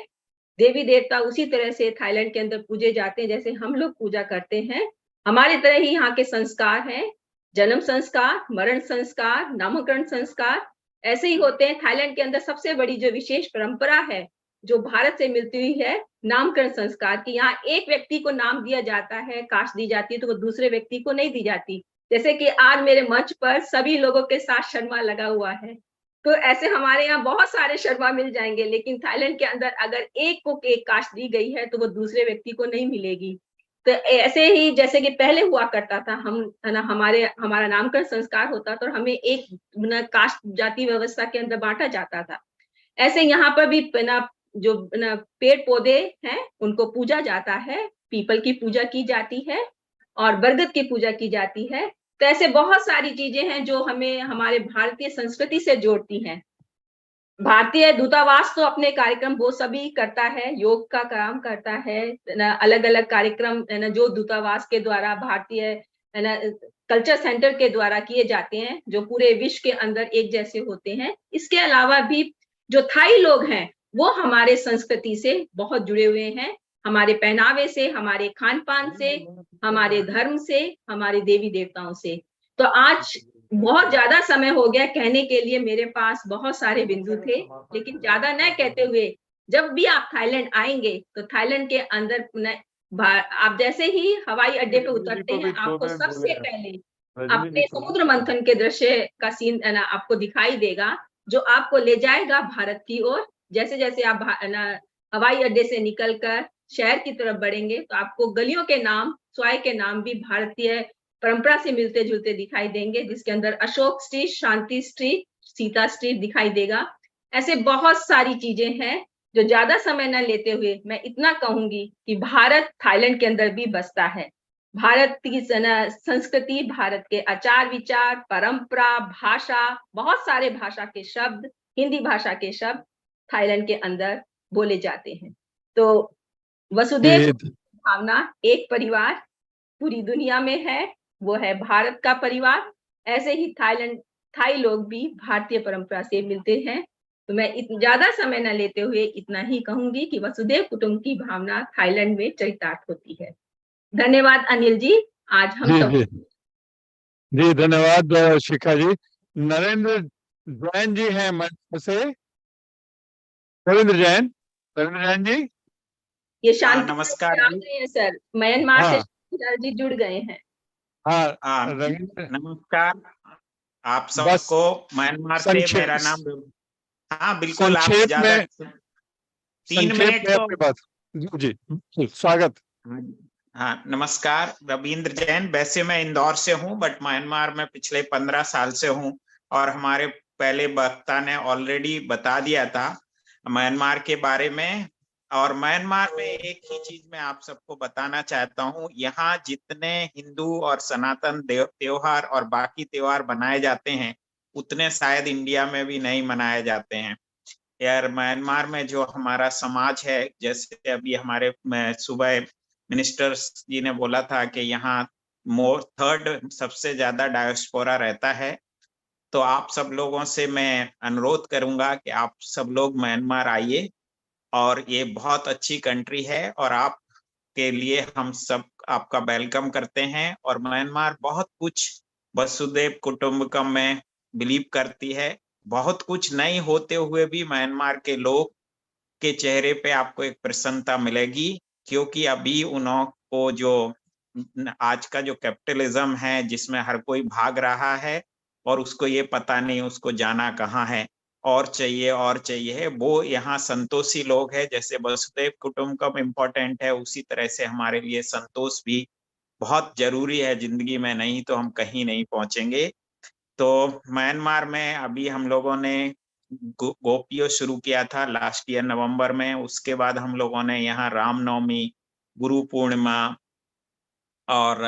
देवी देवता उसी तरह से थाईलैंड के अंदर पूजे जाते हैं जैसे हम लोग पूजा करते हैं। हमारे तरह ही यहाँ के संस्कार हैं, जन्म संस्कार, मरण संस्कार, नामकरण संस्कार ऐसे ही होते हैं। थाईलैंड के अंदर सबसे बड़ी जो विशेष परंपरा है, जो भारत से मिलती हुई है, नामकरण संस्कार की। यहाँ एक व्यक्ति को नाम दिया जाता है, कास्ट दी जाती है, तो वो दूसरे व्यक्ति को नहीं दी जाती। जैसे कि आज मेरे मंच पर सभी लोगों के साथ शर्मा लगा हुआ है, तो ऐसे हमारे यहाँ बहुत सारे शर्मा मिल जाएंगे, लेकिन थाईलैंड के अंदर अगर एक को एक कास्ट दी गई है तो वो दूसरे व्यक्ति को नहीं मिलेगी। तो ऐसे ही जैसे कि पहले हुआ करता था, हमारा नामकरण संस्कार होता था और हमें एक कास्ट जाति व्यवस्था के अंदर बांटा जाता था। ऐसे यहाँ पर भी जो पेड़ पौधे हैं उनको पूजा जाता है, पीपल की पूजा की जाती है और बरगद की पूजा की जाती है। तो ऐसे बहुत सारी चीजें हैं जो हमें हमारे भारतीय संस्कृति से जोड़ती हैं। भारतीय दूतावास तो अपने कार्यक्रम वो सभी करता है, योग का काम करता है, अलग अलग कार्यक्रम जो दूतावास के द्वारा, भारतीय कल्चर सेंटर के द्वारा किए जाते हैं, जो पूरे विश्व के अंदर एक जैसे होते हैं। इसके अलावा भी जो थाई लोग हैं वो हमारे संस्कृति से बहुत जुड़े हुए हैं, हमारे पहनावे से, हमारे खान पान से, हमारे धर्म से, हमारे देवी देवताओं से। तो आज बहुत ज्यादा समय हो गया कहने के लिए, मेरे पास बहुत सारे बिंदु थे, लेकिन ज्यादा न कहते हुए, जब भी आप थाईलैंड आएंगे तो थाईलैंड के अंदर आप जैसे ही हवाई अड्डे पे उतरते हैं, आपको सबसे पहले अपने समुद्र मंथन के दृश्य का सीन आपको दिखाई देगा, जो आपको ले जाएगा भारत की ओर। जैसे जैसे आप हवाई अड्डे से निकलकर शहर की तरफ बढ़ेंगे तो आपको गलियों के नाम, स्वाय के नाम भी भारतीय परंपरा से मिलते जुलते दिखाई देंगे, जिसके अंदर अशोक स्ट्रीट, शांति स्ट्रीट, सीता स्ट्रीट दिखाई देगा। ऐसे बहुत सारी चीजें हैं जो ज्यादा समय न लेते हुए मैं इतना कहूंगी कि भारत थाईलैंड के अंदर भी बसता है। भारत की संस्कृति, भारत के आचार विचार, परंपरा, भाषा, बहुत सारे भाषा के शब्द, हिंदी भाषा के शब्द थाईलैंड के अंदर बोले जाते हैं। तो वसुधैव भावना, एक परिवार पूरी दुनिया में है, वो है भारत का परिवार। ऐसे ही थाई लोग भी भारतीय परंपरा से मिलते हैं। तो मैं ज्यादा समय न लेते हुए इतना ही कहूंगी कि वसुधैव कुटुंब की भावना थाईलैंड में चरितार्थ होती है। धन्यवाद अनिल जी। आज हम सब जी धन्यवाद शिखा जी। नरेंद्र जैन जी हैं मंच से। रविंद्र जैन जी, ये शांति नमस्कार हैं सर, म्यांमार से शांतिलाल जी जुड़ गए हैं। नमस्कार आप सबको। म्यांमार से मेरा नाम, हाँ बिल्कुल, आप ज्यादा 3 मिनट तो जी स्वागत। हाँ नमस्कार, रविंद्र जैन। वैसे मैं इंदौर से हूँ, बट म्यांमार में पिछले 15 साल से हूँ, और हमारे पहले वक्ता ने ऑलरेडी बता दिया था म्यांमार के बारे में। और म्यांमार में एक ही चीज मैं आप सबको बताना चाहता हूँ, यहाँ जितने हिंदू और सनातन त्योहार और बाकी त्योहार मनाए जाते हैं, उतने शायद इंडिया में भी नहीं मनाए जाते हैं। यार म्यांमार में जो हमारा समाज है, जैसे अभी हमारे सुबह मिनिस्टर जी ने बोला था कि यहाँ थर्ड सबसे ज्यादा डायस्पोरा रहता है, तो आप सब लोगों से मैं अनुरोध करूंगा कि आप सब लोग म्यांमार आइए, और ये बहुत अच्छी कंट्री है, और आप के लिए हम सब आपका वेलकम करते हैं। और म्यांमार बहुत कुछ वसुधैव कुटुंबकम में बिलीव करती है। बहुत कुछ नहीं होते हुए भी म्यांमार के लोग के चेहरे पे आपको एक प्रसन्नता मिलेगी, क्योंकि अभी उनको जो आज का जो कैपिटलिज्म है, जिसमें हर कोई भाग रहा है और उसको ये पता नहीं उसको जाना कहाँ है, और चाहिए, वो यहाँ संतोषी लोग हैं। जैसे वसुधैव कुटुंबकम इम्पोर्टेंट है, उसी तरह से हमारे लिए संतोष भी बहुत जरूरी है जिंदगी में, नहीं तो हम कहीं नहीं पहुंचेंगे। तो म्यांमार में अभी हम लोगों ने गोपियो शुरू किया था लास्ट ईयर नवंबर में। उसके बाद हम लोगों ने यहाँ रामनवमी, गुरु पूर्णिमा, और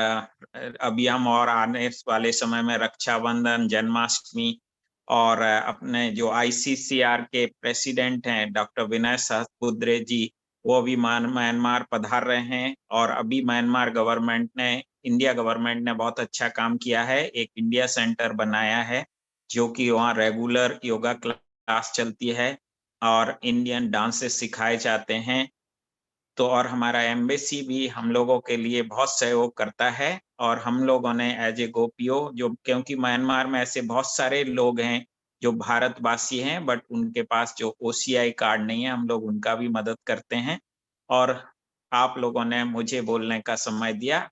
अभी हम और आने वाले समय में रक्षाबंधन, जन्माष्टमी, और अपने जो ICCR के प्रेसिडेंट हैं डॉक्टर विनय सहस्त्रबुद्धे जी, वो भी म्यांमार पधार रहे हैं। और अभी म्यांमार गवर्नमेंट ने, इंडिया गवर्नमेंट ने बहुत अच्छा काम किया है, एक इंडिया सेंटर बनाया है, जो कि वहाँ रेगुलर योगा क्लास चलती है और इंडियन डांसेस सिखाए जाते हैं। तो और हमारा एम्बेसी भी हम लोगों के लिए बहुत सहयोग करता है। और हम लोगों ने एज ए गोपियो, जो क्योंकि म्यांमार में ऐसे बहुत सारे लोग हैं जो भारतवासी हैं, बट उनके पास जो OCI कार्ड नहीं है, हम लोग उनका भी मदद करते हैं। और आप लोगों ने मुझे बोलने का समय दिया,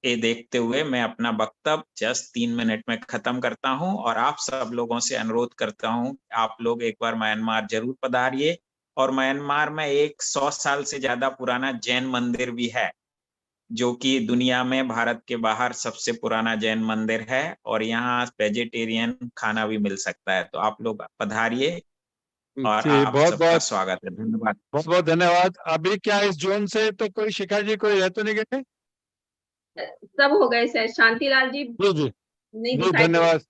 ये देखते हुए मैं अपना वक्तव्य जस्ट 3 मिनट में खत्म करता हूं, और आप सब लोगों से अनुरोध करता हूं आप लोग एक बार म्यांमार जरूर पधारिए। और म्यांमार में 100 साल से ज्यादा पुराना जैन मंदिर भी है, जो कि दुनिया में भारत के बाहर सबसे पुराना जैन मंदिर है, और यहाँ वेजिटेरियन खाना भी मिल सकता है। तो आप लोग पधारिए, और आप सबका स्वागत है। धन्यवाद, बहुत बहुत धन्यवाद। अभी क्या इस जोन से तो कोई शिखा जी कोई रह तो नहीं गए? सब हो गए सर। शांतिलाल जी जी नहीं दिखाई, धन्यवाद।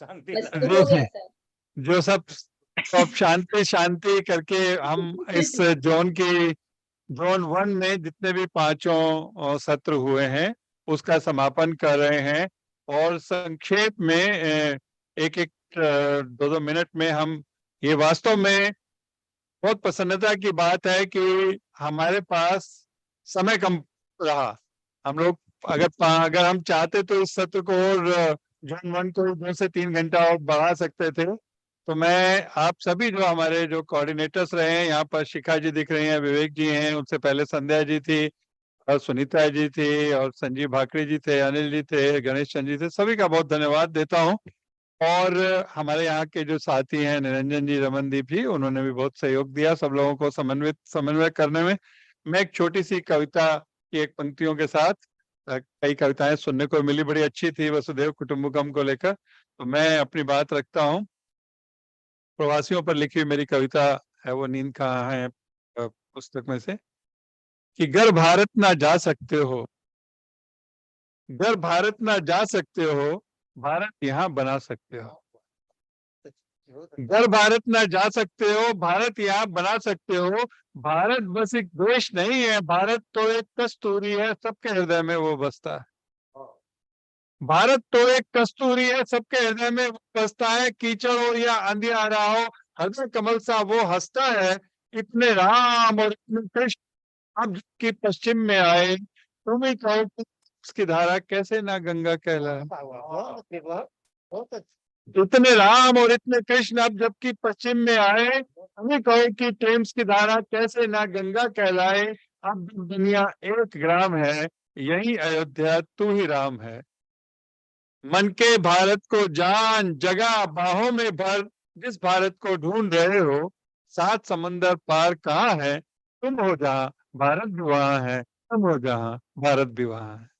हो गया सर। जो सब शांति करके हम इस जोन 1 में जितने भी 5 सत्र हुए हैं उसका समापन कर रहे हैं। और संक्षेप में एक 2-2 मिनट में हम ये वास्तव में बहुत प्रसन्नता की बात है कि हमारे पास समय कम रहा। हम लोग अगर हम चाहते तो इस सत्र को और जून 1 को 2 से 3 घंटा और बढ़ा सकते थे। तो मैं आप सभी जो हमारे जो कोऑर्डिनेटर्स रहे हैं, यहाँ पर शिखा जी दिख रही हैं, विवेक जी हैं, उनसे पहले संध्या जी थी और सुनीता जी थी और संजीव भाकरे जी थे, अनिल जी थे, गणेश चंद जी थे, सभी का बहुत धन्यवाद देता हूँ। और हमारे यहाँ के जो साथी हैं निरंजन जी, रमनदीप जी, उन्होंने भी बहुत सहयोग दिया सब लोगों को समन्वय करने में। मैं एक छोटी सी कविता की एक पंक्तियों के साथ, कई कविताएं सुनने को मिली, बड़ी अच्छी थी वसुधैव कुटुंबकम को लेकर, तो मैं अपनी बात रखता हूँ। प्रवासियों पर लिखी हुई मेरी कविता है, वो नींद कहाँ है पुस्तक में से, कि घर भारत ना जा सकते हो, घर भारत ना जा सकते हो, भारत यहाँ बना सकते हो। घर भारत ना जा सकते हो, भारत यहाँ बना सकते हो। भारत बस एक देश नहीं है, भारत तो एक कस्तूरी है, सबके हृदय में वो बसता है। भारत तो एक कस्तूरी है, सबके हृदय में वो बसता है। कीचड़ हो या अंधिया रहा हो, हृदय कमल सा वो हंसता है। इतने राम और इतने कृष्ण अब की पश्चिम में आए, तुम ही कहो कि उसकी धारा कैसे ना गंगा कहलाए। इतने राम और इतने कृष्ण अब जबकि पश्चिम में आए, हमें कहो कि टेम्स की धारा कैसे ना गंगा कहलाए। अब दुनिया एक ग्राम है, यही अयोध्या तू ही राम है। मन के भारत को जान जगह बाहों में भर, जिस भारत को ढूंढ रहे हो, 7 समंदर पार कहाँ है। तुम हो जहाँ भारत भी वहाँ है, तुम हो जहाँ भारत भी वहाँ है।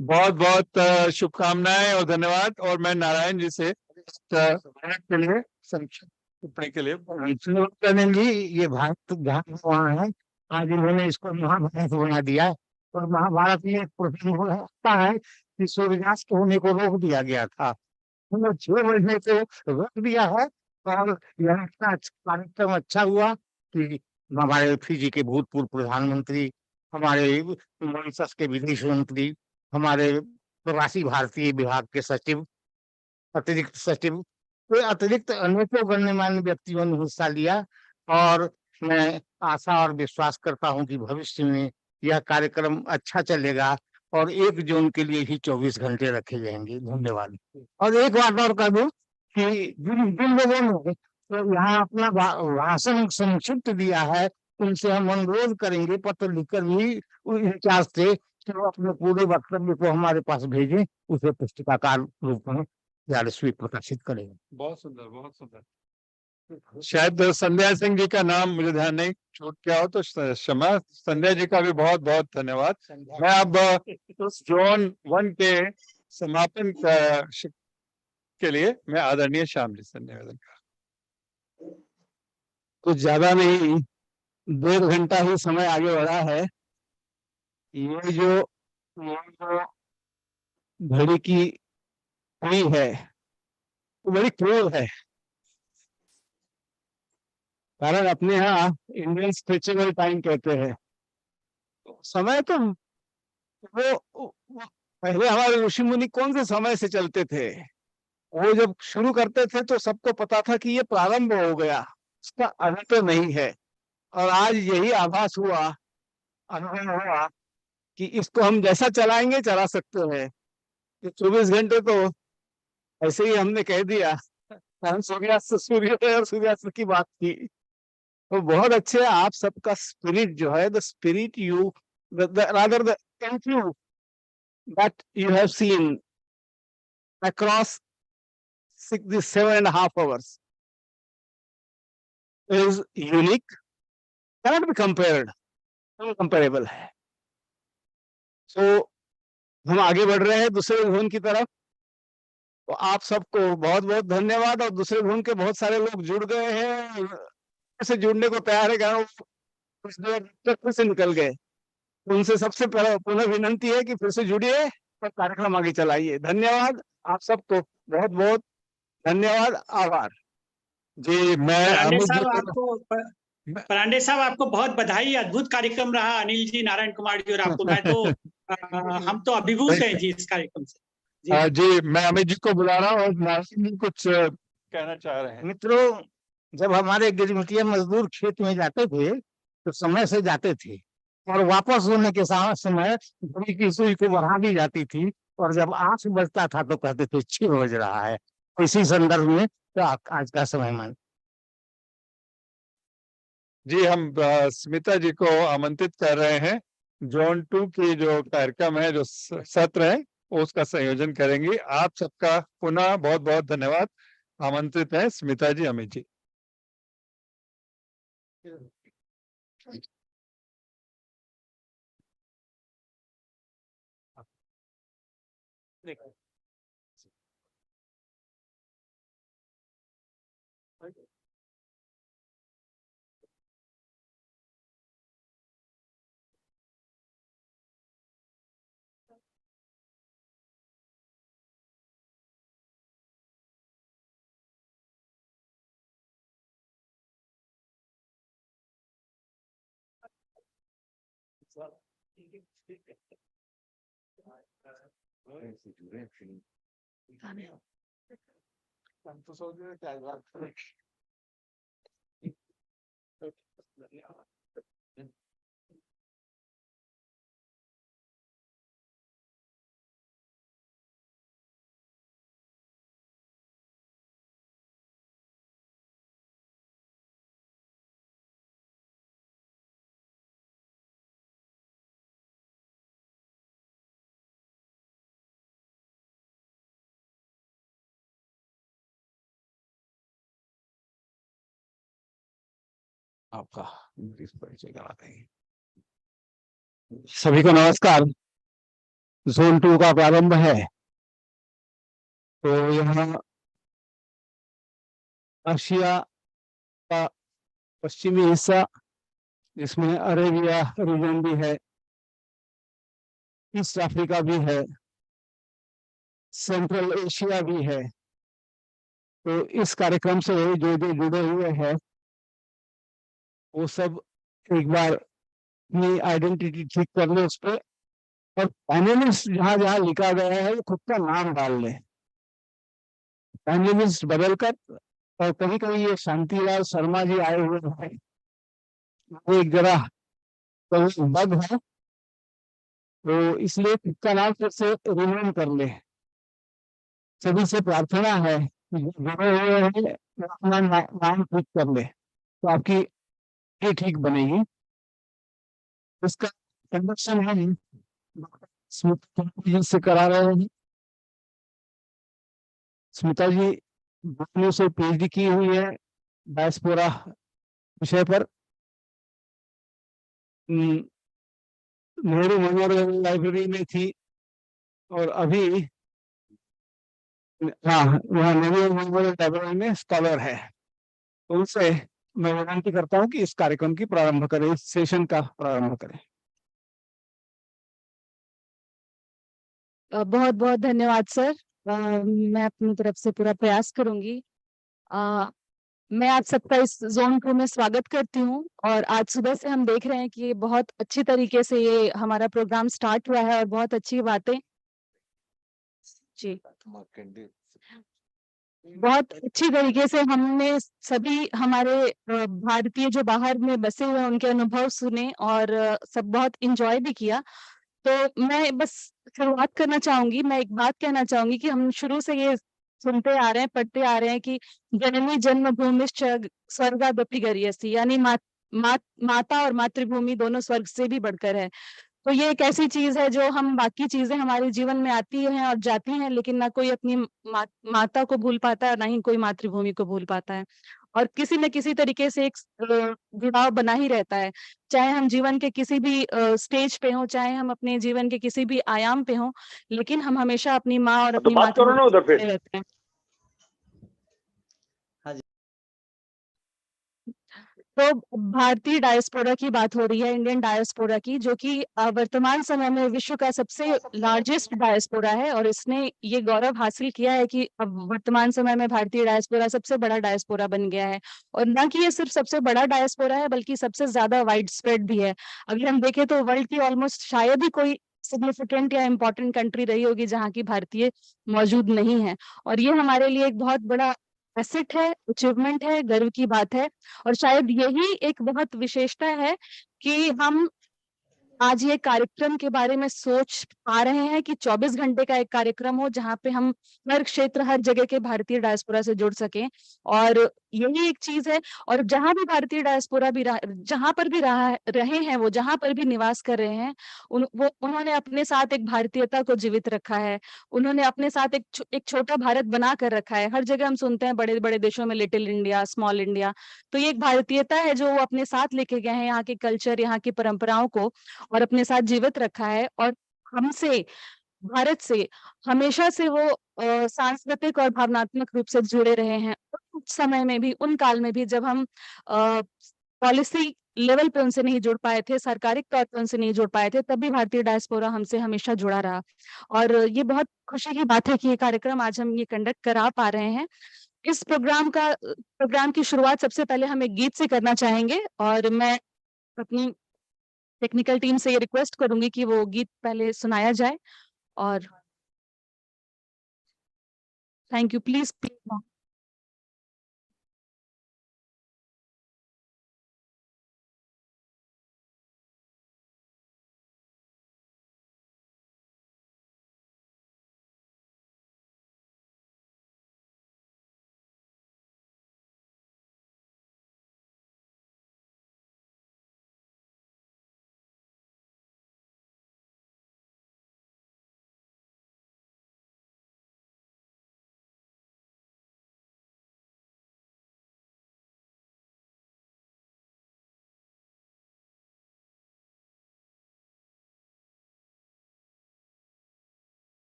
बहुत बहुत शुभकामनाएं और धन्यवाद। और मैं नारायण जी से के लिए संक्षिप्त टिप्पणी के लिए जी, ये भारत जहाँ वहाँ है, आज इन्होंने इसको महाभारत बना दिया। और महाभारत में एक प्रसंग होता है कि सूर्यास्त होने को रोक दिया गया था, 6 महीने को रोक दिया है। और यह कार्यक्रम अच्छा हुआ कि हमारे फिजी के भूतपूर्व प्रधानमंत्री, हमारे मॉरिशस के विदेश मंत्री, हमारे प्रवासी भारतीय विभाग के सचिव, अतिरिक्त सचिव, तो अतिरिक्त अनेकों गण्यमान्य व्यक्तियों ने हिस्सा लिया। और मैं आशा और विश्वास करता हूं कि भविष्य में यह कार्यक्रम अच्छा चलेगा और 1 जून के लिए ही 24 घंटे रखे जाएंगे। धन्यवाद। और एक बात और कर दूं कि जिन लोगों ने तो यहाँ अपना भाषण संक्षिप्त दिया है, उनसे हम अनुरोध करेंगे पत्र लिखकर भी इंचार्ज से कि वो अपने पूरे वक्तव्य को हमारे पास भेजें, उसे पुस्तिकाकार रूप में यादस्वी प्रकाशित करेंगे। बहुत सुंदर, बहुत सुंदर। शायद संध्या सिंह जी का नाम मुझे ध्यान नहीं छूट गया हो तो क्षमा। संध्या जी का भी बहुत बहुत धन्यवाद। मैं अब जून 1 के समापन के लिए मैं आदरणीय श्याम जी से निवेदन कर, कुछ ज्यादा नहीं, 1.5 घंटा ही समय आगे बढ़ा है। ये जो घड़ी की सुई है वो बड़ी क्रूर है, कारण अपने यहाँ इंडियन स्ट्रेचेबल टाइम कहते हैं। समय तो वो पहले हमारे ऋषि मुनि कौन से समय से चलते थे, वो जब शुरू करते थे तो सबको पता था कि ये प्रारंभ हो गया, उसका अंत नहीं है। और आज यही आभास हुआ, अनुभव हुआ कि इसको हम जैसा चलाएंगे चला सकते हैं। 24 घंटे तो ऐसे ही हमने कह दिया, हम सूर्योदय और सूर्यास्त की बात की। तो बहुत अच्छे, आप सबका स्पिरिट जो है, the spirit you rather the influence that you have seen across 7.5 hours is unique, cannot be compared, incomparable है। So हम आगे बढ़ रहे हैं दूसरे भवन की तरफ। तो आप सबको बहुत बहुत धन्यवाद। और दूसरे भवन के बहुत सारे लोग जुड़ गए हैं, से जुड़ने को तैयार है, कारण कुछ देर तक से निकल गए। उनसे सबसे पहले पुनः विनंती है कि फिर से जुड़िए और कार्यक्रम आगे चलाइए। धन्यवाद आप सबको, बहुत बहुत धन्यवाद, आभार जी। मैं परांडे साहब आपको बहुत बधाई, अद्भुत कार्यक्रम रहा। अनिल जी, नारायण कुमार जी और आपको, मैं तो हम तो अभिभूत हैं जी इस कार्यक्रम से। जी मैं अमित जी को बुला रहा हूँ और नारायण जी कुछ कहना चाह रहे हैं। मित्रों, जब हमारे गिरमिटिया मजदूर खेत में जाते थे तो समय से जाते थे, और वापस होने के समय घड़ी की सुई को बढ़ा दी जाती थी, और जब 8 बजता था तो कहते थे 6 बज रहा है। इसी संदर्भ में तो आज का समय मान। जी, हम स्मिता जी को आमंत्रित कर रहे हैं। जोन 2 की जो कार्यक्रम है, जो सत्र है, उसका संयोजन करेंगी। आप सबका पुनः बहुत बहुत धन्यवाद। आमंत्रित है स्मिता जी, अमित जी। आपका परिचय कराते हैं। सभी को नमस्कार। जोन 2 का प्रारंभ है। तो यहाँ एशिया का पश्चिमी हिस्सा, जिसमें अरेबिया रीजन भी है, ईस्ट अफ्रीका भी है, सेंट्रल एशिया भी है। तो इस कार्यक्रम से जो जो जुड़े हुए हैं वो सब एक बार अपनी आइडेंटिटी ठीक कर ले उस पर, और पैनलिस्ट जहां जहां लिखा गया है वो खुद का नाम डाल ले। पैनलिस्ट बदलकर, और कभी कभी ये शांतिलाल शर्मा जी आए हुए हैं, वो एक जरा बद है, तो इसलिए खुद का नाम फिर से रिनेम कर ले। सभी से प्रार्थना है कि जो जुड़े हुए हैं अपना नाम ठीक कर ले, तो आपकी ये ठीक बनेगी। इसका कंडक्शन हम स्मिता जी से करा रहे हैं। स्मिता जी बंगलुरु से पीएचडी की हुई है डायस्पोरा विषय पर। नेहरू मेमोरियल लाइब्रेरी में थी, और अभी हाँ वहाँ नेहरू मेमोरियल लाइब्रेरी में स्कॉलर है। तो उनसे मैं विनती करता हूँ कि इस कार्यक्रम की प्रारंभ करें, इस सेशन का प्रारंभ करें। बहुत बहुत धन्यवाद सर। मैं अपनी तरफ से पूरा प्रयास करूंगी। मैं आप सबका इस जोन 2 में स्वागत करती हूँ, और आज सुबह से हम देख रहे हैं कि बहुत अच्छी तरीके से ये हमारा प्रोग्राम स्टार्ट हुआ है, और बहुत अच्छी बातें जी बहुत अच्छी तरीके से हमने सभी हमारे भारतीय जो बाहर में बसे हुए हैं उनके अनुभव सुने, और सब बहुत इंजॉय भी किया। तो मैं बस शुरुआत करना चाहूंगी। मैं एक बात कहना चाहूंगी कि हम शुरू से ये सुनते आ रहे हैं, पढ़ते आ रहे हैं कि जननी जन्मभूमिश्च स्वर्गादपि गरीयसी, यानी माता और मातृभूमि दोनों स्वर्ग से भी बढ़कर है। तो ये एक ऐसी चीज है जो हम, बाकी चीजें हमारे जीवन में आती हैं और जाती हैं, लेकिन ना कोई अपनी माता को भूल पाता है, ना ही कोई मातृभूमि को भूल पाता है, और किसी न किसी तरीके से एक जुड़ाव बना ही रहता है। चाहे हम जीवन के किसी भी स्टेज पे हों, चाहे हम अपने जीवन के किसी भी आयाम पे हों, लेकिन हम हमेशा अपनी माँ और अपनी मातृभूमि से जुड़े रहते हैं। तो भारतीय डायस्पोरा की बात हो रही है, इंडियन डायस्पोरा की, जो कि वर्तमान समय में विश्व का सबसे लार्जेस्ट डायस्पोरा है, और इसने ये गौरव हासिल किया है कि अब वर्तमान समय में भारतीय डायस्पोरा सबसे बड़ा डायस्पोरा बन गया है। और न कि ये सिर्फ सबसे बड़ा डायस्पोरा है, बल्कि सबसे ज्यादा वाइड स्प्रेड भी है। अगर हम देखें तो वर्ल्ड की ऑलमोस्ट शायद ही कोई सिग्निफिकेंट या इम्पोर्टेंट कंट्री रही होगी जहाँ की भारतीय मौजूद नहीं है, और ये हमारे लिए एक बहुत बड़ा एसेट है, अचीवमेंट है, गर्व की बात है। और शायद यही एक बहुत विशेषता है कि हम आज ये कार्यक्रम के बारे में सोच पा रहे हैं कि 24 घंटे का एक कार्यक्रम हो जहाँ पे हम हर क्षेत्र, हर जगह के भारतीय डायस्पोरा से जुड़ सकें। और यही एक चीज है। और जहां भी भारतीय डायस्पोरा भी जहां पर भी रहे हैं, वो जहां पर भी निवास कर रहे हैं, उन्होंने अपने साथ एक भारतीयता को जीवित रखा है। उन्होंने अपने साथ एक छोटा भारत बना कर रखा है। हर जगह हम सुनते हैं बड़े बड़े देशों में लिटिल इंडिया, स्मॉल इंडिया, तो ये एक भारतीयता है जो वो अपने साथ लेके गए हैं, यहाँ के कल्चर, यहाँ की परंपराओं को, और अपने साथ जीवित रखा है। और हमसे, भारत से हमेशा से वो सांस्कृतिक और भावनात्मक रूप से जुड़े रहे हैं। उस समय में भी, उन काल में भी, जब हम पॉलिसी लेवल पे उनसे नहीं जुड़ पाए थे, सरकारी तौर पे उनसे नहीं जुड़ पाए थे, तब भी भारतीय डायस्पोरा हमसे हमेशा जुड़ा रहा। और ये बहुत खुशी की बात है कि ये कार्यक्रम आज हम ये कंडक्ट करा पा रहे हैं। इस प्रोग्राम की शुरुआत सबसे पहले हम एक गीत से करना चाहेंगे, और मैं अपनी टेक्निकल टीम से ये रिक्वेस्ट करूंगी कि वो गीत पहले सुनाया जाए। और थैंक यू, प्लीज प्लीज।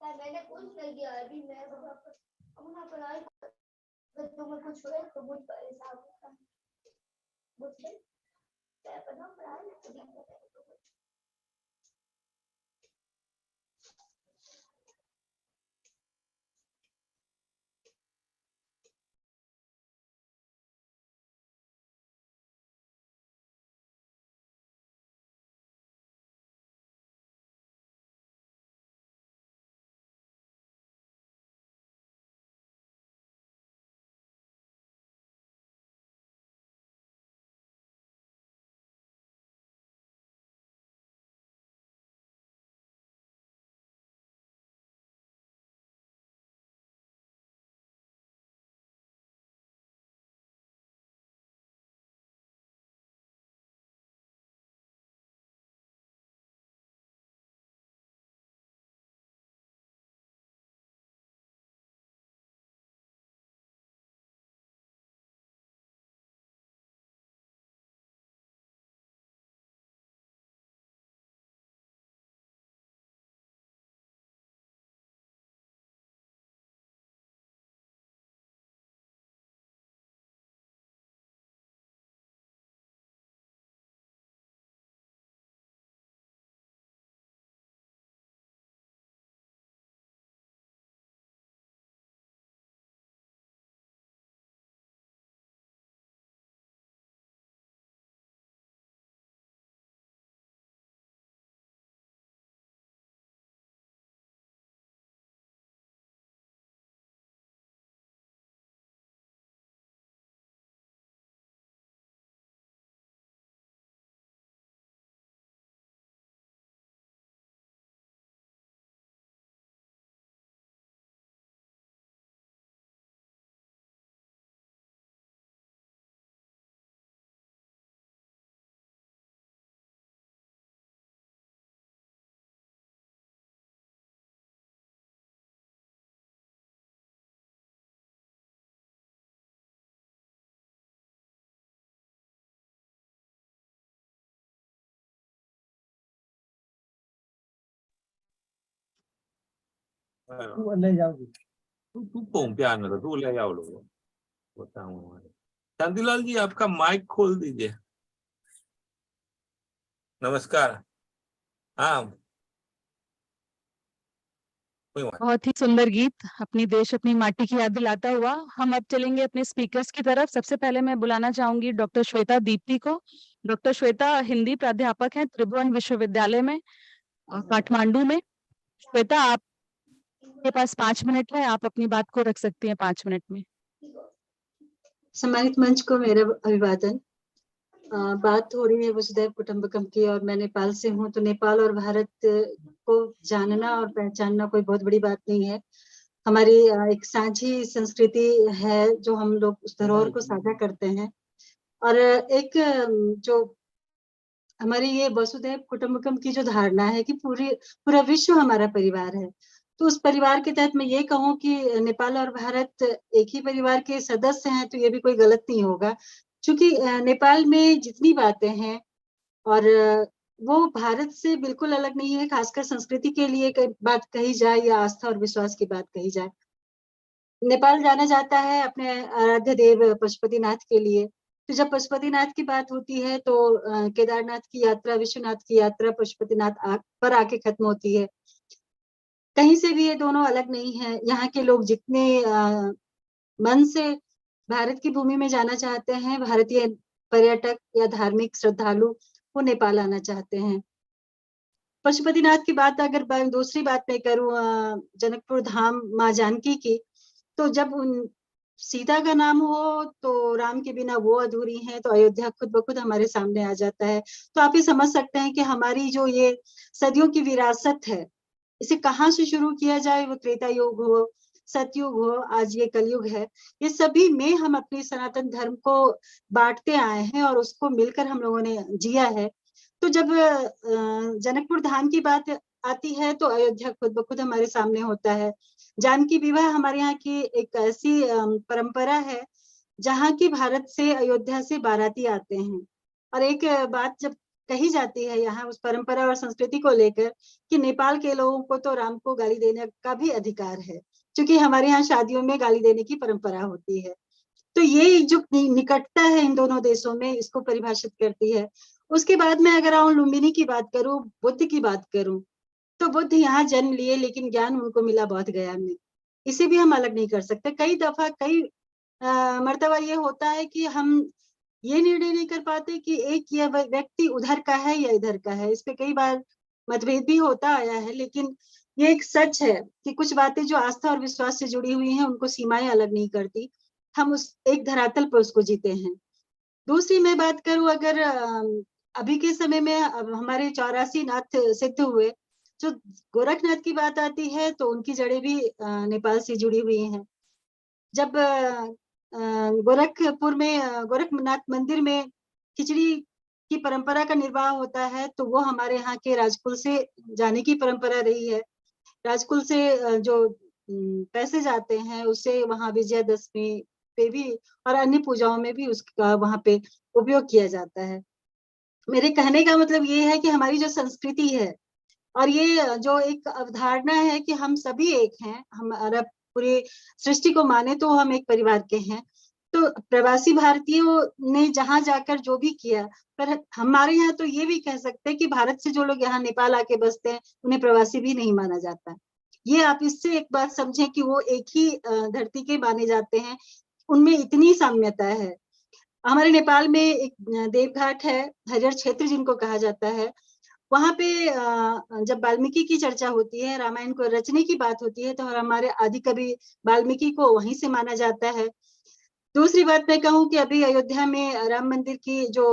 मैंने कुछ नहीं किया अभी, मैं अपना पढ़ाई, अगर तुम्हें कुछ हुआ तो मुझ पर हिसाब होता मुझसे, मैं अपना पढ़ाई तू ले जाओ, तू पहुंचा ना, तू ले जाओ लोग बताऊँ। शांतिलाल जी आपका माइक खोल दीजिए। नमस्कार। हाँ, बहुत ही सुंदर गीत अपनी देश अपनी माटी की याद दिलाता हुआ हम अब चलेंगे अपने स्पीकर्स की तरफ। सबसे पहले मैं बुलाना चाहूंगी डॉक्टर श्वेता दीप्ति को। डॉक्टर श्वेता हिंदी प्राध्यापक हैं त्रिभुवन विश्वविद्यालय में काठमांडू में। श्वेता आपके पास 5 मिनट है, आप अपनी बात को रख सकती हैं 5 मिनट में। सम्मानित मंच को मेरा अभिवादन। बात हो रही है वसुधैव कुटुंबकम की और मैं नेपाल से हूँ, तो नेपाल और भारत को जानना और पहचानना कोई बहुत बड़ी बात नहीं है। हमारी एक साझी संस्कृति है जो हम लोग उस धरोहर को साझा करते हैं। और एक जो हमारी ये वसुधैव कुटुंबकम की जो धारणा है कि पूरा विश्व हमारा परिवार है, तो उस परिवार के तहत मैं ये कहूँ कि नेपाल और भारत एक ही परिवार के सदस्य हैं, तो ये भी कोई गलत नहीं होगा। क्योंकि नेपाल में जितनी बातें हैं और वो भारत से बिल्कुल अलग नहीं है, खासकर संस्कृति के लिए बात कही जाए या आस्था और विश्वास की बात कही जाए। नेपाल जाना जाता है अपने आराध्य देव पशुपतिनाथ के लिए। तो जब पशुपतिनाथ की बात होती है तो केदारनाथ की यात्रा, विश्वनाथ की यात्रा पशुपतिनाथ पर आके खत्म होती है। कहीं से भी ये दोनों अलग नहीं है। यहाँ के लोग जितने मन से भारत की भूमि में जाना चाहते हैं, भारतीय पर्यटक या धार्मिक श्रद्धालु वो नेपाल आना चाहते हैं। पशुपतिनाथ की बात अगर दूसरी बात मैं करूँ जनकपुर धाम माँ जानकी की, तो जब सीता का नाम हो तो राम के बिना वो अधूरी है, तो अयोध्या खुद ब खुद हमारे सामने आ जाता है। तो आप ये समझ सकते हैं कि हमारी जो ये सदियों की विरासत है, इसे कहाँ से शुरू किया जाए, वो त्रेता युग हो, सतयुग हो, आज ये कलयुग है, ये सभी में हम अपने सनातन धर्म को बांटते आए हैं और उसको मिलकर हम लोगों ने जिया है। तो जब जनकपुर धाम की बात आती है तो अयोध्या खुद ब खुद हमारे सामने होता है। जानकी विवाह हमारे यहाँ की एक ऐसी परंपरा है जहाँ की भारत से अयोध्या से बाराती आते हैं। और एक बात जब कही जाती है यहाँ उस परंपरा और संस्कृति को लेकर कि नेपाल के लोगों को तो राम को गाली देने का भी अधिकार है, क्योंकि हमारे यहाँ शादियों में गाली देने की परंपरा होती है। तो ये जो निकटता है इन दोनों देशों में, इसको परिभाषित करती है। उसके बाद में अगर हम लुम्बिनी की बात करूं, बुद्ध की बात करूं, तो बुद्ध यहाँ जन्म लिए लेकिन ज्ञान उनको मिला बौद्ध गया में। इसे भी हम अलग नहीं कर सकते। कई दफा कई मर्तबा ये होता है कि हम ये निर्णय नहीं कर पाते कि एक यह व्यक्ति उधर का है या इधर का है। इस पे कई बार मतभेद भी होता आया है, लेकिन ये एक सच है कि कुछ बातें जो आस्था और विश्वास से जुड़ी हुई हैं उनको सीमाएं अलग नहीं करती। हम उस एक धरातल पर उसको जीते हैं। दूसरी मैं बात करूं, अगर अभी के समय में हमारे 84 नाथ सिद्ध हुए, जो गोरखनाथ की बात आती है तो उनकी जड़ें भी नेपाल से जुड़ी हुई हैं। जब गोरखपुर में गोरखनाथ मंदिर में खिचड़ी की परंपरा का निर्वाह होता है, तो वो हमारे यहाँ के राजकुल से जाने की परंपरा रही है। राजकुल से जो पैसे जाते हैं उससे वहाँ विजयादशमी पे भी और अन्य पूजाओं में भी उसका वहाँ पे उपयोग किया जाता है। मेरे कहने का मतलब ये है कि हमारी जो संस्कृति है और ये जो एक अवधारणा है कि हम सभी एक हैं, हमारा पूरी सृष्टि को माने तो हम एक परिवार के हैं। तो प्रवासी भारतीयों ने जहां जाकर जो भी किया, पर हमारे यहाँ तो ये भी कह सकते हैं कि भारत से जो लोग यहाँ नेपाल आके बसते हैं उन्हें प्रवासी भी नहीं माना जाता। ये आप इससे एक बात समझें कि वो एक ही धरती के माने जाते हैं, उनमें इतनी साम्यता है। हमारे नेपाल में एक देवघाट है, हरिहर क्षेत्र जिनको कहा जाता है। वहां पे जब वाल्मीकि की चर्चा होती है, रामायण को रचने की बात होती है, तो हमारे आदि कवि वाल्मीकि को वहीं से माना जाता है। दूसरी बात मैं कहूँ कि अभी अयोध्या में राम मंदिर की जो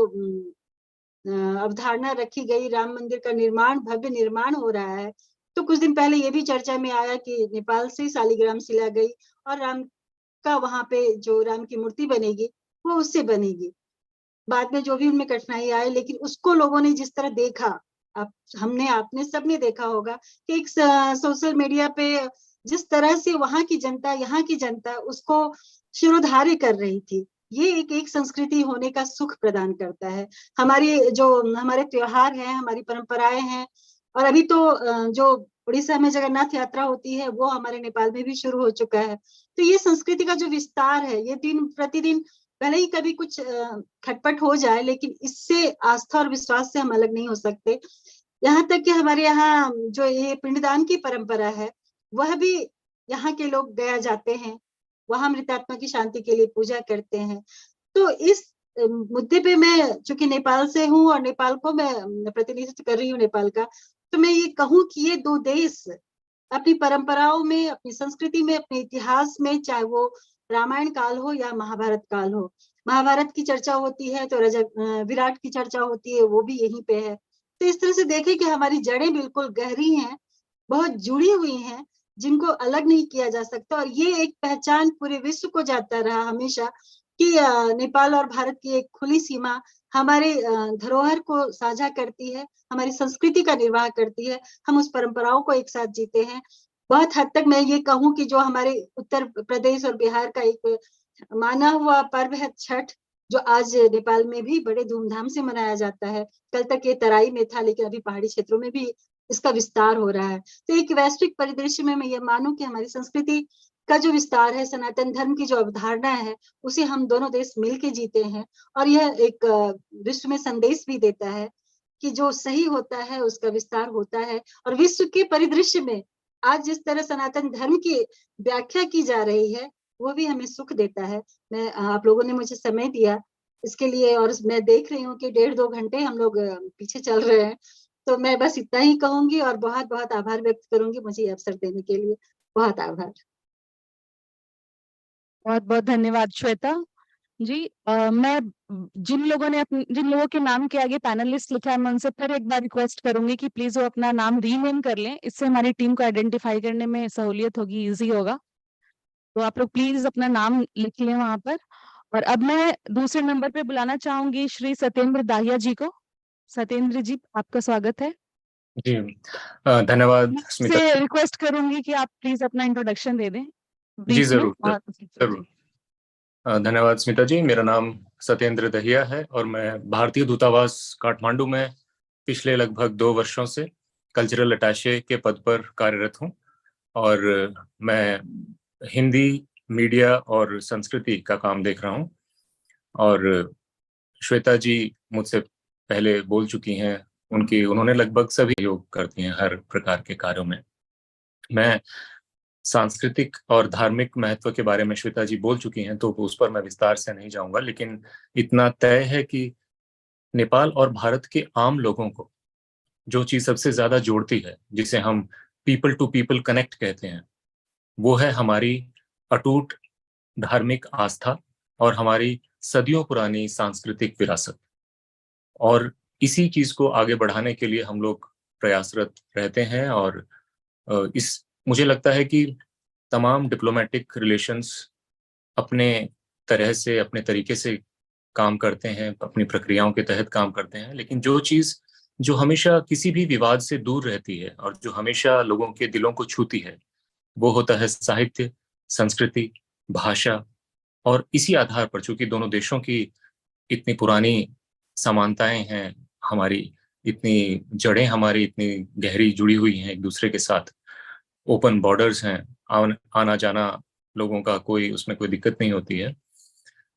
अवधारणा रखी गई, राम मंदिर का निर्माण, भव्य निर्माण हो रहा है, तो कुछ दिन पहले ये भी चर्चा में आया कि नेपाल से शालिग्राम शिला गई और राम का वहां पे जो राम की मूर्ति बनेगी वो उससे बनेगी। बाद में जो भी उनमें कठिनाई आए, लेकिन उसको लोगों ने जिस तरह देखा, आपने सबने देखा होगा कि एक सोशल मीडिया पे जिस तरह से वहां की जनता, यहाँ की जनता उसको शिरोधार्य कर रही थी, ये एक संस्कृति होने का सुख प्रदान करता है। हमारे त्योहार हैं, हमारी परंपराएं हैं, और अभी तो जो उड़ीसा में जगन्नाथ यात्रा होती है, वो हमारे नेपाल में भी शुरू हो चुका है। तो ये संस्कृति का जो विस्तार है, ये दिन प्रतिदिन, भले ही कभी कुछ खटपट हो जाए, लेकिन इससे आस्था और विश्वास से हम अलग नहीं हो सकते। यहाँ तक कि हमारे यहाँ जो ये पिंडदान की परंपरा है, वह भी यहाँ के लोग गया जाते हैं, वहां मृतात्मा की शांति के लिए पूजा करते हैं। तो इस मुद्दे पे मैं चूंकि नेपाल से हूँ और नेपाल को मैं प्रतिनिधित्व कर रही हूँ नेपाल का, तो मैं ये कहूँ कि ये दो देश अपनी परंपराओं में, अपनी संस्कृति में, अपने इतिहास में, चाहे वो रामायण काल हो या महाभारत काल हो, महाभारत की चर्चा होती है तो विराट की चर्चा होती है, वो भी यहीं पे है। तो इस तरह से देखें कि हमारी जड़ें बिल्कुल गहरी हैं, बहुत जुड़ी हुई हैं, जिनको अलग नहीं किया जा सकता। और ये एक पहचान पूरे विश्व को जाता रहा हमेशा कि नेपाल और भारत की एक खुली सीमा हमारे धरोहर को साझा करती है, हमारी संस्कृति का निर्वाह करती है, हम उस परंपराओं को एक साथ जीते हैं। बहुत हद तक मैं ये कहूँ कि जो हमारे उत्तर प्रदेश और बिहार का एक माना हुआ पर्व है छठ, जो आज नेपाल में भी बड़े धूमधाम से मनाया जाता है। कल तक ये तराई में था, लेकिन अभी पहाड़ी क्षेत्रों में भी इसका विस्तार हो रहा है। तो एक वैश्विक परिदृश्य में मैं ये मानूं कि हमारी संस्कृति का जो विस्तार है, सनातन धर्म की जो अवधारणा है, उसे हम दोनों देश मिलके जीते हैं। और यह एक विश्व में संदेश भी देता है कि जो सही होता है उसका विस्तार होता है। और विश्व के परिदृश्य में आज जिस तरह सनातन धर्म की व्याख्या की जा रही है, वो भी हमें सुख देता है। मैं आप लोगों ने मुझे समय दिया इसके लिए, और मैं देख रही हूँ कि 1.5-2 घंटे हम लोग पीछे चल रहे हैं। तो मैं बस इतना ही कहूंगी और बहुत बहुत आभार व्यक्त करूंगी मुझे ये अवसर देने के लिए। बहुत आभार। बहुत बहुत धन्यवाद श्वेता जी। मैं जिन लोगों के नाम के आगे पैनलिस्ट लिखा है, मैं उनसे फिर एक बार रिक्वेस्ट करूंगी कि प्लीज वो अपना नाम रीनेम कर लें, इससे हमारी टीम को आइडेंटिफाई करने में सहूलियत होगी, इजी होगा। तो आप लोग प्लीज अपना नाम लिख लें वहां पर। और अब मैं दूसरे नंबर पे बुलाना चाहूंगी श्री सत्येंद्र दाहिया जी को। सत्येंद्र जी, आपका स्वागत है जी। धन्यवाद स्मिता। से रिक्वेस्ट करूंगी कि आप प्लीज अपना इंट्रोडक्शन दे दें जी ब्रीफ में। जरूर जरूर। धन्यवाद स्मिता जी। मेरा नाम सत्येंद्र दहिया है और मैं भारतीय दूतावास काठमांडू में पिछले लगभग 2 वर्षों से कल्चरल अटैचे के पद पर कार्यरत हूँ। और मैं हिंदी मीडिया और संस्कृति का काम देख रहा हूँ। और श्वेता जी मुझसे पहले बोल चुकी हैं, उन्होंने लगभग सभी योग करती हैं हर प्रकार के कार्यों में। मैं सांस्कृतिक और धार्मिक महत्व के बारे में श्वेता जी बोल चुकी हैं, तो उस पर मैं विस्तार से नहीं जाऊंगा, लेकिन इतना तय है कि नेपाल और भारत के आम लोगों को जो चीज सबसे ज्यादा जोड़ती है, जिसे हम पीपल टू पीपल कनेक्ट कहते हैं, वो है हमारी अटूट धार्मिक आस्था और हमारी सदियों पुरानी सांस्कृतिक विरासत। और इसी चीज को आगे बढ़ाने के लिए हम लोग प्रयासरत रहते हैं। और मुझे लगता है कि तमाम डिप्लोमेटिक रिलेशंस अपने तरह से, अपने तरीके से काम करते हैं, अपनी प्रक्रियाओं के तहत काम करते हैं, लेकिन जो चीज जो हमेशा किसी भी विवाद से दूर रहती है और जो हमेशा लोगों के दिलों को छूती है, वो होता है साहित्य, संस्कृति, भाषा। और इसी आधार पर, चूंकि दोनों देशों की इतनी पुरानी समानताएं हैं, हमारी इतनी जड़ें हमारी इतनी गहरी जुड़ी हुई हैं एक दूसरे के साथ, ओपन बॉर्डर्स हैं, आना जाना लोगों का उसमें कोई दिक्कत नहीं होती है।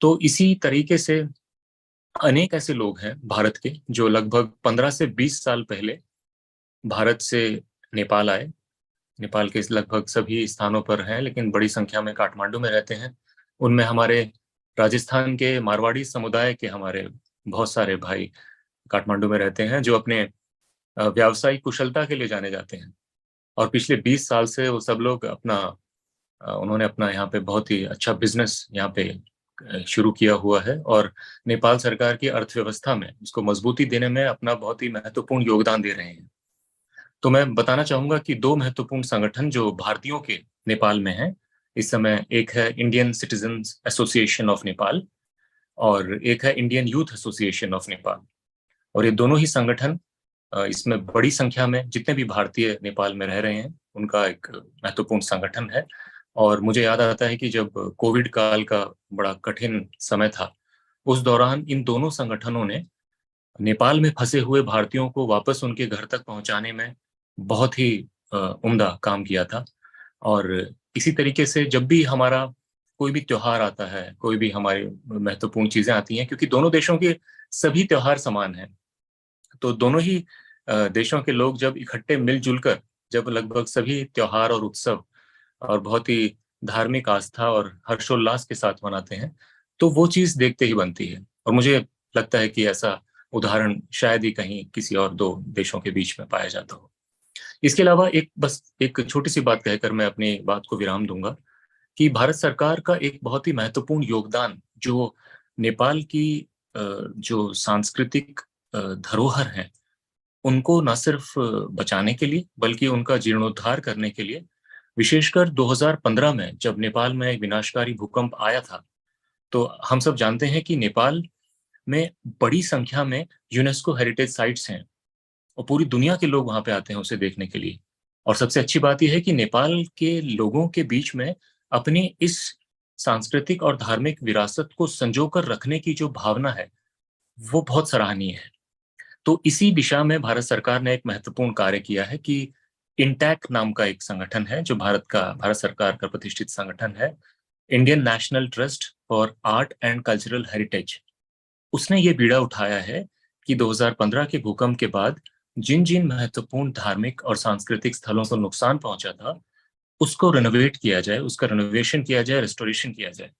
तो इसी तरीके से अनेक ऐसे लोग हैं भारत के जो लगभग 15 से 20 साल पहले भारत से नेपाल आए। नेपाल के लगभग सभी स्थानों पर हैं, लेकिन बड़ी संख्या में काठमांडू में रहते हैं। उनमें हमारे राजस्थान के मारवाड़ी समुदाय के हमारे बहुत सारे भाई काठमांडू में रहते हैं, जो अपने व्यावसायिक कुशलता के लिए जाने जाते हैं। और पिछले 20 साल से वो सब लोग उन्होंने अपना यहाँ पे बहुत ही अच्छा बिजनेस यहाँ पे शुरू किया हुआ है और नेपाल सरकार की अर्थव्यवस्था में उसको मजबूती देने में अपना बहुत ही महत्वपूर्ण योगदान दे रहे हैं। तो मैं बताना चाहूंगा कि 2 महत्वपूर्ण संगठन जो भारतीयों के नेपाल में हैं इस समय, एक है Indian citizens association of Nepal और एक है Indian youth association of Nepal. और ये दोनों ही संगठन इसमें बड़ी संख्या में जितने भी भारतीय नेपाल में रह रहे हैं उनका एक महत्वपूर्ण संगठन है। और मुझे याद आता है कि जब कोविड काल का बड़ा कठिन समय था, उस दौरान इन दोनों संगठनों ने नेपाल में फंसे हुए भारतीयों को वापस उनके घर तक पहुंचाने में बहुत ही उम्दा काम किया था। और इसी तरीके से जब भी हमारा कोई भी त्योहार आता है, कोई भी हमारी महत्वपूर्ण चीजें आती हैं, क्योंकि दोनों देशों के सभी त्योहार समान हैं, तो दोनों ही देशों के लोग जब इकट्ठे मिलजुल कर जब लगभग सभी त्योहार और उत्सव और बहुत ही धार्मिक आस्था और हर्षोल्लास के साथ मनाते हैं, तो वो चीज देखते ही बनती है। और मुझे लगता है कि ऐसा उदाहरण शायद ही कहीं किसी और दो देशों के बीच में पाया जाता हो। इसके अलावा बस एक छोटी सी बात कहकर मैं अपनी बात को विराम दूंगा कि भारत सरकार का एक बहुत ही महत्वपूर्ण योगदान जो नेपाल की जो सांस्कृतिक धरोहर है उनको न सिर्फ बचाने के लिए बल्कि उनका जीर्णोद्धार करने के लिए, विशेषकर 2015 में जब नेपाल में एक विनाशकारी भूकंप आया था, तो हम सब जानते हैं कि नेपाल में बड़ी संख्या में यूनेस्को हेरिटेज साइट्स हैं और पूरी दुनिया के लोग वहां पे आते हैं उसे देखने के लिए। और सबसे अच्छी बात यह है कि नेपाल के लोगों के बीच में अपनी इस सांस्कृतिक और धार्मिक विरासत को संजोकर रखने की जो भावना है वो बहुत सराहनीय है। तो इसी दिशा में भारत सरकार ने एक महत्वपूर्ण कार्य किया है कि इंटैक नाम का एक संगठन है जो भारत सरकार का प्रतिष्ठित संगठन है, Indian national trust for art and cultural heritage. उसने ये बीड़ा उठाया है कि 2015 के भूकंप के बाद जिन जिन महत्वपूर्ण धार्मिक और सांस्कृतिक स्थलों को नुकसान पहुंचा था उसको रिनोवेट किया जाए, उसका रिनोवेशन किया जाए, रेस्टोरेशन किया जाए।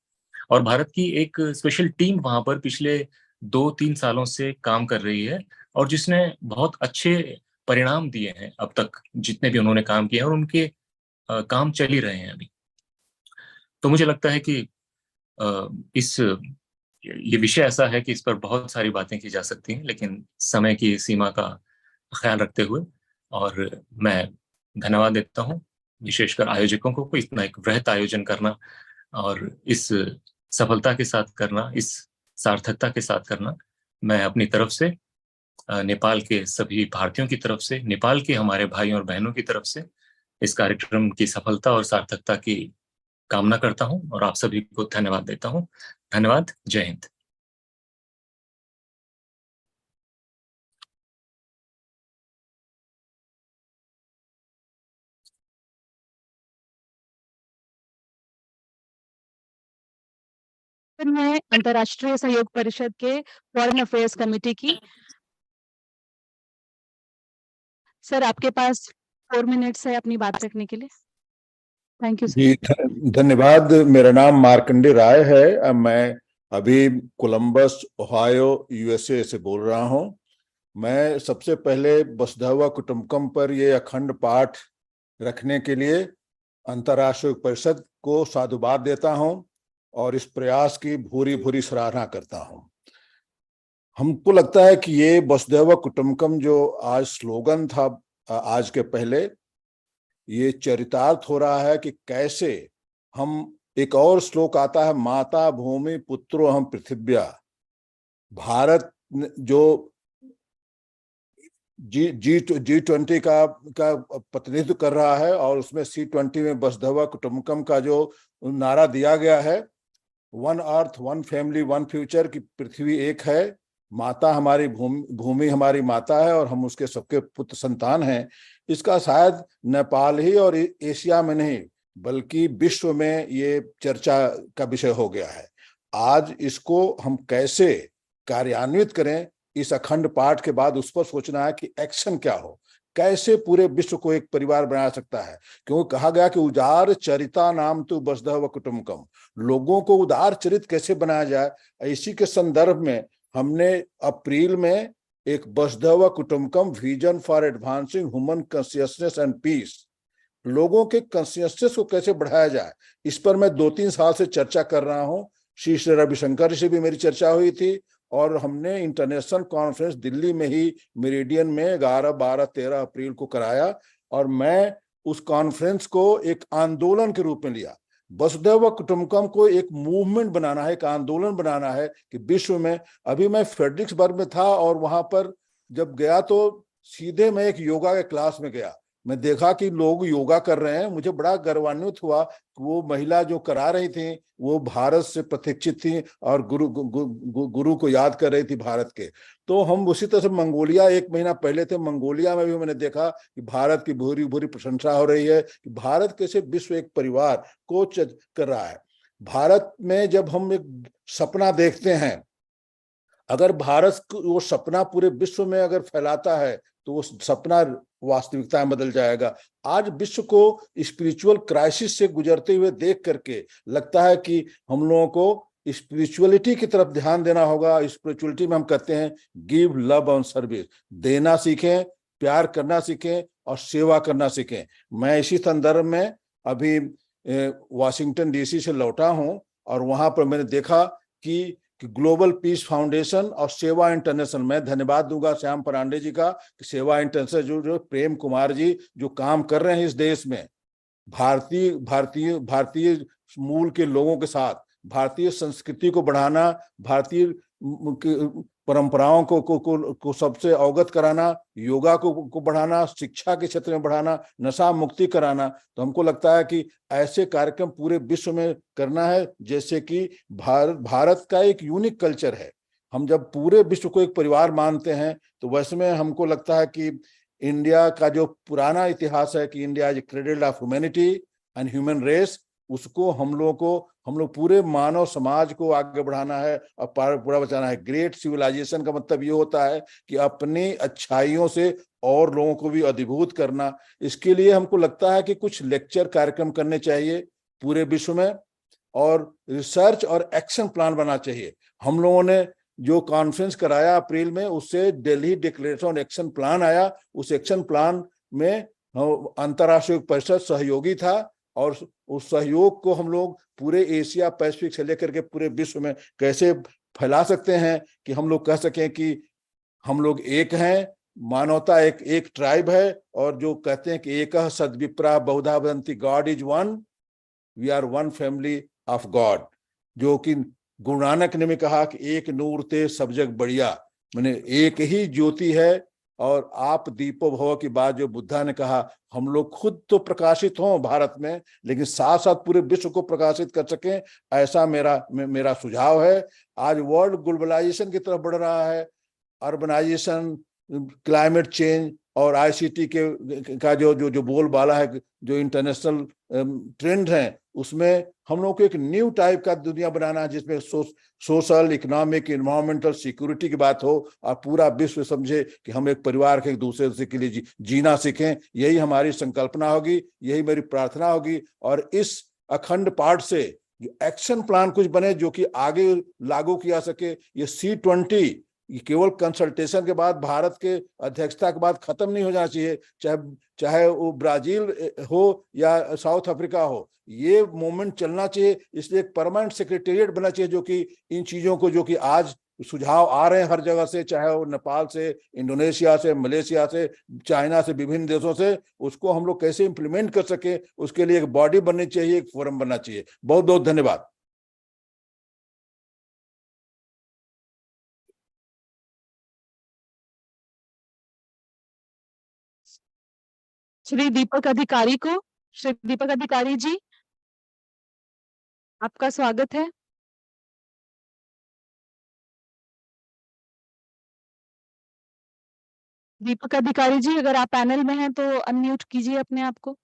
और भारत की एक स्पेशल टीम वहां पर पिछले 2-3 सालों से काम कर रही है और जिसने बहुत अच्छे परिणाम दिए हैं अब तक, जितने भी उन्होंने काम किए हैं, और उनके काम चल ही रहे हैं अभी। तो मुझे लगता है कि ये विषय ऐसा है कि इस पर बहुत सारी बातें की जा सकती हैं, लेकिन समय की सीमा का ख्याल रखते हुए और मैं धन्यवाद देता हूँ विशेषकर आयोजकों को इतना एक वृहत आयोजन करना और इस सफलता के साथ करना, इस सार्थकता के साथ करना। मैं अपनी तरफ से नेपाल के सभी भारतीयों की तरफ से, नेपाल के हमारे भाई और बहनों की तरफ से इस कार्यक्रम की सफलता और सार्थकता की कामना करता हूं और आप सभी को धन्यवाद देता हूं। धन्यवाद। जय हिंद। मैं अंतर्राष्ट्रीय सहयोग परिषद के फॉरेन अफेयर्स कमेटी की। सर आपके पास 4 मिनट्स है अपनी बात रखने के लिए। Thank you sir. जी धन्यवाद। मेरा नाम मार्कंडे राय है। मैं अभी कोलंबस ओहायो यूएसए से बोल रहा हूं। मैं सबसे पहले वसुधैव कुटुंबकम पर ये अखंड पाठ रखने के लिए अंतर्राष्ट्रीय परिषद को साधुवाद देता हूं और इस प्रयास की भूरी भूरी सराहना करता हूं। हमको लगता है कि ये वसुधैव कुटुंबकम जो आज स्लोगन था आज के पहले, ये चरितार्थ हो रहा है कि कैसे हम, एक और श्लोक आता है, माता भूमि पुत्रो हम पृथिव्या। भारत जो G20 का प्रतिनिधित्व कर रहा है और उसमें C20 में वसुधैव कुटुंबकम का जो नारा दिया गया है, one earth one family one future, की पृथ्वी एक है, माता हमारी भूमि हमारी माता है और हम उसके सबके पुत्र संतान हैं। इसका शायद नेपाल ही और एशिया में नहीं बल्कि विश्व में ये चर्चा का विषय हो गया है। आज इसको हम कैसे कार्यान्वित करें, इस अखंड पाठ के बाद उस पर सोचना है कि एक्शन क्या हो, कैसे पूरे विश्व को एक परिवार बना सकता है। क्योंकि कहा गया कि उदार चरिता नाम तो वसुधैव कुटुंबकम, लोगों को उदार चरित कैसे बनाया जाए। इसी के संदर्भ में हमने अप्रैल में एक वसुधैव कुटुंबकम vision for advancing human consciousness and peace, लोगों के कॉन्शियसनेस को कैसे बढ़ाया जाए, इस पर मैं 2-3 साल से चर्चा कर रहा हूँ। श्री रविशंकर से भी मेरी चर्चा हुई थी और हमने इंटरनेशनल कॉन्फ्रेंस दिल्ली में ही मेरिडियन में 11, 12, 13 अप्रैल को कराया और मैं उस कॉन्फ्रेंस को एक आंदोलन के रूप में लिया। वसुधैव कुटुंबकम को एक मूवमेंट बनाना है, एक आंदोलन बनाना है कि विश्व में। अभी मैं फ्रेडरिक्सबर्ग में था और वहां पर जब गया तो सीधे मैं एक योगा के क्लास में गया मैं देखा कि लोग योगा कर रहे हैं, मुझे बड़ा गर्वान्वित हुआ कि वो महिला जो करा रही थी वो भारत से प्रशिक्षित थी और गुरु को याद कर रही थी भारत के। तो हम उसी तरह से मंगोलिया 1 महीना पहले थे, मंगोलिया में भी मैंने देखा कि भारत की भूरी भूरी प्रशंसा हो रही है कि भारत कैसे विश्व एक परिवार को कर रहा है। भारत में जब हम एक सपना देखते हैं, अगर भारत वो सपना पूरे विश्व में अगर फैलाता है तो वो सपना वास्तविकता में बदल जाएगा। आज विश्व को स्पिरिचुअल क्राइसिस से गुजरते हुए देख करके लगता है कि हम लोगों को स्पिरिचुअलिटी की तरफ ध्यान देना होगा। स्पिरिचुअलिटी में हम कहते हैं गिव लव एंड सर्विस, देना सीखें, प्यार करना सीखें और सेवा करना सीखें। मैं इसी संदर्भ में अभी वाशिंगटन डीसी से लौटा हूं और वहां पर मैंने देखा कि ग्लोबल पीस फाउंडेशन और सेवा इंटरनेशनल, मैं धन्यवाद दूंगा श्याम परांडे जी का कि सेवा इंटरनेशनल जो प्रेम कुमार जी जो काम कर रहे हैं इस देश में भारतीय मूल के लोगों के साथ, भारतीय संस्कृति को बढ़ाना, भारतीय परंपराओं को सबसे अवगत कराना, योगा को बढ़ाना, शिक्षा के क्षेत्र में बढ़ाना, नशा मुक्ति कराना। तो हमको लगता है कि ऐसे कार्यक्रम पूरे विश्व में करना है। जैसे कि भारत का एक यूनिक कल्चर है, हम जब पूरे विश्व को एक परिवार मानते हैं तो वैसे में हमको लगता है कि इंडिया का जो पुराना इतिहास है कि India is cradle of humanity and human race, उसको हम लोग पूरे मानव समाज को आगे बढ़ाना है और पूरा बचाना है। ग्रेट सिविलाइजेशन का मतलब ये होता है कि अपनी अच्छाइयों से और लोगों को भी अभिभूत करना। इसके लिए हमको लगता है कि कुछ लेक्चर कार्यक्रम करने चाहिए पूरे विश्व में और रिसर्च और एक्शन प्लान बनाना चाहिए। हम लोगों ने जो कॉन्फ्रेंस कराया अप्रैल में, उससे दिल्ली डिक्लेरेशन एक्शन प्लान आया। उस एक्शन प्लान में अंतर्राष्ट्रीय परिषद सहयोगी था और उस सहयोग को हम लोग पूरे एशिया पैसिफिक से लेकर के पूरे विश्व में कैसे फैला सकते हैं कि हम लोग कह सकें कि हम लोग एक हैं, मानवता एक ट्राइब है। और जो कहते हैं कि एकः सद्विप्रा बहुधा वदन्ति, God is one, we are one family of God. जो कि गुरु नानक ने भी कहा कि एक नूर ते सब जग बढ़िया, मैंने एक ही ज्योति है और आप दीपो भव की बात जो बुद्धा ने कहा, हम लोग खुद तो प्रकाशित हों भारत में, लेकिन साथ साथ पूरे विश्व को प्रकाशित कर सकें, ऐसा मेरा सुझाव है। आज वर्ल्ड ग्लोबलाइजेशन की तरफ बढ़ रहा है, अर्बनाइजेशन, क्लाइमेट चेंज और आईसीटी का जो बोलबाला है, जो इंटरनेशनल ट्रेंड है, उसमें हम लोग को एक न्यू टाइप का दुनिया बनाना है जिसमें सोशल, इकोनॉमिक, एनवायरमेंटल सिक्योरिटी की बात हो और पूरा विश्व समझे कि हम एक परिवार के एक दूसरे से के लिए जीना सीखें। यही हमारी संकल्पना होगी, यही मेरी प्रार्थना होगी। और इस अखंड पाठ से जो एक्शन प्लान कुछ बने जो कि आगे लागू किया सके। ये C20 केवल कंसल्टेशन के बाद, भारत के अध्यक्षता के बाद खत्म नहीं हो जाना चाहिए, चाहे वो ब्राजील हो या साउथ अफ्रीका हो, ये मूवमेंट चलना चाहिए। इसलिए एक परमानेंट सेक्रेटेरिएट बनना चाहिए जो कि इन चीजों को, जो कि आज सुझाव आ रहे हैं हर जगह से, चाहे वो नेपाल से, इंडोनेशिया से, मलेशिया से, चाइना से, विभिन्न देशों से, उसको हम लोग कैसे इंप्लीमेंट कर सके, उसके लिए एक बॉडी बननी चाहिए, एक फोरम बनना चाहिए। बहुत बहुत धन्यवाद। श्री दीपक अधिकारी जी, आपका स्वागत है। दीपक अधिकारी जी, अगर आप पैनल में हैं तो अनम्यूट कीजिए अपने आप को।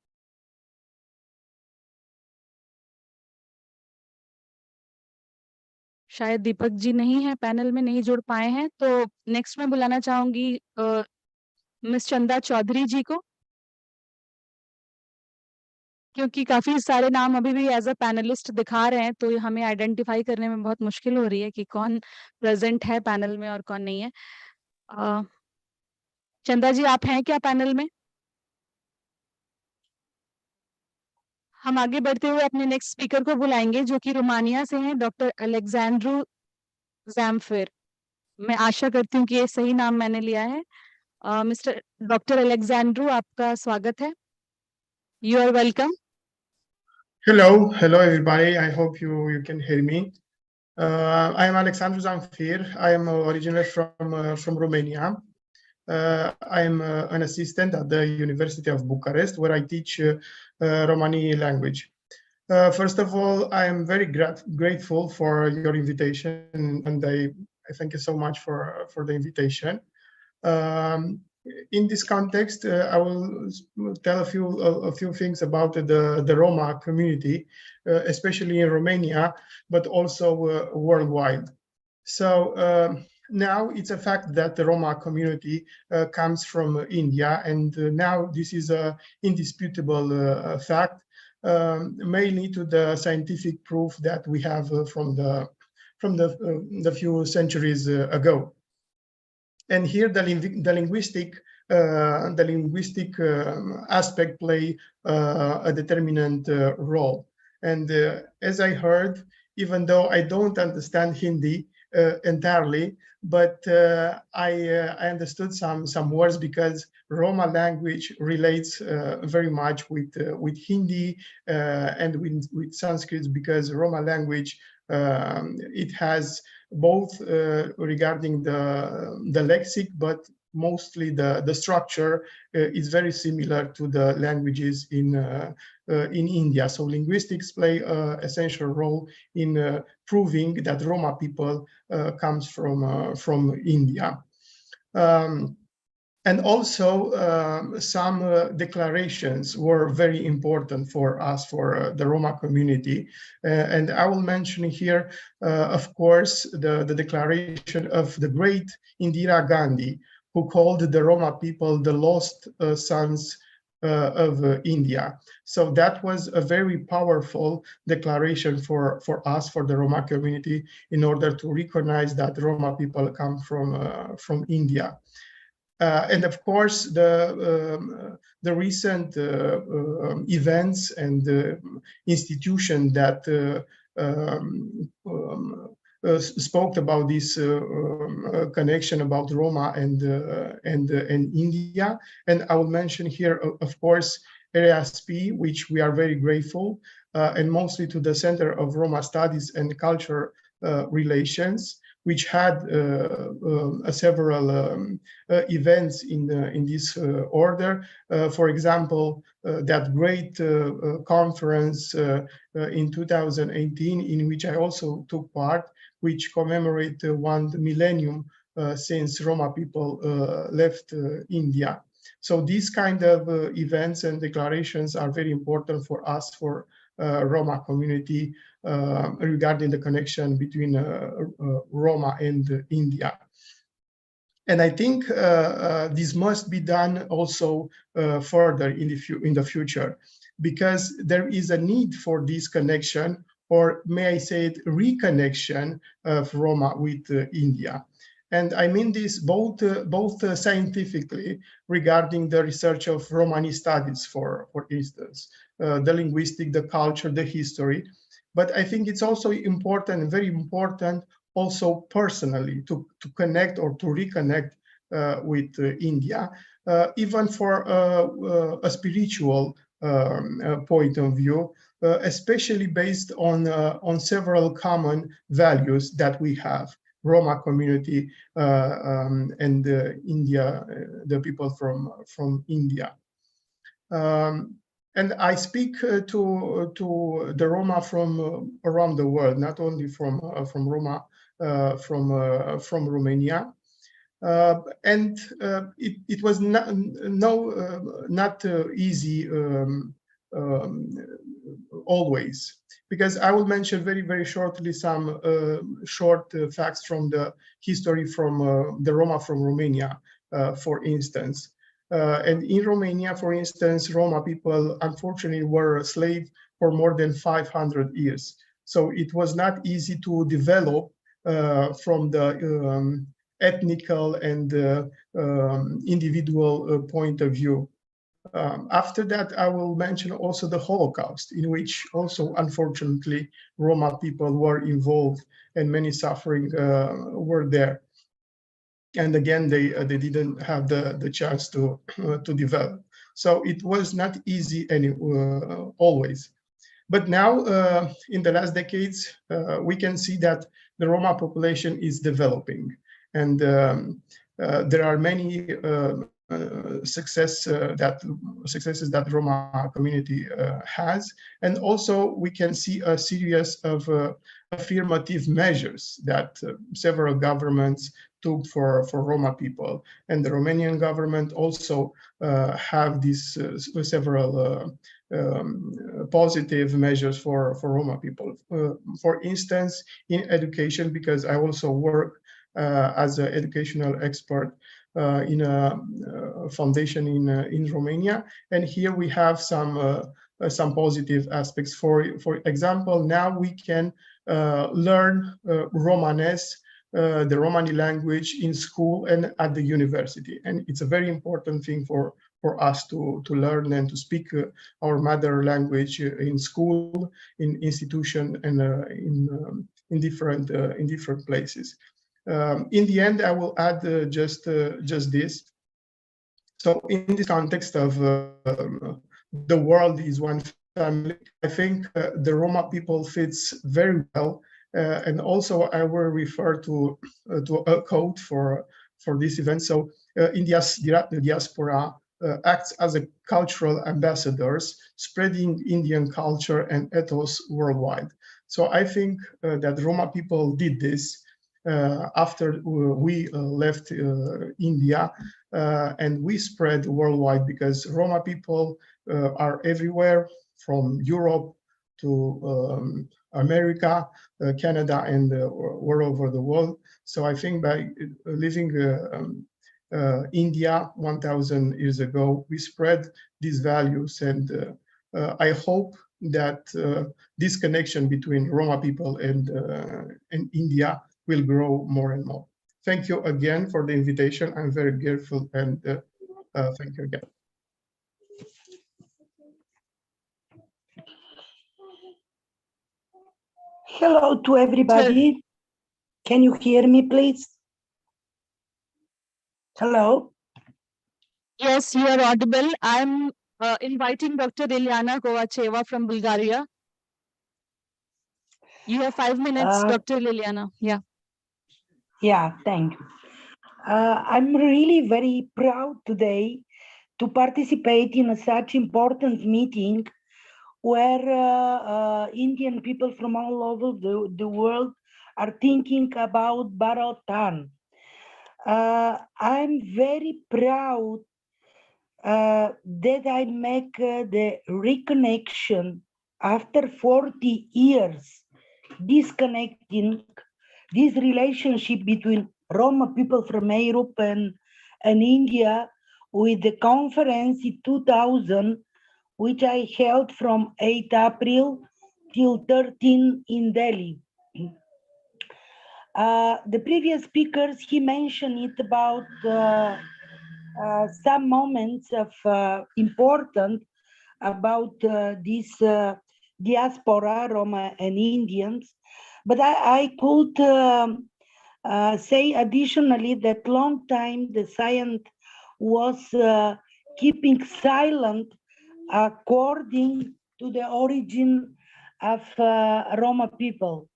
शायद दीपक जी नहीं है, पैनल में नहीं जुड़ पाए हैं। तो नेक्स्ट मैं बुलाना चाहूंगी मिस चंदा चौधरी जी को, क्योंकि काफी सारे नाम अभी भी एज अ पैनलिस्ट दिखा रहे हैं, तो हमें आइडेंटिफाई करने में बहुत मुश्किल हो रही है कि कौन प्रेजेंट है पैनल में और कौन नहीं है। चंदा जी, आप हैं क्या पैनल में? हम आगे बढ़ते हुए अपने नेक्स्ट स्पीकर को बुलाएंगे जो कि रोमानिया से हैं, डॉक्टर अलेक्जेंड्रू जैम्फिर। मैं आशा करती हूँ कि ये सही नाम मैंने लिया है। मिस्टर डॉक्टर अलेक्जेंड्रू, आपका स्वागत है। You are welcome. Hello everybody. I hope you can hear me. I am Alexandru Zamfir. I am originally from Romania. I am an assistant at the University of Bucharest, where I teach Romani language. First of all, I am very grateful for your invitation, and I thank you so much for the invitation. In this context, I will tell a few things about the Roma community, especially in Romania, but also worldwide. So now it's a fact that the Roma community comes from India, and now this is an indisputable fact, mainly to the scientific proof that we have from the few centuries ago. And here the linguistic aspect play a determinant role. And as I heard, even though I don't understand Hindi entirely, but I understood some words, because Roma language relates very much with Hindi and with Sanskrit, because Roma language it has both regarding the lexic, but mostly the structure is very similar to the languages in India. So linguistics play an essential role in proving that Roma people comes from India. And also some declarations were very important for us, for the Roma community. And I will mention here, of course, the declaration of the great Indira Gandhi, who called the Roma people the lost sons of India. So that was a very powerful declaration for us, for the Roma community, in order to recognize that Roma people come from India. And of course, the recent events and institution that spoke about this connection about Roma and India. And I will mention here, of course, RASP, which we are very grateful, and mostly to the Center of Roma Studies and Culture Relations, which had several events in this order. For example, that great conference in 2018, in which I also took part, which commemorate 1 millennium since Roma people left India. So these kind of events and declarations are very important for us, for Roma community, regarding the connection between Roma and India. And I think this must be done also further in the future, because there is a need for this connection, or may I say it, reconnection of Roma with India. And I mean this both scientifically, regarding the research of Romani studies, for instance, the linguistic, the culture, the history. But I think it's also important, very important, also personally, to connect or to reconnect with India, even for a spiritual point of view, especially based on several common values that we have. Roma community and India, the people from India. And I speak to the Roma from around the world, not only from Roma, from Romania. And it was not easy always, because I will mention very shortly some short facts from the history from the Roma from Romania, for instance. And in Romania, for instance, Roma people unfortunately were slaves for more than 500 years. So it was not easy to develop from the ethnical and individual point of view. After that, I will mention also the Holocaust, in which also, unfortunately, Roma people were involved and many suffering were there. And again, they didn't have the chance to develop. So it was not easy always. But now, in the last decades, we can see that the Roma population is developing. And there are many successes that Roma community has, and also we can see a series of affirmative measures that several governments took for Roma people, and the Romanian government also have these several positive measures for Roma people. For instance, in education, because I also work as an educational expert in a foundation in Romania, and here we have some positive aspects. For example, now we can learn Romanes, the Romani language, in school and at the university, and it's a very important thing for us to learn and to speak our mother language in school, in institution, and in different places. In the end, I will add just this. So in this context of the world is one family, I think the Roma people fits very well. And also I will refer to a quote for this event. So India's diaspora acts as a cultural ambassadors, spreading Indian culture and ethos worldwide. So I think that Roma people did this after we left India, and we spread worldwide, because Roma people are everywhere, from Europe to America, Canada, and all over the world. So I think by leaving India 1,000 years ago, we spread these values, and I hope that this connection between Roma people and India will grow more and more. Thank you again for the invitation. I'm very grateful, and thank you again. Hello to everybody. Can you hear me, please? Hello? Yes, you are audible. I'm inviting Dr. Ilyana Kovacheva from Bulgaria. You have 5 minutes, Dr. Liliana. Yeah. Yeah, thank you. I'm really very proud today to participate in such important meeting where Indian people from all over the world are thinking about Bharatan. I'm very proud that I make the reconnection after 40 years, disconnecting this relationship between Roma people from Europe and India with the conference in 2000, which I held from 8 April till 13 in Delhi. The previous speakers, he mentioned it about some moments of important about this diaspora, Roma and Indians, but I could say additionally that long time the science was keeping silent according to the origin of Roma people.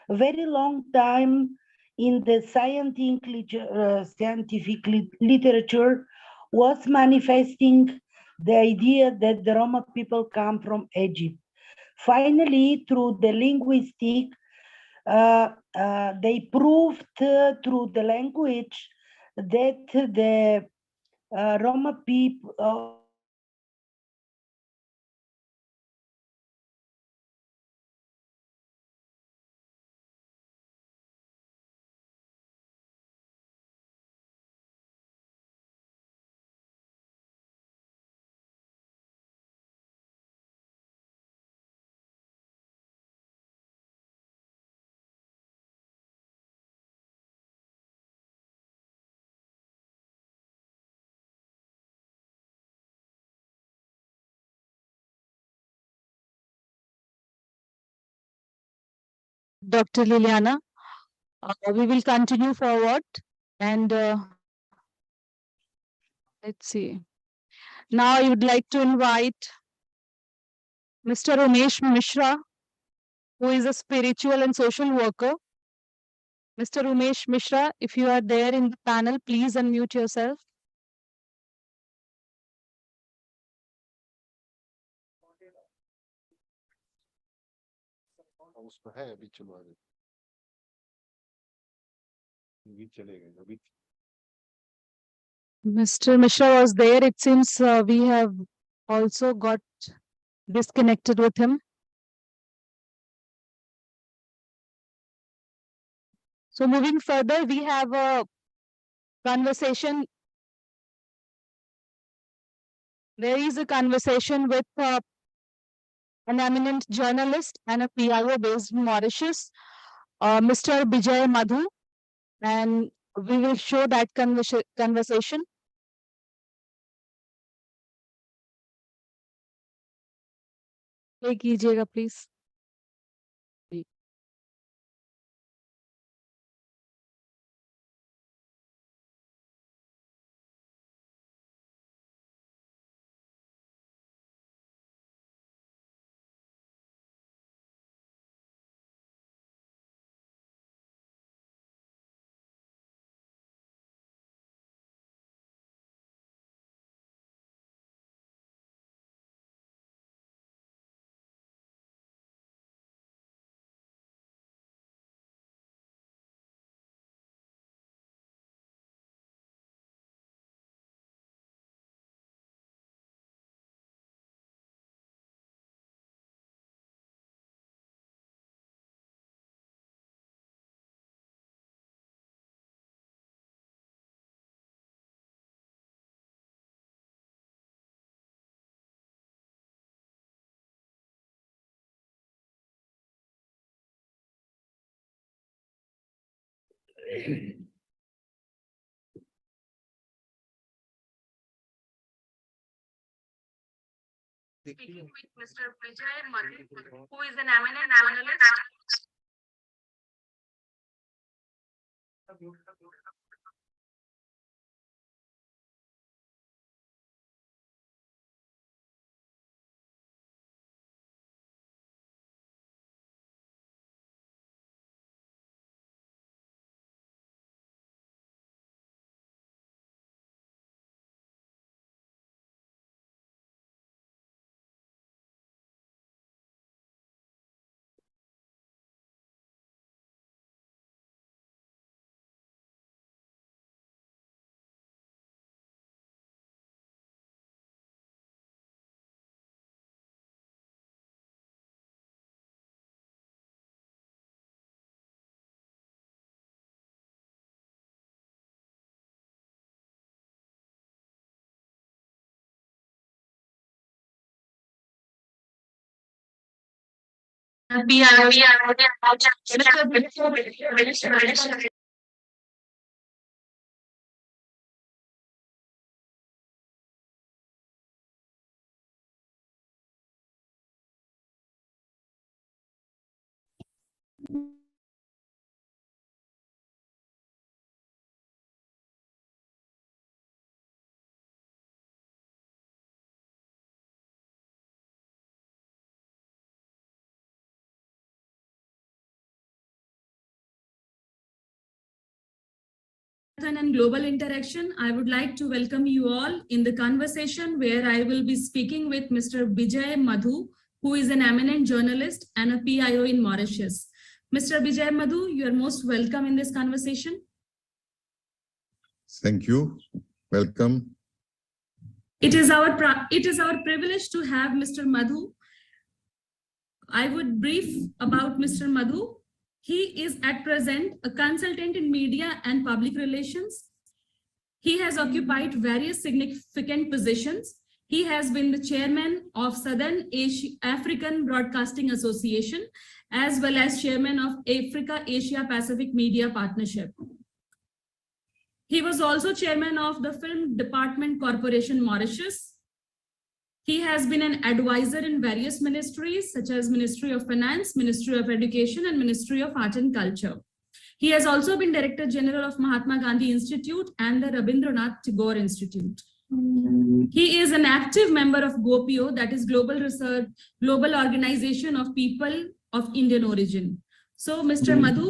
A very long time in the scientific literature was manifesting the idea that the Roma people come from Egypt. Finally, through the linguistic, they proved through the language that the Roma people Dr. Liliana, we will continue forward, and let's see. Now I would like to invite Mr. Umesh Mishra, who is a spiritual and social worker. Mr. Umesh Mishra, if you are there in the panel, please unmute yourself. Mr. Mishra was there. It seems we have also got disconnected with him. So moving further, we have a conversation. There is a conversation with an eminent journalist and a PIO based in Mauritius, Mr. Bijay Madhu, and we will show that conversation. Play कीजिएगा please. Speaking with Mr. Bijay Madhu, who is an eminent journalist. And global interaction, I would like to welcome you all in the conversation where I will be speaking with Mr. Bijay Madhu, who is an eminent journalist and a PIO in Mauritius. Mr. Bijay Madhu, you are most welcome in this conversation. Thank you. Welcome. It is our privilege to have Mr. Madhu. I would brief about Mr. Madhu. He is at present a consultant in media and public relations. He has occupied various significant positions. He has been the chairman of Southern African Broadcasting Association, as well as chairman of Africa Asia Pacific Media Partnership. He was also chairman of the Film Department Corporation Mauritius. He has been an advisor in various ministries such as Ministry of Finance, Ministry of Education, and Ministry of Art and Culture. He has also been Director General of Mahatma Gandhi Institute and the Rabindranath Tagore Institute. He is an active member of GOPIO, that is Global Research, Global Organization of People of Indian Origin. So, Mr. Madhu,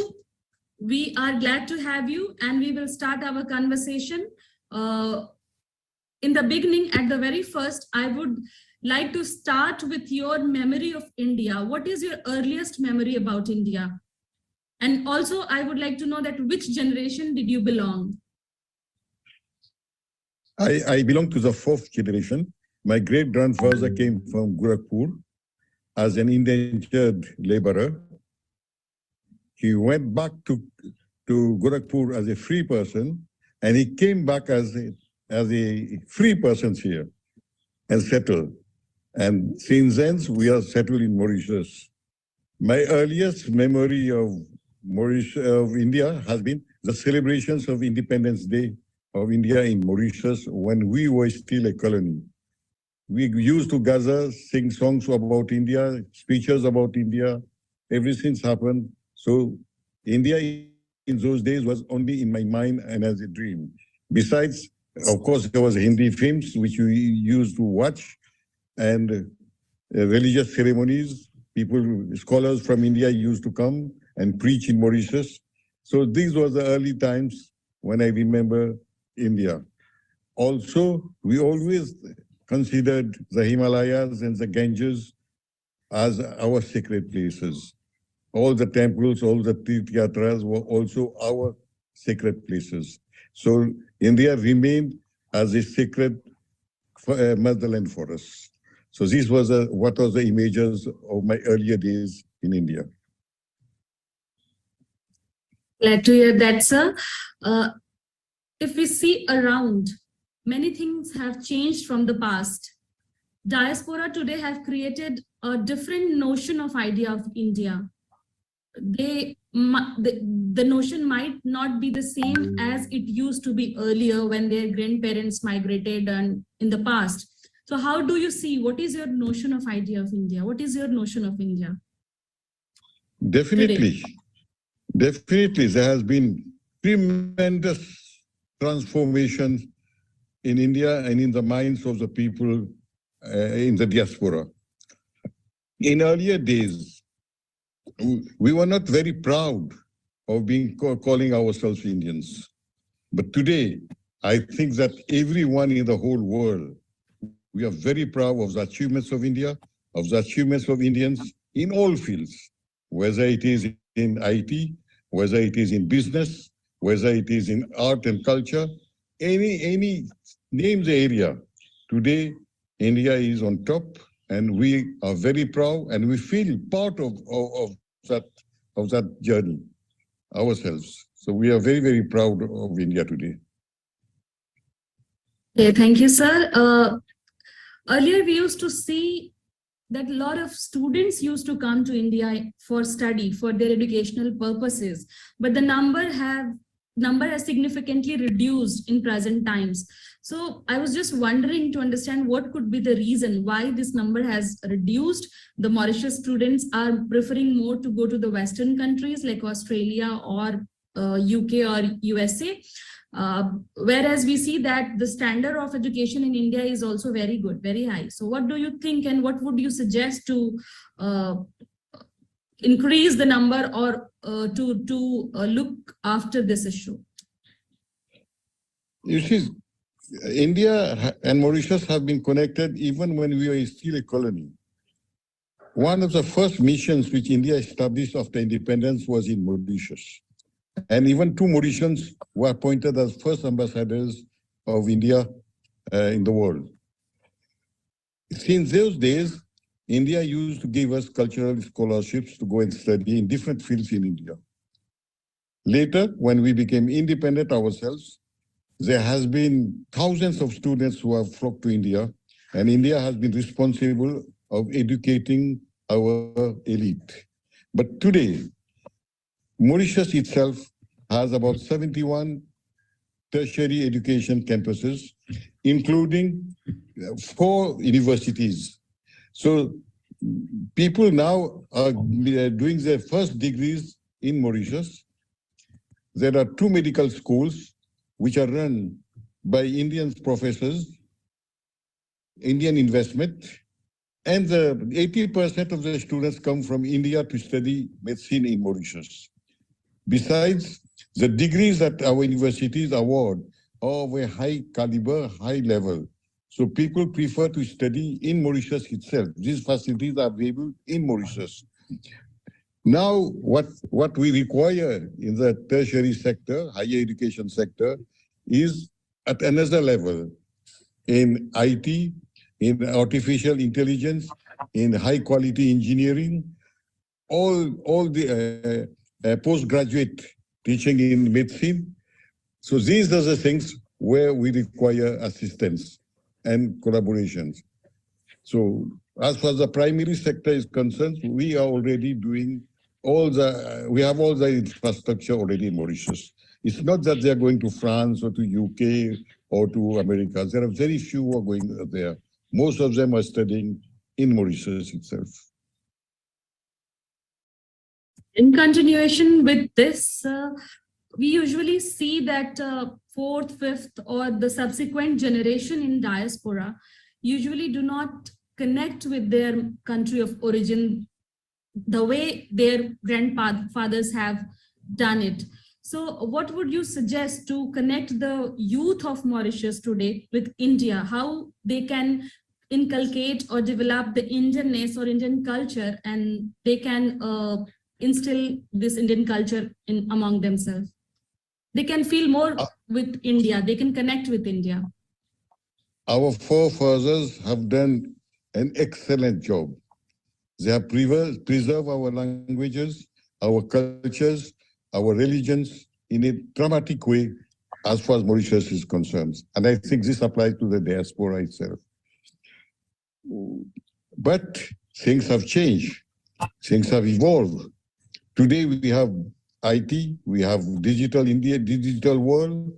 we are glad to have you, and we will start our conversation. In the beginning, at the very first, I would like to start with your memory of India. What is your earliest memory about India? And also, I would like to know that which generation did you belong? I belong to the fourth generation. My great-grandfather came from Gorakhpur as an indentured laborer. He went back to Gorakhpur as a free person, and he came back as a free person here and settled. And since then, we are settled in Mauritius. My earliest memory of India has been the celebrations of Independence Day of India in Mauritius when we were still a colony. We used to gather, sing songs about India, speeches about India. Everything's happened. So India in those days was only in my mind and as a dream. Besides, of course, there was Hindi films which we used to watch, and religious ceremonies. People, scholars from India used to come and preach in Mauritius. So these were the early times when I remember India. Also, we always considered the Himalayas and the Ganges as our sacred places. All the temples, all the Tirthyatras were also our sacred places. So India remained as a sacred motherland for us. So this was what was the images of my earlier days in India. Glad to hear that, sir. If we see around, many things have changed from the past. Diaspora today have created a different notion of idea of India. The notion might not be the same as it used to be earlier when their grandparents migrated and in the past. So how do you see, what is your notion of idea of India? What is your notion of India? Definitely. Today? Definitely, there has been tremendous transformation in India and in the minds of the people in the diaspora. In earlier days, we were not very proud of calling ourselves Indians. But today, I think that everyone in the whole world, we are very proud of the achievements of India, of the achievements of Indians in all fields, whether it is in IT, whether it is in business, whether it is in art and culture, any name the area. Today, India is on top, and we are very proud, and we feel part of that journey ourselves. So we are very, very proud of India today. Okay, thank you, sir. Earlier, we used to see that a lot of students used to come to India for study, for their educational purposes, but the number has significantly reduced in present times. So I was just wondering to understand what could be the reason why this number has reduced. The Mauritius students are preferring more to go to the Western countries like Australia or UK or USA. Whereas we see that the standard of education in India is also very good, very high. So what do you think, and what would you suggest to increase the number or to look after this issue? You see, India and Mauritius have been connected even when we were still a colony. One of the first missions which India established after independence was in Mauritius. And even 2 Mauritians were appointed as first ambassadors of India in the world. Since those days, India used to give us cultural scholarships to go and study in different fields in India. Later, when we became independent ourselves, there has been thousands of students who have flocked to India, and India has been responsible of educating our elite. But today, Mauritius itself has about 71 tertiary education campuses, including 4 universities. So people now are doing their first degrees in Mauritius. There are 2 medical schools which are run by Indian professors, Indian investment, and 80% of the students come from India to study medicine in Mauritius. Besides, the degrees that our universities award are of a high caliber, high level. So people prefer to study in Mauritius itself. These facilities are available in Mauritius. Now, what we require in the tertiary sector, higher education sector, is at another level in IT, in artificial intelligence, in high quality engineering, all the postgraduate teaching in medicine. So these are the things where we require assistance and collaborations. So as far as the primary sector is concerned, we are already doing we have all the infrastructure already in Mauritius. It's not that they're going to France or to UK or to America. There are very few who are going there. Most of them are studying in Mauritius itself. In continuation with this, we usually see that fourth, fifth, or the subsequent generation in diaspora usually do not connect with their country of origin the way their grandfathers have done it. So what would you suggest to connect the youth of Mauritius today with India, how they can inculcate or develop the Indianness or Indian culture, and they can instill this Indian culture among themselves? They can feel more with India, they can connect with India. Our forefathers have done an excellent job. They have preserved our languages, our cultures, our religions in a dramatic way as far as Mauritius is concerned. And I think this applies to the diaspora itself. But things have changed. Things have evolved. Today we have IT, we have digital India, digital world,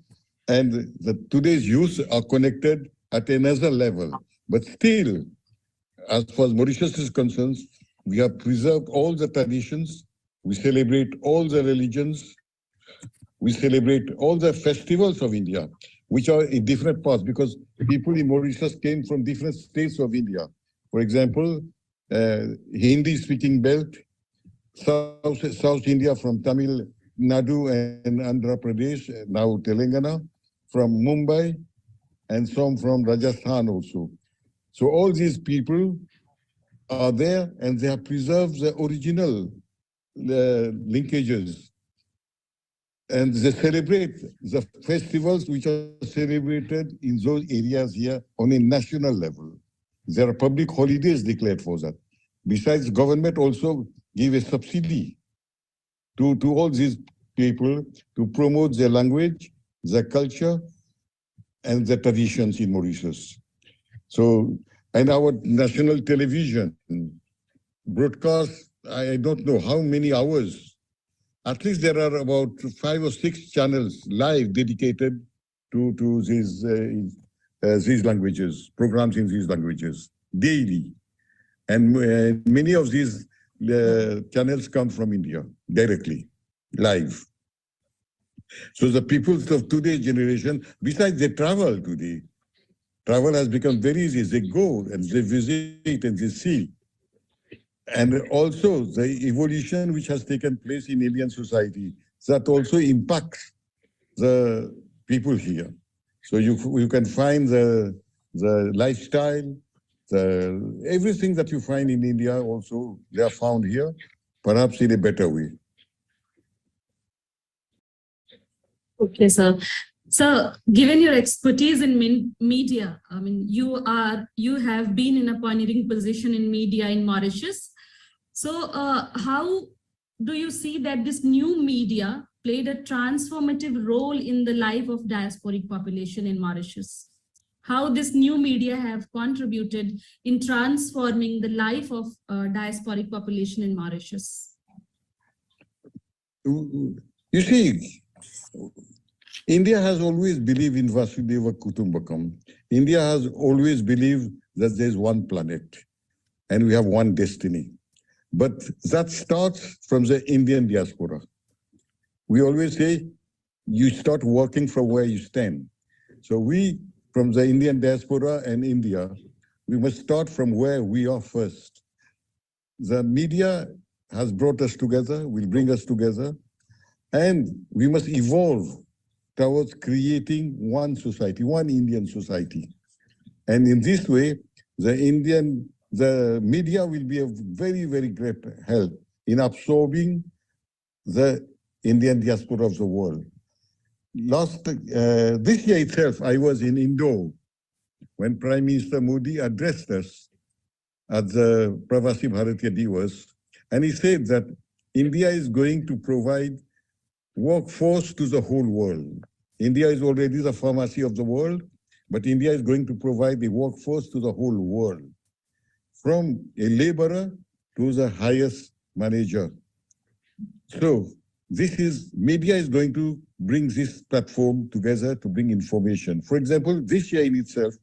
and today's youth are connected at another level. But still, as far as Mauritius is concerned, we have preserved all the traditions, we celebrate all the religions, we celebrate all the festivals of India, which are in different parts, because people in Mauritius came from different states of India. For example, Hindi-speaking belt, South India from Tamil Nadu and Andhra Pradesh, now Telangana, from Mumbai, and some from Rajasthan also. So all these people are there, and they have preserved the original linkages. And they celebrate the festivals which are celebrated in those areas here on a national level. There are public holidays declared for that. Besides, government also give a subsidy to all these people to promote their language, their culture, and their traditions in Mauritius. So, and our national television broadcast, I don't know how many hours. At least there are about 5 or 6 channels live dedicated to these languages, programs in these languages, daily. And many of these channels come from India, directly, live. So the people of today's generation, besides they travel today, travel has become very easy. They go and they visit and they see. And also the evolution which has taken place in Indian society, that also impacts the people here. So you can find the lifestyle, everything that you find in India also, they are found here, perhaps in a better way. Okay, sir. So, given your expertise in media, I mean, you have been in a pioneering position in media in Mauritius. So, how do you see that this new media played a transformative role in the life of diasporic population in Mauritius? How this new media have contributed in transforming the life of diasporic population in Mauritius? You see, India has always believed in Vasudeva Kutumbakam. India has always believed that there's one planet and we have one destiny. But that starts from the Indian diaspora. We always say, you start working from where you stand. So we, from the Indian diaspora and India, we must start from where we are first. The media has brought us together, will bring us together. And we must evolve towards creating one society, one Indian society. And in this way, the media will be a very, very great help in absorbing the Indian diaspora of the world. This year itself, I was in Indore when Prime Minister Modi addressed us at the Pravasi Bharatiya Divas, and he said that India is going to provide workforce to the whole world. India is already the pharmacy of the world, but India is going to provide the workforce to the whole world, from a laborer to the highest manager. So media is going to bring this platform together to bring information. For example, this year in itself,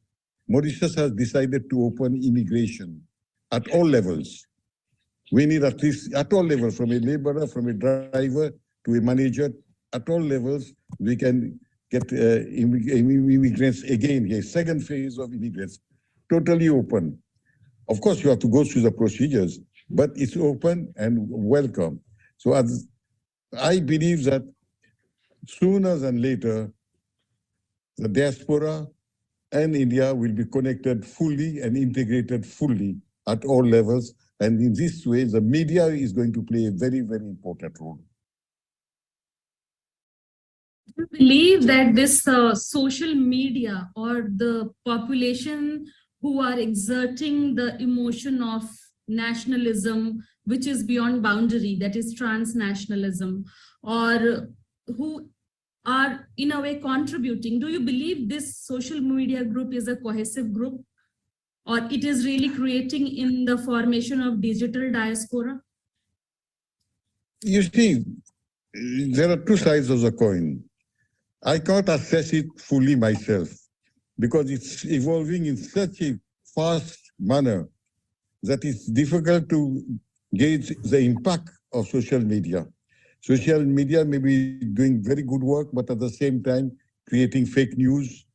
Mauritius has decided to open immigration at all levels. We need at least at all levels, from a laborer, from a driver to a manager, at all levels, we can get immigrants again, a second phase of immigrants, totally open. Of course, you have to go through the procedures, but it's open and welcome. So I believe that sooner than later, the diaspora and India will be connected fully and integrated fully at all levels. And in this way, the media is going to play a very, very important role. Do you believe that this social media or the population who are exerting the emotion of nationalism, which is beyond boundary, that is transnationalism, or who are in a way contributing, do you believe this social media group is a cohesive group, or it is really creating in the formation of digital diaspora? You see, there are two sides of the coin. I can't assess it fully myself because it's evolving in such a fast manner that it's difficult to gauge the impact of social media. Social media may be doing very good work, but at the same time, creating fake news,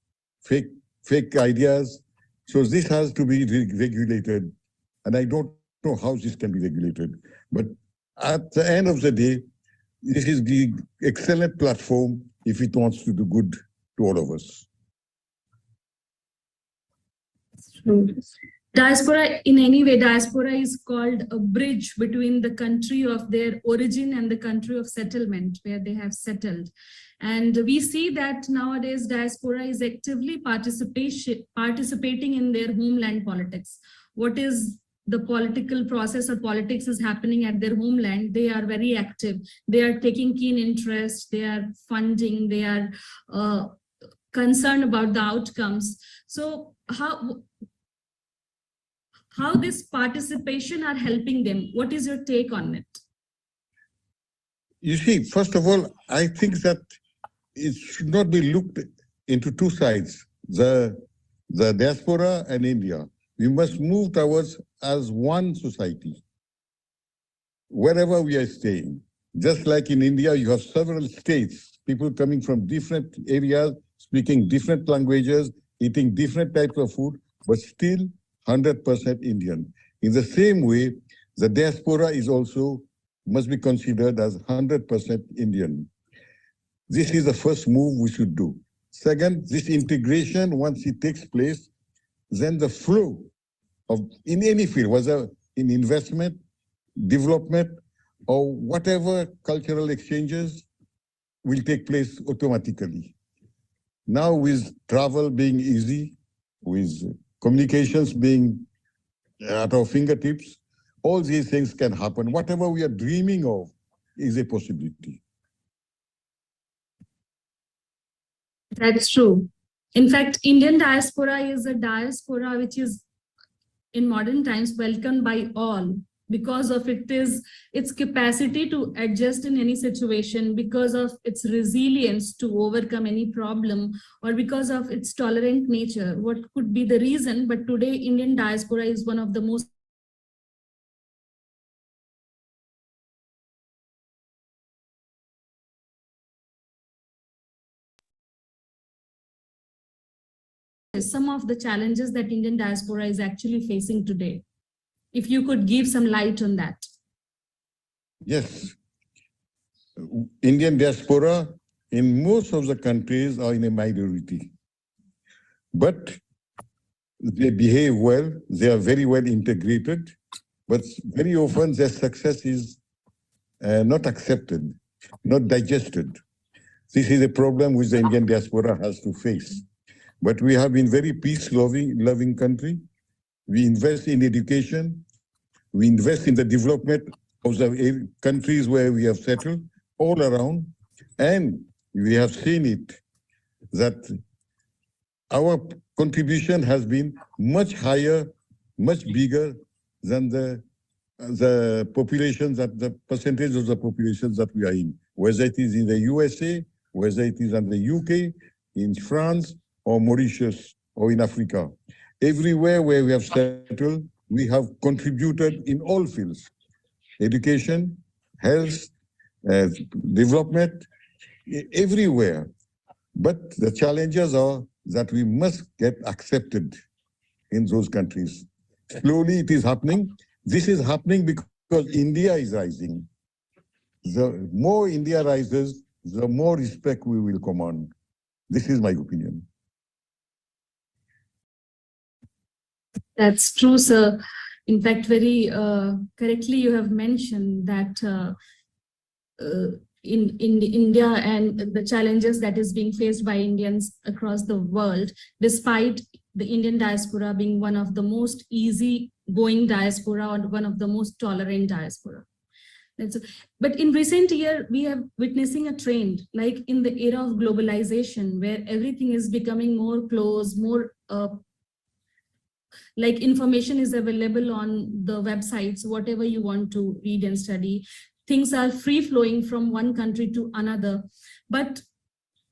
fake ideas. So this has to be regulated. And I don't know how this can be regulated. But at the end of the day, this is the excellent platform if it wants to do good to all of us. Diaspora, in any way, diaspora is called a bridge between the country of their origin and the country of settlement, where they have settled. And we see that nowadays diaspora is actively participating in their homeland politics. What is the political process or politics is happening at their homeland, they are very active. They are taking keen interest, they are funding, they are concerned about the outcomes. So how this participation are helping them? What is your take on it? You see, first of all, I think that it should not be looked into two sides, the diaspora and India. We must move towards as one society, wherever we are staying. Just like in India, you have several states, people coming from different areas, speaking different languages, eating different types of food, but still 100% Indian. In the same way, the diaspora is also must be considered as 100% Indian. This is the first move we should do. Second, this integration, once it takes place, then the flow of in any field, whether in investment, development, or whatever cultural exchanges will take place automatically. Now with travel being easy, with communications being at our fingertips, all these things can happen. Whatever we are dreaming of is a possibility. That's true. In fact, Indian diaspora is a diaspora which is in modern times welcomed by all because of its capacity to adjust in any situation, because of its resilience to overcome any problem, or because of its tolerant nature. What could be the reason? But today, Indian diaspora is one of the most some of the challenges that Indian diaspora is actually facing today. If you could give some light on that. Yes. Indian diaspora in most of the countries are in a minority. But they behave well, they are very well integrated, but very often their success is not accepted, not digested. This is a problem which the Indian diaspora has to face. But we have been very peace-loving country. We invest in education. We invest in the development of the countries where we have settled all around. And we have seen it that our contribution has been much higher, much bigger than the populations, that the percentage of the populations that we are in, whether it is in the USA, whether it is in the UK, in France, or Mauritius, or in Africa. Everywhere where we have settled, we have contributed in all fields: education, health, development, everywhere. But the challenges are that we must get accepted in those countries. Slowly it is happening. This is happening because India is rising. The more India rises, the more respect we will command. This is my opinion. That's true, sir. In fact, very correctly you have mentioned that in India and the challenges that is being faced by Indians across the world, despite the Indian diaspora being one of the most easy-going diaspora or one of the most tolerant diaspora. But in recent year, we are witnessing a trend, like in the era of globalization, where everything is becoming more close, more like information is available on the websites, whatever you want to read and study. Things are free flowing from one country to another. But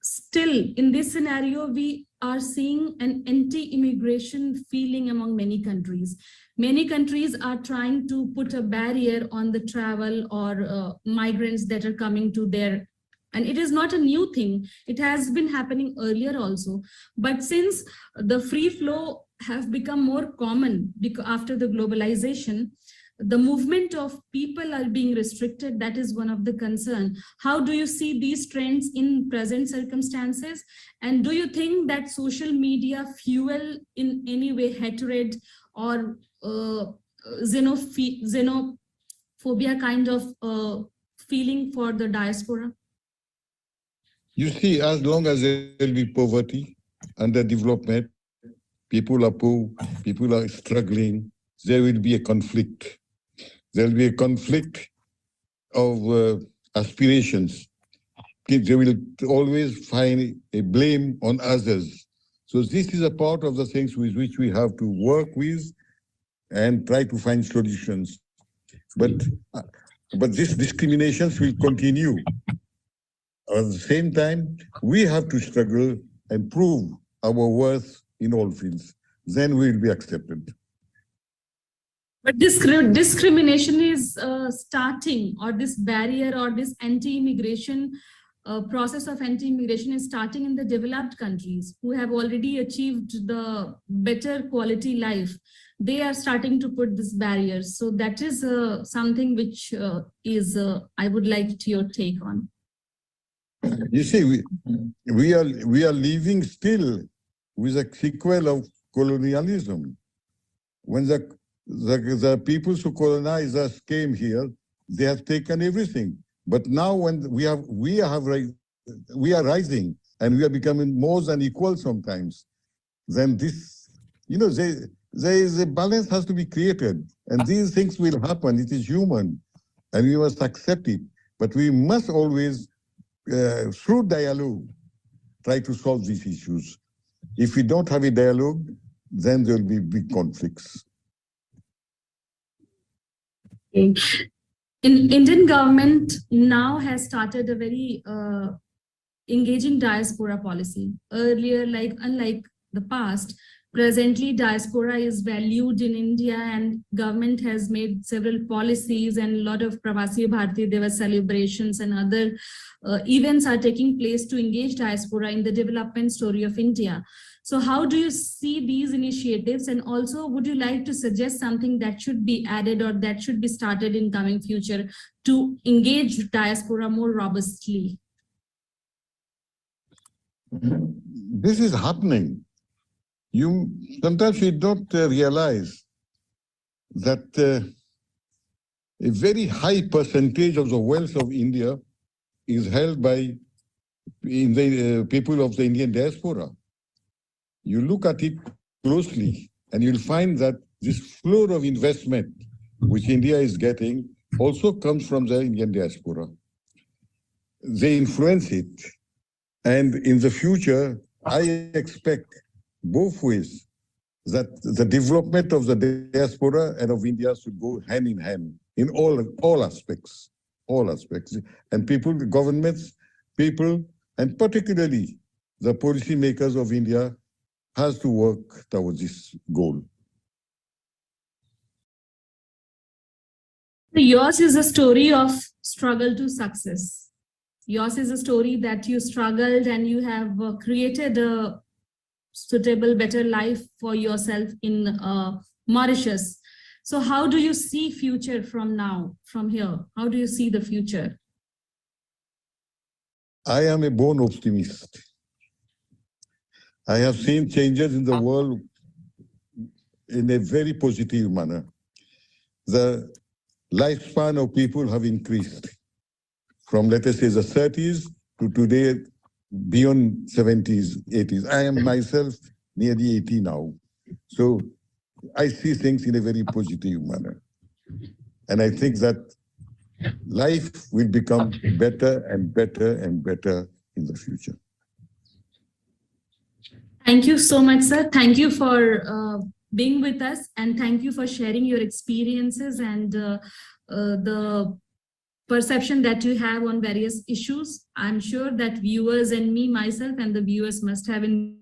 still, in this scenario, we are seeing an anti-immigration feeling among many countries. Many countries are trying to put a barrier on the travel or migrants that are coming to their, and it is not a new thing. It has been happening earlier also. But since the free flow have become more common after the globalization, the movement of people are being restricted. That is one of the concern. How do you see these trends in present circumstances? And do you think that social media fuel in any way hatred or xenophobia kind of feeling for the diaspora? You see, as long as there will be poverty, underdevelopment, people are poor, people are struggling, there will be a conflict. There will be a conflict of aspirations. They will always find a blame on others. So this is a part of the things with which we have to work with and try to find solutions. But these discriminations will continue. At the same time, we have to struggle and prove our worth in all fields. Then we will be accepted. But this discrimination is starting, or this barrier or this anti-immigration process of anti-immigration is starting in the developed countries who have already achieved the better quality life. They are starting to put this barriers. So that is something which is, I would like your take on. You see, we are living still with a sequel of colonialism. When the peoples who colonized us came here, they have taken everything. But now when we are rising and we are becoming more than equal sometimes, then this, there is a balance has to be created. And these things will happen. It is human and we must accept it. But we must always, through dialogue, try to solve these issues. If we don't have a dialogue, then there will be big conflicts. In Indian government now has started a very engaging diaspora policy. Earlier, unlike the past, presently diaspora is valued in India, and government has made several policies, and a lot of Pravasi Bharatiya Divas celebrations and other events are taking place to engage diaspora in the development story of India. So how do you see these initiatives, and also would you like to suggest something that should be added or that should be started in coming future to engage diaspora more robustly? This is happening. You sometimes you don't realize that a very high percentage of the wealth of India is held by the people of the Indian diaspora. You look at it closely and you'll find that this flow of investment which India is getting also comes from the Indian diaspora. They influence it. And in the future, I expect both ways, that the development of the diaspora and of India should go hand in hand in all aspects. And people, governments, people, and particularly the policymakers of India has to work towards this goal. Yours is a story of struggle to success. Yours is a story that you struggled and you have created a suitable, better life for yourself in Mauritius. So how do you see future from now, from here? How do you see the future? I am a born optimist. I have seen changes in the world in a very positive manner. The lifespan of people have increased from, let us say, the 30s to today, beyond 70s, 80s. I am myself nearly 80 now. So I see things in a very positive manner. And I think that life will become better and better and better in the future. Thank you so much, sir. Thank you for being with us, and thank you for sharing your experiences and the perception that you have on various issues. I'm sure that viewers and me, myself, and the viewers must have in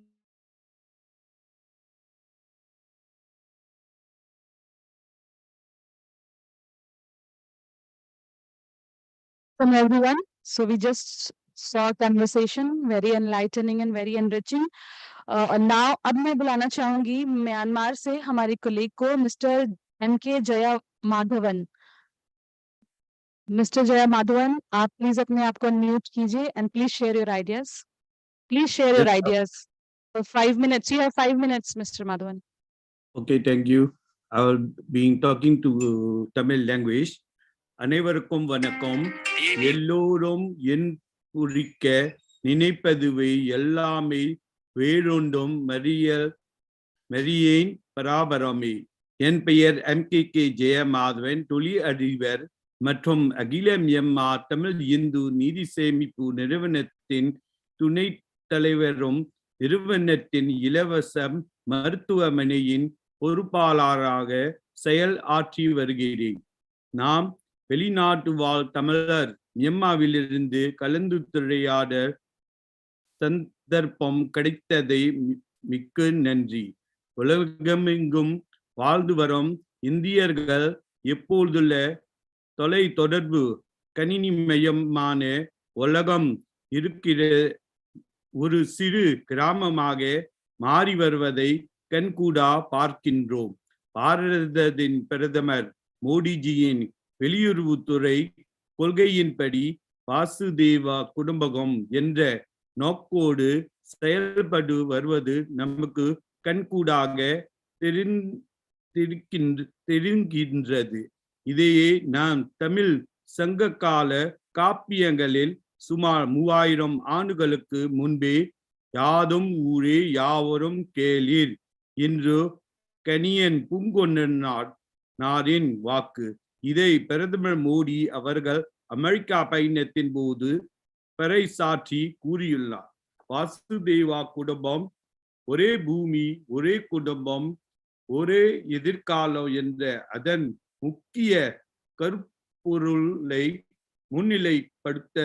Welcome everyone. So we just saw a conversation, very enlightening and very enriching. Now, अब मैं बुलाना चाहूंगी Myanmar से हमारी colleague को, mister M.K. Jaya Madhavan. Mr. Jaya Madhavan, आप please अपने आप को अनम्यूट कीजिए and please share your ideas. Please share your ideas. For 5 minutes. You have 5 minutes, Mr. Madhavan. Okay, thank you. I will be talking to Tamil language. அனைவருக்கும் வணக்கம். எல்லோரும் என் குறிக்க நினைப்பதுவே எல்லாமே வேறொன்றும் மரியேன் பராபரமே. என் பெயர் MKK ஜெயமாதவன், தொழில் அதிபர் மற்றும் அகில மியன்மார் தமிழ் இந்து நீதி சேமிப்பு நிறுவனத்தின் துணைத் தலைவரும் நிறுவனத்தின் இலவச மருத்துவமனையின் பொறுப்பாளராக செயல் ஆற்றி வருகிறேன். நாம் வெளிநாட்டு வாழ் தமிழர் மியன்மாரிலிருந்து கலந்துரையாட சந்தர்ப்பம் கிடைத்ததை மிக்க நன்றி. உலகமெங்கும் வாழ்ந்து வரும் இந்தியர்கள் எப்போதுள்ள தொலை தொடர்பு கணினிமயமான உலகம் இருக்கிற ஒரு சிறு கிராமமாக மாறி வருவதை கண்கூடா பார்க்கின்றோம். பாரதத்தின் பிரதமர் மோடிஜியின் வெளியுறவுத்துறை கொள்கையின்படி வாசுதேவா குடும்பகம் என்ற நோக்கோடு செயல்பட்டு வருவது நமக்கு கண்கூடாக தெரிகின்றது. இதையே நாம் தமிழ் சங்ககால காப்பியங்களில் சுமார் 3000 ஆண்டுகளுக்கு முன்பே யாதும் ஊரே யாவரும் கேளீர் என்று கணியன் பூங்கொன்னனாரின் வாக்கு. இதை பிரதமர் மோடி அவர்கள் அமெரிக்கா பயணத்தின் போது பறைசாற்றி கூறியுள்ளார். வாசுதேவா குடும்பம், ஒரே பூமி, ஒரே குடும்பம், ஒரே எதிர்காலம் என்ற அதன் முக்கிய கருப்பொருளை முன்னிலைப்படுத்த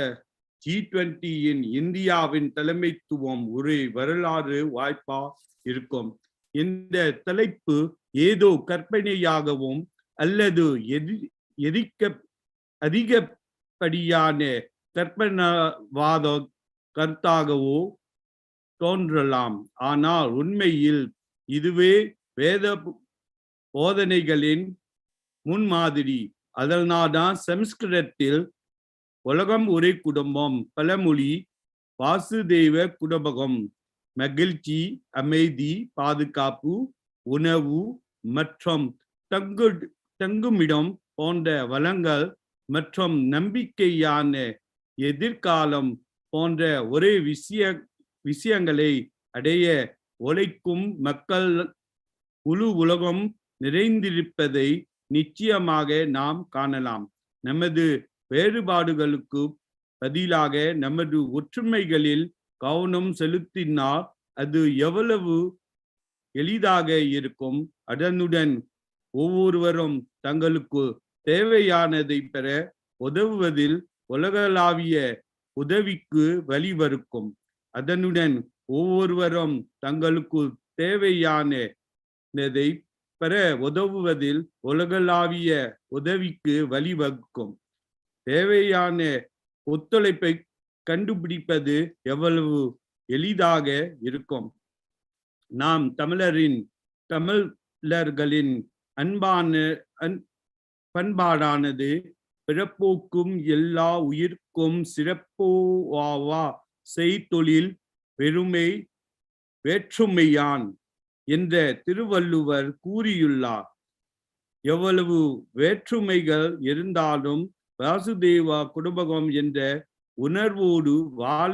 G20 இந்தியாவின் தலைமைத்துவம் ஒரு வரலாறு வாய்ப்பா இருக்கும். இந்த தலைப்பு ஏதோ கற்பனையாகவும் அல்லது அதிகப்படியான கற்பனவாத கருத்தாகவோ தோன்றலாம். ஆனால் உண்மையில் இதுவே வேத போதனைகளின் முன்மாதிரி. அதனால்தான் சமஸ்கிருதத்தில் உலகம் ஒரே குடும்பம் பழமொழி வாசுதேவ குடும்பகம், மகிழ்ச்சி, அமைதி, பாதுகாப்பு, உணவு மற்றும் தங்குமிடம் போன்ற வளங்கள் மற்றும் நம்பிக்கையான எதிர்காலம் போன்ற ஒரே விஷயங்களை அடைய உழைக்கும் மக்கள் முழு உலகம் நிறைந்திருப்பதை நிச்சயமாக நாம் காணலாம். நமது வேறுபாடுகளுக்கு பதிலாக நமது ஒற்றுமைகளில் கவனம் செலுத்தினால் அது எவ்வளவு எளிதாக இருக்கும். அதனுடன் ஒவ்வொருவரும் தங்களுக்கு தேவையானதை பெற உதவுவதில் உலகளாவிய உதவிக்கு வழிவகுக்கும். அதனுடன் ஒவ்வொருவரும் தங்களுக்கு தேவையானதை பெற உதவுவதில் உலகளாவிய உதவிக்கு வழிவகுக்கும். தேவையான ஒத்துழைப்பை கண்டுபிடிப்பது எவ்வளவு எளிதாக இருக்கும். நாம் தமிழர்களின் பண்பாடானது பிறப்போக்கும் எல்லா உயிர்க்கும் சிறப்போவா செய்தொழில் பெருமை வேற்றுமையான் என்ற திருவள்ளுவர் கூறியுள்ளார். எவ்வளவு வேற்றுமைகள் இருந்தாலும் வாசுதேவா குடும்பகம் என்ற உணர்வோடு வாழ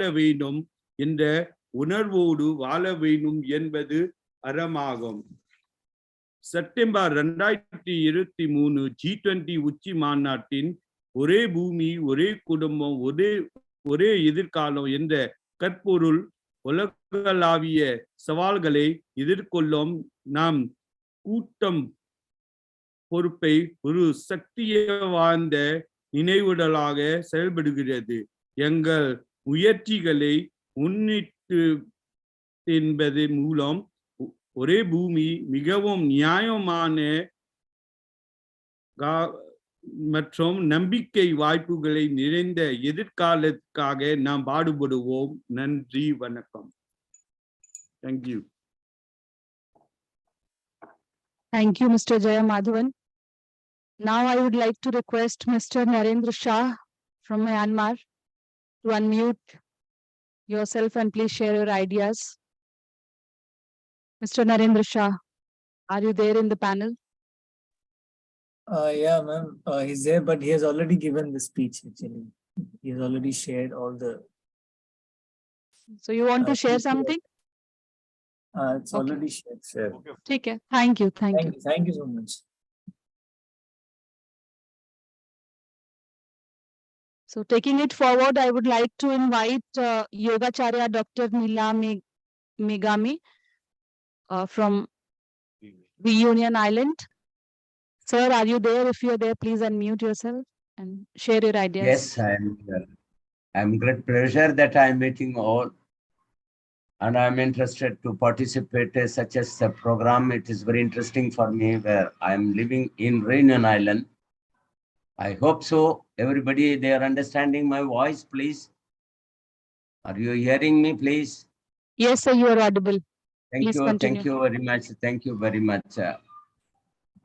வேண்டும் என்பது அறமாகும். செப்டம்பர் 2023 G20 உச்சி மாநாட்டின் ஒரே பூமி ஒரே குடும்பம் ஒரே எதிர்காலம் என்ற கற்பொருள் உலகளாவிய சவால்களை எதிர்கொள்ளும் நாம் கூட்டம் பொறுப்பை ஒரு சக்திய வாய்ந்த நினைவுடலாக செயல்படுகிறது. எங்கள் முயற்சிகளை முன்னிட்டு என்பதன் மூலம் ஒரே பூமி மிகவும் நியாயமான மற்றும் நம்பிக்கை வாய்ப்புகளை நிறைந்த எதிர்காலத்துக்காக நாம் பாடுபடுவோம். நன்றி, வணக்கம். Thank you. Thank you, Mr. Jaya Madhavan. Now I would like to request Mr. Narendra Shah from Myanmar to unmute yourself and please share your ideas. Mr. Narendra Shah, are you there in the panel? Yeah, ma'am. He's there, but he has already given the speech. Actually, he has already shared all the. So you want to share something? It's already shared. Okay. Thank you. Thank you. Thank you so much. So taking it forward, I would like to invite Yogacharya Dr. Nila Megami from Reunion Island. Sir, are you there? If you're there, please unmute yourself and share your ideas. Yes, I am here. I'm great pleasure that I'm meeting all. And I'm interested to participate such as a program. It is very interesting for me where I'm living in Reunion Island. I hope so. Everybody, they are understanding my voice, please. Are you hearing me, please? Yes, sir, you are audible. Thank Please you. continue. Thank you very much. Thank you very much.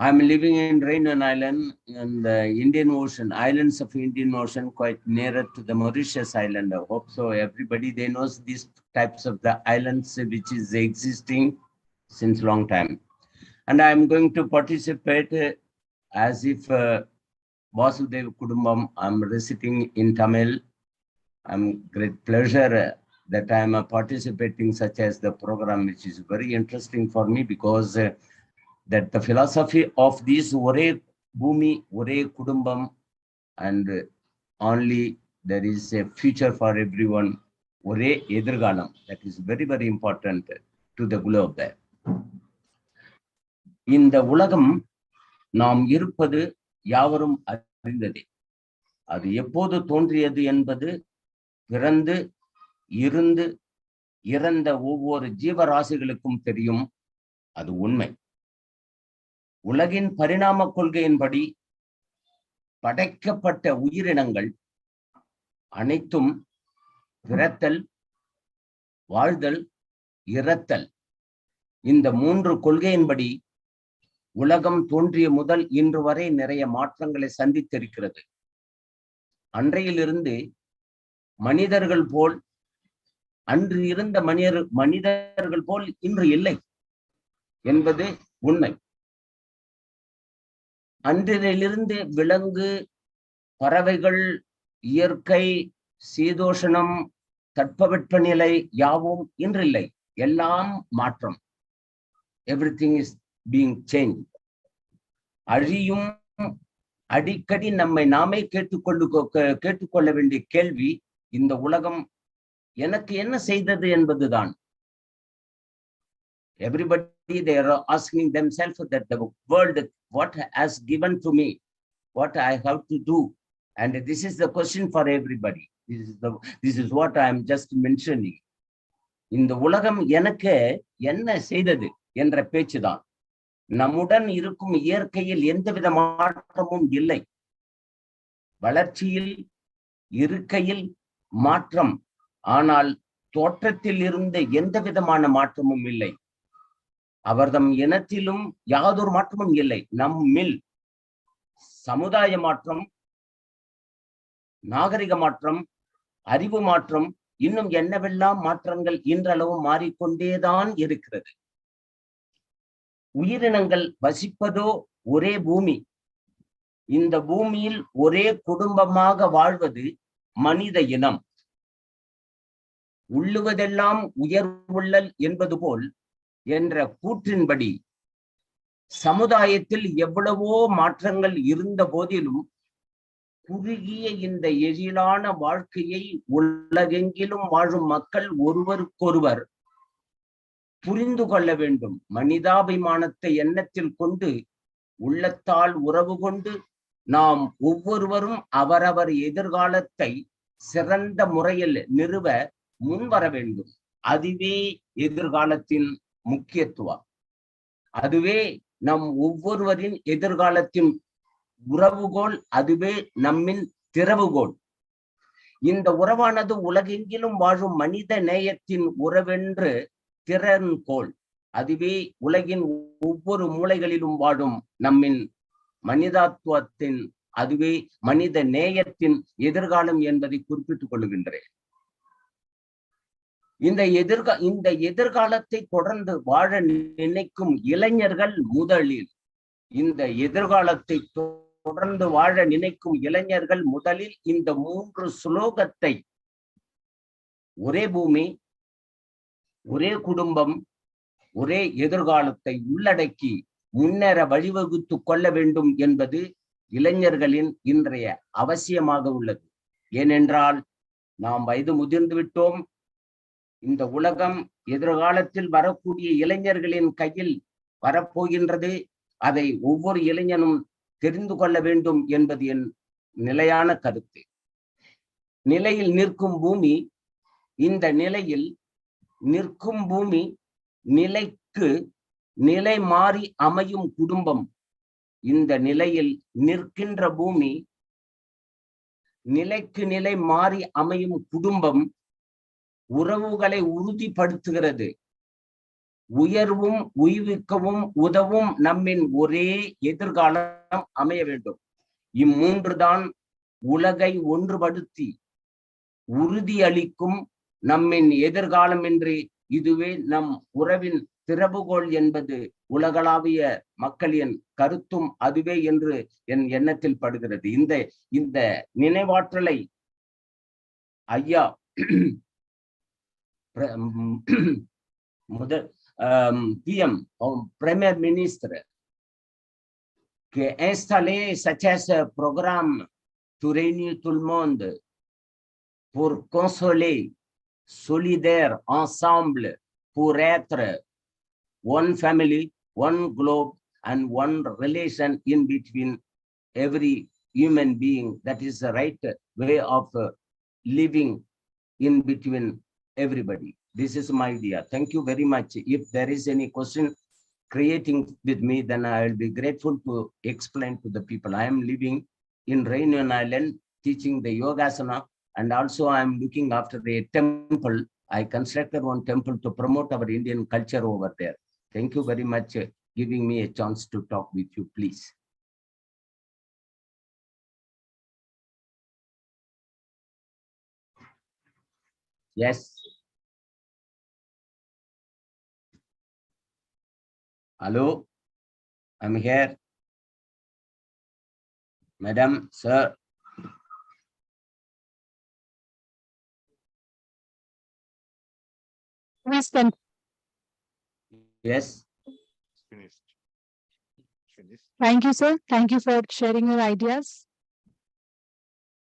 I'm living in Reunion Island and the Indian Ocean, islands of Indian Ocean, quite nearer to the Mauritius Island. I hope so. Everybody, they knows these types of the islands which is existing since long time. And I'm going to participate as if Vasudeva Kudumbam. I'm reciting in Tamil. I'm great pleasure that I'm participating such as the program, which is very interesting for me because that the philosophy of this Ore Bhumi, Ore Kudumbam, and only there is a future for everyone, Ore Edirgalam, that is very, very important to the globe there. In the Ulagam, நாம் இருப்பது யாவரும் அறிந்ததே. அது எப்போது தோன்றியது என்பது பிறந்து இருந்து இறந்த ஒவ்வொரு ஜீவராசிகளுக்கும் தெரியும். அது உண்மை. உலகின் பரிணாம கொள்கையின்படி படைக்கப்பட்ட உயிரினங்கள் அனைத்தும் பிறத்தல், வாழ்தல், இறத்தல், இந்த 3 கொள்கையின்படி உலகம் தோன்றிய முதல் இன்று வரை நிறைய மாற்றங்களை சந்தித்திருக்கிறது. அன்றையிலிருந்து மனிதர்கள் போல் அன்று இருந்த மனிதர்கள் போல் இன்று இல்லை என்பது உண்மை. அன்றிலிருந்து விலங்கு, பறவைகள், இயற்கை, சீதோஷணம், தட்பவெப்பநிலை யாவும் இன்றில்லை. எல்லாம் மாற்றம். Everything is being change. அழியும் அடிக்கடி நம்மை நாமே கேட்டுக்கொள்ள வேண்டிய கேள்வி, இந்த உலகம் எனக்கு என்ன செய்தது என்பதுதான். Everybody, they are asking themselves that the world, what has given to me, what I have to do, and this is the question for everybody. This is what I am just mentioning. இந்த உலகம் எனக்கு என்ன செய்தது என்ற பேச்சுதான். நம்முடன் இருக்கும் இயற்கையில் எந்தவித மாற்றமும் இல்லை. வளர்ச்சியில், இருக்கையில் மாற்றம், ஆனால் தோற்றத்தில் இருந்த எந்த விதமான மாற்றமும் இல்லை. அவர்தம் இனத்திலும் யாதொரு மாற்றமும் இல்லை. நம்மில் சமுதாய மாற்றம், நாகரிக மாற்றம், அறிவு மாற்றம், இன்னும் என்னவெல்லாம் மாற்றங்கள் இன்றளவு மாறிக்கொண்டேதான் இருக்கிறது. உயிரினங்கள் வசிப்பதோ ஒரே பூமி. இந்த பூமியில் ஒரே குடும்பமாக வாழ்வது மனித இனம். உள்ளுவதெல்லாம் உயர்வுள்ளல் என்பது போல் என்ற கூற்றின்படி சமுதாயத்தில் எவ்வளவோ மாற்றங்கள் இருந்த போதிலும் குறுகிய இந்த எழிலான வாழ்க்கையை உலகெங்கிலும் வாழும் மக்கள் ஒருவருக்கொருவர் புரிந்து கொள்ள வேண்டும். மனிதாபிமானத்தை எண்ணத்தில் கொண்டு உள்ளத்தால் உறவு கொண்டு நாம் ஒவ்வொருவரும் அவரவர் எதிர்காலத்தை சிறந்த முறையில் நிறுவ முன்வர வேண்டும். அதுவே எதிர்காலத்தின் முக்கியத்துவம். அதுவே நம் ஒவ்வொருவரின் எதிர்காலத்தின் உறவுகோல். அதுவே நம்மின் திறவுகோல். இந்த உறவானது உலகெங்கிலும் வாழும் மனித நேயத்தின் உறவென்று திறன்கோள். அதுவே உலகின் ஒவ்வொரு மூலைகளிலும் வாழும் நம்மின் மனிதாத்துவத்தின், அதுவே மனித நேயத்தின் எதிர்காலம் என்பதை குறிப்பிட்டுக் கொள்கின்றேன். இந்த எதிர்காலத்தை தொடர்ந்து வாழ நினைக்கும் இளைஞர்கள் முதலில் இந்த எதிர்காலத்தை தொடர்ந்து வாழ நினைக்கும் இளைஞர்கள் முதலில் இந்த 3 ஸ்லோகத்தை, ஒரே பூமி, ஒரே குடும்பம், ஒரே எதிர்காலத்தை உள்ளடக்கி முன்னேற வழிவகுத்து கொள்ள வேண்டும் என்பது இளைஞர்களின் இன்றைய அவசியமாக உள்ளது. ஏனென்றால் நாம் வயது முதிர்ந்து விட்டோம். இந்த உலகம் எதிர்காலத்தில் வரக்கூடிய இளைஞர்களின் கையில் வரப்போகின்றது. அதை ஒவ்வொரு இளைஞனும் தெரிந்து கொள்ள வேண்டும் என்பது என் நிலையான கருத்து. நிலையில் நிற்கும் பூமி, இந்த நிலையில் நிற்கும் பூமி, நிலைக்கு நிலை மாறி அமையும் குடும்பம். இந்த நிலையில் நிற்கின்ற பூமி, நிலைக்கு நிலை மாறி அமையும் குடும்பம் உறவுகளை உறுதிப்படுத்துகிறது. உயர்வும் உய்விக்கவும் உதவும் நம்மின் ஒரே எதிர்காலம் அமைய வேண்டும். இம்மூன்று தான் உலகை ஒன்றுபடுத்தி உறுதியளிக்கும் நம்மின் எதிர்காலம் என்று. இதுவே நம் உறவின் திறவுகோல் என்பது உலகளாவிய மக்களின் கருத்தும் அதுவே என்று என் எண்ணத்தில் படுகிறது. இந்த நினைவாற்றலை ஐயா PM, Premier Ministre, qui a installé ce programme pour réunir tout le monde, pour consoler, solidaire, ensemble, pour être one family, one globe, and one relation in between every human being. That is the right way of living in between everybody. This is my idea. Thank you very much. If there is any question, creating with me, then I will be grateful to explain to the people. I am living in Réunion Island, teaching the Yogasana, and also I am looking after the temple. I constructed one temple to promote our Indian culture over there. Thank you very much giving me a chance to talk with you, please. Yes. Hello, I'm here. Madam, sir. Yes. Thank you, sir. Thank you for sharing your ideas.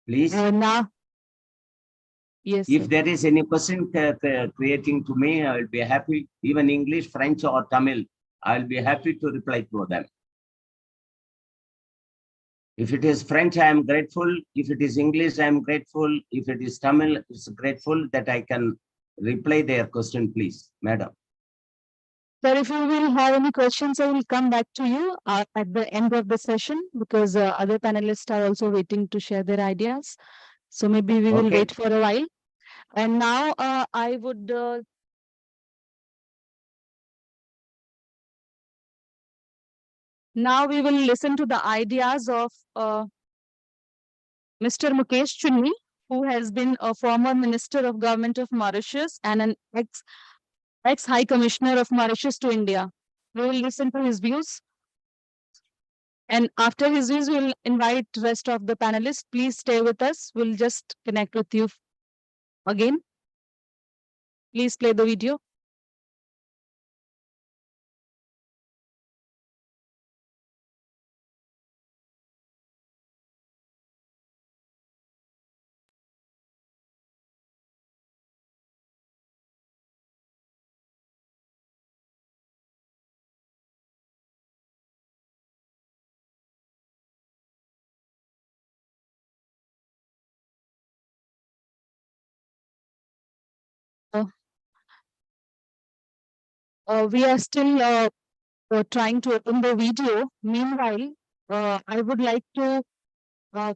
Please. Now, yes. If Sir. there is any question creating to me, I will be happy. Even English, French, or Tamil, I will be happy to reply to them. If it is French, I am grateful. If it is English, I am grateful. If it is Tamil, it's grateful that I can reply their question, please, madam. Sir, if you will have any questions, I will come back to you at the end of the session, because other panelists are also waiting to share their ideas. So maybe we will wait for a while. And now I would now we will listen to the ideas of Mr. Mukesh Chunni, who has been a former Minister of Government of Mauritius and an ex-High Commissioner of Mauritius to India. We will listen to his views. And after his views, we'll invite the rest of the panelists. Please stay with us. We'll just connect with you again. Please play the video. We are still trying to open the video. Meanwhile, I would like to call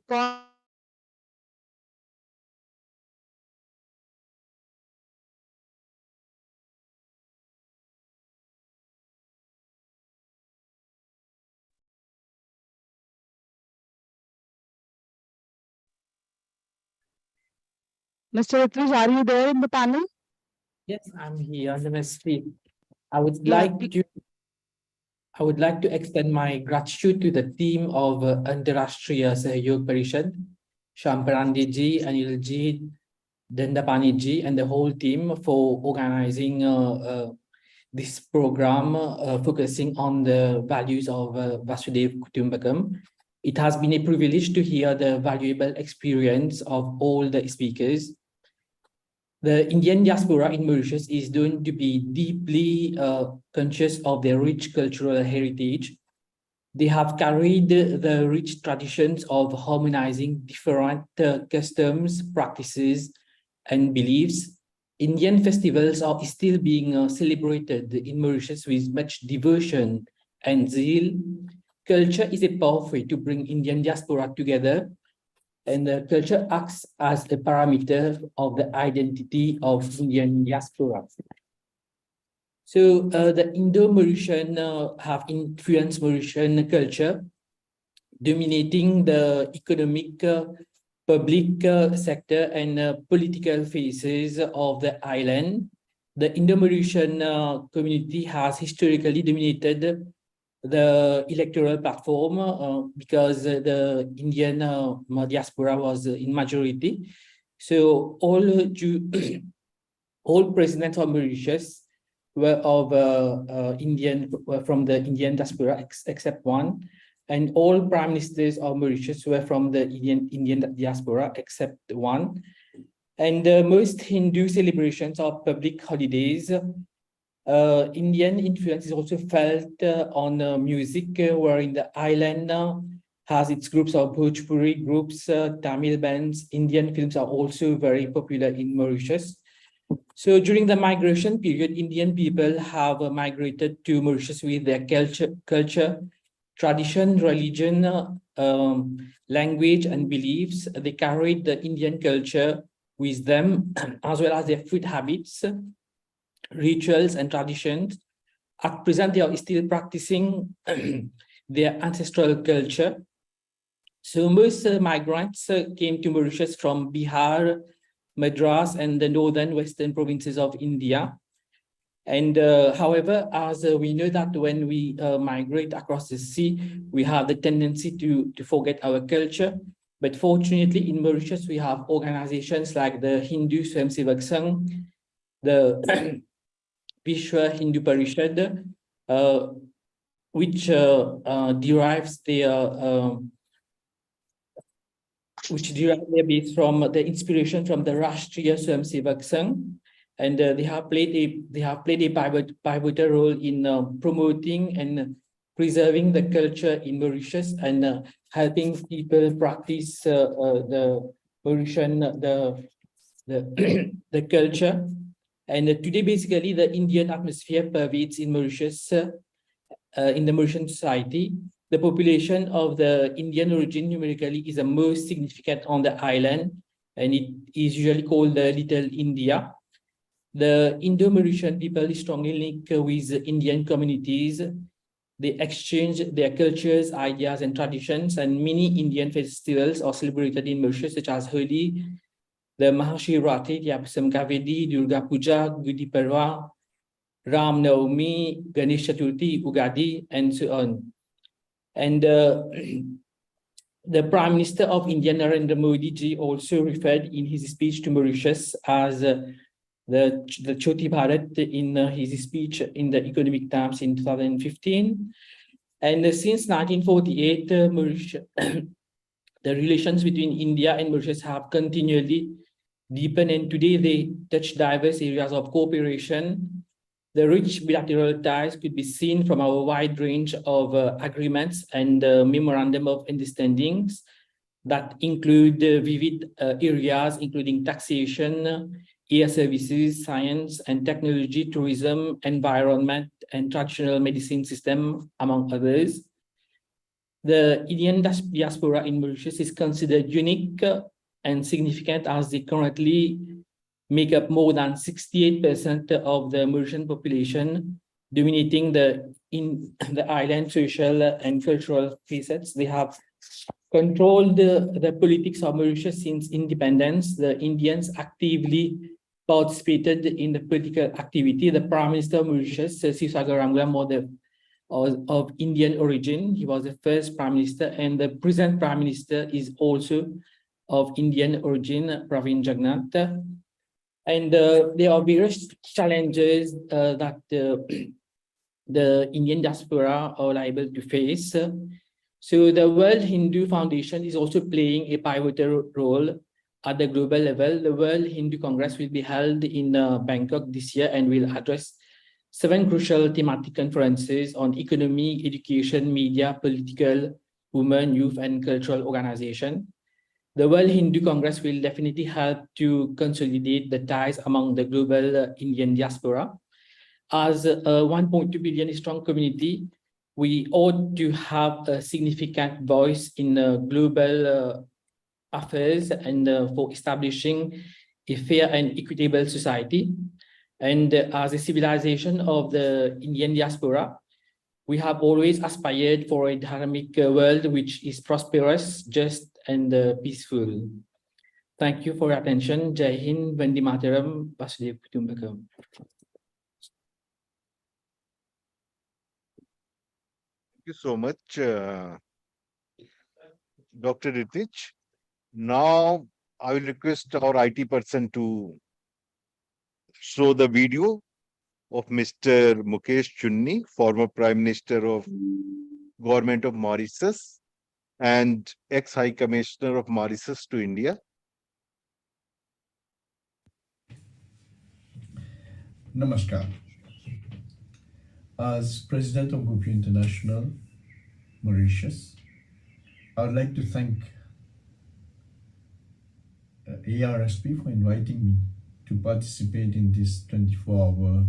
Mr. Ritwij, are you there in the panel? Yes, I'm here on the street. I would like to extend my gratitude to the team of Antarashtriya Sahyog Parishad, Shamparandi ji, Anil ji, Dandapani ji, and the whole team for organizing this program focusing on the values of Vasudev Kutumbakam. It has been a privilege to hear the valuable experience of all the speakers. The Indian diaspora in Mauritius is going to be deeply conscious of their rich cultural heritage. They have carried the rich traditions of harmonizing different customs, practices, and beliefs. Indian festivals are still being celebrated in Mauritius with much devotion and zeal. Culture is a pathway to bring Indian diaspora together, and the culture acts as a parameter of the identity of Indian diaspora. So the Indo-Mauritian have influenced Mauritian culture, dominating the economic, public sector and political phases of the island. The Indo-Mauritian community has historically dominated the electoral platform because the Indian diaspora was in majority. So all presidents of Mauritius were of from the Indian diaspora except one, and all prime ministers of Mauritius were from the Indian diaspora except one. And most Hindu celebrations of public holidays. Indian influence is also felt on music, where in the island has its groups of Bhojpuri groups, Tamil bands. Indian films are also very popular in Mauritius. So during the migration period, Indian people have migrated to Mauritius with their culture, tradition, religion, language, and beliefs. They carried the Indian culture with them, as well as their food habits, rituals, and traditions. At present, they are still practicing their ancestral culture. So most migrants came to Mauritius from Bihar, Madras, and the northern western provinces of India. And however, as we know that when we migrate across the sea, we have the tendency to forget our culture. But fortunately, in Mauritius, we have organizations like the Hindu Swayamsevak Sangh, the Vishwa Hindu Parishad, which derives their base from the inspiration from the Rashtriya Swayamsevak Sangh, and they have played a pivotal role in promoting and preserving the culture in Mauritius and helping people practice the Mauritian the culture. And today, basically, the Indian atmosphere pervades in Mauritius, in the Mauritian society. The population of the Indian origin numerically is the most significant on the island, and it is usually called the Little India. The Indo-Mauritian people is strongly linked with Indian communities. They exchange their cultures, ideas, and traditions, and many Indian festivals are celebrated in Mauritius, such as Holi, the Mahashivratri, Yapsam Kavedi, Durga Puja, Gudi Parva, Ram Navami, Ganesh Chaturthi, Ugadi, and so on. And the Prime Minister of India, Narendra Modi ji, also referred in his speech to Mauritius as the Choti Bharat in his speech in the Economic Times in 2015. And since 1948, Mauritius, the relations between India and Mauritius have continually deepened, and today they touch diverse areas of cooperation. The rich bilateral ties could be seen from our wide range of agreements and memorandum of understandings that include vivid areas, including taxation, air services, science and technology, tourism, environment, and traditional medicine system, among others. The Indian diaspora in Mauritius is considered unique and significant, as they currently make up more than 68% of the Mauritian population, dominating the island social and cultural facets. They have controlled the politics of Mauritius since independence. The Indians actively participated in the political activity. The Prime Minister of Mauritius, Sisaga Ramgam, of Indian origin. He was the first Prime Minister, and the present Prime Minister is also of Indian origin, Pravin Jagnnath. And there are various challenges that the Indian diaspora are liable to face. So the World Hindu Foundation is also playing a pivotal role at the global level. The World Hindu Congress will be held in Bangkok this year and will address 7 crucial thematic conferences on economy, education, media, political, women, youth, and cultural organization. The World Hindu Congress will definitely help to consolidate the ties among the global Indian diaspora. As a 1.2 billion strong community, we ought to have a significant voice in global affairs and for establishing a fair and equitable society. And as a civilization of the Indian diaspora, we have always aspired for a dharmic world which is prosperous, just, and peaceful. Thank you for your attention. Jai Hind, Vande Mataram, Vasudev Kutumbakam. Thank you so much, Dr. Ritich. Now, I will request our IT person to show the video of Mr. Mukesh Chunni, former Prime Minister of Government of Mauritius and ex-High Commissioner of Mauritius to India. Namaskar. As President of GoPro International, Mauritius, I would like to thank ARSP for inviting me to participate in this 24-hour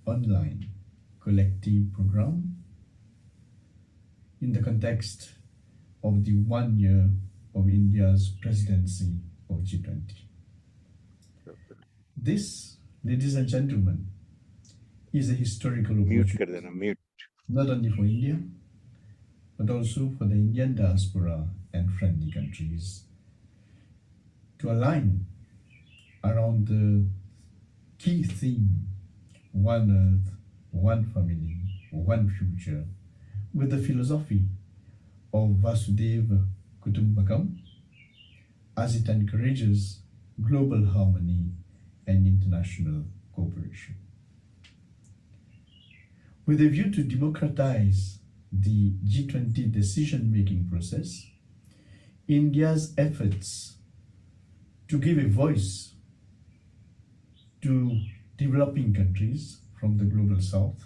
online collective program in the context of the 1 year of India's presidency of G20. This, ladies and gentlemen, is a historical opportunity, not only for India, but also for the Indian diaspora and friendly countries to align around the key theme, one earth, one family, one future, with the philosophy of Vasudeva Kutumbakam, as it encourages global harmony and international cooperation. With a view to democratize the G20 decision-making process, India's efforts to give a voice to developing countries from the global south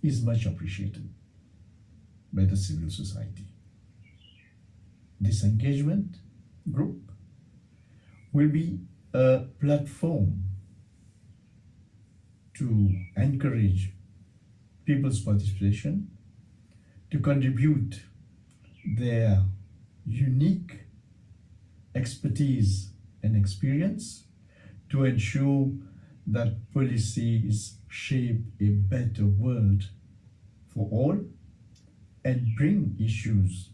is much appreciated by the civil society. This engagement group will be a platform to encourage people's participation, to contribute their unique expertise and experience to ensure that policies shape a better world for all and bring issues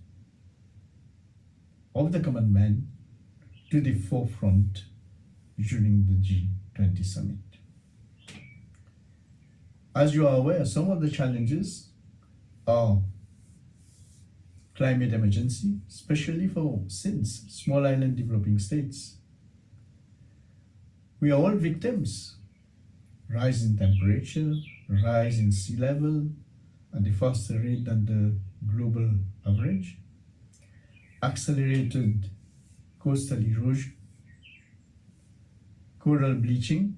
of the common man to the forefront during the G20 summit. As you are aware, some of the challenges are climate emergency, especially for small island developing states. We are all victims. Rise in temperature, rise in sea level at a faster rate than the global average, accelerated coastal erosion, coral bleaching,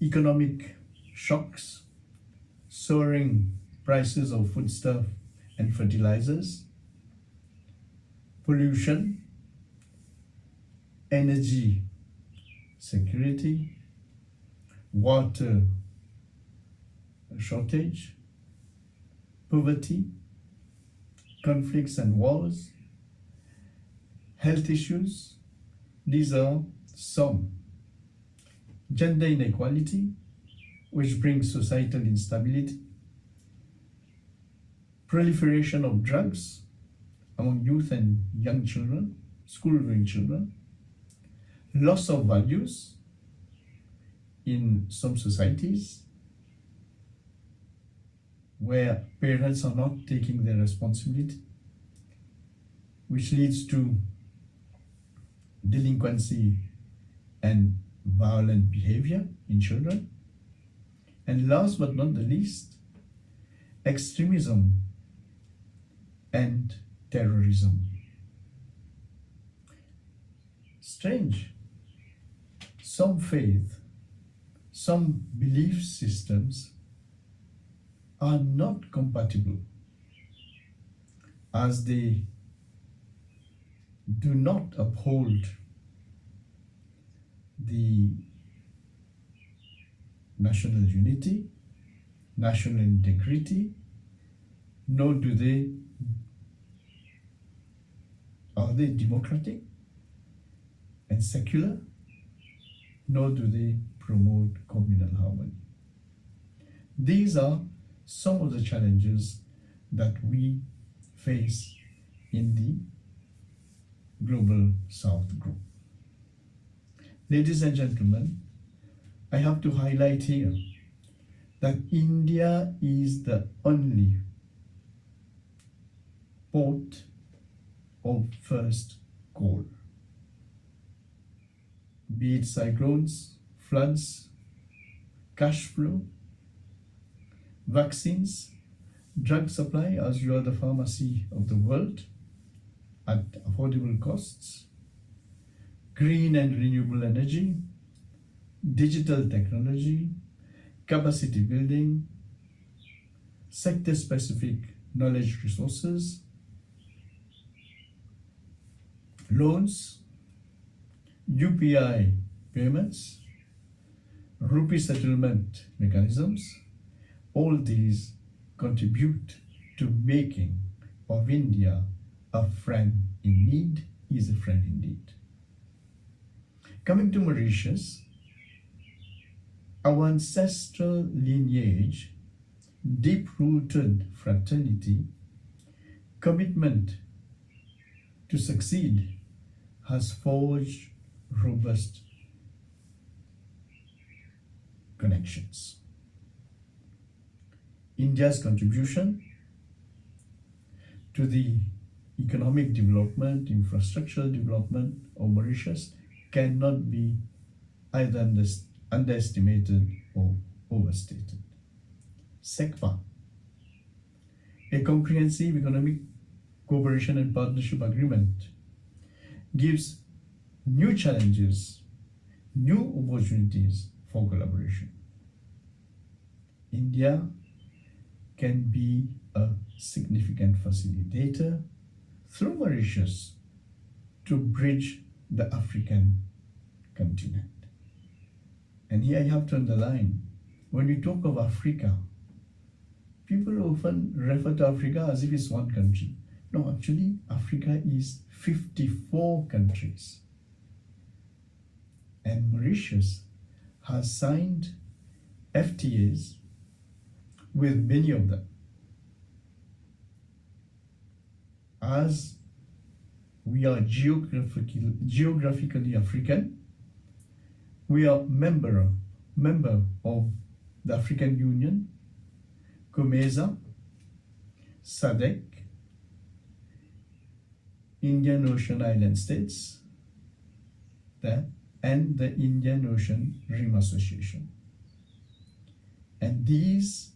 economic shocks, soaring prices of foodstuff and fertilizers, pollution, energy security, water shortage, poverty, conflicts and wars, health issues. These are some. Gender inequality, which brings societal instability, proliferation of drugs among youth and young children, school-going children, loss of values in some societies where parents are not taking their responsibility, which leads to delinquency and violent behavior in children. And last but not the least, extremism and terrorism. Strange. Some faith, some belief systems are not compatible, as they do not uphold the national unity, national integrity, nor are they democratic and secular, nor do they promote communal harmony. These are some of the challenges that we face in the Global South Group. Ladies and gentlemen, I have to highlight here that India is the only port of first call. Be it cyclones, floods, cash flow, vaccines, drug supply, as you are the pharmacy of the world at affordable costs, green and renewable energy, digital technology, capacity building, sector-specific knowledge resources, loans, UPI payments, rupee settlement mechanisms, all these contribute to making of India a friend in need, is a friend indeed. Coming to Mauritius, our ancestral lineage, deep-rooted fraternity, commitment to succeed has forged robust connections. India's contribution to the economic development, infrastructural development of Mauritius cannot be either underestimated or overstated. SECPA, a comprehensive economic cooperation and partnership agreement, gives new challenges, new opportunities for collaboration. India can be a significant facilitator through Mauritius to bridge the African continent. And here I have to underline, when we talk of Africa, people often refer to Africa as if it's one country. No, actually, Africa is 54 countries. And Mauritius has signed FTAs with many of them. As we are geographically African, we are member of the African Union, COMESA, SADC, Indian Ocean Island States, and the Indian Ocean Rim Association. And these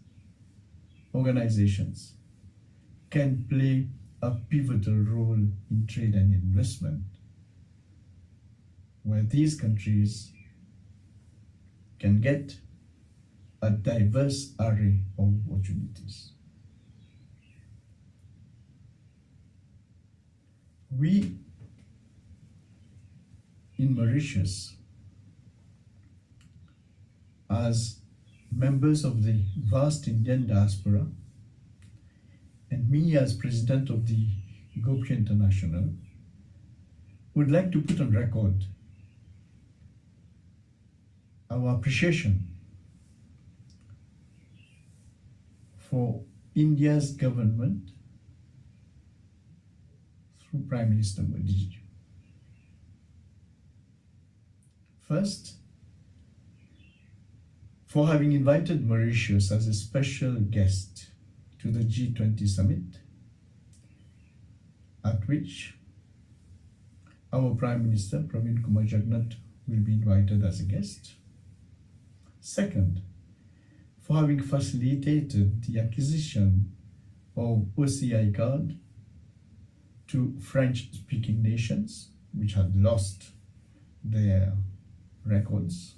organizations can play a pivotal role in trade and investment, where these countries can get a diverse array of opportunities. We in Mauritius, as members of the vast Indian diaspora, and me as president of the Gopia International, would like to put on record our appreciation for India's government through Prime Minister Modi. First, for having invited Mauritius as a special guest to the G20 summit, at which our Prime Minister Praveen Kumar Jagnnath will be invited as a guest. Second, for having facilitated the acquisition of OCI card to French-speaking nations which had lost their records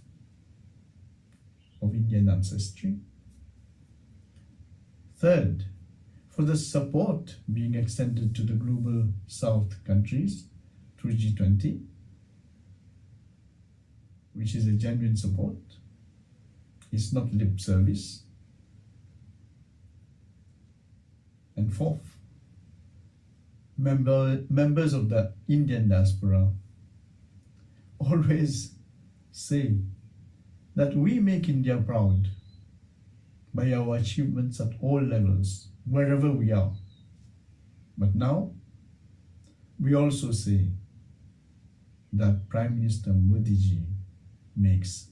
of Indian ancestry. Third, for the support being extended to the Global South countries through G20, which is a genuine support. It's not lip service. And fourth, members of the Indian diaspora always say that we make India proud by our achievements at all levels, wherever we are. But now, we also say that Prime Minister Modi ji makes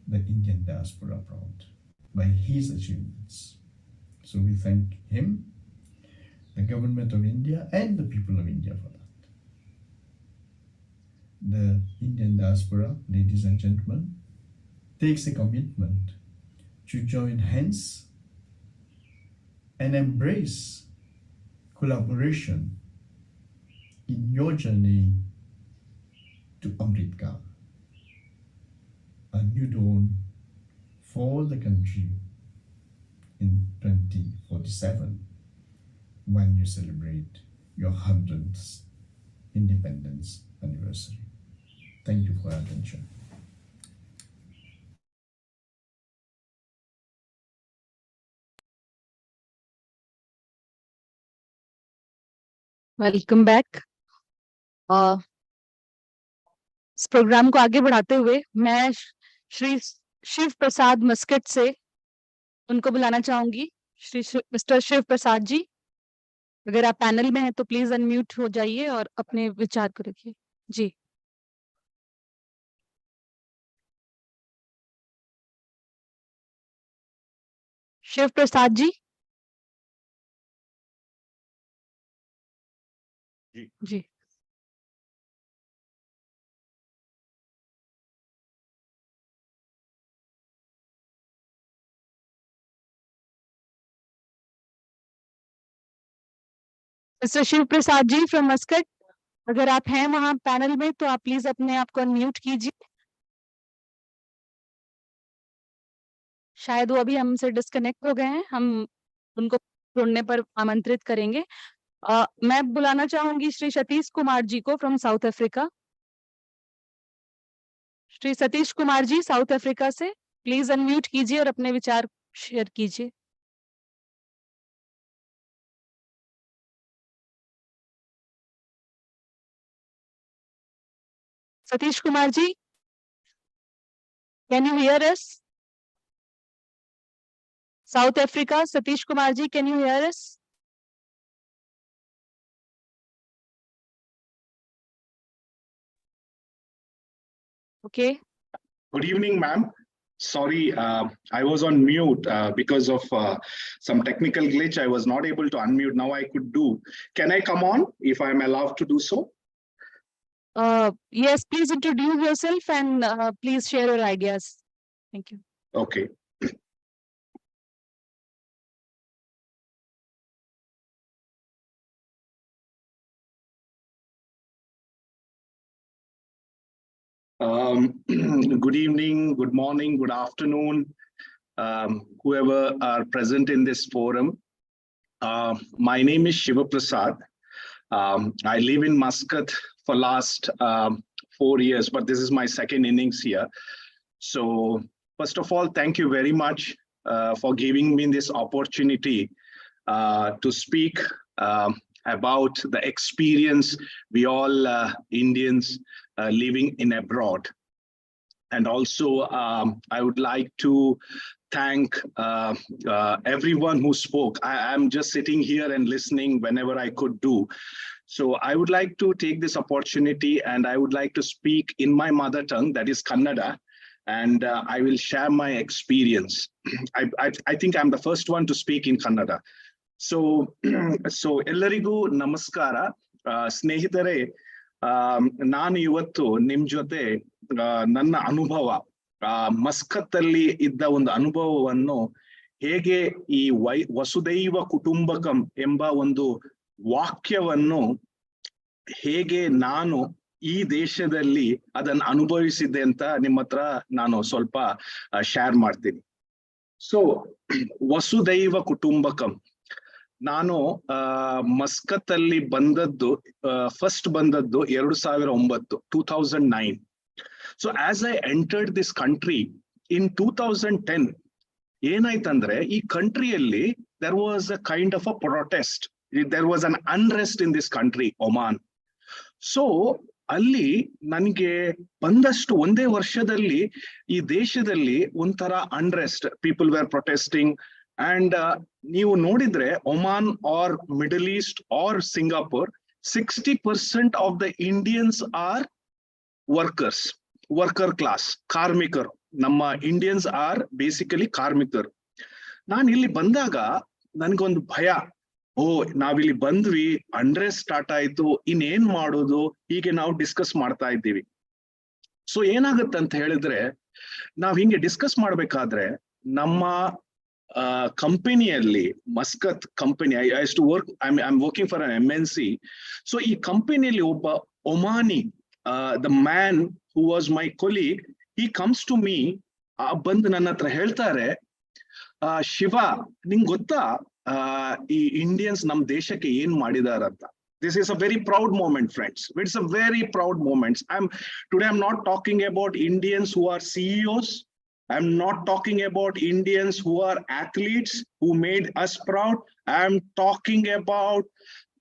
the Indian diaspora proud by his achievements. So we thank him, the government of India, and the people of India for that. The Indian diaspora, ladies and gentlemen, takes a commitment to join hands and embrace collaboration in your journey to Amritkal, a new dawn for the country in 2047, when you celebrate your 100th independence anniversary. Thank you for your attention. Welcome back. इस programme को आगे बढ़ाते हुए मैं श्री शिव प्रसाद Muscat से उनको बुलाना चाहूंगी। मिस्टर शिव प्रसाद जी, अगर आप पैनल में हैं तो प्लीज अनम्यूट हो जाइए और अपने विचार को रखिए जी। शिव प्रसाद जी। जी। Mister Shiv Prasad ji from Muscat, अगर आप हैं वहां पैनल में तो आप प्लीज अपने आप को अनम्यूट कीजिए। शायद वो अभी हमसे डिस्कनेक्ट हो गए हैं, हम उनको जुड़ने पर आमंत्रित करेंगे। मैं बुलाना चाहूंगी श्री सतीश कुमार जी को from South Africa. Shri Satish Kumar ji South Africa से प्लीज अनम्यूट कीजिए और अपने विचार शेयर कीजिए। Satish Kumar ji, can you hear us? South Africa, Satish Kumar ji, can you hear us? Okay. Good evening, ma'am. Sorry, I was on mute because of some technical glitch. I was not able to unmute. Now I could do. Can I come on if I'm allowed to do so? Yes, please introduce yourself and please share your ideas. Thank you. Okay. Good evening, good morning, good afternoon, whoever are present in this forum. My name is Shiva Prasad. I live in Muscat for last 4 years, but this is my second innings here. So first of all, thank you very much for giving me this opportunity to speak about the experience we all Indians living in abroad. And also, I would like to thank everyone who spoke. I'm just sitting here and listening whenever I could do. So I would like to take this opportunity and I would like to speak in my mother tongue, that is Kannada, and I will share my experience. I think I'm the first one to speak in Kannada. So ellarigu namaskara, ಸ್ನೇಹಿತರೆ, ನಾನು ಇವತ್ತು ನಿಮ್ ಜೊತೆ ನನ್ನ ಅನುಭವ ಮಸ್ಕತ್ತಲ್ಲಿ ಇದ್ದ ಒಂದು ಅನುಭವವನ್ನು ಹೇಗೆ ಈ ವಸುದೈವ ಕುಟುಂಬಕಂ ಎಂಬ ಒಂದು ವಾಕ್ಯವನ್ನು ಹೇಗೆ ನಾನು ಈ ದೇಶದಲ್ಲಿ ಅದನ್ನು ಅನುಭವಿಸಿದ್ದೆ ಅಂತ ನಿಮ್ಮ ಹತ್ರ ನಾನು ಸ್ವಲ್ಪ ಶೇರ್ ಮಾಡ್ತೀನಿ. ಸೊ ವಸುದೈವ ಕುಟುಂಬಕಂ, ನಾನು ಮಸ್ಕತ್ ಅಲ್ಲಿ ಬಂದದ್ದು ಫಸ್ಟ್ ಬಂದದ್ದು 2009 2009. So as I entered this country in 2010 ಏನಾಯ್ತಂದ್ರೆ ಈ ಕಂಟ್ರಿಯಲ್ಲಿ there was a kind of a protest, there was an unrest in this country, Oman. So ಅಲ್ಲಿ ನನಗೆ ಬಂದಷ್ಟು ಒಂದೇ ವರ್ಷದಲ್ಲಿ ಈ ದೇಶದಲ್ಲಿ ಒಂಥರ unrest, people were protesting. And ನೀವು ನೋಡಿದ್ರೆ Oman or Middle East or Singapore, 60% of the Indians are worker class, ಕಾರ್ಮಿಕರು. ನಮ್ಮ ಇಂಡಿಯನ್ಸ್ ಆರ್ ಬೇಸಿಕಲಿ ಕಾರ್ಮಿಕರು. ನಾನು ಇಲ್ಲಿ ಬಂದಾಗ ನನ್ಗೊಂದು ಭಯ, ನಾವಿಲ್ಲಿ ಬಂದ್ವಿ, ಅನ್ರೆಸ್ಟ್ ಸ್ಟಾರ್ಟ್ ಆಯ್ತು, ಇನ್ನೇನ್ ಮಾಡೋದು, ಹೀಗೆ ನಾವು ಡಿಸ್ಕಸ್ ಮಾಡ್ತಾ ಇದ್ದೀವಿ. ಸೊ ಏನಾಗುತ್ತೆ ಅಂತ ಹೇಳಿದ್ರೆ, ನಾವ್ ಹಿಂಗೆ ಡಿಸ್ಕಸ್ ಮಾಡ್ಬೇಕಾದ್ರೆ ನಮ್ಮ ಕಂಪನಿಯಲ್ಲಿ, Muscat company, I use to work, I am working for an MNC. So ಈ ಕಂಪನಿಯಲ್ಲಿ ಒಬ್ಬ Omani, the man who was my colleague, he comes to me, ಬಂದು ನನ್ನ ಹತ್ರ ಹೇಳ್ತಾರೆ, ಶಿವ, ನಿಂಗ್ ಗೊತ್ತಾ ಈ ಇಂಡಿಯನ್ಸ್ ನಮ್ ದೇಶಕ್ಕೆ ಏನ್ ಮಾಡಿದಾರಂತ? This is a very proud moment, friends. It's a very proud moment. Today I'm not talking about Indians who are CEOs. I'm not talking about Indians who are athletes who made us proud. I'm talking about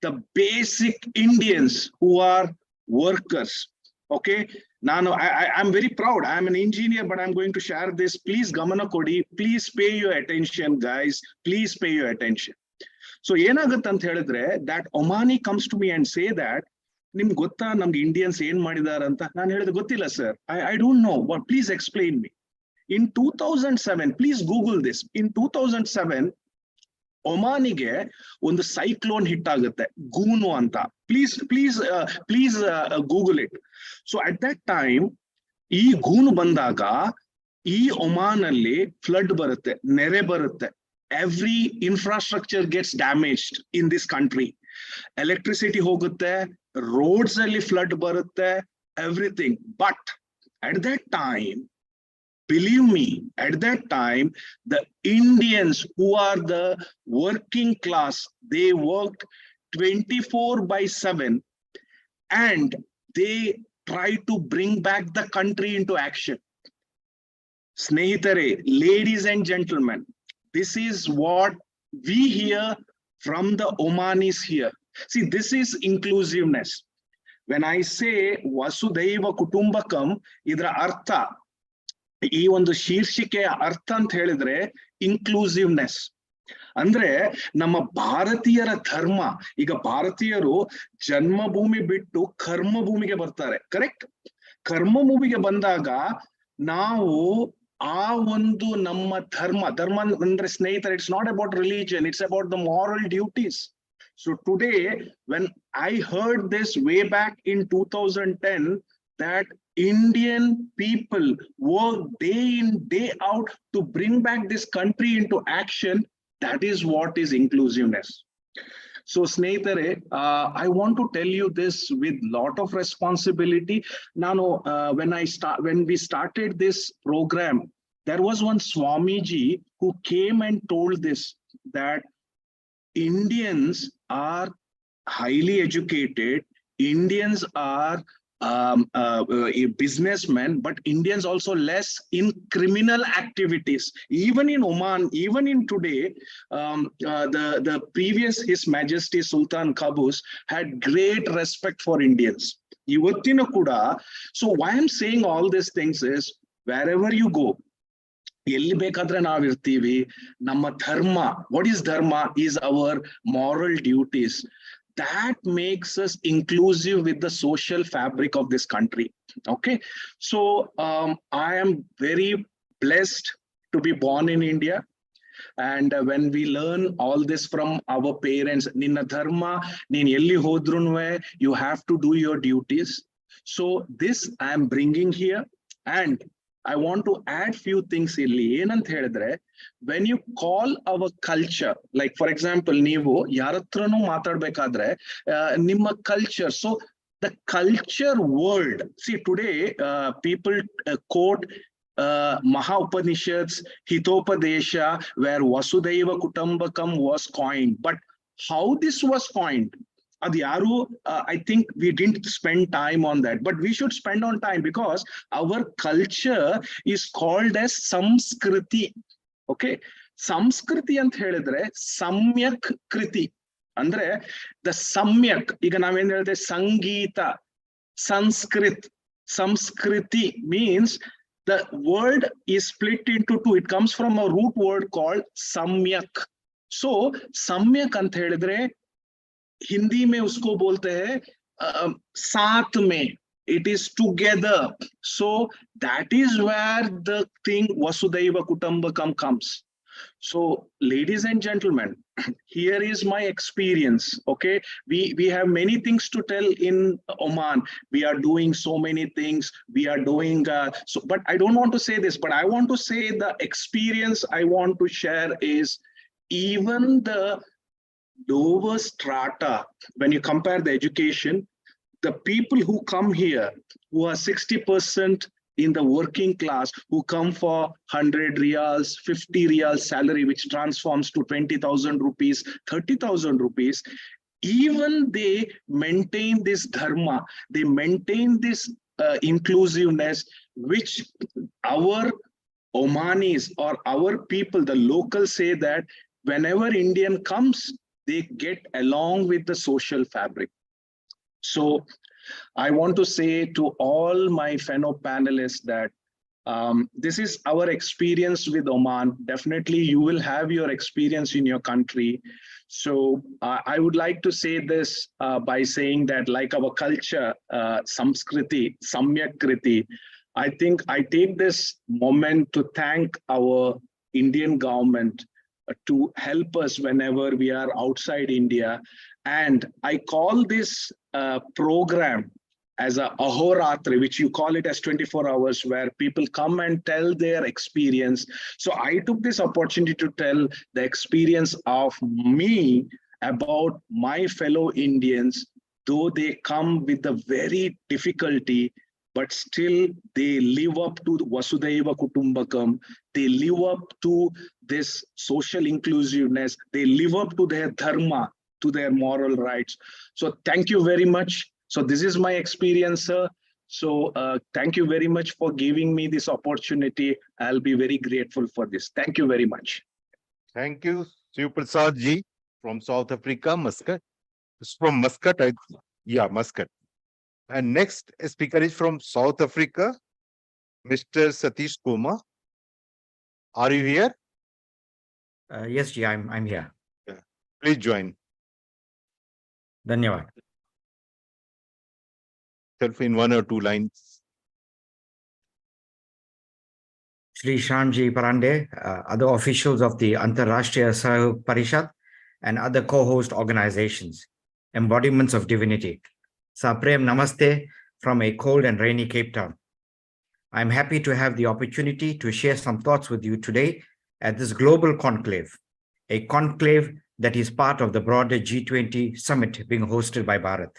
the basic Indians who are workers. Okay. I'm very proud. I'm an engineer, but I'm going to share this. Please, Gamana Kodi, please pay your attention, guys. Please pay your attention. So, that Omani comes to me and say that, Indians sir. I don't know, but please explain me. In 2007, please Google this. In 2007, Omanige ಒಂದು cyclone hit ಆಗುತ್ತೆ ಗೂನು ಅಂತ. Please Google it. So at that time, ಈ ಗೂನು ಬಂದಾಗ ಈ Oman ಅಲ್ಲಿ flood ಬರುತ್ತೆ, ನೆರೆ ಬರುತ್ತೆ. Every infrastructure gets damaged in this country. Electricity ಹೋಗುತ್ತೆ, roads ಅಲ್ಲಿ flood ಬರುತ್ತೆ, everything. But at that time, believe me, at that time, the Indians who are the working class, they worked 24/7 and they try to bring back the country into action. Snehitare, ladies and gentlemen, this is what we hear from the Omanis here. See, this is inclusiveness. When I say Vasudhaiva Kutumbakam, idra artha, ಈ ಒಂದು ಶೀರ್ಷಿಕೆಯ ಅರ್ಥ ಅಂತ ಹೇಳಿದ್ರೆ inclusiveness. ಅಂದ್ರೆ ನಮ್ಮ ಭಾರತೀಯರ ಧರ್ಮ, ಈಗ ಭಾರತೀಯರು ಜನ್ಮಭೂಮಿ ಬಿಟ್ಟು ಕರ್ಮಭೂಮಿಗೆ ಬರ್ತಾರೆ, ಕರೆಕ್ಟ್? ಕರ್ಮಭೂಮಿಗೆ ಬಂದಾಗ ನಾವು ಆ ಒಂದು ನಮ್ಮ ಧರ್ಮ ಅಂದ್ರೆ ಸ್ನೇಹಿತರೆ, it's not about religion, it's about the moral duties. So today, when I heard this way back in 2010, that Indian people work day in, day out to bring back this country into action, that is what is inclusiveness. So, Snehitare, I want to tell you this with lot of responsibility. Now, when we started this program, there was one Swamiji who came and told this, that Indians are highly educated, Indians are businessmen, but Indians also less in criminal activities. Even in Oman, even in today, the previous His Majesty Sultan Qaboos had great respect for Indians. Ivattina kuda. So why I'm saying all these things is, wherever you go, ಎಲ್ಲಿ ಬೇಕಾದ್ರೆ ನಾವಿರ್ತೀವಿ, ನಮ್ಮ ಧರ್ಮ, what is dharma is our moral duties. That makes us inclusive with the social fabric of this country. Okay, so I am very blessed to be born in India, and when we learn all this from our parents, ninna dharma nin elli hodrunwe, you have to do your duties. So this I am bringing here, and I want to add few things illi. Enant helidre, when you call our culture, like for example, neevu yaratranu matadbekadre nimma culture. So the culture world, see today people quote Maha Upanishads, Hitopadesha, where Vasudhaiva Kutumbakam was coined. But how this was coined, I think we didn't spend time on that, but we should spend on time, because our culture is called as Samskriti. Okay, Samskriti ant helidre samyak kriti, andre the samyak, iga naven helide Sangeeta, Sanskrit, Samskriti means the word is split into two. It comes from a root word called samyak. So samyak ant helidre Hindi में उसको बोलते हैं साथ में, it is together. So that is where the thing Vasudhaiva Kutumbakam comes. So ladies and gentlemen, here is my experience. Okay, we have many things to tell in Oman. We are doing so many things. We are doing but I don't want to say this, but I want to say the experience I want to share is, even the lower strata, when you compare the education, the people who come here, who are 60% in the working class, who come for 100 riyals, 50 riyals salary, which transforms to 20,000 rupees, 30,000 rupees, even they maintain this dharma, they maintain this inclusiveness, which our Omanis or our people, the locals, say that whenever Indian comes, they get along with the social fabric. So I want to say to all my fellow panelists that this is our experience with Oman. Definitely you will have your experience in your country. So I would like to say this by saying that, like our culture, Samskriti, Samyakriti, I think I take this moment to thank our Indian government to help us whenever we are outside India. And I call this program as a Ahoratri, which you call it as 24 hours, where people come and tell their experience. So I took this opportunity to tell the experience of me about my fellow Indians, though they come with a very difficulty, but still they live up to Vasudhaiva Kutumbakam. They live up to this social inclusiveness. They live up to their dharma, to their moral rights. So thank you very much. So this is my experience, sir. So thank you very much for giving me this opportunity. I'll be very grateful for this. Thank you very much. Thank you, Shiv Prasad ji from South Africa, Muscat. It's from Muscat, yeah, Muscat. And next speaker is from South Africa, Mr. Satish Kumar. Are you here? Yes, ji, I'm here. Yeah. Please join. Dhanyavad. In 1 or 2 lines. Shri Shamji Parande, other officials of the Antarashtriya Sahayog Parishad and other co-host organizations, embodiments of divinity. Saprem Namaste from a cold and rainy Cape Town. I'm happy to have the opportunity to share some thoughts with you today at this global conclave, a conclave that is part of the broader G20 summit being hosted by Bharat.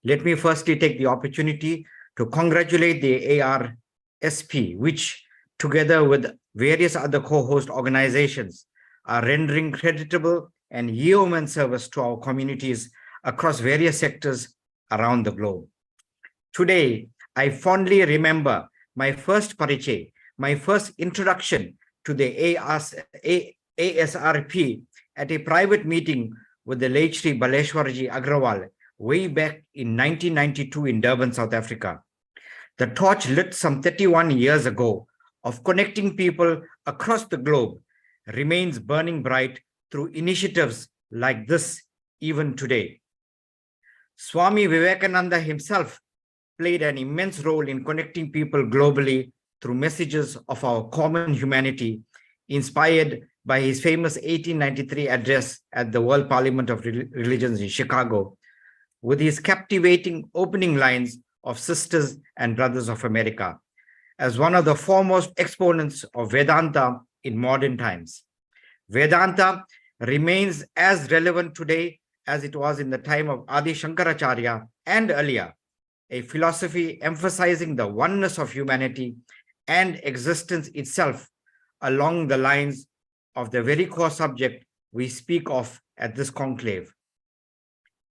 Let me firstly take the opportunity to congratulate the ARSP, which together with various other co-host organizations are rendering creditable and yeoman service to our communities across various sectors around the globe. Today, I fondly remember my first parichay, my first introduction to the ASRP at a private meeting with the late Shri Baleshwarji Agrawal way back in 1992 in Durban, South Africa. The torch lit some 31 years ago of connecting people across the globe remains burning bright through initiatives like this even today. Swami Vivekananda himself played an immense role in connecting people globally through messages of our common humanity, inspired by his famous 1893 address at the World Parliament of Religions in Chicago, with his captivating opening lines of Sisters and Brothers of America, as one of the foremost exponents of Vedanta in modern times. Vedanta remains as relevant today as it was in the time of Adi Shankaracharya and earlier, a philosophy emphasizing the oneness of humanity and existence itself along the lines of the very core subject we speak of at this conclave.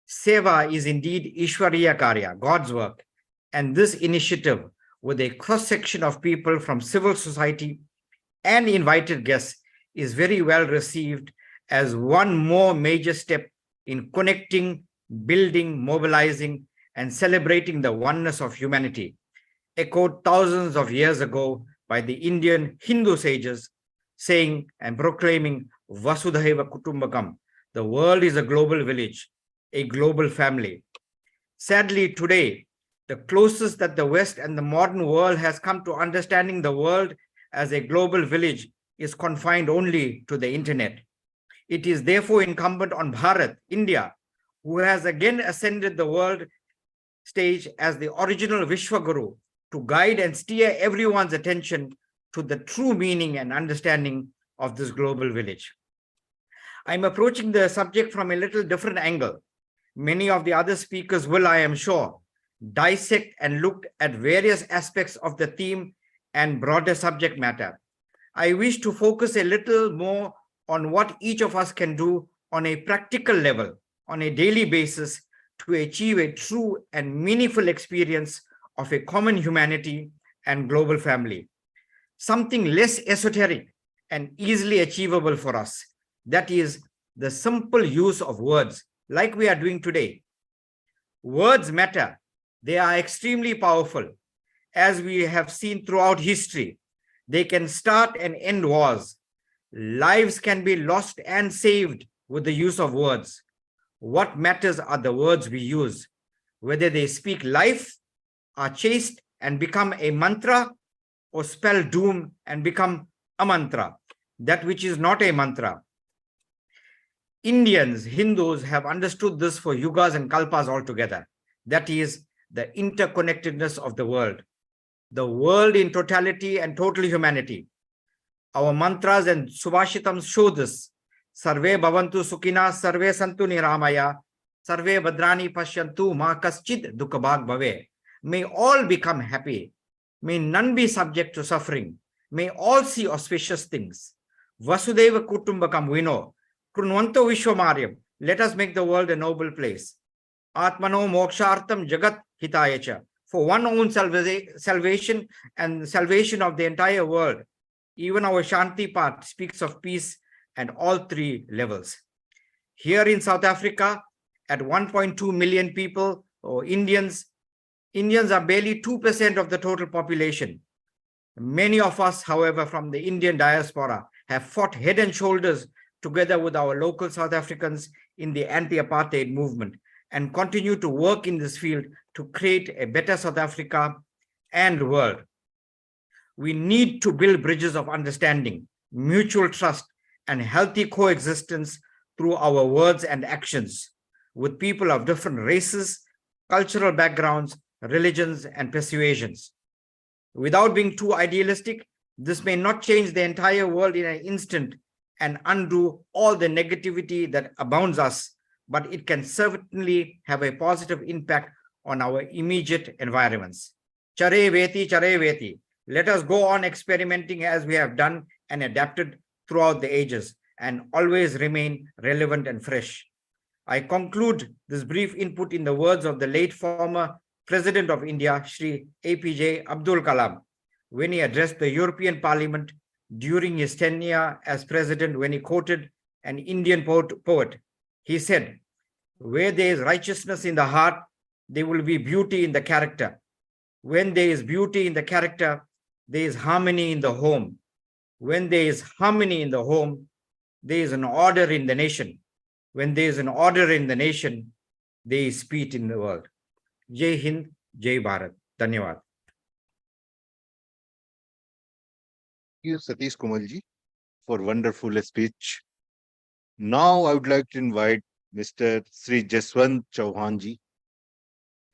Seva is indeed Ishwariya Karya, God's work, and this initiative with a cross-section of people from civil society and invited guests is very well received as one more major step in connecting, building, mobilizing, and celebrating the oneness of humanity, echoed thousands of years ago by the Indian Hindu sages, saying and proclaiming Vasudhaiva Kutumbakam, the world is a global village, a global family. Sadly, today, the closest that the West and the modern world has come to understanding the world as a global village is confined only to the internet. It is therefore incumbent on Bharat, India, who has again ascended the world stage as the original Vishwaguru, to guide and steer everyone's attention to the true meaning and understanding of this global village. I'm approaching the subject from a little different angle. Many of the other speakers will, I am sure, dissect and look at various aspects of the theme and broader subject matter. I wish to focus a little more on what each of us can do on a practical level on a daily basis to achieve a true and meaningful experience of a common humanity and global family. Something less esoteric and easily achievable for us. That is the simple use of words, like we are doing today. Words matter. They are extremely powerful. As we have seen throughout history, they can start and end wars. Lives can be lost and saved with the use of words. What matters are the words we use, whether they speak life, are chaste and become a mantra, or spell doom and become a mantra, that which is not a mantra. Indians, Hindus have understood this for yugas and kalpas altogether. That is the interconnectedness of the world in totality and total humanity. Our mantras and subhashitams show this. Sarve bhavantu sukhina, sarve santu niramaya, sarve bhadrani pashyantu ma kaschid dukkhabhag bhave. May all become happy. May none be subject to suffering. May all see auspicious things. Vasudeva kutumbakam vino. Krunvanto vishwamaryam. Let us make the world a noble place. Atmano mokshartam jagat hitayacha. For one own salvation and salvation of the entire world. Even our Shanti part speaks of peace at all three levels. Here in South Africa, at 1.2 million people, or Indians are barely 2% of the total population. Many of us, however, from the Indian diaspora have fought head and shoulders together with our local South Africans in the anti-apartheid movement and continue to work in this field to create a better South Africa and world. We need to build bridges of understanding, mutual trust, and healthy coexistence through our words and actions with people of different races, cultural backgrounds, religions, and persuasions. Without being too idealistic, this may not change the entire world in an instant and undo all the negativity that abounds us, but it can certainly have a positive impact on our immediate environments. Chare veti, chare veti. Let us go on experimenting as we have done and adapted throughout the ages and always remain relevant and fresh. I conclude this brief input in the words of the late former President of India, Shri APJ Abdul Kalam, when he addressed the European Parliament during his tenure as president, when he quoted an Indian poet. He said, "Where there is righteousness in the heart, there will be beauty in the character. When there is beauty in the character, there is harmony in the home. When there is harmony in the home, there is an order in the nation. When there is an order in the nation, there is peace in the world." Jai Hind, Jai Bharat. Dhanyawad. Thank you, Satish Komalji, for wonderful speech. Now I would like to invite Mr. Sri Jaswant Chauhanji.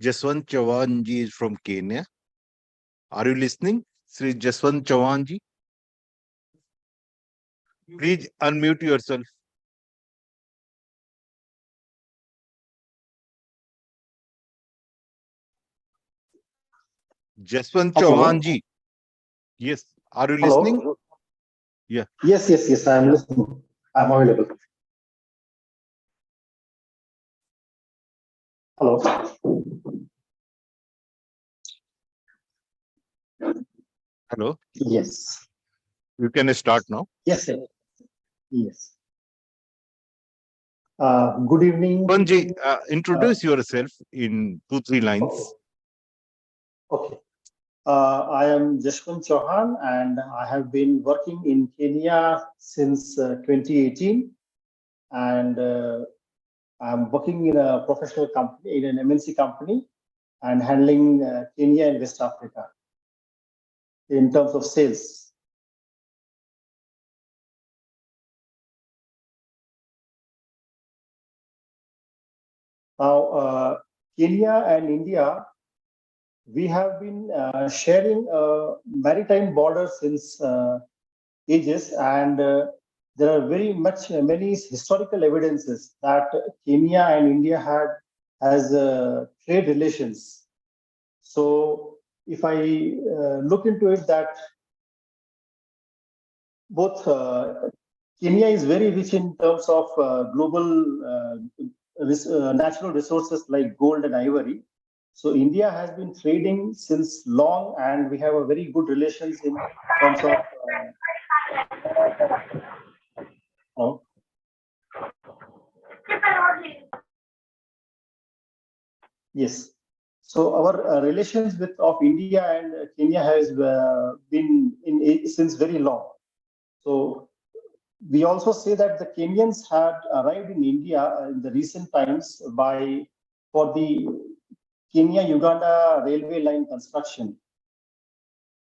Jaswant Chauhanji is from Kenya. Are you listening, Sri Jaswant Chauhanji? Please unmute yourself. Jaswant Chauhanji. Yes. Are you listening? Hello. Yeah. Yes, I am listening. I am available. Hello. Hello. Yes. You can start now. Yes, sir. Yes. Good evening. Chauhanji, introduce yourself in 2-3 lines. Okay. I am Jaswant Chauhan and I have been working in Kenya since 2018, and I'm working in a professional company, in an MNC company, and handling Kenya and West Africa in terms of sales. Now, Kenya and India, we have been sharing a maritime border since ages, and there are many historical evidences that Kenya and India has trade relations. So if I look into it, that both Kenya is very rich in terms of global natural resources like gold and ivory. So India has been trading since long, and we have a very good relations in terms of. Yes. So our relations of India and Kenya has been since very long. So we also say that the Kenyans had arrived in India in the recent times for the Kenya-Uganda railway line construction.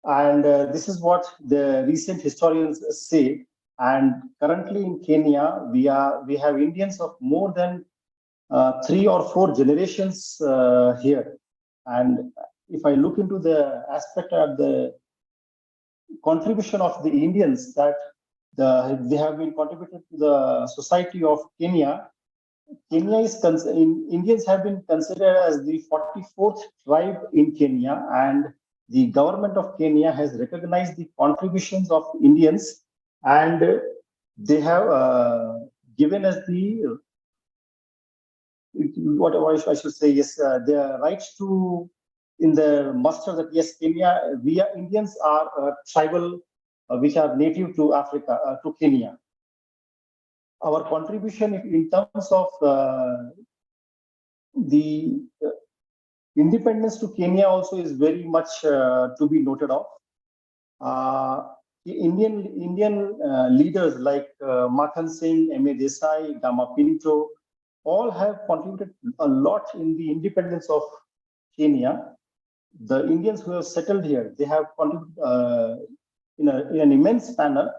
And this is what the recent historians say. And currently in Kenya, we have Indians of more than 3 or 4 generations here. And if I look into the aspect of the contribution of the Indians that they have been contributed to the society of Kenya, Indians have been considered as the 44th tribe in Kenya, and the government of Kenya has recognized the contributions of Indians, and they have given us the what I should say, yes, the rights to in the muster that yes, Kenya, we are Indians are tribal, which are native to Africa, to Kenya. Our contribution in terms of the independence to Kenya also is very much to be noted of. Indian leaders like Makhan Singh, M.A. Desai, Gama Pinto, all have contributed a lot in the independence of Kenya. The Indians who have settled here, they have contributed in an immense manner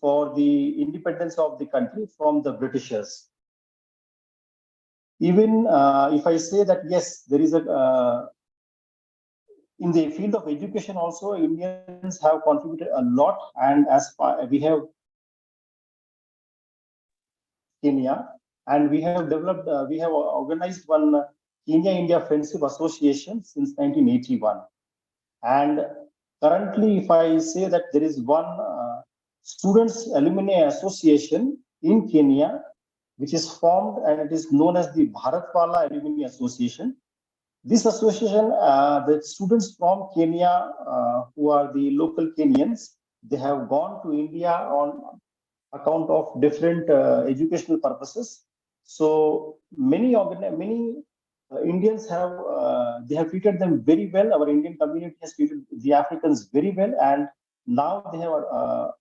for the independence of the country from the Britishers. Even if I say that yes, there is in the field of education also, Indians have contributed a lot, and as far we have Kenya, and we have developed, we have organized one Kenya-India Friendship Association since 1981. And currently, if I say that there is one Students Alumni Association in Kenya, which is formed, and it is known as the Bharatwala Alumni Association. This association, the students from Kenya, who are the local Kenyans, they have gone to India on account of different educational purposes. So many Indians have they have treated them very well. Our Indian community has treated the Africans very well, and now they have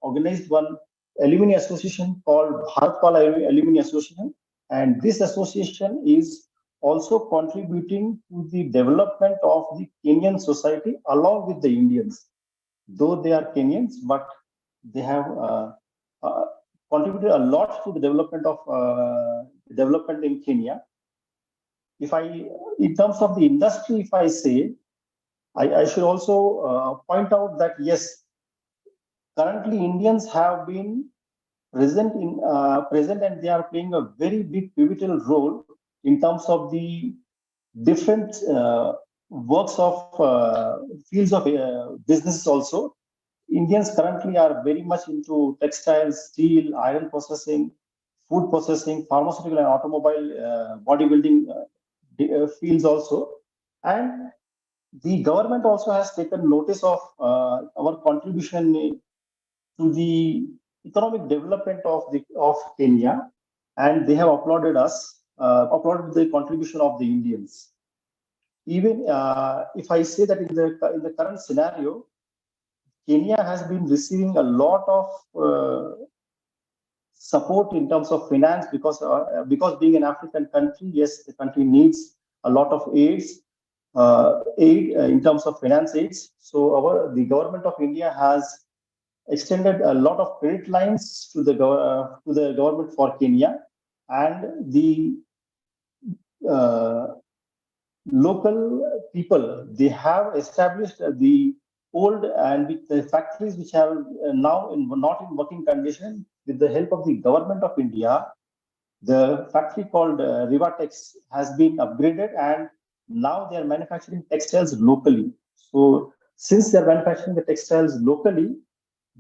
organized one alumni association called Bharatwala Alumni Association, and this association is also contributing to the development of the Kenyan society along with the Indians. Though they are Kenyans, but they have contributed a lot to the development of development in Kenya. If in terms of the industry, if I say, I should also point out that yes, currently Indians have been present and they are playing a very big pivotal role in terms of the different works of fields of business also. Indians currently are very much into textiles, steel, iron processing, food processing, pharmaceutical and automobile, bodybuilding fields also. And the government also has taken notice of our contribution to the economic development of Kenya, and they have applauded us, applauded the contribution of the Indians. Even if I say that in the current scenario, Kenya has been receiving a lot of support in terms of finance because being an African country, yes, the country needs a lot of aid in terms of finance aids. So the government of India has extended a lot of credit lines to the government for Kenya, and the local people, they have established the old and the factories which are now not in working condition. With the help of the government of India, the factory called Rivatex has been upgraded, and now they are manufacturing textiles locally. So since they are manufacturing the textiles locally,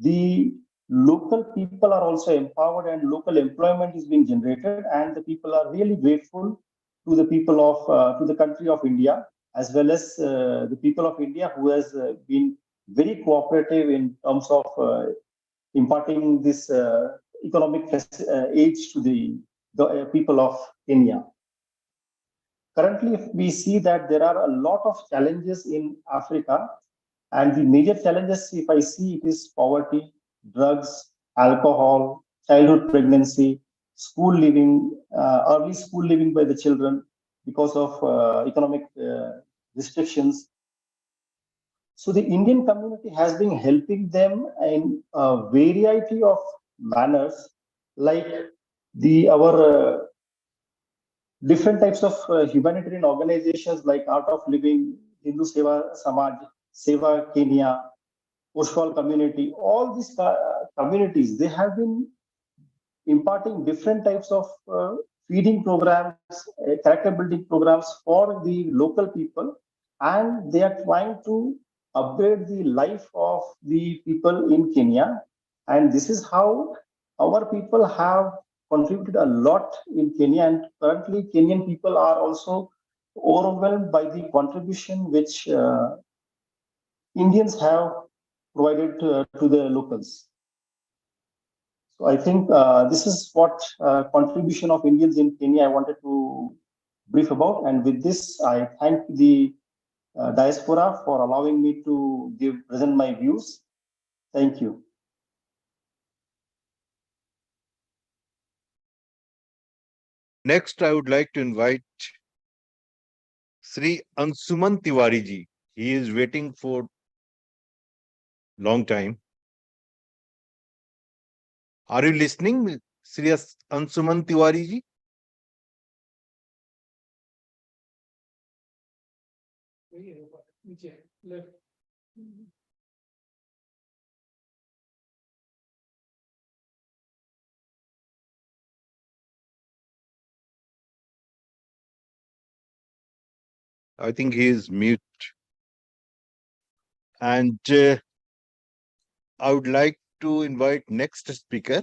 the local people are also empowered and local employment is being generated, and the people are really grateful to the people of to the country of India, as well as the people of India who has been very cooperative in terms of imparting this economic aid to the people of Kenya. Currently, if we see that there are a lot of challenges in Africa, and the major challenges, if I see, it is poverty, drugs, alcohol, childhood pregnancy, school living, early school living by the children because of economic restrictions. So the Indian community has been helping them in a variety of manners, like our different types of humanitarian organizations like Art of Living, Hindu Seva Samaj, Seva Kenya, Ushwal community. All these communities, they have been imparting different types of feeding programs, character building programs for the local people, and they are trying to upgrade the life of the people in Kenya. And this is how our people have contributed a lot in Kenya, and currently Kenyan people are also overwhelmed by the contribution which Indians have provided to the locals. So I think this is what contribution of Indians in Kenya I wanted to brief about. And with this, I thank the diaspora for allowing me to present my views. Thank you. Next, I would like to invite Sri Ansuman Tiwari ji. He is waiting for long time. Are you listening, Sri Ansuman Tiwari ji? I think he is mute. And I would like to invite next speaker,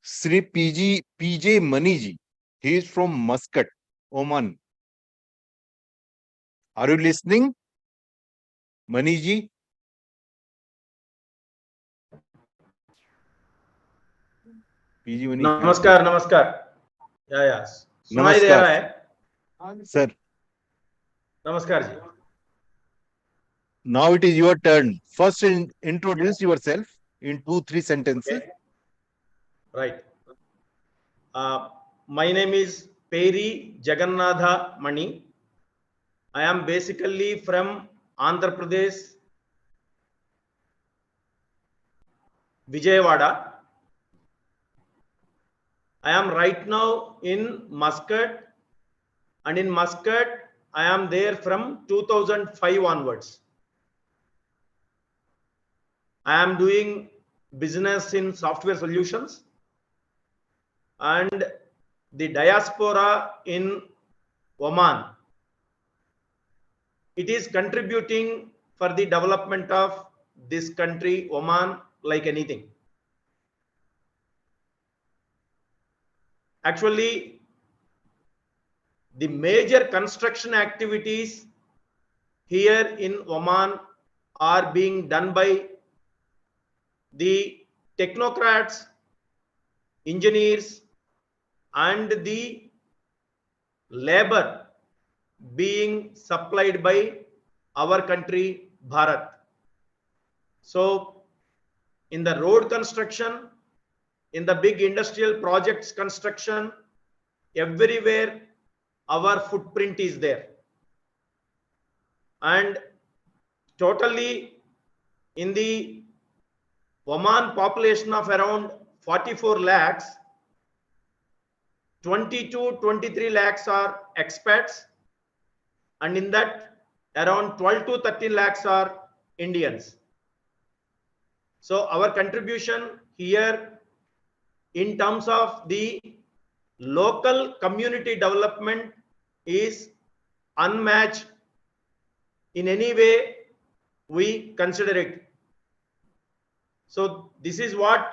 Sri PJ Mani ji. He is from Muscat, Oman. Are you listening, Mani ji? PJ Mani. नमस्कार नमस्कार या सुनाई दे रहा है sir नमस्कार जी Now it is your turn. First, introduce yourself in 2-3 sentences. Okay. Right. My name is Peri Jagannatha Mani. I am basically from Andhra Pradesh, Vijayawada. I am right now in Muscat, and in Muscat, I am there from 2005 onwards. I am doing business in software solutions, and the diaspora in Oman, it is contributing for the development of this country, Oman, like anything. Actually, the major construction activities here in Oman are being done by the technocrats, engineers, and the labor being supplied by our country, Bharat. So, in the road construction, in the big industrial projects construction, everywhere our footprint is there. And totally in the Oman population of around 44 lakhs, 20 to 23 lakhs are expats, and in that around 12 to 13 lakhs are Indians. So our contribution here in terms of the local community development is unmatched in any way we consider it. So this is what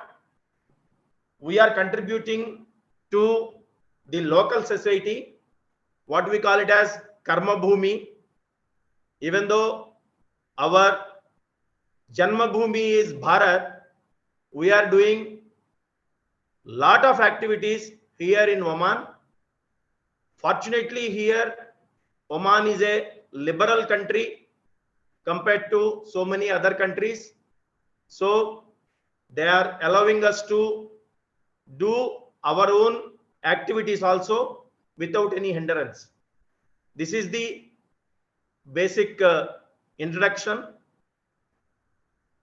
we are contributing to the local society, what we call it as Karma Bhumi. Even though our Janma Bhumi is Bharat, we are doing lot of activities here in Oman. Fortunately, here Oman is a liberal country compared to so many other countries. So they are allowing us to do our own activities also without any hindrance. This is the basic introduction.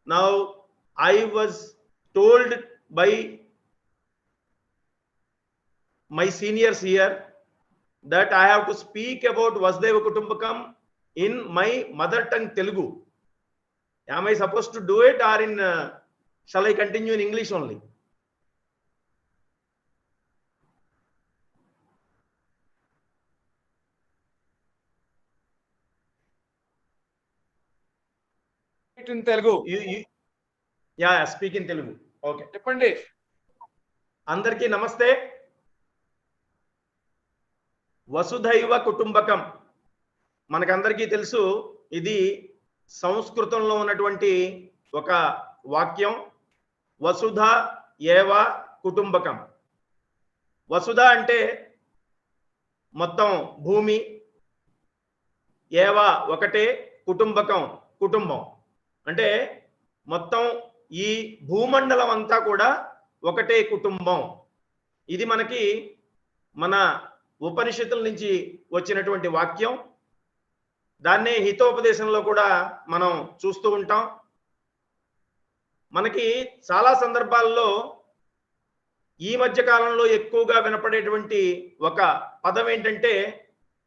Now, I was told by my seniors here that I have to speak about Vasudhaiva Kutumbakam in my mother tongue Telugu. Am I supposed to do it, or in shall I continue in English only? In Telugu. Yeah, speak in Telugu. Okay. Cheppandi. Andarki namaste. వసుధైవ కుటుంబకం మనకందరికీ తెలుసు, ఇది సంస్కృతంలో ఉన్నటువంటి ఒక వాక్యం. వసుధ ఏవ కుటుంబకం. వసుధ అంటే మొత్తం భూమి, ఏవ ఒకటే, కుటుంబకం కుటుంబం. అంటే మొత్తం ఈ భూమండలం అంతా కూడా ఒకటే కుటుంబం. ఇది మనకి మన ఉపనిషత్తుల నుంచి వచ్చినటువంటి వాక్యం. దాన్నే హితోపదేశంలో కూడా మనం చూస్తూ ఉంటాం. మనకి చాలా సందర్భాల్లో ఈ మధ్య కాలంలో ఎక్కువగా వినపడేటువంటి ఒక పదం ఏంటంటే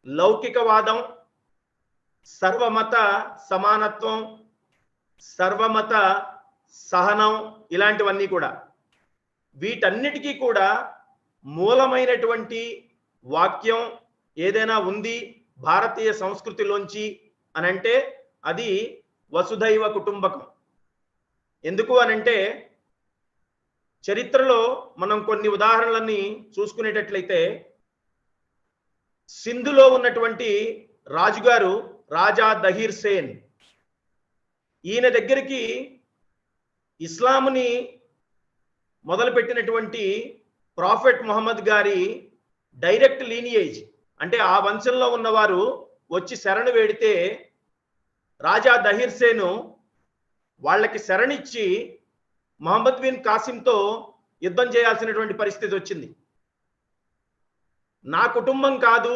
లౌకికవాదం, సర్వమత సమానత్వం, సర్వమత సహనం, ఇలాంటివన్నీ కూడా. వీటన్నిటికీ కూడా మూలమైనటువంటి వాక్యం ఏదైనా ఉంది భారతీయ సంస్కృతిలోంచి అని అంటే అది వసుధైవ కుటుంబకం. ఎందుకు అనంటే చరిత్రలో మనం కొన్ని ఉదాహరణలని చూసుకునేటట్లయితే సింధులో ఉన్నటువంటి రాజుగారు రాజా దహీర్ సేన్, ఈయన దగ్గరికి ఇస్లాంని మొదలుపెట్టినటువంటి ప్రాఫెట్ ముహమ్మద్ గారి డైరెక్ట్ లీనియేజ్ అంటే ఆ వంశంలో ఉన్నవారు వచ్చి శరణు వేడితే రాజా దహీర్ సేను వాళ్ళకి శరణిచ్చి మహమ్మద్ బిన్ కాసింతో యుద్ధం చేయాల్సినటువంటి పరిస్థితి వచ్చింది. నా కుటుంబం కాదు,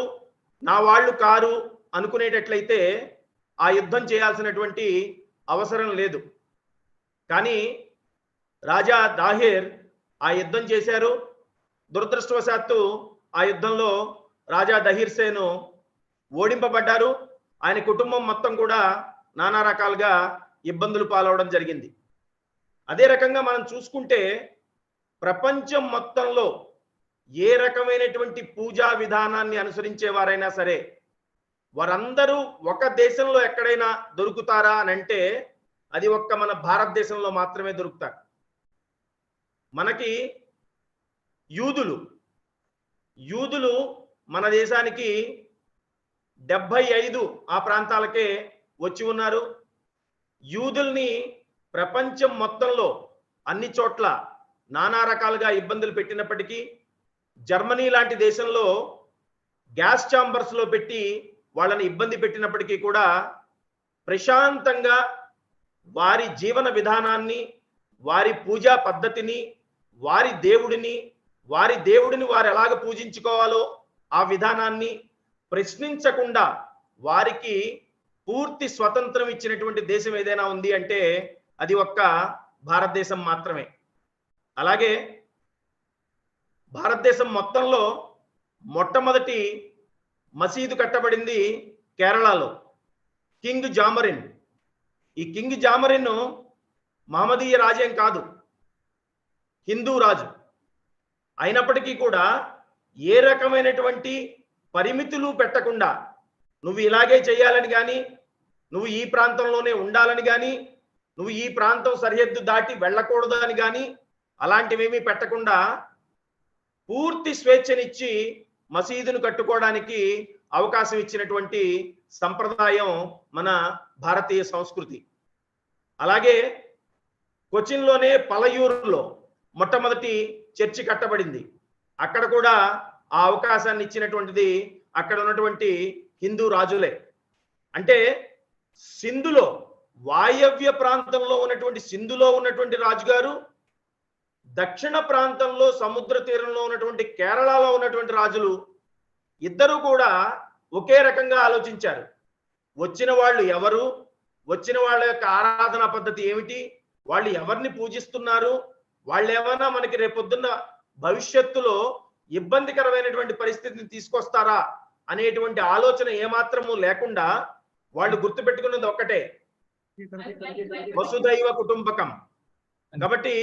నా వాళ్ళు కారు అనుకునేటట్లయితే ఆ యుద్ధం చేయాల్సినటువంటి అవసరం లేదు. కానీ రాజా దాహిర్ ఆ యుద్ధం చేశారు. దురదృష్టవశాత్తు ఆ యుద్ధంలో రాజా దహీర్ సేను ఓడింపబడ్డారు. ఆయన కుటుంబం మొత్తం కూడా నానా రకాలుగా ఇబ్బందులు పాలవడం జరిగింది. అదే రకంగా మనం చూసుకుంటే ప్రపంచం మొత్తంలో ఏ రకమైనటువంటి పూజా విధానాన్ని అనుసరించేవారైనా సరే వారందరూ ఒక దేశంలో ఎక్కడైనా దొరుకుతారా అని అంటే అది ఒక్క మన భారతదేశంలో మాత్రమే దొరుకుతారు. మనకి యూదులు మన దేశానికి 75 ఆ ప్రాంతాలకే వచ్చి ఉన్నారు. యూదుల్ని ప్రపంచం మొత్తంలో అన్ని చోట్ల నానా రకాలుగా ఇబ్బందులు పెట్టినప్పటికీ జర్మనీ లాంటి దేశంలో గ్యాస్ ఛాంబర్స్లో పెట్టి వాళ్ళని ఇబ్బంది పెట్టినప్పటికీ కూడా ప్రశాంతంగా వారి జీవన విధానాన్ని, వారి పూజా పద్ధతిని, వారి దేవుడిని వారు ఎలాగ పూజించుకోవాలో ఆ విధానాన్ని ప్రశ్నించకుండా వారికి పూర్తి స్వతంత్రం ఇచ్చినటువంటి దేశం ఏదైనా ఉంది అంటే అది ఒక్క భారతదేశం మాత్రమే. అలాగే భారతదేశం మొత్తంలో మొట్టమొదటి మసీదు కట్టబడింది కేరళలో, కింగ్ జామరిన్. ఈ కింగ్ జామరిన్ మహమ్మదీయ రాజ్యం కాదు, హిందూ రాజు. అయినప్పటికీ కూడా ఏ రకమైనటువంటి పరిమితులు పెట్టకుండా నువ్వు ఇలాగే చేయాలని కానీ, నువ్వు ఈ ప్రాంతంలోనే ఉండాలని కానీ, నువ్వు ఈ ప్రాంతం సరిహద్దు దాటి వెళ్ళకూడదు అని కానీ అలాంటివేమీ పెట్టకుండా పూర్తి స్వేచ్ఛనిచ్చి మసీదును కట్టుకోవడానికి అవకాశం ఇచ్చినటువంటి సంప్రదాయం మన భారతీయ సంస్కృతి. అలాగే కొచ్చిన్లోనే పలయూరులో మొట్టమొదటి చర్చి కట్టబడింది. అక్కడ కూడా ఆ అవకాశాన్ని ఇచ్చినటువంటిది అక్కడ ఉన్నటువంటి హిందూ రాజులే. అంటే సింధులో వాయవ్య ప్రాంతంలో ఉన్నటువంటి సింధులో ఉన్నటువంటి రాజుగారు, దక్షిణ ప్రాంతంలో సముద్ర తీరంలో ఉన్నటువంటి కేరళలో ఉన్నటువంటి రాజులు ఇద్దరు కూడా ఒకే రకంగా ఆలోచించారు. వచ్చిన వాళ్ళు ఎవరు, వచ్చిన వాళ్ళ యొక్క ఆరాధనా పద్ధతి ఏమిటి, వాళ్ళు ఎవరిని పూజిస్తున్నారు, వాళ్ళు ఏమైనా మనకి రేపొద్దున్న భవిష్యత్తులో ఇబ్బందికరమైనటువంటి పరిస్థితిని తీసుకొస్తారా అనేటువంటి ఆలోచన ఏమాత్రము లేకుండా వాళ్ళు గుర్తుపెట్టుకున్నది ఒక్కటే, వసుదైవ కుటుంబకం. కాబట్టి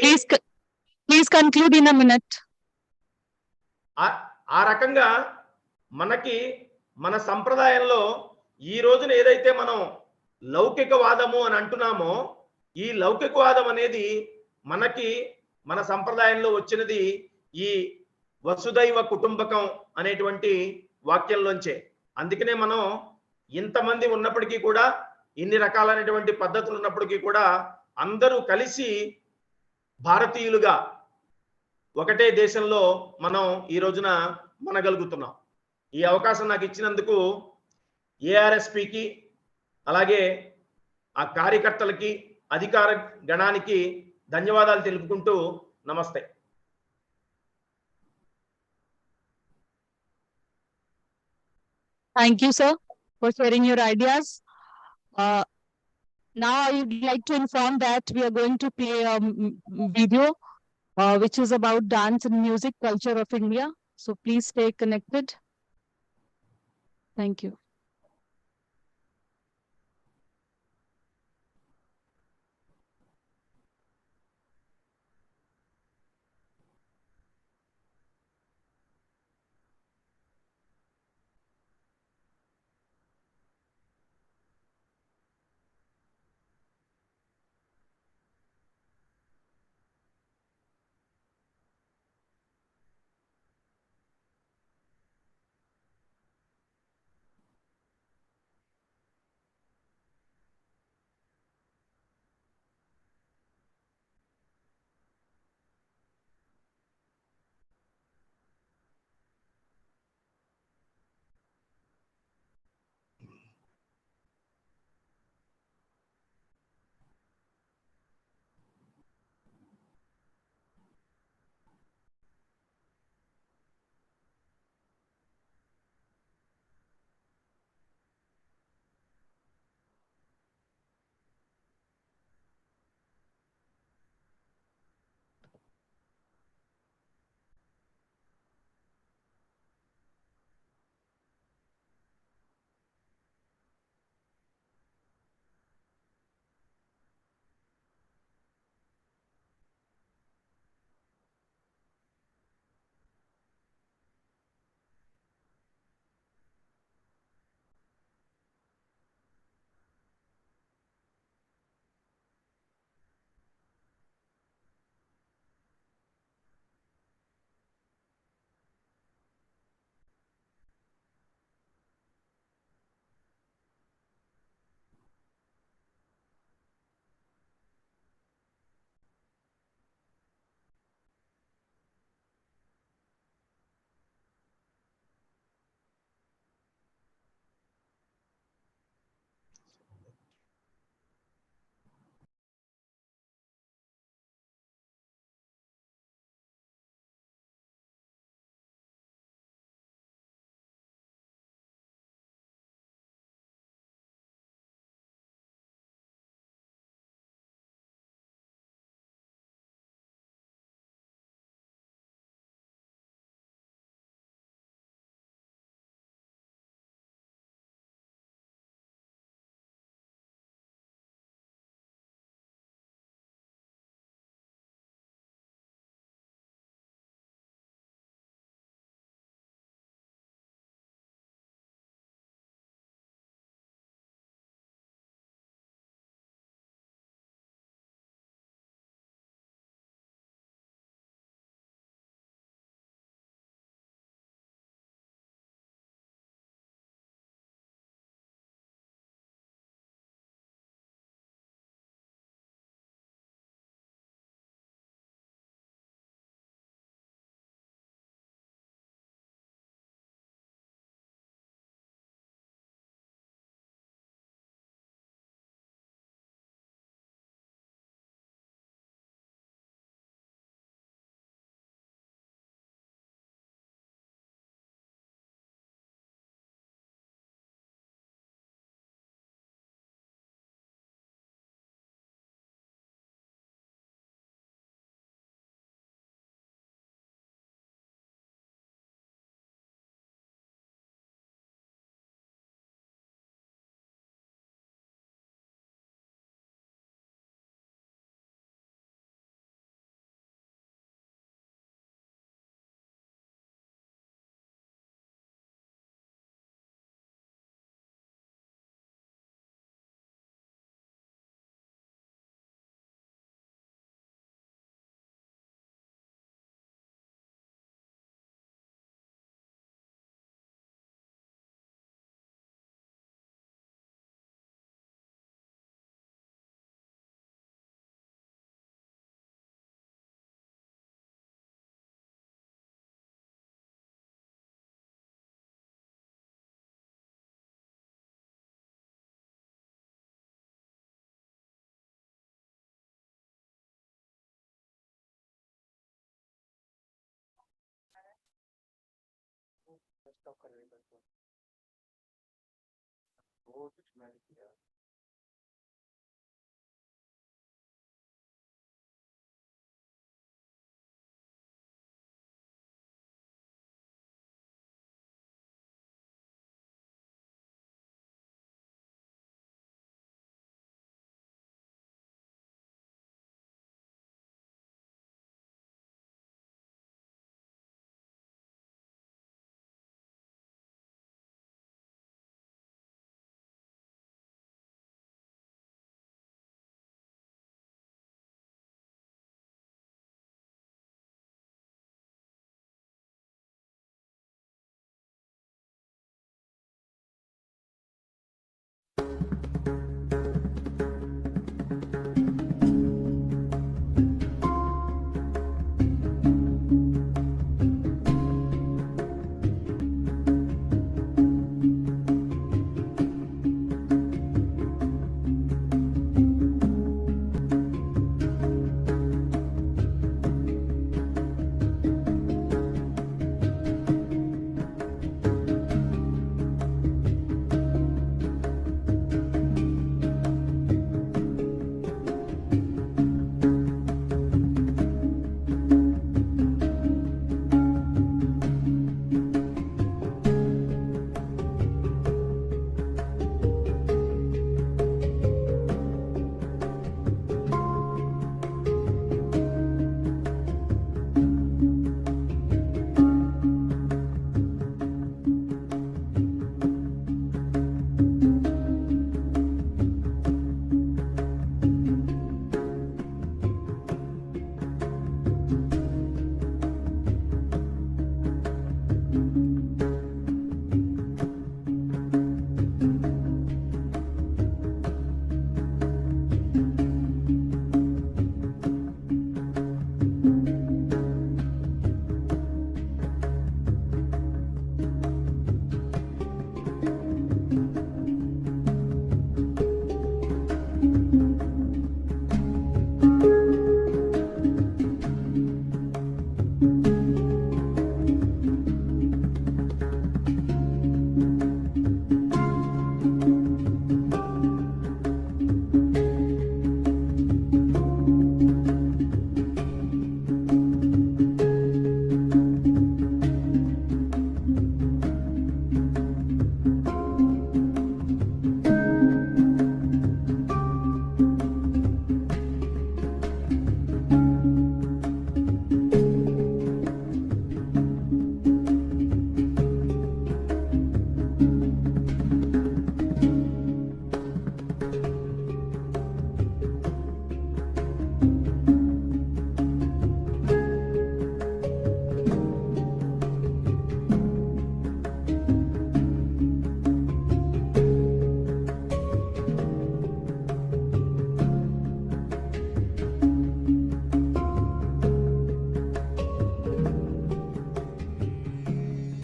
please conclude in a minute. ఆ రకంగా మనకి మన సంప్రదాయంలో ఈ రోజున ఏదైతే మనం లౌకికవాదము అని అంటున్నామో, ఈ లౌకికవాదం అనేది మనకి మన సంప్రదాయంలో వచ్చినది ఈ వసుదైవ కుటుంబకం అనేటువంటి వాక్యంలోంచే. అందుకనే మనం ఇంతమంది ఉన్నప్పటికీ కూడా, ఇన్ని రకాలైనటువంటి పద్ధతులు ఉన్నప్పటికీ కూడా అందరూ కలిసి భారతీయులుగా ఒకటే దేశంలో మనం ఈ రోజున మనగలుగుతున్నాం. ఈ అవకాశం నాకు ఇచ్చినందుకు ఏఆర్ఎస్పికి, అలాగే ఆ కార్యకర్తలకి, అధికార గణానికి ధన్యవాదాలు తెలుపుకుంటూ నమస్తే. Thank you, sir, for sharing your ideas. Now I would like to inform that we are going to play a video which is about dance and music culture of India. So please stay connected. Thank you.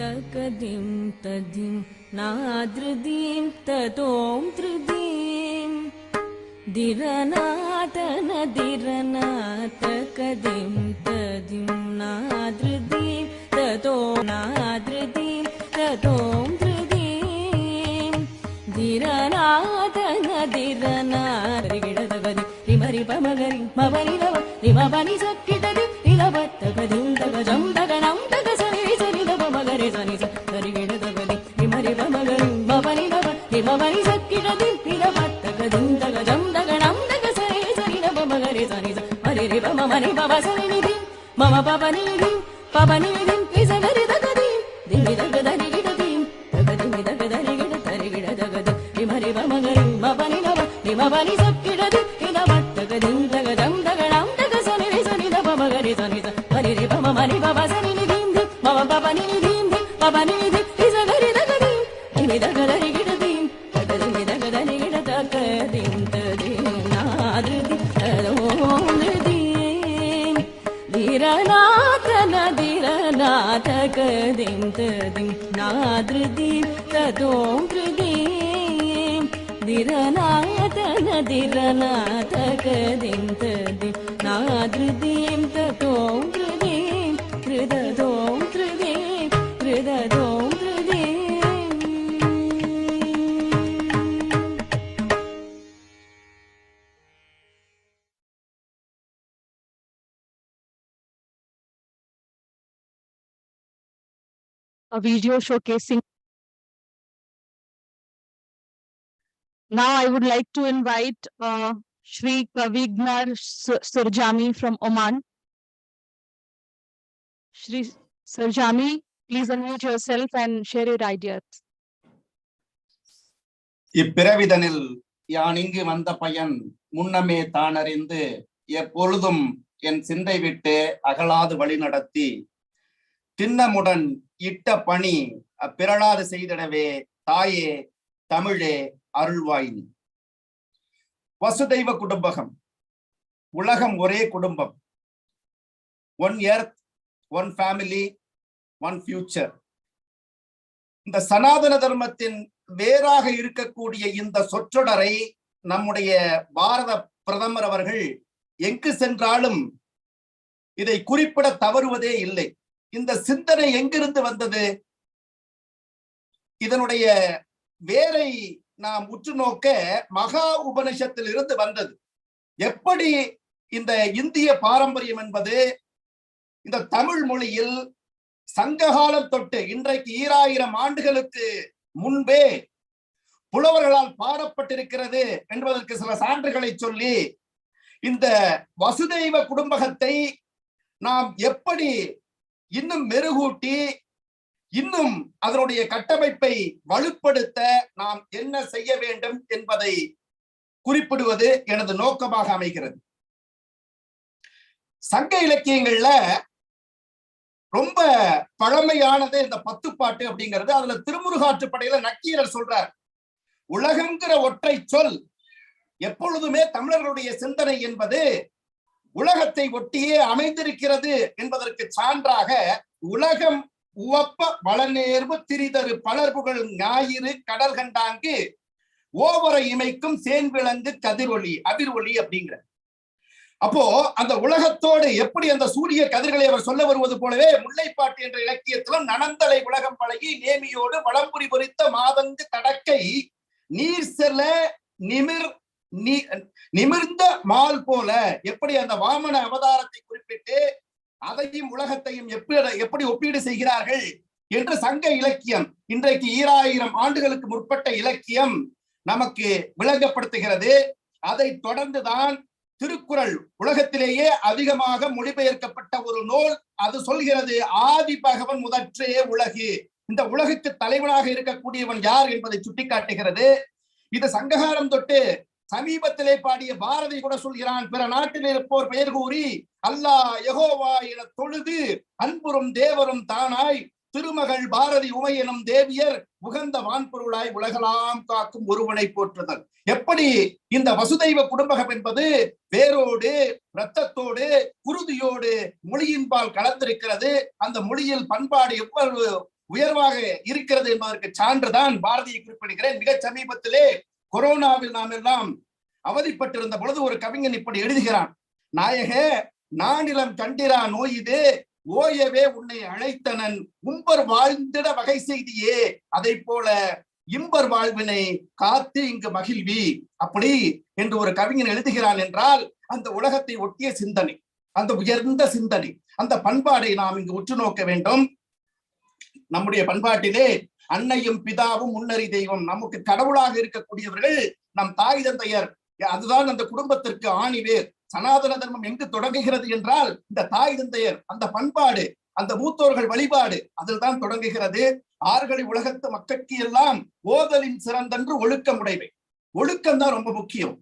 तकदिं तदिं नादृदीं ततों धृदीं दिरनातकदिं तदिं नादृदीं ततो नादृदीं ततों धृदीं दिरनातकदिरनादगिडदगदि रिमरि पमगरि मवरि नव रिमपनि सक्किटदि रिलवत्तकदिं तगजं तगणं तगसरि सरि नव मगरे सनि सरिगिडदगदि रिमरि पमगरि मवरि नव रिमपनि सक्किटदि रिलवत्तकदिं तगजं तगणं तगसरि सरि नव मगरे सनि हरि रि पम मनि पव सनि निधि मम पवनि निधि पवनि निधि रिसगरि दगदि दिमि दगदरि गिडदि तगदिमि दगदरि गिड तरि गिडदगदि रिमरि पमगरि मवनि नव रिमपनि सक्किटदि रिलवत्तकदिं तगजं तगणं तगसरि सनि नव मगरे सनि हरि रि पम मनि पव सनि निधि मम पवनि निधि पवनि निधि रिसगरि दगदि दिमि दगदरि गिडदि तगदिमि दगदरि गिड तगदिं तदिं नादृदि तदोदृदि दिरनातकदिं तदिं नादृदि तदों धृदि दिरनातकदिं तदिं नादृदिं ततों धृदि हृददों धृदि हृददों धृदि a video showcasing. Now I would like to invite Shri Kavignar Surjami from Oman. Shri Surjami, please unmute yourself and share your ideas. இப்பிறவிதனில் யான் இங்கு வந்த பயன் முன்னமே தானறிந்து எப்பொழுதும் என் சிந்தை விட்டு அகலாது வழி நடத்தி திண்ணமுடன் இட்ட பணி அப்பிரளாது செய்திடவே தாயே தமிழே அருள்வாய். வசுதெய்வ குடும்பகம், உலகம் ஒரே குடும்பம். One earth, one family, one future. இந்த சனாதன தர்மத்தின் வேறாக இருக்கக்கூடிய இந்த சொற்றொடரை நம்முடைய பாரத பிரதமர் அவர்கள் எங்கு சென்றாலும் இதை குறிப்பிட தவறுவதே இல்லை. இந்த சிந்தனை எங்கிருந்து வந்தது? இதனுடைய வேரை நாம் உற்று நோக்க மகா உபனிஷத்தில் இருந்து வந்தது. எப்படி இந்த இந்திய பாரம்பரியம் என்பது இந்த தமிழ் மொழியில் சங்ககாலம் தொட்டு இன்றைக்கு 2000 ஆண்டுகளுக்கு முன்பே புலவர்களால் பாடப்பட்டிருக்கிறது என்பதற்கு சில சான்றுகளை சொல்லி இந்த வசுதெய்வ குடும்பகத்தை நாம் எப்படி இன்னும் மெருகூட்டி இன்னும் அதனுடைய கட்டமைப்பை வலுப்படுத்த நாம் என்ன செய்ய வேண்டும் என்பதை குறிப்பிடுவது எனது நோக்கமாக அமைகிறது. சங்க இலக்கியங்கள்ல ரொம்ப பழமையானது இந்த 10 பாட்டு அப்படிங்கிறது. அதுல திருமுருகாற்றுப்படையில நக்கீரர் சொல்றார், உலகங்கிற ஒற்றை சொல் எப்பொழுதுமே தமிழர்களுடைய சிந்தனை என்பது உலகத்தை ஒட்டியே அமைந்திருக்கிறது என்பதற்கு சான்றாக உலகம் உவப்ப வளநேர்வு திரிதரு பலர்புகள் ஞாயிறு கடல் கண்டாங்கு ஓவரை இமைக்கும் சேன்விலங்கு கதிரொளி அபிர்வொளி அப்படிங்கிற. அப்போ அந்த உலகத்தோடு எப்படி அந்த சூரிய கதிர்களை அவர் சொல்ல வருவது போலவே முல்லைப்பாட்டு என்ற இலக்கியத்திலும் நனந்தலை உலகம் பழகி நேமியோடு வளம்புரி பொறித்த மாதங்கு தடக்கை நீர் செல்ல நிமிர்ந்த மால் போல, எப்படி அந்த வாமன அவதாரத்தை குறிப்பிட்டு அதையும் உலகத்தையும் எப்படி ஒப்பீடு செய்கிறார்கள் என்று சங்க இலக்கியம், இன்றைக்கு 2000 ஆண்டுகளுக்கு முற்பட்ட இலக்கியம் நமக்கு விளங்கப்படுத்துகிறது. அதை தொடர்ந்துதான் திருக்குறள் உலகத்திலேயே அதிகமாக மொழிபெயர்க்கப்பட்ட ஒரு நூல். அது சொல்கிறது ஆதி பகவன் முதற்றே உலகு. இந்த உலகுக்கு தலைவனாக இருக்கக்கூடியவன் யார் என்பதை சுட்டிக்காட்டுகிறது. இது சங்ககாலம் தொட்டு சமீபத்திலே பாடிய பாரதி கூட சொல்கிறான், பிற நாட்டில் இருப்போர் பெயர் கூறி அல்லாஹ் யெகோவா என தொழுது அன்புறும் தேவரும் தானாய் திருமகள் பாரதி உமை எனும் தேவியர் உகந்த வான்பொருளாய் உலகலாம் காக்கும் ஒருவனை போற்றுதல். எப்படி இந்த வசுதெய்வ குடும்பகம் என்பது வேரோடு இரத்தத்தோடு குருதியோடு மொழியின்பால் கலந்திருக்கிறது. அந்த மொழியில் பண்பாடு எவ்வளவு உயர்வாக இருக்கிறது என்பதற்கு சான்றுதான் பாரதியை குறிப்பிடுகிறேன். மிக சமீபத்திலே கொரோனாவில் நாம் எல்லாம் அவதிப்பட்டிருந்த பொழுது ஒரு கவிஞன் இப்படி எழுதுகிறான், நாயக நானிலம் கண்டிரா நோயிதே ஓயவே உன்னை அழைத்தனன் உம்பர் வாழ்ந்திட வகை செய்தியே அதை போல இம்பர் வாழ்வினை காத்து இங்கு மகிழ்வி. அப்படி என்று ஒரு கவிஞன் எழுதுகிறான் என்றால் அந்த உலகத்தை ஒட்டிய சிந்தனை, அந்த உயர்ந்த சிந்தனை, அந்த பண்பாடை நாம் இங்கு உற்று நோக்க வேண்டும். நம்முடைய பண்பாட்டிலே அன்னையும் பிதாவும் முன்னறி தெய்வம், நமக்கு கடவுளாக இருக்கக்கூடியவர்கள் நம் தாய் தந்தையர். அதுதான் அந்த குடும்பத்திற்கு ஆணிவேர். சனாதன தர்மம் எங்கு தொடங்குகிறது என்றால் இந்த தாய் தந்தையர், அந்த பண்பாடு, அந்த மூத்தோர்கள் வழிபாடு அதில் தான் தொடங்குகிறது. ஆறுகளை உலகத்து மக்களுக்கு எல்லாம் ஓதலின் சிறந்தன்று ஒழுக்கம் உடைமை. ஒழுக்கம் தான் ரொம்ப முக்கியம்.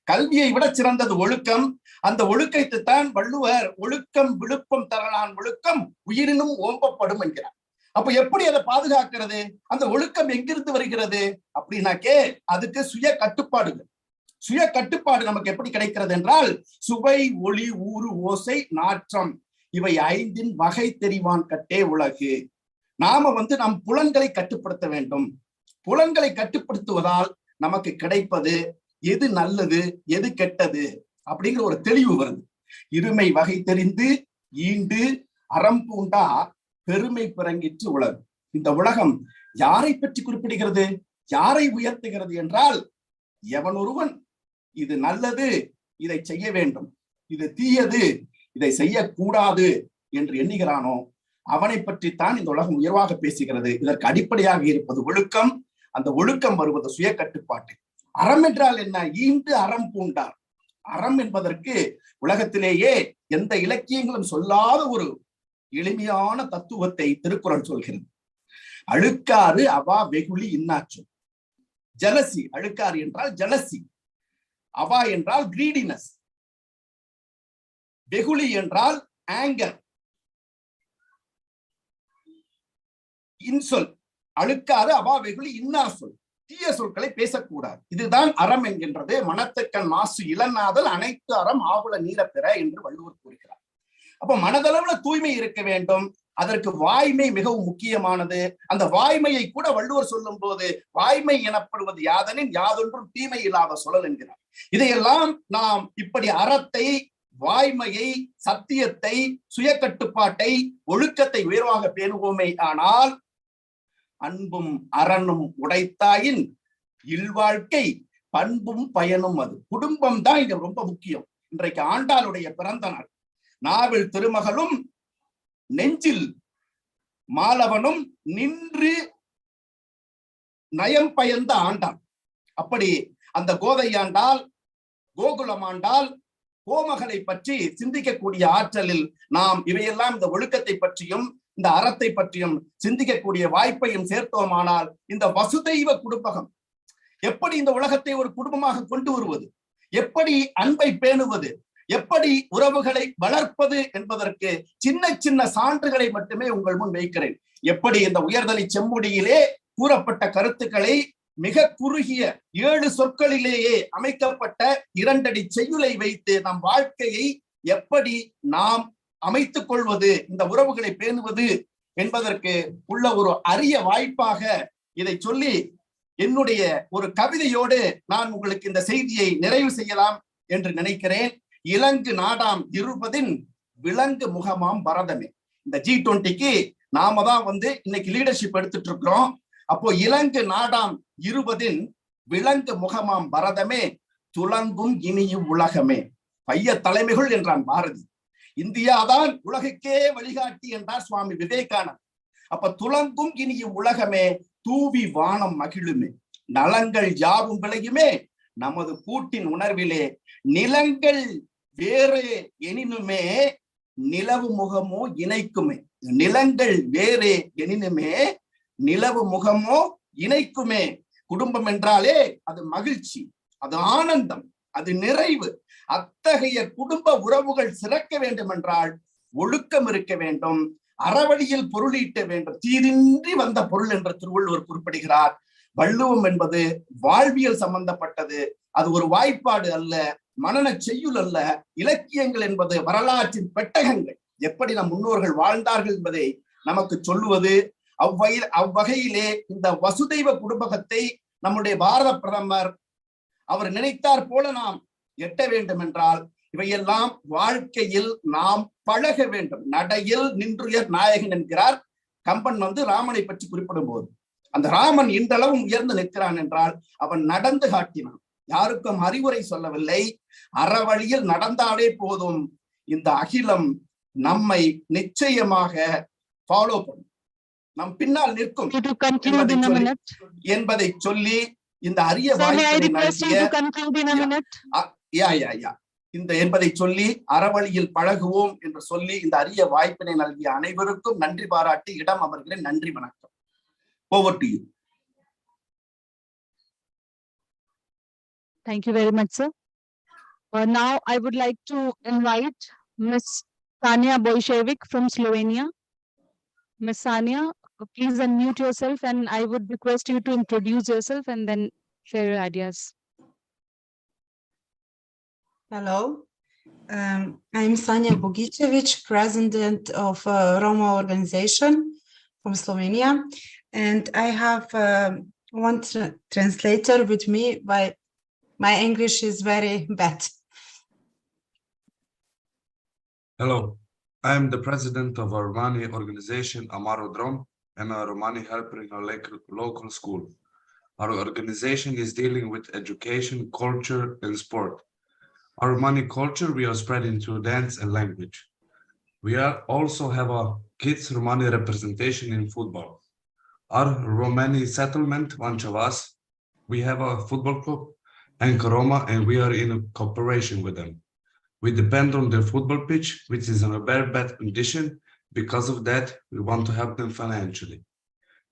கல்வியை விட சிறந்தது ஒழுக்கம். அந்த ஒழுக்கத்தை தான் வள்ளுவர் ஒழுக்கம் விழுப்பம் தரலான் ஒழுக்கம் உயிரினும் ஓம்பப்படும் என்கிறார். அப்ப எப்படி அதை பாதுகாக்கிறது? அந்த ஒழுக்கம் எங்கிருந்து வருகிறது அப்படின்னாக்கே அதுக்கு சுய கட்டுப்பாடுகள். சுய கட்டுப்பாடு நமக்கு எப்படி கிடைக்கிறது என்றால் சுவை ஒளி ஊறு ஓசை நாற்றம் இவை 5 வகை தெரிவான் கட்டே உலகு. நாம நம் புலன்களை கட்டுப்படுத்த வேண்டும். புலன்களை கட்டுப்படுத்துவதால் நமக்கு கிடைப்பது எது நல்லது எது கெட்டது அப்படிங்கிற ஒரு தெளிவு வருது. இருமை வகை தெரிந்து ஈண்டு அறம் பூண்டா பெருமை பிறங்கிற்று உலகு. இந்த உலகம் யாரை பற்றி குறிப்பிடுகிறது, யாரை உயர்த்துகிறது என்றால் எவன் ஒருவன் இது நல்லது இதை செய்ய வேண்டும், இது தீயது இதை செய்யக்கூடாது என்று எண்ணுகிறானோ அவனை பற்றித்தான் இந்த உலகம் உயர்வாக பேசுகிறது. இதற்கு அடிப்படையாக இருப்பது ஒழுக்கம். அந்த ஒழுக்கம் வருவது சுய கட்டுப்பாட்டு. அறம் என்றால் என்ன? ஈண்டு அறம் பூண்டார். அறம் என்பதற்கு உலகத்திலேயே எந்த இலக்கியங்களும் சொல்லாத ஒரு எளிமையான தத்துவத்தை திருக்குறள் சொல்கிறது. அழுக்காறு அவா வெகுளி இன்னாச்சு. ஜலசி, அழுக்காறு என்றால் ஜலசி, அவா என்றால் கிரீடினஸ், வெகுளி என்றால் ஆங்கர். இன்சொல், அழுக்காறு அவா வெகுளி இன்னார் சொல், தீய சொற்களை பேசக்கூடாது. இதுதான் அறம் என்கின்றது. மனத்துக்கண் மாசு இளநாதல் அனைத்து அறம் ஆகுல நீரப்பெற என்று வள்ளுவர் கூறுகிறார். அப்ப மனதளவுல தூய்மை இருக்க வேண்டும். அதற்கு வாய்மை மிகவும் முக்கியமானது. அந்த வாய்மையை கூட வள்ளுவர் சொல்லும் போது வாய்மை எனப்படுவது யாதனின் யாதொன்றும் தீமை இல்லாத சொல்லல் என்கிறார். இதையெல்லாம் நாம் இப்படி அறத்தை, வாய்மையை, சத்தியத்தை, சுய கட்டுப்பாட்டை, ஒழுக்கத்தை உயர்வாக பேணுவோமே ஆனால் அன்பும் அறனும் உடைத்தாயின் இல்வாழ்க்கை பண்பும் பயனும் அது. குடும்பம் தான் இங்க ரொம்ப முக்கியம். இன்றைக்கு ஆண்டாளுடைய பிறந்த நாள். நாவில் திருமகளும் நெஞ்சில் மாலவனும் நின்று நயம் பயந்த ஆண்டாள். அப்படி அந்த கோதை ஆண்டாள், கோகுலம் ஆண்டாள், கோமகளை பற்றி சிந்திக்கக்கூடிய ஆற்றலில் நாம் இவையெல்லாம் இந்த ஒழுக்கத்தை பற்றியும் இந்த அறத்தை பற்றியும் சிந்திக்கக்கூடிய வாய்ப்பையும் சேர்த்தோமானால் இந்த வசுதெய்வ குடும்பகம் எப்படி இந்த உலகத்தை ஒரு குடும்பமாக கொண்டு வருவது, எப்படி அன்பை பேணுவது, எப்படி உறவுகளை வளர்ப்பது என்பதற்கு சின்ன சின்ன சான்றுகளை மட்டுமே உங்கள் முன் வைக்கிறேன். எப்படி இந்த உயர்தலை செம்முடியிலே கூறப்பட்ட கருத்துக்களை மிக குறுகிய 7 சொற்களிலேயே அமைக்கப்பட்ட 2 அடி செய்யுளை வைத்து நம் வாழ்க்கையை எப்படி நாம் அமைத்துக் கொள்வது, இந்த உறவுகளை பேணுவது என்பதற்கு உள்ள ஒரு அரிய வாய்ப்பாக இதை சொல்லி என்னுடைய ஒரு கவிதையோடு நான் உங்களுக்கு இந்த செய்தியை நிறைவு செய்யலாம் என்று நினைக்கிறேன். இலங்கு நாடாம் 20 விலங்கு முகமாம் பரதமே. இந்த G20க்கு நாம தான் இன்னைக்கு லீடர்ஷிப் எடுத்துட்டு இருக்கிறோம். அப்போ இலங்கு நாடாம் 20 விலங்கு முகமாம் பரதமே துலங்கும் இனியும் உலகமே. பைய தலைமைகள் என்றான் பாரதி. இந்தியாதான் உலகுக்கே வழிகாட்டி என்றார் சுவாமி விவேகானந்தர். அப்ப துலங்கும் இனியும் உலகமே தூவி வானம் மகிழுமே. நலங்கள் யாவும் விளையுமே நமது கூட்டின் உணர்விலே. நிலங்கள் வேறு எனினுமே நிலவு முகமோ இணைக்குமே. நிலங்கள் வேறு எனினுமே நிலவு முகமோ இணைக்குமே. குடும்பம் என்றாலே அது மகிழ்ச்சி, அது ஆனந்தம், அது நிறைவு. அத்தகைய குடும்ப உறவுகள் சிறக்க வேண்டும் என்றால் ஒழுக்கம் இருக்க வேண்டும், அறவழியில் பொருளீட்ட வேண்டும். தீரின்றி வந்த பொருள் என்று திருவள்ளுவர் குறிப்பிடுகிறார். வள்ளுவம் என்பது வாழ்வியல் சம்பந்தப்பட்டது. அது ஒரு வாய்ப்பாடு அல்ல, மனன செய்யுள் அல்ல. இலக்கியங்கள் என்பது வரலாற்றின் பெட்டகங்கள். எப்படி நம் முன்னோர்கள் வாழ்ந்தார்கள் என்பதை நமக்கு சொல்லுவது. அவ்வகையிலே இந்த வசுதெய்வ குடும்பத்தை நம்முடைய பாரத பிரதமர் அவர் நினைத்தார் போல நாம் எட்ட வேண்டும் என்றால் இவையெல்லாம் வாழ்க்கையில் நாம் பழக வேண்டும். நடையில் நின்றுயர் நாயகன் என்கிறார் கம்பன் ராமனை பற்றி குறிப்பிடும் போது. அந்த ராமன் இன்றளவும் உயர்ந்து நிற்கிறான் என்றால் அவன் நடந்து காட்டினான். யாருக்கும் அறிவுரை சொல்லவில்லை. அறவழியில் நடந்தாலே போதும், இந்த அகிலம் நம்மை நிச்சயமாக ஃபாலோ பண்ணும், நம் பின்னால் நிற்கும் என்பதை சொல்லி இந்த அரிய என்பதை சொல்லி அறவழியில் பழகுவோம் என்று சொல்லி இந்த அரிய வாய்ப்பினை நல்கிய அனைவருக்கும் நன்றி பாராட்டி இடம் அமர்கிறேன். நன்றி, வணக்கம். Over to you. Thank you very much, sir. Now I would like to invite Ms. Sania Bolshevik from Slovenia. Ms. Sania, please unmute yourself and I would request you to introduce yourself and then share your ideas. Hello, I'm Sania Bogicevic, president of Roma organization from Slovenia, and I have one translator with me, but my English is very bad. Hello, I am the president of our Romani organization, Amarodrom, and a Romani helper in our local school. Our organization is dealing with education, culture, and sport. Our Romani culture we are spreading through dance and language. We also have a kids Romani representation in football. Our Romani settlement, Vanchavas, we have a football club, Anchor Roma, and we are in cooperation with them. We depend on their football pitch, which is in a very bad condition. Because of that, we want to help them financially.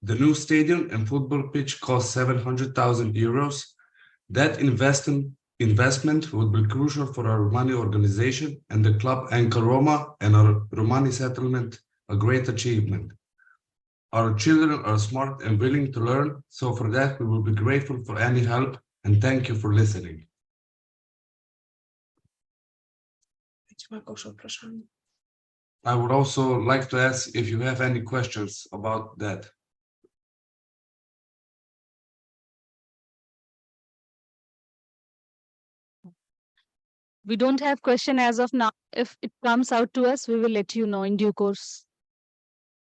The new stadium and football pitch cost 700,000 euros. That investment would be crucial for our Romani organization and the club Anchor Roma and our Romani settlement, a great achievement. Our children are smart and willing to learn, so for that we will be grateful for any help, and thank you for listening. I would also like to ask if you have any questions about that. We don't have question as of now. If it comes out to us, we will let you know in due course.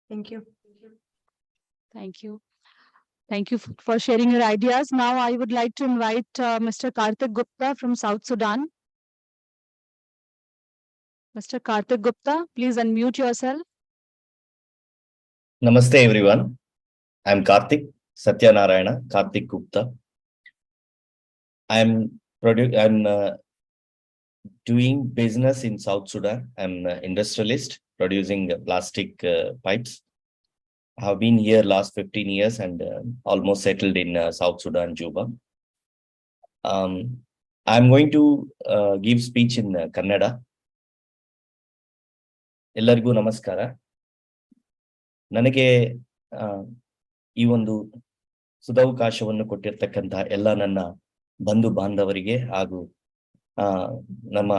Thank you. Thank you. Thank you for sharing your ideas. Now I would like to invite Mr. Karthik Gupta from South Sudan. Mr. Karthik Gupta, please unmute yourself. Namaste everyone. I'm Karthik Satyanarayana Karthik Gupta. I'm doing business in South Sudan. I'm an industrialist producing plastic pipes. I have been here last 15 years and almost settled in South Sudan, Juba. I'm going to give speech in Kannada. ಎಲ್ಲರಿಗೂ ನಮಸ್ಕಾರ. ನನಗೆ ಈ ಒಂದು ಸದಾವಕಾಶವನ್ನು ಕೊಟ್ಟಿರ್ತಕ್ಕಂಥ ಎಲ್ಲ ನನ್ನ ಬಂಧು ಬಾಂಧವರಿಗೆ ಹಾಗೂ ನಮ್ಮ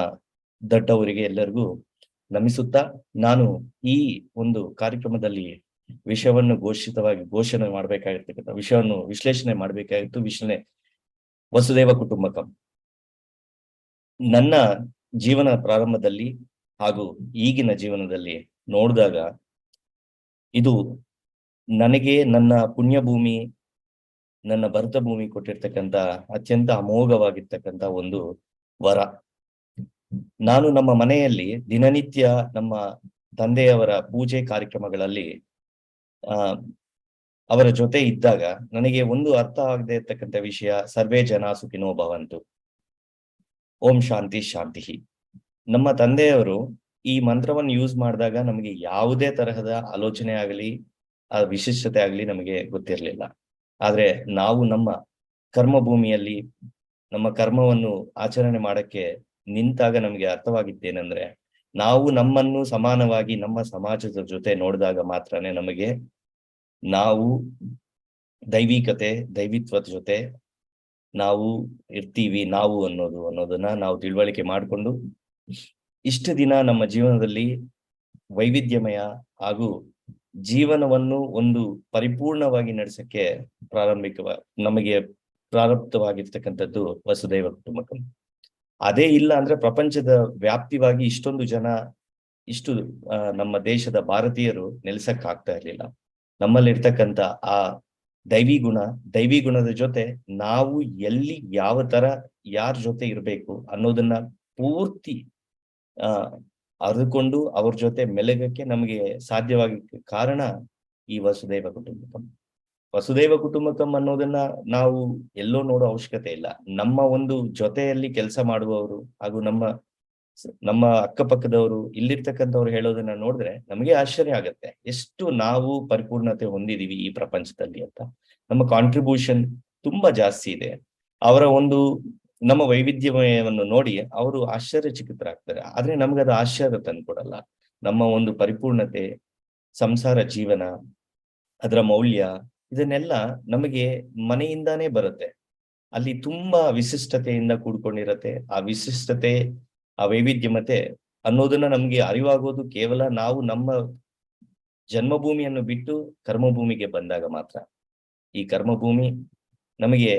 ದೊಡ್ಡವರಿಗೆ ಎಲ್ಲರಿಗೂ ನಮಿಸುತ್ತಾ, ನಾನು ಈ ಒಂದು ಕಾರ್ಯಕ್ರಮದಲ್ಲಿ ವಿಷಯವನ್ನು ಘೋಷಣೆ ಮಾಡಬೇಕಾಗಿರ್ತಕ್ಕಂಥ ವಿಷಯವನ್ನು ವಿಶ್ಲೇಷಣೆ ಮಾಡಬೇಕಾಗಿತ್ತು. ವಸುದೈವ ಕುಟುಂಬಕಂ. ನನ್ನ ಜೀವನ ಪ್ರಾರಂಭದಲ್ಲಿ ಹಾಗೂ ಈಗಿನ ಜೀವನದಲ್ಲಿ ನೋಡಿದಾಗ ಇದು ನನಗೆ ನನ್ನ ಪುಣ್ಯಭೂಮಿ, ನನ್ನ ಭರತ ಭೂಮಿ ಕೊಟ್ಟಿರ್ತಕ್ಕಂಥ ಅತ್ಯಂತ ಅಮೋಘವಾಗಿರ್ತಕ್ಕಂಥ ಒಂದು ವರ. ನಾನು ನಮ್ಮ ಮನೆಯಲ್ಲಿ ದಿನನಿತ್ಯ ನಮ್ಮ ತಂದೆಯವರ ಪೂಜೆ ಕಾರ್ಯಕ್ರಮಗಳಲ್ಲಿ ಅವರ ಜೊತೆ ಇದ್ದಾಗ ನನಗೆ ಒಂದು ಅರ್ಥ ಆಗದೆ ಇರ್ತಕ್ಕಂಥ ವಿಷಯ, ಸರ್ವೇ ಜನ ಸುಖಿನೋ ಭವಂತು, ಓಂ ಶಾಂತಿ ಶಾಂತಿ. ನಮ್ಮ ತಂದೆಯವರು ಈ ಮಂತ್ರವನ್ನು ಯೂಸ್ ಮಾಡಿದಾಗ ನಮಗೆ ಯಾವುದೇ ತರಹದ ಆಲೋಚನೆ ಆಗಲಿ ಆ ವಿಶಿಷ್ಟತೆ ಆಗಲಿ ನಮಗೆ ಗೊತ್ತಿರಲಿಲ್ಲ. ಆದ್ರೆ ನಾವು ನಮ್ಮ ಕರ್ಮಭೂಮಿಯಲ್ಲಿ ನಮ್ಮ ಕರ್ಮವನ್ನು ಆಚರಣೆ ಮಾಡಕ್ಕೆ ನಿಂತಾಗ ನಮಗೆ ಅರ್ಥವಾಗಿದ್ದೇನೆಂದ್ರೆ, ನಾವು ನಮ್ಮನ್ನು ಸಮಾನವಾಗಿ ನಮ್ಮ ಸಮಾಜದ ಜೊತೆ ನೋಡಿದಾಗ ಮಾತ್ರನೇ ನಮಗೆ ನಾವು ದೈವಿಕತೆ ದೈವಿತ್ವದ ಜೊತೆ ನಾವು ಇರ್ತೀವಿ, ನಾವು ಅನ್ನೋದನ್ನ ನಾವು ತಿಳುವಳಿಕೆ ಮಾಡಿಕೊಂಡು ಇಷ್ಟು ದಿನ ನಮ್ಮ ಜೀವನದಲ್ಲಿ ವೈವಿಧ್ಯಮಯ ಹಾಗೂ ಜೀವನವನ್ನು ಒಂದು ಪರಿಪೂರ್ಣವಾಗಿ ನಡೆಸಕ್ಕೆ ನಮಗೆ ಪ್ರಾರಬ್ಧವಾಗಿರ್ತಕ್ಕಂಥದ್ದು ವಸುದೈವ ಕುಟುಂಬಕಂ. ಅದೇ ಇಲ್ಲ ಅಂದ್ರೆ ಪ್ರಪಂಚದ ವ್ಯಾಪ್ತಿವಾಗಿ ಇಷ್ಟೊಂದು ಜನ, ಇಷ್ಟು ನಮ್ಮ ದೇಶದ ಭಾರತೀಯರು ನೆಲೆಸಕ್ ಆಗ್ತಾ ಇರ್ಲಿಲ್ಲ. ನಮ್ಮಲ್ಲಿರ್ತಕ್ಕಂಥ ಆ ದೈವಿ ಗುಣದ ಜೊತೆ ನಾವು ಎಲ್ಲಿ ಯಾವ ತರ ಯಾರ ಜೊತೆ ಇರಬೇಕು ಅನ್ನೋದನ್ನ ಪೂರ್ತಿ ಅರಿದುಕೊಂಡು ಅವ್ರ ಜೊತೆ ಮೆಲಗಕ್ಕೆ ನಮಗೆ ಸಾಧ್ಯವಾಗಿ ಕಾರಣ ಈ ವಸುದೈವ ಕುಟುಂಬಕಂ. ವಸುದೈವ ಕುಟುಂಬಕಂ ಅನ್ನೋದನ್ನ ನಾವು ಎಲ್ಲೋ ನೋಡೋ ಅವಶ್ಯಕತೆ ಇಲ್ಲ. ನಮ್ಮ ಒಂದು ಜೊತೆಯಲ್ಲಿ ಕೆಲಸ ಮಾಡುವವರು ಹಾಗೂ ನಮ್ಮ ಅಕ್ಕಪಕ್ಕದವರು ಇಲ್ಲಿರ್ತಕ್ಕಂಥವ್ರು ಹೇಳೋದನ್ನ ನೋಡಿದ್ರೆ ನಮಗೆ ಆಶ್ಚರ್ಯ ಆಗತ್ತೆ, ಎಷ್ಟು ನಾವು ಪರಿಪೂರ್ಣತೆ ಹೊಂದಿದೀವಿ ಈ ಪ್ರಪಂಚದಲ್ಲಿ ಅಂತ. ನಮ್ಮ ಕಾಂಟ್ರಿಬ್ಯೂಷನ್ ತುಂಬಾ ಜಾಸ್ತಿ ಇದೆ. ಅವರ ಒಂದು ನಮ್ಮ ವೈವಿಧ್ಯಮಯವನ್ನು ನೋಡಿ ಅವರು ಆಶ್ಚರ್ಯಚಕಿತರಾಗ್ತಾರೆ. ಆದ್ರೆ ನಮ್ಗದು ಆಶ್ಚರ್ಯ ತಂದ್ಕೊಡಲ್ಲ. ನಮ್ಮ ಒಂದು ಪರಿಪೂರ್ಣತೆ, ಸಂಸಾರ ಜೀವನ, ಅದರ ಮೌಲ್ಯ, ಇದನ್ನೆಲ್ಲ ನಮಗೆ ಮನೆಯಿಂದಾನೇ ಬರುತ್ತೆ. ಅಲ್ಲಿ ತುಂಬಾ ವಿಶಿಷ್ಟತೆಯಿಂದ ಕೂಡ್ಕೊಂಡಿರತ್ತೆ. ಆ ವಿಶಿಷ್ಟತೆ, ಆ ವೈವಿಧ್ಯಮತೆ ಅನ್ನೋದನ್ನ ನಮ್ಗೆ ಅರಿವಾಗೋದು ಕೇವಲ ನಾವು ನಮ್ಮ ಜನ್ಮಭೂಮಿಯನ್ನು ಬಿಟ್ಟು ಕರ್ಮಭೂಮಿಗೆ ಬಂದಾಗ ಮಾತ್ರ. ಈ ಕರ್ಮಭೂಮಿ ನಮಗೆ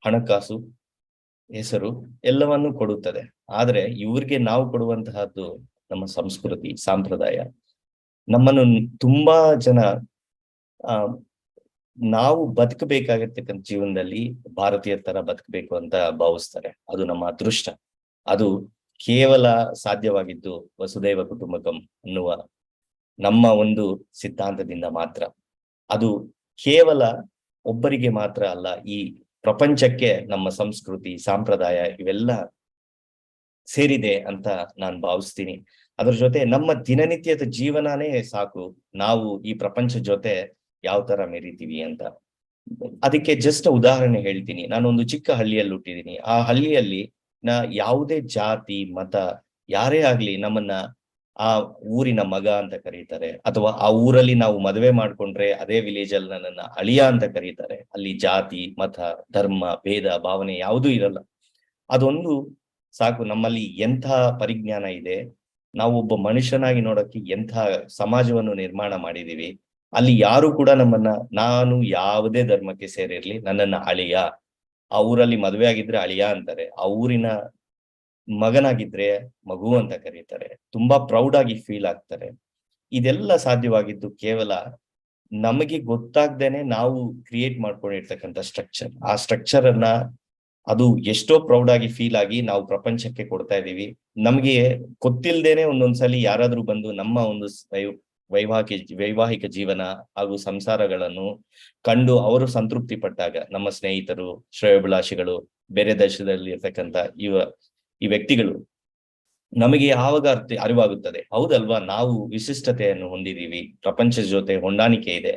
ಹಣಕಾಸು, ಹೆಸರು ಎಲ್ಲವನ್ನೂ ಕೊಡುತ್ತದೆ. ಆದ್ರೆ ಇವ್ರಿಗೆ ನಾವು ಕೊಡುವಂತಹದ್ದು ನಮ್ಮ ಸಂಸ್ಕೃತಿ, ಸಂಪ್ರದಾಯ. ನಮ್ಮನ್ನು ತುಂಬಾ ಜನ ನಾವು ಬದುಕಬೇಕಾಗಿರ್ತಕ್ಕಂಥ ಜೀವನದಲ್ಲಿ ಭಾರತೀಯರ ತರ ಬದುಕಬೇಕು ಅಂತ ಭಾವಿಸ್ತಾರೆ. ಅದು ನಮ್ಮ ಅದೃಷ್ಟ. ಅದು ಕೇವಲ ಸಾಧ್ಯವಾಗಿದ್ದು ವಸುದೈವ ಕುಟುಂಬಕಂ ಅನ್ನುವ ನಮ್ಮ ಒಂದು ಸಿದ್ಧಾಂತದಿಂದ ಮಾತ್ರ. ಅದು ಕೇವಲ ಒಬ್ಬರಿಗೆ ಮಾತ್ರ ಅಲ್ಲ, ಈ ಪ್ರಪಂಚಕ್ಕೆ ನಮ್ಮ ಸಂಸ್ಕೃತಿ ಸಂಪ್ರದಾಯ ಇವೆಲ್ಲ ಸೇರಿದೆ ಅಂತ ನಾನು ಭಾವಿಸ್ತೀನಿ. ಅದ್ರ ಜೊತೆ ನಮ್ಮ ದಿನನಿತ್ಯದ ಜೀವನನೇ ಸಾಕು ನಾವು ಈ ಪ್ರಪಂಚ ಜೊತೆ ಯಾವ ತರ ಮೆರಿತೀವಿ ಅಂತ. ಅದಕ್ಕೆ ಜಸ್ಟ್ ಉದಾಹರಣೆ ಹೇಳ್ತೀನಿ. ನಾನೊಂದು ಚಿಕ್ಕ ಹಳ್ಳಿಯಲ್ಲಿ ಹುಟ್ಟಿದೀನಿ. ಆ ಹಳ್ಳಿಯಲ್ಲಿ ಯಾವುದೇ ಜಾತಿ ಮತ ಯಾರೇ ಆಗ್ಲಿ ನಮ್ಮನ್ನ ಆ ಊರಿನ ಮಗ ಅಂತ ಕರೀತಾರೆ, ಅಥವಾ ಆ ಊರಲ್ಲಿ ನಾವು ಮದುವೆ ಮಾಡ್ಕೊಂಡ್ರೆ ಅದೇ ವಿಲೇಜ್ ಅಲ್ಲಿ ನನ್ನನ್ನ ಅಳಿಯ ಅಂತ ಕರೀತಾರೆ. ಅಲ್ಲಿ ಜಾತಿ ಮತ ಧರ್ಮ ಭೇದ ಭಾವನೆ ಯಾವುದೂ ಇರಲ್ಲ. ಅದೊಂದು ಸಾಕು ನಮ್ಮಲ್ಲಿ ಎಂಥ ಪರಿಜ್ಞಾನ ಇದೆ, ನಾವು ಒಬ್ಬ ಮನುಷ್ಯನಾಗಿ ನೋಡಕ್ಕೆ ಎಂಥ ಸಮಾಜವನ್ನು ನಿರ್ಮಾಣ ಮಾಡಿದೀವಿ. ಅಲ್ಲಿ ಯಾರು ಕೂಡ ನಮ್ಮನ್ನ, ನಾನು ಯಾವುದೇ ಧರ್ಮಕ್ಕೆ ಸೇರಿರ್ಲಿ ನನ್ನನ್ನ ಅಳಿಯ, ಆ ಊರಲ್ಲಿ ಮದುವೆ ಆಗಿದ್ರೆ ಅಳಿಯ ಅಂತಾರೆ, ಆ ಊರಿನ ಮಗನಾಗಿದ್ರೆ ಮಗು ಅಂತ ಕರೀತಾರೆ, ತುಂಬಾ ಪ್ರೌಡ್ ಆಗಿ ಫೀಲ್ ಆಗ್ತಾರೆ. ಇದೆಲ್ಲ ಸಾಧ್ಯವಾಗಿದ್ದು ಕೇವಲ ನಮಗೆ ಗೊತ್ತಾಗ್ದೇನೆ ನಾವು ಕ್ರಿಯೇಟ್ ಮಾಡ್ಕೊಂಡಿರ್ತಕ್ಕಂಥ ಸ್ಟ್ರಕ್ಚರ್. ಆ ಸ್ಟ್ರಕ್ಚರ್ ಅನ್ನ ಅದು ಎಷ್ಟೋ ಪ್ರೌಡ್ ಆಗಿ ಫೀಲ್ ಆಗಿ ನಾವು ಪ್ರಪಂಚಕ್ಕೆ ಕೊಡ್ತಾ ಇದೀವಿ. ನಮ್ಗೆ ಗೊತ್ತಿಲ್ದೇನೆ ಒಂದೊಂದ್ಸಲಿ ಯಾರಾದ್ರೂ ಬಂದು ನಮ್ಮ ಒಂದು ವೈವಾಹಿಕ ಜೀವನ ಹಾಗೂ ಸಂಸಾರಗಳನ್ನು ಕಂಡು ಅವರು ಸಂತೃಪ್ತಿ ಪಟ್ಟಾಗ, ನಮ್ಮ ಸ್ನೇಹಿತರು ಶ್ರೇಯೋಭಿಲಾಷಿಗಳು ಬೇರೆ ದೇಶದಲ್ಲಿ ಇರ್ತಕ್ಕಂಥ ಈ ವ್ಯಕ್ತಿಗಳು, ನಮಗೆ ಯಾವಾಗ ಅರಿವಾಗುತ್ತದೆ, ಹೌದಲ್ವಾ ನಾವು ವಿಶಿಷ್ಟತೆಯನ್ನು ಹೊಂದಿದೀವಿ, ಪ್ರಪಂಚದ ಜೊತೆ ಹೊಂದಾಣಿಕೆ ಇದೆ,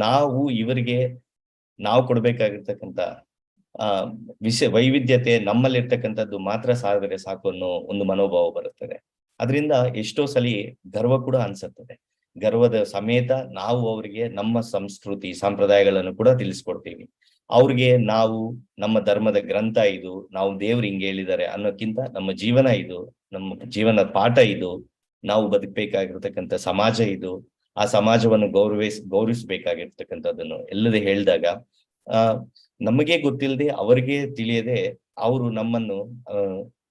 ನಾವು ಇವರಿಗೆ ನಾವು ಕೊಡ್ಬೇಕಾಗಿರ್ತಕ್ಕಂಥ ವೈವಿಧ್ಯತೆ ನಮ್ಮಲ್ಲಿರ್ತಕ್ಕಂಥದ್ದು ಮಾತ್ರ ಸಾಧಿದ್ರೆ ಸಾಕು ಅನ್ನೋ ಒಂದು ಮನೋಭಾವ ಬರುತ್ತದೆ. ಅದರಿಂದ ಎಷ್ಟೋ ಸಲಿ ಗರ್ವ ಕೂಡ ಅನ್ಸುತ್ತದೆ. ಗರ್ವದ ಸಮೇತ ನಾವು ಅವರಿಗೆ ನಮ್ಮ ಸಂಸ್ಕೃತಿ ಸಂಪ್ರದಾಯಗಳನ್ನು ಕೂಡ ತಿಳಿಸ್ಕೊಡ್ತೀವಿ. ಅವ್ರಿಗೆ ನಾವು ನಮ್ಮ ಧರ್ಮದ ಗ್ರಂಥ ಇದು, ನಾವು ದೇವ್ರು ಹಿಂಗೆ ಹೇಳಿದ್ದಾರೆ ಅನ್ನೋಕ್ಕಿಂತ ನಮ್ಮ ಜೀವನ ಇದು, ನಮ್ಮ ಜೀವನ ಪಾಠ ಇದು, ನಾವು ಬದುಕಬೇಕಾಗಿರ್ತಕ್ಕಂಥ ಸಮಾಜ ಇದು, ಆ ಸಮಾಜವನ್ನು ಗೌರವಿಸಬೇಕಾಗಿರ್ತಕ್ಕಂಥದ್ದನ್ನು ಎಲ್ಲದೇ ಹೇಳಿದಾಗ ನಮಗೆ ಗೊತ್ತಿಲ್ಲದೆ ಅವರಿಗೆ ತಿಳಿಯದೆ ಅವರು ನಮ್ಮನ್ನು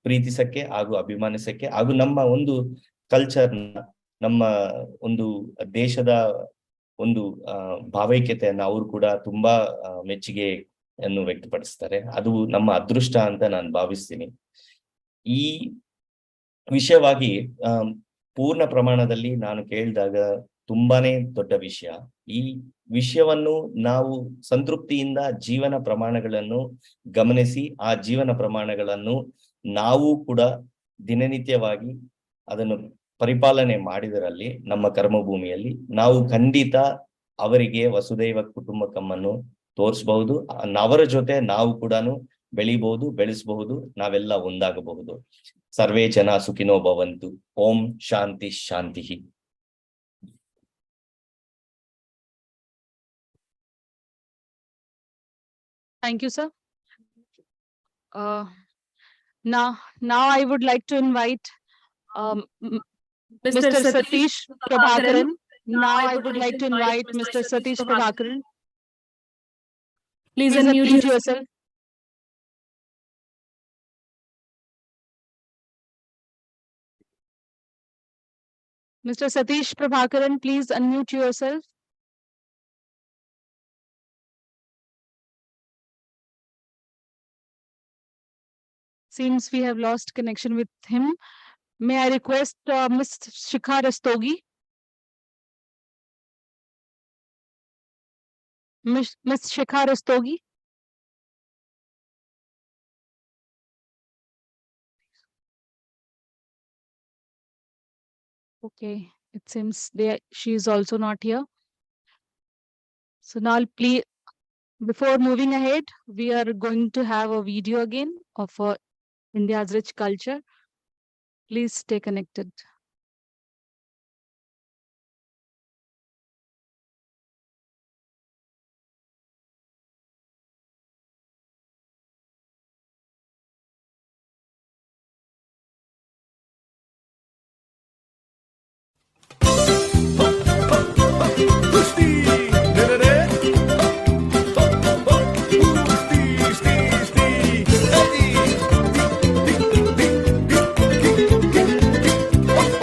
ಪ್ರೀತಿಸಕ್ಕೆ ಹಾಗೂ ಅಭಿಮಾನಿಸಕ್ಕೆ ಹಾಗೂ ನಮ್ಮ ಒಂದು ಕಲ್ಚರ್ನ ನಮ್ಮ ಒಂದು ದೇಶದ ಒಂದು ಭಾವೈಕ್ಯತೆಯನ್ನು ಅವರು ಕೂಡ ತುಂಬಾ ಮೆಚ್ಚುಗೆಯನ್ನು ವ್ಯಕ್ತಪಡಿಸ್ತಾರೆ. ಅದು ನಮ್ಮ ಅದೃಷ್ಟ ಅಂತ ನಾನು ಭಾವಿಸ್ತೀನಿ. ಈ ವಿಷಯವಾಗಿ ಪೂರ್ಣ ಪ್ರಮಾಣದಲ್ಲಿ ನಾನು ಕೇಳಿದಾಗ ತುಂಬಾನೇ ದೊಡ್ಡ ವಿಷಯ. ಈ ವಿಷಯವನ್ನು ನಾವು ಸಂತೃಪ್ತಿಯಿಂದ ಜೀವನ ಪ್ರಮಾಣಗಳನ್ನು ಗಮನಿಸಿ ಆ ಜೀವನ ಪ್ರಮಾಣಗಳನ್ನು ನಾವು ಕೂಡ ದಿನನಿತ್ಯವಾಗಿ ಅದನ್ನು ಪರಿಪಾಲನೆ ಮಾಡಿದರಲ್ಲಿ ನಮ್ಮ ಕರ್ಮಭೂಮಿಯಲ್ಲಿ ನಾವು ಖಂಡಿತ ಅವರಿಗೆ ವಸುದೈವ ಕುಟುಂಬಕಮ್ಮನ್ನು ತೋರಿಸಬಹುದು. ಅವರ ಜೊತೆ ನಾವು ಕೂಡ ಬೆಳಿಬಹುದು, ಬೆಳೆಸಬಹುದು, ನಾವೆಲ್ಲ ಒಂದಾಗಬಹುದು. ಸರ್ವೇ ಜನ ಸುಖಿನೋ ಭವಂತು. ಓಂ ಶಾಂತಿ ಶಾಂತಿ. Thank you, sir. Now I would like to invite Mr. Satish Prabhakaran. Now I would like to invite Mr. Satish Prabhakaran. Please unmute yourself. Mr. Satish Prabhakaran, please unmute yourself. Seems we have lost connection with him. May I request Ms. Shikha Rastogi? Ms. Shikha Rastogi? Okay, it seems she is also not here. So now please, before moving ahead, we are going to have a video again of India's rich culture. Please stay connected. Hey!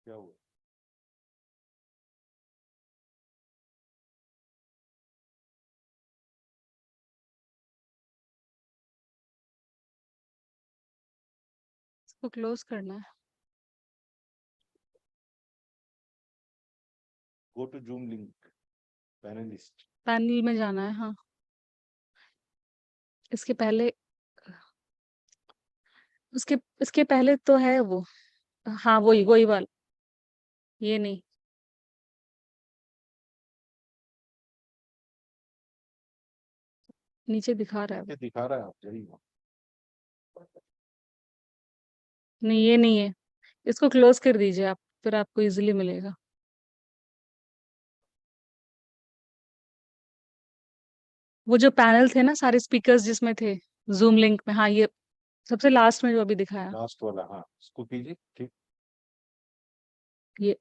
क्या हुआ? इसको close करना है। Go to Zoom link, panelist. Panel में जाना है, हाँ। इसके पहले इसके पहले तो है वो। हाँ, वही वाला। ये नहीं। नीचे दिखा रहा है वो। ये दिखा रहा है आप यही। नहीं, ये नहीं है। इसको क्लोज कर दीजिए आप, फिर आपको इजीली मिलेगा। वो जो पैनल थे ना, सारे स्पीकर्स जिसमें थे जूम लिंक में, हाँ, ये सबसे लास्ट में जो अभी दिखाया, लास्ट वाला, हाँ, इसको कीजिए, ठीक। ये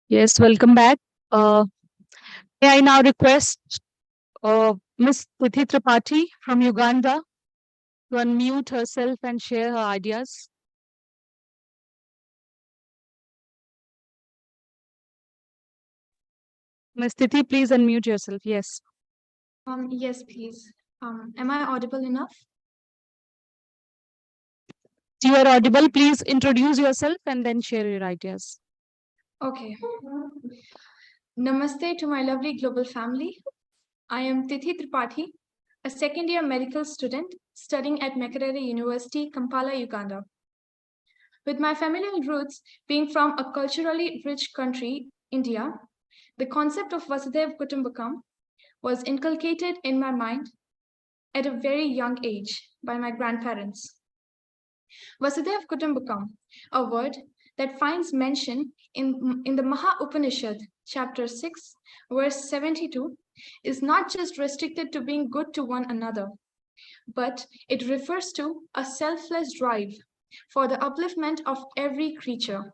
Yes, welcome back. May I now request Ms. Tithi Tripathi from Uganda to unmute herself and share her ideas. Ms. Tithi, please unmute yourself. Yes. Yes, please. Am I audible enough? You are audible. Please introduce yourself and then share your ideas. Okay. Namaste to my lovely global family. I am Tithi Tripathi, a second-year medical student studying at Makerere University, Kampala, Uganda. With my familial roots being from a culturally rich country, India, the concept of Vasudev Kutumbakam was inculcated in my mind at a very young age by my grandparents. Vasudev Kutumbakam, a word that finds mention in the Maha Upanishad, chapter 6, verse 72, is not just restricted to being good to one another, but it refers to a selfless drive for the upliftment of every creature.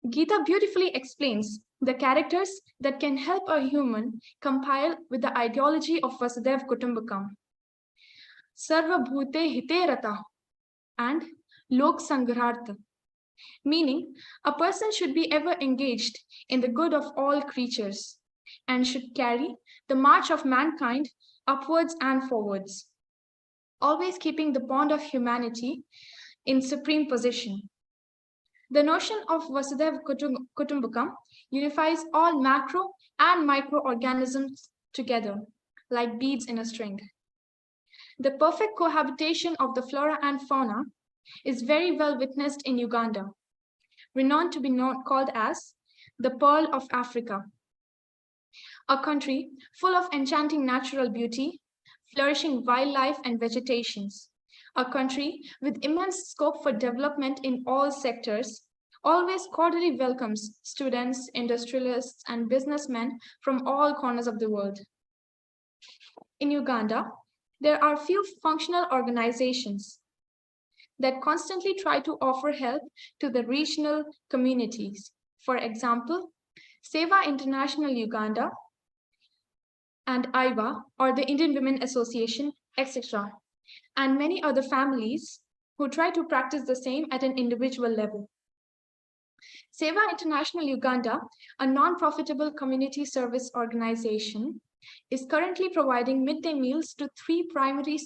Gita beautifully explains the characters that can help a human compile with the ideology of Vasudev Kutumbakam. Sarva Bhute Hite Rata and Lok Sanghartha, meaning a person should be ever engaged in the good of all creatures and should carry the march of mankind upwards and forwards, always keeping the bond of humanity in supreme position. The notion of Vasudev Kutumbakam unifies all macro and microorganisms together, like beads in a string. The perfect cohabitation of the flora and fauna is very well witnessed in Uganda, renowned to be called as the Pearl of Africa, a country full of enchanting natural beauty, flourishing wildlife and vegetations, a country with immense scope for development in all sectors, always cordially welcomes students, industrialists, and businessmen from all corners of the world. In Uganda, there are few functional organizations that constantly try to offer help to the regional communities. For example, Seva International Uganda and IVA, or the Indian Women Association, etc., and many other families who try to practice the same at an individual level. Seva International Uganda, a non-profitable community service organization, is currently providing midday meals to 3 primary